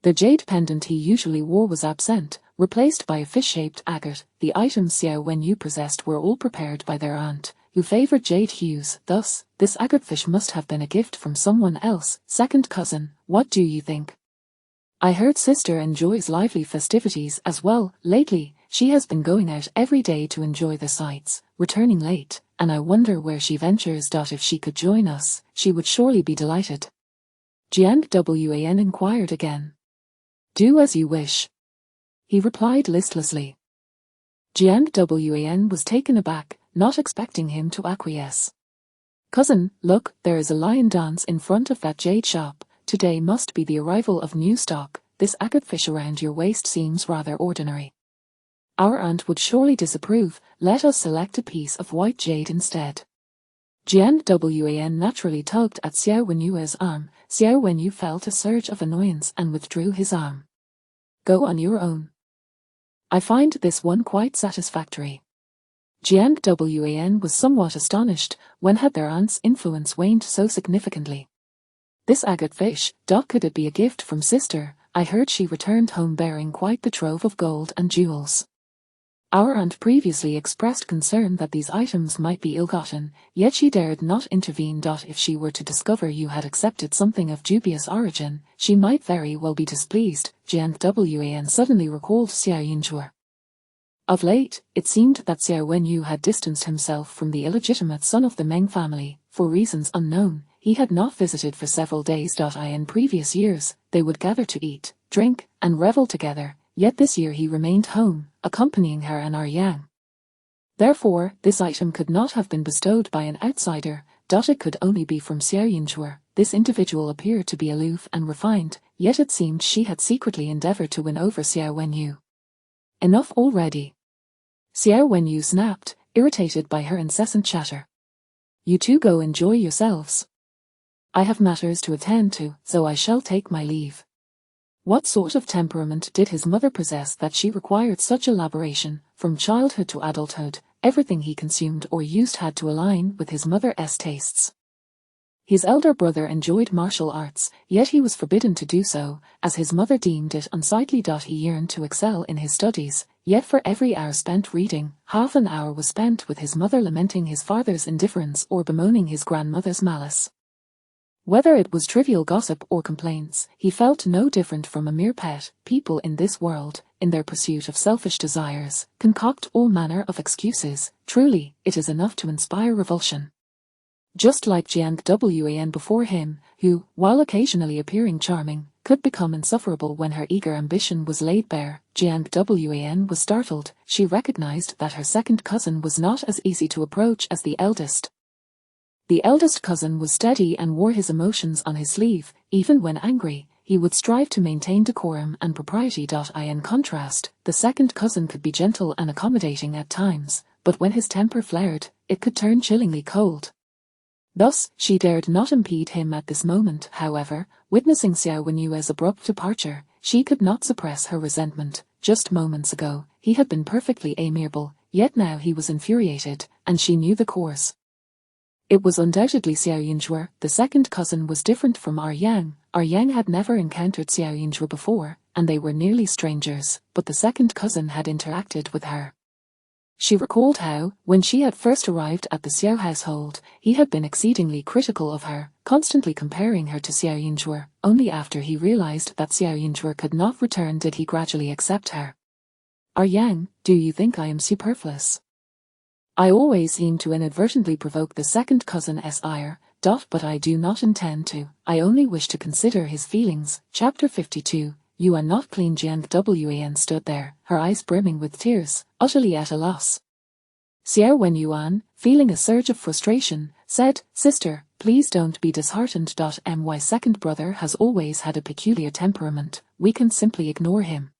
The jade pendant he usually wore was absent, replaced by a fish-shaped agate. The items Xiao Wenyu possessed were all prepared by their aunt, who favored jade hues. Thus, this agate fish must have been a gift from someone else. Second cousin, what do you think? I heard sister enjoys lively festivities as well. Lately, she has been going out every day to enjoy the sights, returning late, and I wonder where she ventures. If she could join us, she would surely be delighted. Jiang Wan inquired again. Do as you wish. He replied listlessly. Jiang Wan was taken aback, not expecting him to acquiesce. Cousin, look, there is a lion dance in front of that jade shop. Today must be the arrival of new stock. This agate fish around your waist seems rather ordinary. Our aunt would surely disapprove. Let us select a piece of white jade instead. Jiang Wan naturally tugged at Xiao Wenyuan's arm. Xiao Wenyu felt a surge of annoyance and withdrew his arm. Go on your own. I find this one quite satisfactory. Jiang Wan was somewhat astonished. When had their aunt's influence waned so significantly? This agate fish, could it be a gift from sister? I heard she returned home bearing quite the trove of gold and jewels. Our aunt previously expressed concern that these items might be ill-gotten, yet she dared not intervene. If she were to discover you had accepted something of dubious origin, she might very well be displeased. Jiang Wan suddenly recalled Xiao Yinzhuo. Of late, it seemed that Xiao Wenyu had distanced himself from the illegitimate son of the Meng family. For reasons unknown, he had not visited for several days. In previous years, they would gather to eat, drink, and revel together, yet this year he remained home, accompanying her and our Yang. Therefore, this item could not have been bestowed by an outsider. It could only be from Xiao Yinzhuo. This individual appeared to be aloof and refined, yet it seemed she had secretly endeavored to win over Xiao Wenyu. Enough already. Xiao Wenyu snapped, irritated by her incessant chatter. You two go enjoy yourselves. I have matters to attend to, so I shall take my leave. What sort of temperament did his mother possess that she required such elaboration? From childhood to adulthood, everything he consumed or used had to align with his mother's tastes. His elder brother enjoyed martial arts, yet he was forbidden to do so, as his mother deemed it unsightly. He yearned to excel in his studies, yet for every hour spent reading, half an hour was spent with his mother lamenting his father's indifference or bemoaning his grandmother's malice. Whether it was trivial gossip or complaints, he felt no different from a mere pet. People in this world, in their pursuit of selfish desires, concoct all manner of excuses. Truly, it is enough to inspire revulsion. Just like Xuanmen before him, who, while occasionally appearing charming, could become insufferable when her eager ambition was laid bare, Xuanmen was startled. She recognized that her second cousin was not as easy to approach as the eldest. The eldest cousin was steady and wore his emotions on his sleeve. Even when angry, he would strive to maintain decorum and propriety. In contrast, the second cousin could be gentle and accommodating at times, but when his temper flared, it could turn chillingly cold. Thus, she dared not impede him at this moment. However, witnessing Xuanmen's abrupt departure, she could not suppress her resentment. Just moments ago, he had been perfectly amiable, yet now he was infuriated, and she knew the cause. It was undoubtedly Xuanmen. The second cousin was different from Yang. Yang had never encountered Xuanmen before, and they were nearly strangers, but the second cousin had interacted with her. She recalled how, when she had first arrived at the Xiao household, he had been exceedingly critical of her, constantly comparing her to Xuanmen. Only after he realized that Xuanmen could not return did he gradually accept her. Yang, do you think I am superfluous? I always seem to inadvertently provoke the second cousin's ire, but I do not intend to. I only wish to consider his feelings. Chapter 52. You are not clean. Xuanmen stood there, her eyes brimming with tears, utterly at a loss. Xuanmen, feeling a surge of frustration, said, Sister, please don't be disheartened. My second brother has always had a peculiar temperament. We can simply ignore him.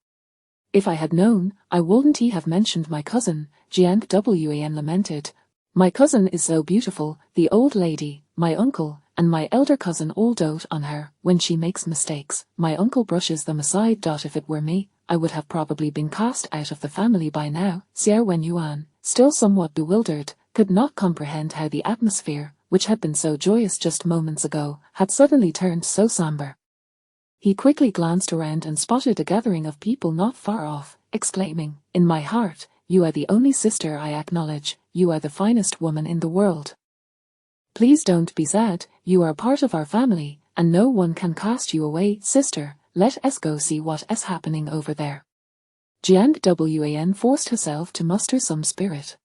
If I had known, I wouldn't have mentioned my cousin, Xuanmen lamented. My cousin is so beautiful, the old lady, my uncle, and my elder cousin all dote on her. When she makes mistakes, my uncle brushes them aside. If it were me, I would have probably been cast out of the family by now. Xuanmen, still somewhat bewildered, could not comprehend how the atmosphere, which had been so joyous just moments ago, had suddenly turned so somber. He quickly glanced around and spotted a gathering of people not far off, exclaiming, In my heart, you are the only sister I acknowledge. You are the finest woman in the world. Please don't be sad, you are part of our family, and no one can cast you away. Sister, let us go see what is happening over there. Xuanmen forced herself to muster some spirit.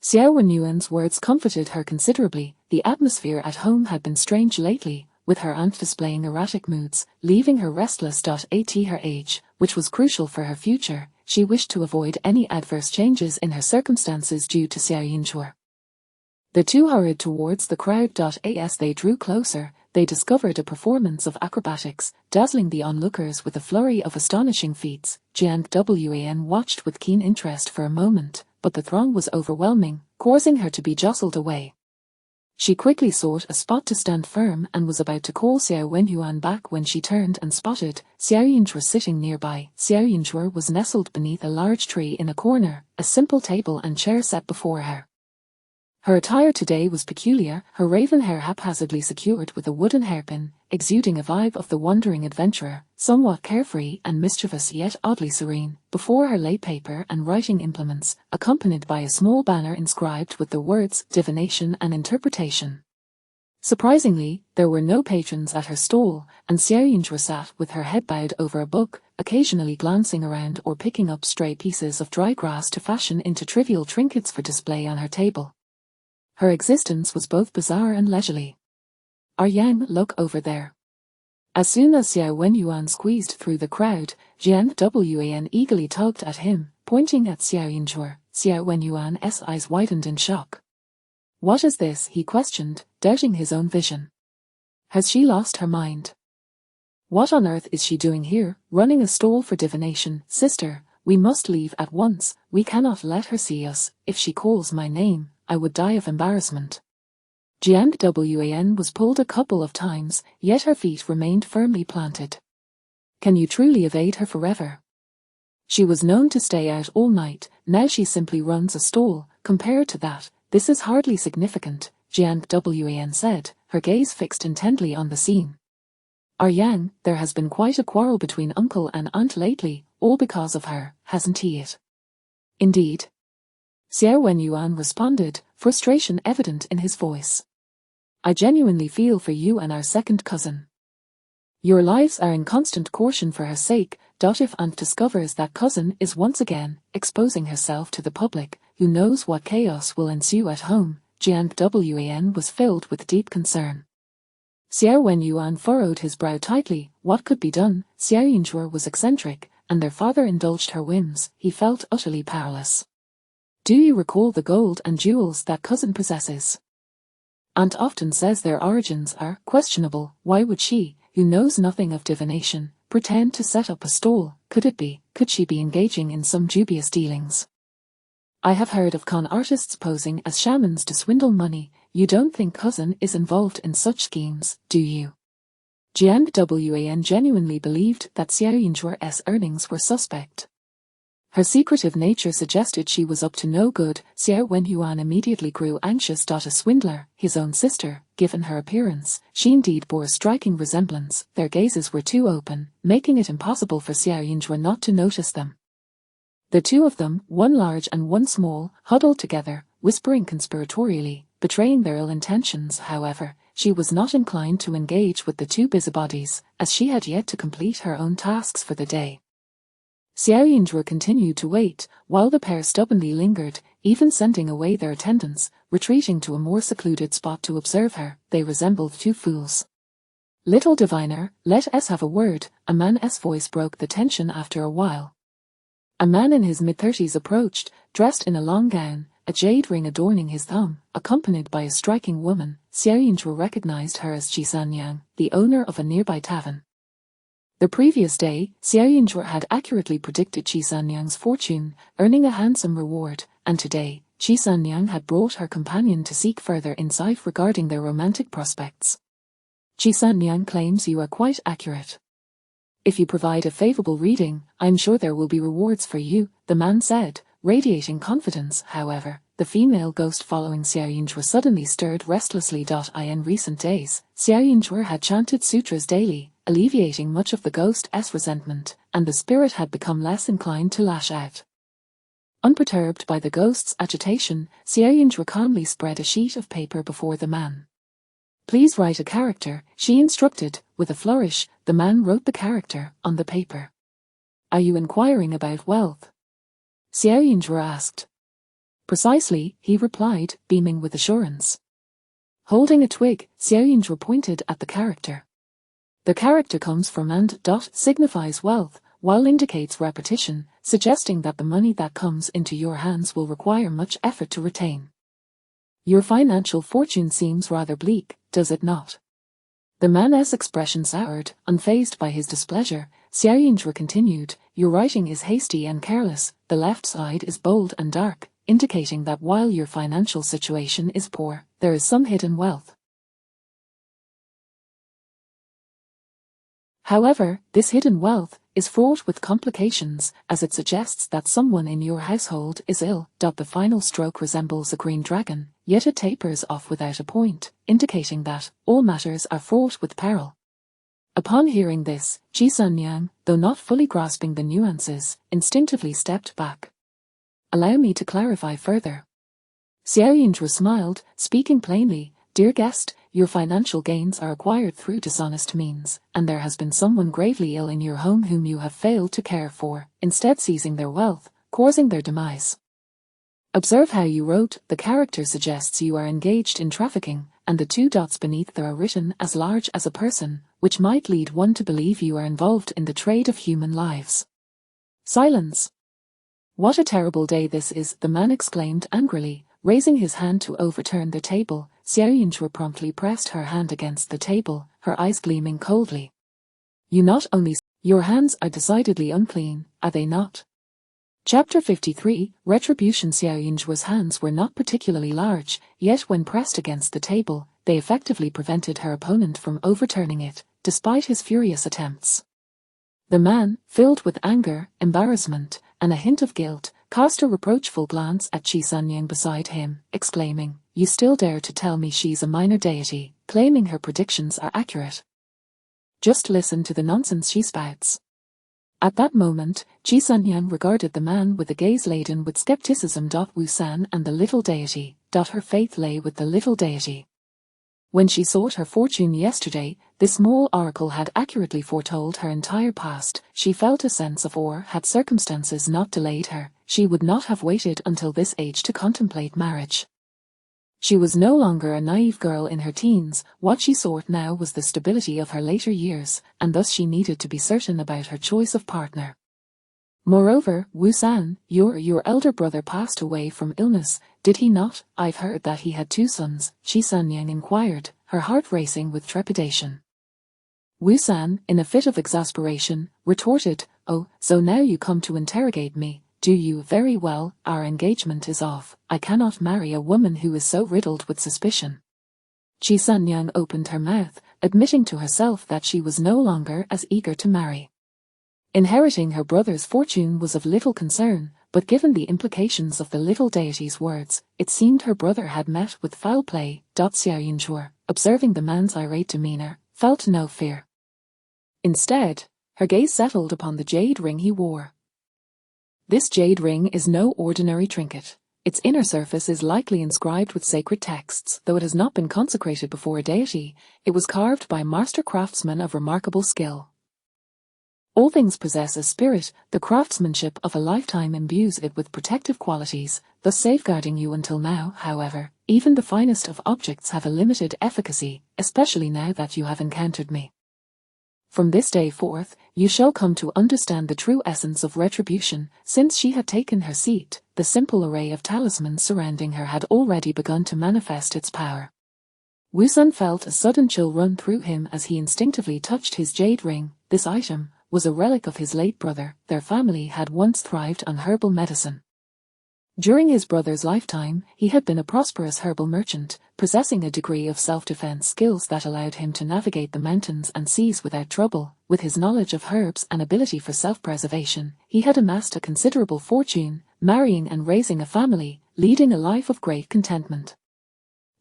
Xuanmen's words comforted her considerably. The atmosphere at home had been strange lately, with her aunt displaying erratic moods, leaving her restless. At her age, which was crucial for her future, she wished to avoid any adverse changes in her circumstances due to Xuanmen. The two hurried towards the crowd. As they drew closer, they discovered a performance of acrobatics, dazzling the onlookers with a flurry of astonishing feats. Xuanmen watched with keen interest for a moment, but the throng was overwhelming, causing her to be jostled away. She quickly sought a spot to stand firm and was about to call Xuanmen back when she turned and spotted Xuanmen sitting nearby. Xuanmen was nestled beneath a large tree in a corner, a simple table and chair set before her. Her attire today was peculiar, her raven hair haphazardly secured with a wooden hairpin, exuding a vibe of the wandering adventurer, somewhat carefree and mischievous yet oddly serene. Before her lay paper and writing implements, accompanied by a small banner inscribed with the words Divination and Interpretation. Surprisingly, there were no patrons at her stall, and Xuanmen sat with her head bowed over a book, occasionally glancing around or picking up stray pieces of dry grass to fashion into trivial trinkets for display on her table. Her existence was both bizarre and leisurely. Yang, look over there. As soon as Xuanmen squeezed through the crowd, Xuanmen eagerly tugged at him, pointing at Xuanmen. Xuanmen's eyes widened in shock. What is this? He questioned, doubting his own vision. Has she lost her mind? What on earth is she doing here, running a stall for divination? Sister, we must leave at once, we cannot let her see us. If she calls my name, I would die of embarrassment. Xuanmen was pulled a couple of times, yet her feet remained firmly planted. Can you truly evade her forever? She was known to stay out all night, now she simply runs a stall. Compared to that, this is hardly significant, Xuanmen said, her gaze fixed intently on the scene. Yang, there has been quite a quarrel between uncle and aunt lately, all because of her, hasn't it? Indeed. Xiao Wenyuan responded, frustration evident in his voice. I genuinely feel for you and our second cousin. Your lives are in constant caution for her sake. If aunt discovers that cousin is once again exposing herself to the public, who knows what chaos will ensue at home. Jiang was filled with deep concern. Xiao Wenyuan furrowed his brow tightly. What could be done? Xiao Yinzhuo was eccentric, and their father indulged her whims. He felt utterly powerless. Do you recall the gold and jewels that cousin possesses? Aunt often says their origins are questionable. Why would she, who knows nothing of divination, pretend to set up a stall? Could she be engaging in some dubious dealings? I have heard of con artists posing as shamans to swindle money. You don't think cousin is involved in such schemes, do you? Jiang genuinely believed that Xiao Yinzhuo's earnings were suspect. Her secretive nature suggested she was up to no good. Xiao Wenyuan immediately grew anxious. A swindler, his own sister, given her appearance, she indeed bore a striking resemblance. Their gazes were too open, making it impossible for Xiao Yinzhuo not to notice them. The two of them, one large and one small, huddled together, whispering conspiratorially, betraying their ill intentions. However, she was not inclined to engage with the two busybodies, as she had yet to complete her own tasks for the day. Xiao Yinzhuo continued to wait, while the pair stubbornly lingered, even sending away their attendants, retreating to a more secluded spot to observe her. They resembled two fools. Little diviner, let us have a word. A man's voice broke the tension after a while. A man in his mid-30s approached, dressed in a long gown, a jade ring adorning his thumb, accompanied by a striking woman. Xiao Yinzhuo recognized her as Xuanmen, the owner of a nearby tavern. The previous day, Xiao Yinzhuo had accurately predicted Xuanmen's fortune, earning a handsome reward, and today, Xuanmen had brought her companion to seek further insight regarding their romantic prospects. Xuanmen claims you are quite accurate. If you provide a favorable reading, I'm sure there will be rewards for you, the man said, radiating confidence. However, the female ghost following Xiao Yinzhuo suddenly stirred restlessly. In recent days, Xiao Yinzhuo had chanted sutras daily, alleviating much of the ghost's resentment, and the spirit had become less inclined to lash out. Unperturbed by the ghost's agitation, Xiao Yinzhuo calmly spread a sheet of paper before the man. Please write a character, she instructed. With a flourish, the man wrote the character on the paper. Are you inquiring about wealth? Xiao Yinzhuo asked. Precisely, he replied, beaming with assurance. Holding a twig, Xiao Yinzhuo pointed at the character. The character comes from and signifies wealth, while indicates repetition, suggesting that the money that comes into your hands will require much effort to retain. Your financial fortune seems rather bleak, does it not? The man's expression soured, unfazed by his displeasure. Xiao Yinzhuo continued, your writing is hasty and careless, the left side is bold and dark, indicating that while your financial situation is poor, there is some hidden wealth. However, this hidden wealth is fraught with complications, as it suggests that someone in your household is ill. The final stroke resembles a green dragon, yet it tapers off without a point, indicating that all matters are fraught with peril. Upon hearing this, Xuanmen, though not fully grasping the nuances, instinctively stepped back. Allow me to clarify further. Xiao Yinzhuo smiled, speaking plainly, dear guest, your financial gains are acquired through dishonest means, and there has been someone gravely ill in your home whom you have failed to care for, instead seizing their wealth, causing their demise. Observe how you wrote, the character suggests you are engaged in trafficking, and the two dots beneath are written as large as a person, which might lead one to believe you are involved in the trade of human lives. Silence. What a terrible day this is, the man exclaimed angrily, raising his hand to overturn the table. Xiao Yinzhuo promptly pressed her hand against the table, her eyes gleaming coldly. You not only... Your hands are decidedly unclean, are they not? Chapter 53, Retribution. Xiao Yinzhuo's hands were not particularly large, yet when pressed against the table, they effectively prevented her opponent from overturning it, despite his furious attempts. The man, filled with anger, embarrassment, and a hint of guilt, cast a reproachful glance at Xuanmen beside him, exclaiming, "You still dare to tell me she's a minor deity, claiming her predictions are accurate? Just listen to the nonsense she spouts." At that moment, Xuanmen regarded the man with a gaze laden with skepticism. Wu San and the little deity. Her faith lay with the little deity. When she sought her fortune yesterday, this small oracle had accurately foretold her entire past. She felt a sense of awe. Had circumstances not delayed her, she would not have waited until this age to contemplate marriage. She was no longer a naive girl in her teens. What she sought now was the stability of her later years, and thus she needed to be certain about her choice of partner. Moreover, Wu San, your elder brother passed away from illness, did he not? I've heard that he had 2 sons, Xuanmen inquired, her heart racing with trepidation. Wu San, in a fit of exasperation, retorted, "Oh, so now you come to interrogate me, do you? Very well, our engagement is off. I cannot marry a woman who is so riddled with suspicion." Xuanmen opened her mouth, admitting to herself that she was no longer as eager to marry. Inheriting her brother's fortune was of little concern, but given the implications of the little deity's words, it seemed her brother had met with foul play. Xiaoyunzhuo, observing the man's irate demeanor, felt no fear. Instead, her gaze settled upon the jade ring he wore. This jade ring is no ordinary trinket. Its inner surface is likely inscribed with sacred texts. Though it has not been consecrated before a deity, it was carved by master craftsmen of remarkable skill. All things possess a spirit. The craftsmanship of a lifetime imbues it with protective qualities, thus safeguarding you. Until now, however, even the finest of objects have a limited efficacy, especially now that you have encountered me. From this day forth, you shall come to understand the true essence of retribution." Since she had taken her seat, the simple array of talismans surrounding her had already begun to manifest its power. Wu San felt a sudden chill run through him as he instinctively touched his jade ring. This item was a relic of his late brother. Their family had once thrived on herbal medicine. During his brother's lifetime, he had been a prosperous herbal merchant, possessing a degree of self-defense skills that allowed him to navigate the mountains and seas without trouble. With his knowledge of herbs and ability for self-preservation, he had amassed a considerable fortune, marrying and raising a family, leading a life of great contentment.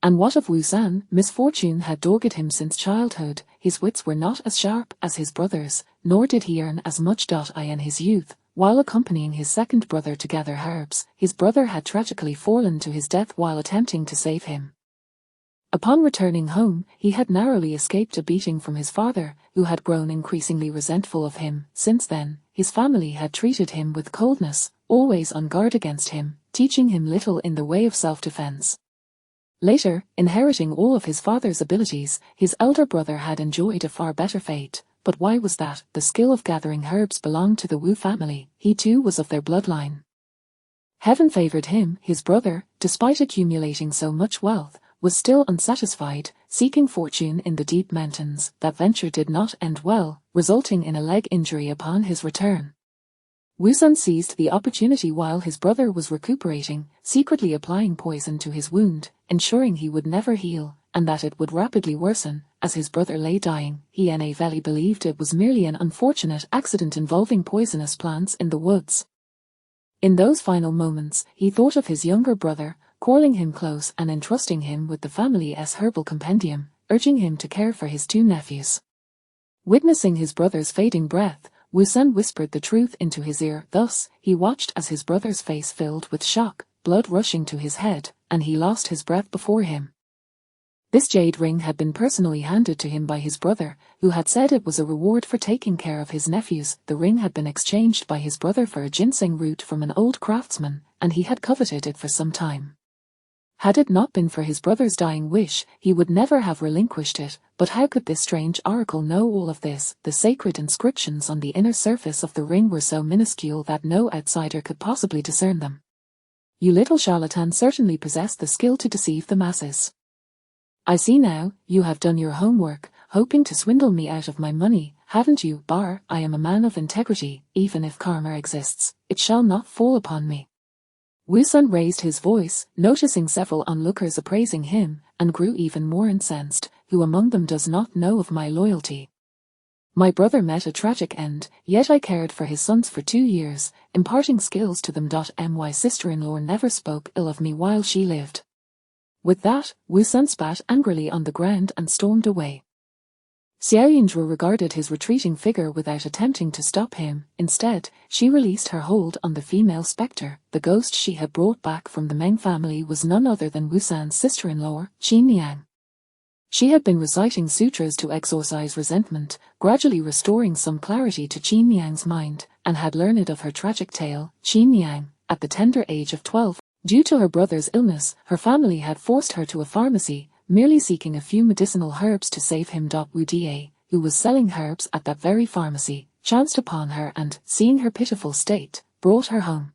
And what of Wu San? Misfortune had dogged him since childhood. His wits were not as sharp as his brother's, nor did he earn as much. In his youth, while accompanying his second brother to gather herbs, his brother had tragically fallen to his death while attempting to save him. Upon returning home, he had narrowly escaped a beating from his father, who had grown increasingly resentful of him. Since then, his family had treated him with coldness, always on guard against him, teaching him little in the way of self-defense. Later, inheriting all of his father's abilities, his elder brother had enjoyed a far better fate. But why was that? The skill of gathering herbs belonged to the Wu family. He too was of their bloodline. Heaven favored him. His brother, despite accumulating so much wealth, was still unsatisfied, seeking fortune in the deep mountains. That venture did not end well, resulting in a leg injury upon his return. Wu San seized the opportunity while his brother was recuperating, secretly applying poison to his wound, ensuring he would never heal, and that it would rapidly worsen. As his brother lay dying, he naively believed it was merely an unfortunate accident involving poisonous plants in the woods. In those final moments, he thought of his younger brother, calling him close and entrusting him with the family's herbal compendium, urging him to care for his 2 nephews. Witnessing his brother's fading breath, Wu San whispered the truth into his ear. Thus, he watched as his brother's face filled with shock, blood rushing to his head, and he lost his breath before him. This jade ring had been personally handed to him by his brother, who had said it was a reward for taking care of his nephews. The ring had been exchanged by his brother for a ginseng root from an old craftsman, and he had coveted it for some time. Had it not been for his brother's dying wish, he would never have relinquished it. But how could this strange oracle know all of this? The sacred inscriptions on the inner surface of the ring were so minuscule that no outsider could possibly discern them. You little charlatan certainly possess the skill to deceive the masses. I see now, you have done your homework, hoping to swindle me out of my money, haven't you? I am a man of integrity. Even if karma exists, it shall not fall upon me. Wu San raised his voice, noticing several onlookers appraising him, and grew even more incensed. Who among them does not know of my loyalty? My brother met a tragic end, yet I cared for his sons for 2 years, imparting skills to them. My sister-in-law never spoke ill of me while she lived. With that, Wu San spat angrily on the ground and stormed away. Xiao Yunzhu regarded his retreating figure without attempting to stop him. Instead, she released her hold on the female spectre. The ghost she had brought back from the Meng family was none other than Wu San's sister-in-law, Qin Niang. She had been reciting sutras to exorcise resentment, gradually restoring some clarity to Qin Niang's mind, and had learned of her tragic tale. Qin Niang, at the tender age of 12, due to her brother's illness, her family had forced her to a pharmacy, merely seeking a few medicinal herbs to save him. Wu Da, who was selling herbs at that very pharmacy, chanced upon her and, seeing her pitiful state, brought her home.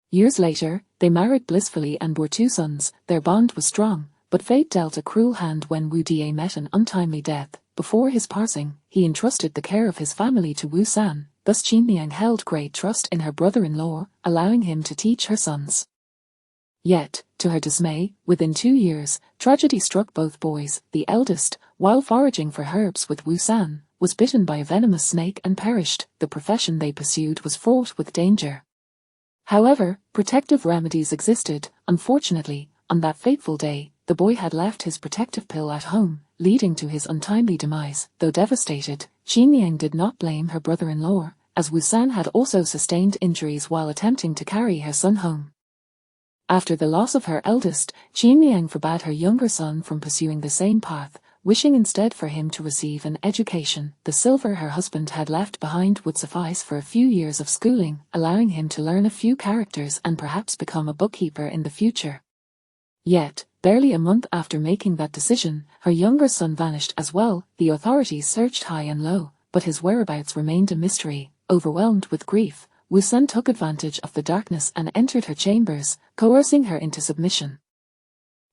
Years later, they married blissfully and bore 2 sons. Their bond was strong, but fate dealt a cruel hand when Wu Da met an untimely death. Before his passing, he entrusted the care of his family to Wu San. Thus Qin Niang held great trust in her brother-in-law, allowing him to teach her sons. Yet, to her dismay, within 2 years, tragedy struck both boys. The eldest, while foraging for herbs with Wu San, was bitten by a venomous snake and perished. The profession they pursued was fraught with danger. However, protective remedies existed. Unfortunately, on that fateful day, the boy had left his protective pill at home, leading to his untimely demise. Though devastated, Qin Niang did not blame her brother-in-law, as Wu San had also sustained injuries while attempting to carry her son home. After the loss of her eldest, Qin Niang forbade her younger son from pursuing the same path, wishing instead for him to receive an education. The silver her husband had left behind would suffice for a few years of schooling, allowing him to learn a few characters and perhaps become a bookkeeper in the future. Yet, barely a month after making that decision, her younger son vanished as well. The authorities searched high and low, but his whereabouts remained a mystery. Overwhelmed with grief, Wu San took advantage of the darkness and entered her chambers, coercing her into submission.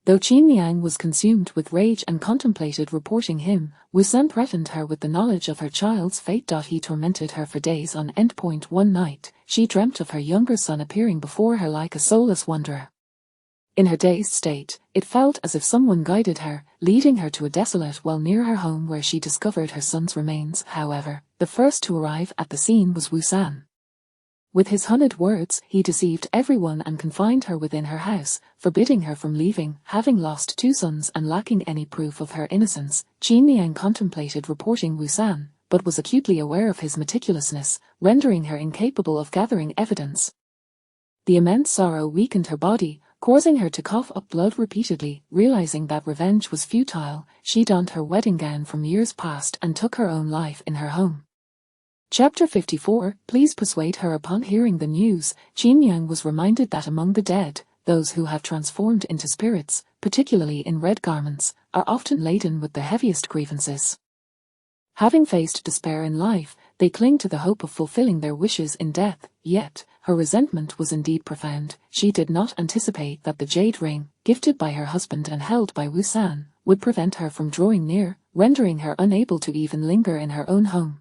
Though Qin Niang was consumed with rage and contemplated reporting him, Wu San threatened her with the knowledge of her child's fate. He tormented her for days on end. One night, she dreamt of her younger son appearing before her like a soulless wanderer. In her dazed state, it felt as if someone guided her, leading her to a desolate well near her home where she discovered her son's remains. However, the first to arrive at the scene was Wu San. With his honeyed words, he deceived everyone and confined her within her house, forbidding her from leaving. Having lost 2 sons and lacking any proof of her innocence, Qin Niang contemplated reporting Wu San, but was acutely aware of his meticulousness, rendering her incapable of gathering evidence. The immense sorrow weakened her body, causing her to cough up blood repeatedly. Realizing that revenge was futile, she donned her wedding gown from years past and took her own life in her home. Chapter 54. Please persuade her. Upon hearing the news, Qin Niang was reminded that among the dead, those who have transformed into spirits, particularly in red garments, are often laden with the heaviest grievances. Having faced despair in life, they cling to the hope of fulfilling their wishes in death. Yet, her resentment was indeed profound. She did not anticipate that the jade ring, gifted by her husband and held by Wu San, would prevent her from drawing near, rendering her unable to even linger in her own home.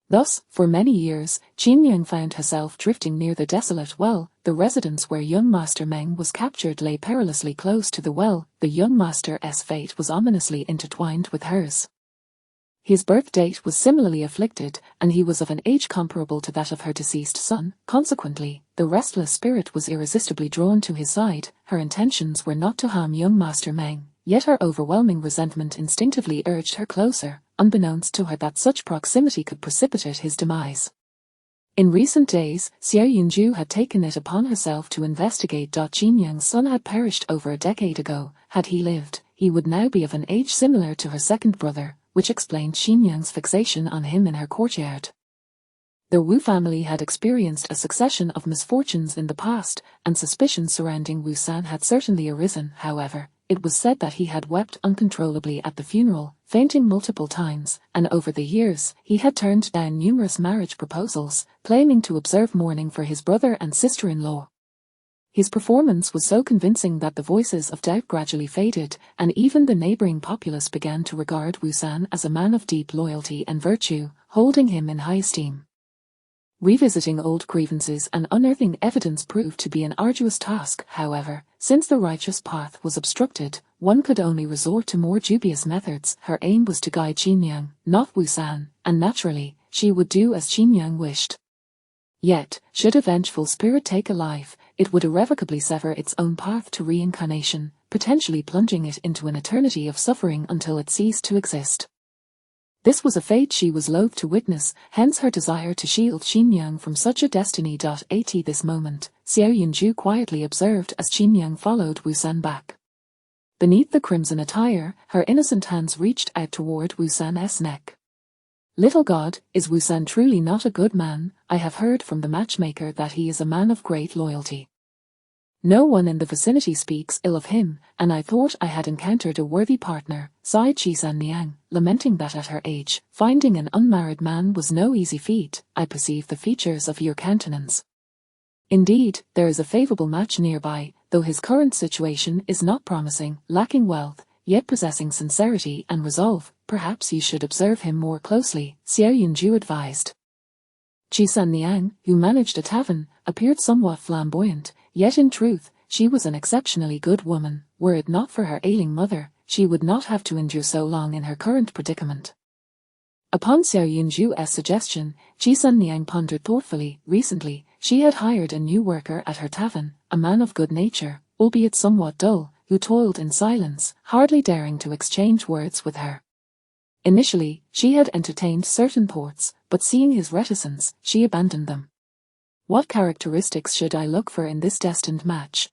Thus, for many years, Qin Niang found herself drifting near the desolate well. The residence where young Master Meng was captured lay perilously close to the well. The young master's fate was ominously intertwined with hers. His birth date was similarly afflicted, and he was of an age comparable to that of her deceased son. Consequently, the restless spirit was irresistibly drawn to his side. Her intentions were not to harm young Master Meng, yet her overwhelming resentment instinctively urged her closer, unbeknownst to her that such proximity could precipitate his demise. In recent days, Xiao Yunzhu had taken it upon herself to investigate. Qin Niang's son had perished over a decade ago. Had he lived, he would now be of an age similar to her second brother, which explained Qin Niang's fixation on him in her courtyard. The Wu family had experienced a succession of misfortunes in the past, and suspicions surrounding Wu San had certainly arisen. However, it was said that he had wept uncontrollably at the funeral, fainting multiple times, and over the years, he had turned down numerous marriage proposals, claiming to observe mourning for his brother and sister-in-law. His performance was so convincing that the voices of doubt gradually faded, and even the neighboring populace began to regard Wu San as a man of deep loyalty and virtue, holding him in high esteem. Revisiting old grievances and unearthing evidence proved to be an arduous task, however. Since the righteous path was obstructed, one could only resort to more dubious methods. Her aim was to guide Xinyan, not Wu San, and naturally, she would do as Xinyan wished. Yet, should a vengeful spirit take a life, it would irrevocably sever its own path to reincarnation, potentially plunging it into an eternity of suffering until it ceased to exist. This was a fate she was loath to witness, hence her desire to shield Xinyan from such a destiny. At this moment, Xiao Yunju quietly observed as Xinyan followed Wu San back. Beneath the crimson attire, her innocent hands reached out toward Wu San's neck. Little God, is Wu San truly not a good man? I have heard from the matchmaker that he is a man of great loyalty. No one in the vicinity speaks ill of him, and I thought I had encountered a worthy partner, sighed Xuanmen, lamenting that at her age, finding an unmarried man was no easy feat. I perceive the features of your countenance. Indeed, there is a favorable match nearby, though his current situation is not promising, lacking wealth, yet possessing sincerity and resolve. Perhaps you should observe him more closely, Xiao Yunju advised. Xuanmen, who managed a tavern, appeared somewhat flamboyant, yet in truth, she was an exceptionally good woman. Were it not for her ailing mother, she would not have to endure so long in her current predicament. Upon Xiao Yunju's suggestion, Xuanmen pondered thoughtfully. Recently, she had hired a new worker at her tavern, a man of good nature, albeit somewhat dull, who toiled in silence, hardly daring to exchange words with her. Initially, she had entertained certain thoughts, but seeing his reticence, she abandoned them. What characteristics should I look for in this destined match?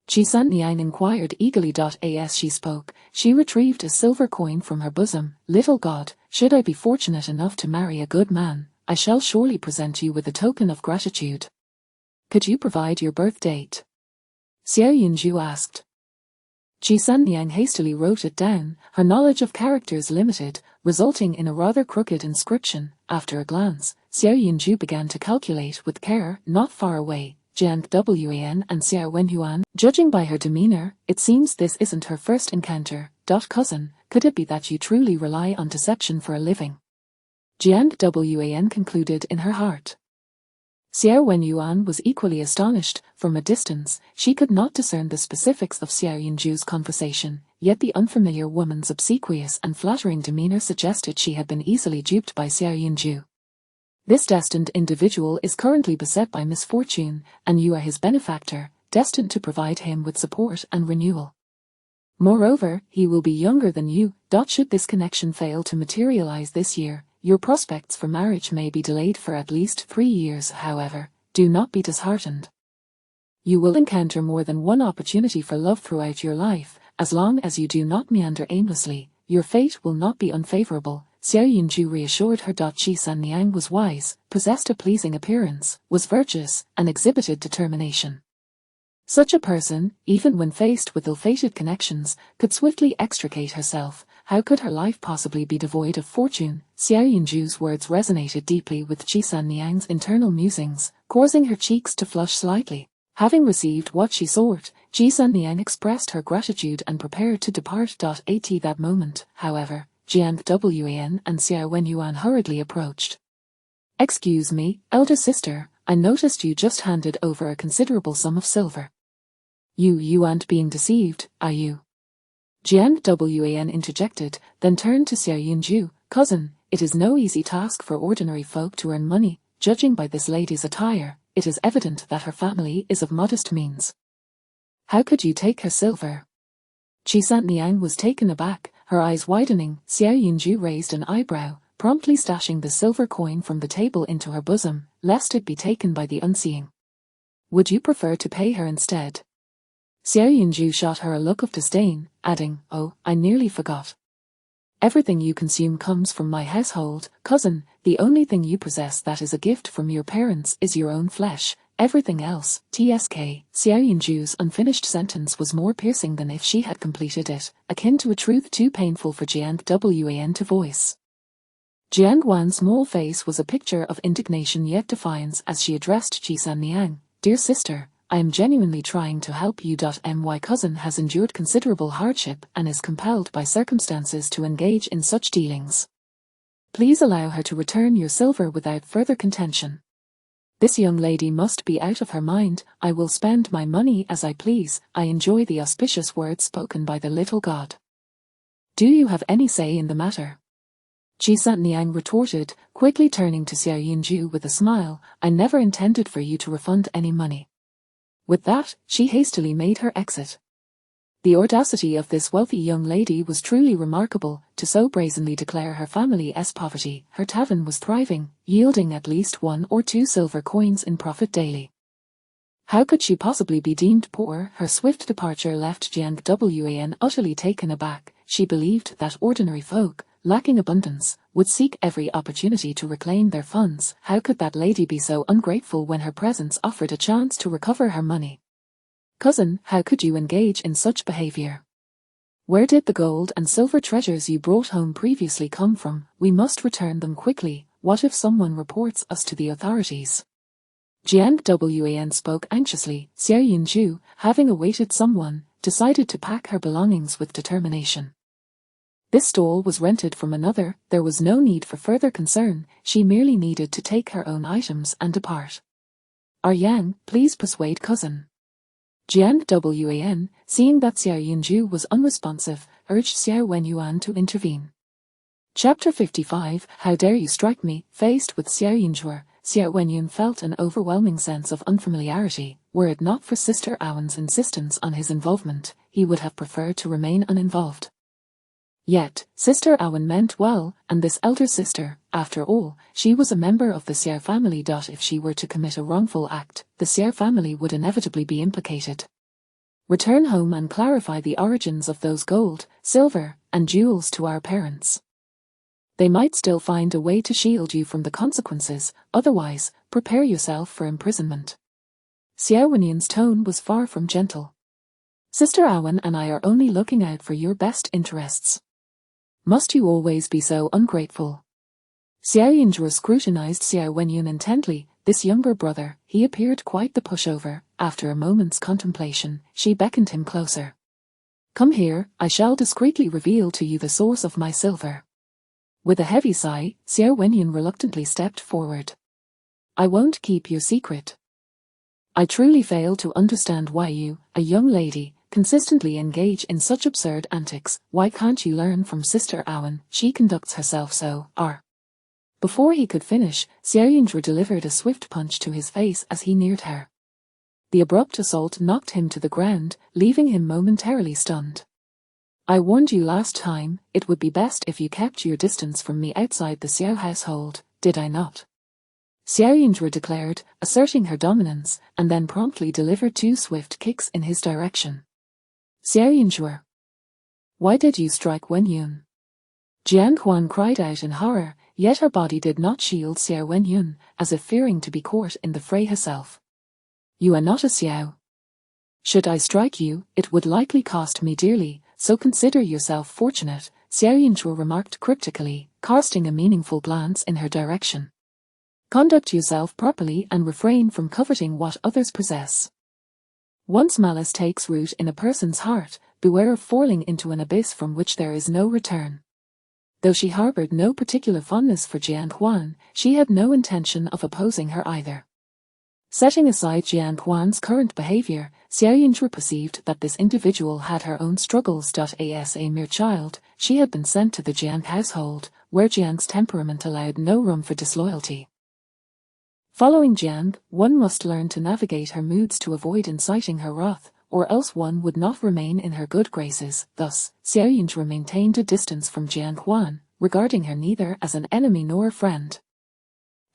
Xuanmen inquired eagerly. As she spoke, she retrieved a silver coin from her bosom. Little God, should I be fortunate enough to marry a good man, I shall surely present you with a token of gratitude. Could you provide your birth date? Xiao Yunju asked. Xuanmen hastily wrote it down, her knowledge of characters limited, resulting in a rather crooked inscription. After a glance, Xiao Yunju began to calculate with care. Not far away, Jiang Wan and Xiao Wenhuan. Judging by her demeanor, it seems this isn't her first encounter. Cousin, could it be that you truly rely on deception for a living? Jiang Wan concluded in her heart. Xiao Wenhuan was equally astonished. From a distance, she could not discern the specifics of Xiao Yunju's conversation, yet the unfamiliar woman's obsequious and flattering demeanor suggested she had been easily duped by Xiao Yunju. This destined individual is currently beset by misfortune, and you are his benefactor, destined to provide him with support and renewal. Moreover, he will be younger than you. Should this connection fail to materialize this year, your prospects for marriage may be delayed for at least 3 years. However, do not be disheartened. You will encounter more than one opportunity for love throughout your life. As long as you do not meander aimlessly, your fate will not be unfavorable. Xiao Yunju reassured her. Xuanmen was wise, possessed a pleasing appearance, was virtuous, and exhibited determination. Such a person, even when faced with ill-fated connections, could swiftly extricate herself. How could her life possibly be devoid of fortune? Xiao Yunju's words resonated deeply with Xuanmen's internal musings, causing her cheeks to flush slightly. Having received what she sought, Xuanmen expressed her gratitude and prepared to depart. At that moment, however, Jiang Wan and Xiao Wenhuan hurriedly approached. Excuse me, elder sister, I noticed you just handed over a considerable sum of silver. You aren't being deceived, are you? Jiang Wan interjected, then turned to Xiao Yunju. Cousin, it is no easy task for ordinary folk to earn money. Judging by this lady's attire, it is evident that her family is of modest means. How could you take her silver? Xuanmen was taken aback, her eyes widening. Xiao Yunju raised an eyebrow, promptly stashing the silver coin from the table into her bosom, lest it be taken by the unseeing. Would you prefer to pay her instead? Xiao Yunju shot her a look of disdain, adding, Oh, I nearly forgot. Everything you consume comes from my household. Cousin, the only thing you possess that is a gift from your parents is your own flesh. Everything else, Tsk. Xiao Yunju's unfinished sentence was more piercing than if she had completed it, akin to a truth too painful for Jiang Wan to voice. Jiang Wan's small face was a picture of indignation yet defiance as she addressed Xuanmen. Dear sister, I am genuinely trying to help you. My cousin has endured considerable hardship and is compelled by circumstances to engage in such dealings. Please allow her to return your silver without further contention. This young lady must be out of her mind. I will spend my money as I please. I enjoy the auspicious words spoken by the little god. Do you have any say in the matter? Ji Santiang retorted, quickly turning to Xiao Yunju with a smile. I never intended for you to refund any money. With that, she hastily made her exit. The audacity of this wealthy young lady was truly remarkable, to so brazenly declare her family's poverty. Her tavern was thriving, yielding at least 1 or 2 silver coins in profit daily. How could she possibly be deemed poor? Her swift departure left Jiang Wan utterly taken aback. She believed that ordinary folk, lacking abundance, would seek every opportunity to reclaim their funds. How could that lady be so ungrateful when her presence offered a chance to recover her money? Cousin, how could you engage in such behavior? Where did the gold and silver treasures you brought home previously come from? We must return them quickly. What if someone reports us to the authorities? Jiang Wan spoke anxiously. Xiao Yunju, having awaited someone, decided to pack her belongings with determination. This stall was rented from another. There was no need for further concern. She merely needed to take her own items and depart. Yang, please persuade cousin. Jiang Wan, seeing that Xiao Yunju was unresponsive, urged Xiao Wenyuan to intervene. Chapter 55. How dare you strike me? Faced with Xiao Yunju, Xiao Wenyuan felt an overwhelming sense of unfamiliarity. Were it not for Sister Awen's insistence on his involvement, he would have preferred to remain uninvolved. Yet, Sister Awen meant well, and this elder sister, after all, she was a member of the Xiao family. If she were to commit a wrongful act, the Xiao family would inevitably be implicated. Return home and clarify the origins of those gold, silver, and jewels to our parents. They might still find a way to shield you from the consequences, otherwise, prepare yourself for imprisonment. Xiao Wenyuan's tone was far from gentle. Sister Awen and I are only looking out for your best interests. Must you always be so ungrateful? Xiao Yunju scrutinized Xiao Wenyuan intently. This younger brother, he appeared quite the pushover. After a moment's contemplation, she beckoned him closer. Come here, I shall discreetly reveal to you the source of my silver. With a heavy sigh, Xiao Wenyuan reluctantly stepped forward. I won't keep your secret. I truly fail to understand why you, a young lady, consistently engage in such absurd antics. Why can't you learn from Sister Awen? She conducts herself so. Before he could finish, Xiao Yunju delivered a swift punch to his face as he neared her. The abrupt assault knocked him to the ground, leaving him momentarily stunned. I warned you last time, it would be best if you kept your distance from me outside the Xiao household, did I not? Xiao Yunju declared, asserting her dominance, and then promptly delivered 2 swift kicks in his direction. Xiao Yunju. Why did you strike Wenyuan? Jiang Huan cried out in horror, yet her body did not shield Xiao Wenyuan, as if fearing to be caught in the fray herself. You are not a Xiao. Should I strike you, it would likely cost me dearly, so consider yourself fortunate, Xiao Yunju remarked cryptically, casting a meaningful glance in her direction. Conduct yourself properly and refrain from coveting what others possess. Once malice takes root in a person's heart, beware of falling into an abyss from which there is no return. Though she harbored no particular fondness for Jiang Huan, she had no intention of opposing her either. Setting aside Jiang Huan's current behavior, Xiao Yunju perceived that this individual had her own struggles. As a mere child, she had been sent to the Jiang household, where Jiang's temperament allowed no room for disloyalty. Following Jiang, one must learn to navigate her moods to avoid inciting her wrath, or else one would not remain in her good graces. Thus, Xiao Yunju maintained a distance from Jiang Huan, regarding her neither as an enemy nor a friend.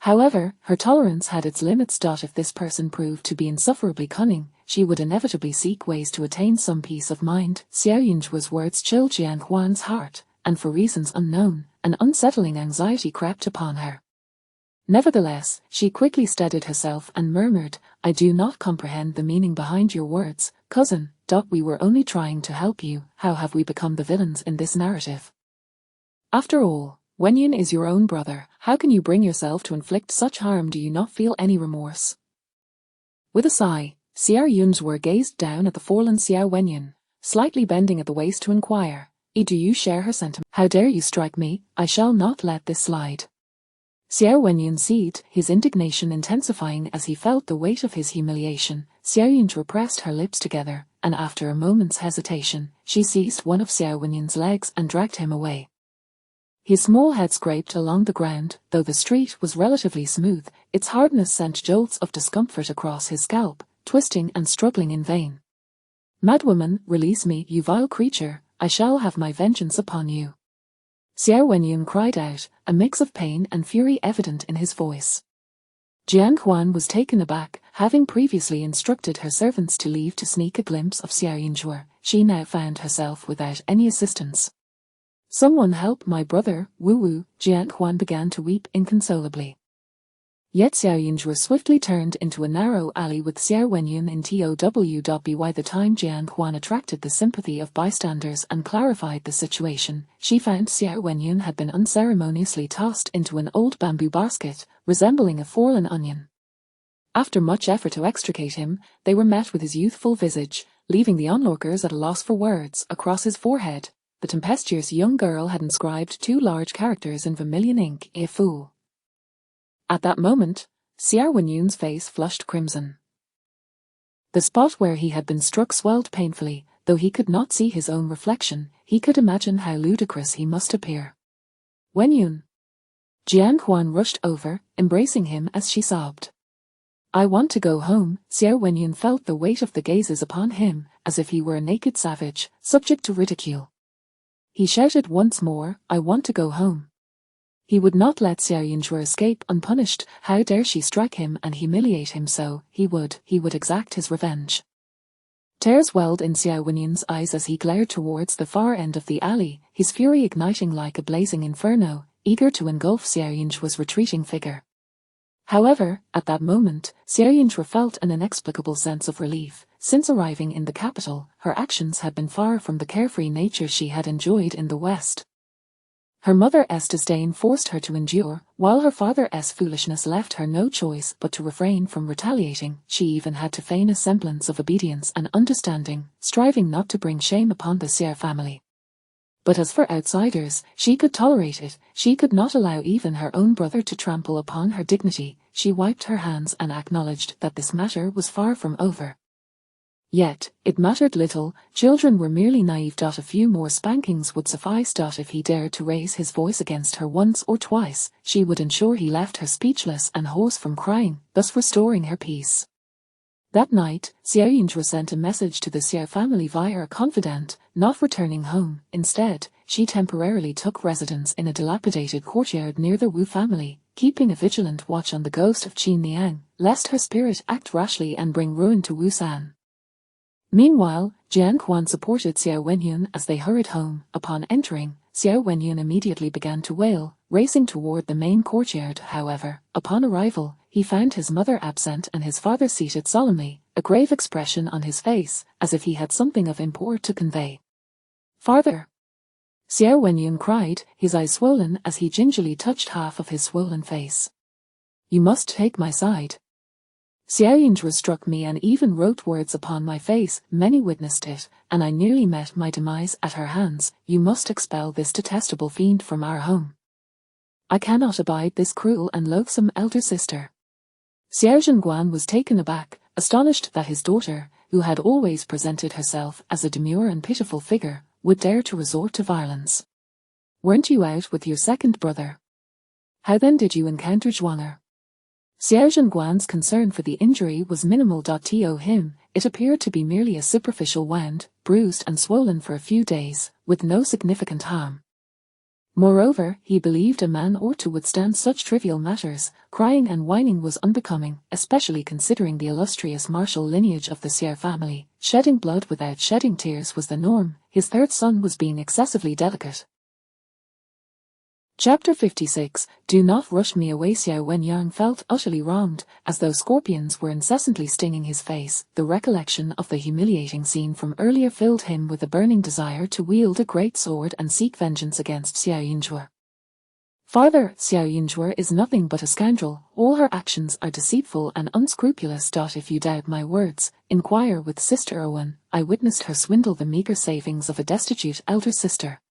However, her tolerance had its limits. If this person proved to be insufferably cunning, she would inevitably seek ways to attain some peace of mind. Xiao Yunju's words chilled Jiang Huan's heart, and for reasons unknown, an unsettling anxiety crept upon her. Nevertheless, she quickly steadied herself and murmured, I do not comprehend the meaning behind your words, cousin. We were only trying to help you. How have we become the villains in this narrative? After all, Wenyuan is your own brother. How can you bring yourself to inflict such harm? Do you not feel any remorse? With a sigh, Xiao Yunju gazed down at the fallen Xiao Wenyuan, slightly bending at the waist to inquire, do you share her sentiment? How dare you strike me? I shall not let this slide. Xiao Wenyun sighed, his indignation intensifying as he felt the weight of his humiliation. Xiao Yunzhe pressed her lips together, and after a moment's hesitation, she seized one of Xiao Wenyun's legs and dragged him away. His small head scraped along the ground. Though the street was relatively smooth, its hardness sent jolts of discomfort across his scalp, twisting and struggling in vain. "Madwoman, release me, you vile creature, I shall have my vengeance upon you." Xiao Wenyun cried out, a mix of pain and fury evident in his voice. Jiang Huan was taken aback, having previously instructed her servants to leave to sneak a glimpse of Xiao Yunzhe. She now found herself without any assistance. "Someone help my brother, Wu Wu," Jiang Huan began to weep inconsolably. Yet Xiao Yunzhe swiftly turned into a narrow alley with Xiao Wenyun in TOW. By the time Jiang Huan attracted the sympathy of bystanders and clarified the situation, she found Xiao Wenyun had been unceremoniously tossed into an old bamboo basket, resembling a fallen onion. After much effort to extricate him, they were met with his youthful visage, leaving the onlookers at a loss for words. Across his forehead, the tempestuous young girl had inscribed 2 large characters in vermilion ink, "A fool." At that moment, Xiao Wenyun's face flushed crimson. The spot where he had been struck swelled painfully. Though he could not see his own reflection, he could imagine how ludicrous he must appear. "Wenyun!" Jiang Huan rushed over, embracing him as she sobbed. "I want to go home." Xiao Wenyun felt the weight of the gazes upon him, as if he were a naked savage, subject to ridicule. He shouted once more, "I want to go home." He would not let Xiao Yunzhe escape unpunished. How dare she strike him and humiliate him so? He would exact his revenge. Tears welled in Xiao Wenyun's eyes as he glared towards the far end of the alley, his fury igniting like a blazing inferno, eager to engulf Xiao Yunzhe's retreating figure. However, at that moment, Xiao Yunzhe felt an inexplicable sense of relief. Since arriving in the capital, her actions had been far from the carefree nature she had enjoyed in the West. Her mother's disdain forced her to endure, while her father's foolishness left her no choice but to refrain from retaliating. She even had to feign a semblance of obedience and understanding, striving not to bring shame upon the Xiao family. But as for outsiders, she could tolerate it. She could not allow even her own brother to trample upon her dignity. She wiped her hands and acknowledged that this matter was far from over. Yet, it mattered little. Children were merely naive. A few more spankings would suffice. If he dared to raise his voice against her once or twice, she would ensure he left her speechless and hoarse from crying, thus restoring her peace. That night, Xiao Yunzhe sent a message to the Xiao family via a confidant, not returning home. Instead, she temporarily took residence in a dilapidated courtyard near the Wu family, keeping a vigilant watch on the ghost of Qin Niang, lest her spirit act rashly and bring ruin to Wusan. Meanwhile, Jiang Huan supported Xiao Wenyun as they hurried home. Upon entering, Xiao Wenyun immediately began to wail, racing toward the main courtyard. However, upon arrival, he found his mother absent and his father seated solemnly, a grave expression on his face, as if he had something of import to convey. "Father!" Xiao Wenyun cried, his eyes swollen as he gingerly touched half of his swollen face. "You must take my side. Xiao Yunzhe struck me and even wrote words upon my face. Many witnessed it, and I nearly met my demise at her hands. You must expel this detestable fiend from our home. I cannot abide this cruel and loathsome elder sister." Xiao Zhenguan was taken aback, astonished that his daughter, who had always presented herself as a demure and pitiful figure, would dare to resort to violence. "Weren't you out with your second brother? How then did you encounter Zhuang'er?" Xiao Zhenguan's concern for the injury was minimal. To him, it appeared to be merely a superficial wound, bruised and swollen for a few days, with no significant harm. Moreover, he believed a man ought to withstand such trivial matters. Crying and whining was unbecoming, especially considering the illustrious martial lineage of the Xiao family. Shedding blood without shedding tears was the norm. His third son was being excessively delicate. Chapter 56. Do not rush me away. Xiao Wenyang felt utterly wronged, as though scorpions were incessantly stinging his face. The recollection of the humiliating scene from earlier filled him with a burning desire to wield a great sword and seek vengeance against Xiao Yunzhe. "Father, Xiao Yunzhe is nothing but a scoundrel. All her actions are deceitful and unscrupulous. If you doubt my words, inquire with Sister Owen. I witnessed her swindle the meager savings of a destitute elder sister."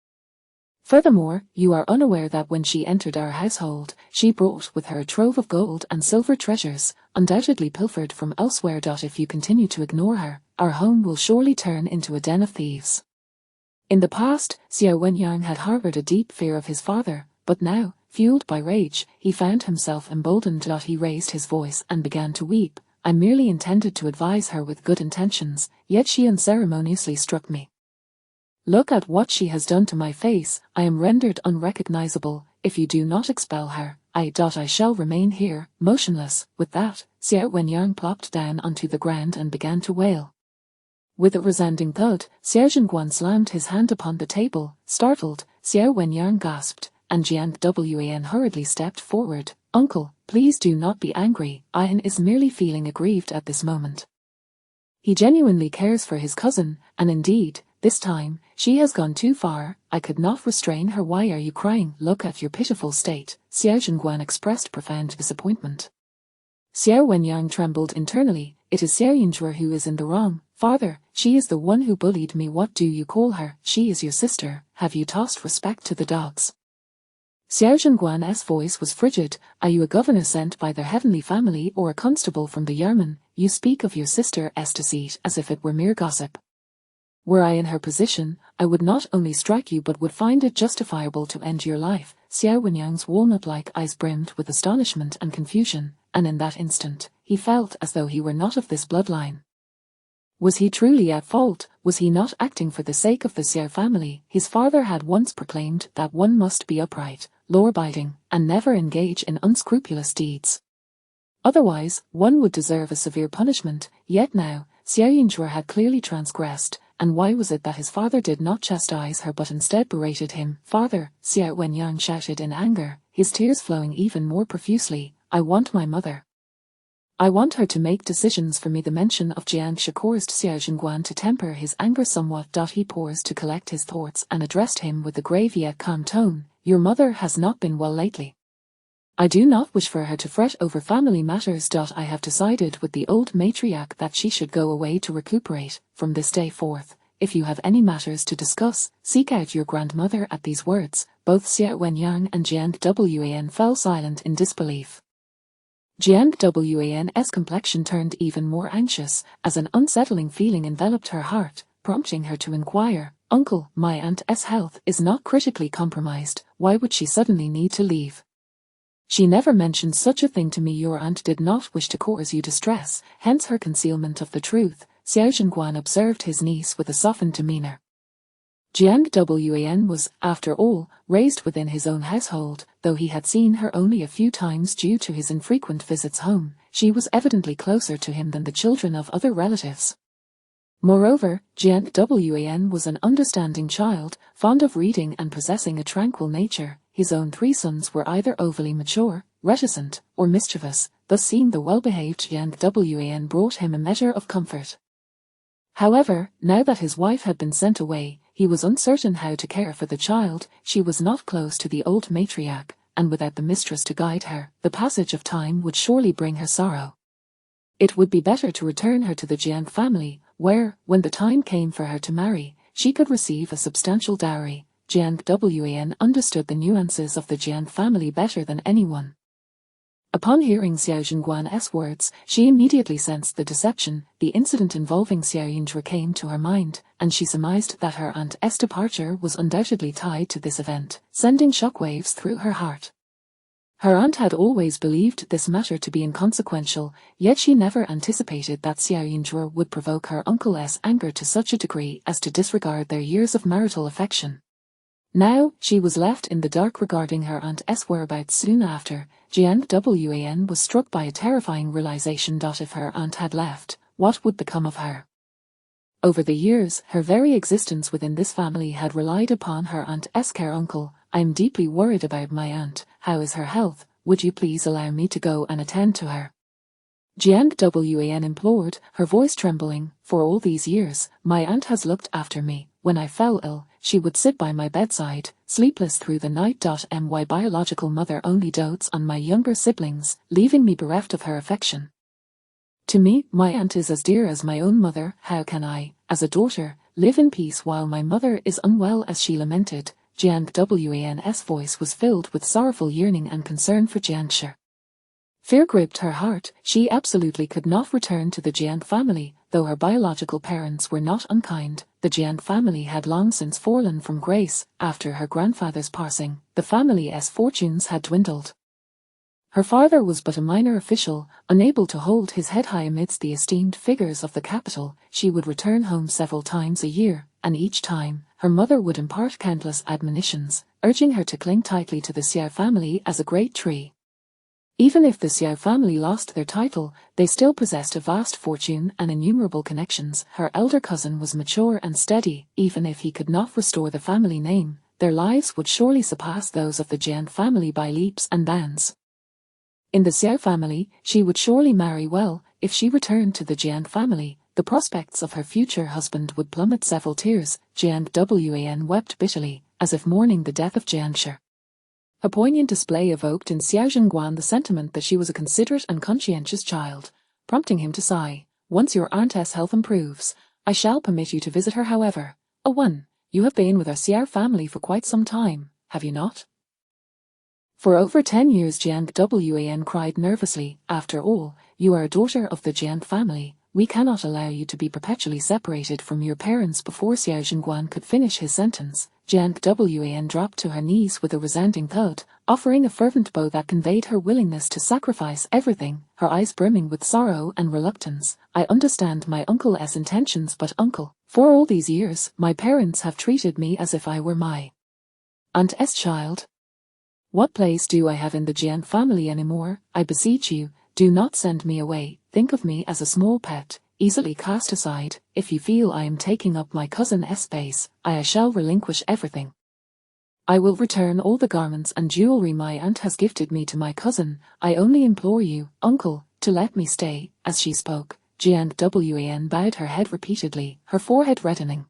Furthermore, you are unaware that when she entered our household, she brought with her a trove of gold and silver treasures, undoubtedly pilfered from elsewhere. If you continue to ignore her, our home will surely turn into a den of thieves. In the past, Xiao Wenyang had harbored a deep fear of his father, but now, fueled by rage, he found himself emboldened. He raised his voice and began to weep. I merely intended to advise her with good intentions, yet she unceremoniously struck me. Look at what she has done to my face. I am rendered unrecognizable. If you do not expel her, I shall remain here, motionless. With that, Xiao Wenyang plopped down onto the ground and began to wail. With a resounding thud, Xiao Zhenguan slammed his hand upon the table. Startled, Xiao Wenyang gasped, and Jiang Wan hurriedly stepped forward. Uncle, please do not be angry. Ian is merely feeling aggrieved at this moment. He genuinely cares for his cousin, and indeed, this time, she has gone too far. I could not restrain her. Why are you crying? Look at your pitiful state. Xiao Zhenguan expressed profound disappointment. Xiao Wenyang trembled internally. It is Xiao Yinzhuo who is in the wrong. Father, she is the one who bullied me. What do you call her? She is your sister. Have you tossed respect to the dogs? Xiao Zhenguan's voice was frigid. Are you a governor sent by their heavenly family or a constable from the Xuanmen? You speak of your sister's deceit as if it were mere gossip. Were I in her position, I would not only strike you but would find it justifiable to end your life. Xiao Wenyang's walnut-like eyes brimmed with astonishment and confusion, and in that instant, he felt as though he were not of this bloodline. Was he truly at fault? Was he not acting for the sake of the Xiao family? His father had once proclaimed that one must be upright, law-abiding, and never engage in unscrupulous deeds. Otherwise, one would deserve a severe punishment, yet now, Xiao Yinzhuo had clearly transgressed, and why was it that his father did not chastise her but instead berated him? Father, Xiao Wenyang shouted in anger, his tears flowing even more profusely, I want my mother. I want her to make decisions for me. The mention of Jiang Shi caused Xiao Zhenguan to temper his anger somewhat. He paused to collect his thoughts and addressed him with a grave yet calm tone. Your mother has not been well lately. I do not wish for her to fret over family matters. I have decided with the old matriarch that she should go away to recuperate. From this day forth, if you have any matters to discuss, seek out your grandmother. At these words, both Xiao Wenyang and Jiang Wan fell silent in disbelief. Jiang Wan's complexion turned even more anxious, as an unsettling feeling enveloped her heart, prompting her to inquire, Uncle, my aunt's health is not critically compromised. Why would she suddenly need to leave? She never mentioned such a thing to me. Your aunt did not wish to cause you distress, hence her concealment of the truth. Xiao Zhenguan observed his niece with a softened demeanor. Jiang Wan was, after all, raised within his own household. Though he had seen her only a few times due to his infrequent visits home, she was evidently closer to him than the children of other relatives. Moreover, Jiang Wan was an understanding child, fond of reading and possessing a tranquil nature. His own three sons were either overly mature, reticent, or mischievous, thus seeing the well-behaved Jiang Wan brought him a measure of comfort. However, now that his wife had been sent away, he was uncertain how to care for the child. She was not close to the old matriarch, and without the mistress to guide her, the passage of time would surely bring her sorrow. It would be better to return her to the Jiang family, where, when the time came for her to marry, she could receive a substantial dowry. Jiang Wan understood the nuances of the Jiang family better than anyone. Upon hearing Xiao Zhenguan's words, she immediately sensed the deception. The incident involving Xiao Yinzhuo came to her mind, and she surmised that her aunt's departure was undoubtedly tied to this event, sending shockwaves through her heart. Her aunt had always believed this matter to be inconsequential, yet she never anticipated that Xiao Yinzhuo would provoke her uncle's anger to such a degree as to disregard their years of marital affection. Now, she was left in the dark regarding her aunt's whereabouts. Soon after, Jiang Wan was struck by a terrifying realization. If her aunt had left, what would become of her? Over the years, her very existence within this family had relied upon her aunt's care. Uncle, I am deeply worried about my aunt. How is her health? Would you please allow me to go and attend to her? Jiang Wan implored, her voice trembling. For all these years, my aunt has looked after me. When I fell ill, she would sit by my bedside, sleepless through the night. My biological mother only dotes on my younger siblings, leaving me bereft of her affection. To me, my aunt is as dear as my own mother. How can I, as a daughter, live in peace while my mother is unwell? As she lamented, Jiang Wan's voice was filled with sorrowful yearning and concern for Jiangshi. Fear gripped her heart. She absolutely could not return to the Jiang family, though her biological parents were not unkind. The Jiang family had long since fallen from grace. After her grandfather's passing, the family's fortunes had dwindled. Her father was but a minor official, unable to hold his head high amidst the esteemed figures of the capital. She would return home several times a year, and each time, her mother would impart countless admonitions, urging her to cling tightly to the Xiao family as a great tree. Even if the Xiao family lost their title, they still possessed a vast fortune and innumerable connections. Her elder cousin was mature and steady. Even if he could not restore the family name, their lives would surely surpass those of the Jiang family by leaps and bounds. In the Xiao family, she would surely marry well. If she returned to the Jiang family, the prospects of her future husband would plummet. Several tears. Jiang Wan wept bitterly, as if mourning the death of Jiangshi. Her poignant display evoked in Xiao Zhengguan the sentiment that she was a considerate and conscientious child, prompting him to sigh. Once your aunt's health improves, I shall permit you to visit her. However, you have been with our Xiao family for quite some time, have you not? For over 10 years, Jiang Wan cried nervously. After all, you are a daughter of the Jiang family. We cannot allow you to be perpetually separated from your parents. Before Xiao Zhengguan could finish his sentence, Jiang Wan dropped to her knees with a resounding thud, offering a fervent bow that conveyed her willingness to sacrifice everything, her eyes brimming with sorrow and reluctance. I understand my uncle's intentions, but uncle, for all these years, my parents have treated me as if I were my aunt's child. What place do I have in the Jiang family anymore? I beseech you, do not send me away. Think of me as a small pet, easily cast aside. If you feel I am taking up my cousin's space, I shall relinquish everything. I will return all the garments and jewelry my aunt has gifted me to my cousin. I only implore you, uncle, to let me stay. As she spoke, Jiang Wan bowed her head repeatedly, her forehead reddening.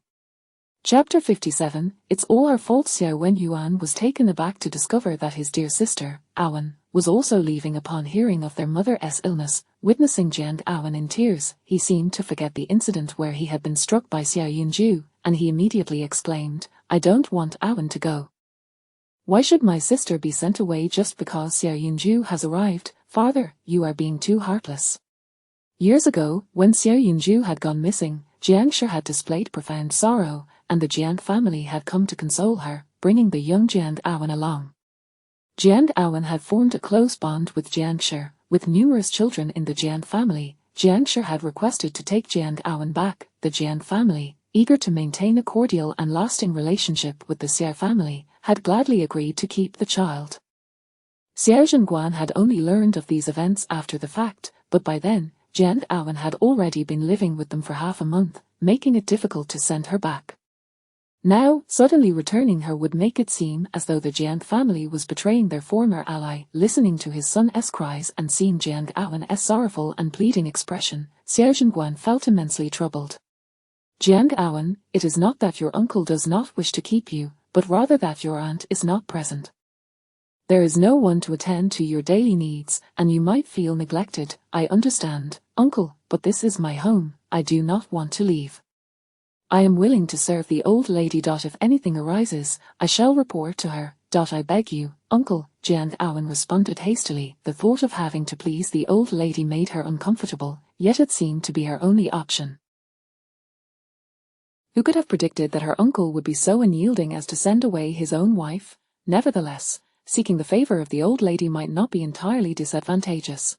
Chapter 57, It's all her fault. Xiao Wenyuan was taken aback to discover that his dear sister, Awen, was also leaving upon hearing of their mother's illness. Witnessing Jiang Awen in tears, he seemed to forget the incident where he had been struck by Xiao Yunju, and he immediately exclaimed, I don't want Awen to go. Why should my sister be sent away just because Xiao Yunju has arrived? Father, you are being too heartless. Years ago, when Xiao Yunju had gone missing, Jiangshi had displayed profound sorrow, and the Jiang family had come to console her, bringing the young Jiang Awen along. Jiang Awen had formed a close bond with Jiangshi. With numerous children in the Jiang family, Jiangshi had requested to take Jiang Awen back. The Jiang family, eager to maintain a cordial and lasting relationship with the Xiao family, had gladly agreed to keep the child. Xiao Zhengguan had only learned of these events after the fact, but by then, Jiang Awen had already been living with them for half a month, making it difficult to send her back. Now, suddenly returning her would make it seem as though the Jiang family was betraying their former ally. Listening to his son's cries and seeing Jiang Awen's sorrowful and pleading expression, Xiao Zhengguan felt immensely troubled. Jiang Awen, it is not that your uncle does not wish to keep you, but rather that your aunt is not present. There is no one to attend to your daily needs, and you might feel neglected. I understand, uncle, but this is my home. I do not want to leave. I am willing to serve the old lady. If anything arises, I shall report to her. I beg you, uncle, Jiang Awen responded hastily. The thought of having to please the old lady made her uncomfortable, yet it seemed to be her only option. Who could have predicted that her uncle would be so unyielding as to send away his own wife? Nevertheless, seeking the favor of the old lady might not be entirely disadvantageous.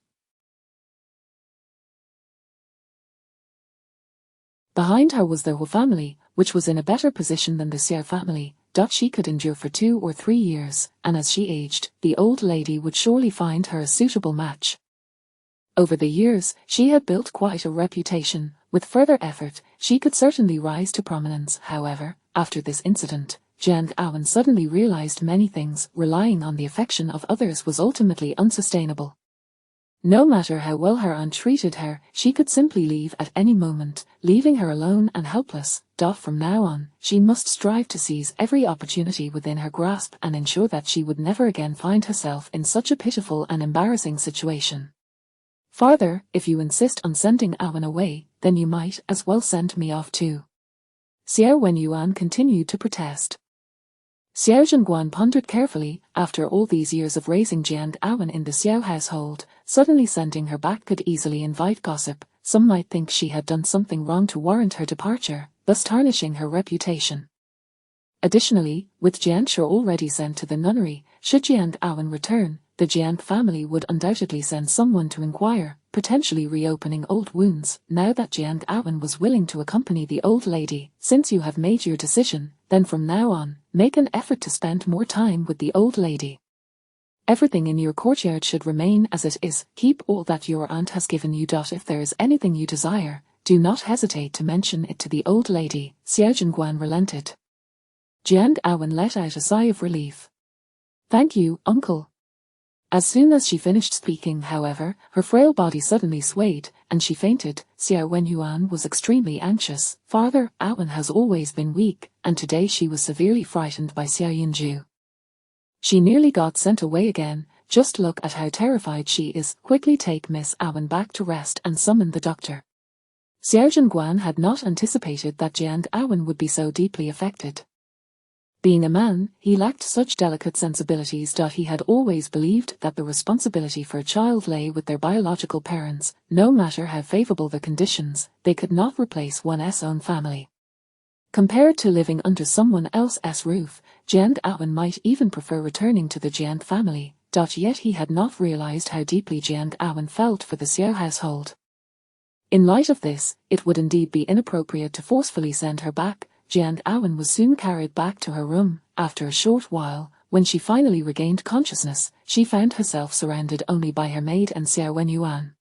Behind her was the Hu family, which was in a better position than the Xiao family. She could endure for 2 or 3 years, and as she aged, the old lady would surely find her a suitable match. Over the years, she had built quite a reputation. With further effort, she could certainly rise to prominence. However, after this incident, Jiang Awen suddenly realized many things. Relying on the affection of others was ultimately unsustainable. No matter how well her aunt treated her, she could simply leave at any moment, leaving her alone and helpless. From now on, she must strive to seize every opportunity within her grasp and ensure that she would never again find herself in such a pitiful and embarrassing situation. Father, if you insist on sending Awen away, then you might as well send me off too. Xiao Wenyuan continued to protest. Xiao Zhenguan pondered carefully. After all these years of raising Jiang Awen in the Xiao household, suddenly sending her back could easily invite gossip. Some might think she had done something wrong to warrant her departure, thus tarnishing her reputation. Additionally, with Jiang Shi already sent to the nunnery, should Jiang Awen return, the Jiang family would undoubtedly send someone to inquire, potentially reopening old wounds. Now that Jiang Awen was willing to accompany the old lady, since you have made your decision, then from now on, make an effort to spend more time with the old lady. Everything in your courtyard should remain as it is. Keep all that your aunt has given you. If there is anything you desire, do not hesitate to mention it to the old lady. Xiao Zhenguan relented. Jiang Awen let out a sigh of relief. Thank you, uncle. As soon as she finished speaking, however, her frail body suddenly swayed, and she fainted. Xiao Wenyuan was extremely anxious. Father Awen has always been weak, and today she was severely frightened by Xiao Yunju. She nearly got sent away again. Just look at how terrified she is. Quickly take Miss Awen back to rest and summon the doctor. Xiao Zhenguan had not anticipated that Jiang Awen would be so deeply affected. Being a man, he lacked such delicate sensibilities. He had always believed that the responsibility for a child lay with their biological parents. No matter how favorable the conditions, they could not replace one's own family. Compared to living under someone else's roof, Jiang Awen might even prefer returning to the Jiang family. Yet he had not realized how deeply Jiang Awen felt for the Xiao household. In light of this, it would indeed be inappropriate to forcefully send her back. Jiang Awen was soon carried back to her room. After a short while, when she finally regained consciousness, she found herself surrounded only by her maid and Xiao Wenyuan.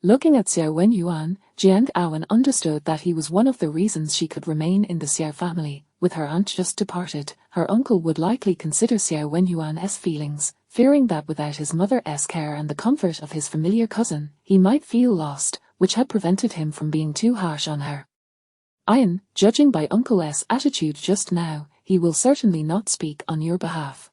Looking at Xiao Wenyuan, Jiang Awen understood that he was one of the reasons she could remain in the Xiao family. With her aunt just departed, her uncle would likely consider Xiao Wenyuan's feelings, fearing that without his mother's care and the comfort of his familiar cousin, he might feel lost, which had prevented him from being too harsh on her. Judging by Uncle's attitude just now, he will certainly not speak on your behalf.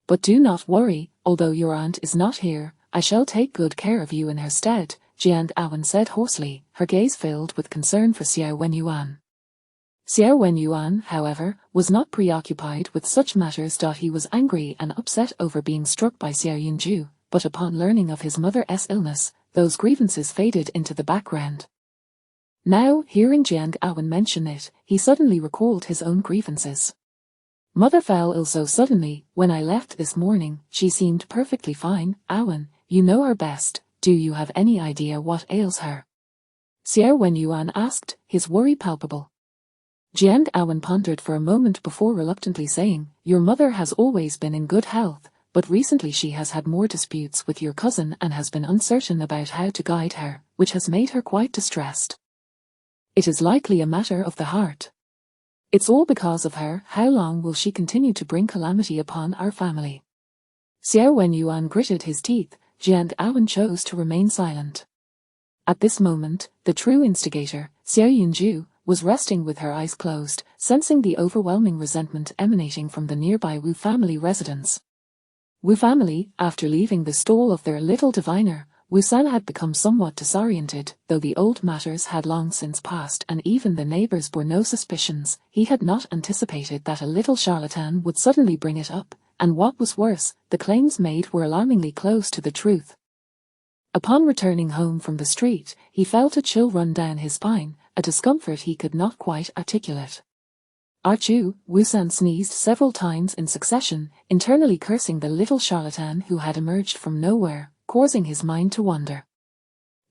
But do not worry, although your aunt is not here, I shall take good care of you in her stead, Jiang Awen said hoarsely, her gaze filled with concern for Xiao Wenyuan. Xiao Wenyuan, however, was not preoccupied with such matters. He was angry and upset over being struck by Xiao Yunju, but upon learning of his mother's illness, those grievances faded into the background. Now, hearing Jiang Awen mention it, he suddenly recalled his own grievances. Mother fell ill so suddenly. When I left this morning, she seemed perfectly fine. Awen, you know her best. Do you have any idea what ails her? Xiao Wenyuan asked, his worry palpable. Jiang Awen pondered for a moment before reluctantly saying, your mother has always been in good health, but recently she has had more disputes with your cousin and has been uncertain about how to guide her, which has made her quite distressed. It is likely a matter of the heart. It's all because of her. How long will she continue to bring calamity upon our family? Xiao Wenyuan gritted his teeth. Jiang Awen chose to remain silent. At this moment, the true instigator, Xiao Yunju, was resting with her eyes closed, sensing the overwhelming resentment emanating from the nearby Wu family residence. Wu family, after leaving the stall of their little diviner, Wu San had become somewhat disoriented. Though the old matters had long since passed and even the neighbors bore no suspicions, he had not anticipated that a little charlatan would suddenly bring it up, and what was worse, the claims made were alarmingly close to the truth. Upon returning home from the street, he felt a chill run down his spine, a discomfort he could not quite articulate. Achoo! Wu San sneezed several times in succession, internally cursing the little charlatan who had emerged from nowhere, causing his mind to wander.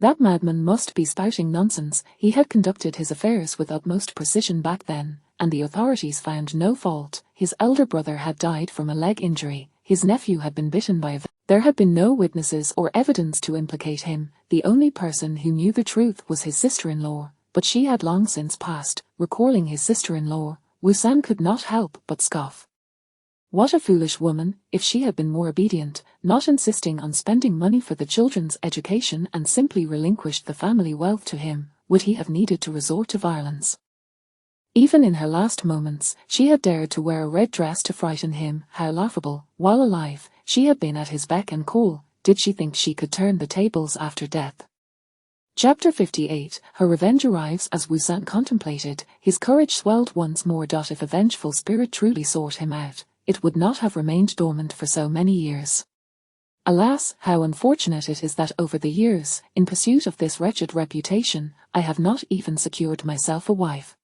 That madman must be spouting nonsense. He had conducted his affairs with utmost precision back then, and the authorities found no fault. His elder brother had died from a leg injury, his nephew had been bitten by a There had been no witnesses or evidence to implicate him. The only person who knew the truth was his sister-in-law, but she had long since passed. Recalling his sister-in-law, Wu San could not help but scoff. What a foolish woman! If she had been more obedient, not insisting on spending money for the children's education and simply relinquished the family wealth to him, would he have needed to resort to violence? Even in her last moments, she had dared to wear a red dress to frighten him. How laughable! While alive, she had been at his beck and call. Did she think she could turn the tables after death? Chapter 58. Her revenge arrives. As Xuanmen contemplated, his courage swelled once more. If a vengeful spirit truly sought him out, it would not have remained dormant for so many years. Alas, how unfortunate it is that over the years, in pursuit of this wretched reputation, I have not even secured myself a wife.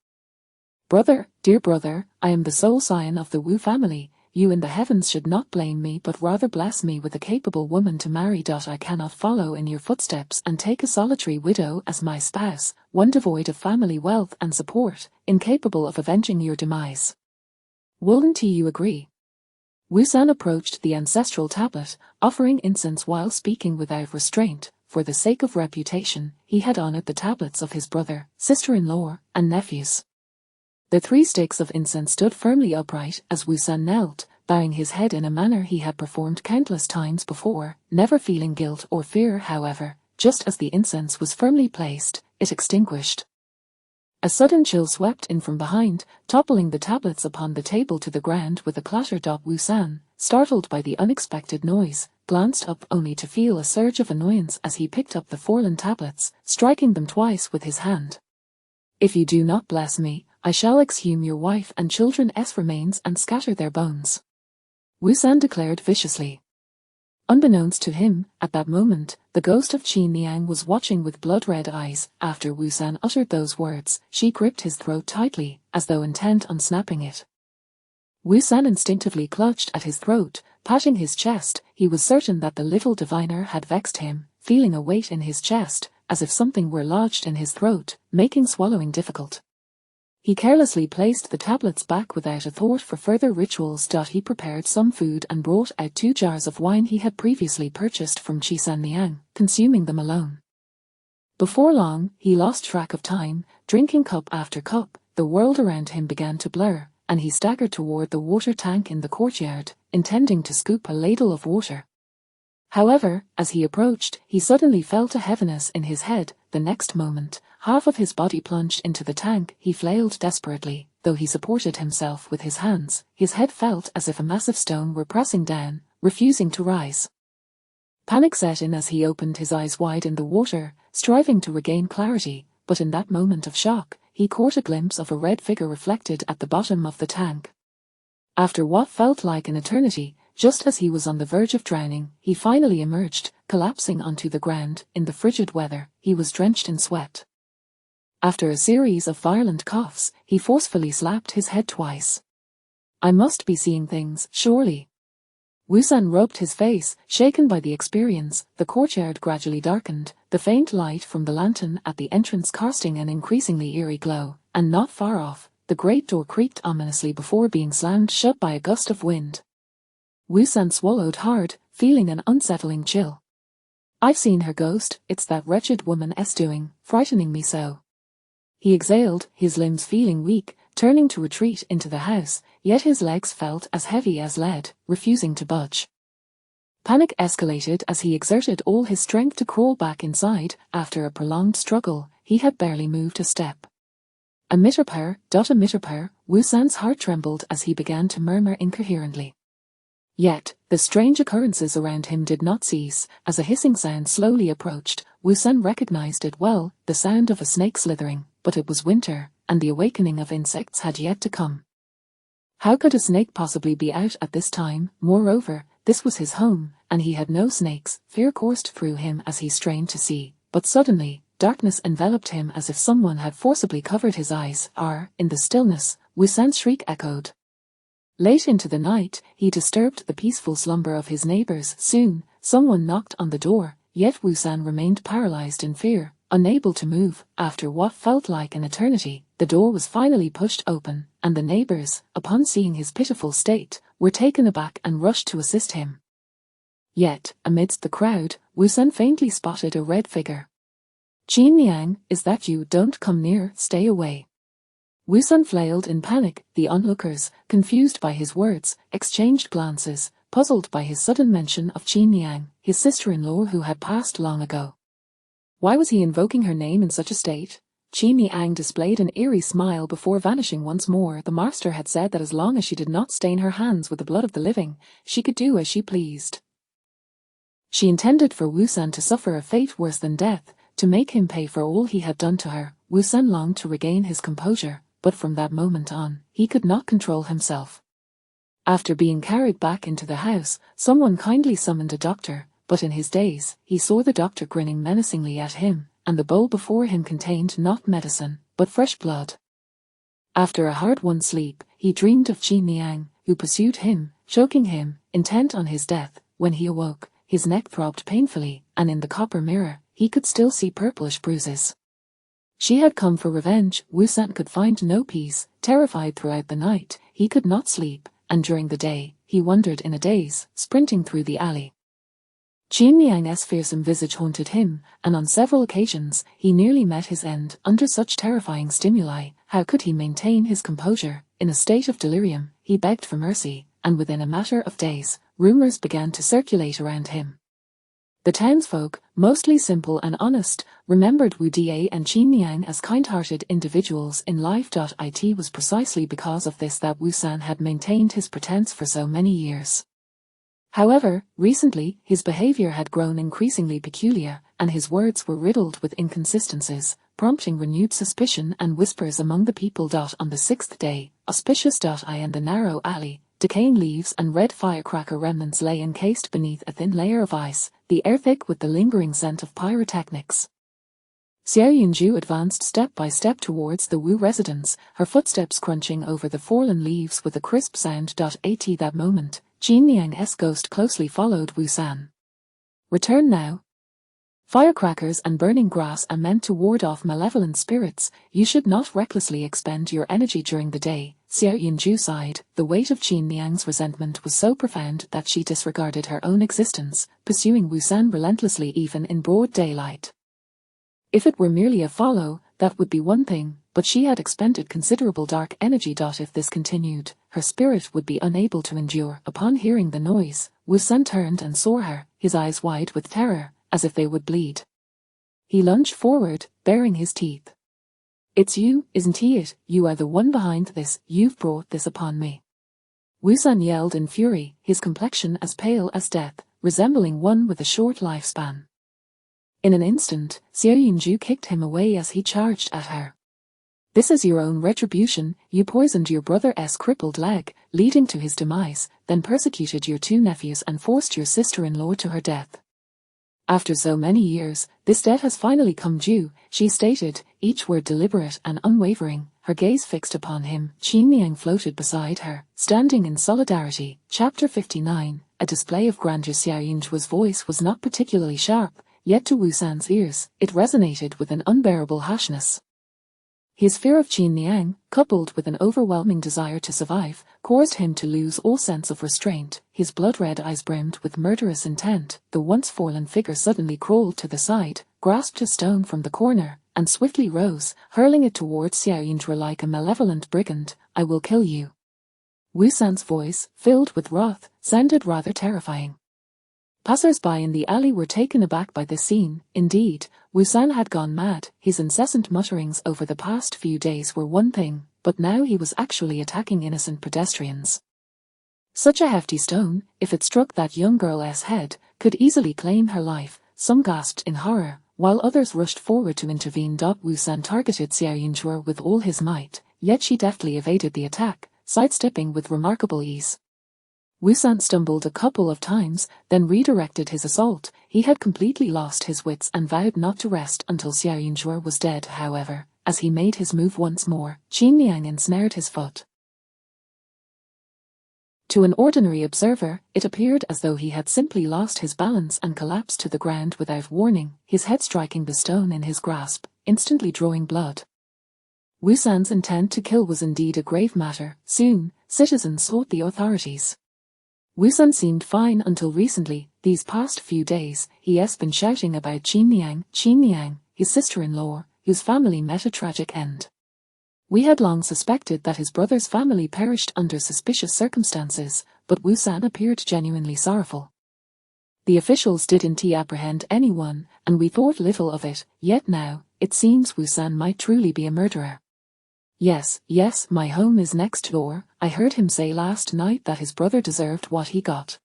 Brother, dear brother, I am the sole scion of the Wu family. You in the heavens should not blame me but rather bless me with a capable woman to marry. I cannot follow in your footsteps and take a solitary widow as my spouse, one devoid of family wealth and support, incapable of avenging your demise. Wouldn't you agree? Xuanmen approached the ancestral tablet, offering incense while speaking without restraint. For the sake of reputation, he had honored the tablets of his brother, sister-in-law, and nephews. The 3 sticks of incense stood firmly upright as Xuanmen knelt, bowing his head in a manner he had performed countless times before, never feeling guilt or fear. However, just as the incense was firmly placed, it extinguished. A sudden chill swept in from behind, toppling the tablets upon the table to the ground with a clatter. Xuanmen, startled by the unexpected noise, glanced up only to feel a surge of annoyance as he picked up the fallen tablets, striking them twice with his hand. If you do not bless me, I shall exhume your wife and children's remains and scatter their bones. Xuanmen declared viciously. Unbeknownst to him, at that moment, the ghost of Qin Liang was watching with blood-red eyes. After Xuanmen uttered those words, she gripped his throat tightly, as though intent on snapping it. Xuanmen instinctively clutched at his throat, patting his chest. He was certain that the little diviner had vexed him, feeling a weight in his chest, as if something were lodged in his throat, making swallowing difficult. He carelessly placed the tablets back without a thought for further rituals. He prepared some food and brought out 2 jars of wine he had previously purchased from Qin Liang, consuming them alone. Before long, he lost track of time, drinking cup after cup. The world around him began to blur, and he staggered toward the water tank in the courtyard, intending to scoop a ladle of water. However, as he approached, he suddenly felt a heaviness in his head. The next moment, half of his body plunged into the tank. He flailed desperately. Though he supported himself with his hands, his head felt as if a massive stone were pressing down, refusing to rise. Panic set in as he opened his eyes wide in the water, striving to regain clarity, but in that moment of shock, he caught a glimpse of a red figure reflected at the bottom of the tank. After what felt like an eternity, just as he was on the verge of drowning, he finally emerged, collapsing onto the ground. In the frigid weather, he was drenched in sweat. After a series of violent coughs, he forcefully slapped his head twice. I must be seeing things, surely. Xuanmen rubbed his face, shaken by the experience. The courtyard gradually darkened, the faint light from the lantern at the entrance casting an increasingly eerie glow, and not far off, the great door creaked ominously before being slammed shut by a gust of wind. Xuanmen swallowed hard, feeling an unsettling chill. I've seen her ghost. It's that wretched woman's doing, frightening me so. He exhaled, his limbs feeling weak, turning to retreat into the house, yet his legs felt as heavy as lead, refusing to budge. Panic escalated as he exerted all his strength to crawl back inside. After a prolonged struggle, he had barely moved a step. A mitterpair, Xuanmen's heart trembled as he began to murmur incoherently. Yet, the strange occurrences around him did not cease. As a hissing sound slowly approached, Xuanmen recognized it well, the sound of a snake slithering, but it was winter, and the awakening of insects had yet to come. How could a snake possibly be out at this time? Moreover, this was his home, and he had no snakes. Fear coursed through him as he strained to see, but suddenly, darkness enveloped him as if someone had forcibly covered his eyes. In the stillness, Xuanmen's shriek echoed. Late into the night, he disturbed the peaceful slumber of his neighbors. Soon, someone knocked on the door, yet Xuanmen remained paralyzed in fear, unable to move. After what felt like an eternity, the door was finally pushed open, and the neighbors, upon seeing his pitiful state, were taken aback and rushed to assist him. Yet, amidst the crowd, Xuanmen faintly spotted a red figure. Qin Liang, is that you? Don't come near, stay away. Xuanmen flailed in panic. The onlookers, confused by his words, exchanged glances, puzzled by his sudden mention of Qin Liang, his sister-in-law who had passed long ago. Why was he invoking her name in such a state? Qin Liang displayed an eerie smile before vanishing once more. The master had said that as long as she did not stain her hands with the blood of the living, she could do as she pleased. She intended for Xuanmen to suffer a fate worse than death. to make him pay for all he had done to her. Wu San longed to regain his composure, but from that moment on, he could not control himself. After being carried back into the house, someone kindly summoned a doctor, but in his daze, he saw the doctor grinning menacingly at him, and the bowl before him contained not medicine, but fresh blood. After a hard-won sleep, he dreamed of Qin Niang, who pursued him, choking him, intent on his death. When he awoke, his neck throbbed painfully, and in the copper mirror, he could still see purplish bruises. She had come for revenge. Wu San could find no peace. Terrified throughout the night, he could not sleep, and during the day, he wandered in a daze, sprinting through the alley. Qin Niang's fearsome visage haunted him, and on several occasions, he nearly met his end. Under such terrifying stimuli, how could he maintain his composure? In a state of delirium, he begged for mercy, and within a matter of days, rumors began to circulate around him. The townsfolk, mostly simple and honest, remembered Wu Da and Qin Niang as kind-hearted individuals in life. It was precisely because of this that Wu San had maintained his pretense for so many years. However, recently, his behavior had grown increasingly peculiar, and his words were riddled with inconsistencies, prompting renewed suspicion and whispers among the people. On the sixth day, auspicious. In the narrow alley, decaying leaves and red firecracker remnants lay encased beneath a thin layer of ice, the air thick with the lingering scent of pyrotechnics. Xiao Yunju advanced step by step towards the Wu residence, her footsteps crunching over the fallen leaves with a crisp sound. At that moment, Qin Niang's ghost closely followed Wu San. Return now. Firecrackers and burning grass are meant to ward off malevolent spirits. You should not recklessly expend your energy during the day. Xiao Yunju sighed. The weight of Qin Niang's resentment was so profound that she disregarded her own existence, pursuing Wu San relentlessly even in broad daylight. If it were merely a follow, that would be one thing, but she had expended considerable dark energy. If this continued, her spirit would be unable to endure. Upon hearing the noise, Wu San turned and saw her, his eyes wide with terror, as if they would bleed. He lunged forward, baring his teeth. It's you, isn't it? You are the one behind this. You've brought this upon me. Wu San yelled in fury, his complexion as pale as death, resembling one with a short lifespan. In an instant, Xiao Yunju kicked him away as he charged at her. This is your own retribution. You poisoned your brother's crippled leg, leading to his demise, then persecuted your two nephews and forced your sister-in-law to her death. After so many years, this debt has finally come due, she stated, each word deliberate and unwavering, her gaze fixed upon him. Qin Niang floated beside her, standing in solidarity. Chapter 59, a display of grandeur. Xiao Yunju's voice was not particularly sharp, yet to Wu San's ears, it resonated with an unbearable harshness. His fear of Qin Niang, coupled with an overwhelming desire to survive, caused him to lose all sense of restraint. His blood-red eyes brimmed with murderous intent. The once fallen figure suddenly crawled to the side, grasped a stone from the corner, and swiftly rose, hurling it towards Xiao Yunju like a malevolent brigand. I will kill you. Wu San's voice, filled with wrath, sounded rather terrifying. Passers-by in the alley were taken aback by this scene. Indeed, Wu San had gone mad. His incessant mutterings over the past few days were one thing, but now he was actually attacking innocent pedestrians. Such a hefty stone, if it struck that young girl's head, could easily claim her life. Some gasped in horror, while others rushed forward to intervene. Wu San targeted Xiao Yunju with all his might, yet she deftly evaded the attack, sidestepping with remarkable ease. Wu San stumbled a couple of times, then redirected his assault. He had completely lost his wits and vowed not to rest until Xiao Yunju was dead. However, as he made his move once more, Qin Niang ensnared his foot. To an ordinary observer, it appeared as though he had simply lost his balance and collapsed to the ground without warning, his head striking the stone in his grasp, instantly drawing blood. Wu San's intent to kill was indeed a grave matter. Soon, citizens sought the authorities. Wu San seemed fine until recently. These past few days, he has been shouting about Qin Niang, his sister-in-law, whose family met a tragic end. We had long suspected that his brother's family perished under suspicious circumstances, but Wu San appeared genuinely sorrowful. The officials didn't apprehend anyone, and we thought little of it, yet now, it seems Wu San might truly be a murderer. Yes, my home is next door. I heard him say last night that his brother deserved what he got.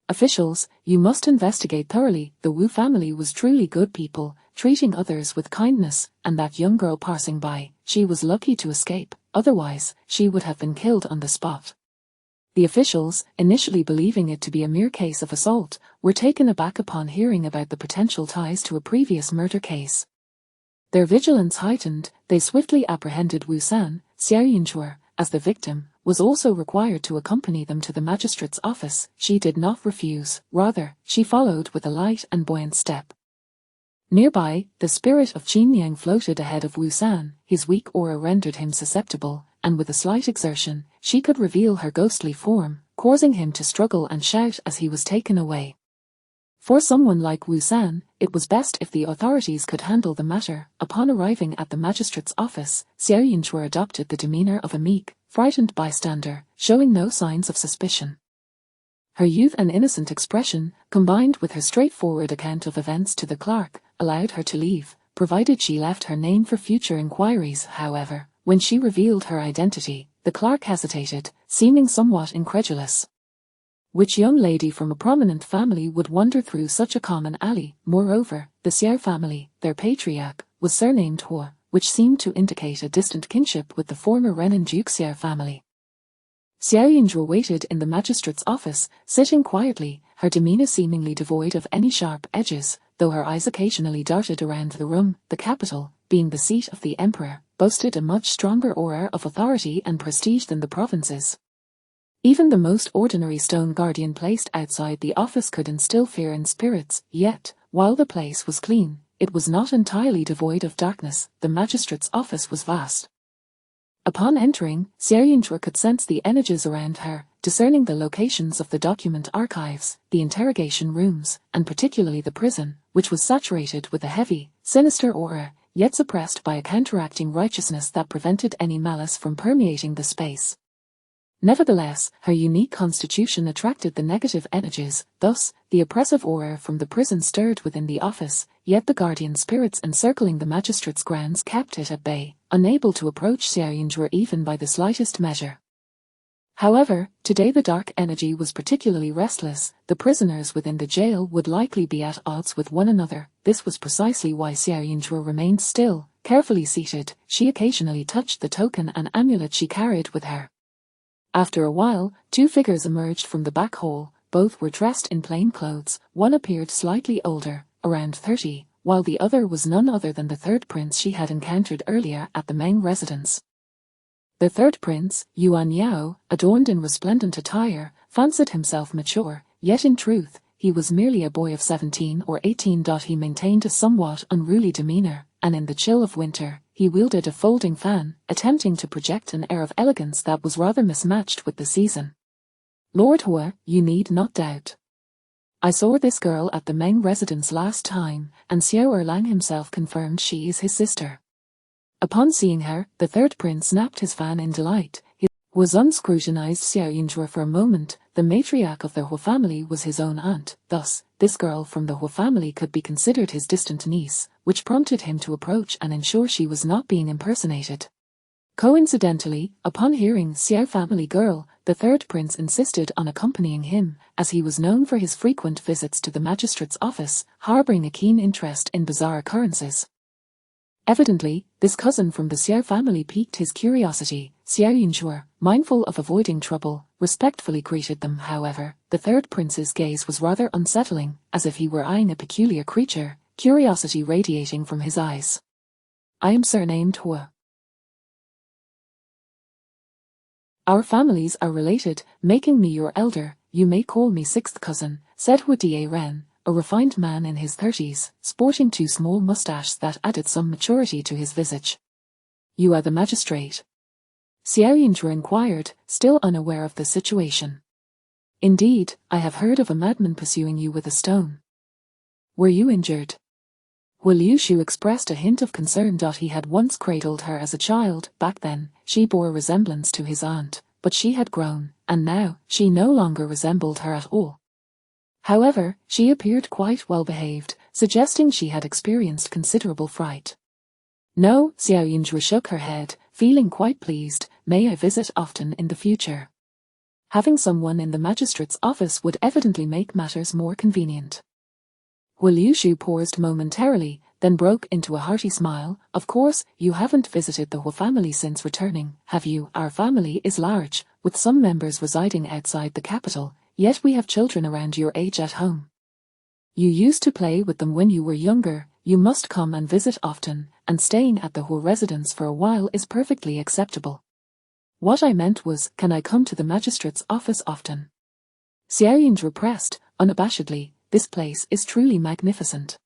Officials, you must investigate thoroughly. The Wu family was truly good people, treating others with kindness, and that young girl passing by, she was lucky to escape, otherwise, she would have been killed on the spot. The officials, initially believing it to be a mere case of assault, were taken aback upon hearing about the potential ties to a previous murder case. Their vigilance heightened, they swiftly apprehended Wu San. Xiao Yunchua, as the victim, was also required to accompany them to the magistrate's office. She did not refuse, rather, she followed with a light and buoyant step. Nearby, the spirit of Qin Yang floated ahead of Wu San. His weak aura rendered him susceptible, and with a slight exertion, she could reveal her ghostly form, causing him to struggle and shout as he was taken away. For someone like Wu San, it was best if the authorities could handle the matter. Upon arriving at the magistrate's office, Xiao Yunchua adopted the demeanor of a meek, frightened bystander, showing no signs of suspicion. Her youth and innocent expression, combined with her straightforward account of events to the clerk, allowed her to leave, provided she left her name for future inquiries. However, when she revealed her identity, the clerk hesitated, seeming somewhat incredulous. Which young lady from a prominent family would wander through such a common alley? Moreover, the Xiao family, their patriarch, was surnamed Hua, which seemed to indicate a distant kinship with the former Renan Duke Xiao family. Xiao Yunzhuo waited in the magistrate's office, sitting quietly, her demeanor seemingly devoid of any sharp edges, though her eyes occasionally darted around the room. The capital, being the seat of the emperor, boasted a much stronger aura of authority and prestige than the provinces. Even the most ordinary stone guardian placed outside the office could instill fear in spirits, yet, while the place was clean, it was not entirely devoid of darkness. The magistrate's office was vast. Upon entering, Xiao Yunchua could sense the energies around her, discerning the locations of the document archives, the interrogation rooms, and particularly the prison, which was saturated with a heavy, sinister aura, yet suppressed by a counteracting righteousness that prevented any malice from permeating the space. Nevertheless, her unique constitution attracted the negative energies, thus, the oppressive aura from the prison stirred within the office, yet the guardian spirits encircling the magistrate's grounds kept it at bay, unable to approach Xiao Yunzhuo even by the slightest measure. However, today the dark energy was particularly restless. The prisoners within the jail would likely be at odds with one another. This was precisely why Xiao Yunzhuo remained still, carefully seated. She occasionally touched the token and amulet she carried with her. After a while, two figures emerged from the back hall. Both were dressed in plain clothes. One appeared slightly older, around 30, while the other was none other than the third prince she had encountered earlier at the main residence. The third prince, Yuan Yao, adorned in resplendent attire, fancied himself mature, yet in truth, he was merely a boy of 17 or 18. He maintained a somewhat unruly demeanor, and in the chill of winter, he wielded a folding fan, attempting to project an air of elegance that was rather mismatched with the season. Lord Hua, you need not doubt. I saw this girl at the main residence last time, and Xiao Erlang himself confirmed she is his sister. Upon seeing her, the third prince snapped his fan in delight. He was unscrutinized Xiao Yunzhuo for a moment. The matriarch of the Hua family was his own aunt, thus, this girl from the Hua family could be considered his distant niece, which prompted him to approach and ensure she was not being impersonated. Coincidentally, upon hearing Xiao family girl, the third prince insisted on accompanying him, as he was known for his frequent visits to the magistrate's office, harboring a keen interest in bizarre occurrences. Evidently, this cousin from the Xiao family piqued his curiosity. Xiao Yunzhuo, mindful of avoiding trouble, respectfully greeted them. However, the third prince's gaze was rather unsettling, as if he were eyeing a peculiar creature, curiosity radiating from his eyes. I am surnamed Hua. Our families are related, making me your elder. You may call me sixth cousin, said Hua Da Ren, a refined man in his 30s, sporting two small mustaches that added some maturity to his visage. You are the magistrate? Xiao Yunzhuo inquired, still unaware of the situation. Indeed, I have heard of a madman pursuing you with a stone. Were you injured? Hua Liushu expressed a hint of concern. He had once cradled her as a child. Back then, she bore a resemblance to his aunt, but she had grown, and now, she no longer resembled her at all. However, she appeared quite well behaved, suggesting she had experienced considerable fright. No, Xiao Yunzhuo shook her head, feeling quite pleased. May I visit often in the future? Having someone in the magistrate's office would evidently make matters more convenient. Hua Liushu paused momentarily, then broke into a hearty smile. Of course, you haven't visited the Hua family since returning, have you? Our family is large, with some members residing outside the capital, yet we have children around your age at home. You used to play with them when you were younger. You must come and visit often, and staying at the Hua residence for a while is perfectly acceptable. What I meant was, can I come to the magistrate's office often? Xiaoying repressed, unabashedly, this place is truly magnificent.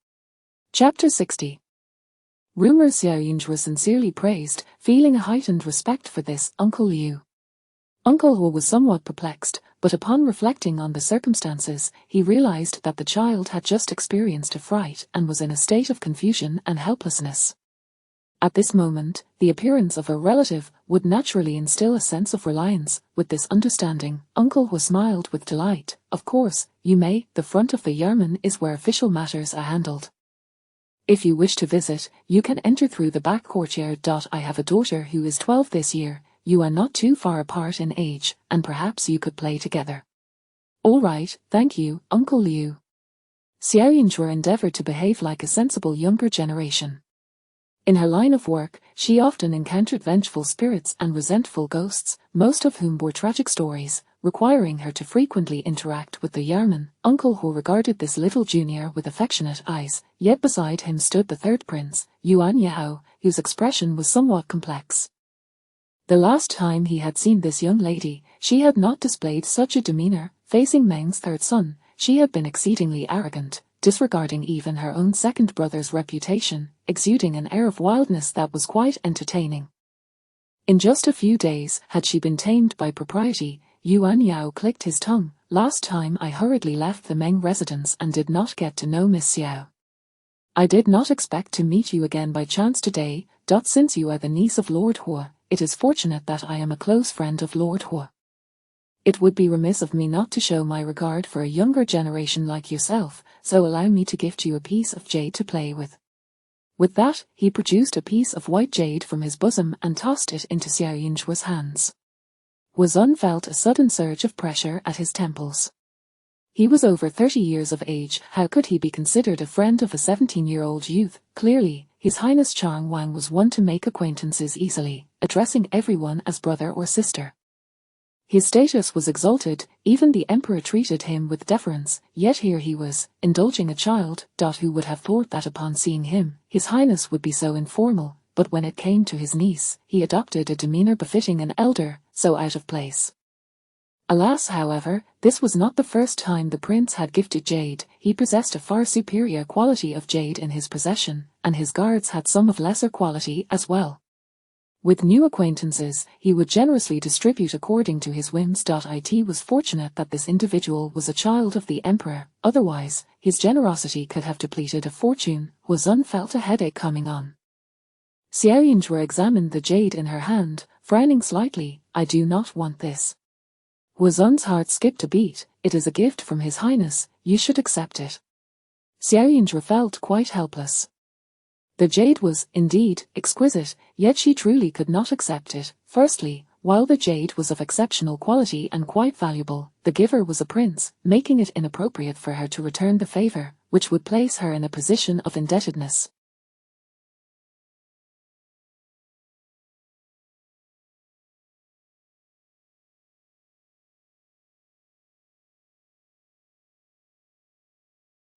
Chapter 60. Rumor. Xiaoying was sincerely praised, feeling a heightened respect for this Uncle Liu. Uncle Hua was somewhat perplexed, but upon reflecting on the circumstances, he realized that the child had just experienced a fright and was in a state of confusion and helplessness. At this moment, the appearance of a relative would naturally instill a sense of reliance. With this understanding, Uncle Hua smiled with delight. Of course, you may. The front of the Xuanmen is where official matters are handled. If you wish to visit, you can enter through the back courtyard. I have a daughter who is 12 this year. You are not too far apart in age, and perhaps you could play together. All right, thank you, Uncle Liu. Xiaoying endeavored to behave like a sensible younger generation. In her line of work, she often encountered vengeful spirits and resentful ghosts, most of whom bore tragic stories, requiring her to frequently interact with the Xuanmen. Uncle Hua regarded this little junior with affectionate eyes, yet beside him stood the third prince, Yuan Yao, whose expression was somewhat complex. The last time he had seen this young lady, she had not displayed such a demeanor. Facing Meng's third son, she had been exceedingly arrogant, disregarding even her own second brother's reputation, exuding an air of wildness that was quite entertaining. In just a few days had she been tamed by propriety. Yuan Yao clicked his tongue. Last time I hurriedly left the Meng residence and did not get to know Miss Xiao. I did not expect to meet you again by chance today. Since you are the niece of Lord Hua, it is fortunate that I am a close friend of Lord Hua. It would be remiss of me not to show my regard for a younger generation like yourself, so allow me to gift you a piece of jade to play with. With that, he produced a piece of white jade from his bosom and tossed it into Xiaoying's hands. Huazun felt a sudden surge of pressure at his temples. He was over 30 years of age. How could he be considered a friend of a 17-year-old youth? Clearly, His Highness Xuanmen was one to make acquaintances easily, addressing everyone as brother or sister. His status was exalted, even the emperor treated him with deference, yet here he was, indulging a child. Who would have thought that upon seeing him, His Highness would be so informal, but when it came to his niece, he adopted a demeanor befitting an elder, so out of place. Alas, however, this was not the first time the prince had gifted jade. He possessed a far superior quality of jade in his possession, and his guards had some of lesser quality as well. With new acquaintances, he would generously distribute according to his whims. It was fortunate that this individual was a child of the emperor, otherwise, his generosity could have depleted a fortune. Huazun felt a headache coming on. Xiaoying examined the jade in her hand, frowning slightly. I do not want this. Huazun's heart skipped a beat. It is a gift from His Highness, you should accept it. Xiaoying felt quite helpless. The jade was, indeed, exquisite, yet she truly could not accept it. Firstly, while the jade was of exceptional quality and quite valuable, the giver was a prince, making it inappropriate for her to return the favor, which would place her in a position of indebtedness.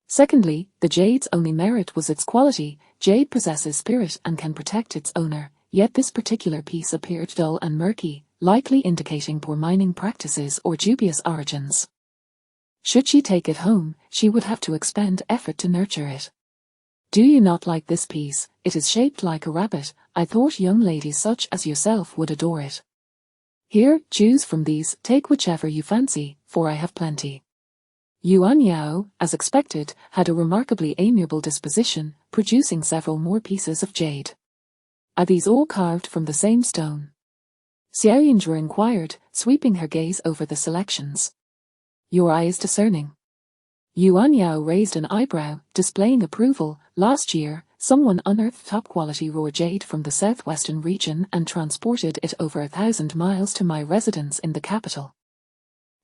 Secondly, the jade's only merit was its quality. Jade possesses spirit and can protect its owner, yet this particular piece appeared dull and murky, likely indicating poor mining practices or dubious origins. Should she take it home, she would have to expend effort to nurture it. Do you not like this piece? It is shaped like a rabbit. I thought young ladies such as yourself would adore it. Here, choose from these, take whichever you fancy, for I have plenty. Yuan Yao, as expected, had a remarkably amiable disposition, producing several more pieces of jade. Are these all carved from the same stone? Xiaoying inquired, sweeping her gaze over the selections. Your eye is discerning. Yuan Yao raised an eyebrow, displaying approval. Last year, someone unearthed top-quality raw jade from the southwestern region and transported it over 1,000 miles to my residence in the capital.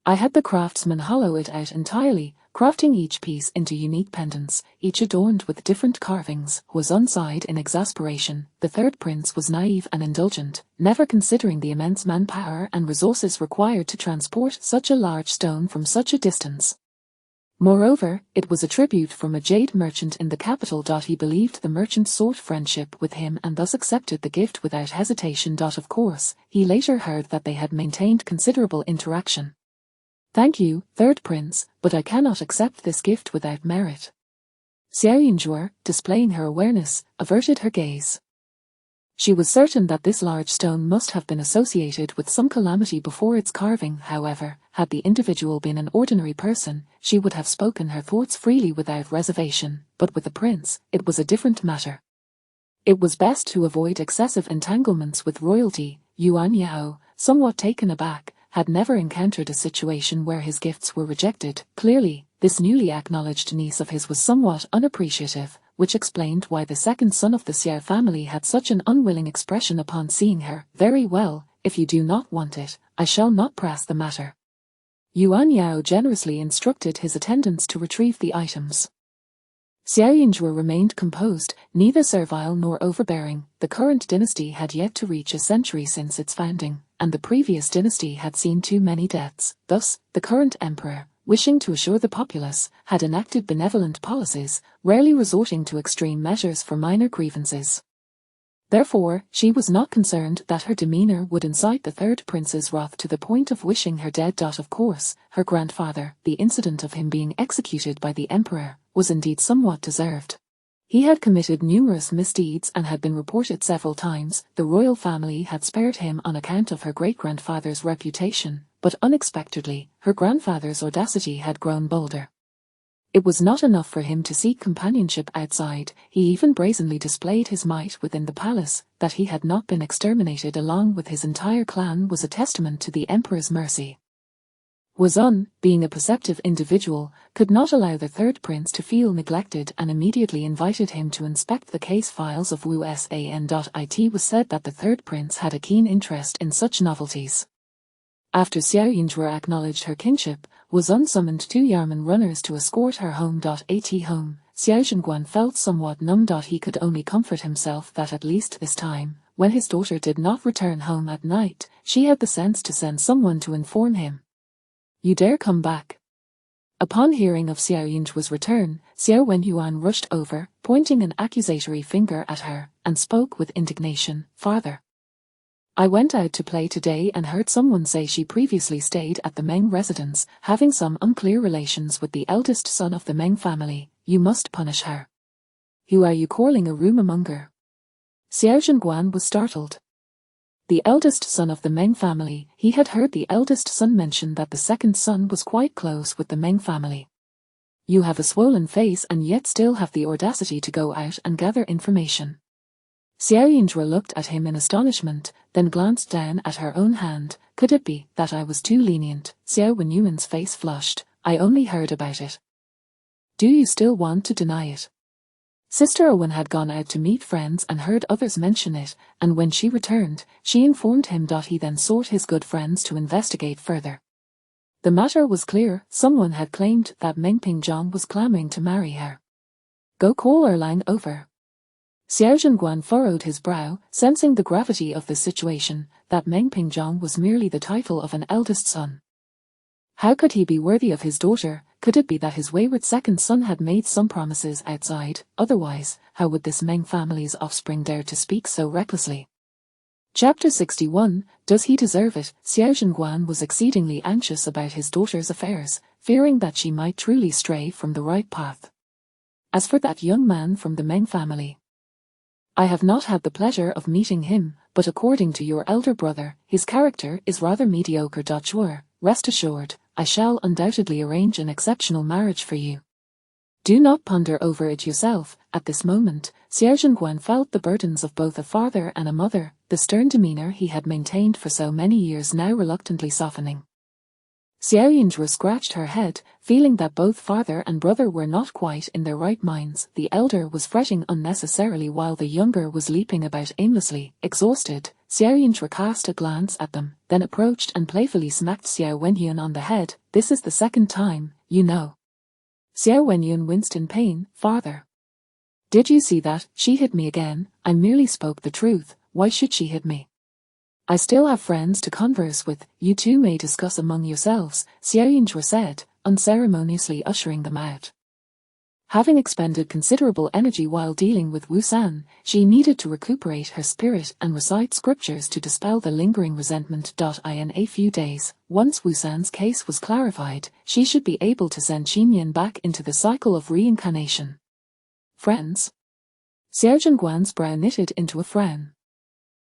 I had the craftsman hollow it out entirely, crafting each piece into unique pendants, each adorned with different carvings. Xuanmen sighed in exasperation. The third prince was naive and indulgent, never considering the immense manpower and resources required to transport such a large stone from such a distance. Moreover, it was a tribute from a jade merchant in the capital. He believed the merchant sought friendship with him and thus accepted the gift without hesitation. Of course, he later heard that they had maintained considerable interaction. Thank you, third prince, but I cannot accept this gift without merit. Xuanmen, displaying her awareness, averted her gaze. She was certain that this large stone must have been associated with some calamity before its carving. However, had the individual been an ordinary person, she would have spoken her thoughts freely without reservation, but with the prince, it was a different matter. It was best to avoid excessive entanglements with royalty. Xuanmen, somewhat taken aback, had never encountered a situation where his gifts were rejected. Clearly, this newly acknowledged niece of his was somewhat unappreciative, which explained why the second son of the Xiao family had such an unwilling expression upon seeing her. Very well, if you do not want it, I shall not press the matter. Xuanmen generously instructed his attendants to retrieve the items. Xuanmen remained composed, neither servile nor overbearing. The current dynasty had yet to reach a century since its founding, and the previous dynasty had seen too many deaths. Thus, the current emperor, wishing to assure the populace, had enacted benevolent policies, rarely resorting to extreme measures for minor grievances. Therefore, she was not concerned that her demeanor would incite the third prince's wrath to the point of wishing her dead. Of course, her grandfather, the incident of him being executed by the emperor, was indeed somewhat deserved. He had committed numerous misdeeds and had been reported several times. The royal family had spared him on account of her great-grandfather's reputation, but unexpectedly, her grandfather's audacity had grown bolder. It was not enough for him to seek companionship outside, he even brazenly displayed his might within the palace. That he had not been exterminated along with his entire clan was a testament to the emperor's mercy. Xuanmen, being a perceptive individual, could not allow the third prince to feel neglected and immediately invited him to inspect the case files of Xuanmen. It was said that the third prince had a keen interest in such novelties. After Xuanmen acknowledged her kinship, Xuanmen summoned 2 Yarman runners to escort her home. At home, Xuanmen felt somewhat numb. He could only comfort himself that at least this time, when his daughter did not return home at night, she had the sense to send someone to inform him. You dare come back. Upon hearing of Xuanmen's return, Xiao Wenyuan rushed over, pointing an accusatory finger at her, and spoke with indignation. Father, I went out to play today and heard someone say she previously stayed at the Meng residence, having some unclear relations with the eldest son of the Meng family. You must punish her. Who are you calling a rumour-monger? Xuanmen was startled. The eldest son of the Meng family, he had heard the eldest son mention that the second son was quite close with the Meng family. You have a swollen face and yet still have the audacity to go out and gather information. Xuanmen looked at him in astonishment, then glanced down at her own hand. Could it be that I was too lenient? Xiao Wenyuan's face flushed. I only heard about it. Do you still want to deny it? Sister Owen had gone out to meet friends and heard others mention it, and when she returned, she informed him. He then sought his good friends to investigate further. The matter was clear. Someone had claimed that Meng Pingzhang was clamoring to marry her. Go call Erlang over. Xuanmen furrowed his brow, sensing the gravity of the situation, that Meng Pingzhang was merely the title of an eldest son. How could he be worthy of his daughter? Could it be that his wayward second son had made some promises outside? Otherwise, how would this Meng family's offspring dare to speak so recklessly? Chapter 61, Does he deserve it? Xuanmen was exceedingly anxious about his daughter's affairs, fearing that she might truly stray from the right path. As for that young man from the Meng family, I have not had the pleasure of meeting him, but according to your elder brother, his character is rather mediocre. Sure, rest assured, I shall undoubtedly arrange an exceptional marriage for you. Do not ponder over it yourself. At this moment, Xuanmen felt the burdens of both a father and a mother, the stern demeanor he had maintained for so many years now reluctantly softening. Xuanmen scratched her head, feeling that both father and brother were not quite in their right minds. The elder was fretting unnecessarily while the younger was leaping about aimlessly. Exhausted, Xiao Yinchua cast a glance at them, then approached and playfully smacked Xiao Wenyun on the head. This is the second time, you know. Xiao Wenyun winced in pain. Father. Did you see that? She hit me again. I merely spoke the truth. Why should she hit me? I still have friends to converse with. You two may discuss among yourselves, Xiao Yinchua said, unceremoniously ushering them out. Having expended considerable energy while dealing with Wu San, she needed to recuperate her spirit and recite scriptures to dispel the lingering resentment. In a few days, once Wu San's case was clarified, she should be able to send Xuanmen back into the cycle of reincarnation. Friends? Xiao Zhenguan's brow knitted into a frown.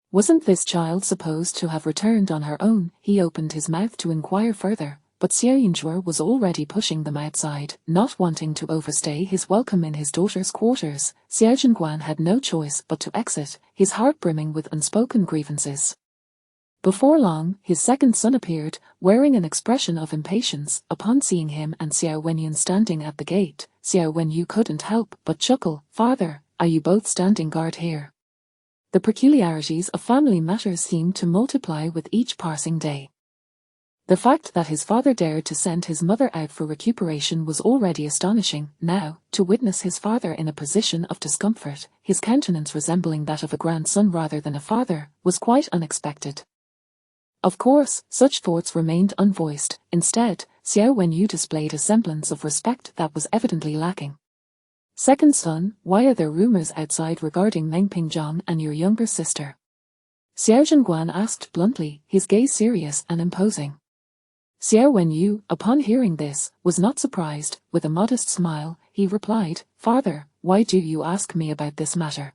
Wasn't this child supposed to have returned on her own? He opened his mouth to inquire further, but Xiao Yinchua was already pushing them outside, not wanting to overstay his welcome in his daughter's quarters. Xiao Zhenguan had no choice but to exit, his heart brimming with unspoken grievances. Before long, his second son appeared, wearing an expression of impatience. Upon seeing him and Xiao Wenyun standing at the gate, Xiao Wenyu couldn't help but chuckle. Father, are you both standing guard here? The peculiarities of family matters seemed to multiply with each passing day. The fact that his father dared to send his mother out for recuperation was already astonishing. Now, to witness his father in a position of discomfort, his countenance resembling that of a grandson rather than a father, was quite unexpected. Of course, such thoughts remained unvoiced. Instead, Xiao Wenyu displayed a semblance of respect that was evidently lacking. Second son, why are there rumors outside regarding Meng Pingzhang and your younger sister? Xiao Zhenguan asked bluntly, his gaze serious and imposing. Xiao Wenyu, upon hearing this, was not surprised. With a modest smile, he replied, Father, why do you ask me about this matter?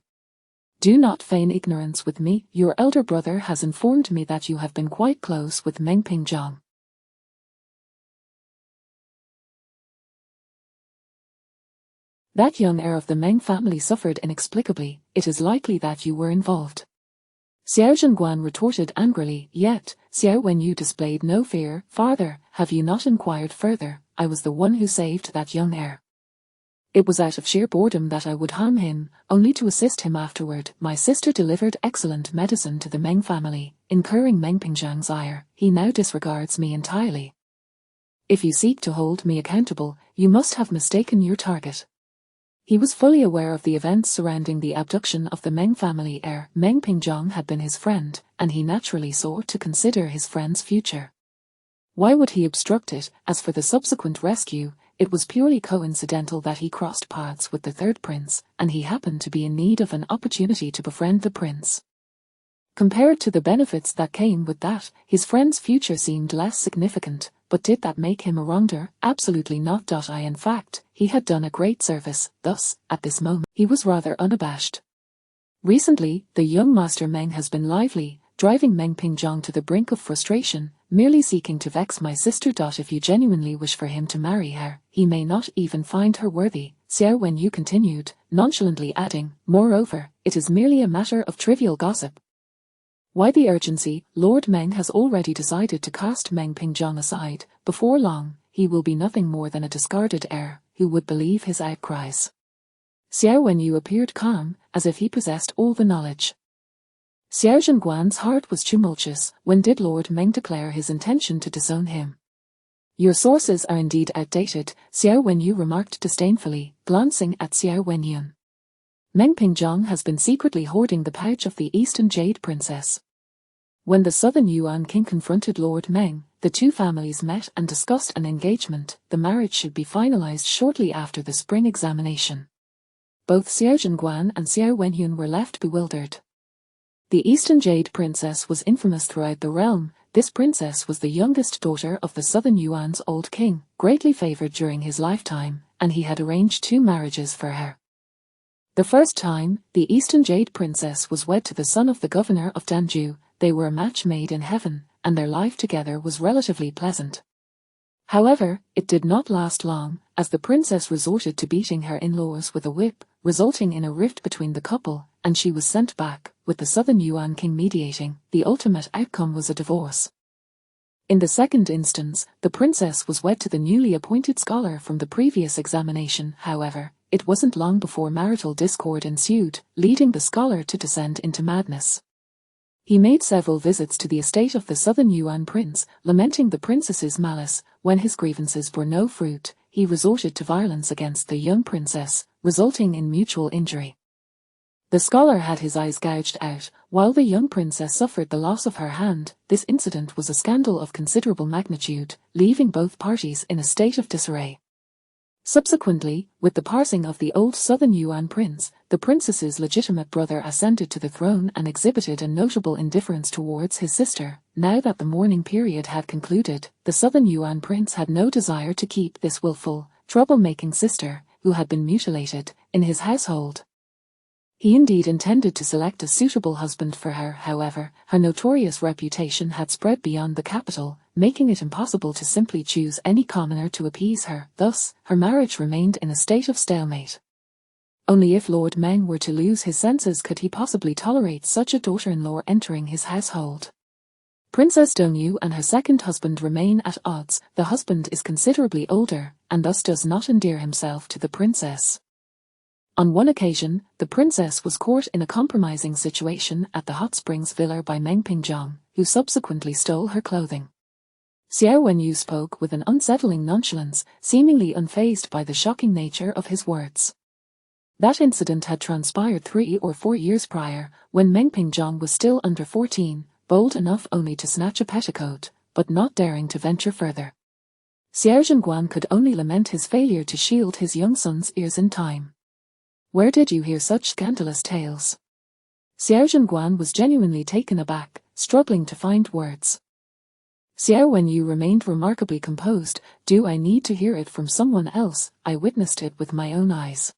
Do not feign ignorance with me. Your elder brother has informed me that you have been quite close with Meng Pingzhang. That young heir of the Meng family suffered inexplicably. It is likely that you were involved. Xiao Zhenguan retorted angrily, yet, Xiao Wenyu displayed no fear. Father, have you not inquired further? I was the one who saved that young heir. It was out of sheer boredom that I would harm him, only to assist him afterward. My sister delivered excellent medicine to the Meng family, incurring Meng Pingzhang's ire. He now disregards me entirely. If you seek to hold me accountable, you must have mistaken your target. He was fully aware of the events surrounding the abduction of the Meng family heir. Meng Pingzhang had been his friend, and he naturally sought to consider his friend's future. Why would he obstruct it? As for the subsequent rescue, it was purely coincidental that he crossed paths with the third prince, and he happened to be in need of an opportunity to befriend the prince. Compared to the benefits that came with that, his friend's future seemed less significant. But did that make him a wrongdoer? Absolutely not. In fact, he had done a great service. Thus, at this moment, he was rather unabashed. Recently, the young master Meng has been lively, driving Meng Pingzhang to the brink of frustration, merely seeking to vex my sister. If you genuinely wish for him to marry her, he may not even find her worthy. Xiao Wenyu continued, nonchalantly adding, moreover, it is merely a matter of trivial gossip. Why the urgency? Lord Meng has already decided to cast Meng Pingzhang aside. Before long, he will be nothing more than a discarded heir, who would believe his outcries. Xiao Wenyu appeared calm, as if he possessed all the knowledge. Xiao Zhenguan's heart was tumultuous. When did Lord Meng declare his intention to disown him? Your sources are indeed outdated, Xiao Wenyu remarked disdainfully, glancing at Xiao Wenyun. Meng Pingzhang has been secretly hoarding the pouch of the Eastern Jade Princess. When the Southern Yuan King confronted Lord Meng, the two families met and discussed an engagement. The marriage should be finalized shortly after the spring examination. Both Xiao Zhenguan and Xiao Wenyun were left bewildered. The Eastern Jade Princess was infamous throughout the realm. This princess was the youngest daughter of the Southern Yuan's old king, greatly favored during his lifetime, and he had arranged 2 marriages for her. The first time, the Eastern Jade Princess was wed to the son of the governor of Danju. They were a match made in heaven, and their life together was relatively pleasant. However, it did not last long, as the princess resorted to beating her in-laws with a whip, resulting in a rift between the couple, and she was sent back, with the Southern Yuan King mediating. The ultimate outcome was a divorce. In the second instance, the princess was wed to the newly appointed scholar from the previous examination. However, it wasn't long before marital discord ensued, leading the scholar to descend into madness. He made several visits to the estate of the southern Yuan prince, lamenting the princess's malice. When his grievances bore no fruit, he resorted to violence against the young princess, resulting in mutual injury. The scholar had his eyes gouged out, while the young princess suffered the loss of her hand. This incident was a scandal of considerable magnitude, leaving both parties in a state of disarray. Subsequently, with the passing of the old southern Yuan prince, the princess's legitimate brother ascended to the throne and exhibited a notable indifference towards his sister. Now that the mourning period had concluded, the southern Yuan prince had no desire to keep this willful, trouble-making sister, who had been mutilated, in his household. He indeed intended to select a suitable husband for her. However, her notorious reputation had spread beyond the capital, making it impossible to simply choose any commoner to appease her. Thus, her marriage remained in a state of stalemate. Only if Lord Meng were to lose his senses could he possibly tolerate such a daughter-in-law entering his household. Princess Dongyu and her second husband remain at odds. The husband is considerably older, and thus does not endear himself to the princess. On one occasion, the princess was caught in a compromising situation at the hot springs villa by Meng Pingzhong, who subsequently stole her clothing. Xiao Wenyu spoke with an unsettling nonchalance, seemingly unfazed by the shocking nature of his words. That incident had transpired 3 or 4 years prior, when Meng Pingzhong was still under 14, bold enough only to snatch a petticoat, but not daring to venture further. Xiao Zhenguan could only lament his failure to shield his young son's ears in time. Where did you hear such scandalous tales? Xiao Zhenguan was genuinely taken aback, struggling to find words. Xiao Wenyu remained remarkably composed. Do I need to hear it from someone else? I witnessed it with my own eyes.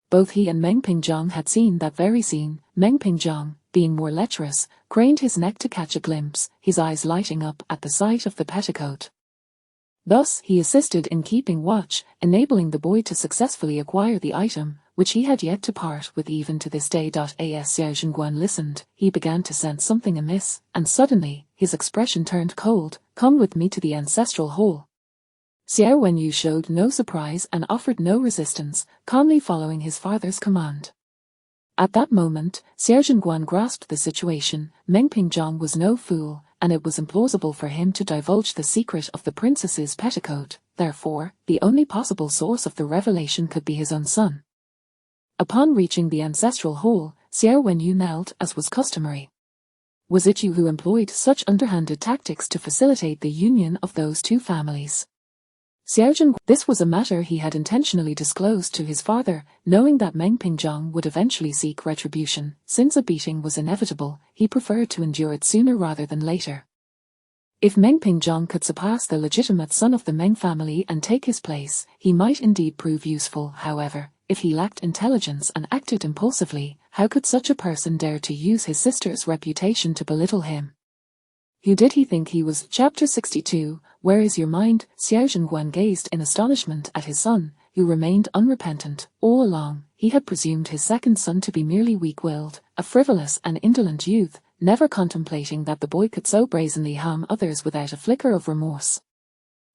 Both he and Meng Pingzhong had seen that very scene. Meng Pingzhong, being more lecherous, craned his neck to catch a glimpse, his eyes lighting up at the sight of the petticoat. Thus, he assisted in keeping watch, enabling the boy to successfully acquire the item, which he had yet to part with even to this day. As Xiao Zhenguan listened, he began to sense something amiss, and suddenly, his expression turned cold. Come with me to the ancestral hall. Xiao Wenyu showed no surprise and offered no resistance, calmly following his father's command. At that moment, Xiao Zhenguan grasped the situation. Meng Pingzhong was no fool, and it was implausible for him to divulge the secret of the princess's petticoat. Therefore, the only possible source of the revelation could be his own son. Upon reaching the ancestral hall, Xiao Wenyu knelt as was customary. Was it you who employed such underhanded tactics to facilitate the union of those two families? Xiao Zhenguan. This was a matter he had intentionally disclosed to his father, knowing that Meng Pingzhong would eventually seek retribution. Since a beating was inevitable, he preferred to endure it sooner rather than later. If Meng Pingzhong could surpass the legitimate son of the Meng family and take his place, he might indeed prove useful. However, if he lacked intelligence and acted impulsively, how could such a person dare to use his sister's reputation to belittle him? Who did he think he was? Chapter 62, Where is your mind? Xiao Zhenguan gazed in astonishment at his son, who remained unrepentant. All along, he had presumed his second son to be merely weak-willed, a frivolous and indolent youth, never contemplating that the boy could so brazenly harm others without a flicker of remorse.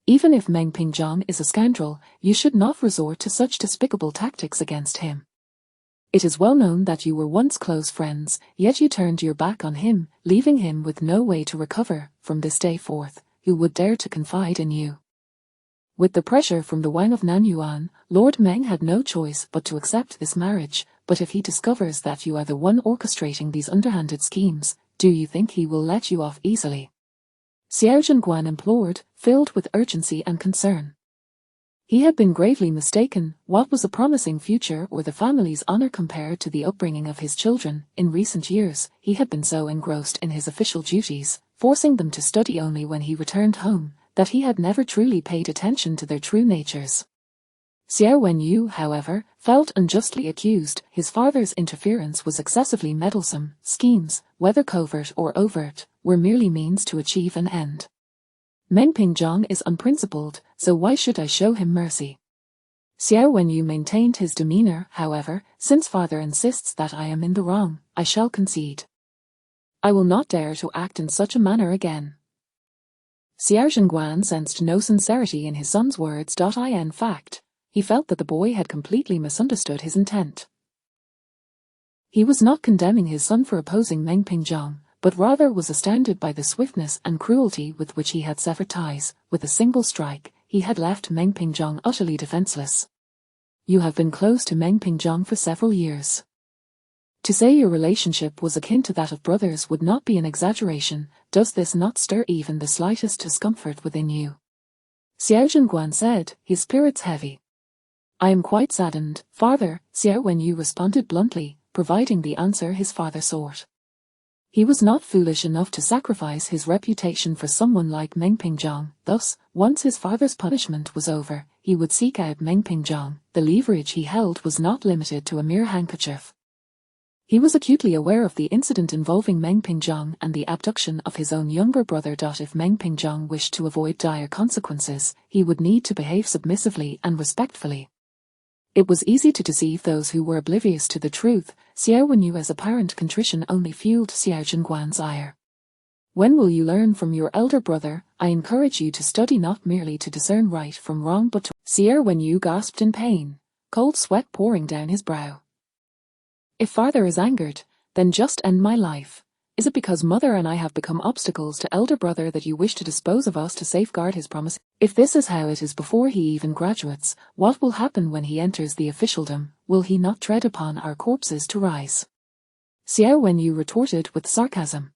Even if Meng Pingzhong is a scoundrel, you should not resort to such despicable tactics against him. It is well known that you were once close friends, yet you turned your back on him, leaving him with no way to recover. From this day forth, who would dare to confide in you? With the pressure from the Wang of Nanyuan, Lord Meng had no choice but to accept this marriage. But if he discovers that you are the one orchestrating these underhanded schemes, do you think he will let you off easily? Xiao Zhenguan implored, filled with urgency and concern. He had been gravely mistaken. What was a promising future or the family's honor compared to the upbringing of his children? In recent years, he had been so engrossed in his official duties, forcing them to study only when he returned home, that he had never truly paid attention to their true natures. Xiao Wenyu, however, felt unjustly accused. His father's interference was excessively meddlesome. Schemes, whether covert or overt, were merely means to achieve an end. Meng Pingzhong is unprincipled, so why should I show him mercy? Xiao Wenyu maintained his demeanor. However, since father insists that I am in the wrong, I shall concede. I will not dare to act in such a manner again. Xiao Zhenguan sensed no sincerity in his son's words. In fact, he felt that the boy had completely misunderstood his intent. He was not condemning his son for opposing Meng Pingzhong, but rather was astounded by the swiftness and cruelty with which he had severed ties. With a single strike, he had left Meng Pingzhong utterly defenseless. You have been close to Meng Pingzhong for several years. To say your relationship was akin to that of brothers would not be an exaggeration. Does this not stir even the slightest discomfort within you? Xiao Zhenguan said, his spirits heavy. I am quite saddened, father, Xiao Wenyu responded bluntly, providing the answer his father sought. He was not foolish enough to sacrifice his reputation for someone like Meng Pingzhong. Thus, once his father's punishment was over, he would seek out Meng Pingzhong. The leverage he held was not limited to a mere handkerchief. He was acutely aware of the incident involving Meng Pingzhong and the abduction of his own younger brother. If Meng Pingzhong wished to avoid dire consequences, he would need to behave submissively and respectfully. It was easy to deceive those who were oblivious to the truth. Xiao Wenyu's apparent contrition only fueled Xiao Zhenguan's ire. When will you learn from your elder brother? I encourage you to study not merely to discern right from wrong but to— Xiao Wenyu gasped in pain, cold sweat pouring down his brow. If father is angered, then just end my life. Is it because mother and I have become obstacles to elder brother that you wish to dispose of us to safeguard his promise? If this is how it is before he even graduates, what will happen when he enters the officialdom? Will he not tread upon our corpses to rise? Xiao Wenyu retorted with sarcasm.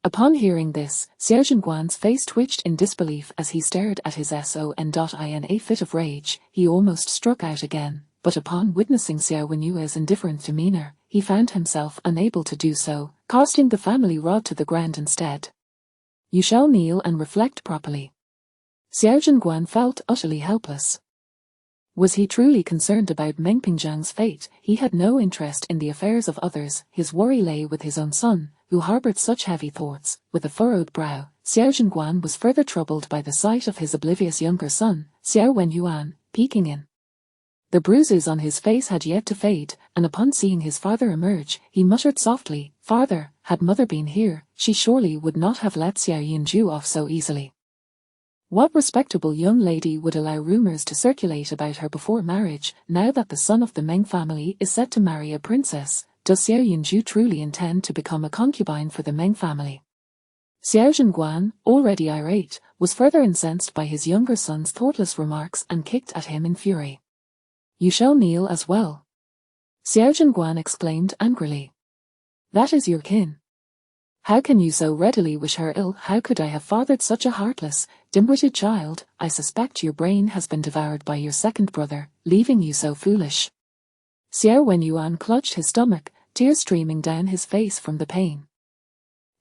Upon hearing this, Xiao Zhenguan's face twitched in disbelief as he stared at his son. In a fit of rage, he almost struck out again, but upon witnessing Xiao Wenyu's indifferent demeanor, he found himself unable to do so, casting the family rod to the ground instead. You shall kneel and reflect properly. Xiao Zhenguan felt utterly helpless. Was he truly concerned about Meng Pingzhang's fate? He had no interest in the affairs of others. His worry lay with his own son, who harbored such heavy thoughts. With a furrowed brow, Xiao Zhenguan was further troubled by the sight of his oblivious younger son, Xiao Wenyuan, peeking in. The bruises on his face had yet to fade, and upon seeing his father emerge, he muttered softly, "Father, had mother been here, she surely would not have let Xiao Yinju off so easily." What respectable young lady would allow rumors to circulate about her before marriage? Now that the son of the Meng family is set to marry a princess, does Xiao Yinju truly intend to become a concubine for the Meng family? Xiao Zhenguan, already irate, was further incensed by his younger son's thoughtless remarks and kicked at him in fury. You shall kneel as well. Xiao Zhenguan exclaimed angrily. That is your kin. How can you so readily wish her ill? How could I have fathered such a heartless, dim-witted child? I suspect your brain has been devoured by your second brother, leaving you so foolish. Xiao Wenyuan clutched his stomach, tears streaming down his face from the pain.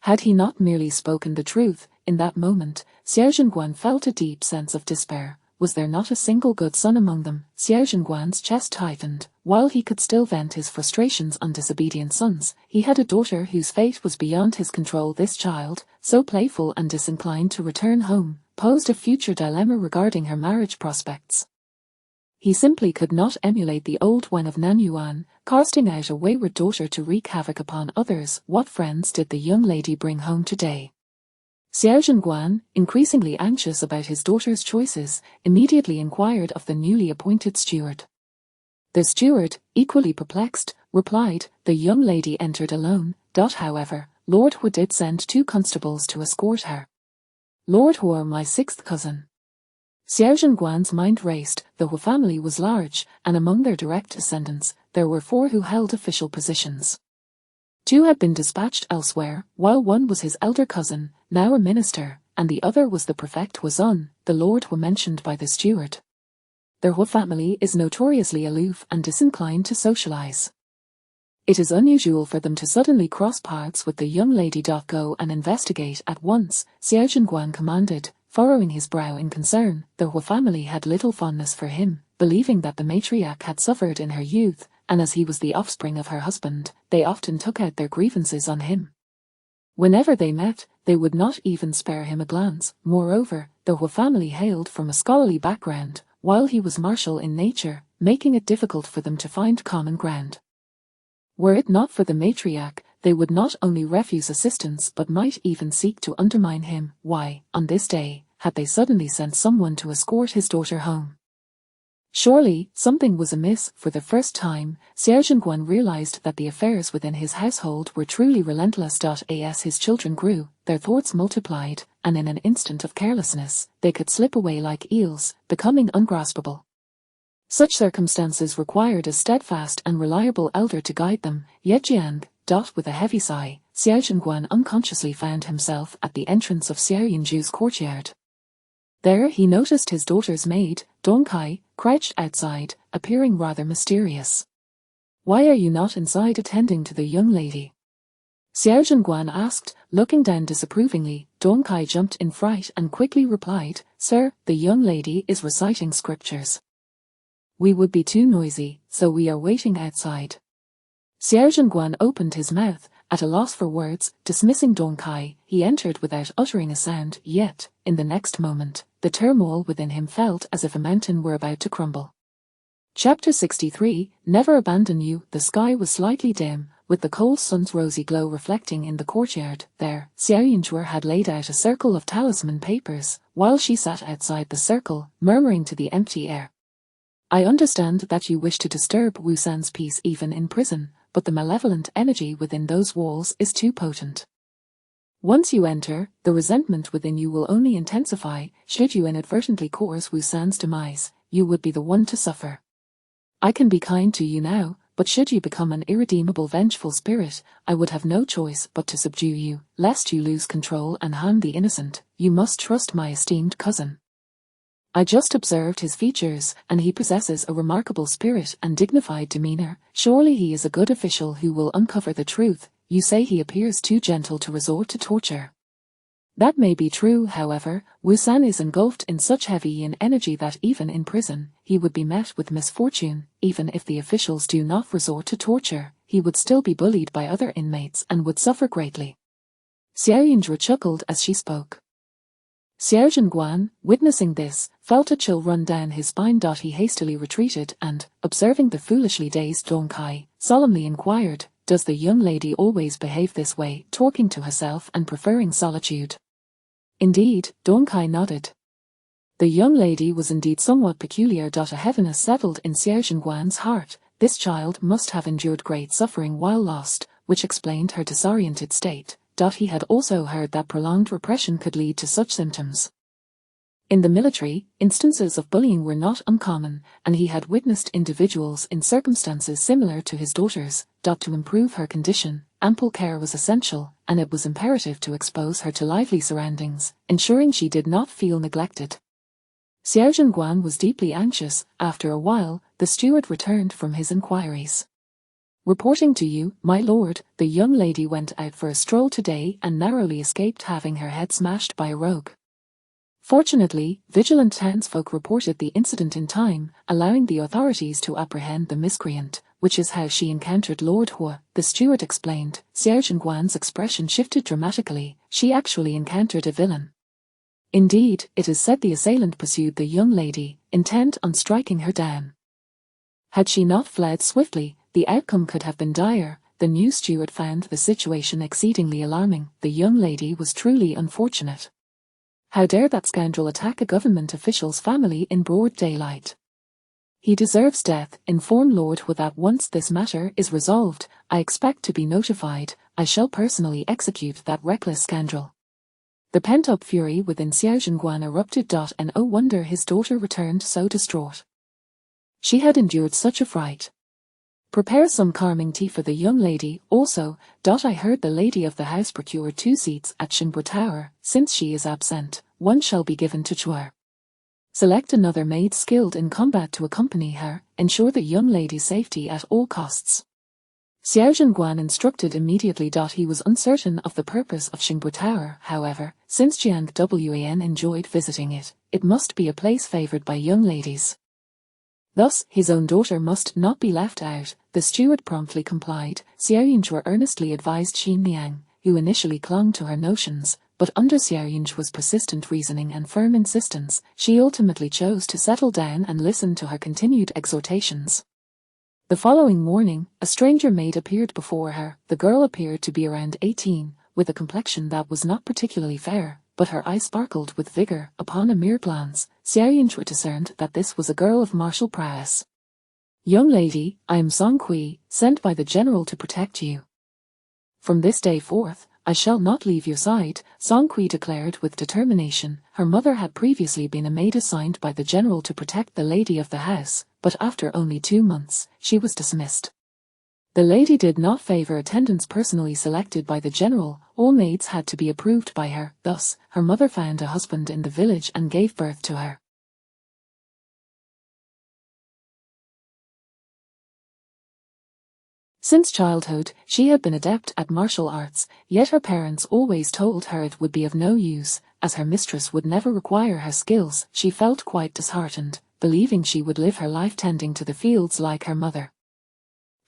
Had he not merely spoken the truth? In that moment, Xiao Zhenguan felt a deep sense of despair. Was there not a single good son among them? Xiao Zhenguan's chest tightened. While he could still vent his frustrations on disobedient sons, he had a daughter whose fate was beyond his control. This child, so playful and disinclined to return home, posed a future dilemma regarding her marriage prospects. He simply could not emulate the old Wen of Nanyuan, casting out a wayward daughter to wreak havoc upon others. What friends did the young lady bring home today? Xiao Zhenguan, increasingly anxious about his daughter's choices, immediately inquired of the newly appointed steward. The steward, equally perplexed, replied, the young lady entered alone. However, Lord Hu did send 2 constables to escort her. Lord Hu, my 6th cousin. Xiao Zhenguan's mind raced. The Hu family was large, and among their direct descendants, there were 4 who held official positions. 2 had been dispatched elsewhere, while one was his elder cousin, now a minister, and the other was the prefect Huazun, the lord Hu mentioned by the steward. Their Hu family is notoriously aloof and disinclined to socialize. It is unusual for them to suddenly cross paths with the young lady. Go and investigate at once, Xiao Zhenguan commanded, furrowing his brow in concern. The Hu family had little fondness for him, believing that the matriarch had suffered in her youth, and as he was the offspring of her husband, they often took out their grievances on him. Whenever they met, they would not even spare him a glance. Moreover, the Hu family hailed from a scholarly background, while he was martial in nature, making it difficult for them to find common ground. Were it not for the matriarch, they would not only refuse assistance but might even seek to undermine him. Why, on this day, had they suddenly sent someone to escort his daughter home? Surely, something was amiss. For the first time, Xiao Zhenguan realized that the affairs within his household were truly relentless. As his children grew, their thoughts multiplied, and in an instant of carelessness, they could slip away like eels, becoming ungraspable. Such circumstances required a steadfast and reliable elder to guide them, yet Jiang, with a heavy sigh, Xiao Zhenguan unconsciously found himself at the entrance of Xiao Yinju's courtyard. There he noticed his daughter's maid, Dong Kai, crouched outside, appearing rather mysterious. "Why are you not inside attending to the young lady?" Xiao Zhenguan asked, looking down disapprovingly. Dong Kai jumped in fright and quickly replied, "Sir, the young lady is reciting scriptures. We would be too noisy, so we are waiting outside." Xiao Zhenguan opened his mouth, at a loss for words. Dismissing Dong Kai, he entered without uttering a sound, yet, in the next moment, the turmoil within him felt as if a mountain were about to crumble. Chapter 63, Never Abandon You. The sky was slightly dim, with the cold sun's rosy glow reflecting in the courtyard. There, Xiao Yinjuer had laid out a circle of talisman papers, while she sat outside the circle, murmuring to the empty air. "I understand that you wish to disturb Wu San's peace even in prison, but the malevolent energy within those walls is too potent. Once you enter, the resentment within you will only intensify. Should you inadvertently cause Wu San's demise, you would be the one to suffer. I can be kind to you now, but should you become an irredeemable vengeful spirit, I would have no choice but to subdue you, lest you lose control and harm the innocent. You must trust my esteemed cousin. I just observed his features, and he possesses a remarkable spirit and dignified demeanor. Surely he is a good official who will uncover the truth. You say he appears too gentle to resort to torture. That may be true, however. Wu San is engulfed in such heavy yin energy that even in prison, he would be met with misfortune. Even if the officials do not resort to torture, he would still be bullied by other inmates and would suffer greatly." Xiao Yinjuer chuckled as she spoke. Xiao Zhenguan, witnessing this, felt a chill run down his spine. He hastily retreated and, observing the foolishly dazed Dong Kai, solemnly inquired, "Does the young lady always behave this way, talking to herself and preferring solitude?" "Indeed," Dong Kai nodded. The young lady was indeed somewhat peculiar. A heaviness settled in Xiao Zhenguan's heart. This child must have endured great suffering while lost, which explained her disoriented state. He had also heard that prolonged repression could lead to such symptoms. In the military, instances of bullying were not uncommon, and he had witnessed individuals in circumstances similar to his daughter's. To improve her condition, ample care was essential, and it was imperative to expose her to lively surroundings, ensuring she did not feel neglected. Xiao Zhenguan was deeply anxious. After a while, the steward returned from his inquiries. "Reporting to you, my lord, the young lady went out for a stroll today and narrowly escaped having her head smashed by a rogue. Fortunately, vigilant townsfolk reported the incident in time, allowing the authorities to apprehend the miscreant, which is how she encountered Lord Hua," the steward explained. Xiao Zhenguan's expression shifted dramatically. She actually encountered a villain. Indeed, it is said the assailant pursued the young lady, intent on striking her down. Had she not fled swiftly, the outcome could have been dire. The new steward found the situation exceedingly alarming. The young lady was truly unfortunate. How dare that scoundrel attack a government official's family in broad daylight? He deserves death. Inform Lord Hua that once this matter is resolved, I expect to be notified. I shall personally execute that reckless scoundrel. The pent-up fury within Xiao Zhenguan erupted. No wonder his daughter returned so distraught. She had endured such a fright. Prepare some calming tea for the young lady. Also, I heard the lady of the house procured 2 seats at Xinbo Tower. Since she is absent, one shall be given to Chuer. Select another maid skilled in combat to accompany her. Ensure the young lady's safety at all costs. Xiao Zhenguan instructed immediately. He was uncertain of the purpose of Xinbo Tower, however, since Jiang Wan enjoyed visiting it. It must be a place favored by young ladies. Thus, his own daughter must not be left out. The steward promptly complied. Xiao Yinjuer earnestly advised Xin Liang, who initially clung to her notions, but under Xiao Yinjuer's persistent reasoning and firm insistence, she ultimately chose to settle down and listen to her continued exhortations. The following morning, a stranger maid appeared before her. The girl appeared to be around 18, with a complexion that was not particularly fair, but her eyes sparkled with vigor. Upon a mere glance, Xiaoyunzhe discerned that this was a girl of martial prowess. "Young lady, I am Song Kui, sent by the general to protect you. From this day forth, I shall not leave your side," Song Kui declared with determination. Her mother had previously been a maid assigned by the general to protect the lady of the house, but after only 2 months, she was dismissed. The lady did not favor attendants personally selected by the general. All maids had to be approved by her. Thus, her mother found a husband in the village and gave birth to her. Since childhood, she had been adept at martial arts, yet her parents always told her it would be of no use, as her mistress would never require her skills. She felt quite disheartened, believing she would live her life tending to the fields like her mother.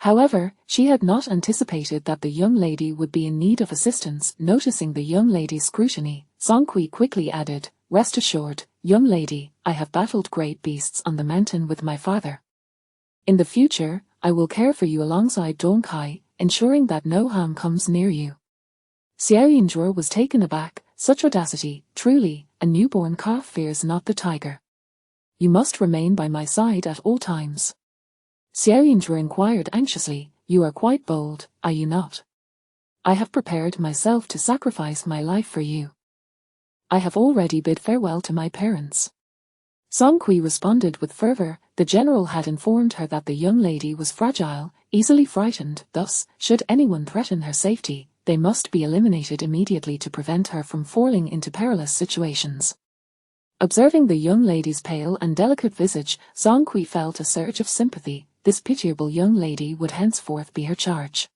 However, she had not anticipated that the young lady would be in need of assistance. Noticing the young lady's scrutiny, Song Kui quickly added, "Rest assured, young lady, I have battled great beasts on the mountain with my father. In the future, I will care for you alongside Dong Kai, ensuring that no harm comes near you." Xiaoyunzhe was taken aback. Such audacity, truly, a newborn calf fears not the tiger. "You must remain by my side at all times." Xiaoyunzhe inquired anxiously, "You are quite bold, are you not?" "I have prepared myself to sacrifice my life for you. I have already bid farewell to my parents." Song Kui responded with fervor. The general had informed her that the young lady was fragile, easily frightened. Thus, should anyone threaten her safety, they must be eliminated immediately to prevent her from falling into perilous situations. Observing the young lady's pale and delicate visage, Song Kui felt a surge of sympathy. This pitiable young lady would henceforth be her charge.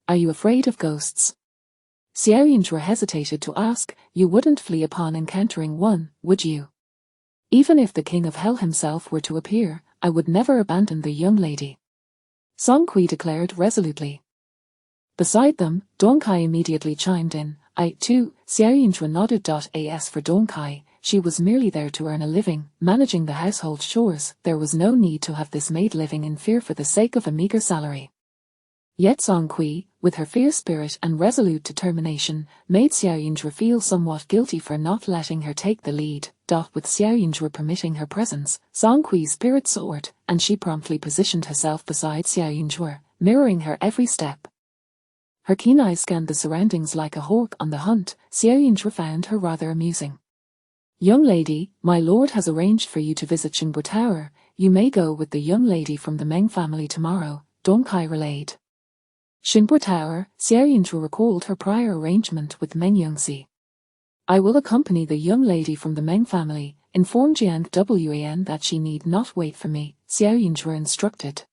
"Are you afraid of ghosts?" Xiaoyunzhe hesitated to ask. "You wouldn't flee upon encountering one, would you?" "Even if the king of hell himself were to appear, I would never abandon the young lady," Song Kui declared resolutely. Beside them, Dong Kai immediately chimed in. "I, too." Xiaoyunzhe nodded. As for Dong Kai, she was merely there to earn a living, managing the household chores. There was no need to have this maid living in fear for the sake of a meager salary. Yet Song Kui, with her fierce spirit and resolute determination, made Xiaoyunzhe feel somewhat guilty for not letting her take the lead. With Xiaoyunzhe permitting her presence, Song Kui's spirit soared, and she promptly positioned herself beside Xiaoyunzhe, mirroring her every step. Her keen eyes scanned the surroundings like a hawk on the hunt. Xiaoyunzhe found her rather amusing. "Young lady, my lord has arranged for you to visit Xingbo Tower. You may go with the young lady from the Meng family tomorrow," Dong Kai relayed. Xingbo Tower, Xiaoyunzhe recalled her prior arrangement with Meng Yongxi. "I will accompany the young lady from the Meng family. Inform Jiang Wan that she need not wait for me," Xiaoyunzhe instructed.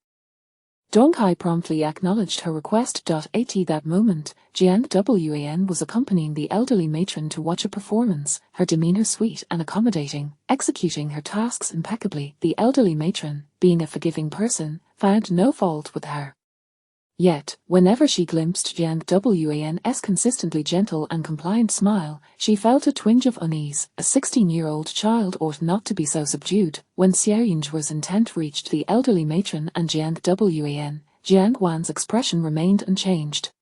Dong Kai promptly acknowledged her request. At that moment, Jiang Wan was accompanying the elderly matron to watch a performance, her demeanor sweet and accommodating, executing her tasks impeccably. The elderly matron, being a forgiving person, found no fault with her. Yet, whenever she glimpsed Jiang Wan's consistently gentle and compliant smile, she felt a twinge of unease. A 16-year-old child ought not to be so subdued. When Xiaoyunzhe's intent reached the elderly matron and Jiang Wan, Jiang Wan's expression remained unchanged.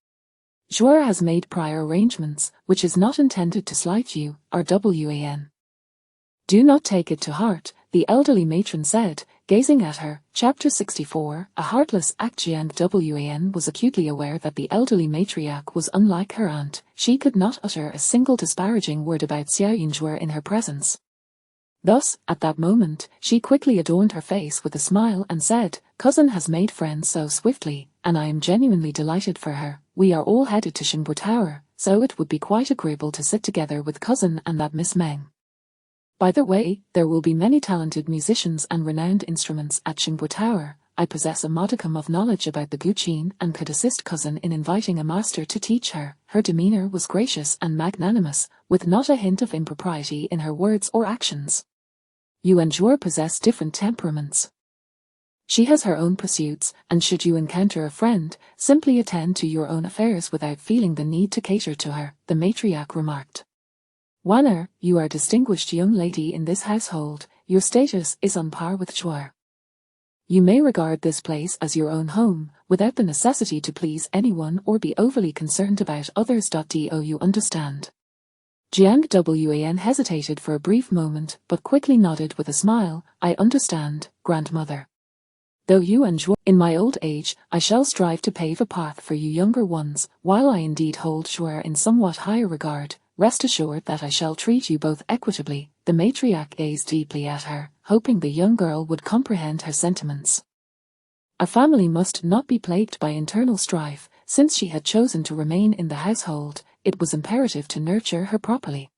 "Zhuer has made prior arrangements, which is not intended to slight you, Wan. Do not take it to heart," the elderly matron said, gazing at her. Chapter 64, A Heartless Act. Jiang Wan was acutely aware that the elderly matriarch was unlike her aunt. She could not utter a single disparaging word about Xiaoyunzhe in her presence. Thus, at that moment, she quickly adorned her face with a smile and said, "Cousin has made friends so swiftly, and I am genuinely delighted for her. We are all headed to Xingbo Tower, so it would be quite agreeable to sit together with cousin and that Miss Meng. By the way, there will be many talented musicians and renowned instruments at Xingbo Tower. I possess a modicum of knowledge about the guqin and could assist cousin in inviting a master to teach her." Her demeanor was gracious and magnanimous, with not a hint of impropriety in her words or actions. "You and Zhuer possess different temperaments. She has her own pursuits, and should you encounter a friend, simply attend to your own affairs without feeling the need to cater to her," the matriarch remarked. "Wanner, you are a distinguished young lady in this household. Your status is on par with Zhuer. You may regard this place as your own home, without the necessity to please anyone or be overly concerned about others. Do you understand?" Jiang Wan hesitated for a brief moment but quickly nodded with a smile. I understand, grandmother. Though you and Zhuo, in my old age, I shall strive to pave a path for you younger ones. While I indeed hold Zhuo in somewhat higher regard, rest assured that I shall treat you both equitably. The matriarch gazed deeply at her, hoping the young girl would comprehend her sentiments. A family must not be plagued by internal strife. Since she had chosen to remain in the household, it was imperative to nurture her properly.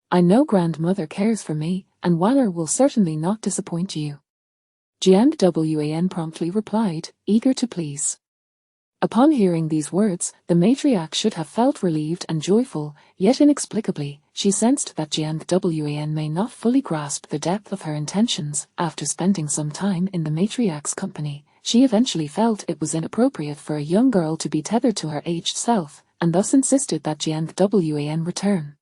I know grandmother cares for me, and Wanner will certainly not disappoint you. Jiang Wan promptly replied, eager to please. Upon hearing these words, the matriarch should have felt relieved and joyful, yet inexplicably, she sensed that Jiang Wan may not fully grasp the depth of her intentions. After spending some time in the matriarch's company, she eventually felt it was inappropriate for a young girl to be tethered to her aged self, and thus insisted that Jiang Wan return.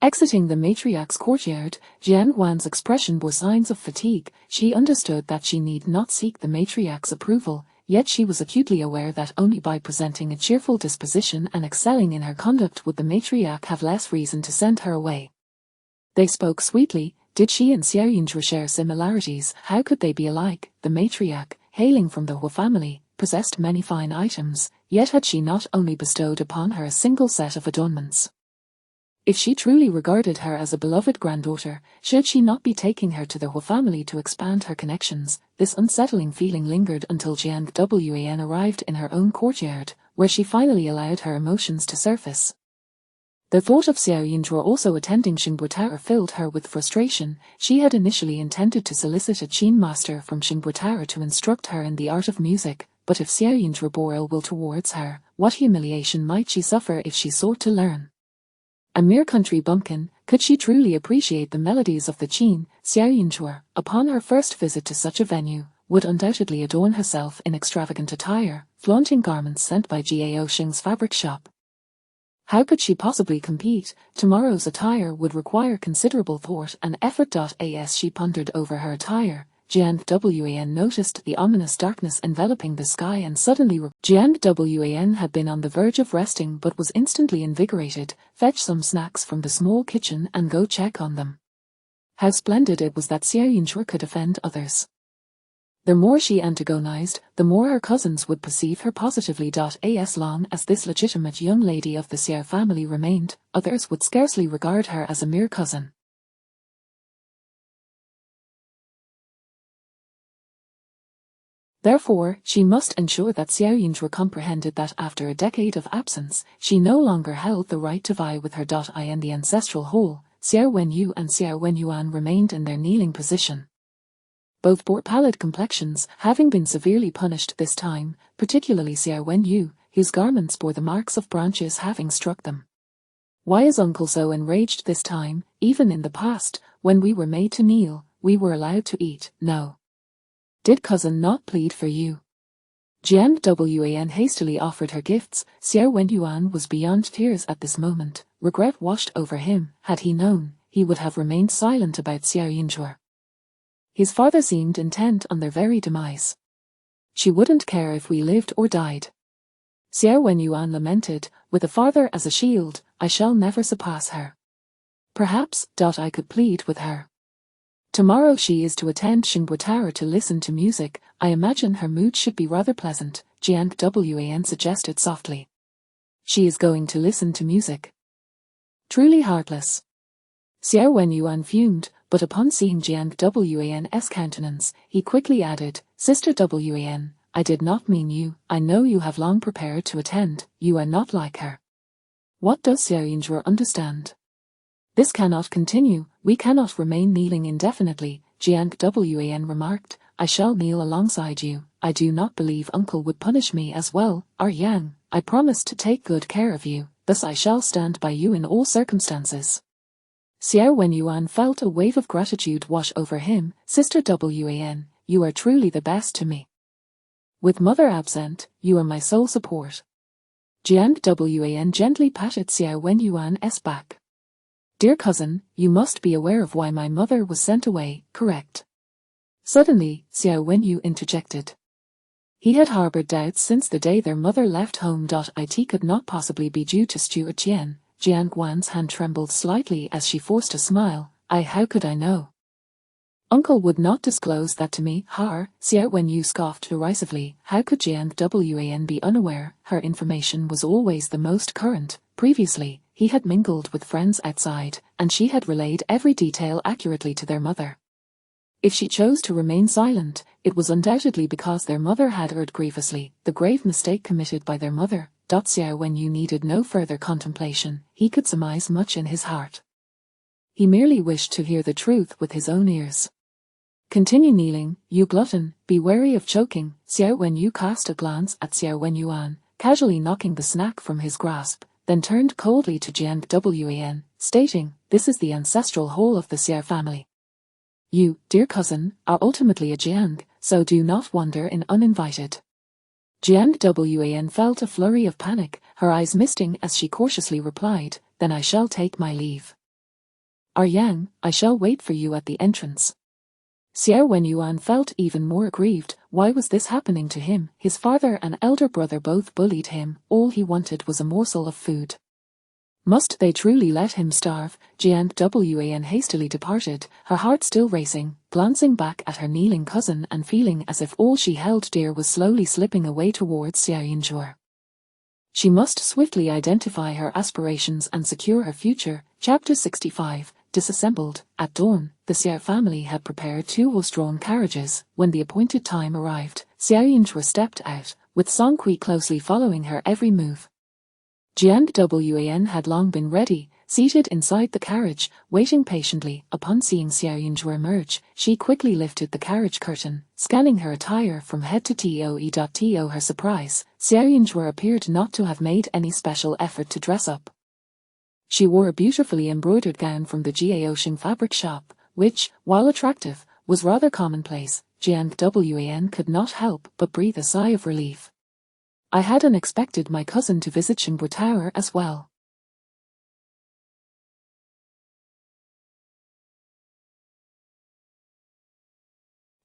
Exiting the matriarch's courtyard, Jiang Wan's expression bore signs of fatigue. She understood that she need not seek the matriarch's approval, yet she was acutely aware that only by presenting a cheerful disposition and excelling in her conduct would the matriarch have less reason to send her away. They spoke sweetly. Did she and Xiao Yinzhu share similarities? How could they be alike? The matriarch, hailing from the Hu family, possessed many fine items, yet had she not only bestowed upon her a single set of adornments. If she truly regarded her as a beloved granddaughter, should she not be taking her to the Hu family to expand her connections? This unsettling feeling lingered until Jiang Wan arrived in her own courtyard, where she finally allowed her emotions to surface. The thought of Xiao Yinzhuo also attending Xingbo Tower filled her with frustration. She had initially intended to solicit a qin master from Xingbo Tower to instruct her in the art of music, but if Xiao Yinzhuo bore ill will towards her, what humiliation might she suffer if she sought to learn? A mere country bumpkin, could she truly appreciate the melodies of the qin? Xiao Yinzhuo, upon her first visit to such a venue, would undoubtedly adorn herself in extravagant attire, flaunting garments sent by Gao Xing's fabric shop. How could she possibly compete? Tomorrow's attire would require considerable thought and effort. As she pondered over her attire, Jiang Wan noticed the ominous darkness enveloping the sky and suddenly Jiang Wan had been on the verge of resting but was instantly invigorated. Fetch some snacks from the small kitchen and go check on them. How splendid it was that Xiao Yinzhuo could offend others. The more she antagonized, the more her cousins would perceive her positively. As long as this legitimate young lady of the Xiao family remained, others would scarcely regard her as a mere cousin. Therefore, she must ensure that Xiao Yinzhuo comprehended that after a decade of absence, she no longer held the right to vie with her. In the ancestral hall, Xiao Wenyu and Xiao Wenyuan remained in their kneeling position. Both bore pallid complexions, having been severely punished this time, particularly Xiao Wenyu, whose garments bore the marks of branches having struck them. Why is uncle so enraged this time? Even in the past, when we were made to kneel, we were allowed to eat. No. Did cousin not plead for you? Jiang Wan hastily offered her gifts. Xiao Wenyuan was beyond tears at this moment. Regret washed over him. Had he known, he would have remained silent about Xiao Yinzhuo. His father seemed intent on their very demise. She wouldn't care if we lived or died. Xiao Wenyuan lamented, with a father as a shield, I shall never surpass her. Perhaps, I could plead with her. Tomorrow she is to attend Xingbo Tower to listen to music. I imagine her mood should be rather pleasant, Jiang Wan suggested softly. She is going to listen to music. Truly heartless. Xiao Wenyuan fumed, but upon seeing Jiang Wan's countenance, he quickly added, Sister Wan, I did not mean you. I know you have long prepared to attend. You are not like her. What does Xiao Yinzhuo understand? This cannot continue. We cannot remain kneeling indefinitely, Jiang Wan remarked. I shall kneel alongside you. I do not believe uncle would punish me as well. Yang, I promise to take good care of you, thus I shall stand by you in all circumstances. Xiao Wenyuan felt a wave of gratitude wash over him. Sister Wan, you are truly the best to me. With mother absent, you are my sole support. Jiang Wan gently patted Xiao Wenyuan's back. Dear cousin, you must be aware of why my mother was sent away, correct? Suddenly, Xiao Wenyu interjected. He had harbored doubts since the day their mother left home. It could not possibly be due to Stuart Yen. Jiang Guan's hand trembled slightly as she forced a smile. How could I know? Uncle would not disclose that to me. Har, Xiao Wenyu scoffed derisively. How could Jiang Wan be unaware? Her information was always the most current. Previously, he had mingled with friends outside, and she had relayed every detail accurately to their mother. If she chose to remain silent, it was undoubtedly because their mother had erred grievously, the grave mistake committed by their mother. Xiao Wenyu needed no further contemplation. He could surmise much in his heart. He merely wished to hear the truth with his own ears. Continue kneeling, you glutton, be wary of choking. Xiao Wenyu cast a glance at Xiao Wenyuan, casually knocking the snack from his grasp, then turned coldly to Jiang Wan, stating, this is the ancestral hall of the Xiao family. You, dear cousin, are ultimately a Jiang, so do not wander in uninvited. Jiang Wan felt a flurry of panic, her eyes misting as she cautiously replied, then I shall take my leave. Yang, I shall wait for you at the entrance. Xiao Wenyuan felt even more aggrieved. Why was this happening to him? His father and elder brother both bullied him. All he wanted was a morsel of food. Must they truly let him starve? Jiang Wan hastily departed, her heart still racing, glancing back at her kneeling cousin and feeling as if all she held dear was slowly slipping away towards Xiao Yinzhuo. She must swiftly identify her aspirations and secure her future. Chapter 65. Disassembled. At dawn, the Xiao family had prepared 2 horse-drawn carriages. When the appointed time arrived, Xiao Yinzhuo stepped out, with Song Kui closely following her every move. Jiang Wan had long been ready, seated inside the carriage, waiting patiently. Upon seeing Xiao Yinzhuo emerge, she quickly lifted the carriage curtain, scanning her attire from head to toe. To her surprise, Xiao Yinzhuo appeared not to have made any special effort to dress up. She wore a beautifully embroidered gown from the Jiaoxing fabric shop, which, while attractive, was rather commonplace. Jiang Wan could not help but breathe a sigh of relief. I hadn't expected my cousin to visit Xingbo Tower as well.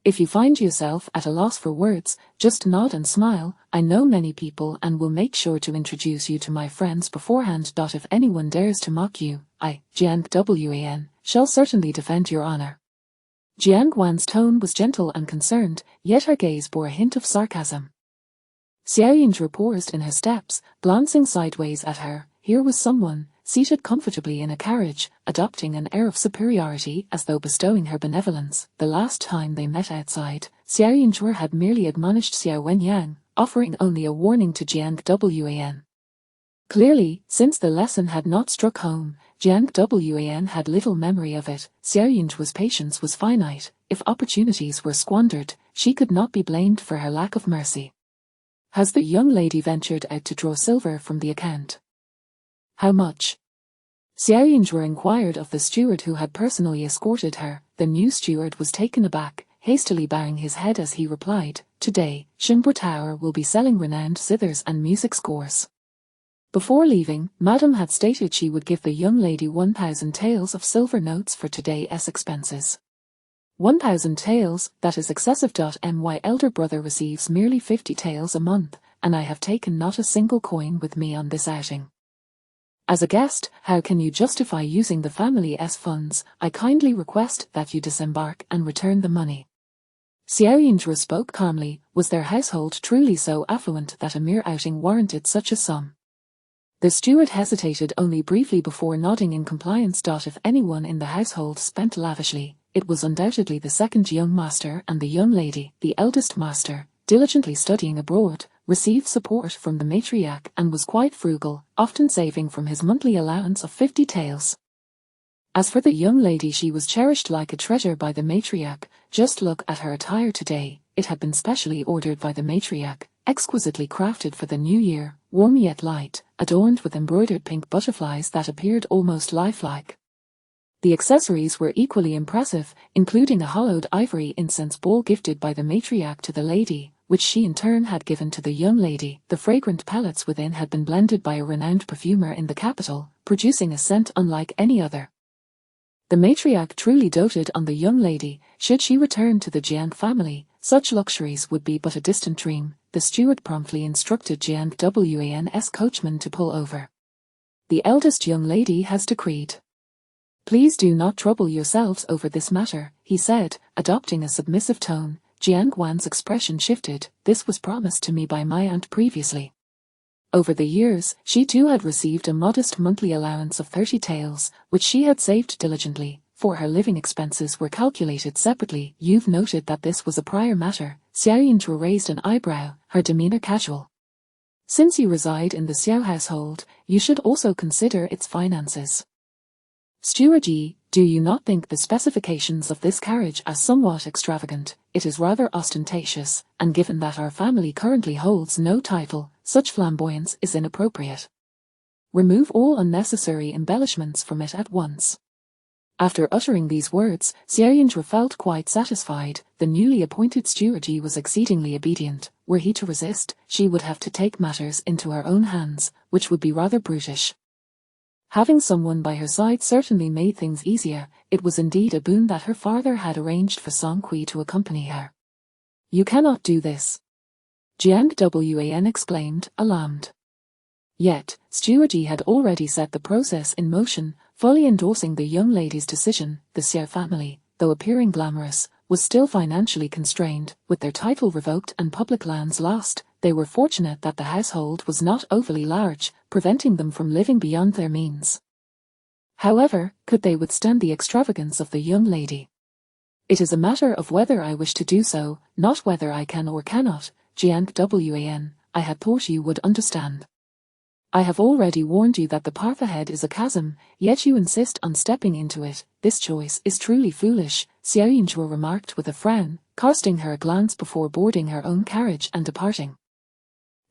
If you find yourself at a loss for words, just nod and smile. I know many people and will make sure to introduce you to my friends beforehand. If anyone dares to mock you, I, Jiang Wan, shall certainly defend your honor. Jiang Wan's tone was gentle and concerned, yet her gaze bore a hint of sarcasm. Xiao Yinzhuo paused in her steps, glancing sideways at her. Here was someone, seated comfortably in a carriage, adopting an air of superiority as though bestowing her benevolence. The last time they met outside, Xiao Yinzhuo had merely admonished Xiao Wenyang, offering only a warning to Jiang Wan. Clearly, since the lesson had not struck home, Jiang Wan had little memory of it. Xiao Yinzhuo's patience was finite. If opportunities were squandered, she could not be blamed for her lack of mercy. Has the young lady ventured out to draw silver from the account? How much? Xiao Yinzhuo inquired of the steward who had personally escorted her. The new steward was taken aback, hastily bowing his head as he replied, Today, Xingbo Tower will be selling renowned zithers and music scores. Before leaving, Madame had stated she would give the young lady 1,000 taels of silver notes for today's expenses. 1,000 taels, that is excessive. My elder brother receives merely 50 taels a month, and I have taken not a single coin with me on this outing. As a guest, how can you justify using the family's funds? I kindly request that you disembark and return the money. Xiao Yinzhuo spoke calmly. Was their household truly so affluent that a mere outing warranted such a sum? The steward hesitated only briefly before nodding in compliance. If anyone in the household spent lavishly, it was undoubtedly the second young master and the young lady. The eldest master, diligently studying abroad, received support from the matriarch and was quite frugal, often saving from his monthly allowance of 50 taels. As for the young lady, she was cherished like a treasure by the matriarch. Just look at her attire today. It had been specially ordered by the matriarch, exquisitely crafted for the new year, warm yet light, adorned with embroidered pink butterflies that appeared almost lifelike. The accessories were equally impressive, including a hollowed ivory incense bowl gifted by the matriarch to the lady, which she in turn had given to the young lady. The fragrant pellets within had been blended by a renowned perfumer in the capital, producing a scent unlike any other. The matriarch truly doted on the young lady. Should she return to the Jiang family, such luxuries would be but a distant dream. The steward promptly instructed Jiang Wan's coachman to pull over. the eldest young lady has decreed. Please do not trouble yourselves over this matter, he said, adopting a submissive tone. Jiang Wan's expression shifted. This was promised to me by my aunt previously. Over the years, she too had received a modest monthly allowance of 30 taels, which she had saved diligently, for her living expenses were calculated separately. You've noted that this was a prior matter. Xiao Yinzhuo raised an eyebrow, her demeanor casual. Since you reside in the Xiao household, you should also consider its finances. Steward Yi, do you not think the specifications of this carriage are somewhat extravagant? It is rather ostentatious, and given that our family currently holds no title, such flamboyance is inappropriate. Remove all unnecessary embellishments from it at once. After uttering these words, Xiao Yinzhuo felt quite satisfied. The newly appointed steward Yi was exceedingly obedient. Were he to resist, she would have to take matters into her own hands, which would be rather brutish. Having someone by her side certainly made things easier. It was indeed a boon that her father had arranged for Song Kui to accompany her. You cannot do this, Jiang Wan exclaimed, alarmed. Yet, Steward Yi had already set the process in motion, fully endorsing the young lady's decision. The Xiao family, though appearing glamorous, was still financially constrained. With their title revoked and public lands lost, they were fortunate that the household was not overly large, preventing them from living beyond their means. However, could they withstand the extravagance of the young lady? It is a matter of whether I wish to do so, not whether I can or cannot. Jiang Wan, I had thought you would understand. I have already warned you that the path ahead is a chasm, yet you insist on stepping into it. This choice is truly foolish, Xiao Yinzhuo remarked with a frown, casting her a glance before boarding her own carriage and departing.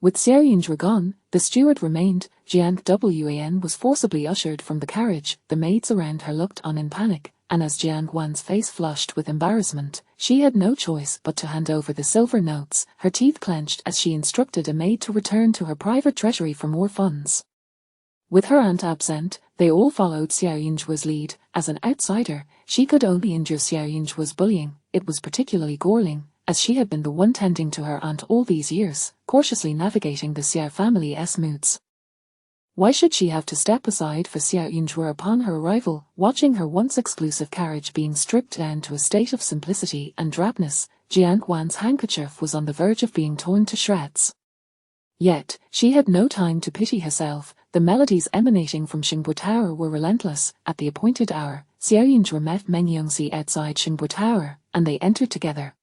With Xiao Yinzhuo gone, the steward remained. Jiang Wan was forcibly ushered from the carriage. The maids around her looked on in panic, and as Jiang Wan's face flushed with embarrassment, she had no choice but to hand over the silver notes, her teeth clenched as she instructed a maid to return to her private treasury for more funds. With her aunt absent, they all followed Xiao Yinzhuo's lead. As an outsider, she could only endure Xiao Yinzhuo's bullying. It was particularly galling, as she had been the one tending to her aunt all these years, cautiously navigating the Xiao family's moods. Why should she have to step aside for Xiao Yinzhuo upon her arrival, watching her once exclusive carriage being stripped down to a state of simplicity and drabness? Jiang Wan's handkerchief was on the verge of being torn to shreds. Yet, she had no time to pity herself. The melodies emanating from Xingbo Tower were relentless. At the appointed hour, Xiao Yinzhuo met Meng Yongxi outside Xingbo Tower, and they entered together.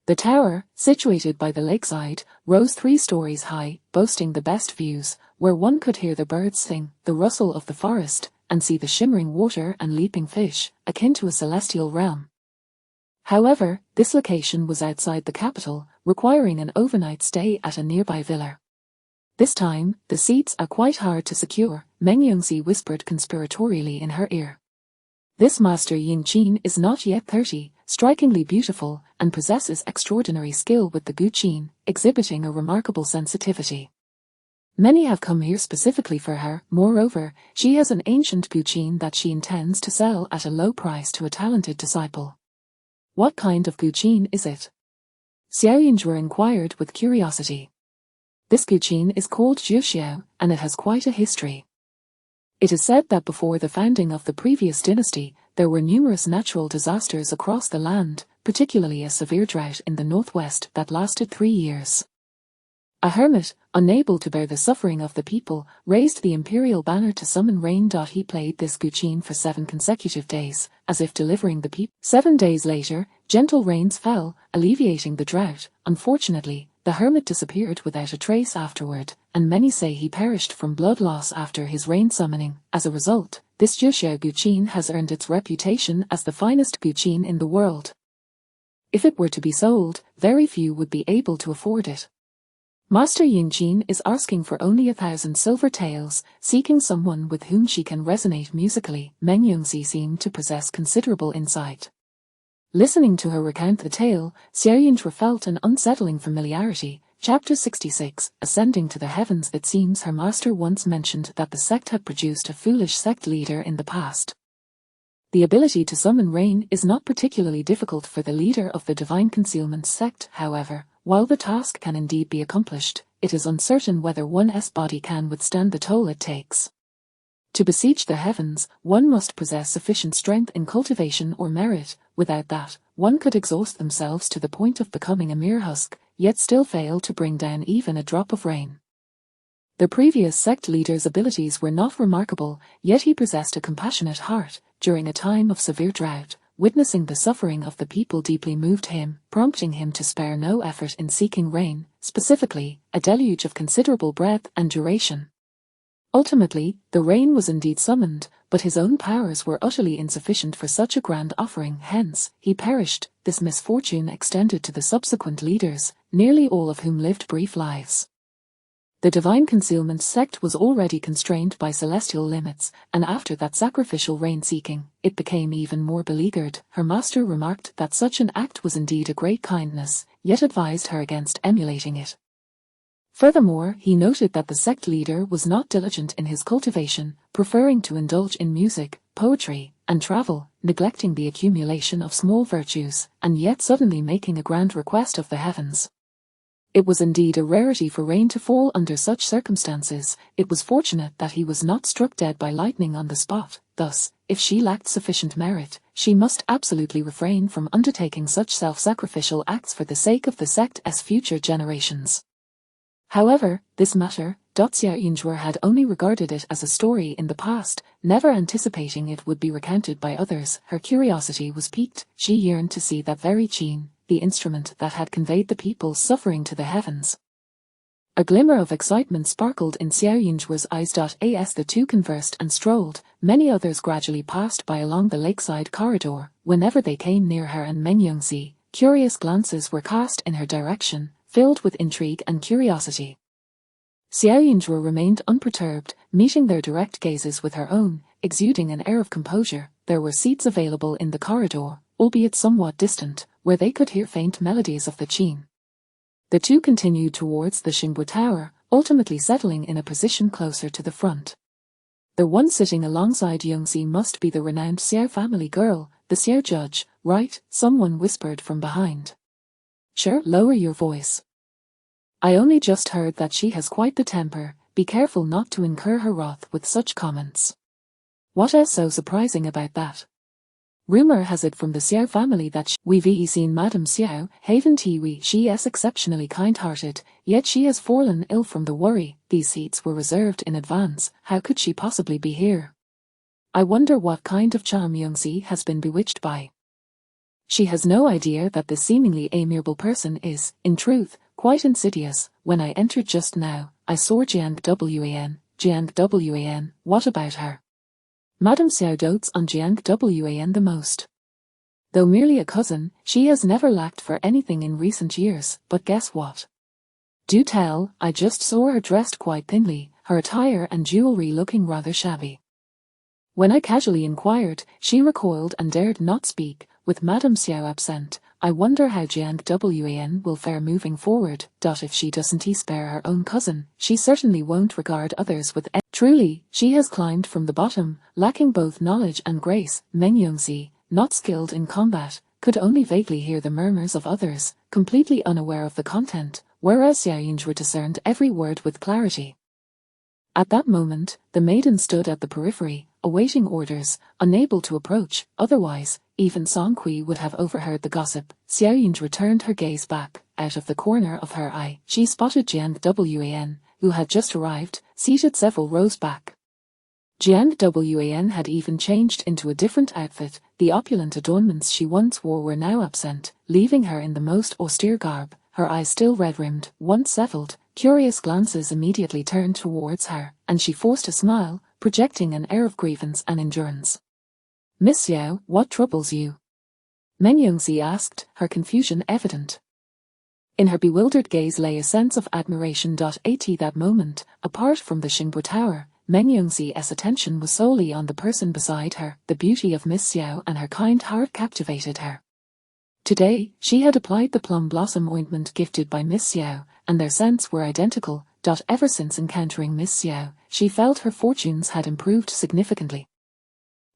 The tower, situated by the lakeside, rose 3 stories high, boasting the best views, where one could hear the birds sing, the rustle of the forest, and see the shimmering water and leaping fish, akin to a celestial realm. However, this location was outside the capital, requiring an overnight stay at a nearby villa. This time, the seats are quite hard to secure, Meng Yongxi whispered conspiratorially in her ear. This Master Ying Qin is not yet 30, strikingly beautiful, and possesses extraordinary skill with the guqin, exhibiting a remarkable sensitivity. Many have come here specifically for her. Moreover, she has an ancient guqin that she intends to sell at a low price to a talented disciple. What kind of guqin is it? Xiao Yinzhuo inquired with curiosity. This guqin is called Jiuxiao, and it has quite a history. It is said that before the founding of the previous dynasty, there were numerous natural disasters across the land, particularly a severe drought in the northwest that lasted 3 years. A hermit, unable to bear the suffering of the people, raised the imperial banner to summon rain. He played this guqin for 7 consecutive days, as if delivering the people. 7 days later, gentle rains fell, alleviating the drought. Unfortunately, the hermit disappeared without a trace afterward, and many say he perished from blood loss after his rain summoning. As a result, this Jiuxiao guqin has earned its reputation as the finest guqin in the world. If it were to be sold, very few would be able to afford it. Master Ying Qin is asking for only 1,000 silver taels, seeking someone with whom she can resonate musically. Meng Yongxi seemed to possess considerable insight. Listening to her recount the tale, Xiao Yinzhuo felt an unsettling familiarity. Chapter 66, Ascending to the Heavens. It seems her master once mentioned that the sect had produced a foolish sect leader in the past. The ability to summon rain is not particularly difficult for the leader of the Divine Concealment sect. However, while the task can indeed be accomplished, it is uncertain whether one's body can withstand the toll it takes. To besiege the heavens, one must possess sufficient strength in cultivation or merit. Without that, one could exhaust themselves to the point of becoming a mere husk, yet still fail to bring down even a drop of rain. The previous sect leader's abilities were not remarkable, yet he possessed a compassionate heart. During a time of severe drought, witnessing the suffering of the people deeply moved him, prompting him to spare no effort in seeking rain, specifically, a deluge of considerable breadth and duration. Ultimately, the rain was indeed summoned, but his own powers were utterly insufficient for such a grand offering, hence, he perished. This misfortune extended to the subsequent leaders, nearly all of whom lived brief lives. The divine concealment sect was already constrained by celestial limits, and after that sacrificial rain-seeking, it became even more beleaguered. Her master remarked that such an act was indeed a great kindness, yet advised her against emulating it. Furthermore, he noted that the sect leader was not diligent in his cultivation, preferring to indulge in music, poetry, and travel, neglecting the accumulation of small virtues, and yet suddenly making a grand request of the heavens. It was indeed a rarity for rain to fall under such circumstances. It was fortunate that he was not struck dead by lightning on the spot. Thus, if she lacked sufficient merit, she must absolutely refrain from undertaking such self-sacrificial acts for the sake of the sect's future generations. However, this matter, Xuanmen had only regarded it as a story in the past, never anticipating it would be recounted by others. Her curiosity was piqued. She yearned to see that very chain, the instrument that had conveyed the people's suffering to the heavens. A glimmer of excitement sparkled in Xuanmen's eyes. As the two conversed and strolled, many others gradually passed by along the lakeside corridor. Whenever they came near her and Mengyongzi, curious glances were cast in her direction, filled with intrigue and curiosity. Xuanmen remained unperturbed, meeting their direct gazes with her own, exuding an air of composure. There were seats available in the corridor, albeit somewhat distant, where they could hear faint melodies of the qin. The two continued towards the Xingbu Tower, ultimately settling in a position closer to the front. The one sitting alongside Yongzi must be the renowned Xiao family girl, the Xiao judge, right? Someone whispered from behind. Sure, lower your voice. I only just heard that she has quite the temper. Be careful not to incur her wrath with such comments. What is so surprising about that? Rumor has it from the Xiao family that we've seen Madame Xiao, haven tiwi. She is exceptionally kind-hearted, yet she has fallen ill from the worry. These seats were reserved in advance. How could she possibly be here? I wonder what kind of charm Yongzi has been bewitched by. She has no idea that this seemingly amiable person is, in truth, quite insidious. When I entered just now, I saw Xuanmen. What about her? Madame Xiao dotes on Xuanmen the most. Though merely a cousin, she has never lacked for anything in recent years. But guess what? Do tell. I just saw her dressed quite thinly, her attire and jewelry looking rather shabby. When I casually inquired, she recoiled and dared not speak. With Madame Xiao absent, I wonder how Xuanmen will fare moving forward. If she doesn't spare her own cousin, she certainly won't regard others with Truly, she has climbed from the bottom, lacking both knowledge and grace. Mengyongzi, not skilled in combat, could only vaguely hear the murmurs of others, completely unaware of the content, whereas Xuanmen discerned every word with clarity. At that moment, the maiden stood at the periphery, awaiting orders, unable to approach. Otherwise, even Song Kui would have overheard the gossip. Xuanmen returned her gaze back. Out of the corner of her eye, she spotted Xuanmen, who had just arrived, seated several rows back. Xuanmen had even changed into a different outfit. The opulent adornments she once wore were now absent, leaving her in the most austere garb, her eyes still red-rimmed. Once settled, curious glances immediately turned towards her, and she forced a smile, projecting an air of grievance and endurance. Miss Xiao, what troubles you? Mengyongzi asked, her confusion evident. In her bewildered gaze lay a sense of admiration. At that moment, apart from the Xingbu Tower, Mengyongzi's attention was solely on the person beside her. The beauty of Miss Xiao and her kind heart captivated her. Today, she had applied the plum blossom ointment gifted by Miss Xiao, and their scents were identical. Ever since encountering Miss Xiao, she felt her fortunes had improved significantly.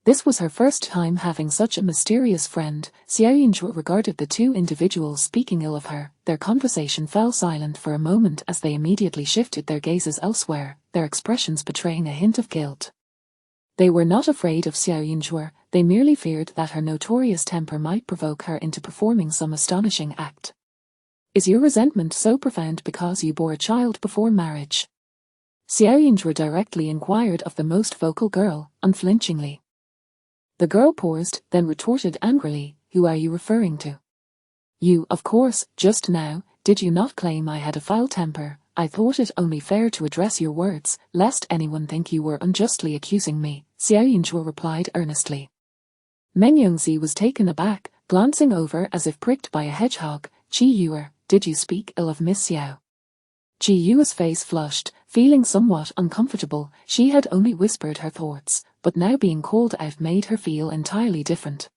This was her first time having such a mysterious friend. Xiao Yinzhuo regarded the two individuals speaking ill of her. Their conversation fell silent for a moment as they immediately shifted their gazes elsewhere, their expressions betraying a hint of guilt. They were not afraid of Xiao Yinzhuo, they merely feared that her notorious temper might provoke her into performing some astonishing act. Is your resentment so profound because you bore a child before marriage? Xiao Yinzhuo directly inquired of the most vocal girl, unflinchingly. The girl paused, then retorted angrily, "Who are you referring to?" "You, of course, just now. Did you not claim I had a foul temper? I thought it only fair to address your words, lest anyone think you were unjustly accusing me," Xiao Yinzhuo replied earnestly. Meng Yongzi was taken aback, glancing over as if pricked by a hedgehog. "Qi Yuer, did you speak ill of Miss Xiao?" Qi Yuer's face flushed, feeling somewhat uncomfortable. She had only whispered her thoughts, but now being called out made her feel entirely different.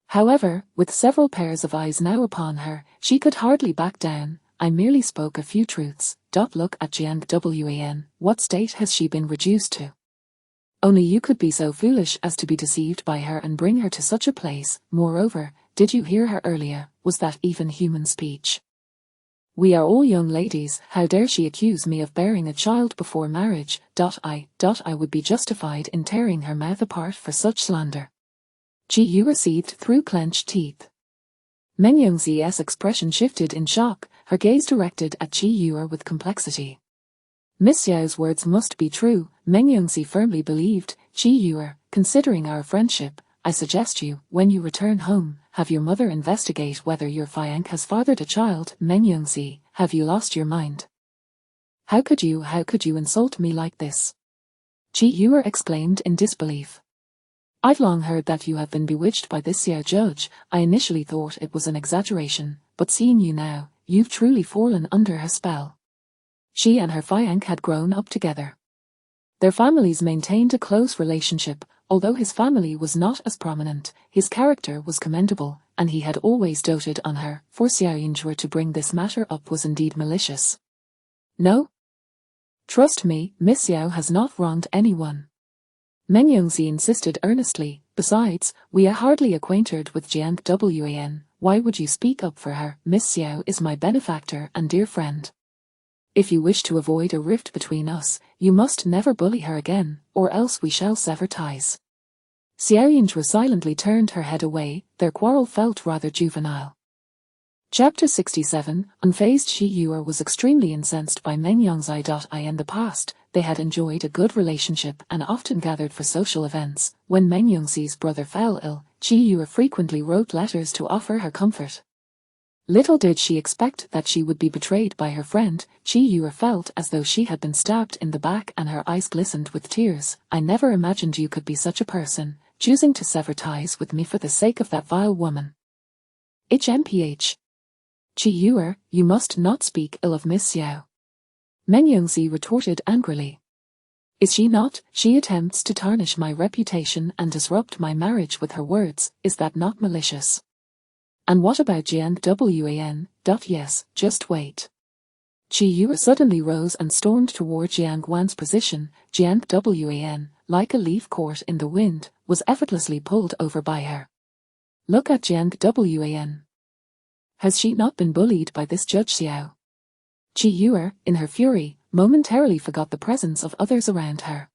However, with several pairs of eyes now upon her, she could hardly back down. "I merely spoke a few truths." Look at Jiang Wan, what state has she been reduced to? Only you could be so foolish as to be deceived by her and bring her to such a place. Moreover, did you hear her earlier? Was that even human speech? "We are all young ladies, how dare she accuse me of bearing a child before marriage? I would be justified in tearing her mouth apart for such slander." Qi Yuer seethed through clenched teeth. Meng Yongzi's expression shifted in shock, her gaze directed at Qi Yuer with complexity. Miss Xiao's words must be true, Meng Yongzi firmly believed. "Qi Yuer, considering our friendship, I suggest you, when you return home, have your mother investigate whether your fiancé has fathered a child." "Meng Yongzi, have you lost your mind? How could you insult me like this?" Qi Yuer exclaimed in disbelief. "I've long heard that you have been bewitched by this Xiao judge. I initially thought it was an exaggeration, but seeing you now, you've truly fallen under her spell." She and her fiancé had grown up together. Their families maintained a close relationship. Although his family was not as prominent, his character was commendable, and he had always doted on her. For Xiao Yinzhuo to bring this matter up was indeed malicious. "No? Trust me, Miss Xiao has not wronged anyone," Meng Yongzi insisted earnestly. "Besides, we are hardly acquainted with Jiang Wan. Why would you speak up for her? Miss Xiao is my benefactor and dear friend. If you wish to avoid a rift between us, you must never bully her again, or else we shall sever ties." Xiao Yinzhuo silently turned her head away. Their quarrel felt rather juvenile. Chapter 67. Unfazed Qi Yuer was extremely incensed by Meng Yongzi. In the past, they had enjoyed a good relationship and often gathered for social events. When Meng Yongzi's brother fell ill, Qi Yuer frequently wrote letters to offer her comfort. Little did she expect that she would be betrayed by her friend. Qi Yuer felt as though she had been stabbed in the back and her eyes glistened with tears. "I never imagined you could be such a person, choosing to sever ties with me for the sake of that vile woman. HMPH. Qi Yuer, you must not speak ill of Miss Xiao." Meng Yongzi retorted angrily. "Is she not? She attempts to tarnish my reputation and disrupt my marriage with her words. Is that not malicious? And what about Jiang Wan? Yes, just wait." Qi Yuer suddenly rose and stormed toward Jiang Wan's position. Jiang Wan, like a leaf caught in the wind, was effortlessly pulled over by her. "Look at Jiang Wan. Has she not been bullied by this Judge Xiao?" Qi Yuer, in her fury, momentarily forgot the presence of others around her.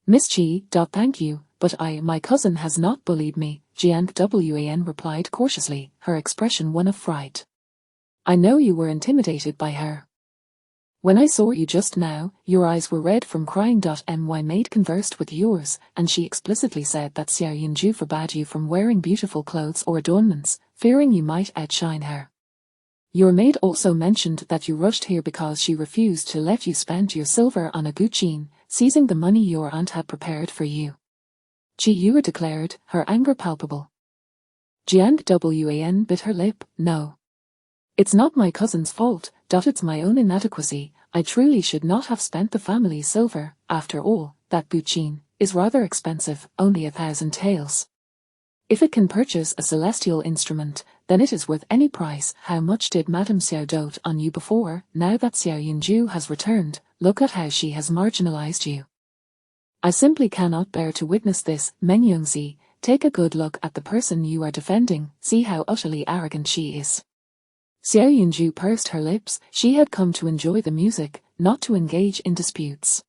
"Miss Qi, thank you, but my cousin has not bullied me," Jiang Wan replied cautiously, her expression one of fright. "I know you were intimidated by her. When I saw you just now, your eyes were red from crying. My maid conversed with yours, and she explicitly said that Xiao Yinzhu forbade you from wearing beautiful clothes or adornments, fearing you might outshine her. Your maid also mentioned that you rushed here because she refused to let you spend your silver on a guqin, seizing the money your aunt had prepared for you." Qi Yuer declared, her anger palpable. Jiang Wan bit her lip. "No. It's not my cousin's fault. It's my own inadequacy. I truly should not have spent the family's silver. After all, that guqin is rather expensive, only 1,000 taels. If it can purchase a celestial instrument, then it is worth any price. How much did Madame Xiao dote on you before? Now that Xiao Yinzhu has returned, look at how she has marginalized you. I simply cannot bear to witness this. Meng Yongzi, take a good look at the person you are defending, see how utterly arrogant she is. Xiao Yunju pursed her lips. She had come to enjoy the music, not to engage in disputes.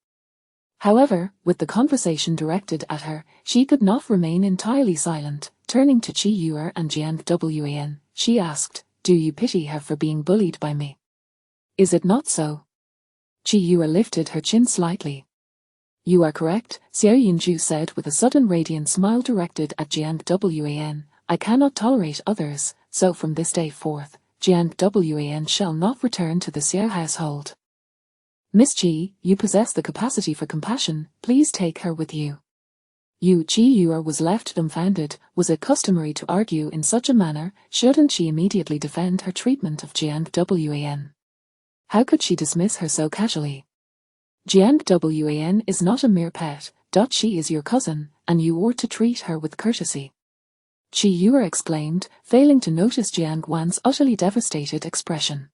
However, with the conversation directed at her, she could not remain entirely silent. Turning to Qi Yuer and Jiang Wan, she asked, "Do you pity her for being bullied by me? Is it not so?" Qi Yuer lifted her chin slightly. "You are correct," Xiao Yunju said with a sudden radiant smile directed at Jiang Wan. "I cannot tolerate others, so from this day forth, Jiang Wan shall not return to the Xiao household. Miss Qi, you possess the capacity for compassion, please take her with you." Qi Yuer was left dumbfounded. Was it customary to argue in such a manner? Shouldn't she immediately defend her treatment of Jiang Wan? How could she dismiss her so casually? Jiang Wan is not a mere pet. She is your cousin, and you ought to treat her with courtesy. Qi Yuer exclaimed, failing to notice Jiang Wan's utterly devastated expression.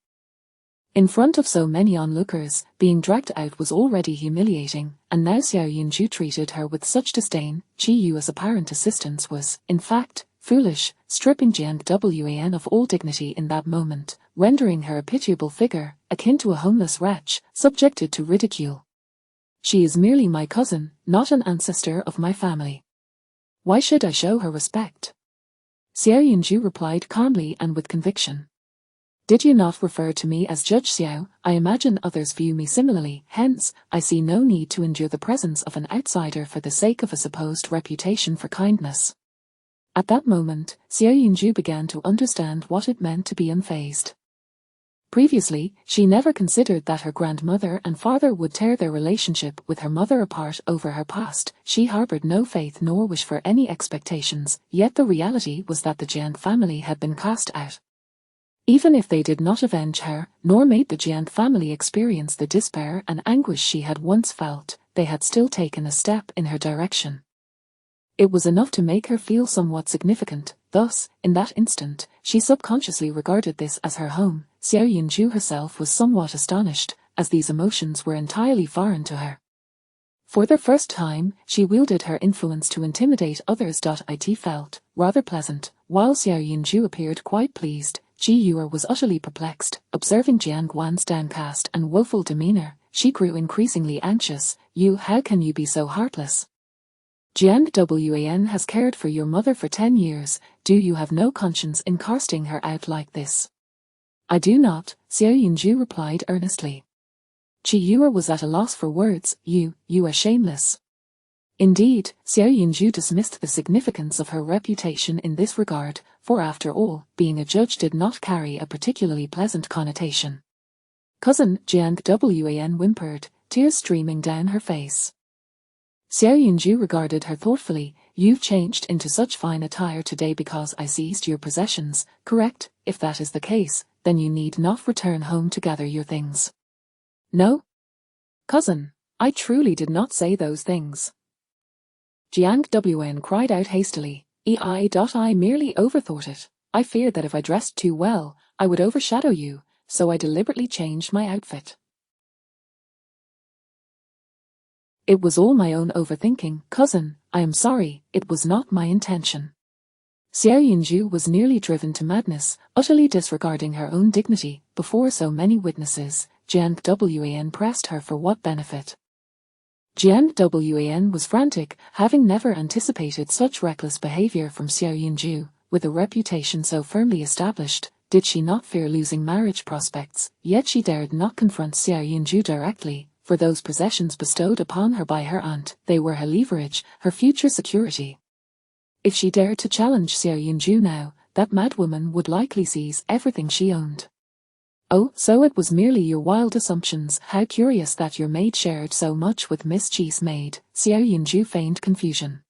In front of so many onlookers, being dragged out was already humiliating, and now Xiao Yunju treated her with such disdain. Qi Yuer's apparent assistance was, in fact, foolish, stripping Jiang Wan of all dignity in that moment, rendering her a pitiable figure, akin to a homeless wretch, subjected to ridicule. She is merely my cousin, not an ancestor of my family. Why should I show her respect? Xiao Yunju replied calmly and with conviction. Did you not refer to me as Judge Xiao? I imagine others view me similarly, hence, I see no need to endure the presence of an outsider for the sake of a supposed reputation for kindness. At that moment, Xiao Yunju began to understand what it meant to be unfazed. Previously, she never considered that her grandmother and father would tear their relationship with her mother apart over her past. She harbored no faith nor wish for any expectations, yet the reality was that the Jiang family had been cast out. Even if they did not avenge her, nor made the Jiang family experience the despair and anguish she had once felt, they had still taken a step in her direction. It was enough to make her feel somewhat significant. Thus, in that instant, she subconsciously regarded this as her home. Xiao Yunju herself was somewhat astonished, as these emotions were entirely foreign to her. For the first time, she wielded her influence to intimidate others. It felt rather pleasant, while Xiao Yunju appeared quite pleased. Qi Yuer was utterly perplexed. Observing Jiang Wan's downcast and woeful demeanor, she grew increasingly anxious. How can you be so heartless? Jiang Wan has cared for your mother for 10 years, do you have no conscience in casting her out like this? I do not, Xiao Yunju replied earnestly. Qi Yuer was at a loss for words. You are shameless. Indeed, Xiao Yunju dismissed the significance of her reputation in this regard, for after all, being a judge did not carry a particularly pleasant connotation. Cousin, Jiang Wan whimpered, tears streaming down her face. Xiao Yunju regarded her thoughtfully. You've changed into such fine attire today because I seized your possessions, correct? If that is the case, then you need not return home to gather your things. No? Cousin, I truly did not say those things. Jiang Wan cried out hastily. I merely overthought it. I feared that if I dressed too well, I would overshadow you, so I deliberately changed my outfit. It was all my own overthinking, cousin. I am sorry, it was not my intention. Xiao Yunju was nearly driven to madness, utterly disregarding her own dignity. Before so many witnesses, Jiang Wan pressed her for what benefit? Jiang Wan was frantic, having never anticipated such reckless behavior from Xiao Yunju. With a reputation so firmly established, did she not fear losing marriage prospects? Yet she dared not confront Xiao Yunju directly, for those possessions bestowed upon her by her aunt, they were her leverage, her future security. If she dared to challenge Xiao Yunju now, that madwoman would likely seize everything she owned. Oh, so it was merely your wild assumptions. How curious that your maid shared so much with Miss Qi's maid. Xiao Yunju feigned confusion.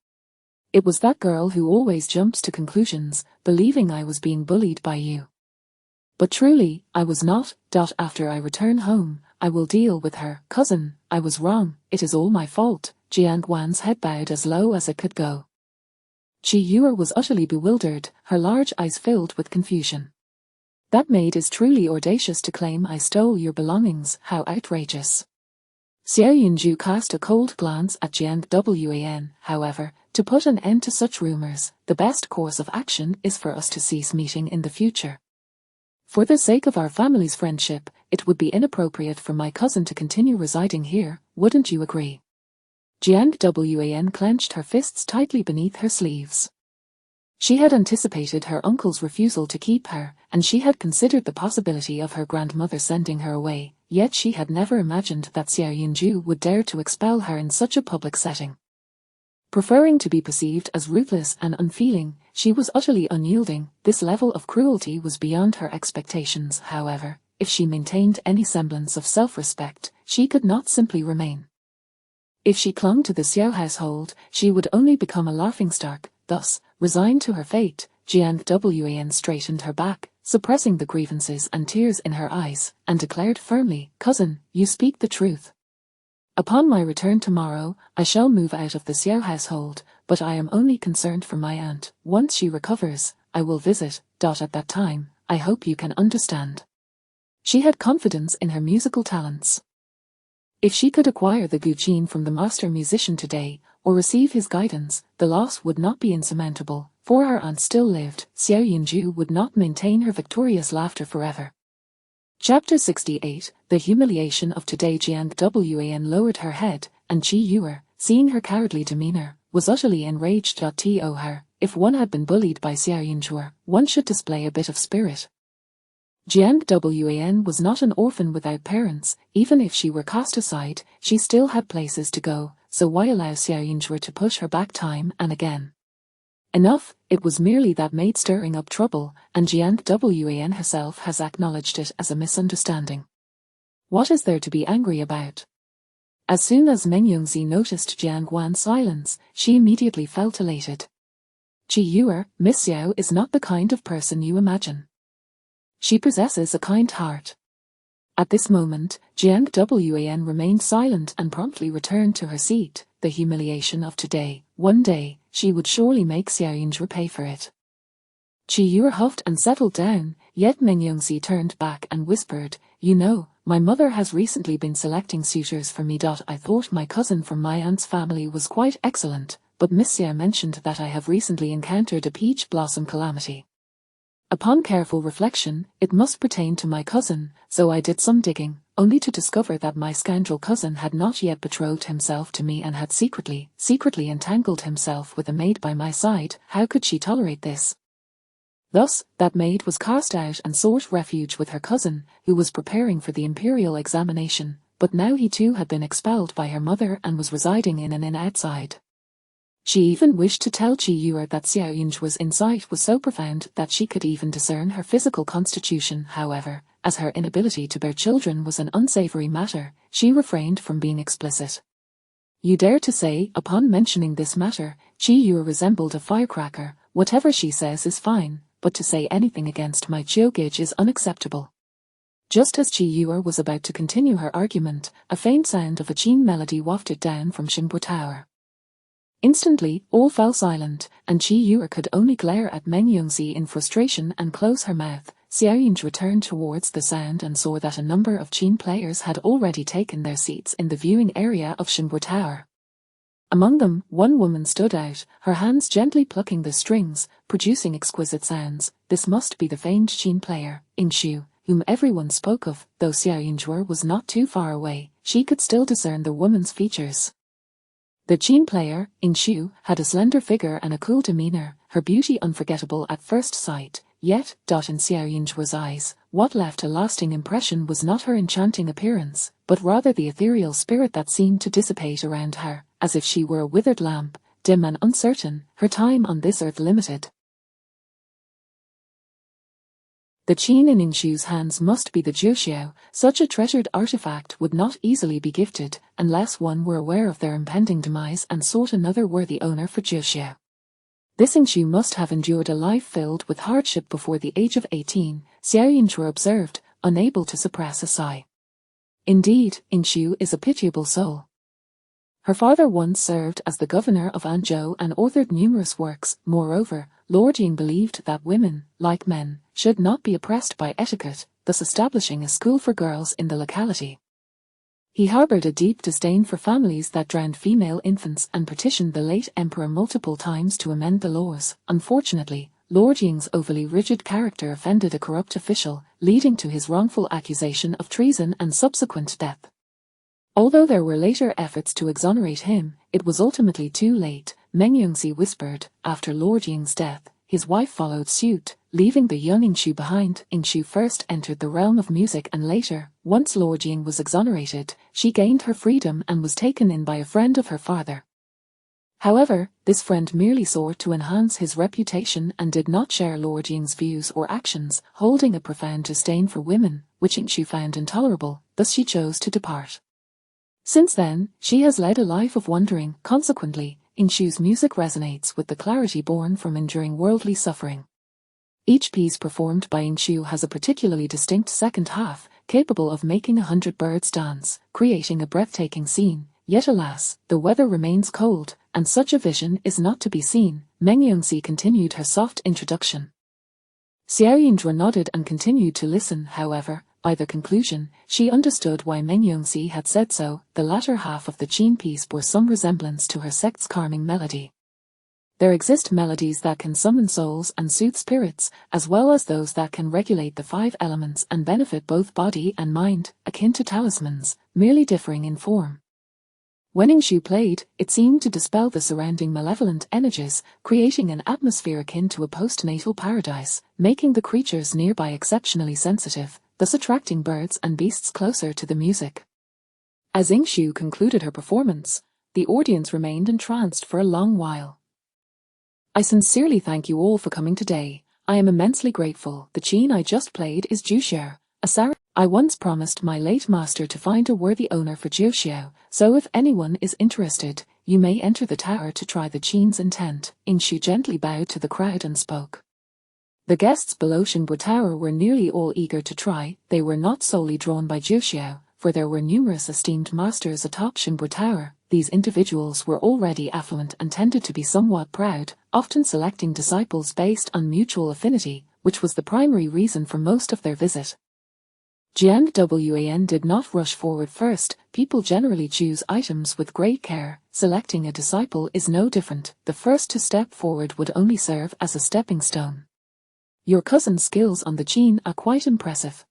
It was that girl who always jumps to conclusions, believing I was being bullied by you. But truly, I was not. After I return home, I will deal with her. Cousin, I was wrong, it is all my fault. Jiang Wan's head bowed as low as it could go. Qi Yuer was utterly bewildered, her large eyes filled with confusion. That maid is truly audacious to claim I stole your belongings. How outrageous. Xiao Yunju cast a cold glance at Jiang Wan, however. To put an end to such rumors, the best course of action is for us to cease meeting in the future. For the sake of our family's friendship, it would be inappropriate for my cousin to continue residing here, wouldn't you agree? Jiang Wan clenched her fists tightly beneath her sleeves. She had anticipated her uncle's refusal to keep her, and she had considered the possibility of her grandmother sending her away, yet she had never imagined that Xiao Yunju would dare to expel her in such a public setting. Preferring to be perceived as ruthless and unfeeling, she was utterly unyielding. This level of cruelty was beyond her expectations, however. If she maintained any semblance of self-respect, she could not simply remain. If she clung to the Xiao household, she would only become a laughingstock. Thus, resigned to her fate, Jiang Wan straightened her back, suppressing the grievances and tears in her eyes, and declared firmly, "Cousin, you speak the truth. Upon my return tomorrow, I shall move out of the Xiao household, but I am only concerned for my aunt. Once she recovers, I will visit. At that time, I hope you can understand." She had confidence in her musical talents. If she could acquire the guqin from the master musician today, or receive his guidance, the loss would not be insurmountable. For her aunt still lived, Xiao Yunju would not maintain her victorious laughter forever. Chapter 68, The Humiliation of Today. Jiang Wan lowered her head, and Qi Yuer, seeing her cowardly demeanor, was utterly enraged. To her, if one had been bullied by Xiao Yunju, one should display a bit of spirit. Jiang Wan was not an orphan without parents. Even if she were cast aside, she still had places to go, so why allow Xiao Yunju to push her back time and again? Enough, it was merely that maid stirring up trouble, and Jiang Wan herself has acknowledged it as a misunderstanding. What is there to be angry about? As soon as Meng Yongzi noticed Jiang Wan's silence, she immediately felt elated. Qi Yuer, Miss Xiao is not the kind of person you imagine. She possesses a kind heart. At this moment, Jiang Wan remained silent and promptly returned to her seat. The humiliation of today. One day, she would surely make Xiao Yunju pay for it. Qi Yuer huffed and settled down, yet Meng Yongzi turned back and whispered, "You know, my mother has recently been selecting suitors for me. I thought my cousin from my aunt's family was quite excellent, but Miss Xiao mentioned that I have recently encountered a peach blossom calamity. Upon careful reflection, it must pertain to my cousin, so I did some digging, only to discover that my scoundrel cousin had not yet betrothed himself to me and had secretly entangled himself with a maid by my side. How could she tolerate this?" Thus, that maid was cast out and sought refuge with her cousin, who was preparing for the imperial examination, but now he too had been expelled by her mother and was residing in an inn outside. She even wished to tell Qi Yuer that Xiao Yunju's insight was so profound that she could even discern her physical constitution. However, as her inability to bear children was an unsavory matter, she refrained from being explicit. "You dare to say?" Upon mentioning this matter, Qi Yuer resembled a firecracker. "Whatever she says is fine, but to say anything against my Chiogage is unacceptable." Just as Qi Yuer was about to continue her argument, a faint sound of a qin melody wafted down from Xinbo Tower. Instantly, all fell silent, and Qi Yuer could only glare at Meng Yongzi in frustration and close her mouth. Xiao Yunju turned towards the sound and saw that a number of qin players had already taken their seats in the viewing area of Xinbo Tower. Among them, one woman stood out, her hands gently plucking the strings, producing exquisite sounds. This must be the famed qin player, Inshu, whom everyone spoke of. Though Xiao Yunju was not too far away, she could still discern the woman's features. The qin player, Inshu, had a slender figure and a cool demeanor, her beauty unforgettable at first sight. Yet, in Xiao Yunju's eyes, what left a lasting impression was not her enchanting appearance, but rather the ethereal spirit that seemed to dissipate around her, as if she were a withered lamp, dim and uncertain, her time on this earth limited. The qin in Inshu's hands must be the Jiuxiao. Such a treasured artifact would not easily be gifted, unless one were aware of their impending demise and sought another worthy owner for Jiuxiao. This Inshu must have endured a life filled with hardship before the age of 18, Xiao Yunju observed, unable to suppress a sigh. Indeed, Inshu is a pitiable soul. Her father once served as the governor of Anzhou and authored numerous works. Moreover, Lord Ying believed that women, like men, should not be oppressed by etiquette, thus establishing a school for girls in the locality. He harbored a deep disdain for families that drowned female infants and petitioned the late emperor multiple times to amend the laws. Unfortunately, Lord Ying's overly rigid character offended a corrupt official, leading to his wrongful accusation of treason and subsequent death. Although there were later efforts to exonerate him, it was ultimately too late. Meng Yongxi whispered. After Lord Ying's death, his wife followed suit, leaving the young Yingxu behind. Yingxu first entered the realm of music and later, once Lord Ying was exonerated, she gained her freedom and was taken in by a friend of her father. However, this friend merely sought to enhance his reputation and did not share Lord Ying's views or actions, holding a profound disdain for women, which Yingxu found intolerable, thus she chose to depart. Since then, she has led a life of wandering. Consequently, Yingxu's music resonates with the clarity born from enduring worldly suffering. Each piece performed by Yingxu has a particularly distinct second half, capable of making 100 birds dance, creating a breathtaking scene. Yet alas, the weather remains cold, and such a vision is not to be seen. Meng Yongxi continued her soft introduction. Xiao Yinzhuo nodded and continued to listen. However, by the conclusion, she understood why Meng Yongxi had said so. The latter half of the Qin piece bore some resemblance to her sect's calming melody. There exist melodies that can summon souls and soothe spirits, as well as those that can regulate the 5 elements and benefit both body and mind, akin to talismans, merely differing in form. When Yingxu played, it seemed to dispel the surrounding malevolent energies, creating an atmosphere akin to a postnatal paradise, making the creatures nearby exceptionally sensitive, thus attracting birds and beasts closer to the music. As Yingxu concluded her performance, the audience remained entranced for a long while. I sincerely thank you all for coming today. I am immensely grateful. The qin I just played is Jiuxiao, a sarah. I once promised my late master to find a worthy owner for Jiuxiao, so if anyone is interested, you may enter the tower to try the qin's intent. Yingxu gently bowed to the crowd and spoke. The guests below Xinbo Tower were nearly all eager to try. They were not solely drawn by Jiuxiao, for there were numerous esteemed masters atop Xinbo Tower. These individuals were already affluent and tended to be somewhat proud, often selecting disciples based on mutual affinity, which was the primary reason for most of their visit. Jiang Wan did not rush forward first. People generally choose items with great care. Selecting a disciple is no different. The first to step forward would only serve as a stepping stone. Your cousin's skills on the qin are quite impressive.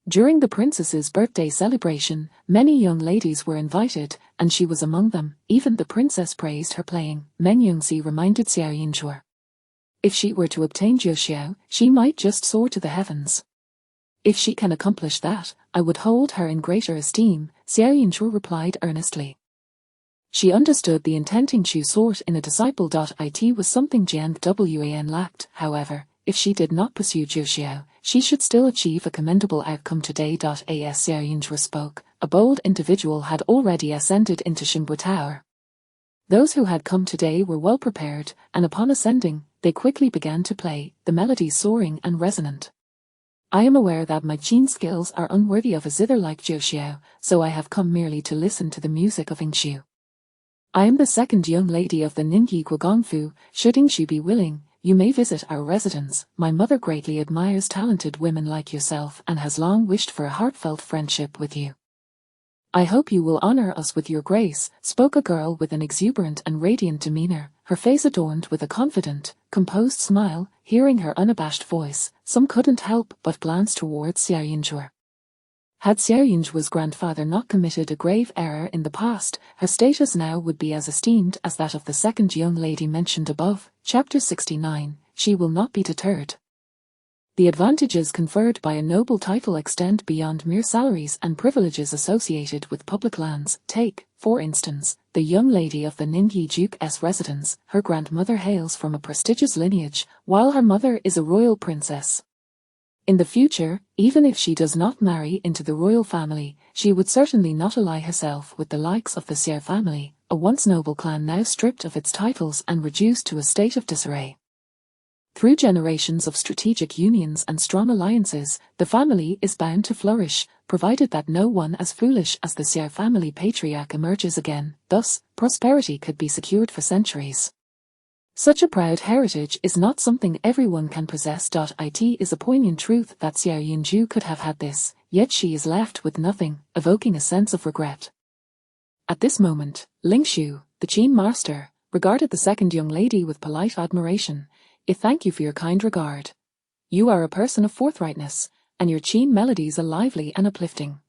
During the princess's birthday celebration, many young ladies were invited, and she was among them. Even the princess praised her playing. Meng Yongxi reminded Xiao Yinzhuo. If she were to obtain Jiuxiao, she might just soar to the heavens. If she can accomplish that, I would hold her in greater esteem, Xiao Yinzhuo replied earnestly. She understood the intent Yingxu sought in a disciple. It was something Jiang Wan lacked. However, if she did not pursue Jiuxiao, she should still achieve a commendable outcome today. As Xiao Yinzhuo spoke, a bold individual had already ascended into Xinbo Tower. Those who had come today were well prepared, and upon ascending, they quickly began to play, the melodies soaring and resonant. I am aware that my qin skills are unworthy of a zither like Jiuxiao, so I have come merely to listen to the music of Yingxu. I am the second young lady of the Ningyi Guogongfu. Should Yingxu be willing, you may visit our residence. My mother greatly admires talented women like yourself and has long wished for a heartfelt friendship with you. I hope you will honor us with your grace, spoke a girl with an exuberant and radiant demeanor, her face adorned with a confident, composed smile. Hearing her unabashed voice, some couldn't help but glance towards Xiao Yinzhuo. Had Xiao Yinzhuo's grandfather not committed a grave error in the past, her status now would be as esteemed as that of the second young lady mentioned above. Chapter 69. She will not be deterred. The advantages conferred by a noble title extend beyond mere salaries and privileges associated with public lands. Take, for instance, the young lady of the Ningyi Duke's residence. Her grandmother hails from a prestigious lineage, while her mother is a royal princess. In the future, even if she does not marry into the royal family, she would certainly not ally herself with the likes of the Xiao family, a once noble clan now stripped of its titles and reduced to a state of disarray. Through generations of strategic unions and strong alliances, the family is bound to flourish, provided that no one as foolish as the Xiao family patriarch emerges again. Thus, prosperity could be secured for centuries. Such a proud heritage is not something everyone can possess. It is a poignant truth that Xiao Yinzhu could have had this, yet she is left with nothing, evoking a sense of regret. At this moment, Ling Xu, the Qin master, regarded the second young lady with polite admiration. "I thank you for your kind regard. You are a person of forthrightness, and your Qin melodies are lively and uplifting.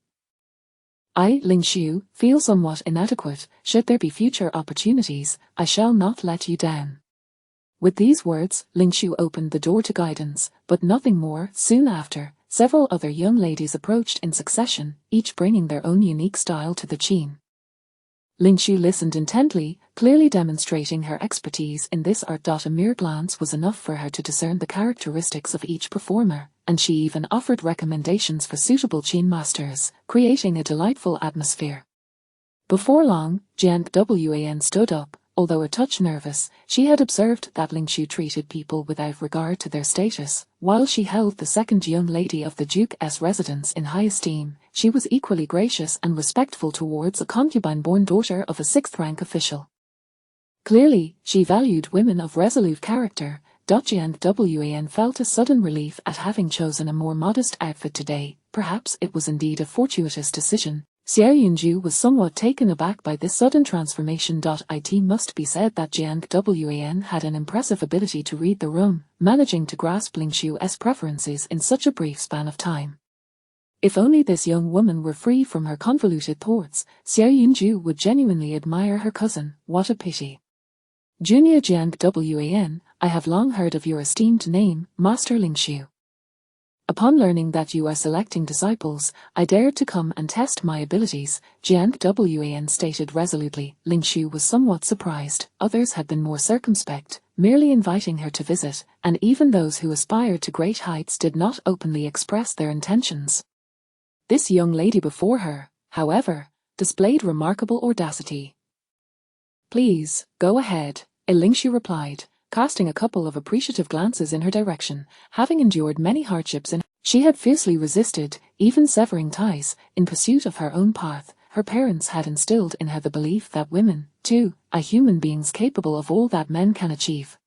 I, Ling Xu, feel somewhat inadequate. Should there be future opportunities, I shall not let you down." With these words, Ling Xu opened the door to guidance, but nothing more. Soon after, several other young ladies approached in succession, each bringing their own unique style to the Qin. Ling Xu listened intently, clearly demonstrating her expertise in this art. A mere glance was enough for her to discern the characteristics of each performer, and she even offered recommendations for suitable Qin masters, creating a delightful atmosphere. Before long, Jiang Wan stood up. Although a touch nervous, she had observed that Ling Xu treated people without regard to their status. While she held the second young lady of the Duke's residence in high esteem, she was equally gracious and respectful towards a concubine-born daughter of a sixth-rank official. Clearly, she valued women of resolute character. Jiang Wan felt a sudden relief at having chosen a more modest outfit today. Perhaps it was indeed a fortuitous decision. Xiao Yunju was somewhat taken aback by this sudden transformation. It must be said that Jiang Wan had an impressive ability to read the room, managing to grasp Ling Xu's preferences in such a brief span of time. If only this young woman were free from her convoluted thoughts, Xiao Yunju would genuinely admire her cousin. What a pity. Junior Jiang Wan, I have long heard of your esteemed name, Master Ling Xu. Upon learning that you are selecting disciples, I dared to come and test my abilities, Jiang Wan stated resolutely. Ling Xu was somewhat surprised. Others had been more circumspect, merely inviting her to visit, and even those who aspired to great heights did not openly express their intentions. This young lady before her, however, displayed remarkable audacity. "Please, go ahead," Ling Xu replied, casting a couple of appreciative glances in her direction. Having endured many hardships she had fiercely resisted, even severing ties, in pursuit of her own path. Her parents had instilled in her the belief that women, too, are human beings capable of all that men can achieve.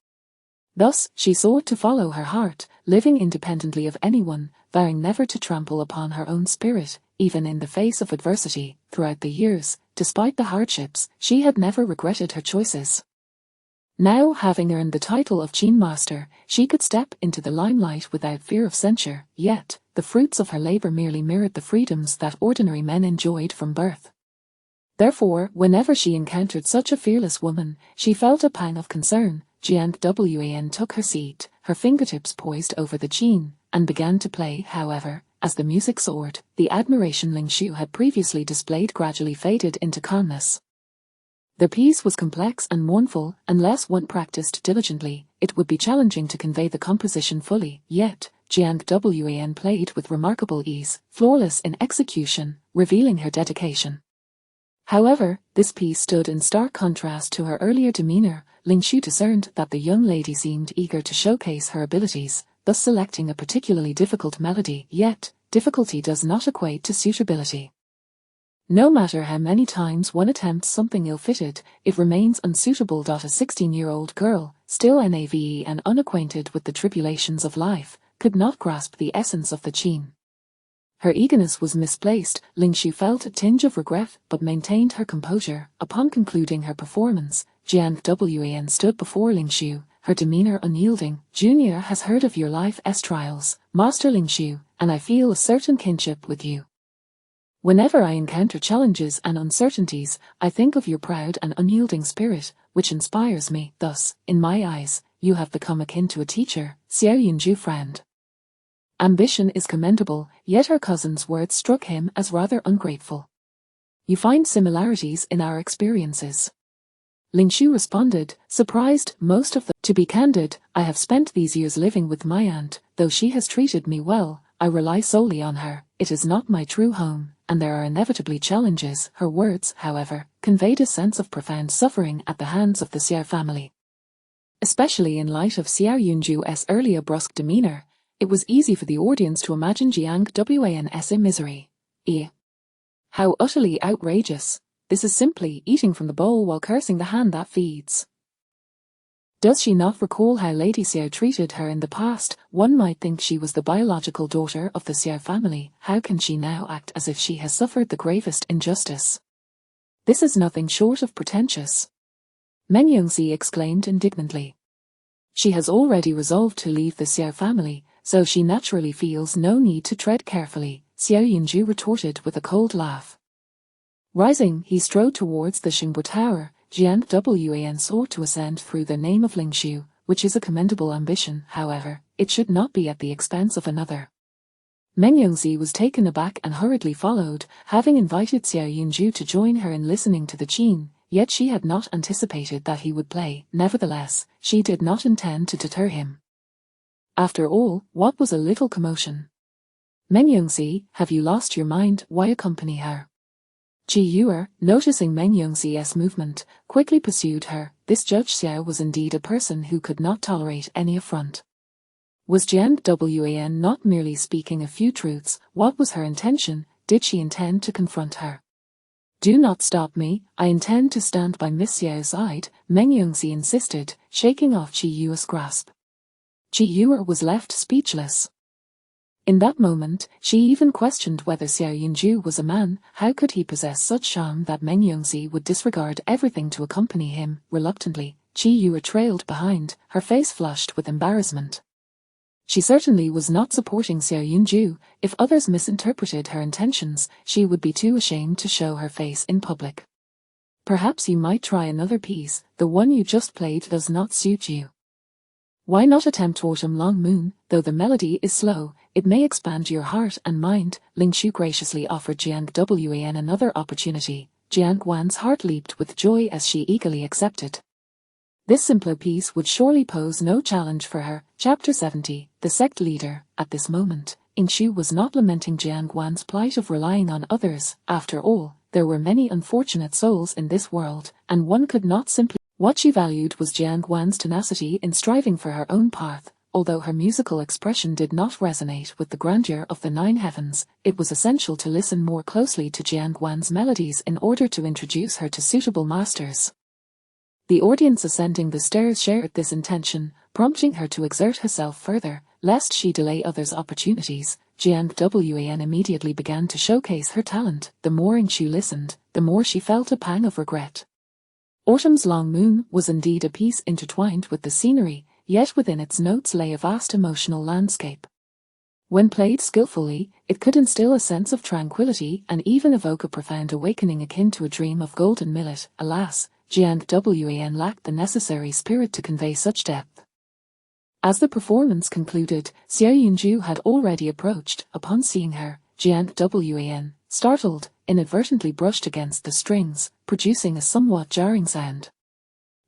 Thus, she sought to follow her heart, living independently of anyone, vowing never to trample upon her own spirit, even in the face of adversity. Throughout the years, despite the hardships, she had never regretted her choices. Now, having earned the title of Qin Master, she could step into the limelight without fear of censure, yet, the fruits of her labor merely mirrored the freedoms that ordinary men enjoyed from birth. Therefore, whenever she encountered such a fearless woman, she felt a pang of concern. Jiang Wan took her seat, her fingertips poised over the Qin, and began to play. However, as the music soared, the admiration Ling Xu had previously displayed gradually faded into calmness. The piece was complex and mournful. Unless one practiced diligently, it would be challenging to convey the composition fully. Yet, Jiang Wan played with remarkable ease, flawless in execution, revealing her dedication. However, this piece stood in stark contrast to her earlier demeanor. Ling Xu discerned that the young lady seemed eager to showcase her abilities, thus selecting a particularly difficult melody. Yet, difficulty does not equate to suitability. No matter how many times one attempts something ill-fitted, it remains unsuitable. A 16-year-old girl, still naive and unacquainted with the tribulations of life, could not grasp the essence of the Qin. Her eagerness was misplaced. Ling Xu felt a tinge of regret but maintained her composure. Upon concluding her performance, Jiang Wan stood before Ling Xu, her demeanor unyielding. "Junior has heard of your life's trials, Master Ling Xu, and I feel a certain kinship with you. Whenever I encounter challenges and uncertainties, I think of your proud and unyielding spirit, which inspires me. Thus, in my eyes, you have become akin to a teacher." Xiao Yunju frowned. Ambition is commendable, yet her cousin's words struck him as rather ungrateful. "You find similarities in our experiences?" Ling Xu responded, surprised. To be candid, I have spent these years living with my aunt. Though she has treated me well, I rely solely on her. It is not my true home, and there are inevitably challenges. Her words, however, conveyed a sense of profound suffering at the hands of the Xiao family. Especially in light of Xiao Yunju's earlier brusque demeanor, it was easy for the audience to imagine Jiang Wan's misery. How utterly outrageous! This is simply eating from the bowl while cursing the hand that feeds. Does she not recall how Lady Xiao treated her in the past? One might think she was the biological daughter of the Xiao family. How can she now act as if she has suffered the gravest injustice? This is nothing short of pretentious. Meng Yongxi exclaimed indignantly. She has already resolved to leave the Xiao family, so she naturally feels no need to tread carefully, Xiao Yunju retorted with a cold laugh. Rising, he strode towards the Xingbo Tower. Jiang Wan sought to ascend through the name of Lingshu, which is a commendable ambition. However, it should not be at the expense of another. Meng Yongxi was taken aback and hurriedly followed, having invited Xiao Yunju to join her in listening to the qin, yet she had not anticipated that he would play. Nevertheless, she did not intend to deter him. After all, what was a little commotion? Meng Yongxi, have you lost your mind? Why accompany her? Qi Yuer, noticing Meng Yongxi's movement, quickly pursued her. This Judge Xiao was indeed a person who could not tolerate any affront. Was Jiang Wan not merely speaking a few truths? What was her intention? Did she intend to confront her? Do not stop me, I intend to stand by Miss Xiao's side, Meng Yongxi insisted, shaking off Qi Yuer's grasp. Qi Yuer was left speechless. In that moment, she even questioned whether Xiao Yunju was a man. How could he possess such charm that Meng Yongxi would disregard everything to accompany him? Reluctantly, Qi Yuer trailed behind, her face flushed with embarrassment. She certainly was not supporting Xiao Yunju. If others misinterpreted her intentions, she would be too ashamed to show her face in public. Perhaps you might try another piece. The one you just played does not suit you. Why not attempt Autumn Long Moon? Though the melody is slow, it may expand your heart and mind. Lingshu graciously offered Jiang Wan another opportunity. Jiang Wan's heart leaped with joy as she eagerly accepted. This simpler piece would surely pose no challenge for her. Chapter 70, The Sect Leader. At this moment, Lingshu was not lamenting Jiang Wan's plight of relying on others. After all, there were many unfortunate souls in this world, and one could not simply. What she valued was Jiang Wan's tenacity in striving for her own path. Although her musical expression did not resonate with the grandeur of the nine heavens, it was essential to listen more closely to Jiang Wan's melodies in order to introduce her to suitable masters. The audience ascending the stairs shared this intention, prompting her to exert herself further, lest she delay others' opportunities. Jiang Wan immediately began to showcase her talent. The more Lingshu listened, the more she felt a pang of regret. Autumn's Long Moon was indeed a piece intertwined with the scenery, yet within its notes lay a vast emotional landscape. When played skillfully, it could instill a sense of tranquility and even evoke a profound awakening akin to a dream of golden millet. Alas, Jiang Wan lacked the necessary spirit to convey such depth. As the performance concluded, Xiao Yunju had already approached. Upon seeing her, Jiang Wan, startled, inadvertently brushed against the strings, producing a somewhat jarring sound.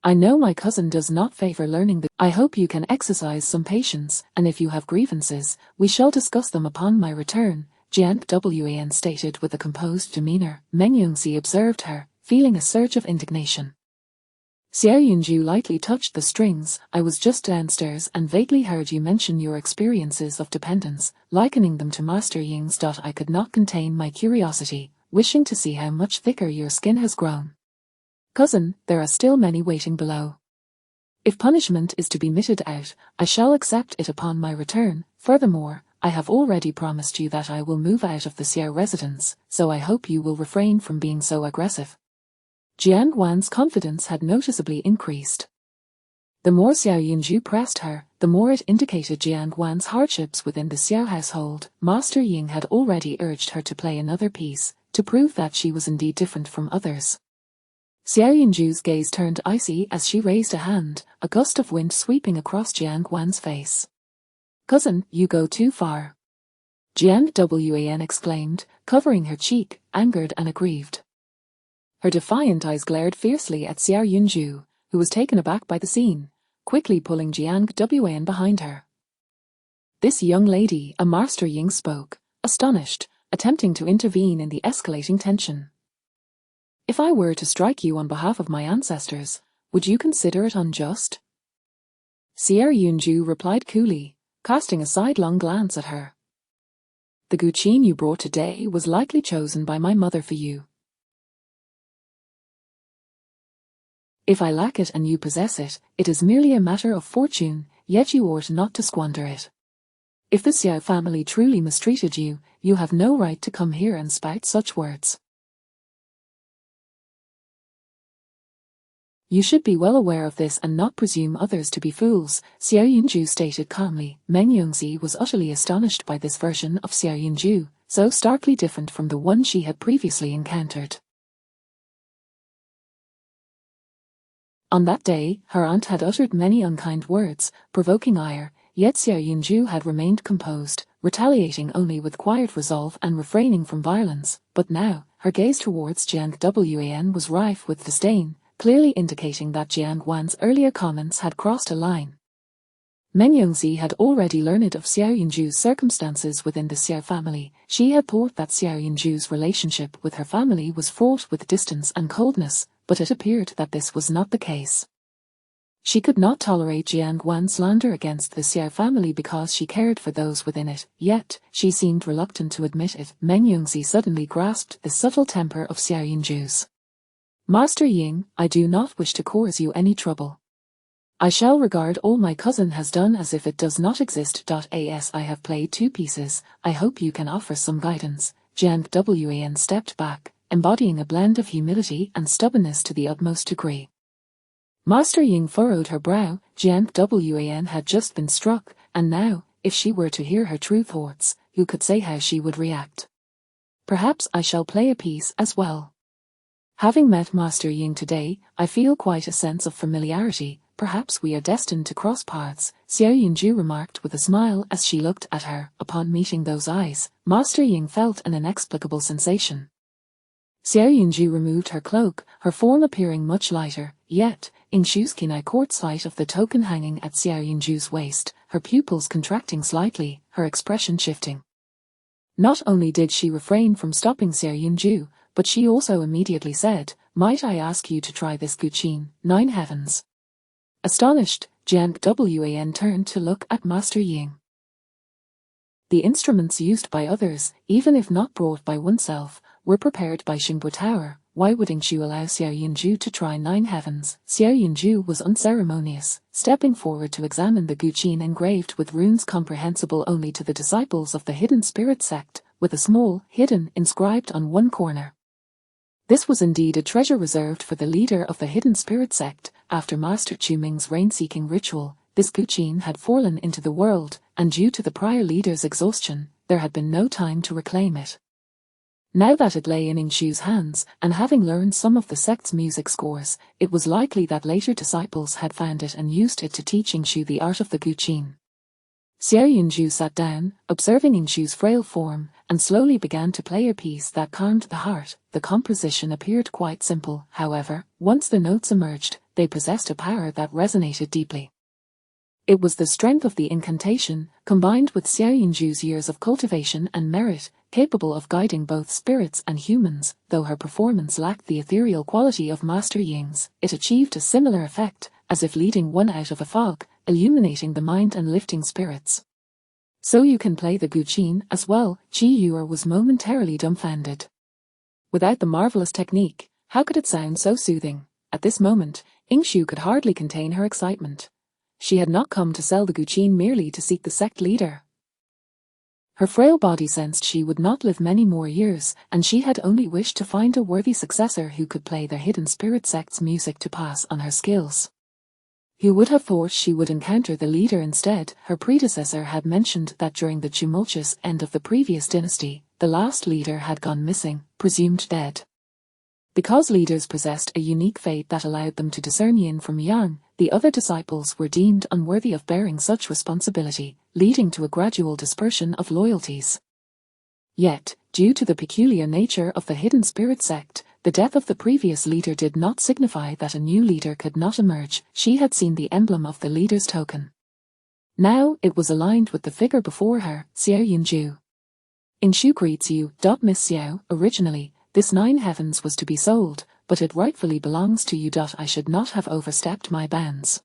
I know my cousin does not favor learning I hope you can exercise some patience, and if you have grievances, we shall discuss them upon my return, Jiang Wan stated with a composed demeanor. Meng Yongxi observed her, feeling a surge of indignation. Xiao Yunju lightly touched the strings. I was just downstairs and vaguely heard you mention your experiences of dependence, likening them to Master Ying's. I could not contain my curiosity, wishing to see how much thicker your skin has grown. Cousin, there are still many waiting below. If punishment is to be meted out, I shall accept it upon my return. Furthermore, I have already promised you that I will move out of the Xiao residence, so I hope you will refrain from being so aggressive. Jiang Wan's confidence had noticeably increased. The more Xiao Yunju pressed her, the more it indicated Jiang Wan's hardships within the Xiao household. Master Ying had already urged her to play another piece, to prove that she was indeed different from others. Xiao Yunju's gaze turned icy as she raised a hand, a gust of wind sweeping across Jiang Wan's face. Cousin, you go too far. Jiang Wan exclaimed, covering her cheek, angered and aggrieved. Her defiant eyes glared fiercely at Xiao Yunju, who was taken aback by the scene, quickly pulling Jiang Wan behind her. This young lady, a Master Ying spoke, astonished, attempting to intervene in the escalating tension. If I were to strike you on behalf of my ancestors, would you consider it unjust? Xiao Yunju replied coolly, casting a sidelong glance at her. The guqin you brought today was likely chosen by my mother for you. If I lack it and you possess it, it is merely a matter of fortune, yet you ought not to squander it. If the Xiao family truly mistreated you, you have no right to come here and spout such words. You should be well aware of this and not presume others to be fools, Xiao Yunju stated calmly. Meng Yongzi was utterly astonished by this version of Xiao Yunju, so starkly different from the one she had previously encountered. On that day, her aunt had uttered many unkind words, provoking ire, yet Xiao Yunju had remained composed, retaliating only with quiet resolve and refraining from violence, but now, her gaze towards Jiang Wan was rife with disdain, clearly indicating that Jiang Wan's earlier comments had crossed a line. Meng Yongzi had already learned of Xiao Yunju's circumstances within the Xiao family. She had thought that Xiao Yunju's relationship with her family was fraught with distance and coldness, but it appeared that this was not the case. She could not tolerate Jiang Wan's slander against the Xiao family because she cared for those within it, yet, she seemed reluctant to admit it. Meng Yongzi suddenly grasped the subtle temper of Xiao Yunju's. Master Ying, I do not wish to cause you any trouble. I shall regard all my cousin has done as if it does not exist. As I have played two pieces, I hope you can offer some guidance. Jiang Wan stepped back, embodying a blend of humility and stubbornness to the utmost degree. Master Ying furrowed her brow. Jiang Wan had just been struck, and now, if she were to hear her true thoughts, who could say how she would react? Perhaps I shall play a piece as well. Having met Master Ying today, I feel quite a sense of familiarity. Perhaps we are destined to cross paths, Xiao Yunju remarked with a smile as she looked at her. Upon meeting those eyes, Master Ying felt an inexplicable sensation. Xiao Yunju removed her cloak, her form appearing much lighter, yet, Ying Shu's keen eye caught sight of the token hanging at Xiao Yunju's waist, her pupils contracting slightly, her expression shifting. Not only did she refrain from stopping Xiao Yunju, but she also immediately said, "Might I ask you to try this guqin, 9 heavens?" Astonished, Jiang Wan turned to look at Master Ying. The instruments used by others, even if not brought by oneself, were prepared by Xingbo Tower. Why would Ying Shu allow Xiao Yunju to try 9 heavens? Xiao Yunju was unceremonious, stepping forward to examine the guqin engraved with runes comprehensible only to the disciples of the Hidden Spirit sect, with a small, hidden, inscribed on one corner. This was indeed a treasure reserved for the leader of the Hidden Spirit sect. After Master Chu Ming's rain-seeking ritual, this guqin had fallen into the world, and due to the prior leader's exhaustion, there had been no time to reclaim it. Now that it lay in Ying Shu's hands, and having learned some of the sect's music scores, it was likely that later disciples had found it and used it to teach Ying Shu the art of the guqin. Xiao Yunju sat down, observing Ying Shu's frail form, and slowly began to play a piece that calmed the heart. The composition appeared quite simple, however, once the notes emerged, they possessed a power that resonated deeply. It was the strength of the incantation, combined with Xiao Yunju's years of cultivation and merit, capable of guiding both spirits and humans. Though her performance lacked the ethereal quality of Master Ying's, it achieved a similar effect, as if leading one out of a fog, illuminating the mind and lifting spirits. So you can play the guqin as well? Qi Yuer was momentarily dumbfounded. Without the marvelous technique, how could it sound so soothing? At this moment, Ying Shu could hardly contain her excitement. She had not come to sell the guqin merely to seek the sect leader. Her frail body sensed she would not live many more years, and she had only wished to find a worthy successor who could play the Hidden Spirit sect's music to pass on her skills. Who would have thought she would encounter the leader instead? Her predecessor had mentioned that during the tumultuous end of the previous dynasty, the last leader had gone missing, presumed dead. Because leaders possessed a unique fate that allowed them to discern yin from yang, the other disciples were deemed unworthy of bearing such responsibility, leading to a gradual dispersion of loyalties. Yet, due to the peculiar nature of the Hidden Spirit sect, the death of the previous leader did not signify that a new leader could not emerge. She had seen the emblem of the leader's token. Now, it was aligned with the figure before her, Xiao Yunju. Ying Shu greets you. Miss Xiao, originally, this 9 heavens was to be sold, but it rightfully belongs to you. I should not have overstepped my bounds.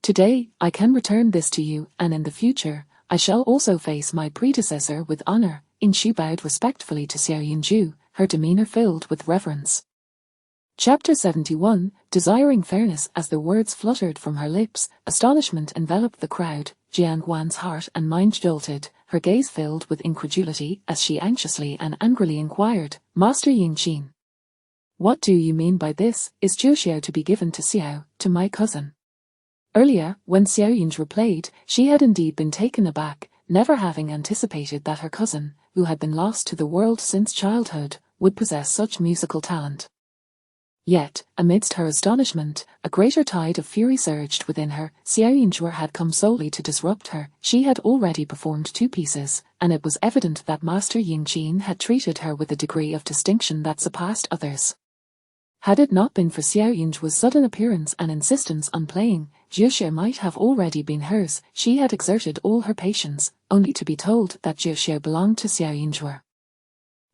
Today, I can return this to you, and in the future, I shall also face my predecessor with honor. Ying Shu bowed respectfully to Xiao Yunju, her demeanor filled with reverence. Chapter 71, Desiring Fairness. As the words fluttered from her lips, astonishment enveloped the crowd. Jiang Wan's heart and mind jolted, her gaze filled with incredulity as she anxiously and angrily inquired, Master Yingqin, what do you mean by this? Is Zhu Xiao to be given to Xiao, to my cousin? Earlier, when Xiao Yunzhi played, she had indeed been taken aback, never having anticipated that her cousin, who had been lost to the world since childhood, would possess such musical talent. Yet, amidst her astonishment, a greater tide of fury surged within her. Xiao Yunzhi had come solely to disrupt her. She had already performed 2 pieces, and it was evident that Master Yingqin had treated her with a degree of distinction that surpassed others. Had it not been for Xiao Yunzhi's sudden appearance and insistence on playing, Zhu Xiao might have already been hers. She had exerted all her patience, only to be told that Zhu Xiao belonged to Xiao Yunzhi.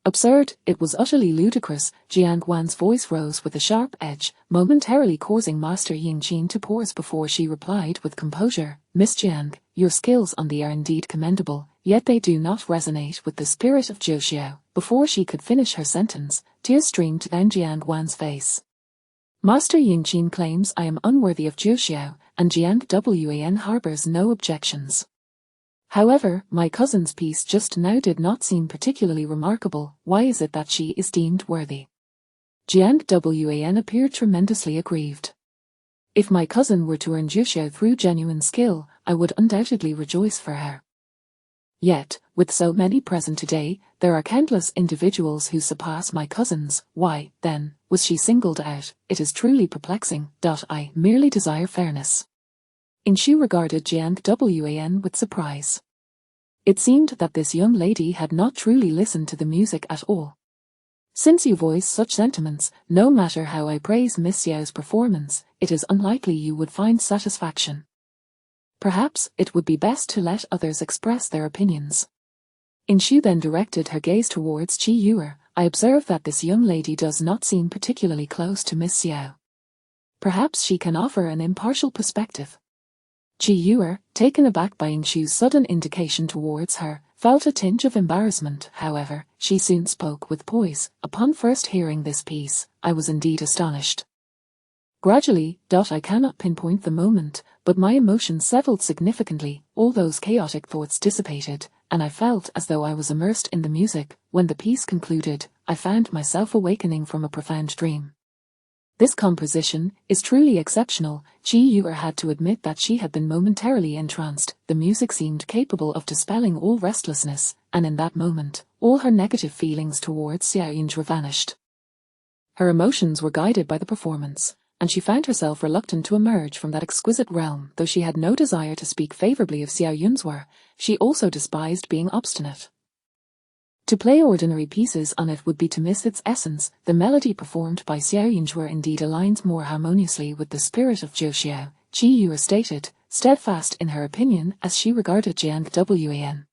Absurd, it was utterly ludicrous. Jiang Wan's voice rose with a sharp edge, momentarily causing Master Yingqin to pause before she replied with composure, Miss Jiang, your skills on the are indeed commendable, yet they do not resonate with the spirit of Zhu Xiao. Before she could finish her sentence, tears streamed down Jiang Wan's face. Master Yingqin claims I am unworthy of Zhu Xiao, and Jiang Wan harbors no objections. However, my cousin's piece just now did not seem particularly remarkable. Why is it that she is deemed worthy? Jiang Wan appeared tremendously aggrieved. If my cousin were to earn Zhu Xiao through genuine skill, I would undoubtedly rejoice for her. Yet, with so many present today, there are countless individuals who surpass my cousins. Why, then, was she singled out? It is truly perplexing. I merely desire fairness. Inshu regarded Jiang Wan with surprise. It seemed that this young lady had not truly listened to the music at all. Since you voice such sentiments, no matter how I praise Miss Xiao's performance, it is unlikely you would find satisfaction. Perhaps it would be best to let others express their opinions. Inshu then directed her gaze towards Qi Yuer. I observe that this young lady does not seem particularly close to Miss Xiao. Perhaps she can offer an impartial perspective. Qi Yuer, taken aback by Inshu's sudden indication towards her, felt a tinge of embarrassment. However, she soon spoke with poise. Upon first hearing this piece, I was indeed astonished. Gradually, I cannot pinpoint the moment, but my emotions settled significantly, all those chaotic thoughts dissipated, and I felt as though I was immersed in the music. When the piece concluded, I found myself awakening from a profound dream. This composition is truly exceptional. Qi Yuer had to admit that she had been momentarily entranced. The music seemed capable of dispelling all restlessness, and in that moment, all her negative feelings towards Xiao Yunzhi vanished. Her emotions were guided by the performance, and she found herself reluctant to emerge from that exquisite realm. Though she had no desire to speak favorably of Xiao Yunzhi, she also despised being obstinate. To play ordinary pieces on it would be to miss its essence. The melody performed by Xiao Yunzhi indeed aligns more harmoniously with the spirit of Zhu Xiao, Qi Yuer stated, steadfast in her opinion as she regarded Jiang Wan.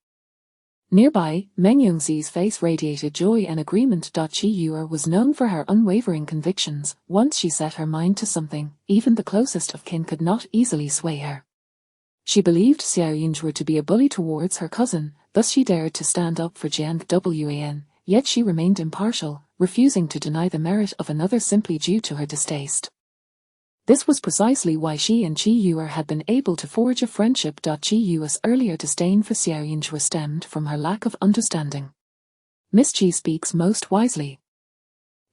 Nearby, Meng Yongxi's face radiated joy and agreement. Qi Yuer was known for her unwavering convictions. Once she set her mind to something, even the closest of kin could not easily sway her. She believed Xiao Yunzhi to be a bully towards her cousin, thus she dared to stand up for Jiang Wan, yet she remained impartial, refusing to deny the merit of another simply due to her distaste. This was precisely why she and Qi Yuer had been able to forge a friendship. Qi Yuer's earlier disdain for Xiao Yunzhi stemmed from her lack of understanding. Miss Qi speaks most wisely.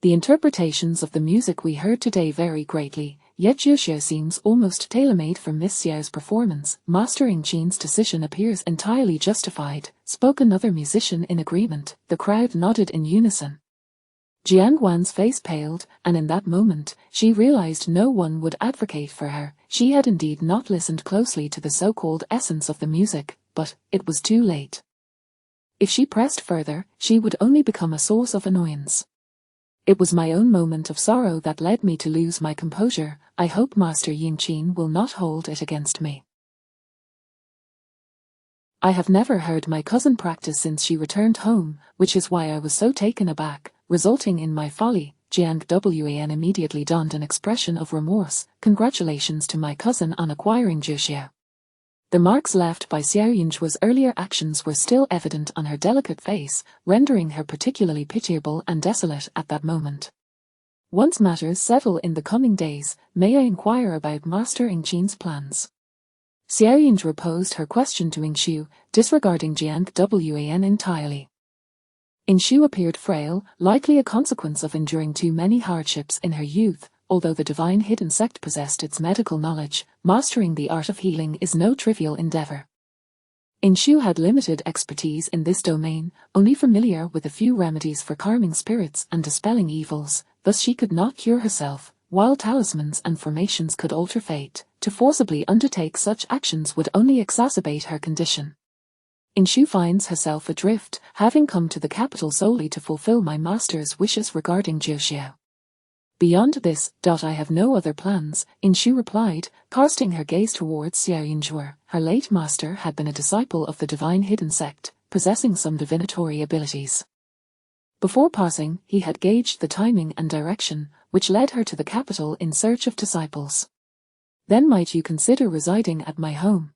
The interpretations of the music we heard today vary greatly, yet Zhu Xiao seems almost tailor-made for Miss Xiao's performance. Master Yingqin's decision appears entirely justified, spoke another musician in agreement. The crowd nodded in unison. Jiang Wan's face paled, and in that moment, she realized no one would advocate for her. She had indeed not listened closely to the so-called essence of the music, but it was too late. If she pressed further, she would only become a source of annoyance. It was my own moment of sorrow that led me to lose my composure. I hope Master Yingqin will not hold it against me. I have never heard my cousin practice since she returned home, which is why I was so taken aback, resulting in my folly. Jiang Wan immediately donned an expression of remorse. Congratulations to my cousin on acquiring Zhu Xiao. The marks left by Xiao Yunzhi's earlier actions were still evident on her delicate face, rendering her particularly pitiable and desolate at that moment. Once matters settle in the coming days, may I inquire about Master Yingqin's plans? Xiao Yunzhe posed her question to Yingshu, disregarding Jiang Wan entirely. Yingshu appeared frail, likely a consequence of enduring too many hardships in her youth. Although the divine hidden sect possessed its medical knowledge, mastering the art of healing is no trivial endeavor. Yingshu had limited expertise in this domain, only familiar with a few remedies for calming spirits and dispelling evils, thus she could not cure herself, while talismans and formations could alter fate. To forcibly undertake such actions would only exacerbate her condition. Yingshu finds herself adrift, having come to the capital solely to fulfill my master's wishes regarding Jiuxiao. Beyond this, I have no other plans, Yingshu replied, casting her gaze towards Xiao Yunzhe. Her late master had been a disciple of the divine hidden sect, possessing some divinatory abilities. Before passing, he had gauged the timing and direction, which led her to the capital in search of disciples. Then might you consider residing at my home?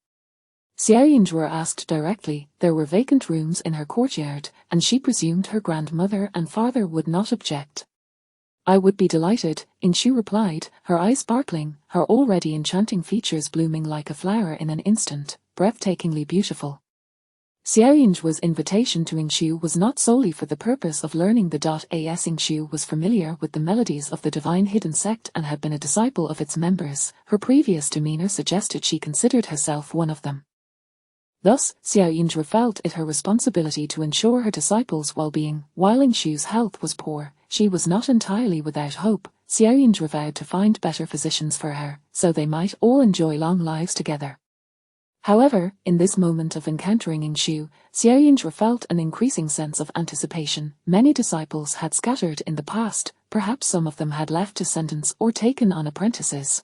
Xiao Yunzhe asked directly. There were vacant rooms in her courtyard, and she presumed her grandmother and father would not object. I would be delighted, Yingshu replied, her eyes sparkling, her already enchanting features blooming like a flower in an instant, breathtakingly beautiful. Xiao Yunzhe's invitation to Yingshu was not solely for the purpose of learning the as Yingshu was familiar with the melodies of the divine hidden sect and had been a disciple of its members. Her previous demeanor suggested she considered herself one of them. Thus, Xiao Yunzhe felt it her responsibility to ensure her disciples' well-being. While Yingshu's health was poor, she was not entirely without hope. Xiao Yunzhe vowed to find better physicians for her, so they might all enjoy long lives together. However, in this moment of encountering Yingshu, Xiao Yunzhe felt an increasing sense of anticipation. Many disciples had scattered in the past, perhaps some of them had left descendants or taken on apprentices.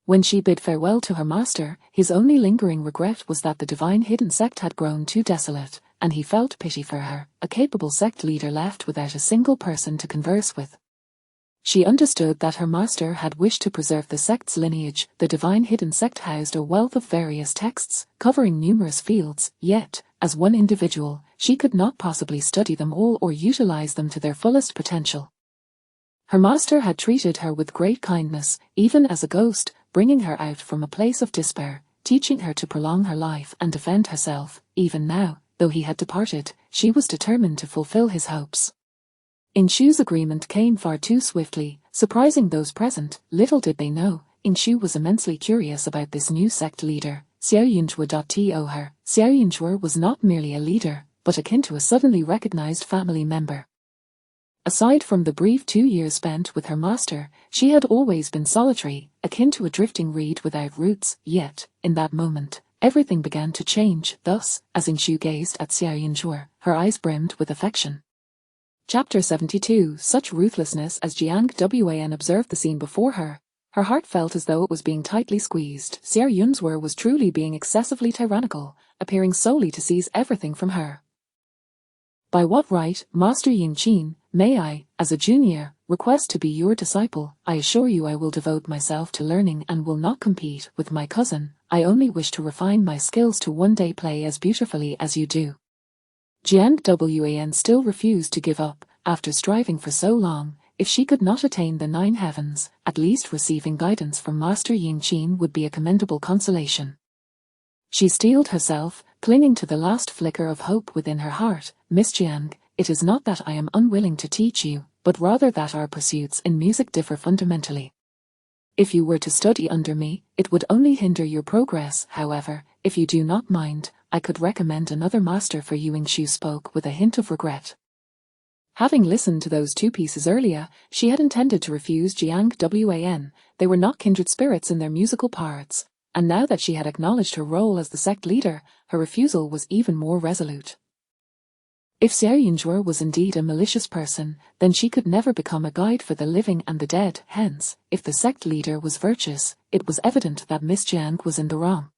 When she bid farewell to her master, his only lingering regret was that the divine hidden sect had grown too desolate, and he felt pity for her, a capable sect leader left without a single person to converse with. She understood that her master had wished to preserve the sect's lineage. The divine hidden sect housed a wealth of various texts, covering numerous fields, yet, as one individual, she could not possibly study them all or utilize them to their fullest potential. Her master had treated her with great kindness, even as a ghost, bringing her out from a place of despair, teaching her to prolong her life and defend herself. Even now, though he had departed, she was determined to fulfill his hopes. Yingshu's agreement came far too swiftly, surprising those present. Little did they know, Yingshu was immensely curious about this new sect leader, Xiao Yunzhe. Her Xiao Yunzhe was not merely a leader, but akin to a suddenly recognized family member. Aside from the brief 2 years spent with her master, she had always been solitary, akin to a drifting reed without roots. Yet, in that moment, everything began to change. Thus, as Yingshu gazed at Xiao Yunzhe, her eyes brimmed with affection. Chapter 72. Such ruthlessness as Jiang Wan observed the scene before her. Her heart felt as though it was being tightly squeezed. Xiao Yunzhe was truly being excessively tyrannical, appearing solely to seize everything from her. By what right, Master Yingqin, may I, as a junior, request to be your disciple? I assure you I will devote myself to learning and will not compete with my cousin. I only wish to refine my skills to one day play as beautifully as you do. Jiang Wan still refused to give up. After striving for so long, if she could not attain the 9 heavens, at least receiving guidance from Master Yingqin would be a commendable consolation. She steeled herself, clinging to the last flicker of hope within her heart. Miss Jiang, it is not that I am unwilling to teach you, but rather that our pursuits in music differ fundamentally. If you were to study under me, it would only hinder your progress. However, if you do not mind, I could recommend another master for you. Yingshu spoke with a hint of regret. Having listened to those 2 pieces earlier, she had intended to refuse Jiang Wan. They were not kindred spirits in their musical parts, and now that she had acknowledged her role as the sect leader, her refusal was even more resolute. If Xiao Yunzhe was indeed a malicious person, then she could never become a guide for the living and the dead. Hence, if the sect leader was virtuous, it was evident that Miss Jiang was in the wrong.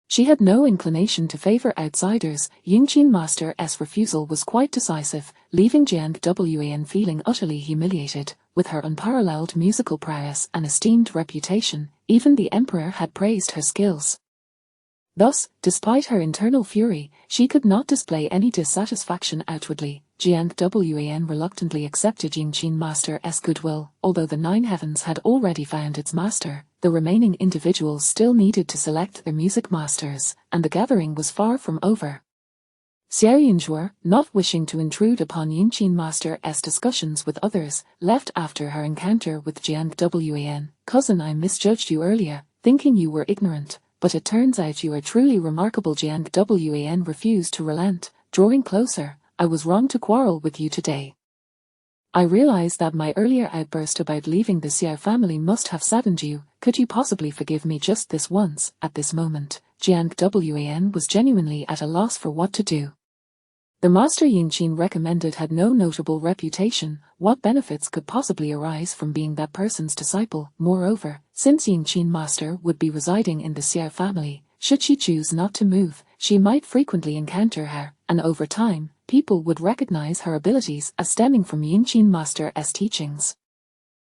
She had no inclination to favor outsiders. Yingqin Master's refusal was quite decisive, leaving Jiang Wan feeling utterly humiliated. With her unparalleled musical prowess and esteemed reputation, even the emperor had praised her skills. Thus, despite her internal fury, she could not display any dissatisfaction outwardly. Jiang Wan reluctantly accepted Yingqin Master's goodwill. Although the Nine Heavens had already found its master, the remaining individuals still needed to select their music masters, and the gathering was far from over. Xiao Yunzhuo, not wishing to intrude upon Yingqin Master's discussions with others, left after her encounter with Jiang Wan. Cousin, I misjudged you earlier, thinking you were ignorant, but it turns out you are truly remarkable. Jiang Wan refused to relent, drawing closer. I was wrong to quarrel with you today. I realize that my earlier outburst about leaving the Xiao family must have saddened you. Could you possibly forgive me just this once? At this moment, Jiang Wan was genuinely at a loss for what to do. The master Yingqin recommended had no notable reputation. What benefits could possibly arise from being that person's disciple? Moreover, since Yingqin master would be residing in the Xiao family, should she choose not to move, she might frequently encounter her, and over time, people would recognize her abilities as stemming from Yingqin master's teachings.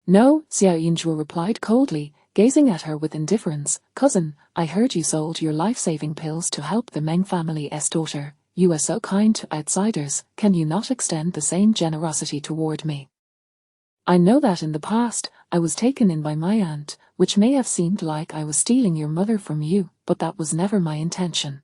No, Xiao Yunzhuo replied coldly, gazing at her with indifference. Cousin, I heard you sold your life-saving pills to help the Meng family's daughter. You are so kind to outsiders, can you not extend the same generosity toward me? I know that in the past, I was taken in by my aunt, which may have seemed like I was stealing your mother from you, but that was never my intention.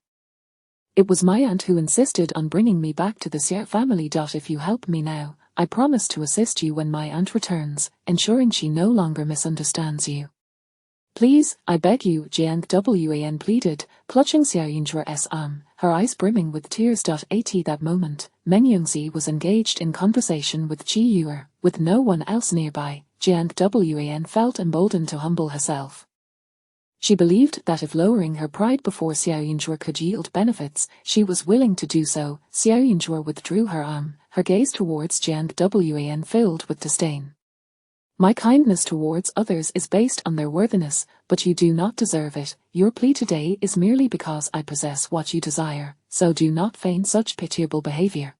It was my aunt who insisted on bringing me back to the Xiao family. If you help me now, I promise to assist you when my aunt returns, ensuring she no longer misunderstands you. Please, I beg you, Jiang Wan pleaded, clutching Xiao Yunzhuo's arm, her eyes brimming with tears. At that moment, Meng Yongzi was engaged in conversation with Qi Yuer. With no one else nearby, Jiang Wan felt emboldened to humble herself. She believed that if lowering her pride before Xiao Yunzhuo could yield benefits, she was willing to do so. Xiao Yunzhuo withdrew her arm, her gaze towards Jiang Wan filled with disdain. My kindness towards others is based on their worthiness, but you do not deserve it. Your plea today is merely because I possess what you desire, so do not feign such pitiable behavior.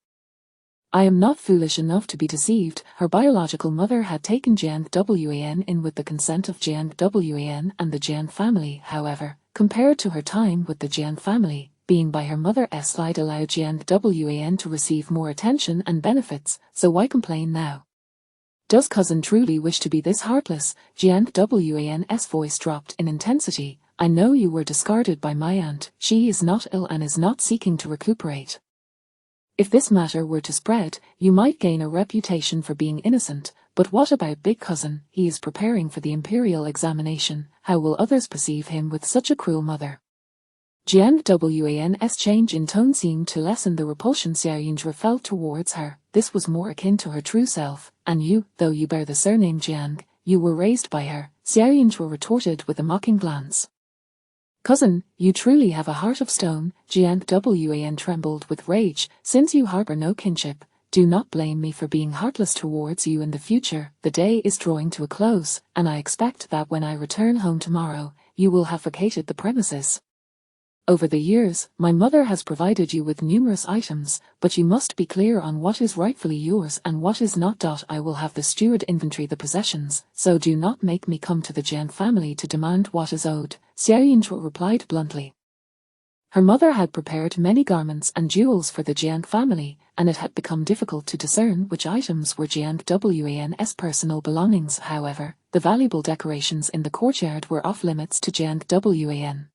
I am not foolish enough to be deceived. Her biological mother had taken Jiang Wan in with the consent of Jiang Wan and the Jiang family. However, compared to her time with the Jiang family, being by her mother's side allowed Jiang Wan to receive more attention and benefits, so why complain now? Does cousin truly wish to be this heartless? Jiang Wan's voice dropped in intensity. I know you were discarded by my aunt. She is not ill and is not seeking to recuperate. If this matter were to spread, you might gain a reputation for being innocent, but what about big cousin? He is preparing for the imperial examination. How will others perceive him with such a cruel mother? Jiang Wan's change in tone seemed to lessen the repulsion Xiao Yunzhuo felt towards her. This was more akin to her true self, and you, though you bear the surname Jiang, you were raised by her, Xiao Yunzhuo retorted with a mocking glance. Cousin, you truly have a heart of stone. Jiang Wan trembled with rage. Since you harbor no kinship, do not blame me for being heartless towards you in the future. The day is drawing to a close, and I expect that when I return home tomorrow, you will have vacated the premises. Over the years, my mother has provided you with numerous items, but you must be clear on what is rightfully yours and what is not. I will have the steward inventory the possessions, so do not make me come to the Jiang family to demand what is owed, Xiao Yunzhuo replied bluntly. Her mother had prepared many garments and jewels for the Jiang family, and it had become difficult to discern which items were Jiang Wan's personal belongings. However, the valuable decorations in the courtyard were off limits to Jiang Wan.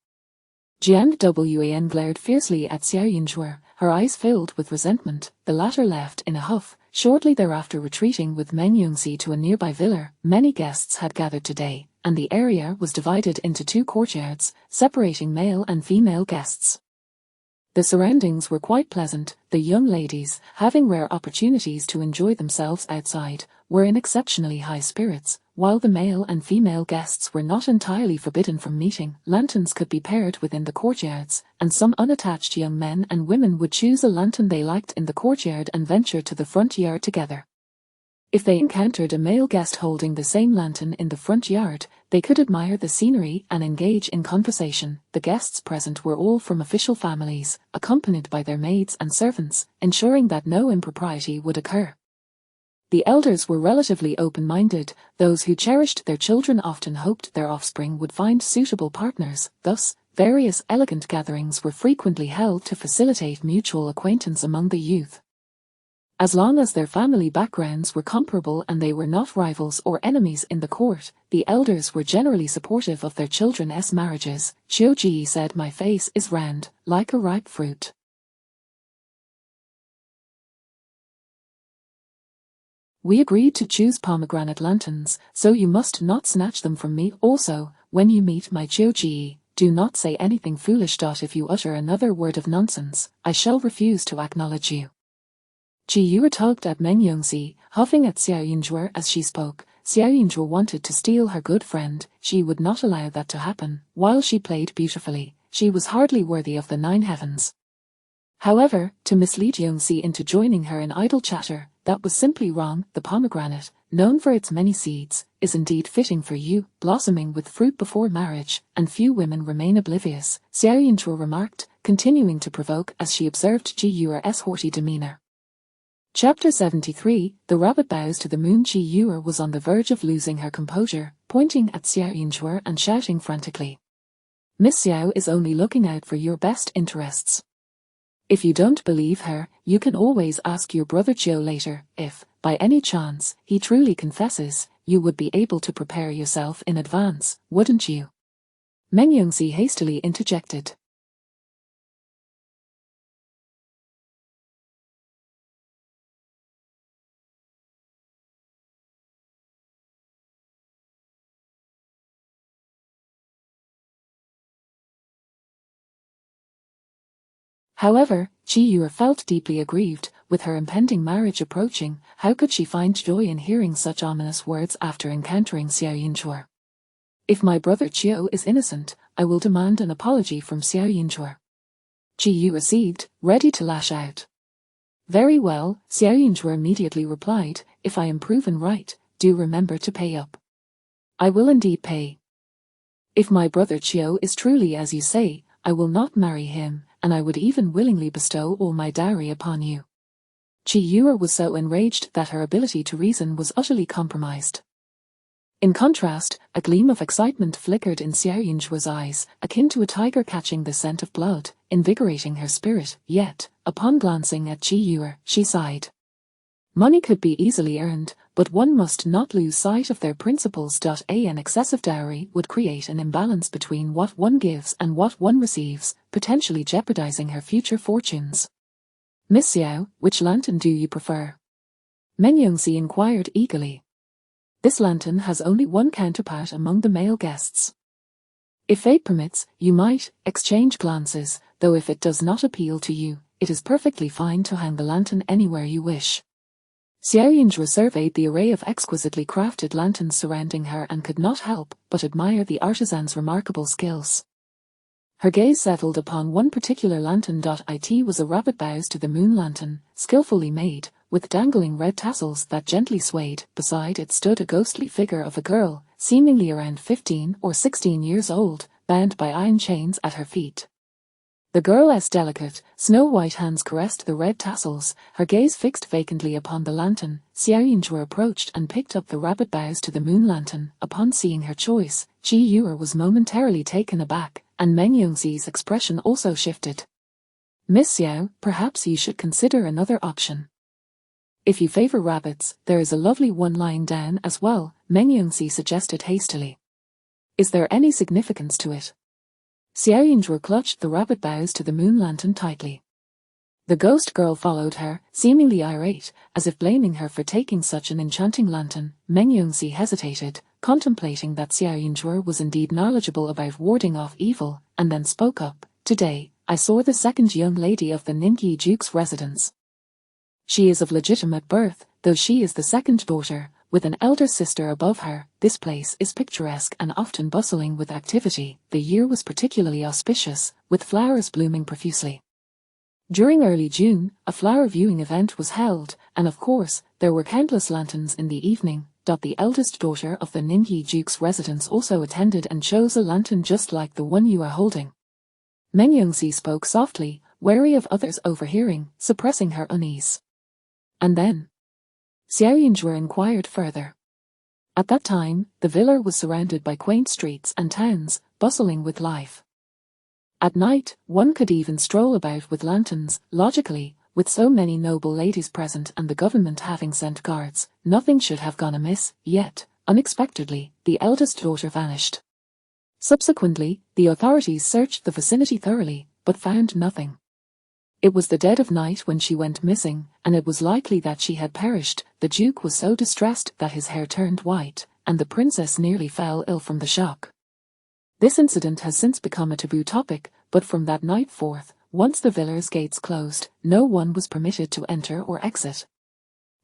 Jiang Wan glared fiercely at Xiao Yunzhuo, her eyes filled with resentment. The latter left in a huff, shortly thereafter retreating with Meng Yongzi to a nearby villa. Many guests had gathered today, and the area was divided into two courtyards, separating male and female guests. The surroundings were quite pleasant. The young ladies, having rare opportunities to enjoy themselves outside, were in exceptionally high spirits, while the male and female guests were not entirely forbidden from meeting. Lanterns could be paired within the courtyards, and some unattached young men and women would choose a lantern they liked in the courtyard and venture to the front yard together. If they encountered a male guest holding the same lantern in the front yard, they could admire the scenery and engage in conversation. The guests present were all from official families, accompanied by their maids and servants, ensuring that no impropriety would occur. The elders were relatively open-minded. Those who cherished their children often hoped their offspring would find suitable partners. Thus, various elegant gatherings were frequently held to facilitate mutual acquaintance among the youth. As long as their family backgrounds were comparable and they were not rivals or enemies in the court, the elders were generally supportive of their children's marriages. Xiu Ji said, "My face is round, like a ripe fruit. We agreed to choose pomegranate lanterns, so you must not snatch them from me. Also, when you meet my Xiu Ji, do not say anything foolish. If you utter another word of nonsense, I shall refuse to acknowledge you." Ji Yuer tugged at Meng Yongxi, huffing at Xiao Yinzhuo as she spoke. Xiao Yinzhuo wanted to steal her good friend. She would not allow that to happen. While she played beautifully, she was hardly worthy of the 9 heavens. However, to mislead Yongxi into joining her in idle chatter, that was simply wrong. The pomegranate, known for its many seeds, is indeed fitting for you, blossoming with fruit before marriage, and few women remain oblivious, Xiao Yinzhuo remarked, continuing to provoke as she observed Ji Yuer's haughty demeanor. Chapter 73, The Rabbit Bows to the Moon. Ji Yuer was on the verge of losing her composure, pointing at Xiao Yinzhuo and shouting frantically. "Miss Xiao is only looking out for your best interests. If you don't believe her, you can always ask your brother Qiu later. If, by any chance, he truly confesses, you would be able to prepare yourself in advance, wouldn't you?" Meng Yongxi hastily interjected. However, Ji Yuer felt deeply aggrieved. With her impending marriage approaching, how could she find joy in hearing such ominous words after encountering Xiao Yinzhuo? "If my brother Qiu is innocent, I will demand an apology from Xiao Yinzhuo." Ji Yuer seethed, ready to lash out. "Very well," Xiao Yinzhuo immediately replied, "if I am proven right, do remember to pay up." "I will indeed pay. If my brother Qiu is truly as you say, I will not marry him, and I would even willingly bestow all my dowry upon you." Ji Yuer was so enraged that her ability to reason was utterly compromised. In contrast, a gleam of excitement flickered in Xiao Yinzhuo's eyes, akin to a tiger catching the scent of blood, invigorating her spirit. Yet, upon glancing at Ji Yuer, she sighed. Money could be easily earned, but one must not lose sight of their principles. An excessive dowry would create an imbalance between what one gives and what one receives, potentially jeopardizing her future fortunes. "Miss Xiao, which lantern do you prefer?" Meng Yongxi inquired eagerly. "This lantern has only one counterpart among the male guests. If fate permits, you might exchange glances, though if it does not appeal to you, it is perfectly fine to hang the lantern anywhere you wish." Xiao Yinzhuo surveyed the array of exquisitely crafted lanterns surrounding her and could not help but admire the artisan's remarkable skills. Her gaze settled upon one particular lantern. It was a rabbit bows to the moon lantern, skillfully made, with dangling red tassels that gently swayed. Beside it stood a ghostly figure of a girl, seemingly around 15 or 16 years old, bound by iron chains at her feet. The girl's delicate, snow-white hands caressed the red tassels, her gaze fixed vacantly upon the lantern. Xiao Yinzhuo approached and picked up the rabbit bows to the moon lantern. Upon seeing her choice, Ji Yuer was momentarily taken aback, and Meng Yongxi's expression also shifted. "Miss Xiao, perhaps you should consider another option. If you favor rabbits, there is a lovely one lying down as well," Meng Yongxi suggested hastily. "Is there any significance to it?" Xiao Yinzhuo clutched the rabbit bows to the moon lantern tightly. The ghost girl followed her, seemingly irate, as if blaming her for taking such an enchanting lantern. Meng Yongxi hesitated, contemplating that Xiao Yinzhuo was indeed knowledgeable about warding off evil, and then spoke up. "Today, I saw the second young lady of the Ningyi Duke's residence. She is of legitimate birth, though she is the second daughter, with an elder sister above her. This place is picturesque and often bustling with activity. The year was particularly auspicious, with flowers blooming profusely. During early June, a flower viewing event was held, and of course, there were countless lanterns in the evening. The eldest daughter of the Ningyi Duke's residence also attended and chose a lantern just like the one you are holding." Meng Yongxi spoke softly, wary of others overhearing, suppressing her unease. "And then?" Xiao Yinzhuo inquired further. At that time, the villa was surrounded by quaint streets and towns, bustling with life. At night, one could even stroll about with lanterns. Logically, with so many noble ladies present and the government having sent guards, nothing should have gone amiss, yet, unexpectedly, the eldest daughter vanished. Subsequently, the authorities searched the vicinity thoroughly, but found nothing. It was the dead of night when she went missing, and it was likely that she had perished. The Duke was so distressed that his hair turned white, and the princess nearly fell ill from the shock. This incident has since become a taboo topic, but from that night forth, once the villa's gates closed, no one was permitted to enter or exit.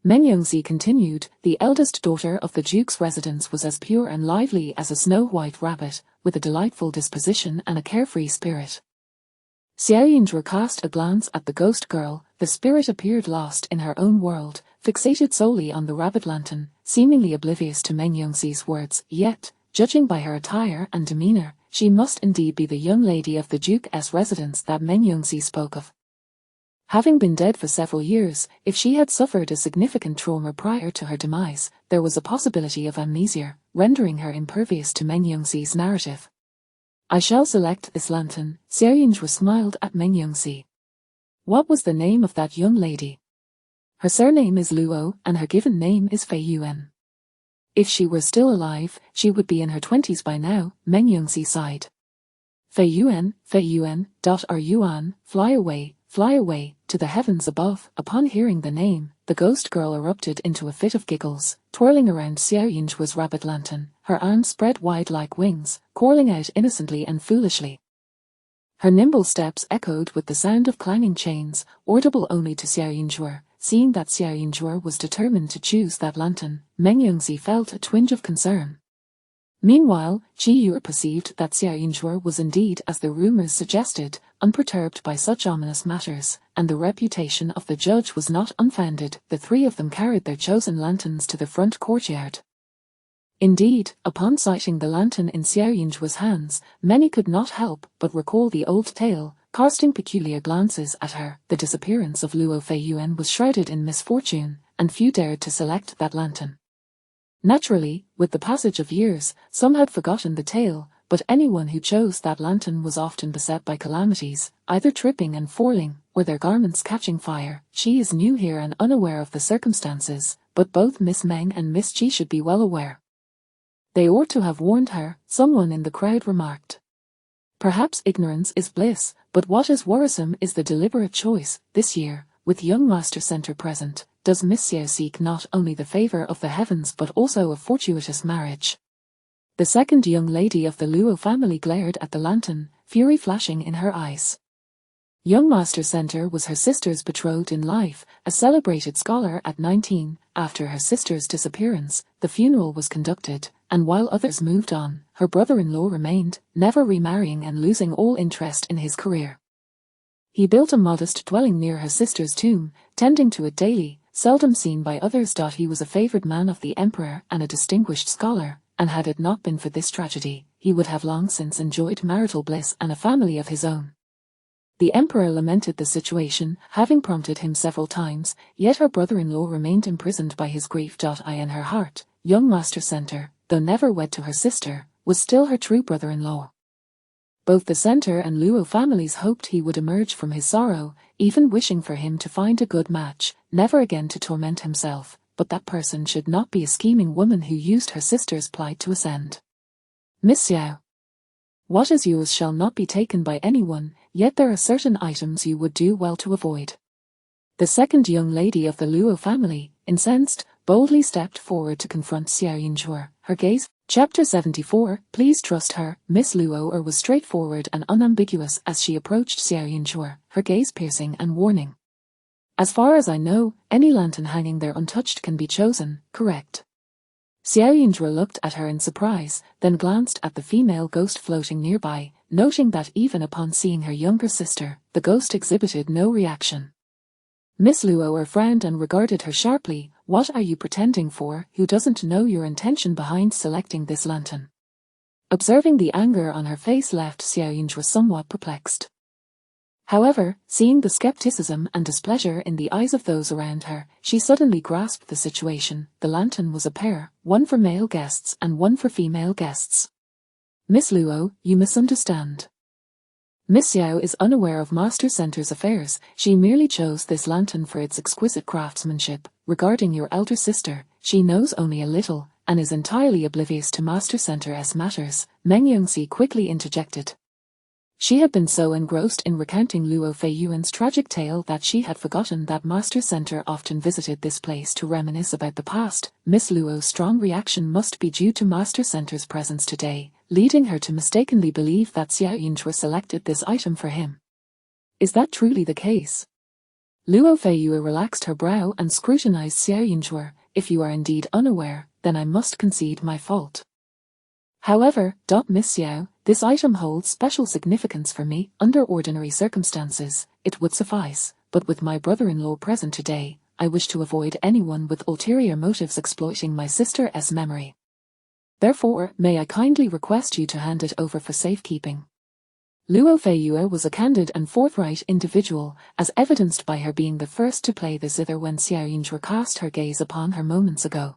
Mengyongzi continued, the eldest daughter of the Duke's residence was as pure and lively as a snow-white rabbit, with a delightful disposition and a carefree spirit. Xiaoyinzhuo cast a glance at the ghost girl. The spirit appeared lost in her own world, fixated solely on the rabbit lantern, seemingly oblivious to Mengyongzi's words, yet, judging by her attire and demeanor, she must indeed be the young lady of the Duke's residence that Mengyongzi spoke of. Having been dead for several years, if she had suffered a significant trauma prior to her demise, there was a possibility of amnesia, rendering her impervious to Mengyongzi's narrative. I shall select this lantern. Xiaoyinzhuo smiled at Mengyongzi. What was the name of that young lady? Her surname is Luo, and her given name is Fei Yuan. If she were still alive, she would be in her 20s by now, Mengyongzi sighed. Fei Yuan, Yuan, fly away, to the heavens above. Upon hearing the name, the ghost girl erupted into a fit of giggles, twirling around Xiaoyinzhuo's rabbit lantern, her arms spread wide like wings, calling out innocently and foolishly. Her nimble steps echoed with the sound of clanging chains, audible only to Xiaoyinzhuo. Seeing that Xiaoyinzhuo was determined to choose that lantern, Mengyongzi felt a twinge of concern. Meanwhile, Qiyue perceived that Xiaoyinzhuo was indeed, as the rumors suggested, unperturbed by such ominous matters, and the reputation of the judge was not unfounded. The three of them carried their chosen lanterns to the front courtyard. Indeed, upon sighting the lantern in Xiaoyinzhuo's hands, many could not help but recall the old tale, casting peculiar glances at her. The disappearance of Luo Fei Yuan was shrouded in misfortune, and few dared to select that lantern. Naturally, with the passage of years, some had forgotten the tale, but anyone who chose that lantern was often beset by calamities, either tripping and falling, or their garments catching fire. She is new here and unaware of the circumstances, but both Miss Meng and Miss Qi should be well aware. They ought to have warned her, someone in the crowd remarked. Perhaps ignorance is bliss, but what is worrisome is the deliberate choice. This year, with young Master Center present, does Miss Xiao seek not only the favor of the heavens but also a fortuitous marriage? The second young lady of the Luo family glared at the lantern, fury flashing in her eyes. Young Master Center was her sister's betrothed in life, a celebrated scholar at 19. After her sister's disappearance, the funeral was conducted, and while others moved on, her brother-in-law remained, never remarrying and losing all interest in his career. He built a modest dwelling near her sister's tomb, tending to it daily, seldom seen by others. He was a favored man of the emperor and a distinguished scholar, and had it not been for this tragedy, he would have long since enjoyed marital bliss and a family of his own. The emperor lamented the situation, having prompted him several times, yet her brother-in-law remained imprisoned by his grief. In her heart, young Master Center, though never wed to her sister, was still her true brother-in-law. Both the Center and Luo families hoped he would emerge from his sorrow, even wishing for him to find a good match, never again to torment himself, but that person should not be a scheming woman who used her sister's plight to ascend. Miss Xiao. What is yours shall not be taken by anyone, yet there are certain items you would do well to avoid. The second young lady of the Luo family, incensed, boldly stepped forward to confront Xiaoyinzhuo, her gaze. Chapter 74, Please trust her. Miss Luo was straightforward and unambiguous as she approached Xiaoyinzhuo, her gaze piercing and warning. As far as I know, any lantern hanging there untouched can be chosen, correct? Xiaoyinzhuo looked at her in surprise, then glanced at the female ghost floating nearby, noting that even upon seeing her younger sister, the ghost exhibited no reaction. Miss Luo frowned and regarded her sharply. What are you pretending for? Who doesn't know your intention behind selecting this lantern? Observing the anger on her face left Xiaoyinzhuo somewhat perplexed. However, seeing the skepticism and displeasure in the eyes of those around her, she suddenly grasped the situation. The lantern was a pair, one for male guests and one for female guests. Miss Luo, you misunderstand. Miss Xiao is unaware of Master Center's affairs. She merely chose this lantern for its exquisite craftsmanship. Regarding your elder sister, she knows only a little, and is entirely oblivious to Master Center's matters, Meng Yongxi quickly interjected. She had been so engrossed in recounting Luo Feiyuan's tragic tale that she had forgotten that Master Center often visited this place to reminisce about the past. Miss Luo's strong reaction must be due to Master Center's presence today, leading her to mistakenly believe that Xiao Yunzhe selected this item for him. Is that truly the case? Luo Feiyue relaxed her brow and scrutinized Xiao Yunzhe. If you are indeed unaware, then I must concede my fault. However, Miss Xiao, this item holds special significance for me. Under ordinary circumstances, it would suffice, but with my brother-in-law present today, I wish to avoid anyone with ulterior motives exploiting my sister's memory. Therefore, may I kindly request you to hand it over for safekeeping. Luo Feiyue was a candid and forthright individual, as evidenced by her being the first to play the zither when Xiao Yunzhe cast her gaze upon her moments ago.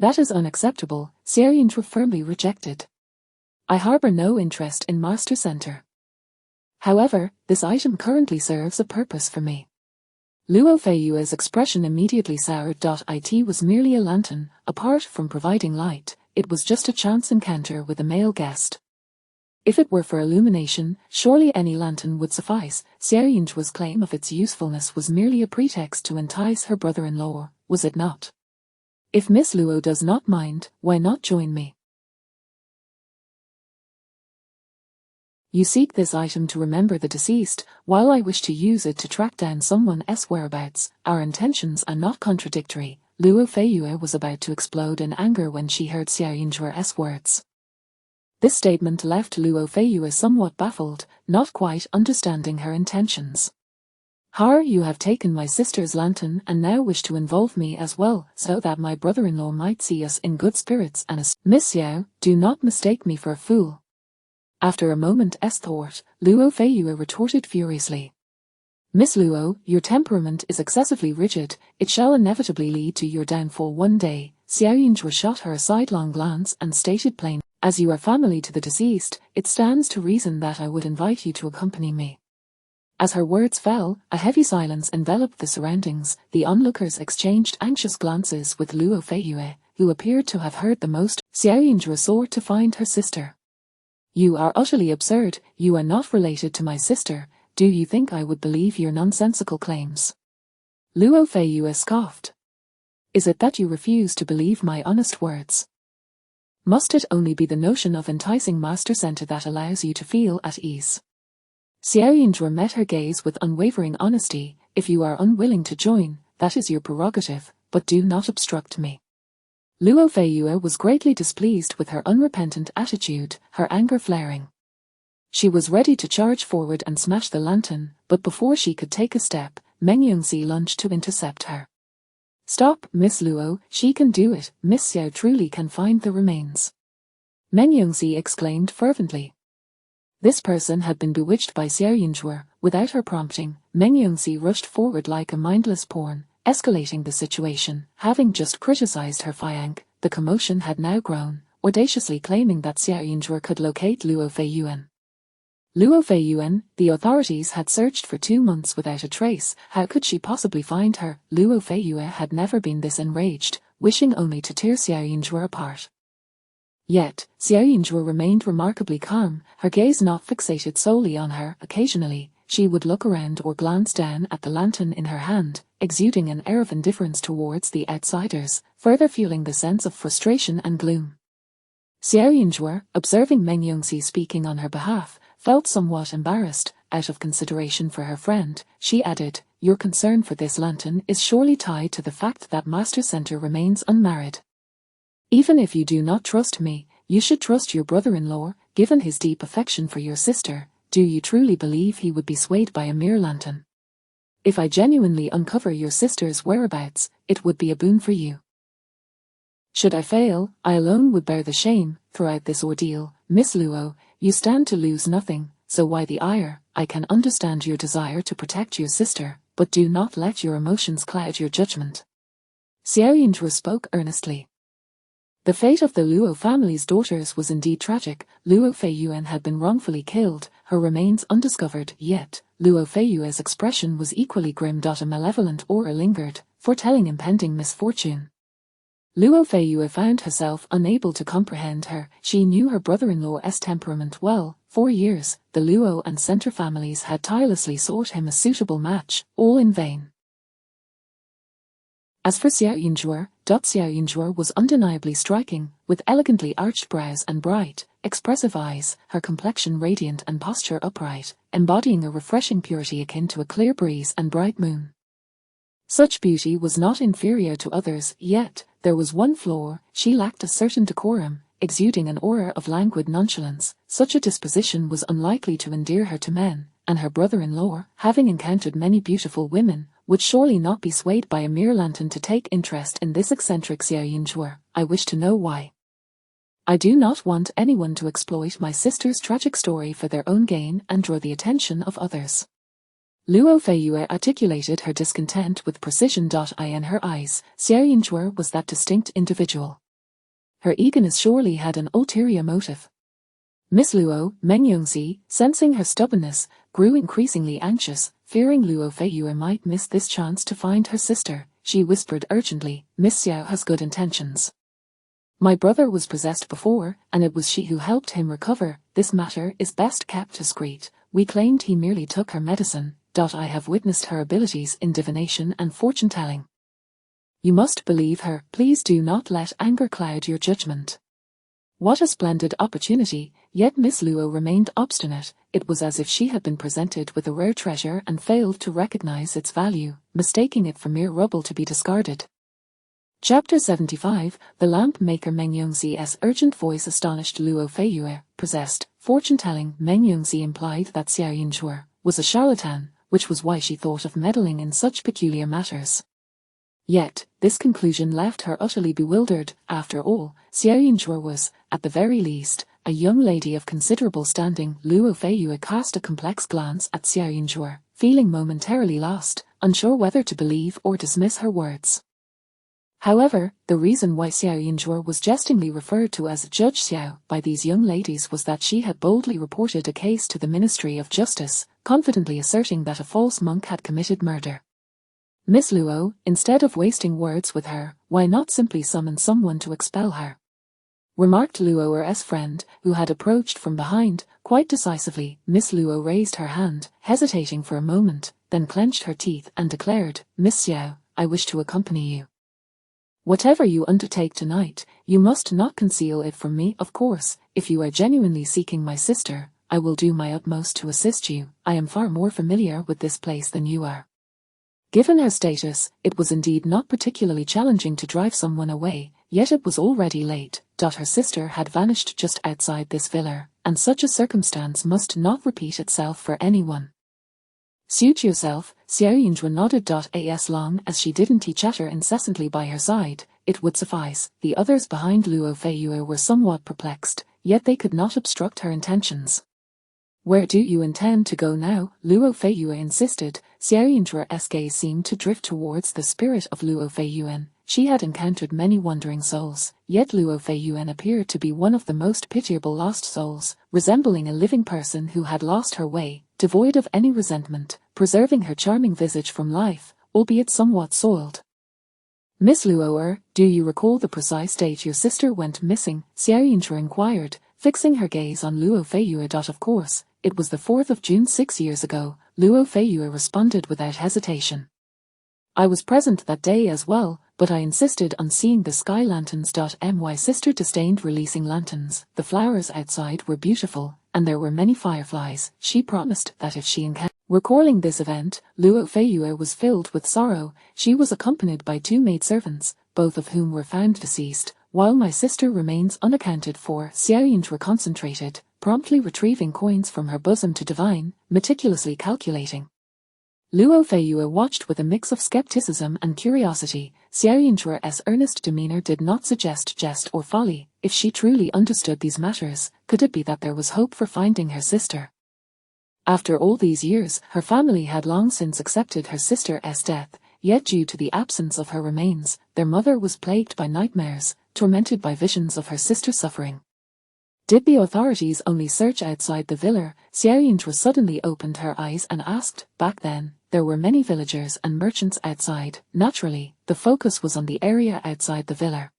That is unacceptable, Xiao Yunzhe firmly rejected. I harbor no interest in Master Center. However, this item currently serves a purpose for me. Luo Feiyue's expression immediately soured. It was merely a lantern. Apart from providing light, it was just a chance encounter with a male guest. If it were for illumination, surely any lantern would suffice. Xiao Yunzhe's claim of its usefulness was merely a pretext to entice her brother-in-law, was it not? If Miss Luo does not mind, why not join me? You seek this item to remember the deceased, while I wish to use it to track down someone's whereabouts. Our intentions are not contradictory. Luo Feiyue was about to explode in anger when she heard Xiao Yunzhe's words. This statement left Luo Feiyue somewhat baffled, not quite understanding her intentions. You have taken my sister's lantern and now wish to involve me as well, so that my brother-in-law might see us in good spirits and Miss Xiao, do not mistake me for a fool. After a moment's thought, Luo Feiyue retorted furiously. Miss Luo, your temperament is excessively rigid, it shall inevitably lead to your downfall one day. Xiao Yunzhe shot her a sidelong glance and stated plainly, as you are family to the deceased, it stands to reason that I would invite you to accompany me. As her words fell, a heavy silence enveloped the surroundings. The onlookers exchanged anxious glances with Luo Feiyue, who appeared to have heard the most. Xiao Yunzhe sought to find her sister. You are utterly absurd, you are not related to my sister, do you think I would believe your nonsensical claims? Luo Feiyue scoffed. Is it that you refuse to believe my honest words? Must it only be the notion of enticing Master Center that allows you to feel at ease? Xiao Yunzhe met her gaze with unwavering honesty. If you are unwilling to join, that is your prerogative, but do not obstruct me. Luo Feiyue was greatly displeased with her unrepentant attitude, her anger flaring. She was ready to charge forward and smash the lantern, but before she could take a step, Meng Yongxi lunged to intercept her. Stop, Miss Luo, she can do it, Miss Xiao truly can find the remains. Meng Yongxi exclaimed fervently. This person had been bewitched by Xiao Yunzhe. Without her prompting, Meng Yongxi rushed forward like a mindless pawn, escalating the situation. Having just criticized her fiancé, the commotion had now grown, audaciously claiming that Xiao Yunzhe could locate Luo Feiyue. Luo Feiyue, the authorities had searched for 2 months without a trace. How could she possibly find her? Luo Feiyue had never been this enraged, wishing only to tear Xiao Yunzhe apart. Yet, Xiao Yunzhe remained remarkably calm, her gaze not fixated solely on her. Occasionally, she would look around or glance down at the lantern in her hand, exuding an air of indifference towards the outsiders, further fueling the sense of frustration and gloom. Xiao Yunzhe, observing Meng Yongxi speaking on her behalf, felt somewhat embarrassed. Out of consideration for her friend, she added, your concern for this lantern is surely tied to the fact that Master Center remains unmarried. Even if you do not trust me, you should trust your brother-in-law. Given his deep affection for your sister, do you truly believe he would be swayed by a mere lantern? If I genuinely uncover your sister's whereabouts, it would be a boon for you. Should I fail, I alone would bear the shame. Throughout this ordeal, Miss Luo, you stand to lose nothing, so why the ire? I can understand your desire to protect your sister, but do not let your emotions cloud your judgment. Xiao Yunzhe spoke earnestly. The fate of the Luo family's daughters was indeed tragic. Luo Feiyue had been wrongfully killed, her remains undiscovered, yet Luo Feiyue's expression was equally grim. A malevolent aura lingered, foretelling impending misfortune. Luo Feiyue found herself unable to comprehend her. She knew her brother-in-law's temperament well. For years, the Luo and Center families had tirelessly sought him a suitable match, all in vain. As for Xiao Yinzhuo was undeniably striking, with elegantly arched brows and bright, expressive eyes, her complexion radiant and posture upright, embodying a refreshing purity akin to a clear breeze and bright moon. Such beauty was not inferior to others, yet there was one flaw: she lacked a certain decorum, exuding an aura of languid nonchalance. Such a disposition was unlikely to endear her to men, and her brother-in-law, having encountered many beautiful women, would surely not be swayed by a mere lantern to take interest in this eccentric Xiao Yinzhuo. I wish to know why. I do not want anyone to exploit my sister's tragic story for their own gain and draw the attention of others. Luo Feiyue articulated her discontent with precision. In her eyes, Xiao Yinzhuo was that distinct individual. Her eagerness surely had an ulterior motive. Miss Luo, Meng Yongzi, sensing her stubbornness, grew increasingly anxious, fearing Luo Feiyue might miss this chance to find her sister. She whispered urgently, "Miss Xiao has good intentions. My brother was possessed before, and it was she who helped him recover. This matter is best kept discreet. We claimed he merely took her medicine. I have witnessed her abilities in divination and fortune-telling. You must believe her. Please do not let anger cloud your judgment." What a splendid opportunity, yet Miss Luo remained obstinate. It was as if she had been presented with a rare treasure and failed to recognize its value, mistaking it for mere rubble to be discarded. Chapter 75. The lamp maker. Meng Yongzi's urgent voice astonished Luo Feiyue. Possessed, fortune-telling. Meng Yongzi implied that Xiao Yinzhuo was a charlatan, which was why she thought of meddling in such peculiar matters. Yet, this conclusion left her utterly bewildered. After all, Xiao Yinzhuo was, at the very least, a young lady of considerable standing. Luo Feiyue cast a complex glance at Xiao Yinzhuo, feeling momentarily lost, unsure whether to believe or dismiss her words. However, the reason why Xiao Yinzhuo was jestingly referred to as Judge Xiao by these young ladies was that she had boldly reported a case to the Ministry of Justice, confidently asserting that a false monk had committed murder. Miss Luo, instead of wasting words with her, why not simply summon someone to expel her? Remarked Luo's friend, who had approached from behind, quite decisively. Miss Luo raised her hand, hesitating for a moment, then clenched her teeth and declared, "Miss Xiao, I wish to accompany you. Whatever you undertake tonight, you must not conceal it from me. Of course, if you are genuinely seeking my sister, I will do my utmost to assist you. I am far more familiar with this place than you are." Given her status, it was indeed not particularly challenging to drive someone away, yet it was already late. Her sister had vanished just outside this villa, and such a circumstance must not repeat itself for anyone. "Suit yourself," Xiao Yinzhuo nodded. As long as she didn't chatter incessantly by her side, it would suffice. The others behind Luo Feiyue were somewhat perplexed, yet they could not obstruct her intentions. "Where do you intend to go now?" Luo Feiyue insisted. Xiao Yinzhuo's gaze seemed to drift towards the spirit of Luo Feiyue. She had encountered many wandering souls, yet Luo Feiyue appeared to be one of the most pitiable lost souls, resembling a living person who had lost her way, devoid of any resentment, preserving her charming visage from life, albeit somewhat soiled. "Miss Luo, do you recall the precise date your sister went missing?" Xiao Yinzhuo inquired, fixing her gaze on Luo Feiyue. "Of course, it was the 4th of June 6 years ago," Luo Feiyue responded without hesitation. "I was present that day as well, but I insisted on seeing the sky lanterns. My sister disdained releasing lanterns. The flowers outside were beautiful, and there were many fireflies. She promised that if she encountered..." Recalling this event, Luo Feiyue was filled with sorrow. She was accompanied by 2 maidservants, both of whom were found deceased, while my sister remains unaccounted for. Xiao Yinzhuo concentrated, promptly retrieving coins from her bosom to divine, meticulously calculating. Luo Feiyue watched with a mix of skepticism and curiosity. Xiao Yinzhuo's earnest demeanor did not suggest jest or folly. If she truly understood these matters, could it be that there was hope for finding her sister? After all these years, her family had long since accepted her sister's death, yet due to the absence of her remains, their mother was plagued by nightmares, tormented by visions of her sister suffering. Did the authorities only search outside the villa? Xiaoyinzhu suddenly opened her eyes and asked. Back then, there were many villagers and merchants outside. Naturally, the focus was on the area outside the villa.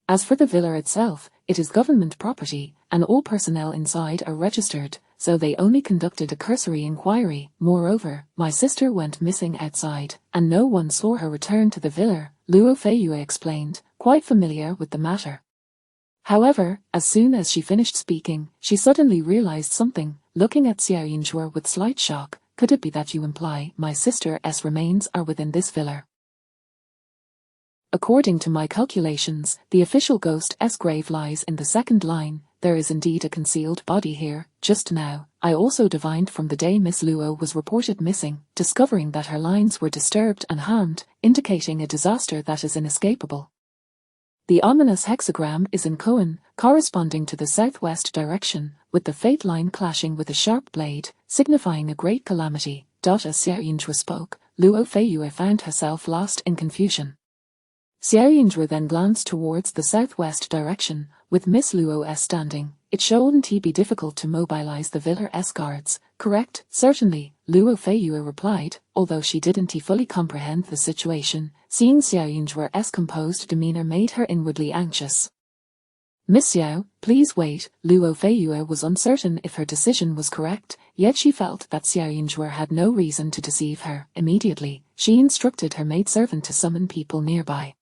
As for the villa itself, it is government property, and all personnel inside are registered, so they only conducted a cursory inquiry. Moreover, my sister went missing outside, and no one saw her return to the villa, Luo Feiyue explained, quite familiar with the matter. However, as soon as she finished speaking, she suddenly realized something, looking at Xiaoyinzhu with slight shock. Could it be that you imply my sister's remains are within this villa? According to my calculations, the official ghost's grave lies in the second line. There is indeed a concealed body here. Just now, I also divined from the day Miss Luo was reported missing, discovering that her lines were disturbed and harmed, indicating a disaster that is inescapable. The ominous hexagram is in koan, corresponding to the southwest direction, with the fate line clashing with a sharp blade, signifying a great calamity. As Xiaoyinzhu spoke, Luo Feiyue found herself lost in confusion. Xiaoyinzhu then glanced towards the southwest direction, with Miss Luo standing. It shouldn't be difficult to mobilize the villa's guards, correct? Certainly, Luo Feiyue replied, although she didn't fully comprehend the situation. Seeing Xiaoyinzhu's composed demeanor made her inwardly anxious. Miss Xiao, please wait. Luo Feiyue was uncertain if her decision was correct, yet she felt that Xiaoyinzhu had no reason to deceive her. Immediately, she instructed her maidservant to summon people nearby.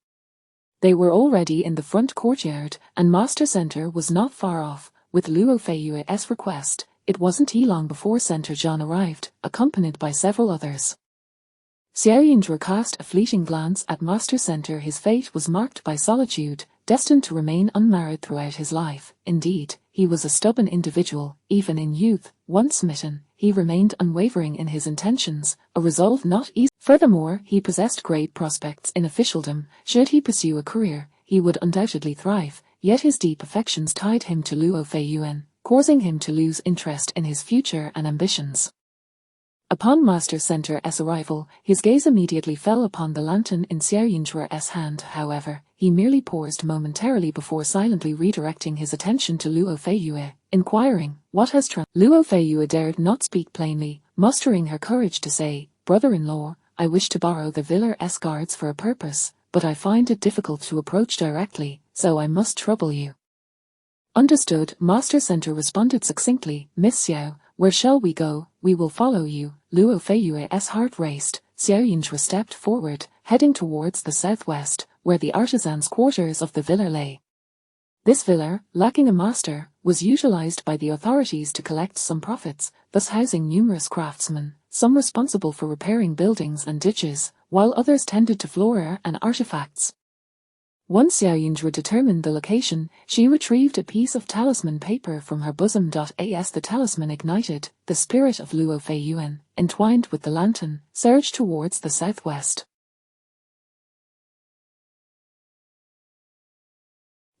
They were already in the front courtyard, and Master Center was not far off. With Luo Feiyue's request, it wasn't long before Center John arrived, accompanied by several others. Xiaoyinzhu cast a fleeting glance at Master Center. His fate was marked by solitude, destined to remain unmarried throughout his life. Indeed, he was a stubborn individual, even in youth. Once smitten, he remained unwavering in his intentions, a resolve not easy. Furthermore, he possessed great prospects in officialdom. Should he pursue a career, he would undoubtedly thrive, yet his deep affections tied him to Luo Feiyue, causing him to lose interest in his future and ambitions. Upon Master Center's arrival, his gaze immediately fell upon the lantern in Xiaoyinzhu's hand. However, he merely paused momentarily before silently redirecting his attention to Luo Feiyue, inquiring, "What has Luo Feiyue dared not speak plainly, mustering her courage to say, "Brother-in-law, I wish to borrow the villa's guards for a purpose, but I find it difficult to approach directly, so I must trouble you." Understood, Master Center responded succinctly. "Miss Xiao, where shall we go? We will follow you." Luo Feiyue's heart raced. Xiaoyinzhu stepped forward, heading towards the southwest, where the artisans' quarters of the villa lay. This villa, lacking a master, was utilized by the authorities to collect some profits, thus housing numerous craftsmen, some responsible for repairing buildings and ditches, while others tended to flora and artifacts. Once Xiaoyinzhu determined the location, she retrieved a piece of talisman paper from her bosom. As the talisman ignited, the spirit of Luo Feiyue, entwined with the lantern, surged towards the southwest.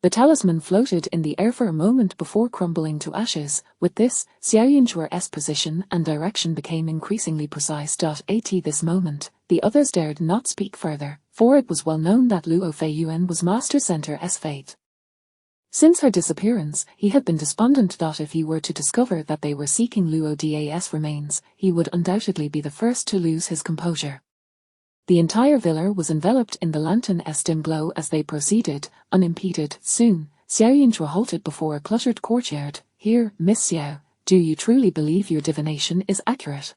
The talisman floated in the air for a moment before crumbling to ashes. With this, Xiaoyinzhu's position and direction became increasingly precise. At this moment, the others dared not speak further, for it was well known that Luo Feiyue was Master Center's fate. Since her disappearance, he had been despondent. If he were to discover that they were seeking Luo Da's remains, he would undoubtedly be the first to lose his composure. The entire villa was enveloped in the lantern's dim glow as they proceeded, unimpeded. Soon, Xiaoyinzhu halted before a cluttered courtyard. "Here, Miss Xiao, do you truly believe your divination is accurate?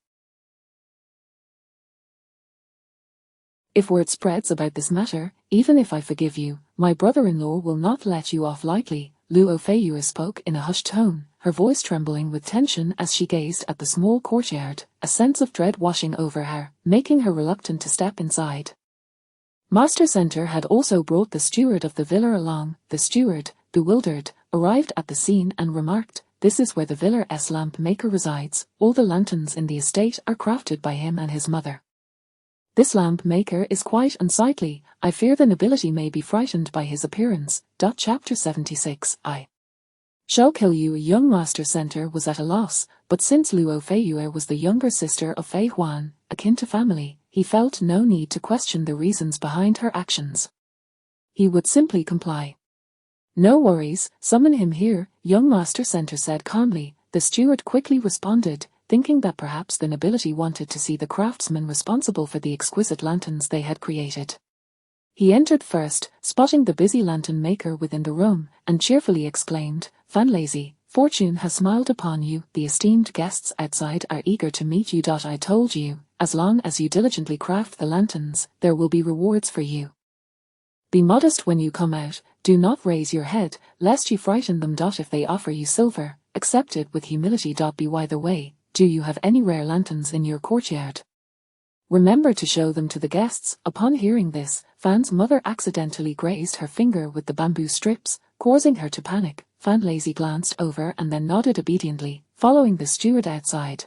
If word spreads about this matter, even if I forgive you, my brother-in-law will not let you off lightly." Luo Feiyue spoke in a hushed tone, her voice trembling with tension as she gazed at the small courtyard, a sense of dread washing over her, making her reluctant to step inside. Master Center had also brought the steward of the villa along. The steward, bewildered, arrived at the scene and remarked, "This is where the villa's lamp maker resides. All the lanterns in the estate are crafted by him and his mother. This lamp maker is quite unsightly. I fear the nobility may be frightened by his appearance." Chapter 76. I shall kill you. Young Master Center was at a loss, but since Luo Feiyue was the younger sister of Fei Huan, akin to family, he felt no need to question the reasons behind her actions. He would simply comply. No worries, summon him here, young Master Center said calmly. The steward quickly responded, thinking that perhaps the nobility wanted to see the craftsman responsible for the exquisite lanterns they had created. He entered first, spotting the busy lantern maker within the room, and cheerfully exclaimed, "Fanlazy, fortune has smiled upon you. The esteemed guests outside are eager to meet you. I told you, as long as you diligently craft the lanterns, there will be rewards for you. Be modest when you come out, do not raise your head, lest you frighten them. If they offer you silver, accept it with humility. By the way, do you have any rare lanterns in your courtyard? Remember to show them to the guests." Upon hearing this, Fan's mother accidentally grazed her finger with the bamboo strips, causing her to panic. Fanlazy glanced over and then nodded obediently, following the steward outside.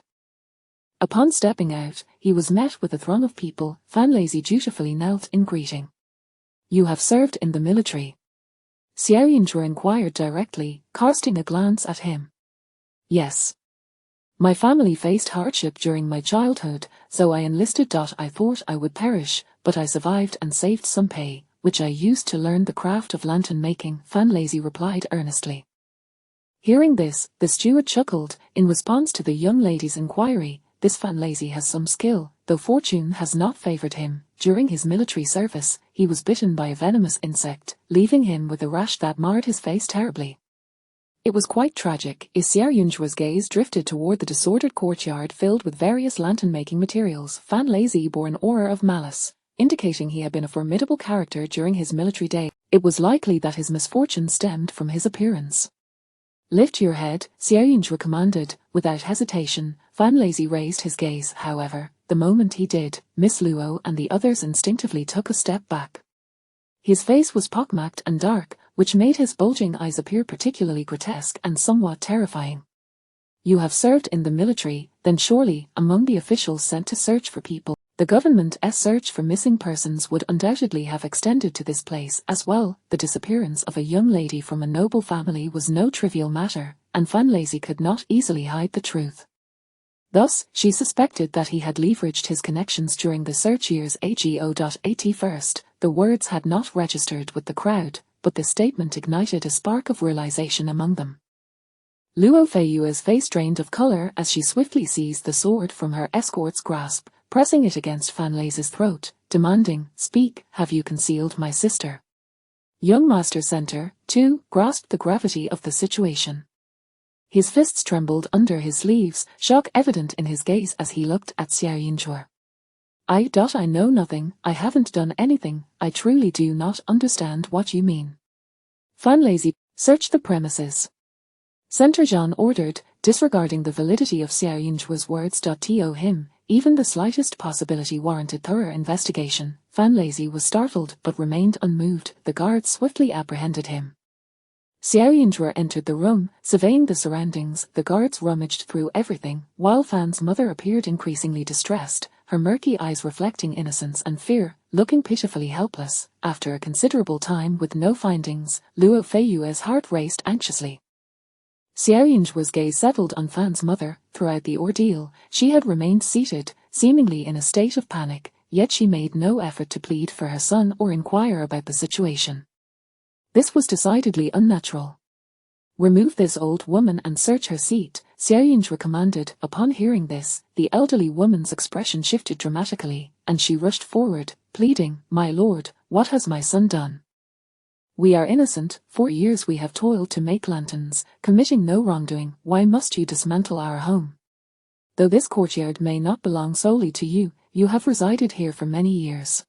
Upon stepping out, he was met with a throng of people. Fanlazy dutifully knelt in greeting. "You have served in the military?" Xiaoyunzhe inquired directly, casting a glance at him. "Yes. My family faced hardship during my childhood, so I enlisted. I thought I would perish, but I survived and saved some pay, which I used to learn the craft of lantern making," Fanlazy replied earnestly. Hearing this, the steward chuckled. In response to the young lady's inquiry, this Fanlazy has some skill, though fortune has not favored him. During his military service, he was bitten by a venomous insect, leaving him with a rash that marred his face terribly. It was quite tragic. Xiaoyunzhe's gaze drifted toward the disordered courtyard filled with various lantern-making materials. Fanlazy bore an aura of malice, indicating he had been a formidable character during his military day. It was likely that his misfortune stemmed from his appearance. "Lift your head," Xiaoyunzhe commanded. Without hesitation, Fanlazy raised his gaze. However, the moment he did, Miss Luo and the others instinctively took a step back. His face was pockmarked and dark, which made his bulging eyes appear particularly grotesque and somewhat terrifying. "You have served in the military, then surely, among the officials sent to search for people, the government's search for missing persons would undoubtedly have extended to this place as well." The disappearance of a young lady from a noble family was no trivial matter, and Fanlazy could not easily hide the truth. Thus, she suspected that he had leveraged his connections during the search years ago.at first. The words had not registered with the crowd, but the statement ignited a spark of realization among them. Luo Feiyue's face drained of color as she swiftly seized the sword from her escort's grasp, pressing it against Fanlazy's throat, demanding, "Speak, have you concealed my sister?" Young Master Center, too, grasped the gravity of the situation. His fists trembled under his sleeves, shock evident in his gaze as he looked at Xiaoyunzhe. I know nothing, I haven't done anything, I truly do not understand what you mean." Fanlazy, "Search the premises." Center Zhan ordered, disregarding the validity of Xiaoyunzhe's words. To him, even the slightest possibility warranted thorough investigation. Fanlazy was startled but remained unmoved. The guards swiftly apprehended him. Xiaoyunzhe entered the room, surveying the surroundings. The guards rummaged through everything, while Fan's mother appeared increasingly distressed, her murky eyes reflecting innocence and fear, looking pitifully helpless. After a considerable time with no findings, Luo Feiyue's heart raced anxiously. Xiaoyunzhe's gaze settled on Fan's mother. Throughout the ordeal, she had remained seated, seemingly in a state of panic, yet she made no effort to plead for her son or inquire about the situation. This was decidedly unnatural. "Remove this old woman and search her seat," Xiaoyunzhe commanded. Upon hearing this, the elderly woman's expression shifted dramatically, and she rushed forward, pleading, "My lord, what has my son done? We are innocent, for years we have toiled to make lanterns, committing no wrongdoing. Why must you dismantle our home? Though this courtyard may not belong solely to you, you have resided here for many years.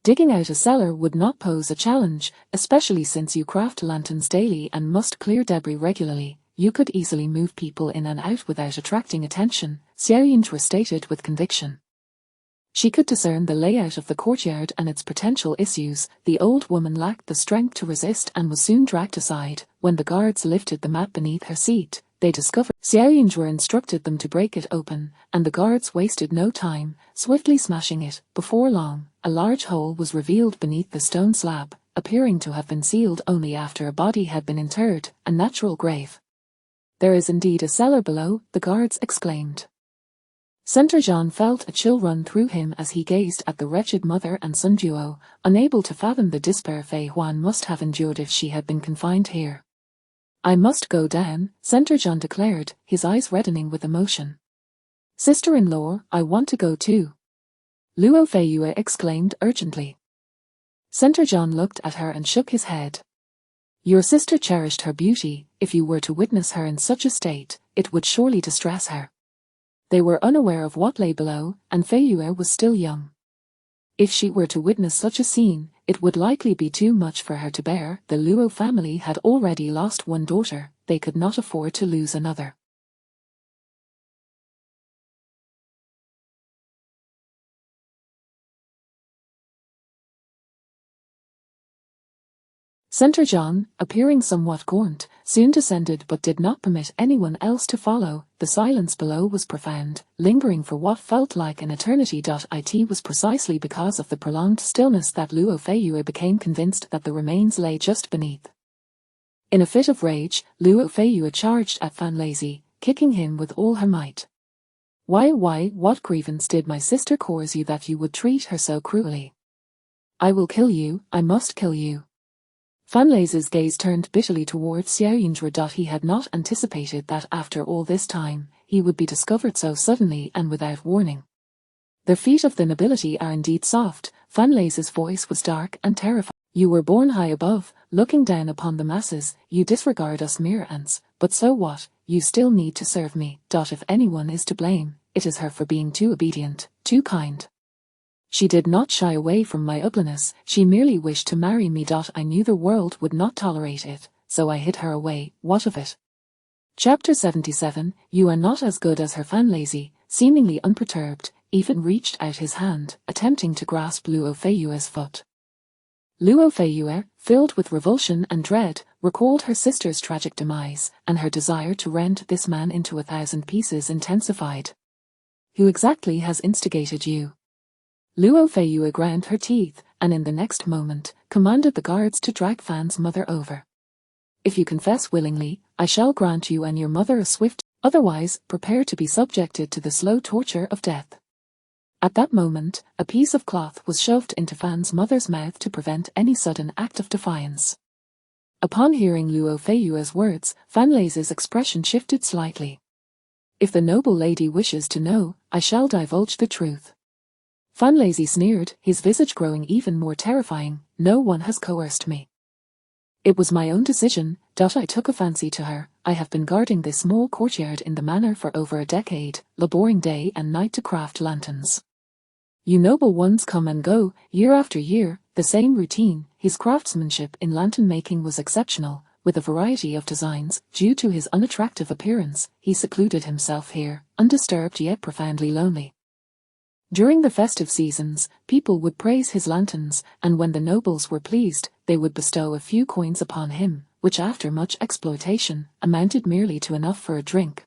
Digging out a cellar would not pose a challenge, especially since you craft lanterns daily and must clear debris regularly. You could easily move people in and out without attracting attention," Xiaoyunzhe stated with conviction. She could discern the layout of the courtyard and its potential issues. The old woman lacked the strength to resist and was soon dragged aside. When the guards lifted the mat beneath her seat, they discovered Xiaoyunzhe instructed them to break it open, and the guards wasted no time, swiftly smashing it. Before long, a large hole was revealed beneath the stone slab, appearing to have been sealed only after a body had been interred, a natural grave. "There is indeed a cellar below," the guards exclaimed. Center Jean felt a chill run through him as he gazed at the wretched mother and son duo, unable to fathom the despair Fei Huan must have endured if she had been confined here. I must go down, Center Jean declared, his eyes reddening with emotion. Sister-in-law, I want to go too. Luo Feiyue exclaimed urgently. Center Jean looked at her and shook his head. Your sister cherished her beauty. If you were to witness her in such a state, it would surely distress her. They were unaware of what lay below, and Feiyue was still young. If she were to witness such a scene, it would likely be too much for her to bear. The Luo family had already lost one daughter, they could not afford to lose another. Center Jean, appearing somewhat gaunt, soon descended but did not permit anyone else to follow. The silence below was profound, lingering for what felt like an eternity. It was precisely because of the prolonged stillness that Luo Feiyue became convinced that the remains lay just beneath. In a fit of rage, Luo Feiyue charged at Fan Lazy, kicking him with all her might. Why, what grievance did my sister cause you that you would treat her so cruelly? I will kill you, I must kill you. Fan Lei's gaze turned bitterly towards Xiao Yinzhi. He had not anticipated that after all this time, he would be discovered so suddenly and without warning. The feet of the nobility are indeed soft. Fan Lei's voice was dark and terrifying. You were born high above, looking down upon the masses. You disregard us mere ants, but so what? You still need to serve me. If anyone is to blame, it is her for being too obedient, too kind. She did not shy away from my ugliness, she merely wished to marry me. I knew the world would not tolerate it, so I hid her away. What of it? Chapter 77. You are not as good as her. Fan Lazy, seemingly unperturbed, even reached out his hand, attempting to grasp Luo Feiyue's foot. Luo Feiyue, filled with revulsion and dread, recalled her sister's tragic demise, and her desire to rend this man into 1,000 pieces intensified. Who exactly has instigated you? Luo Feiyue ground her teeth, and in the next moment, commanded the guards to drag Fan's mother over. If you confess willingly, I shall grant you and your mother a swift, otherwise, prepare to be subjected to the slow torture of death. At that moment, a piece of cloth was shoved into Fan's mother's mouth to prevent any sudden act of defiance. Upon hearing Luo Feiyue's words, Fan Lei's expression shifted slightly. If the noble lady wishes to know, I shall divulge the truth. Fan Lazy sneered, his visage growing even more terrifying. No one has coerced me. It was my own decision. I took a fancy to her. I have been guarding this small courtyard in the manor for over a decade, laboring day and night to craft lanterns. You noble ones come and go, year after year, the same routine. His craftsmanship in lantern making was exceptional, with a variety of designs. Due to his unattractive appearance, he secluded himself here, undisturbed yet profoundly lonely. During the festive seasons, people would praise his lanterns, and when the nobles were pleased, they would bestow a few coins upon him, which after much exploitation, amounted merely to enough for a drink.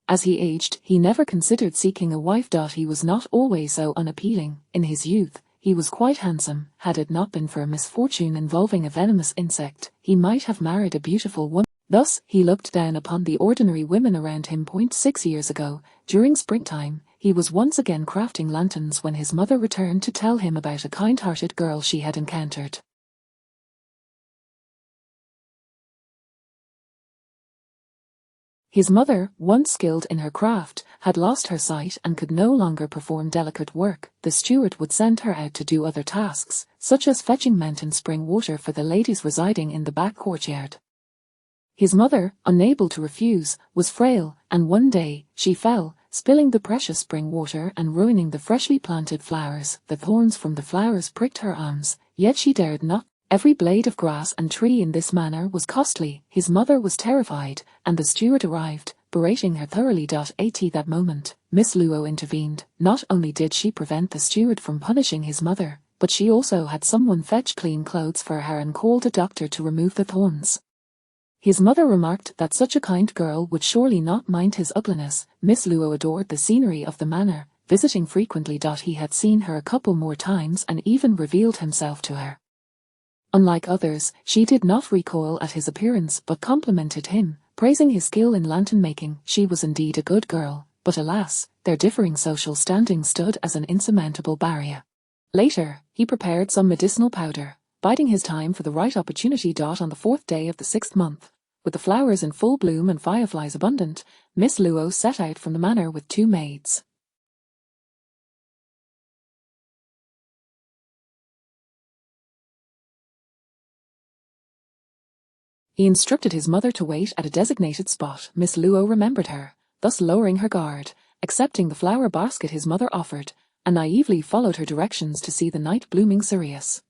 As he aged, he never considered seeking a wife. He was not always so unappealing. In his youth, he was quite handsome. Had it not been for a misfortune involving a venomous insect, he might have married a beautiful woman. Thus, he looked down upon the ordinary women around him. 6 years ago, during springtime, he was once again crafting lanterns when his mother returned to tell him about a kind-hearted girl she had encountered. His mother, once skilled in her craft, had lost her sight and could no longer perform delicate work. The steward would send her out to do other tasks, such as fetching mountain spring water for the ladies residing in the back courtyard. His mother, unable to refuse, was frail, and one day, she fell, spilling the precious spring water and ruining the freshly planted flowers. The thorns from the flowers pricked her arms, yet she dared not. Every blade of grass and tree in this manner was costly. His mother was terrified, and the steward arrived, berating her thoroughly. At that moment, Miss Luo intervened. Not only did she prevent the steward from punishing his mother, but she also had someone fetch clean clothes for her and called a doctor to remove the thorns. His mother remarked that such a kind girl would surely not mind his ugliness. Miss Luo adored the scenery of the manor, visiting frequently. He had seen her a couple more times and even revealed himself to her. Unlike others, she did not recoil at his appearance but complimented him, praising his skill in lantern making. She was indeed a good girl, but alas, their differing social standing stood as an insurmountable barrier. Later, he prepared some medicinal powder, biding his time for the right opportunity. On the 4th day of the 6th month, with the flowers in full bloom and fireflies abundant, Miss Luo set out from the manor with 2 maids. He instructed his mother to wait at a designated spot. Miss Luo remembered her, thus lowering her guard, accepting the flower basket his mother offered, and naively followed her directions to see the night blooming cereus.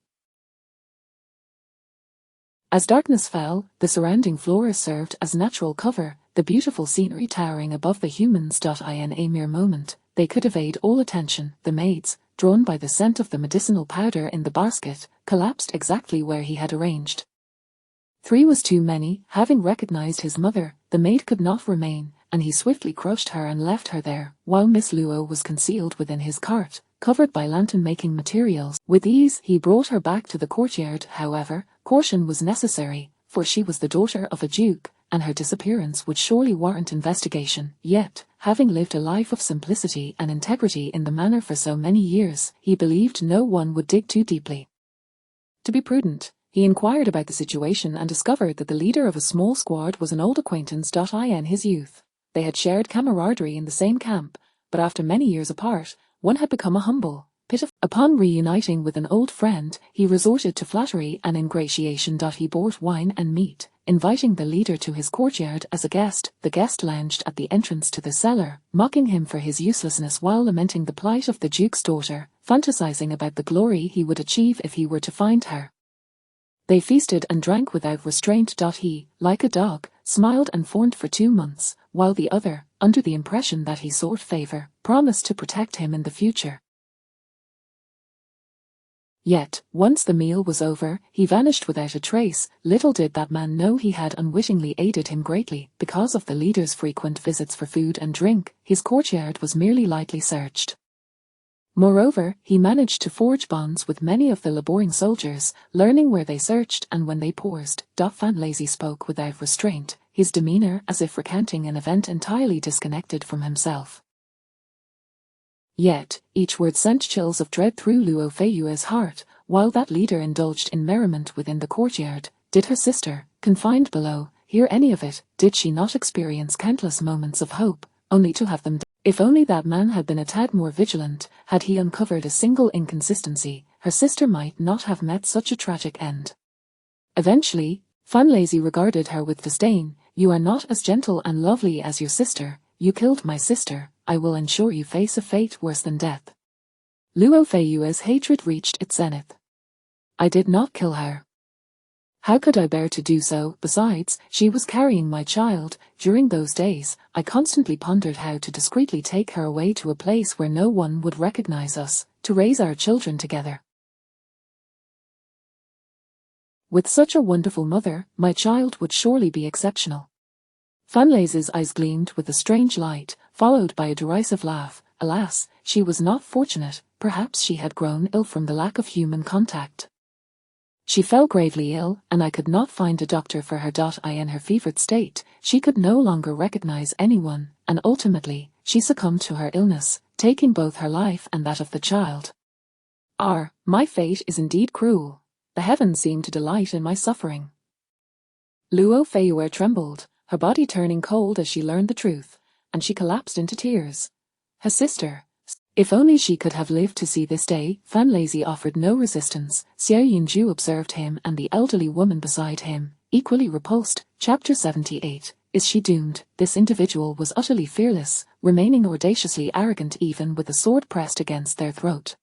As darkness fell, the surrounding flora served as natural cover, the beautiful scenery towering above the humans. In a mere moment, they could evade all attention. The maids, drawn by the scent of the medicinal powder in the basket, collapsed exactly where he had arranged. 3 was too many. Having recognized his mother, the maid could not remain, and he swiftly crushed her and left her there, while Miss Luo was concealed within his cart, covered by lantern-making materials. With ease, he brought her back to the courtyard. However, caution was necessary, for she was the daughter of a duke, and her disappearance would surely warrant investigation. Yet, having lived a life of simplicity and integrity in the manor for so many years, he believed no one would dig too deeply. To be prudent, he inquired about the situation and discovered that the leader of a small squad was an old acquaintance. In his youth, they had shared camaraderie in the same camp, but after many years apart, one had become a humble, pitiful. Upon reuniting with an old friend, he resorted to flattery and ingratiation. He bought wine and meat, inviting the leader to his courtyard as a guest. The guest lounged at the entrance to the cellar, mocking him for his uselessness while lamenting the plight of the duke's daughter, fantasizing about the glory he would achieve if he were to find her. They feasted and drank without restraint. He, like a dog, smiled and fawned for 2 months, while the other, under the impression that he sought favor, promised to protect him in the future. Yet, once the meal was over, he vanished without a trace. Little did that man know he had unwittingly aided him greatly. Because of the leader's frequent visits for food and drink, his courtyard was merely lightly searched. Moreover, he managed to forge bonds with many of the laboring soldiers, learning where they searched and when they paused. Fanlazy spoke without restraint, his demeanor as if recounting an event entirely disconnected from himself. Yet, each word sent chills of dread through Luo Feiyue's heart. While that leader indulged in merriment within the courtyard, did her sister, confined below, hear any of it? Did she not experience countless moments of hope, only to have them? If only that man had been a tad more vigilant, had he uncovered a single inconsistency, her sister might not have met such a tragic end. Eventually, Fanlazy regarded her with disdain. You are not as gentle and lovely as your sister. You killed my sister. I will ensure you face a fate worse than death. Luo Feiyue's hatred reached its zenith. I did not kill her. How could I bear to do so? Besides, she was carrying my child. During those days, I constantly pondered how to discreetly take her away to a place where no one would recognize us, to raise our children together. With such a wonderful mother, my child would surely be exceptional. Fanlazy's eyes gleamed with a strange light, followed by a derisive laugh. Alas, she was not fortunate. Perhaps she had grown ill from the lack of human contact. She fell gravely ill, and I could not find a doctor for her. In her fevered state, she could no longer recognize anyone, and ultimately, she succumbed to her illness, taking both her life and that of the child. My fate is indeed cruel. The heavens seem to delight in my suffering. Luo Feiyue trembled, her body turning cold as she learned the truth, and she collapsed into tears. Her sister, if only she could have lived to see this day. Fanlazy offered no resistance. Xiao Yunju observed him and the elderly woman beside him, equally repulsed. Chapter 78. Is she doomed? This individual was utterly fearless, remaining audaciously arrogant even with a sword pressed against their throat.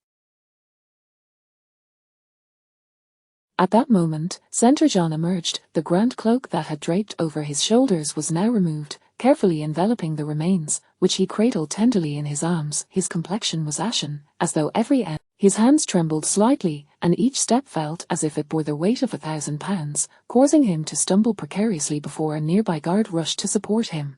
At that moment, Center John emerged. The grand cloak that had draped over his shoulders was now removed, carefully enveloping the remains, which he cradled tenderly in his arms. His complexion was ashen, as though his hands trembled slightly, and each step felt as if it bore the weight of 1,000 pounds, causing him to stumble precariously before a nearby guard rushed to support him.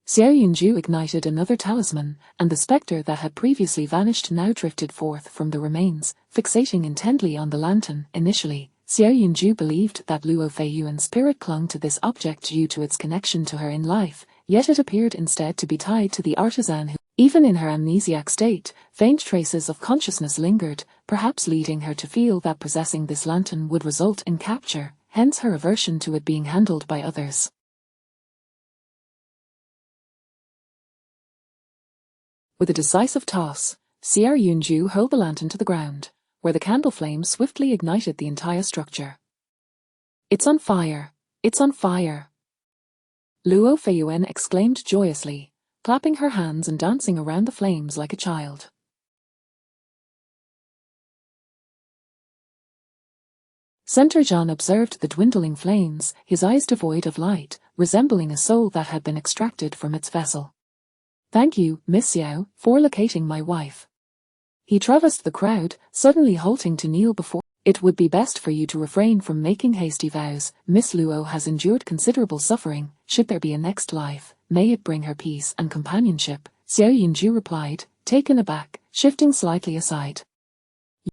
Xiao Yunju ignited another talisman, and the spectre that had previously vanished now drifted forth from the remains, fixating intently on the lantern. Initially, Xiao Yunju believed that Luo Feiyuan's spirit clung to this object due to its connection to her in life, yet it appeared instead to be tied to the artisan who, even in her amnesiac state, faint traces of consciousness lingered, perhaps leading her to feel that possessing this lantern would result in capture, hence her aversion to it being handled by others. With a decisive toss, Xiao Yunju hurled the lantern to the ground, where the candle flame swiftly ignited the entire structure. "It's on fire! It's on fire!" Luo Feiyuan exclaimed joyously, clapping her hands and dancing around the flames like a child. Center John observed the dwindling flames, his eyes devoid of light, resembling a soul that had been extracted from its vessel. "Thank you, Miss Xiao, for locating my wife." He traversed the crowd, suddenly halting to kneel before. "It would be best for you to refrain from making hasty vows. Miss Luo has endured considerable suffering. Should there be a next life, may it bring her peace and companionship," Xiao Yunju replied, taken aback, shifting slightly aside.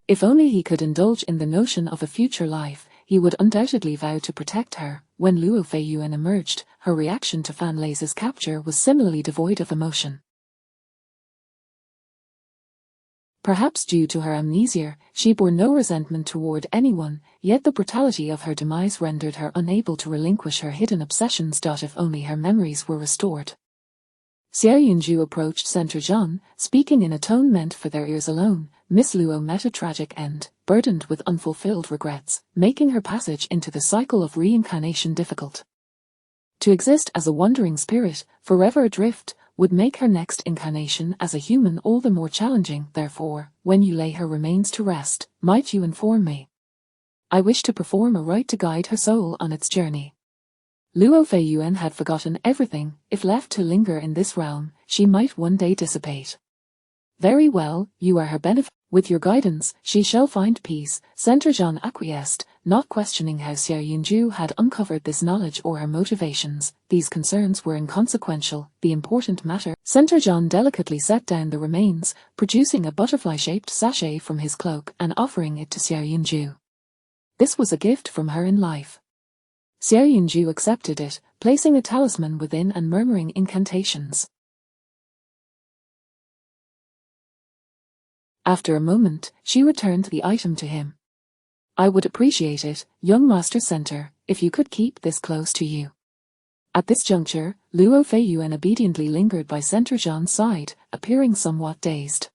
If only he could indulge in the notion of a future life, he would undoubtedly vow to protect her. When Luo Feiyuan emerged, her reaction to Fan Lei's capture was similarly devoid of emotion. Perhaps due to her amnesia, she bore no resentment toward anyone, yet the brutality of her demise rendered her unable to relinquish her hidden obsessions. If only her memories were restored. Xiao Yunju approached Center Zhan, speaking in a tone meant for their ears alone. Miss Luo met a tragic end, burdened with unfulfilled regrets, making her passage into the cycle of reincarnation difficult. To exist as a wandering spirit, forever adrift, would make her next incarnation as a human all the more challenging. Therefore, when you lay her remains to rest, might you inform me? I wish to perform a rite to guide her soul on its journey. Luo Feiyuan had forgotten everything. If left to linger in this realm, she might one day dissipate. Very well, you are her benefactor. With your guidance, she shall find peace, Center Zhan acquiesced, not questioning how Xiao Yunju had uncovered this knowledge or her motivations. These concerns were inconsequential. The important matter. Center Zhan delicately set down the remains, producing a butterfly-shaped sachet from his cloak and offering it to Xiao Yunju. This was a gift from her in life. Xiao Yunju accepted it, placing a talisman within and murmuring incantations. After a moment, she returned the item to him. "I would appreciate it, young Master Center, if you could keep this close to you." At this juncture, Luo Feiyuan obediently lingered by Center Zhan's side, appearing somewhat dazed.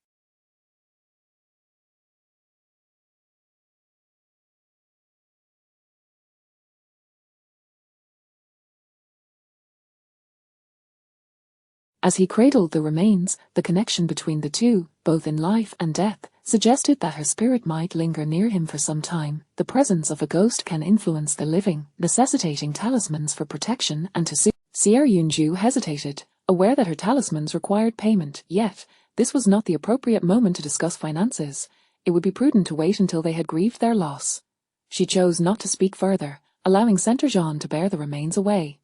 As he cradled the remains, the connection between the two, both in life and death, suggested that her spirit might linger near him for some time. The presence of a ghost can influence the living, necessitating talismans for protection and to soothe. Xiao Yunju hesitated, aware that her talismans required payment, yet, this was not the appropriate moment to discuss finances. It would be prudent to wait until they had grieved their loss. She chose not to speak further, allowing Center Zhan to bear the remains away.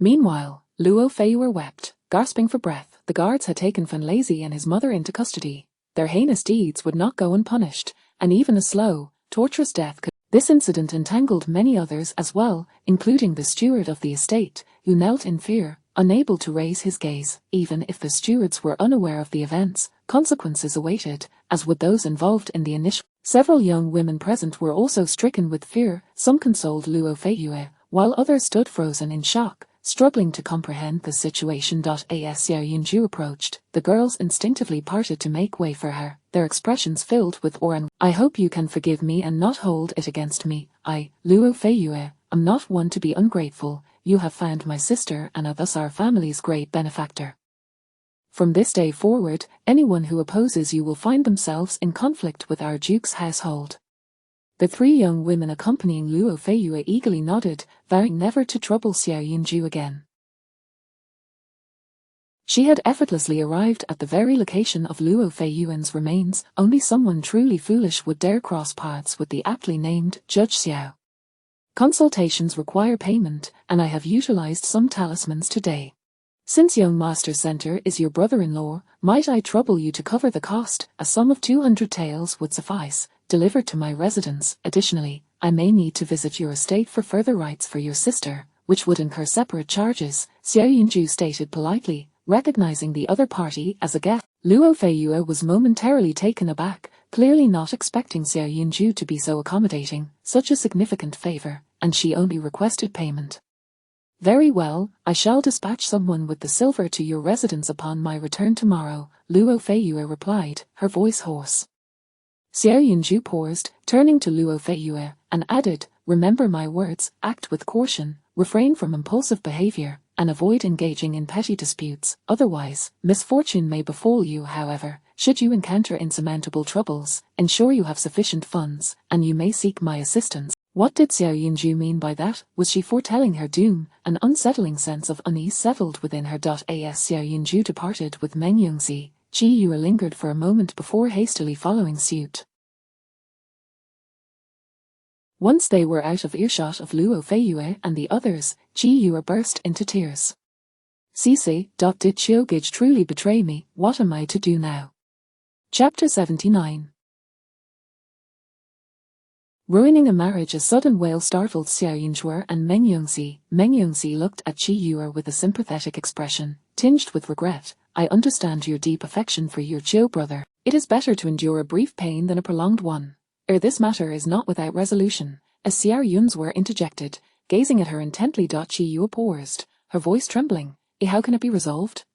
Meanwhile, Luo Feiyuan wept, gasping for breath. The guards had taken Fan Lei and his mother into custody. Their heinous deeds would not go unpunished, and even a slow, torturous death could. This incident entangled many others as well, including the steward of the estate, who knelt in fear, unable to raise his gaze. Even if the stewards were unaware of the events, consequences awaited, as would those involved in the initial. Several young women present were also stricken with fear. Some consoled Luo Feiyuan, while others stood frozen in shock, struggling to comprehend the situation. As Xiao Yunju approached, the girls instinctively parted to make way for her, their expressions filled with awe and, "I hope you can forgive me and not hold it against me. I, Luo Feiyuan, am not one to be ungrateful. You have found my sister and are thus our family's great benefactor. From this day forward, anyone who opposes you will find themselves in conflict with our duke's household." The three young women accompanying Luo Feiyuan eagerly nodded, vowing never to trouble Xiao Yunju again. She had effortlessly arrived at the very location of Luo Feiyuan's remains. Only someone truly foolish would dare cross paths with the aptly named Judge Xiao. Consultations require payment, and I have utilized some talismans today. Since young Master Center is your brother-in-law, might I trouble you to cover the cost? A sum of 200 taels would suffice, delivered to my residence. Additionally, I may need to visit your estate for further rites for your sister, which would incur separate charges, Xiao Yunju stated politely, recognizing the other party as a guest. Luo Feiyue was momentarily taken aback, clearly not expecting Xiao Yunju to be so accommodating, such a significant favor, and she only requested payment. Very well, I shall dispatch someone with the silver to your residence upon my return tomorrow, Luo Feiyue replied, her voice hoarse. Xiao Yunju paused, turning to Luo Feiyue, and added, remember my words, act with caution, refrain from impulsive behavior, and avoid engaging in petty disputes, otherwise, misfortune may befall you. However, should you encounter insurmountable troubles, ensure you have sufficient funds, and you may seek my assistance. What did Xiao Yunju mean by that? Was she foretelling her doom? An unsettling sense of unease settled within her. As Xiao Yunju departed with Meng Yongxi, Qi Yue lingered for a moment before hastily following suit. Once they were out of earshot of Luo Feiyue and the others, Qi Yue burst into tears. Cece, did Qiugage truly betray me? What am I to do now? Chapter 79. Ruining a marriage. A sudden wail startled Xiao Yunju and Meng Yongxi. Meng Yongxi looked at Qi Yue with a sympathetic expression, tinged with regret. I understand your deep affection for your Qiu brother. It is better to endure a brief pain than a prolonged one. This matter is not without resolution. As Xiao Yunzu interjected, gazing at her intently. Qi Yue paused, her voice trembling. How can it be resolved?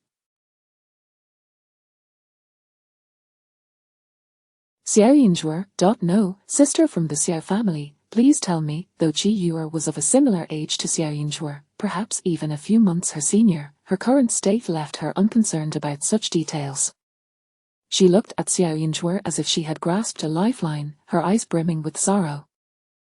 Xiao Yunju, no, sister from the Xiao family, please tell me. Though Qi Yue was of a similar age to Xiao Yunju, perhaps even a few months her senior, her current state left her unconcerned about such details. She looked at Xiao Yunju as if she had grasped a lifeline, her eyes brimming with sorrow.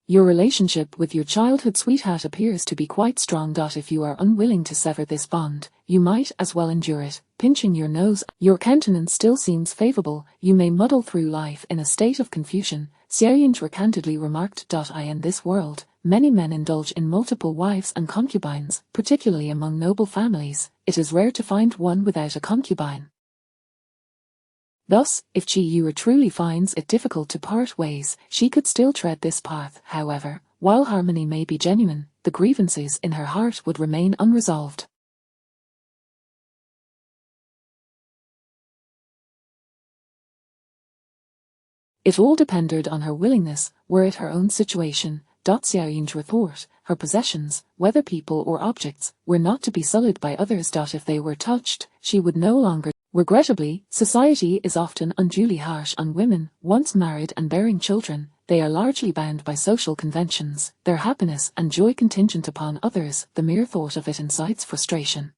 Your relationship with your childhood sweetheart appears to be quite strong. If you are unwilling to sever this bond, you might as well endure it. Pinching your nose, your countenance still seems favorable. You may muddle through life in a state of confusion, Xiao Yunju candidly remarked. In this world, many men indulge in multiple wives and concubines, particularly among noble families. It is rare to find one without a concubine. Thus, if Qi Yue truly finds it difficult to part ways, she could still tread this path. However, while harmony may be genuine, the grievances in her heart would remain unresolved. It all depended on her willingness. Were it her own situation, Xiao Yunju thought, her possessions, whether people or objects, were not to be sullied by others. If they were touched, she would no longer. Regrettably, society is often unduly harsh on women. Once married and bearing children, they are largely bound by social conventions, their happiness and joy contingent upon others. The mere thought of it incites frustration.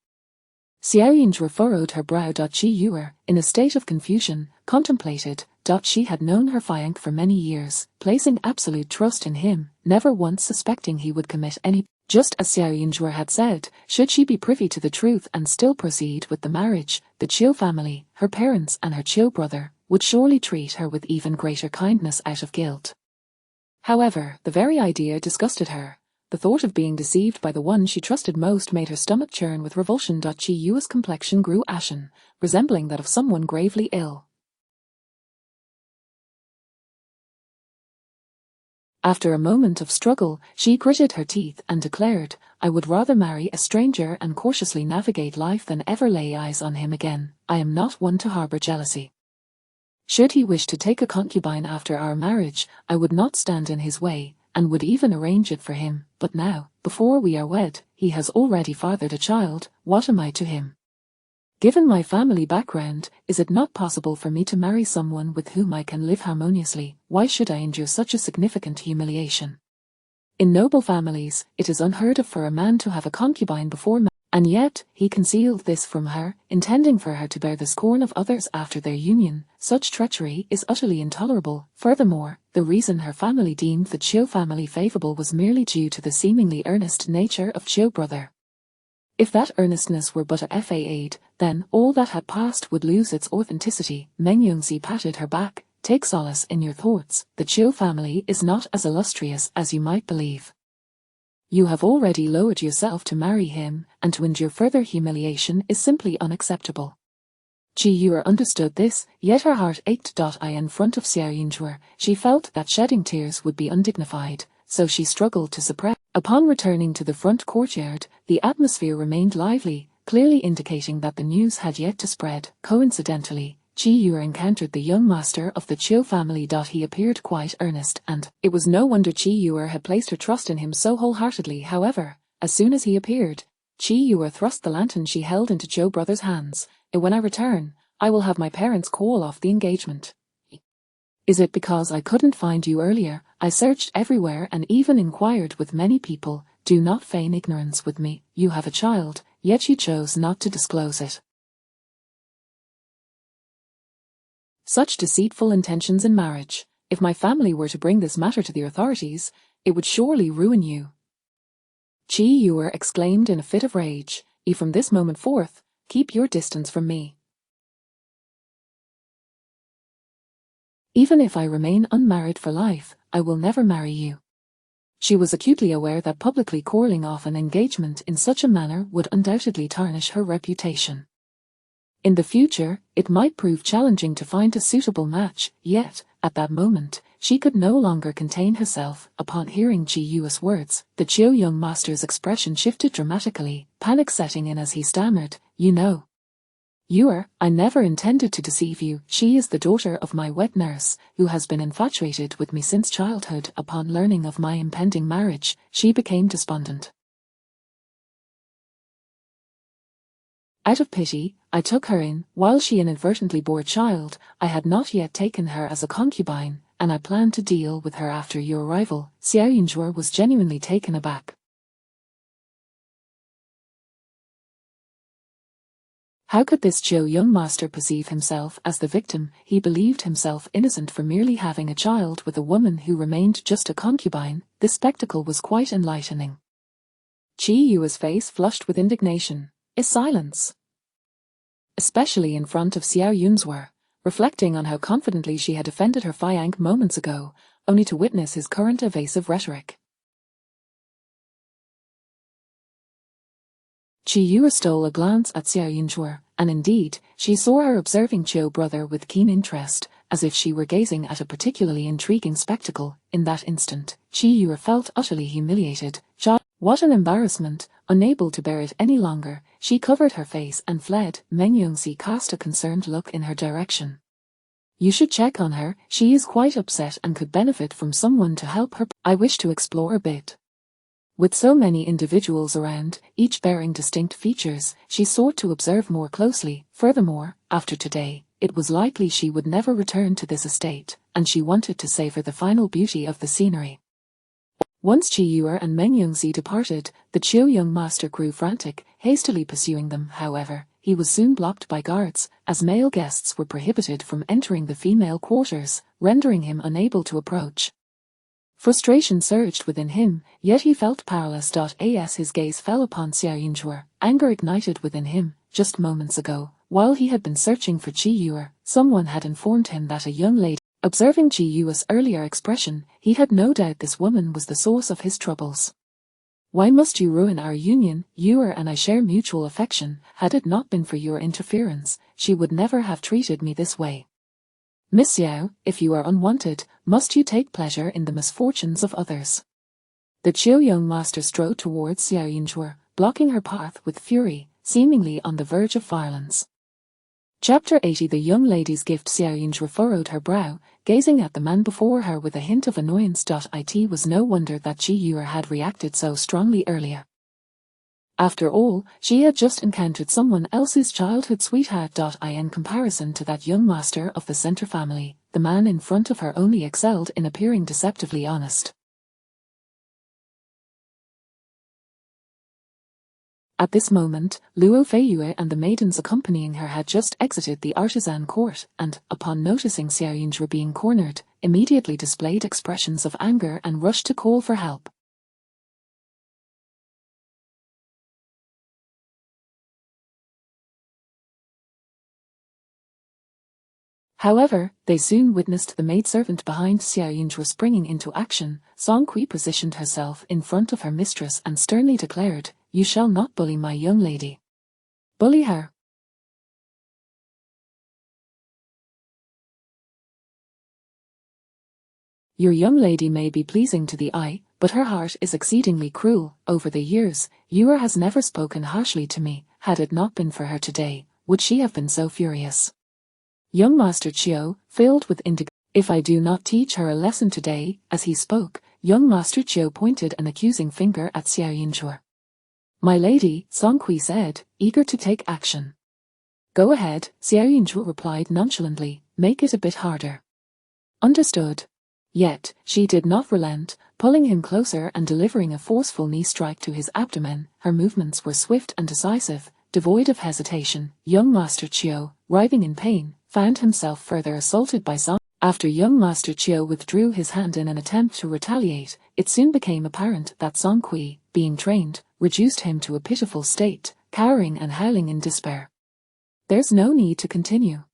Xiao Yunju furrowed her brow. Qi Yue, in a state of confusion, contemplated. She had known her fiancé for many years, placing absolute trust in him, never once suspecting he would commit any. Just as Xiao Yunju had said, should she be privy to the truth and still proceed with the marriage, the Qiu family, her parents and her Qiu brother, would surely treat her with even greater kindness out of guilt. However, the very idea disgusted her. The thought of being deceived by the one she trusted most made her stomach churn with revulsion. Qi Yue's complexion grew ashen, resembling that of someone gravely ill. After a moment of struggle, she gritted her teeth and declared, I would rather marry a stranger and cautiously navigate life than ever lay eyes on him again. I am not one to harbor jealousy. Should he wish to take a concubine after our marriage, I would not stand in his way, and would even arrange it for him. But now, before we are wed, he has already fathered a child. What am I to him? Given my family background, is it not possible for me to marry someone with whom I can live harmoniously? Why should I endure such a significant humiliation? In noble families, it is unheard of for a man to have a concubine before marriage, and yet, he concealed this from her, intending for her to bear the scorn of others after their union. Such treachery is utterly intolerable. Furthermore, the reason her family deemed the Qiu family favorable was merely due to the seemingly earnest nature of Qiu brother. If that earnestness were but a fade, then all that had passed would lose its authenticity. Meng Yongxi patted her back. Take solace in your thoughts. The Qiu family is not as illustrious as you might believe. You have already lowered yourself to marry him, and to endure further humiliation is simply unacceptable. Qi Yuer understood this, yet her heart ached. In front of Xiao Yunzhuo, she felt that shedding tears would be undignified, so she struggled to suppress. Upon returning to the front courtyard, the atmosphere remained lively, clearly indicating that the news had yet to spread. Coincidentally, Qi Yuer encountered the young master of the Qiu family. He appeared quite earnest, and it was no wonder Qi Yuer had placed her trust in him so wholeheartedly. However, as soon as he appeared, Qi Yuer thrust the lantern she held into Zhou brother's hands. When I return, I will have my parents call off the engagement. Is it because I couldn't find you earlier? I searched everywhere and even inquired with many people. Do not feign ignorance with me. You have a child, yet you chose not to disclose it. Such deceitful intentions in marriage. If my family were to bring this matter to the authorities, it would surely ruin you. Qi Yuer exclaimed in a fit of rage. From this moment forth, keep your distance from me. Even if I remain unmarried for life, I will never marry you. She was acutely aware that publicly calling off an engagement in such a manner would undoubtedly tarnish her reputation. In the future, it might prove challenging to find a suitable match, yet, at that moment, she could no longer contain herself. Upon hearing Qi Yuer's words, the Qiu young master's expression shifted dramatically, panic setting in as he stammered, "You know, Yuer, I never intended to deceive you. She is the daughter of my wet nurse, who has been infatuated with me since childhood." Upon learning of my impending marriage, she became despondent. Out of pity, I took her in. While she inadvertently bore a child, I had not yet taken her as a concubine, and I planned to deal with her after your arrival. Xiao Yunzhuo was genuinely taken aback. How could this Zhou young master perceive himself as the victim? He believed himself innocent for merely having a child with a woman who remained just a concubine. This spectacle was quite enlightening. Qi Yuer's face flushed with indignation. Is silence, especially in front of Xiao Yunzhuo, reflecting on how confidently she had defended her fiancé moments ago, only to witness his current evasive rhetoric. Qi Yuer stole a glance at Xiao Yunzhuo, and indeed, she saw her observing Qiu brother with keen interest, as if she were gazing at a particularly intriguing spectacle. In that instant, Qi Yuer felt utterly humiliated. What an embarrassment! Unable to bear it any longer, she covered her face and fled. Meng Yongxi cast a concerned look in her direction. You should check on her. She is quite upset and could benefit from someone to help her. I wish to explore a bit. With so many individuals around, each bearing distinct features, she sought to observe more closely. Furthermore, after today, it was likely she would never return to this estate, and she wanted to savor the final beauty of the scenery. Once Qi Yuer and Meng Yongxi departed, the Qiu young master grew frantic, hastily pursuing them. However, he was soon blocked by guards, as male guests were prohibited from entering the female quarters, rendering him unable to approach. Frustration surged within him, yet he felt powerless. As his gaze fell upon Xiao Yunzhuo, anger ignited within him. Just moments ago, while he had been searching for Qi Yuer, someone had informed him that a young lady. Observing Qi Yuer's earlier expression, he had no doubt this woman was the source of his troubles. Why must you ruin our union? Yuer and I share mutual affection. Had it not been for your interference, she would never have treated me this way. Miss Xiao, if you are unwanted, must you take pleasure in the misfortunes of others? The Qiu young master strode towards Xiao Yunzhuo, blocking her path with fury, seemingly on the verge of violence. Chapter 80. The young lady's gift. Xiao Yunzhuo furrowed her brow, gazing at the man before her with a hint of annoyance. It was no wonder that Qi Yuer had reacted so strongly earlier. After all, she had just encountered someone else's childhood sweetheart. In comparison to that young master of the Center family, the man in front of her only excelled in appearing deceptively honest. At this moment, Luo Feiyue and the maidens accompanying her had just exited the artisan court, and, upon noticing Xiao Yunzhuo being cornered, immediately displayed expressions of anger and rushed to call for help. However, they soon witnessed the maidservant behind Xiao Yunzhe springing into action. Song Kui positioned herself in front of her mistress and sternly declared, "You shall not bully my young lady." Bully her? Your young lady may be pleasing to the eye, but her heart is exceedingly cruel. Over the years, Yue has never spoken harshly to me. Had it not been for her today, would she have been so furious? Young Master Chiu, filled with indignation. If I do not teach her a lesson today, as he spoke, young Master Chiu pointed an accusing finger at Xiao Yunzhe. My lady, Song Kui said, eager to take action. Go ahead, Xiao Yunzhe replied nonchalantly, make it a bit harder. Understood. Yet, she did not relent, pulling him closer and delivering a forceful knee strike to his abdomen. Her movements were swift and decisive, devoid of hesitation. Young Master Chiu, writhing in pain, found himself further assaulted by Song. After young Master Chiu withdrew his hand in an attempt to retaliate, it soon became apparent that Song Kui, being trained, reduced him to a pitiful state, cowering and howling in despair. There's no need to continue.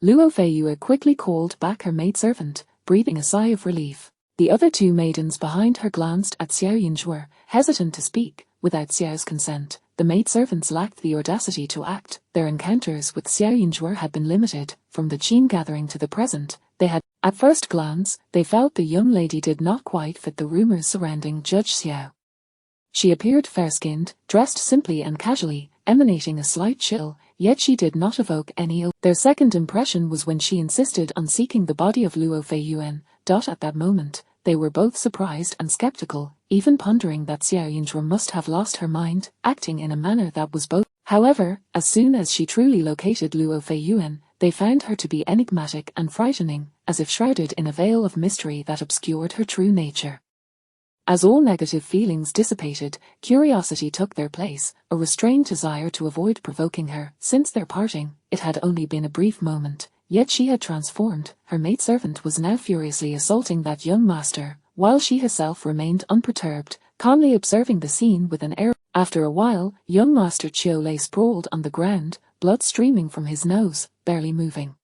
Luo Feiyue quickly called back her maidservant, breathing a sigh of relief. The other two maidens behind her glanced at Xiao Yunzhe, hesitant to speak. Without Xiao's consent, the maidservants lacked the audacity to act. Their encounters with Xiao Yunzhe had been limited. From the Qin gathering to the present, they had, at first glance, they felt the young lady did not quite fit the rumors surrounding Judge Xiao. She appeared fair-skinned, dressed simply and casually, emanating a slight chill, yet she did not evoke any ill. Their second impression was when she insisted on seeking the body of Luo Feiyue. At that moment, they were both surprised and skeptical, even pondering that Xiao Yunzhe must have lost her mind, acting in a manner that was both. However, as soon as she truly located Luo Feiyue, they found her to be enigmatic and frightening, as if shrouded in a veil of mystery that obscured her true nature. As all negative feelings dissipated, curiosity took their place, a restrained desire to avoid provoking her. Since their parting, it had only been a brief moment, yet she had transformed. Her maidservant was now furiously assaulting that young master, while she herself remained unperturbed, calmly observing the scene with an air. After a while, young Master Chiu lay sprawled on the ground, blood streaming from his nose, barely moving.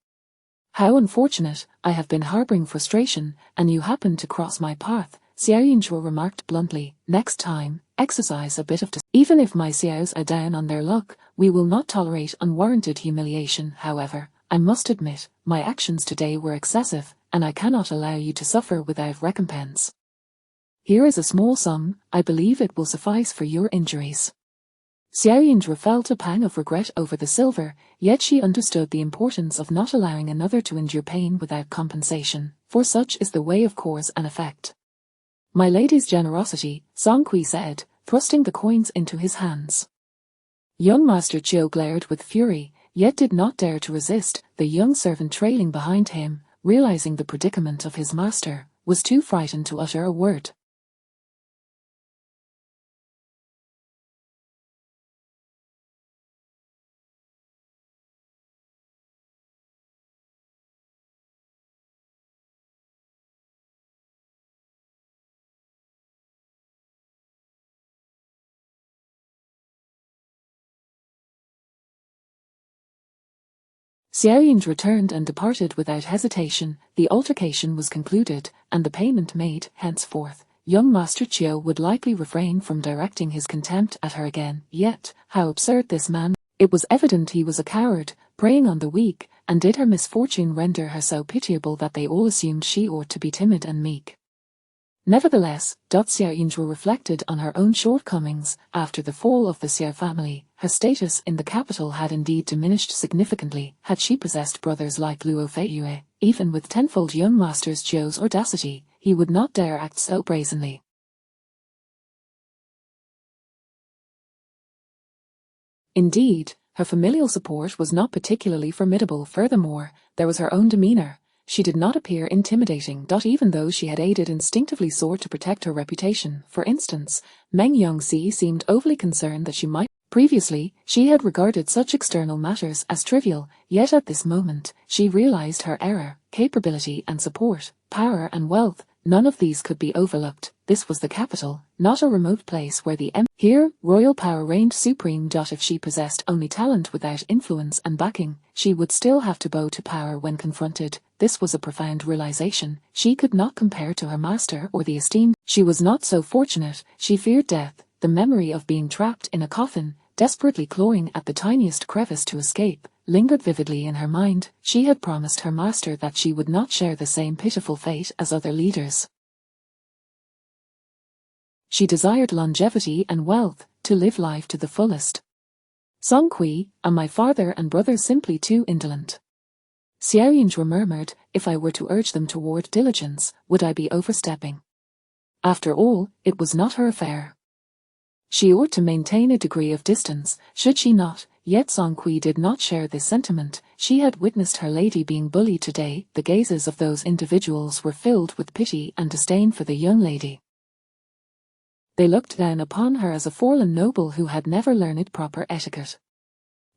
How unfortunate, I have been harboring frustration, and you happened to cross my path, Xiao Yunzhe remarked bluntly. Next time, exercise a bit of even if my Xiaos are down on their luck, we will not tolerate unwarranted humiliation. However, I must admit, my actions today were excessive, and I cannot allow you to suffer without recompense. Here is a small sum, I believe it will suffice for your injuries. Xiao Yunzhe felt a pang of regret over the silver, yet she understood the importance of not allowing another to endure pain without compensation, for such is the way of cause and effect. My lady's generosity, Song Kui said, thrusting the coins into his hands. Young Master Chiu glared with fury, yet did not dare to resist. The young servant trailing behind him, realizing the predicament of his master, was too frightened to utter a word. Xiao Yunzhe returned and departed without hesitation. The altercation was concluded, and the payment made. Henceforth, young Master Chiu would likely refrain from directing his contempt at her again. Yet, how absurd this man! It was evident he was a coward, preying on the weak, and did her misfortune render her so pitiable that they all assumed she ought to be timid and meek. Nevertheless, Xiao Yunzhe reflected on her own shortcomings. After the fall of the Xiao family, her status in the capital had indeed diminished significantly. Had she possessed brothers like Luo Feiyue, even with tenfold young Master Chiu's audacity, he would not dare act so brazenly. Indeed, her familial support was not particularly formidable. Furthermore, there was her own demeanor. She did not appear intimidating. Even though she had aided instinctively sought to protect her reputation. For instance, Meng Yongxi seemed overly concerned that she might. Previously, she had regarded such external matters as trivial, yet at this moment, she realized her error. Capability and support, power and wealth, none of these could be overlooked. this was the capital, not a remote place where the here, royal power reigned supreme. If she possessed only talent without influence and backing, she would still have to bow to power when confronted. This was a profound realization. She could not compare to her master or the esteem. She was not so fortunate. She feared death, the memory of being trapped in a coffin, desperately clawing at the tiniest crevice to escape, lingered vividly in her mind. She had promised her master that she would not share the same pitiful fate as other leaders. She desired longevity and wealth, to live life to the fullest. Song Kui, and my father and brothers simply too indolent. Xiaoyunzhe murmured, if I were to urge them toward diligence, would I be overstepping? After all, it was not her affair. She ought to maintain a degree of distance, should she not? Yet Song Kui did not share this sentiment. She had witnessed her lady being bullied today. The gazes of those individuals were filled with pity and disdain for the young lady. They looked down upon her as a fallen noble who had never learned proper etiquette.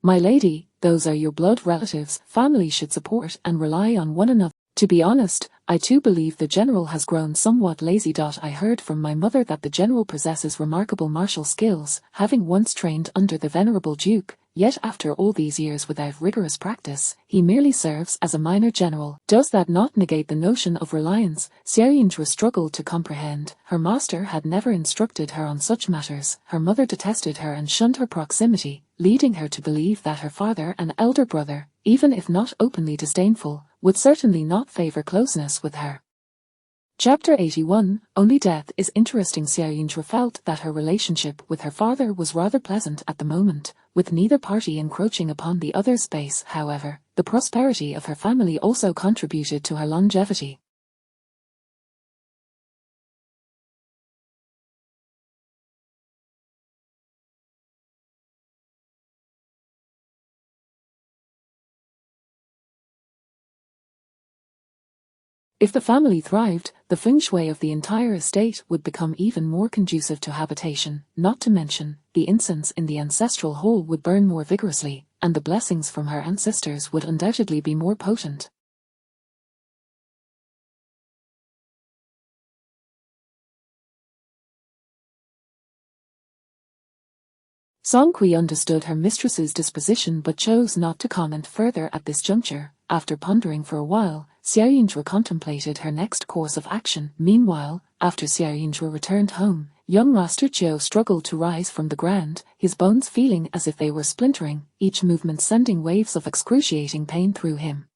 My lady, those are your blood relatives. Families should support and rely on one another. To be honest, I too believe the general has grown somewhat lazy. I heard from my mother that the general possesses remarkable martial skills, having once trained under the venerable duke, yet after all these years without rigorous practice, he merely serves as a minor general. Does that not negate the notion of reliance? Xiaoyunzhe struggled to comprehend. Her master had never instructed her on such matters. Her mother detested her and shunned her proximity, leading her to believe that her father and elder brother, even if not openly disdainful, would certainly not favor closeness with her. Chapter 81, Only Death is interesting. Xiaoyunzhe felt that her relationship with her father was rather pleasant at the moment, with neither party encroaching upon the other's space. However, the prosperity of her family also contributed to her longevity. If the family thrived, the feng shui of the entire estate would become even more conducive to habitation. Not to mention, the incense in the ancestral hall would burn more vigorously, and the blessings from her ancestors would undoubtedly be more potent. Song Kui understood her mistress's disposition but chose not to comment further at this juncture. After pondering for a while, Xiaoyunzhe contemplated her next course of action. Meanwhile, after Xiaoyunzhe returned home, young Master Qiu struggled to rise from the ground, his bones feeling as if they were splintering, each movement sending waves of excruciating pain through him.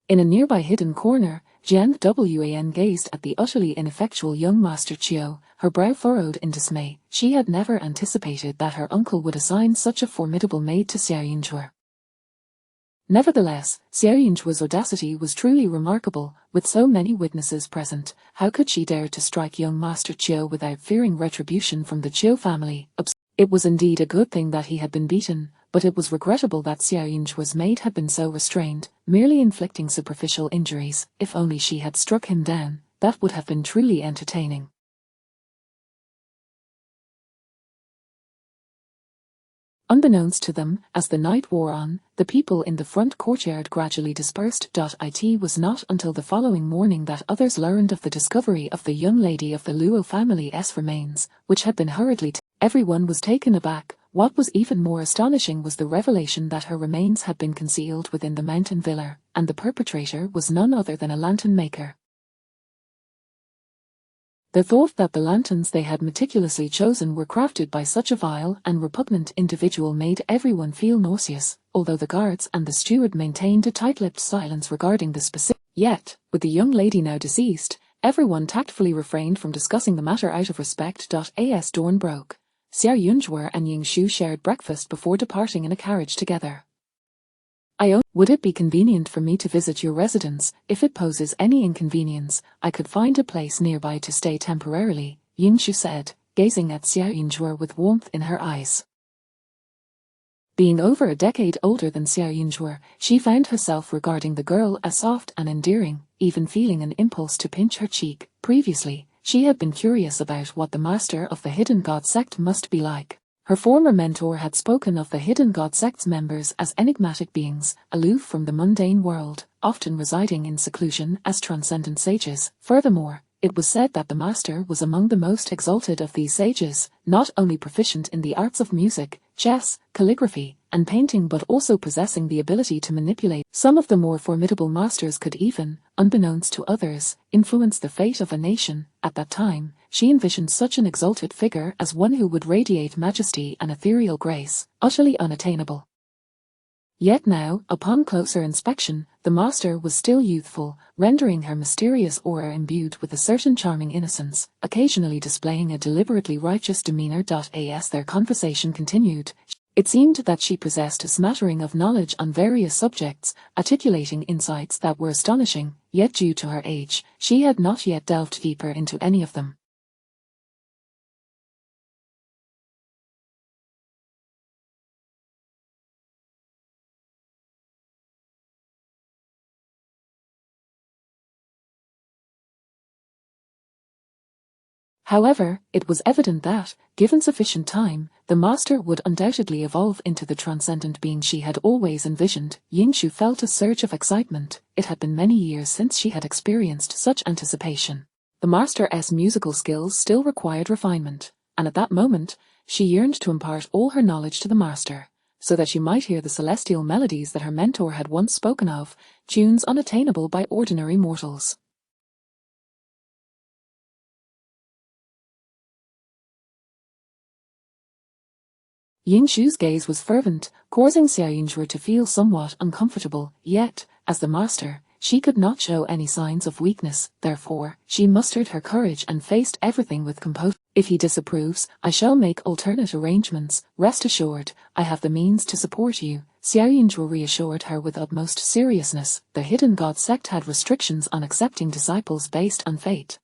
In a nearby hidden corner, Jiang Wan gazed at the utterly ineffectual young Master Qiu, her brow furrowed in dismay. She had never anticipated that her uncle would assign such a formidable maid to Xiaoyunzhe. Nevertheless, Xiaoyunzhe's audacity was truly remarkable. With so many witnesses present, how could she dare to strike young Master Qiu without fearing retribution from the Qiu family? It was indeed a good thing that he had been beaten, but it was regrettable that Xiaoyunzhe's maid had been so restrained, merely inflicting superficial injuries. If only she had struck him down, that would have been truly entertaining. Unbeknownst to them, as the night wore on, the people in the front courtyard gradually dispersed. It was not until the following morning that others learned of the discovery of the young lady of the Luo family's remains, which had been hurriedly Everyone was taken aback. What was even more astonishing was the revelation that her remains had been concealed within the mountain villa, and the perpetrator was none other than a lantern maker. The thought that the lanterns they had meticulously chosen were crafted by such a vile and repugnant individual made everyone feel nauseous, although the guards and the steward maintained a tight-lipped silence regarding the specific. Yet, with the young lady now deceased, everyone tactfully refrained from discussing the matter out of respect. As dawn broke, Xiaoyunzhe and Yingshu shared breakfast before departing in a carriage together. Would it be convenient for me to visit your residence? If it poses any inconvenience, I could find a place nearby to stay temporarily, Yingshu said, gazing at Xiaoyunzhe with warmth in her eyes. Being over a decade older than Xiaoyunzhe, she found herself regarding the girl as soft and endearing, even feeling an impulse to pinch her cheek. Previously, she had been curious about what the master of the Hidden God sect must be like. Her former mentor had spoken of the Hidden God sect's members as enigmatic beings, aloof from the mundane world, often residing in seclusion as transcendent sages. Furthermore, It was said that the master was among the most exalted of these sages, not only proficient in the arts of music, chess, calligraphy, and painting but also possessing the ability to manipulate. Some of the more formidable masters could even, unbeknownst to others, influence the fate of a nation. At that time, she envisioned such an exalted figure as one who would radiate majesty and ethereal grace, utterly unattainable. Yet now, upon closer inspection, the master was still youthful, rendering her mysterious aura imbued with a certain charming innocence, occasionally displaying a deliberately righteous demeanor. As their conversation continued, it seemed that she possessed a smattering of knowledge on various subjects, articulating insights that were astonishing, yet due to her age, she had not yet delved deeper into any of them. However, it was evident that, given sufficient time, the master would undoubtedly evolve into the transcendent being she had always envisioned. Yingshu felt a surge of excitement. It had been many years since she had experienced such anticipation. The master's musical skills still required refinement, and at that moment, she yearned to impart all her knowledge to the master, so that she might hear the celestial melodies that her mentor had once spoken of, tunes unattainable by ordinary mortals. Yingshu's gaze was fervent, causing Xiaoyunzhe to feel somewhat uncomfortable, yet, as the master, she could not show any signs of weakness. Therefore, she mustered her courage and faced everything with composure. If he disapproves, I shall make alternate arrangements. Rest assured, I have the means to support you. Xiaoyunzhe reassured her with utmost seriousness. The hidden god sect had restrictions on accepting disciples based on fate.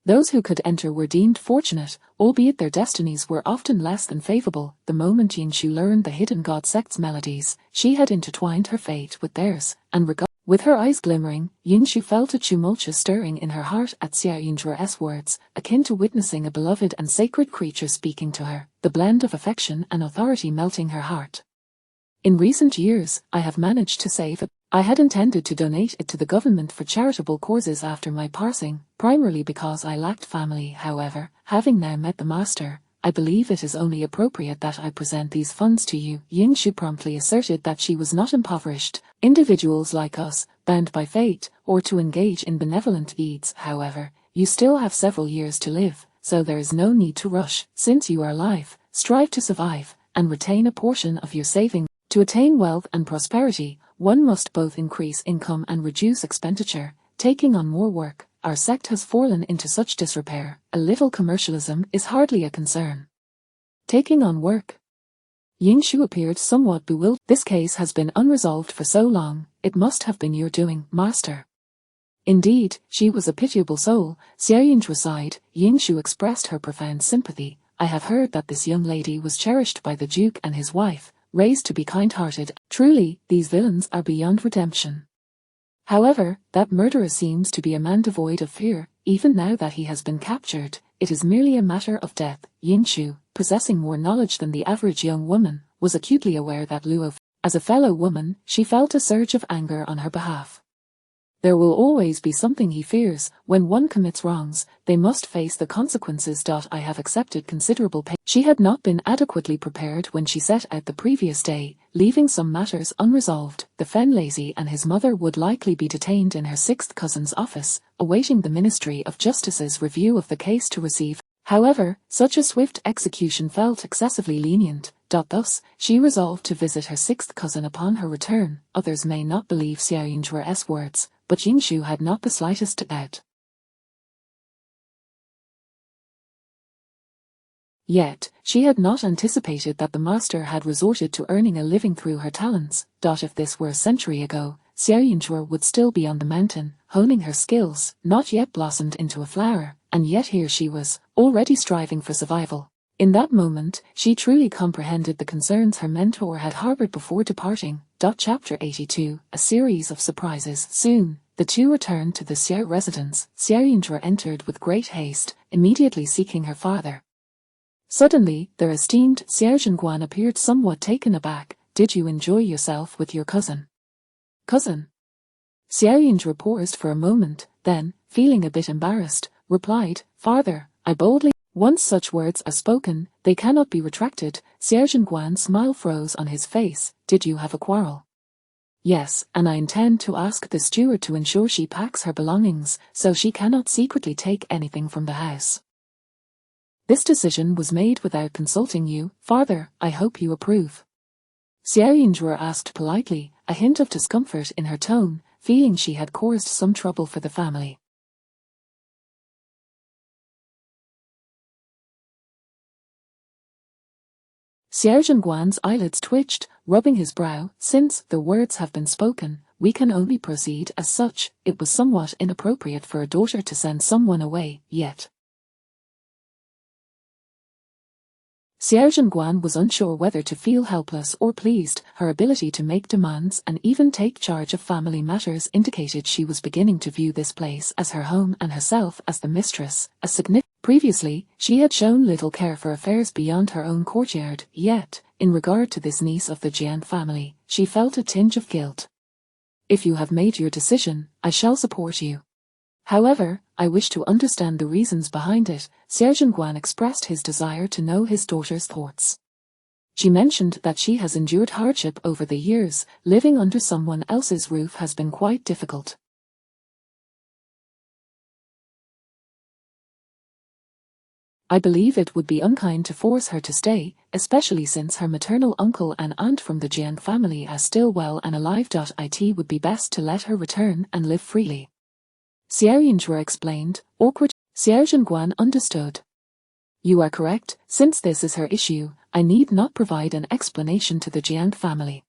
Those who could enter were deemed fortunate, albeit their destinies were often less than favorable. The moment Yingshu learned the hidden god sect's melodies, she had intertwined her fate with theirs, and with her eyes glimmering, Yingshu felt a tumultuous stirring in her heart at Xiaoyunzhe's words, akin to witnessing a beloved and sacred creature speaking to her, the blend of affection and authority melting her heart. In recent years, I have managed to save it. I had intended to donate it to the government for charitable causes after my passing, primarily because I lacked family. However, having now met the master, I believe it is only appropriate that I present these funds to you. Yingshu promptly asserted that she was not impoverished. Individuals like us, bound by fate, or to engage in benevolent deeds. However, you still have several years to live, so there is no need to rush. Since you are alive, strive to survive, and retain a portion of your savings. To attain wealth and prosperity, one must both increase income and reduce expenditure. Taking on more work, our sect has fallen into such disrepair, a little commercialism is hardly a concern. Taking on work. Yingshu appeared somewhat bewildered. This case has been unresolved for so long, it must have been your doing, master. Indeed, she was a pitiable soul. Xiaoyunzhe sighed. Yingshu expressed her profound sympathy. I have heard that this young lady was cherished by the Duke and his wife, raised to be kind-hearted. Truly, these villains are beyond redemption. However, that murderer seems to be a man devoid of fear. Even now that he has been captured, it is merely a matter of death. Yingshu, possessing more knowledge than the average young woman, was acutely aware that Luo, as a fellow woman, she felt a surge of anger on her behalf. There will always be something he fears. When one commits wrongs, they must face the consequences. I have accepted considerable pain. She had not been adequately prepared when she set out the previous day, leaving some matters unresolved. The Fenlazy and his mother would likely be detained in her sixth cousin's office, awaiting the Ministry of Justice's review of the case to receive. However, such a swift execution felt excessively lenient. Thus, she resolved to visit her sixth cousin upon her return. Others may not believe Xiaoyunzhe's words, but Yingshu had not the slightest doubt. Yet, she had not anticipated that the master had resorted to earning a living through her talents. If this were a century ago, Xiaoyunzhe would still be on the mountain, honing her skills, not yet blossomed into a flower, and yet here she was, already striving for survival. In that moment, she truly comprehended the concerns her mentor had harbored before departing. Chapter 82, a series of surprises. Soon, the two returned to the Xiao residence. Xiaoyunzhe entered with great haste, immediately seeking her father. Suddenly, their esteemed Xiao Zhenguan appeared somewhat taken aback. Did you enjoy yourself with your cousin? Cousin? Xiaoyunzhe paused for a moment, then, feeling a bit embarrassed, replied, "Father, I boldly—" Once such words are spoken, they cannot be retracted. Xiao Zhenguan's smile froze on his face. "Did you have a quarrel?" "Yes, and I intend to ask the steward to ensure she packs her belongings, so she cannot secretly take anything from the house. This decision was made without consulting you, father. I hope you approve." Xiao Yinzhuo asked politely, a hint of discomfort in her tone, feeling she had caused some trouble for the family. Xiao Zhenguan's eyelids twitched, rubbing his brow. "Since the words have been spoken, we can only proceed as such. It was somewhat inappropriate for a daughter to send someone away, yet." Xiao Zhenguan was unsure whether to feel helpless or pleased. Her ability to make demands and even take charge of family matters indicated she was beginning to view this place as her home and herself as the mistress. Previously, she had shown little care for affairs beyond her own courtyard, yet, in regard to this niece of the Jian family, she felt a tinge of guilt. "If you have made your decision, I shall support you. However, I wish to understand the reasons behind it." Xiao Zhenguan expressed his desire to know his daughter's thoughts. She mentioned that she has endured hardship over the years. Living under someone else's roof has been quite difficult. "I believe it would be unkind to force her to stay, especially since her maternal uncle and aunt from the Jian family are still well and alive. It would be best to let her return and live freely." Xiao Yinzhuo explained, awkward. Xiao Zhenguan understood. "You are correct. Since this is her issue, I need not provide an explanation to the Jian family."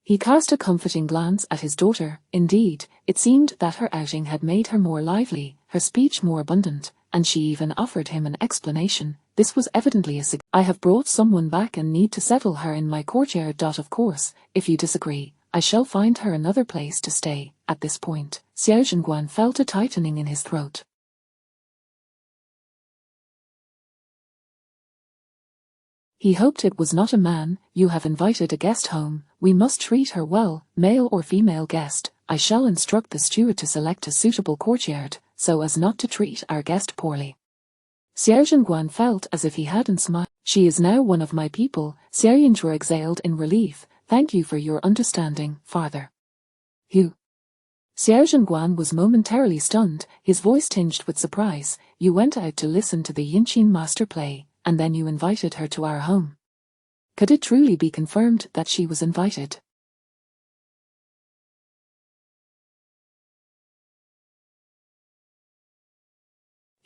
He cast a comforting glance at his daughter. Indeed, it seemed that her outing had made her more lively, her speech more abundant, and she even offered him an explanation. This was evidently "I have brought someone back and need to settle her in my courtyard. Of course, if you disagree, I shall find her another place to stay." At this point, Xiao Zhenguan felt a tightening in his throat. He hoped it was not a man. "You have invited a guest home, we must treat her well, male or female guest. I shall instruct the steward to select a suitable courtyard, so as not to treat our guest poorly." Xiao Zhenguan felt as if he hadn't smiled. "She is now one of my people." Xiao Yinzhuo exhaled in relief. "Thank you for your understanding, father." "You?" Xiao Zhenguan was momentarily stunned, his voice tinged with surprise. "You went out to listen to the Yinqin master play, and then you invited her to our home." Could it truly be confirmed that she was invited?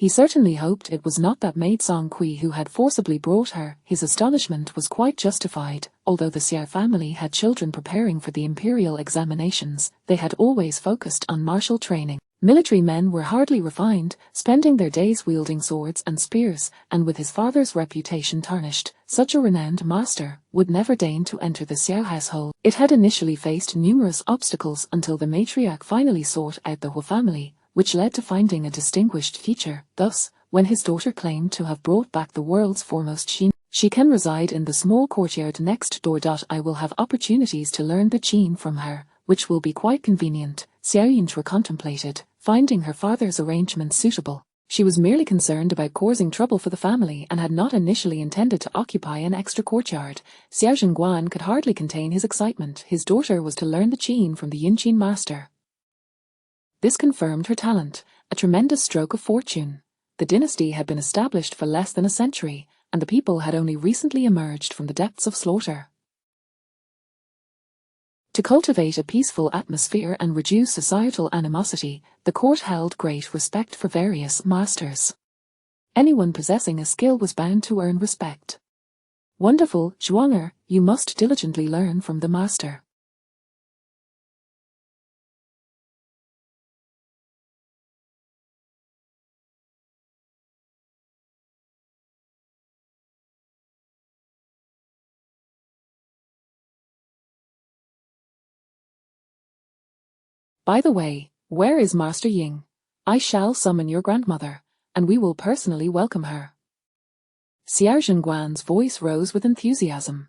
He certainly hoped it was not that maid Song Kui who had forcibly brought her. His astonishment was quite justified. Although the Xiao family had children preparing for the imperial examinations, they had always focused on martial training. Military men were hardly refined, spending their days wielding swords and spears, and with his father's reputation tarnished, such a renowned master would never deign to enter the Xiao household. It had initially faced numerous obstacles until the matriarch finally sought out the Hu family, which led to finding a distinguished teacher. Thus, when his daughter claimed to have brought back the world's foremost she can reside in the small courtyard next door. I will have opportunities to learn the Qin from her, which will be quite convenient. Xiao Yinzhuo contemplated, finding her father's arrangement suitable. She was merely concerned about causing trouble for the family and had not initially intended to occupy an extra courtyard. Xiao Zhenguan could hardly contain his excitement. His daughter was to learn the Qin from the Yinqin master. This confirmed her talent, a tremendous stroke of fortune. The dynasty had been established for less than a century, and the people had only recently emerged from the depths of slaughter. To cultivate a peaceful atmosphere and reduce societal animosity, the court held great respect for various masters. Anyone possessing a skill was bound to earn respect. "Wonderful, Xuanmen, you must diligently learn from the master." "By the way, where is Master Ying? I shall summon your grandmother, and we will personally welcome her." Xiao Zhenguan's voice rose with enthusiasm.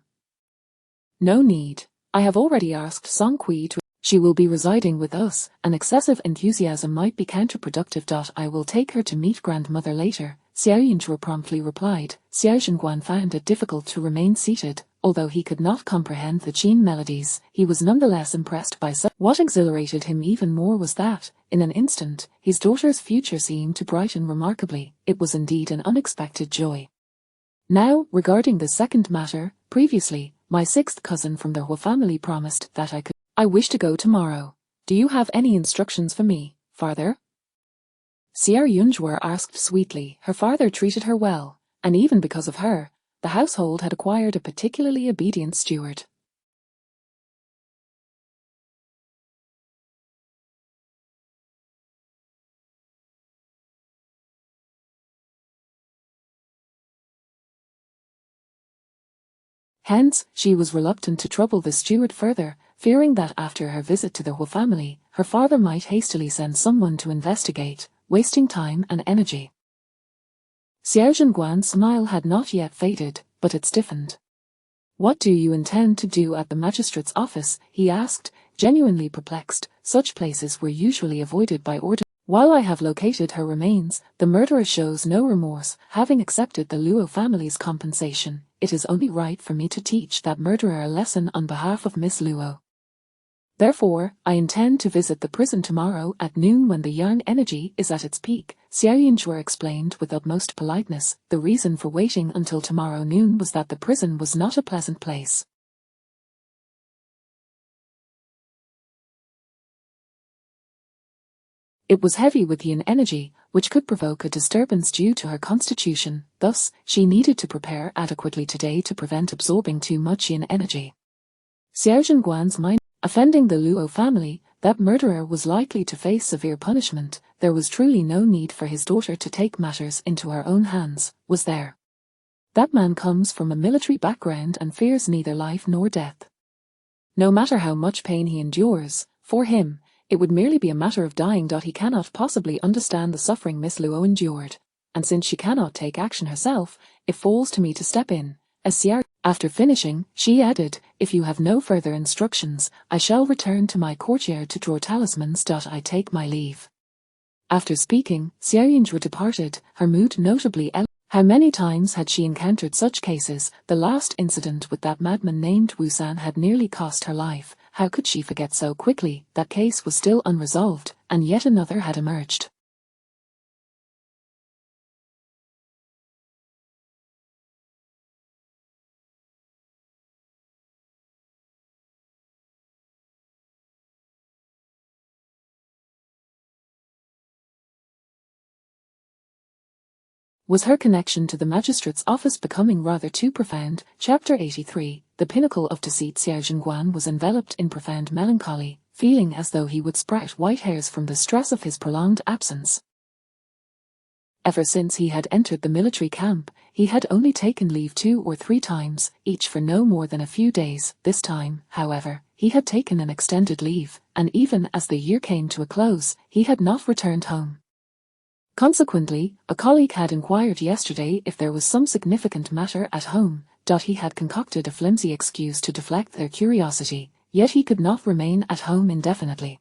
"No need. I have already asked Song Kui to..." She will be residing with us, and excessive enthusiasm might be counterproductive. I will take her to meet grandmother later, Xiao Yunzhe promptly replied. Xiao Zhenguan found it difficult to remain seated. Although he could not comprehend the Qin melodies, he was nonetheless impressed by some. What exhilarated him even more was that, in an instant, his daughter's future seemed to brighten remarkably. It was indeed an unexpected joy. Now, regarding the second matter, previously, my sixth cousin from the Hua family promised that I wish to go tomorrow. Do you have any instructions for me, father? Xiao Yunzhe asked sweetly. Her father treated her well, and even because of her, the household had acquired a particularly obedient steward. Hence, she was reluctant to trouble the steward further, fearing that after her visit to the Hua family, her father might hastily send someone to investigate, wasting time and energy. Xiao Zhenguan's smile had not yet faded, but it stiffened. What do you intend to do at the magistrate's office? He asked, genuinely perplexed. Such places were usually avoided by order. While I have located her remains, the murderer shows no remorse. Having accepted the Luo family's compensation, it is only right for me to teach that murderer a lesson on behalf of Miss Luo. Therefore, I intend to visit the prison tomorrow at noon when the yarn energy is at its peak, Xiao Yunzhe explained with utmost politeness. The reason for waiting until tomorrow noon was that the prison was not a pleasant place. It was heavy with yin energy, which could provoke a disturbance due to her constitution. Thus, she needed to prepare adequately today to prevent absorbing too much yin energy. Xiao Zhenguan's mind, offending the Luo family, that murderer was likely to face severe punishment. There was truly no need for his daughter to take matters into her own hands, was there? That man comes from a military background and fears neither life nor death. No matter how much pain he endures, for him, it would merely be a matter of dying. He cannot possibly understand the suffering Miss Luo endured, and since she cannot take action herself, it falls to me to step in. As Xiao, after finishing, she added, if you have no further instructions, I shall return to my courtyard to draw talismans. I take my leave. After speaking, Xiao Yunzhe departed, her mood notably elevated. How many times had she encountered such cases? The last incident with that madman named Wu San had nearly cost her life. How could she forget so quickly? That case was still unresolved, and yet another had emerged. Was her connection to the magistrate's office becoming rather too profound? Chapter 83. The pinnacle of deceit. Xiao Zhenguan was enveloped in profound melancholy, feeling as though he would sprout white hairs from the stress of his prolonged absence. Ever since he had entered the military camp, he had only taken leave 2 or 3 times, each for no more than a few days. This time, however, he had taken an extended leave, and even as the year came to a close, he had not returned home. Consequently, a colleague had inquired yesterday if there was some significant matter at home. He had concocted a flimsy excuse to deflect their curiosity, yet he could not remain at home indefinitely.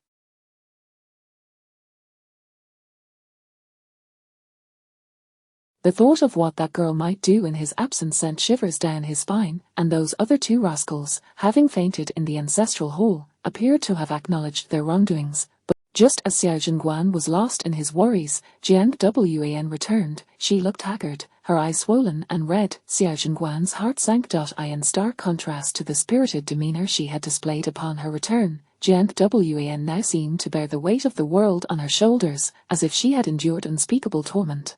The thought of what that girl might do in his absence sent shivers down his spine, and those other 2 rascals, having fainted in the ancestral hall, appeared to have acknowledged their wrongdoings. But just as Xiao Zhenguan was lost in his worries, Jiang Wan returned. She looked haggard, her eyes swollen and red. Xiao Zhenguan's heart sank. In stark contrast to the spirited demeanor she had displayed upon her return, Jiang Wan now seemed to bear the weight of the world on her shoulders, as if she had endured unspeakable torment.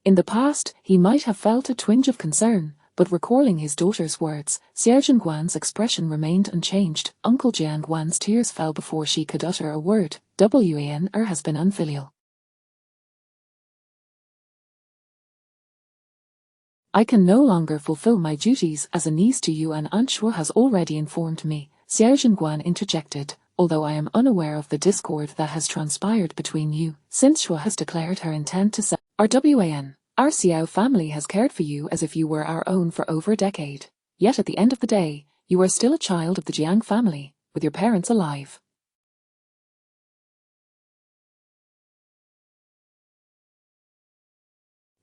In the past, he might have felt a twinge of concern, but recalling his daughter's words, Xiao Zhenguan's expression remained unchanged. Uncle Jiang Wan's tears fell before she could utter a word. Wan has been unfilial. I can no longer fulfill my duties as a niece to you, and Aunt Shuo has already informed me, Xiao Zhenguan interjected, although I am unaware of the discord that has transpired between you, since Shuo has declared her intent to sell. Wan, our Xiao family has cared for you as if you were our own for over a decade. Yet at the end of the day, you are still a child of the Jiang family, with your parents alive.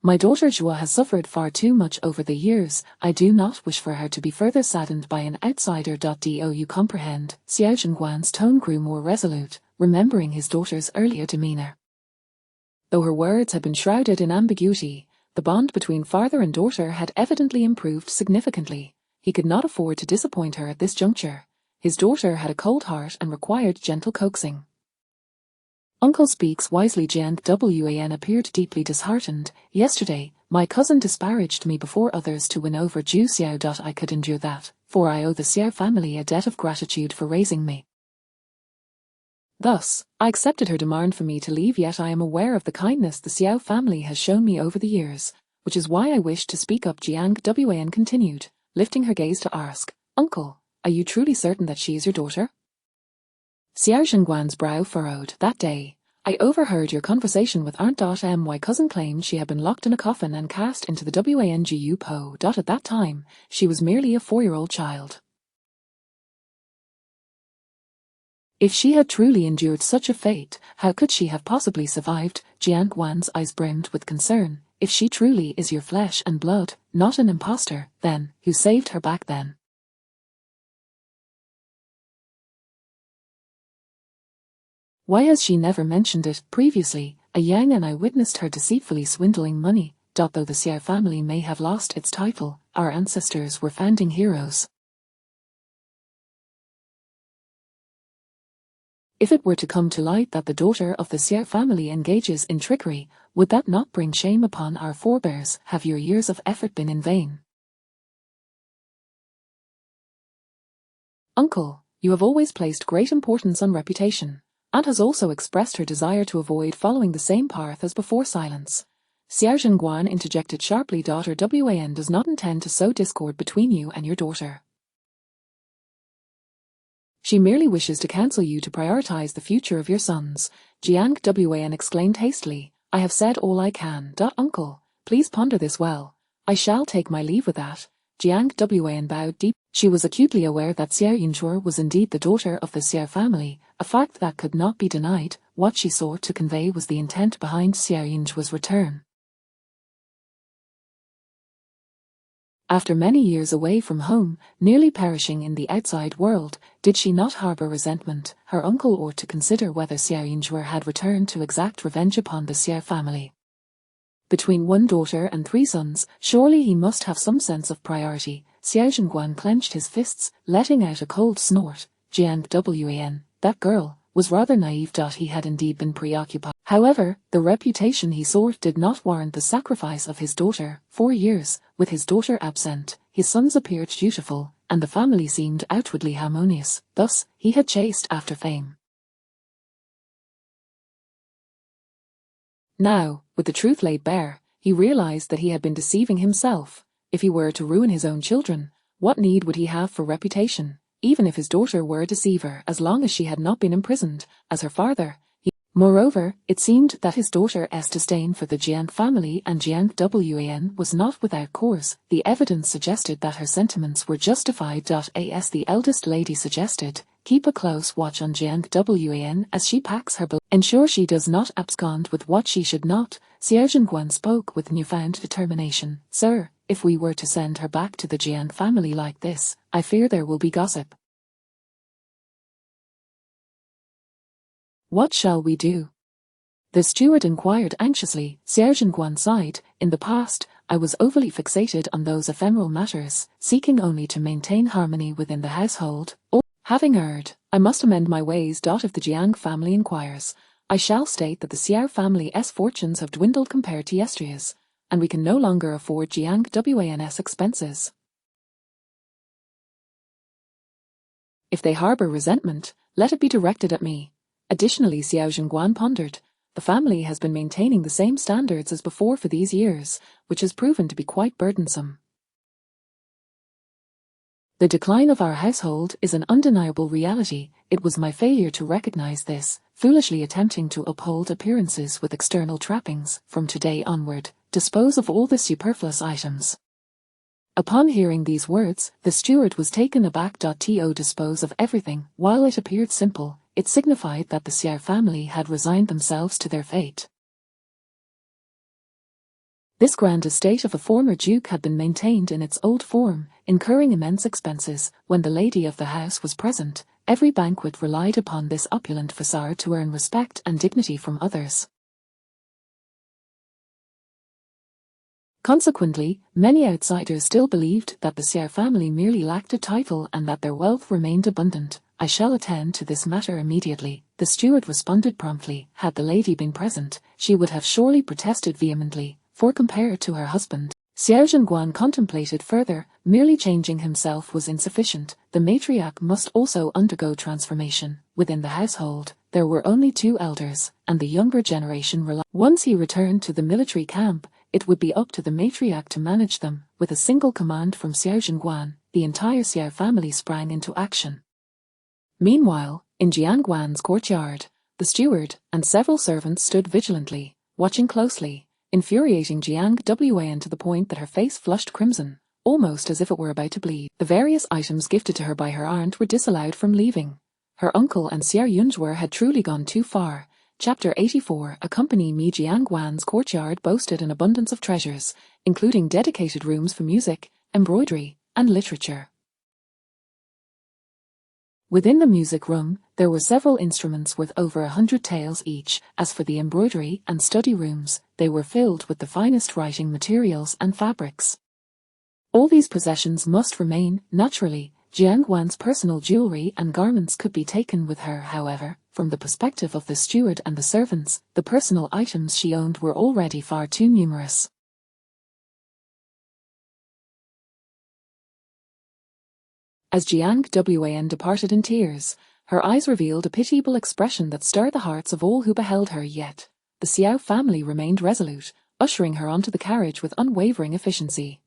My daughter Zhua has suffered far too much over the years. I do not wish for her to be further saddened by an outsider. Do you comprehend? Xiao Zhengguan's tone grew more resolute, remembering his daughter's earlier demeanor. Though her words had been shrouded in ambiguity, the bond between father and daughter had evidently improved significantly. He could not afford to disappoint her at this juncture. His daughter had a cold heart and required gentle coaxing. Uncle speaks wisely. Jiang Wan appeared deeply disheartened. Yesterday, my cousin disparaged me before others to win over Zhu Xiao. I could endure that, for I owe the Xiao family a debt of gratitude for raising me. Thus, I accepted her demand for me to leave, yet I am aware of the kindness the Xiao family has shown me over the years, which is why I wish to speak up. Jiang Wan continued, lifting her gaze to ask, Uncle, are you truly certain that she is your daughter? Xiao Zhengguan's brow furrowed. That day, I overheard your conversation with Aunt. My cousin claimed she had been locked in a coffin and cast into the Wangu Po. At that time, she was merely a 4-year-old child. If she had truly endured such a fate, how could she have possibly survived? Jiang Wan's eyes brimmed with concern. If she truly is your flesh and blood, not an impostor, then, who saved her back then? Why has she never mentioned it previously? A Yang and I witnessed her deceitfully swindling money. Though the Xiao family may have lost its title, our ancestors were founding heroes. If it were to come to light that the daughter of the Xiao family engages in trickery, would that not bring shame upon our forebears? Have your years of effort been in vain? Uncle, you have always placed great importance on reputation. Aunt has also expressed her desire to avoid following the same path as before. Silence. Xiao Zhengguan interjected sharply. Daughter Wan does not intend to sow discord between you and your daughter. She merely wishes to counsel you to prioritize the future of your sons. Jiang Wan exclaimed hastily, I have said all I can. Uncle, please ponder this well. I shall take my leave with that. Jiang Wan bowed deep. She was acutely aware that Xiao Yinzhuo was indeed the daughter of the Xiao family, a fact that could not be denied. What she sought to convey was the intent behind Xiao Yinzhuo's return. After many years away from home, nearly perishing in the outside world, did she not harbor resentment? Her uncle ought to consider whether Xiao Yinzhuo had returned to exact revenge upon the Xiao family. Between 1 daughter and 3 sons, surely he must have some sense of priority. Xiao Zhengguan clenched his fists, letting out a cold snort. Jiang Wan, that girl, was rather naive. He had indeed been preoccupied. However, the reputation he sought did not warrant the sacrifice of his daughter. 4 years, with his daughter absent, his sons appeared dutiful, and the family seemed outwardly harmonious. Thus, he had chased after fame. Now, with the truth laid bare, he realized that he had been deceiving himself. If he were to ruin his own children, what need would he have for reputation? Even if his daughter were a deceiver, as long as she had not been imprisoned, as her father. Moreover, it seemed that his daughter's disdain for the Jiang family and Jiang Wan was not without cause. The evidence suggested that her sentiments were justified. As the eldest lady suggested, keep a close watch on Jiang Wan as she packs her ensure she does not abscond with what she should not. Xiao Zhengguan spoke with newfound determination. Sir, if we were to send her back to the Jiang family like this, I fear there will be gossip. What shall we do? The steward inquired anxiously. Xiao Zhengguan sighed. In the past, I was overly fixated on those ephemeral matters, seeking only to maintain harmony within the household. Having erred, I must amend my ways. If the Jiang family inquires, I shall state that the Xiao family's fortunes have dwindled compared to yesterday's, and we can no longer afford Jiang Wan's expenses. If they harbor resentment, let it be directed at me. Additionally, Xiao Zhengguan pondered, the family has been maintaining the same standards as before for these years, which has proven to be quite burdensome. The decline of our household is an undeniable reality. It was my failure to recognize this, foolishly attempting to uphold appearances with external trappings. From today onward, dispose of all the superfluous items. Upon hearing these words, the steward was taken aback. To dispose of everything, while it appeared simple, it signified that the Xiao family had resigned themselves to their fate. This grand estate of a former duke had been maintained in its old form, incurring immense expenses. When the lady of the house was present, every banquet relied upon this opulent facade to earn respect and dignity from others. Consequently, many outsiders still believed that the Xiao family merely lacked a title and that their wealth remained abundant. "I shall attend to this matter immediately," the steward responded promptly. Had the lady been present, she would have surely protested vehemently, for compared to her husband, Xiao Zhenguan contemplated further. Merely changing himself was insufficient. The matriarch must also undergo transformation. Within the household, there were only 2 elders, and the younger generation relied. Once he returned to the military camp, it would be up to the matriarch to manage them. With a single command from Xiao Zhenguan, the entire Xiao family sprang into action. Meanwhile, in Jianguan's courtyard, the steward and several servants stood vigilantly, watching closely, infuriating Jiang Wan to the point that her face flushed crimson, almost as if it were about to bleed. The various items gifted to her by her aunt were disallowed from leaving. Her uncle and Xiao Yunzhuo had truly gone too far. Chapter 84. Accompany me. Jianguan's courtyard boasted an abundance of treasures, including dedicated rooms for music, embroidery, and literature. Within the music room, there were several instruments worth over 100 taels each. As for the embroidery and study rooms, they were filled with the finest writing materials and fabrics. All these possessions must remain. Naturally, Jianguan's personal jewelry and garments could be taken with her. However, from the perspective of the steward and the servants, the personal items she owned were already far too numerous. As Jiang Wan departed in tears, her eyes revealed a pitiable expression that stirred the hearts of all who beheld her. Yet, the Xiao family remained resolute, ushering her onto the carriage with unwavering efficiency.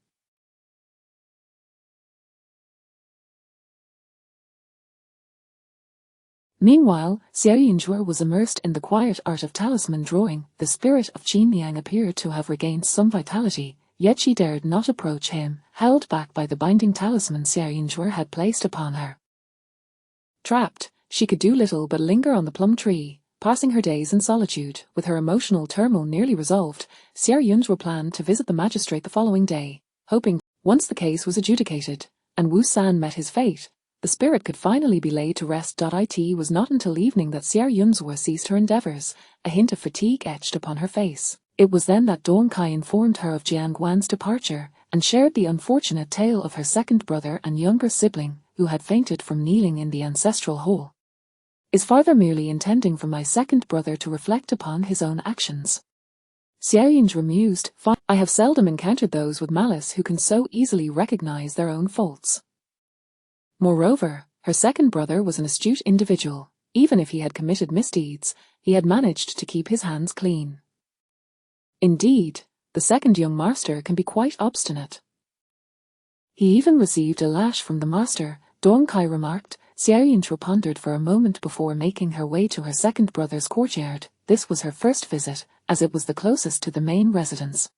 Meanwhile, Xiao Yunzhuo was immersed in the quiet art of talisman drawing. The spirit of Qin Yang appeared to have regained some vitality, yet she dared not approach him, held back by the binding talisman Xiao Yunzhuo had placed upon her. Trapped, she could do little but linger on the plum tree, passing her days in solitude. With her emotional turmoil nearly resolved, Xiao Yunzhuo planned to visit the magistrate the following day, hoping, once the case was adjudicated, and Wu San met his fate, the spirit could finally be laid to rest. It was not until evening that Xiao Yunzhuo ceased her endeavors, a hint of fatigue etched upon her face. It was then that Dong Kai informed her of Jianguan's departure, and shared the unfortunate tale of her second brother and younger sibling, who had fainted from kneeling in the ancestral hall. "Is father merely intending for my second brother to reflect upon his own actions?" Xiao Yunzhuo mused. "I have seldom encountered those with malice who can so easily recognize their own faults." Moreover, her second brother was an astute individual. Even if he had committed misdeeds, he had managed to keep his hands clean. Indeed, the second young master can be quite obstinate. He even received a lash from the master, Dong Kai remarked. Xiao Yunzhuo pondered for a moment before making her way to her second brother's courtyard. This was her first visit, as it was the closest to the main residence.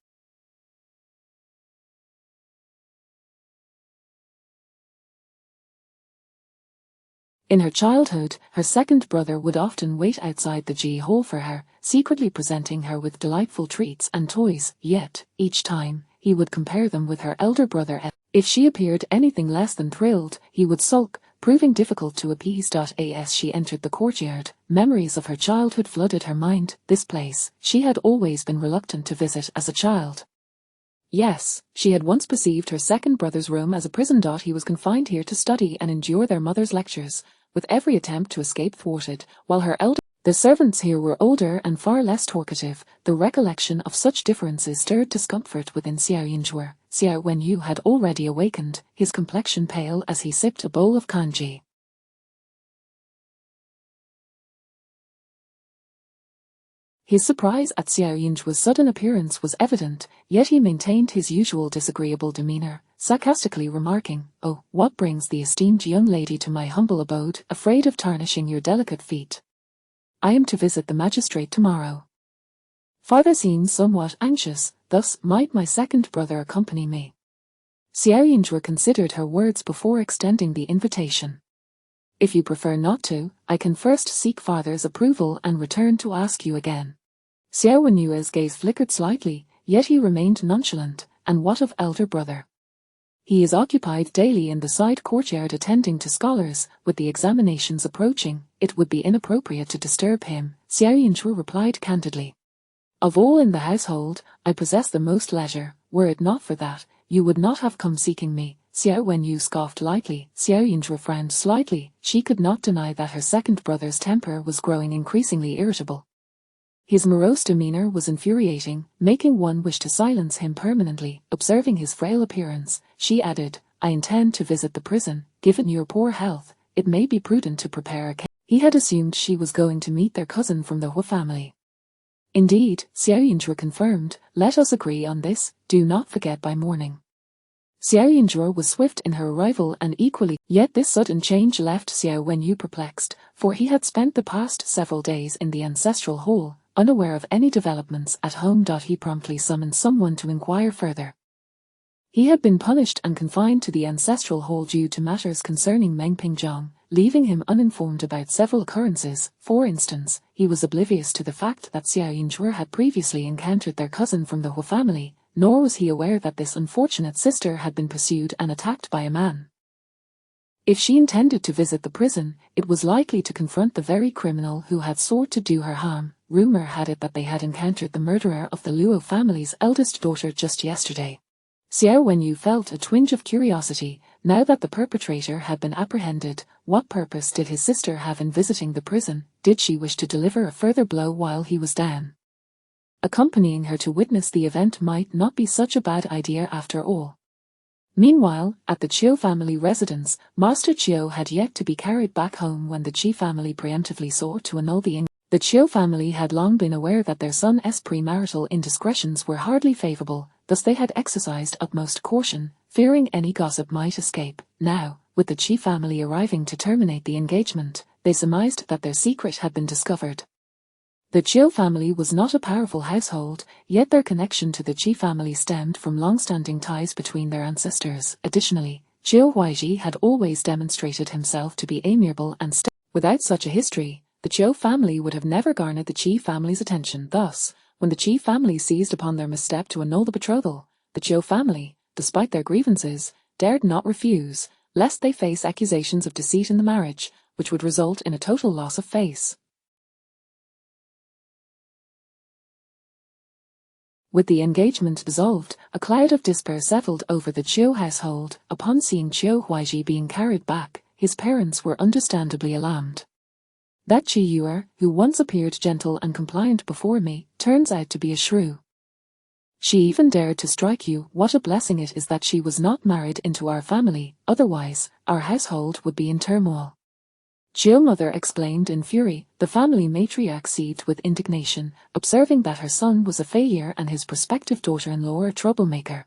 In her childhood, her second brother would often wait outside the Ji Hall for her, secretly presenting her with delightful treats and toys. Yet, each time, he would compare them with her elder brother. If she appeared anything less than thrilled, he would sulk, proving difficult to appease. As she entered the courtyard, memories of her childhood flooded her mind. This place, she had always been reluctant to visit as a child. Yes, she had once perceived her second brother's room as a prison. He was confined here to study and endure their mother's lectures, with every attempt to escape thwarted, while the servants here were older and far less talkative. The recollection of such differences stirred discomfort within Xiao Yunzhuo. Xiao Wenyu had already awakened, his complexion pale as he sipped a bowl of kanji. His surprise at Xiao Yunzhuo's sudden appearance was evident, yet he maintained his usual disagreeable demeanor, sarcastically remarking, "Oh, what brings the esteemed young lady to my humble abode, afraid of tarnishing your delicate feet? I am to visit the magistrate tomorrow. Father seems somewhat anxious, thus might my second brother accompany me." Xiao Yinzhe considered her words before extending the invitation. If you prefer not to, I can first seek father's approval and return to ask you again. Xiao Wenyue's gaze flickered slightly, yet he remained nonchalant. And what of elder brother? He is occupied daily in the side courtyard attending to scholars. With the examinations approaching, it would be inappropriate to disturb him, Xiao Yinzhe replied candidly. Of all in the household, I possess the most leisure. Were it not for that, you would not have come seeking me. Xiao Wenyu scoffed lightly. Xiao Yinzhe frowned slightly. She could not deny that her second brother's temper was growing increasingly irritable. His morose demeanor was infuriating, making one wish to silence him permanently. Observing his frail appearance, she added, I intend to visit the prison. Given your poor health, it may be prudent to prepare a cake. He had assumed she was going to meet their cousin from the Hu family. Indeed, Xiao Yinzhe confirmed, let us agree on this, do not forget by morning. Xiao Yinzhe was swift in her arrival and equally, yet this sudden change left Xiao Wenyu perplexed, for he had spent the past several days in the ancestral hall, unaware of any developments at home. He promptly summoned someone to inquire further. He had been punished and confined to the ancestral hall due to matters concerning Meng Pingzhang, leaving him uninformed about several occurrences. For instance, he was oblivious to the fact that Xiao Yinzhe had previously encountered their cousin from the Hu family, nor was he aware that this unfortunate sister had been pursued and attacked by a man. If she intended to visit the prison, it was likely to confront the very criminal who had sought to do her harm. Rumor had it that they had encountered the murderer of the Luo family's eldest daughter just yesterday. Xiao Wenyu felt a twinge of curiosity. Now that the perpetrator had been apprehended, what purpose did his sister have in visiting the prison? Did she wish to deliver a further blow while he was down? Accompanying her to witness the event might not be such a bad idea after all. Meanwhile, at the Chiu family residence, Master Chiu had yet to be carried back home when the Qi family preemptively sought to annul the engagement. The Chiu family had long been aware that their son's premarital indiscretions were hardly favorable, thus they had exercised utmost caution, fearing any gossip might escape. Now, with the Qi family arriving to terminate the engagement, they surmised that their secret had been discovered. The Chiu family was not a powerful household, yet their connection to the Qi family stemmed from long-standing ties between their ancestors. Additionally, Chiu Huaiji had always demonstrated himself to be amiable and steady. Without such a history, the Chiu family would have never garnered the Qi family's attention. Thus, when the Qi family seized upon their misstep to annul the betrothal, the Chiu family, despite their grievances, dared not refuse, lest they face accusations of deceit in the marriage, which would result in a total loss of face. With the engagement dissolved, a cloud of despair settled over the Chiu household. Upon seeing Chiu Huaiji being carried back, his parents were understandably alarmed. That Qi Yuer, who once appeared gentle and compliant before me, turns out to be a shrew. She even dared to strike you. What a blessing it is that she was not married into our family, otherwise, our household would be in turmoil. Chiu mother exclaimed in fury. The family matriarch seethed with indignation, observing that her son was a failure and his prospective daughter-in-law a troublemaker.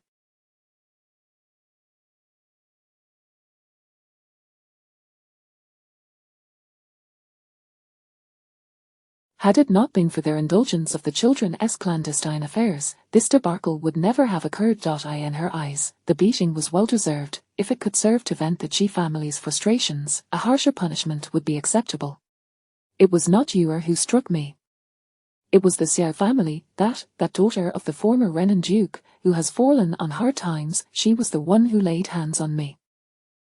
Had it not been for their indulgence of the children's clandestine affairs, this debacle would never have occurred. In her eyes, the beating was well deserved. If it could serve to vent the Qi family's frustrations, a harsher punishment would be acceptable. It was not Yuer who struck me. It was the Xiao family, that daughter of the former Renan Duke, who has fallen on hard times. She was the one who laid hands on me.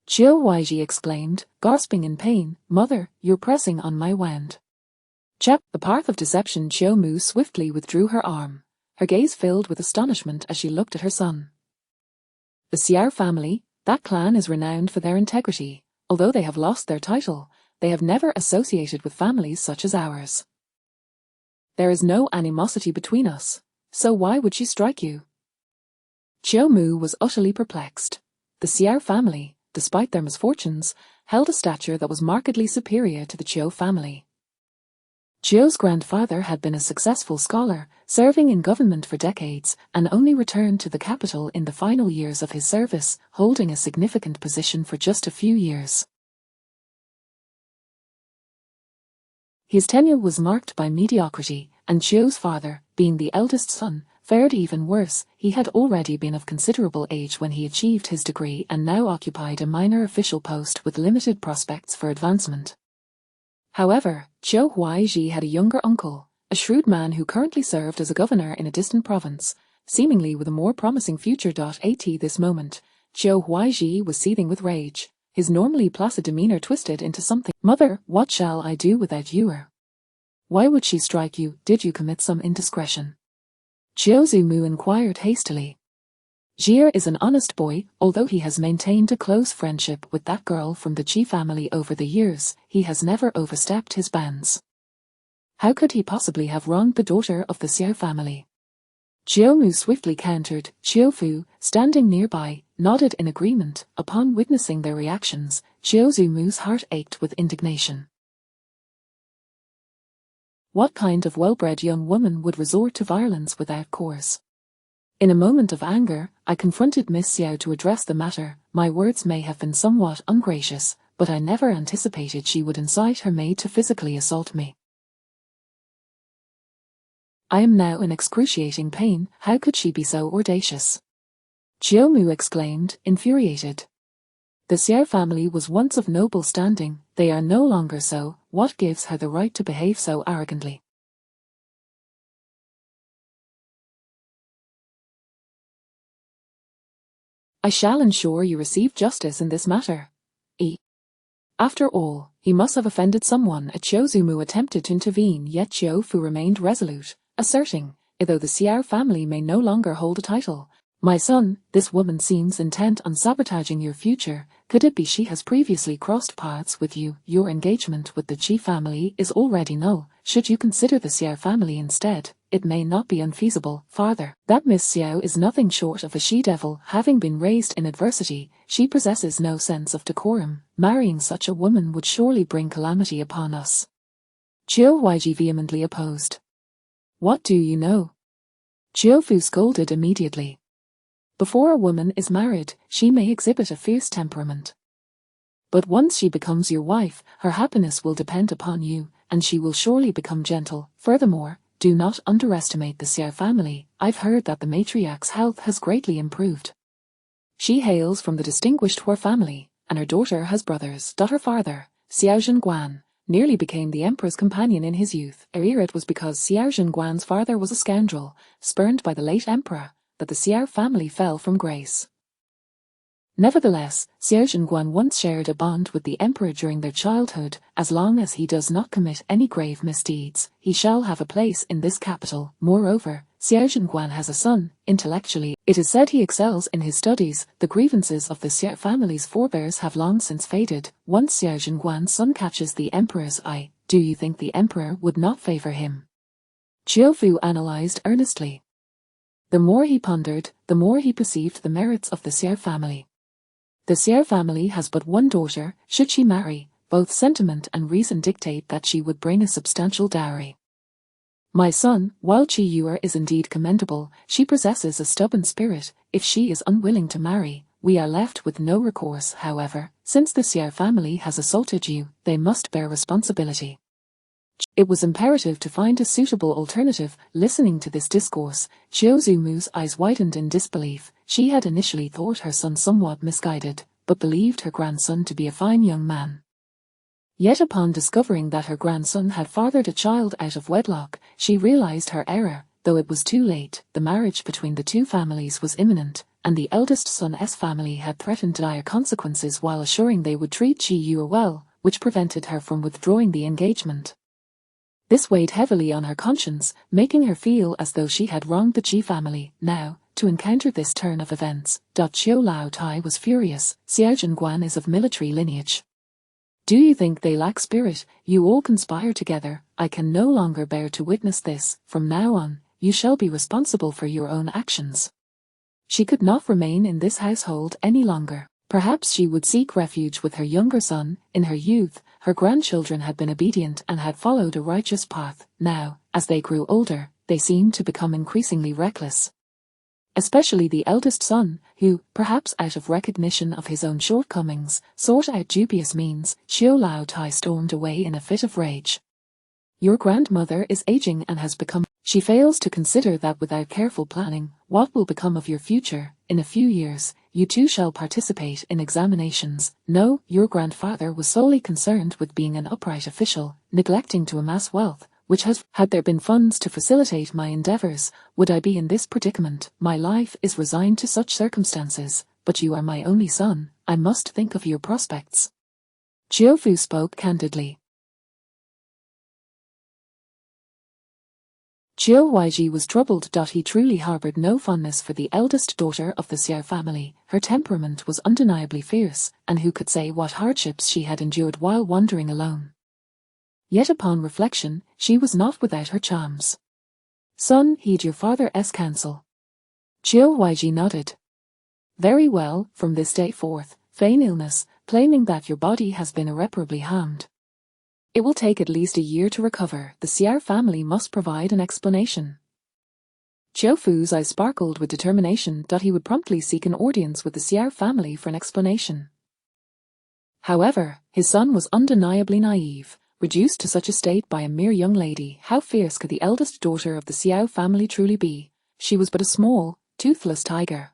Chiu Huaiji exclaimed, gasping in pain, Mother, you're pressing on my wound. The path of deception. Chiu Mu swiftly withdrew her arm. Her gaze filled with astonishment as she looked at her son. The Xiao family, that clan is renowned for their integrity. Although they have lost their title, they have never associated with families such as ours. There is no animosity between us, so why would she strike you? Chiu Mu was utterly perplexed. The Xiao family, despite their misfortunes, held a stature that was markedly superior to the Chiu family. Chiu's grandfather had been a successful scholar, serving in government for decades, and only returned to the capital in the final years of his service, holding a significant position for just a few years. His tenure was marked by mediocrity, and Chiu's father, being the eldest son, fared even worse. He had already been of considerable age when he achieved his degree and now occupied a minor official post with limited prospects for advancement. However, Zhou Huaizhi had a younger uncle, a shrewd man who currently served as a governor in a distant province, seemingly with a more promising future. At this moment, Zhou Huaizhi was seething with rage, his normally placid demeanor twisted into something. "Mother, what shall I do without you? Why would she strike you? Did you commit some indiscretion?" Jiao Zumu inquired hastily. "Jia is an honest boy, although he has maintained a close friendship with that girl from the Qi family over the years. He has never overstepped his bounds. How could he possibly have wronged the daughter of the Xiao family?" Jiao Mu swiftly countered. Qiu Fu, standing nearby, nodded in agreement. Upon witnessing their reactions, Jiao Zumu's heart ached with indignation. What kind of well-bred young woman would resort to violence without cause? In a moment of anger, I confronted Miss Xiao to address the matter. My words may have been somewhat ungracious, but I never anticipated she would incite her maid to physically assault me. I am now in excruciating pain. How could she be so audacious? Jiao Mu exclaimed, infuriated. The Xiao family was once of noble standing. They are no longer so. What gives her the right to behave so arrogantly? I shall ensure you receive justice in this matter. After all, he must have offended someone. Qiu Zumu attempted to intervene, yet Qiu Fu remained resolute, asserting, though the Xiao family may no longer hold a title, "My son, this woman seems intent on sabotaging your future. Could it be she has previously crossed paths with you? Your engagement with the Qi family is already null. Should you consider the Xiao family instead, it may not be unfeasible. Farther, that Miss Xiao is nothing short of a she-devil. Having been raised in adversity, she possesses no sense of decorum. Marrying such a woman would surely bring calamity upon us." Zhou Huaizhi vehemently opposed. "What do you know?" Qiu Fu scolded immediately. "Before a woman is married, she may exhibit a fierce temperament. But once she becomes your wife, her happiness will depend upon you, and she will surely become gentle. Furthermore, do not underestimate the Xiao family. I've heard that the matriarch's health has greatly improved. She hails from the distinguished Hua family, and her daughter has brothers. Her father, Xiao Zhenguan, nearly became the emperor's companion in his youth. It was because Xiao Zhenguan's father was a scoundrel, spurned by the late emperor, that the Xiao family fell from grace. Nevertheless, Xiao Zhenguan once shared a bond with the emperor during their childhood. As long as he does not commit any grave misdeeds, he shall have a place in this capital. Moreover, Xiao Zhenguan has a son. Intellectually, it is said he excels in his studies. The grievances of the Xiao family's forebears have long since faded. Once Xiao Zhenguan's son catches the emperor's eye, do you think the emperor would not favor him?" Qiu Fu analyzed earnestly. The more he pondered, the more he perceived the merits of the Xiao family. The Xiao family has but one daughter. Should she marry, both sentiment and reason dictate that she would bring a substantial dowry. My son, while Qi Yuer is indeed commendable, she possesses a stubborn spirit. If she is unwilling to marry, we are left with no recourse. However, since the Xiao family has assaulted you, they must bear responsibility. It was imperative to find a suitable alternative. Listening to this discourse, Qiu Zumu's eyes widened in disbelief. She had initially thought her son somewhat misguided, but believed her grandson to be a fine young man. Yet upon discovering that her grandson had fathered a child out of wedlock, she realized her error. Though it was too late, the marriage between the two families was imminent, and the eldest son's family had threatened dire consequences while assuring they would treat Qi Yuer well, which prevented her from withdrawing the engagement. This weighed heavily on her conscience, making her feel as though she had wronged the Qi family. Now, to encounter this turn of events, Qiu Lao Tai was furious. Xiao Zhenguan is of military lineage. Do you think they lack spirit? You all conspire together. I can no longer bear to witness this. From now on, you shall be responsible for your own actions. She could not remain in this household any longer. Perhaps she would seek refuge with her younger son. In her youth, her grandchildren had been obedient and had followed a righteous path. Now, as they grew older, they seemed to become increasingly reckless. Especially the eldest son, who, perhaps out of recognition of his own shortcomings, sought out dubious means. Xiu Lao Tai stormed away in a fit of rage. Your grandmother is aging and has become She fails to consider that without careful planning, what will become of your future? In a few years, you too shall participate in examinations. No, your grandfather was solely concerned with being an upright official, neglecting to amass wealth, which had there been funds to facilitate my endeavors, would I be in this predicament. My life is resigned to such circumstances, but you are my only son, I must think of your prospects. Fu spoke candidly. Ji was troubled. He truly harbored no fondness for the eldest daughter of the Xiao family. Her temperament was undeniably fierce, and who could say what hardships she had endured while wandering alone. Yet upon reflection, she was not without her charms. Son, heed your father's counsel. Ji nodded. Very well, from this day forth, feign illness, claiming that your body has been irreparably harmed. It will take at least a year to recover. The Xiao family must provide an explanation. Fu's eyes sparkled with determination. He would promptly seek an audience with the Xiao family for an explanation. However, his son was undeniably naive, reduced to such a state by a mere young lady. How fierce could the eldest daughter of the Xiao family truly be? She was but a small, toothless tiger.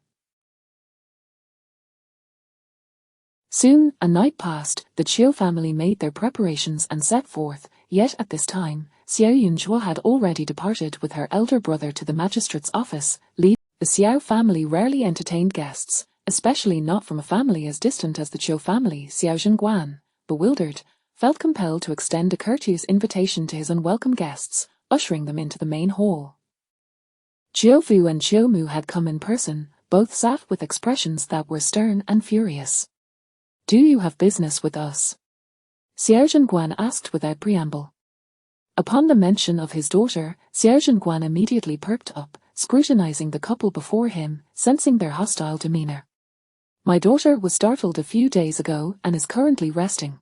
Soon, a night passed. The Qiu family made their preparations and set forth, yet at this time, Xiao Yunzhuo had already departed with her elder brother to the magistrate's office. The Xiao family rarely entertained guests, especially not from a family as distant as the Qiu family. Xiao Zhenguan, bewildered, felt compelled to extend a courteous invitation to his unwelcome guests, ushering them into the main hall. Fu and Mu had come in person. Both sat with expressions that were stern and furious. Do you have business with us? Xiao Zhenguan asked without preamble. Upon the mention of his daughter, Xiao Zhenguan immediately perked up, scrutinizing the couple before him, sensing their hostile demeanor. My daughter was startled a few days ago and is currently resting.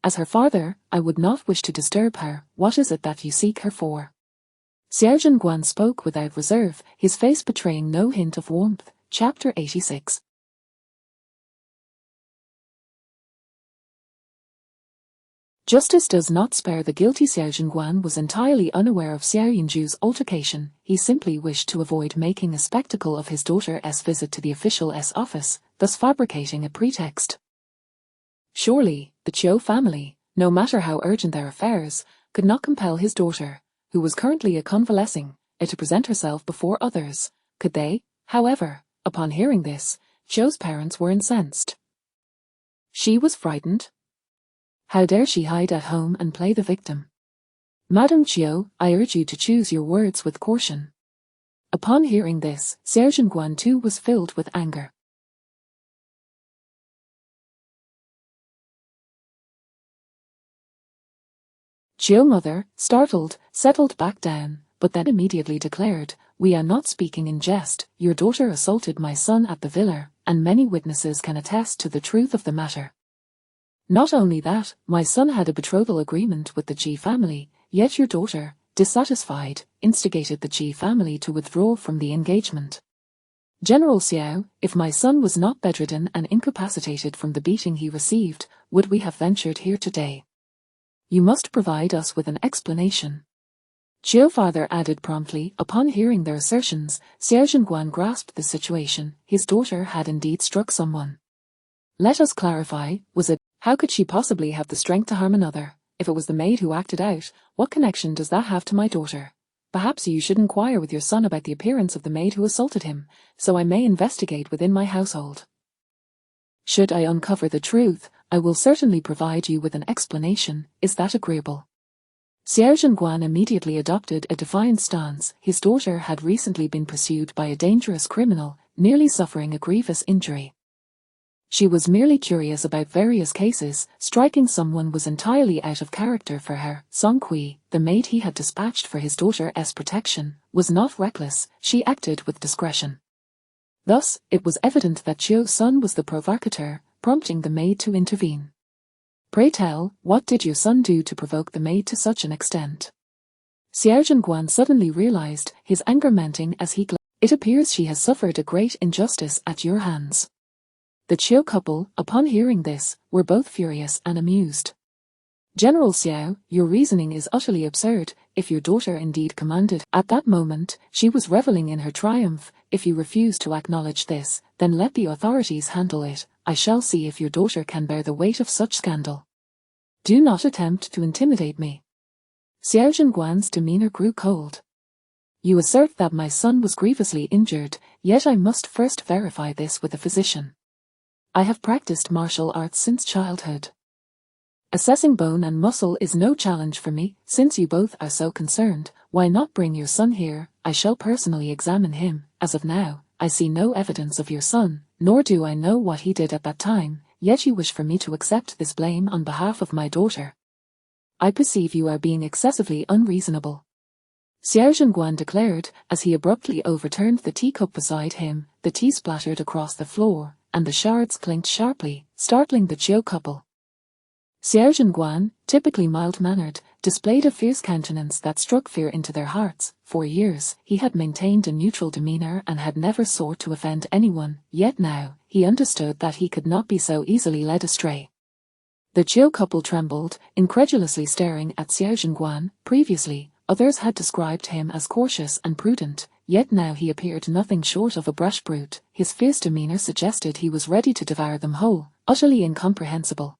As her father, I would not wish to disturb her. What is it that you seek her for? Xiao Zhenguan spoke without reserve, his face betraying no hint of warmth. Chapter 86. Justice does not spare the guilty. Xiao Zhenguan was entirely unaware of Xiao Yunzhu's altercation. He simply wished to avoid making a spectacle of his daughter's visit to the official's office, thus fabricating a pretext. Surely, the Qiu family, no matter how urgent their affairs, could not compel his daughter, who was currently convalescing, to present herself before others. Could they? However, upon hearing this, Qiu's parents were incensed. She was frightened. How dare she hide at home and play the victim? Madam Qiu, I urge you to choose your words with caution. Upon hearing this, Xiao Zhenguan too was filled with anger. Qiu mother, startled, settled back down, but then immediately declared, we are not speaking in jest. Your daughter assaulted my son at the villa, and many witnesses can attest to the truth of the matter. Not only that, my son had a betrothal agreement with the Qi family, yet your daughter, dissatisfied, instigated the Qi family to withdraw from the engagement. General Xiao, if my son was not bedridden and incapacitated from the beating he received, would we have ventured here today? You must provide us with an explanation. Qiu father added promptly. Upon hearing their assertions, Xiao Zhenguan grasped the situation. His daughter had indeed struck someone. Let us clarify, was it? How could she possibly have the strength to harm another? If it was the maid who acted out, what connection does that have to my daughter? Perhaps you should inquire with your son about the appearance of the maid who assaulted him, so I may investigate within my household. Should I uncover the truth, I will certainly provide you with an explanation. Is that agreeable? Xiao Zhenguan immediately adopted a defiant stance. His daughter had recently been pursued by a dangerous criminal, nearly suffering a grievous injury. She was merely curious about various cases. Striking someone was entirely out of character for her. Song Kui, the maid he had dispatched for his daughter's protection, was not reckless. She acted with discretion. Thus, it was evident that Qiu's son was the provocateur, prompting the maid to intervene. Pray tell, what did your son do to provoke the maid to such an extent? Xiao Zhenguan suddenly realized, his anger mounting as he glanced. It appears she has suffered a great injustice at your hands. The Qiu couple, upon hearing this, were both furious and amused. General Xiao, your reasoning is utterly absurd. if your daughter indeed commanded. At that moment, she was reveling in her triumph. If you refuse to acknowledge this, then let the authorities handle it. I shall see if your daughter can bear the weight of such scandal. Do not attempt to intimidate me. Xiao Zhenguan's demeanor grew cold. You assert that my son was grievously injured, yet I must first verify this with a physician. I have practiced martial arts since childhood. Assessing bone and muscle is no challenge for me. Since you both are so concerned, why not bring your son here? I shall personally examine him. As of now, I see no evidence of your son, nor do I know what he did at that time, yet you wish for me to accept this blame on behalf of my daughter. I perceive you are being excessively unreasonable. Xiao Zhenguan declared, as he abruptly overturned the teacup beside him. The tea splattered across the floor, and the shards clinked sharply, startling the Chiu couple. Xiao Zhenguan, typically mild-mannered, displayed a fierce countenance that struck fear into their hearts. For years, he had maintained a neutral demeanor and had never sought to offend anyone, yet now, he understood that he could not be so easily led astray. The Chiu couple trembled, incredulously staring at Xiao Zhenguan. Previously, others had described him as cautious and prudent, yet now he appeared nothing short of a brash brute. His fierce demeanor suggested he was ready to devour them whole, utterly incomprehensible.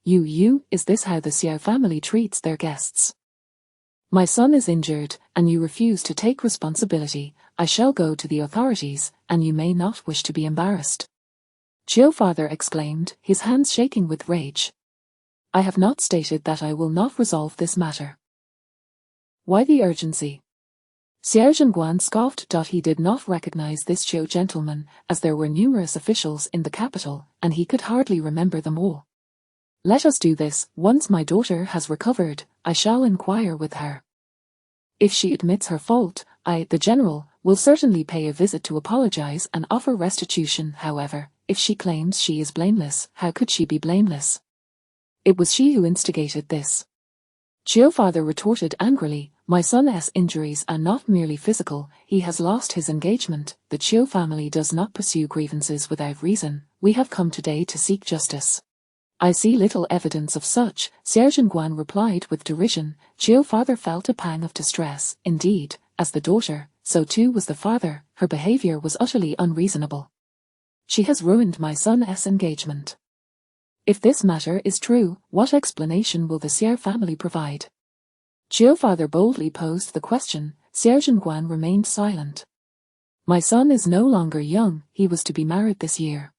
Is this how the Xiao family treats their guests? My son is injured, and you refuse to take responsibility. I shall go to the authorities, and you may not wish to be embarrassed. Chiu father exclaimed, his hands shaking with rage. I have not stated that I will not resolve this matter. Why the urgency? Xiao Zhenguan scoffed. He did not recognize this Chiu gentleman, as there were numerous officials in the capital, and he could hardly remember them all. Let us do this. Once my daughter has recovered, I shall inquire with her. If she admits her fault, I, the general, will certainly pay a visit to apologize and offer restitution. However, if she claims she is blameless, how could she be blameless? It was she who instigated this. Chiu father retorted angrily, my son's injuries are not merely physical, he has lost his engagement. The Chiu family does not pursue grievances without reason. We have come today to seek justice. I see little evidence of such, Xiao Zhenguan replied with derision. Chiu father felt a pang of distress. Indeed, as the daughter, so too was the father. Her behavior was utterly unreasonable. She has ruined my son's engagement. If this matter is true, what explanation will the Xiao family provide? Chiu father boldly posed the question. Xiao Zhenguan remained silent. My son is no longer young, he was to be married this year.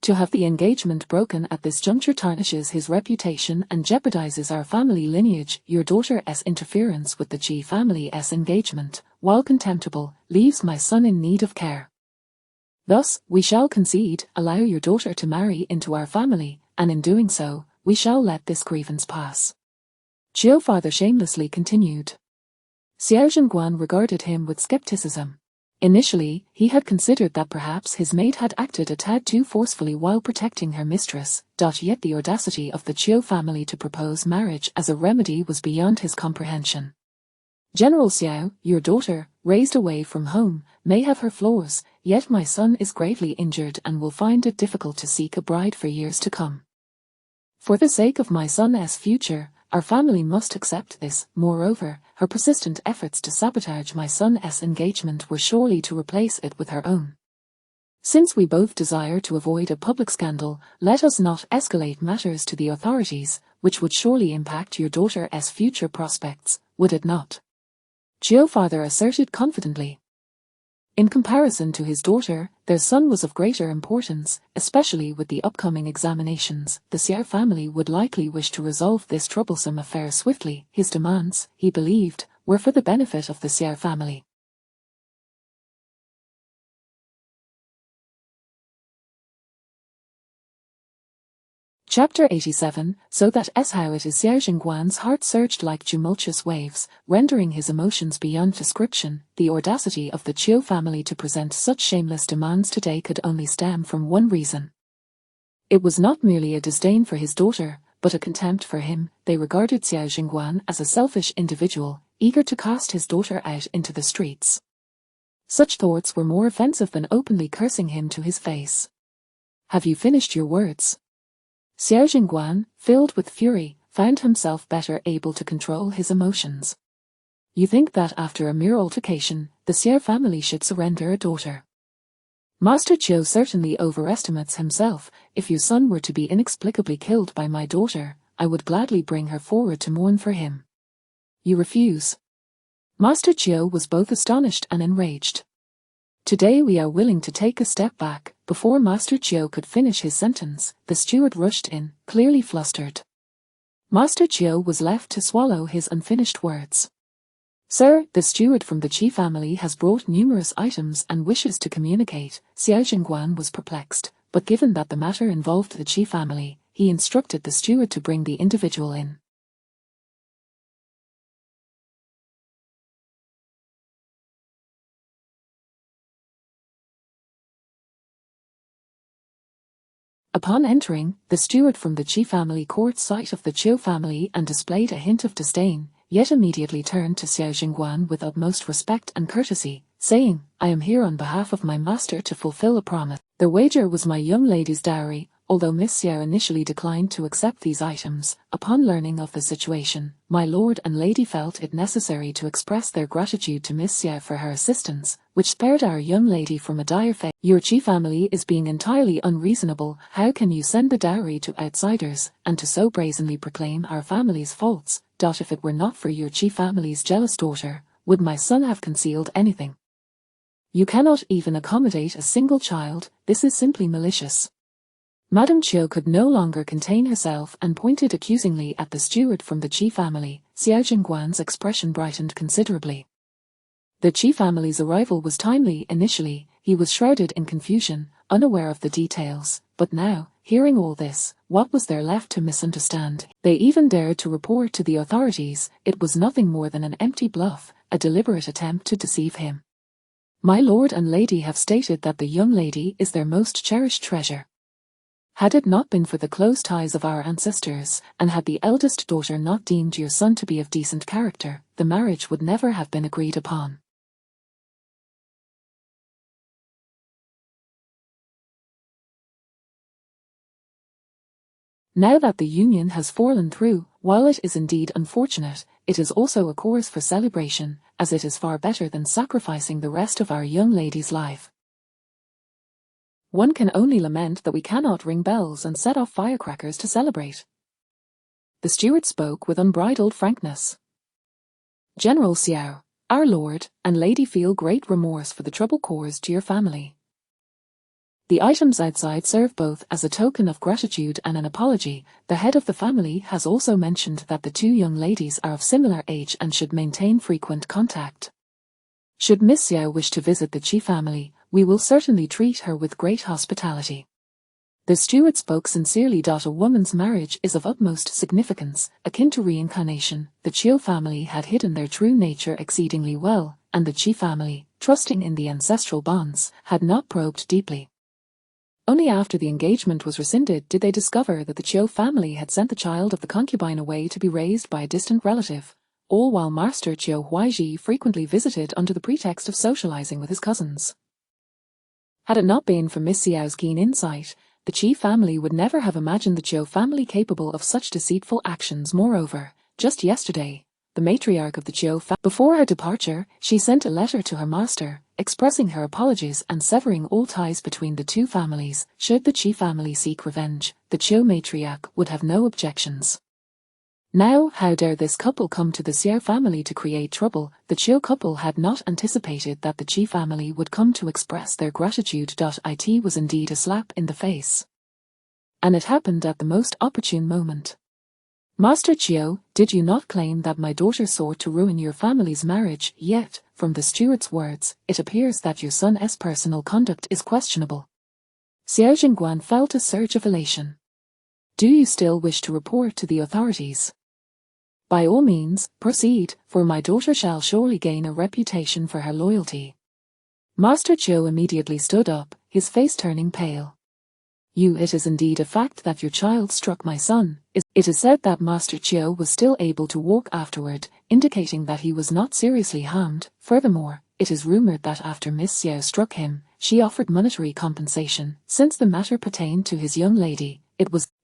To have the engagement broken at this juncture tarnishes his reputation and jeopardizes our family lineage. Your daughter's interference with the Qi family's engagement, while contemptible, leaves my son in need of care. Thus, we shall concede, allow your daughter to marry into our family, and in doing so, we shall let this grievance pass. Chiu father shamelessly continued. Xiao Zhenguan regarded him with skepticism. Initially, he had considered that perhaps his maid had acted a tad too forcefully while protecting her mistress. Yet the audacity of the Chiu family to propose marriage as a remedy was beyond his comprehension. General Xiao, your daughter, raised away from home, may have her flaws, yet my son is gravely injured and will find it difficult to seek a bride for years to come. For the sake of my son's future, our family must accept this. Moreover, her persistent efforts to sabotage my son's engagement were surely to replace it with her own. Since we both desire to avoid a public scandal, let us not escalate matters to the authorities, which would surely impact your daughter's future prospects, would it not? Chiu father asserted confidently. In comparison to his daughter, their son was of greater importance, especially with the upcoming examinations. The Xiao family would likely wish to resolve this troublesome affair swiftly. His demands, he believed, were for the benefit of the Xiao family. Chapter 87. So that is how it is. Xiao Zhenguan's heart surged like tumultuous waves, rendering his emotions beyond description. The audacity of the Chiu family to present such shameless demands today could only stem from one reason. It was not merely a disdain for his daughter, but a contempt for him. They regarded Xiao Zhenguan as a selfish individual, eager to cast his daughter out into the streets. Such thoughts were more offensive than openly cursing him to his face. Have you finished your words? Xiao Zhenguan, filled with fury, found himself better able to control his emotions. You think that after a mere altercation, the Xiao family should surrender a daughter. Master Chiu certainly overestimates himself. If your son were to be inexplicably killed by my daughter, I would gladly bring her forward to mourn for him. You refuse. Master Chiu was both astonished and enraged. Today we are willing to take a step back. Before Master Chiu could finish his sentence, the steward rushed in, clearly flustered. Master Chiu was left to swallow his unfinished words. Sir, the steward from the Qi family has brought numerous items and wishes to communicate. Xiao Jingguan was perplexed, but given that the matter involved the Qi family, he instructed the steward to bring the individual in. Upon entering, the steward from the Qi family caught sight of the Chiu family and displayed a hint of disdain, yet immediately turned to Xiao Jingguan with utmost respect and courtesy, saying, I am here on behalf of my master to fulfill a promise. The wager was my young lady's dowry. Although Miss Xiao initially declined to accept these items, upon learning of the situation, my lord and lady felt it necessary to express their gratitude to Miss Xiao for her assistance, which spared our young lady from a dire fate. Your Qi family is being entirely unreasonable. How can you send the dowry to outsiders, and to so brazenly proclaim our family's faults? If it were not for your Qi family's jealous daughter, would my son have concealed anything? You cannot even accommodate a single child. This is simply malicious. Madame Chiu could no longer contain herself and pointed accusingly at the steward from the Qi family. Xiao Jingguan's expression brightened considerably. The Qi family's arrival was timely. Initially, he was shrouded in confusion, unaware of the details, but now, hearing all this, what was there left to misunderstand? They even dared to report to the authorities. It was nothing more than an empty bluff, a deliberate attempt to deceive him. My lord and lady have stated that the young lady is their most cherished treasure. Had it not been for the close ties of our ancestors, and had the eldest daughter not deemed your son to be of decent character, the marriage would never have been agreed upon. Now that the union has fallen through, while it is indeed unfortunate, it is also a cause for celebration, as it is far better than sacrificing the rest of our young lady's life. One can only lament that we cannot ring bells and set off firecrackers to celebrate. The steward spoke with unbridled frankness. General Xiao, our lord and lady feel great remorse for the trouble caused to your family. The items outside serve both as a token of gratitude and an apology. The head of the family has also mentioned that the two young ladies are of similar age and should maintain frequent contact. Should Miss Xiao wish to visit the Qi family, we will certainly treat her with great hospitality. The steward spoke sincerely. A woman's marriage is of utmost significance, akin to reincarnation. The Chiu family had hidden their true nature exceedingly well, and the Qi family, trusting in the ancestral bonds, had not probed deeply. Only after the engagement was rescinded did they discover that the Chiu family had sent the child of the concubine away to be raised by a distant relative, all while Master Chiu Huaiji frequently visited under the pretext of socializing with his cousins. Had it not been for Miss Xiao's keen insight, the Qi family would never have imagined the Chiu family capable of such deceitful actions. Moreover, just yesterday, the matriarch of the Chiu family, before her departure, she sent a letter to her master, expressing her apologies and severing all ties between the two families. Should the Qi family seek revenge, the Chiu matriarch would have no objections. Now, how dare this couple come to the Xiao family to create trouble? The Chiu couple had not anticipated that the Qi family would come to express their gratitude. It was indeed a slap in the face. And it happened at the most opportune moment. Master Chiu, did you not claim that my daughter sought to ruin your family's marriage? Yet, from the steward's words, it appears that your son's personal conduct is questionable. Xiao Jingguan felt a surge of elation. Do you still wish to report to the authorities? By all means, proceed, for my daughter shall surely gain a reputation for her loyalty. Master Chiu immediately stood up, his face turning pale. It is indeed a fact that your child struck my son. It is said that Master Chiu was still able to walk afterward, indicating that he was not seriously harmed. Furthermore, it is rumored that after Miss Xiao struck him, she offered monetary compensation. Since the matter pertained to his young lady,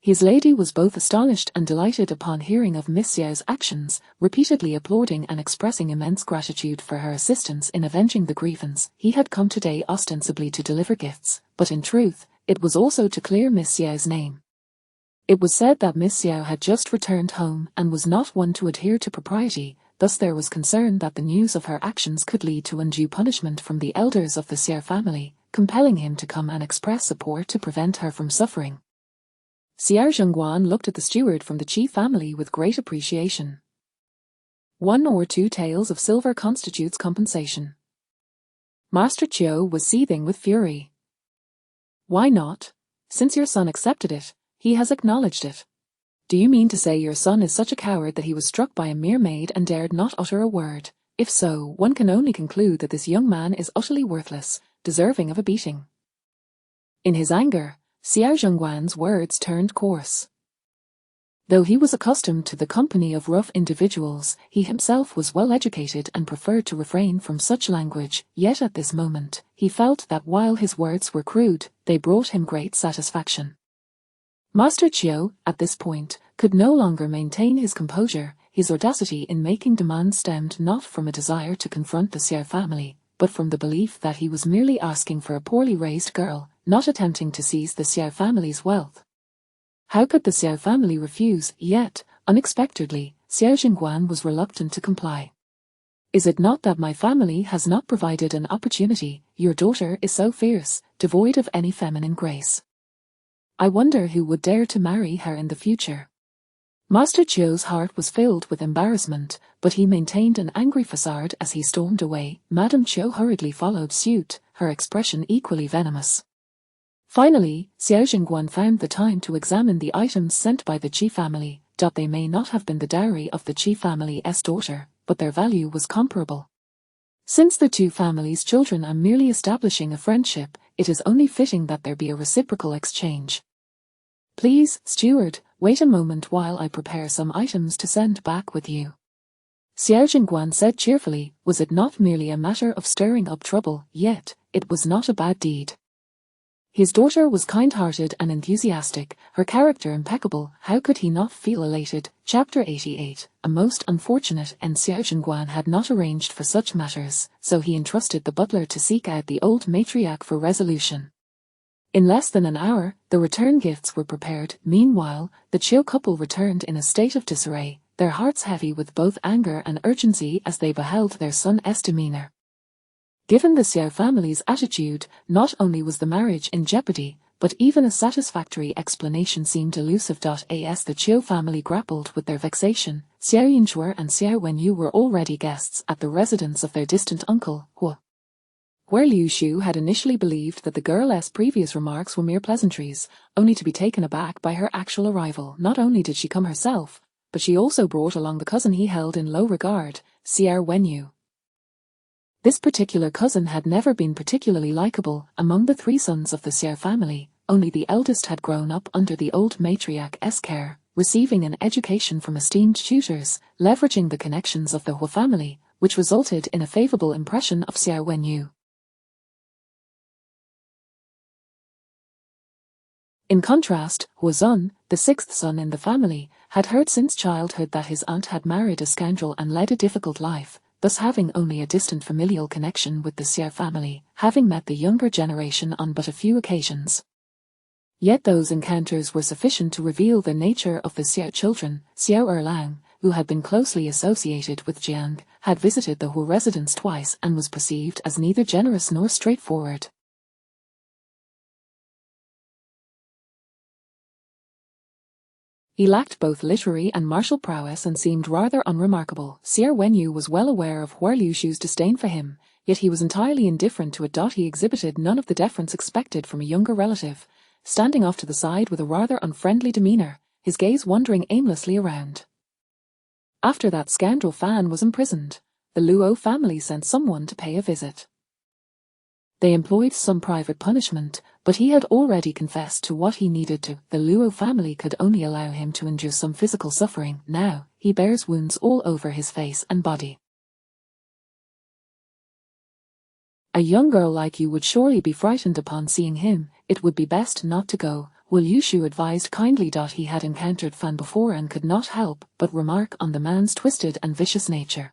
His lady was both astonished and delighted upon hearing of Miss Xiao's actions, repeatedly applauding and expressing immense gratitude for her assistance in avenging the grievance. He had come today ostensibly to deliver gifts, but in truth, it was also to clear Miss Xiao's name. It was said that Miss Xiao had just returned home and was not one to adhere to propriety, thus there was concern that the news of her actions could lead to undue punishment from the elders of the Xiao family, compelling him to come and express support to prevent her from suffering. Xiao Zhengguan looked at the steward from the Qi family with great appreciation. 1 or 2 taels of silver constitutes compensation. Master Qiu was seething with fury. Why not? Since your son accepted it, he has acknowledged it. Do you mean to say your son is such a coward that he was struck by a mere maid and dared not utter a word? If so, one can only conclude that this young man is utterly worthless, deserving of a beating. In his anger, Xiao Zhengguan's words turned coarse. Though he was accustomed to the company of rough individuals, he himself was well educated and preferred to refrain from such language, yet at this moment, he felt that while his words were crude, they brought him great satisfaction. Master Qiu, at this point, could no longer maintain his composure. His audacity in making demands stemmed not from a desire to confront the Xiao family, but from the belief that he was merely asking for a poorly raised girl, not attempting to seize the Xiao family's wealth. How could the Xiao family refuse? Yet, unexpectedly, Xiao Zhengguan was reluctant to comply. Is it not that my family has not provided an opportunity? Your daughter is so fierce, devoid of any feminine grace. I wonder who would dare to marry her in the future. Master Qiu's heart was filled with embarrassment, but he maintained an angry facade as he stormed away. Madame Qiu hurriedly followed suit, her expression equally venomous. Finally, Xiao Zhengguan found the time to examine the items sent by the Qi family. They may not have been the dowry of the Qi family's daughter, but their value was comparable. Since the two families' children are merely establishing a friendship, it is only fitting that there be a reciprocal exchange. Please, steward, wait a moment while I prepare some items to send back with you. Xiao Zhengguan said cheerfully, was it not merely a matter of stirring up trouble, yet, it was not a bad deed. His daughter was kind-hearted and enthusiastic, her character impeccable, how could he not feel elated? Chapter 88. A most unfortunate and Xiao Zhengguan had not arranged for such matters, so he entrusted the butler to seek out the old matriarch for resolution. In less than an hour, the return gifts were prepared. Meanwhile, the Qiu couple returned in a state of disarray, their hearts heavy with both anger and urgency as they beheld their son's demeanor. Given the Xiao family's attitude, not only was the marriage in jeopardy, but even a satisfactory explanation seemed elusive. As the Qiu family grappled with their vexation, Xiao Yinzhuo and Xiao Wenyu were already guests at the residence of their distant uncle, Hu. Where Liu Shu had initially believed that the girl's previous remarks were mere pleasantries, only to be taken aback by her actual arrival. Not only did she come herself, but she also brought along the cousin he held in low regard, Xiao Wenyu. This particular cousin had never been particularly likable. Among the 3 sons of the Xiao family, only the eldest had grown up under the old matriarch's care, receiving an education from esteemed tutors, leveraging the connections of the Hu family, which resulted in a favorable impression of Xiao Wenyu. In contrast, Huazun, the 6th son in the family, had heard since childhood that his aunt had married a scoundrel and led a difficult life, thus having only a distant familial connection with the Xiao family, having met the younger generation on but a few occasions. Yet those encounters were sufficient to reveal the nature of the Xiao children. Xiao Erlang, who had been closely associated with Jiang, had visited the Hu residence twice and was perceived as neither generous nor straightforward. He lacked both literary and martial prowess and seemed rather unremarkable. Xiao Wenyu was well aware of Hua Liushu's disdain for him, yet he was entirely indifferent to it. He exhibited none of the deference expected from a younger relative, standing off to the side with a rather unfriendly demeanor, his gaze wandering aimlessly around. After that scoundrel Fan was imprisoned, the Luo family sent someone to pay a visit. They employed some private punishment, but he had already confessed to what he needed to. The Luo family could only allow him to endure some physical suffering. Now, he bears wounds all over his face and body. A young girl like you would surely be frightened upon seeing him. It would be best not to go. Will Yushu advised kindly. He had encountered Fan before and could not help but remark on the man's twisted and vicious nature.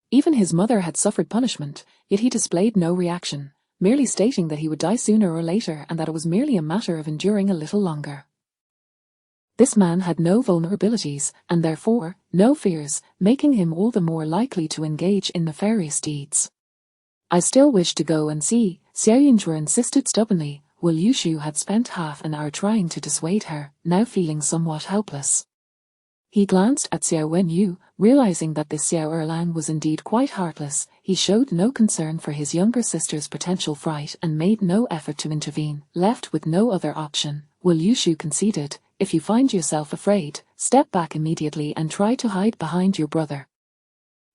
Even his mother had suffered punishment, yet he displayed no reaction, merely stating that he would die sooner or later and that it was merely a matter of enduring a little longer. This man had no vulnerabilities, and therefore, no fears, making him all the more likely to engage in nefarious deeds. I still wish to go and see, Xiao Yunzhe insisted stubbornly. Will Yushu had spent half an hour trying to dissuade her, now feeling somewhat helpless. He glanced at Xiao Wenyu, realizing that this Xiao Erlang was indeed quite heartless. He showed no concern for his younger sister's potential fright and made no effort to intervene. Left with no other option, Will Yushu conceded, if you find yourself afraid, step back immediately and try to hide behind your brother.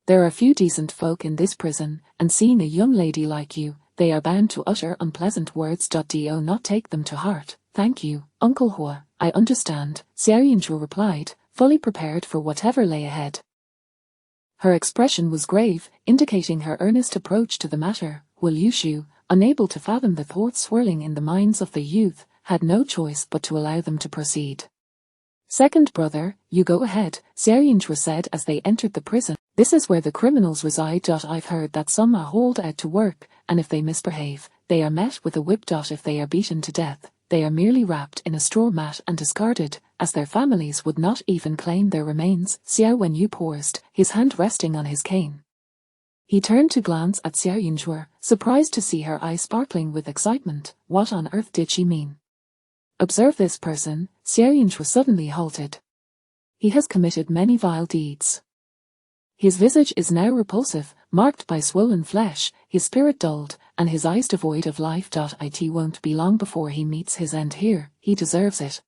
There are few decent folk in this prison, and seeing a young lady like you, they are bound to utter unpleasant words. Do not take them to heart. Thank you, Uncle Hua, I understand, Xiao Yunzhe replied, fully prepared for whatever lay ahead. Her expression was grave, indicating her earnest approach to the matter. Will Yushu, unable to fathom the thoughts swirling in the minds of the youth, had no choice but to allow them to proceed. Second brother, you go ahead, Xiao Yunzhe said as they entered the prison. This is where the criminals reside. I've heard that some are hauled out to work, and if they misbehave, they are met with a whip. If they are beaten to death, they are merely wrapped in a straw mat and discarded, as their families would not even claim their remains. Xiao Wenyu paused, his hand resting on his cane. He turned to glance at Xiao Yunzhe, surprised to see her eyes sparkling with excitement. What on earth did she mean? Observe this person, Xiao Yunzhe suddenly halted. He has committed many vile deeds. His visage is now repulsive, marked by swollen flesh, his spirit dulled, and his eyes devoid of life. It won't be long before he meets his end here. He deserves it.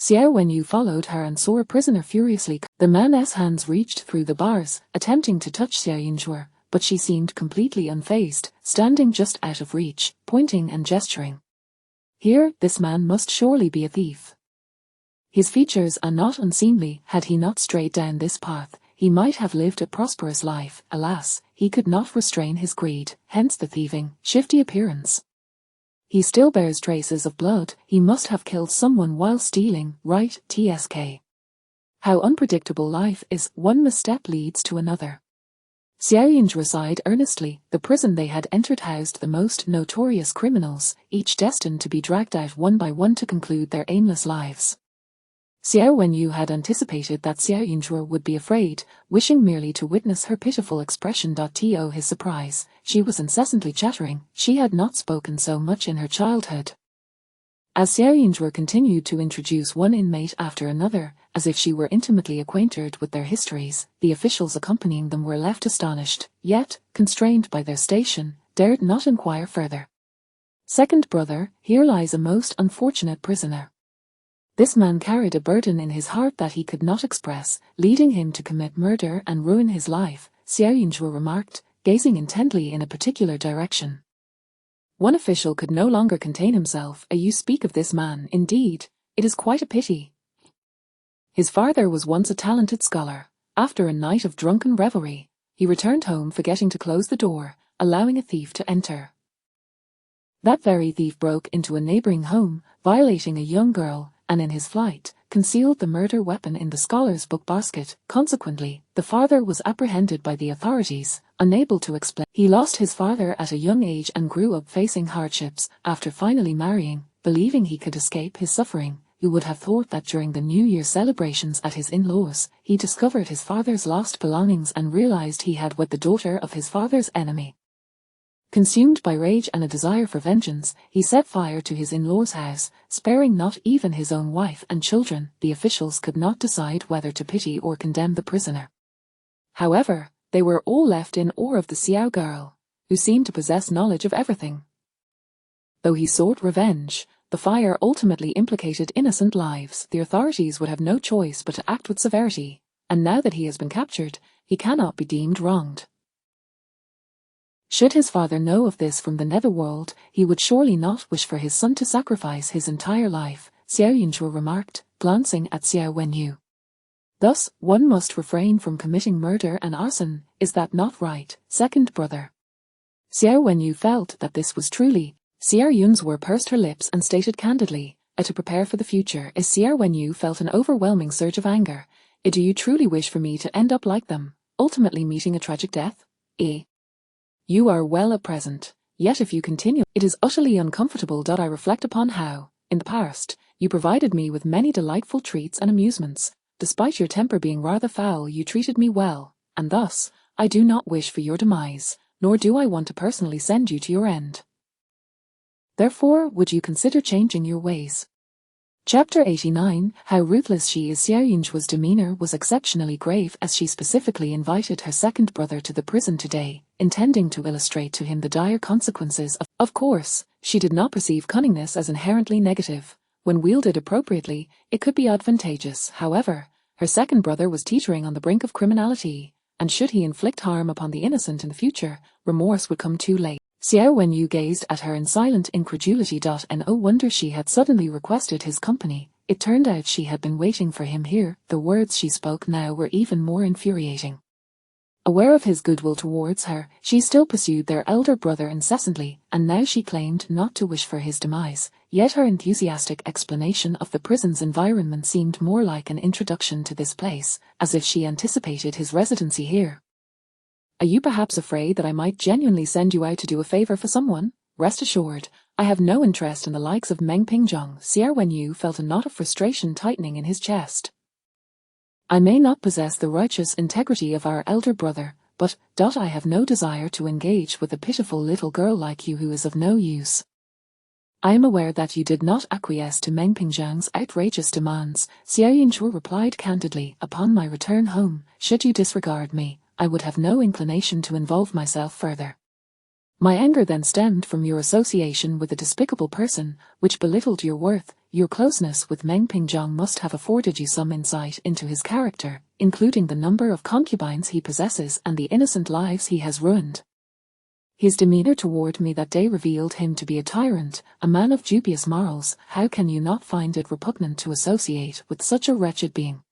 Xiao Wenyu followed her and saw a prisoner furiously. The man's hands reached through the bars, attempting to touch Xiao Yunzhe, but she seemed completely unfazed, standing just out of reach, pointing and gesturing. Here, this man must surely be a thief. His features are not unseemly. Had he not strayed down this path, he might have lived a prosperous life. Alas, he could not restrain his greed, hence the thieving, shifty appearance. He still bears traces of blood. He must have killed someone while stealing, right? Tsk. How unpredictable life is. One misstep leads to another. Xiao Yunzhe sighed earnestly. The prison they had entered housed the most notorious criminals, each destined to be dragged out one by one to conclude their aimless lives. Xiao Wenyu had anticipated that Xiao Yunzhe would be afraid, wishing merely to witness her pitiful expression. To his surprise, she was incessantly chattering. She had not spoken so much in her childhood. As Xiao Yunzhe continued to introduce one inmate after another, as if she were intimately acquainted with their histories, the officials accompanying them were left astonished, yet, constrained by their station, dared not inquire further. Second brother, here lies a most unfortunate prisoner. This man carried a burden in his heart that he could not express, leading him to commit murder and ruin his life, Xiao Yunzhe remarked, gazing intently in a particular direction. One official could no longer contain himself. You speak of this man, indeed, it is quite a pity. His father was once a talented scholar. After a night of drunken revelry, he returned home forgetting to close the door, allowing a thief to enter. That very thief broke into a neighboring home, violating a young girl, and in his flight, concealed the murder weapon in the scholar's book basket. Consequently, the father was apprehended by the authorities, unable to explain. He lost his father at a young age and grew up facing hardships. After finally marrying, believing he could escape his suffering, you would have thought that during the New Year celebrations at his in-laws, he discovered his father's lost belongings and realized he had wed the daughter of his father's enemy. Consumed by rage and a desire for vengeance, he set fire to his in-laws' house, sparing not even his own wife and children. The officials could not decide whether to pity or condemn the prisoner. However, they were all left in awe of the Xiao girl, who seemed to possess knowledge of everything. Though he sought revenge, the fire ultimately implicated innocent lives. The authorities would have no choice but to act with severity, and now that he has been captured, he cannot be deemed wronged. Should his father know of this from the netherworld, he would surely not wish for his son to sacrifice his entire life, Xiao Yunzhe remarked, glancing at Xiao Wenyu. Thus, one must refrain from committing murder and arson. Is that not right, second brother? Xiao Wenyu felt that this was truly. Xiao Yunzhe pursed her lips and stated candidly, to prepare for the future. Xiao Wenyu felt an overwhelming surge of anger. Do you truly wish for me to end up like them, ultimately meeting a tragic death? You are well at present, yet if you continue, it is utterly uncomfortable. I reflect upon how, in the past, you provided me with many delightful treats and amusements. Despite your temper being rather foul, you treated me well, and thus, I do not wish for your demise, nor do I want to personally send you to your end. Therefore, would you consider changing your ways? Chapter 89, How Ruthless She Is. Xiao Yun's demeanor was exceptionally grave as she specifically invited her second brother to the prison today, intending to illustrate to him the dire consequences of course, she did not perceive cunningness as inherently negative. When wielded appropriately, it could be advantageous. However, her second brother was teetering on the brink of criminality, and should he inflict harm upon the innocent in the future, remorse would come too late. Xiao Wenyu gazed at her in silent incredulity. No wonder she had suddenly requested his company. It turned out she had been waiting for him here. The words she spoke now were even more infuriating. Aware of his goodwill towards her, she still pursued their elder brother incessantly, and now she claimed not to wish for his demise. Yet her enthusiastic explanation of the prison's environment seemed more like an introduction to this place, as if she anticipated his residency here. Are you perhaps afraid that I might genuinely send you out to do a favor for someone? Rest assured, I have no interest in the likes of Meng Pingzhong. Xiao Wenyu felt a knot of frustration tightening in his chest. I may not possess the righteous integrity of our elder brother, but, I have no desire to engage with a pitiful little girl like you who is of no use. I am aware that you did not acquiesce to Meng Pingzhang's outrageous demands, Xiao Yunchu replied candidly. Upon my return home, should you disregard me, I would have no inclination to involve myself further. My anger then stemmed from your association with a despicable person, which belittled your worth. Your closeness with Meng Pingzhang must have afforded you some insight into his character, including the number of concubines he possesses and the innocent lives he has ruined. His demeanor toward me that day revealed him to be a tyrant, a man of dubious morals. How can you not find it repugnant to associate with such a wretched being?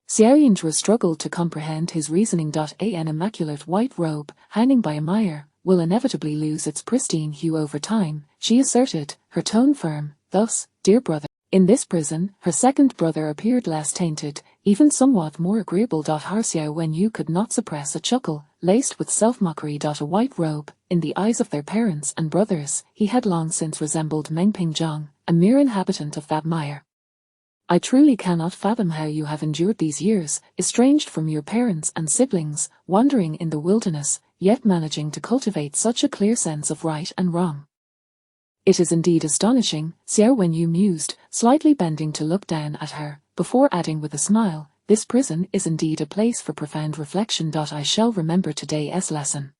Xiao Yunzhe struggled to comprehend his reasoning. An immaculate white robe, hanging by a mire, will inevitably lose its pristine hue over time, she asserted, her tone firm. Thus, dear brother, in this prison, her second brother appeared less tainted, even somewhat more agreeable. Xiao Wenyu could not suppress a chuckle, laced with self-mockery. A white robe, in the eyes of their parents and brothers, he had long since resembled Meng Pingzhang, a mere inhabitant of that mire. I truly cannot fathom how you have endured these years, estranged from your parents and siblings, wandering in the wilderness, yet managing to cultivate such a clear sense of right and wrong. It is indeed astonishing, Xiao Wenyu mused, slightly bending to look down at her, before adding with a smile, this prison is indeed a place for profound reflection. I shall remember today's lesson.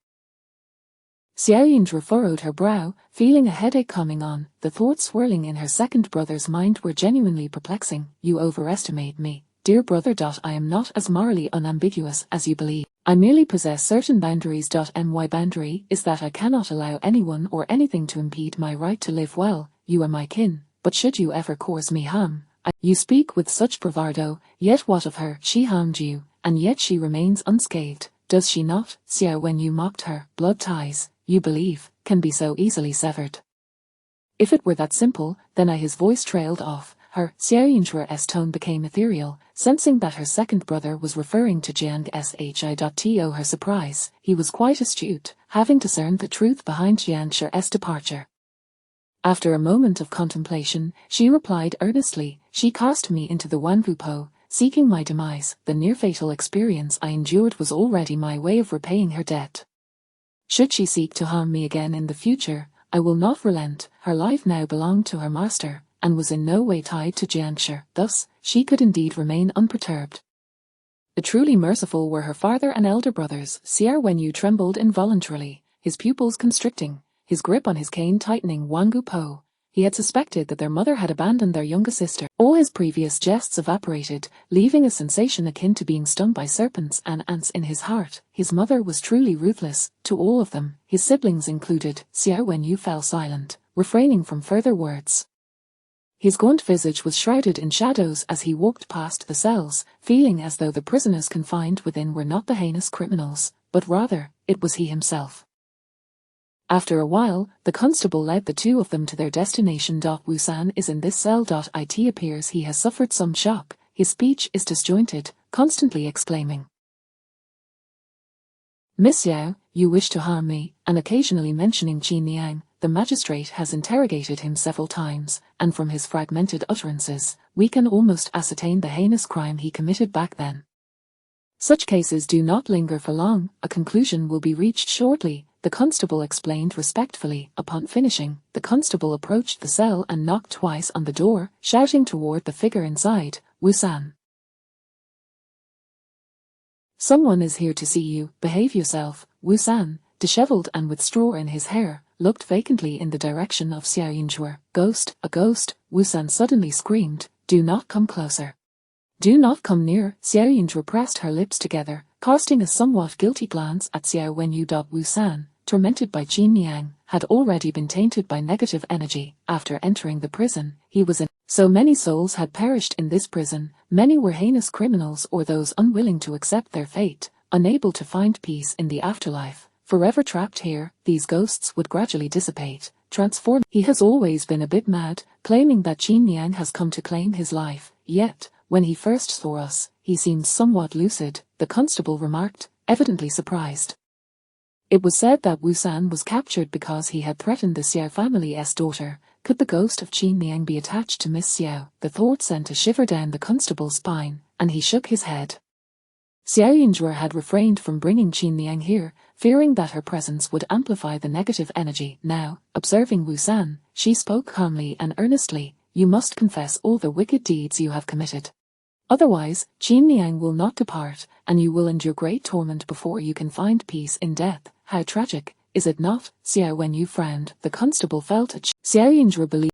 Xiao Yunzhe furrowed her brow, feeling a headache coming on. The thoughts swirling in her second brother's mind were genuinely perplexing. You overestimate me, dear brother. I am not as morally unambiguous as you believe. I merely possess certain boundaries. My boundary is that I cannot allow anyone or anything to impede my right to live well. You are my kin, but should you ever cause me harm, you speak with such bravado, yet what of her? She harmed you, and yet she remains unscathed, does she not? Xiao Wenyu mocked her. Blood ties, you believe, can be so easily severed. If it were that simple, then his voice trailed off. Her, Xiao Yunzhe's tone became ethereal, sensing that her second brother was referring to Jiang Shi. To her surprise, he was quite astute, having discerned the truth behind Jiang Shi's departure. After a moment of contemplation, she replied earnestly, she cast me into the Wanvupo, seeking my demise. The near-fatal experience I endured was already my way of repaying her debt. Should she seek to harm me again in the future, I will not relent. Her life now belonged to her master, and was in no way tied to Jiangshi. Thus, she could indeed remain unperturbed. The truly merciful were her father and elder brothers. Xiao Wenyu trembled involuntarily, his pupils constricting, his grip on his cane tightening. Wangu Po. He had suspected that their mother had abandoned their younger sister. All his previous jests evaporated, leaving a sensation akin to being stung by serpents and ants in his heart. His mother was truly ruthless, to all of them, his siblings included. Xiao Wenyu fell silent, refraining from further words. His gaunt visage was shrouded in shadows as he walked past the cells, feeling as though the prisoners confined within were not the heinous criminals, but rather, it was he himself. After a while, the constable led the two of them to their destination. Wusan is in this cell. It appears he has suffered some shock. His speech is disjointed, constantly exclaiming, "Miss Xiao, you wish to harm me," and occasionally mentioning Qin Liang. The magistrate has interrogated him several times, and from his fragmented utterances, we can almost ascertain the heinous crime he committed back then. Such cases do not linger for long, a conclusion will be reached shortly, the constable explained respectfully. Upon finishing, the constable approached the cell and knocked twice on the door, shouting toward the figure inside, "Wusan. Someone is here to see you, behave yourself." Wusan, disheveled and with straw in his hair, looked vacantly in the direction of Xiao Yinzhuo. "Ghost, a ghost," Wusan suddenly screamed, "do not come closer. Do not come near." Xiao Yinzhuo pressed her lips together, casting a somewhat guilty glance at Xiao Wenyu. Wusan, tormented by Qin Liang, had already been tainted by negative energy. After entering the prison, he was in. So many souls had perished in this prison, many were heinous criminals or those unwilling to accept their fate, unable to find peace in the afterlife. Forever trapped here, these ghosts would gradually dissipate, transform. He has always been a bit mad, claiming that Qin Liang has come to claim his life, yet, when he first saw us, he seemed somewhat lucid, the constable remarked, evidently surprised. It was said that Wusan was captured because he had threatened the Xiao family's daughter. Could the ghost of Qin Liang be attached to Miss Xiao? The thought sent a shiver down the constable's spine, and he shook his head. Xiao Yinzhuo had refrained from bringing Qin Liang here, fearing that her presence would amplify the negative energy. Now, observing Wusan, she spoke calmly and earnestly, "You must confess all the wicked deeds you have committed. Otherwise, Qin Liang will not depart, and you will endure great torment before you can find peace in death." How tragic, is it not? Xiao Wenyu frowned. The constable felt Xiao Yinzhuo believed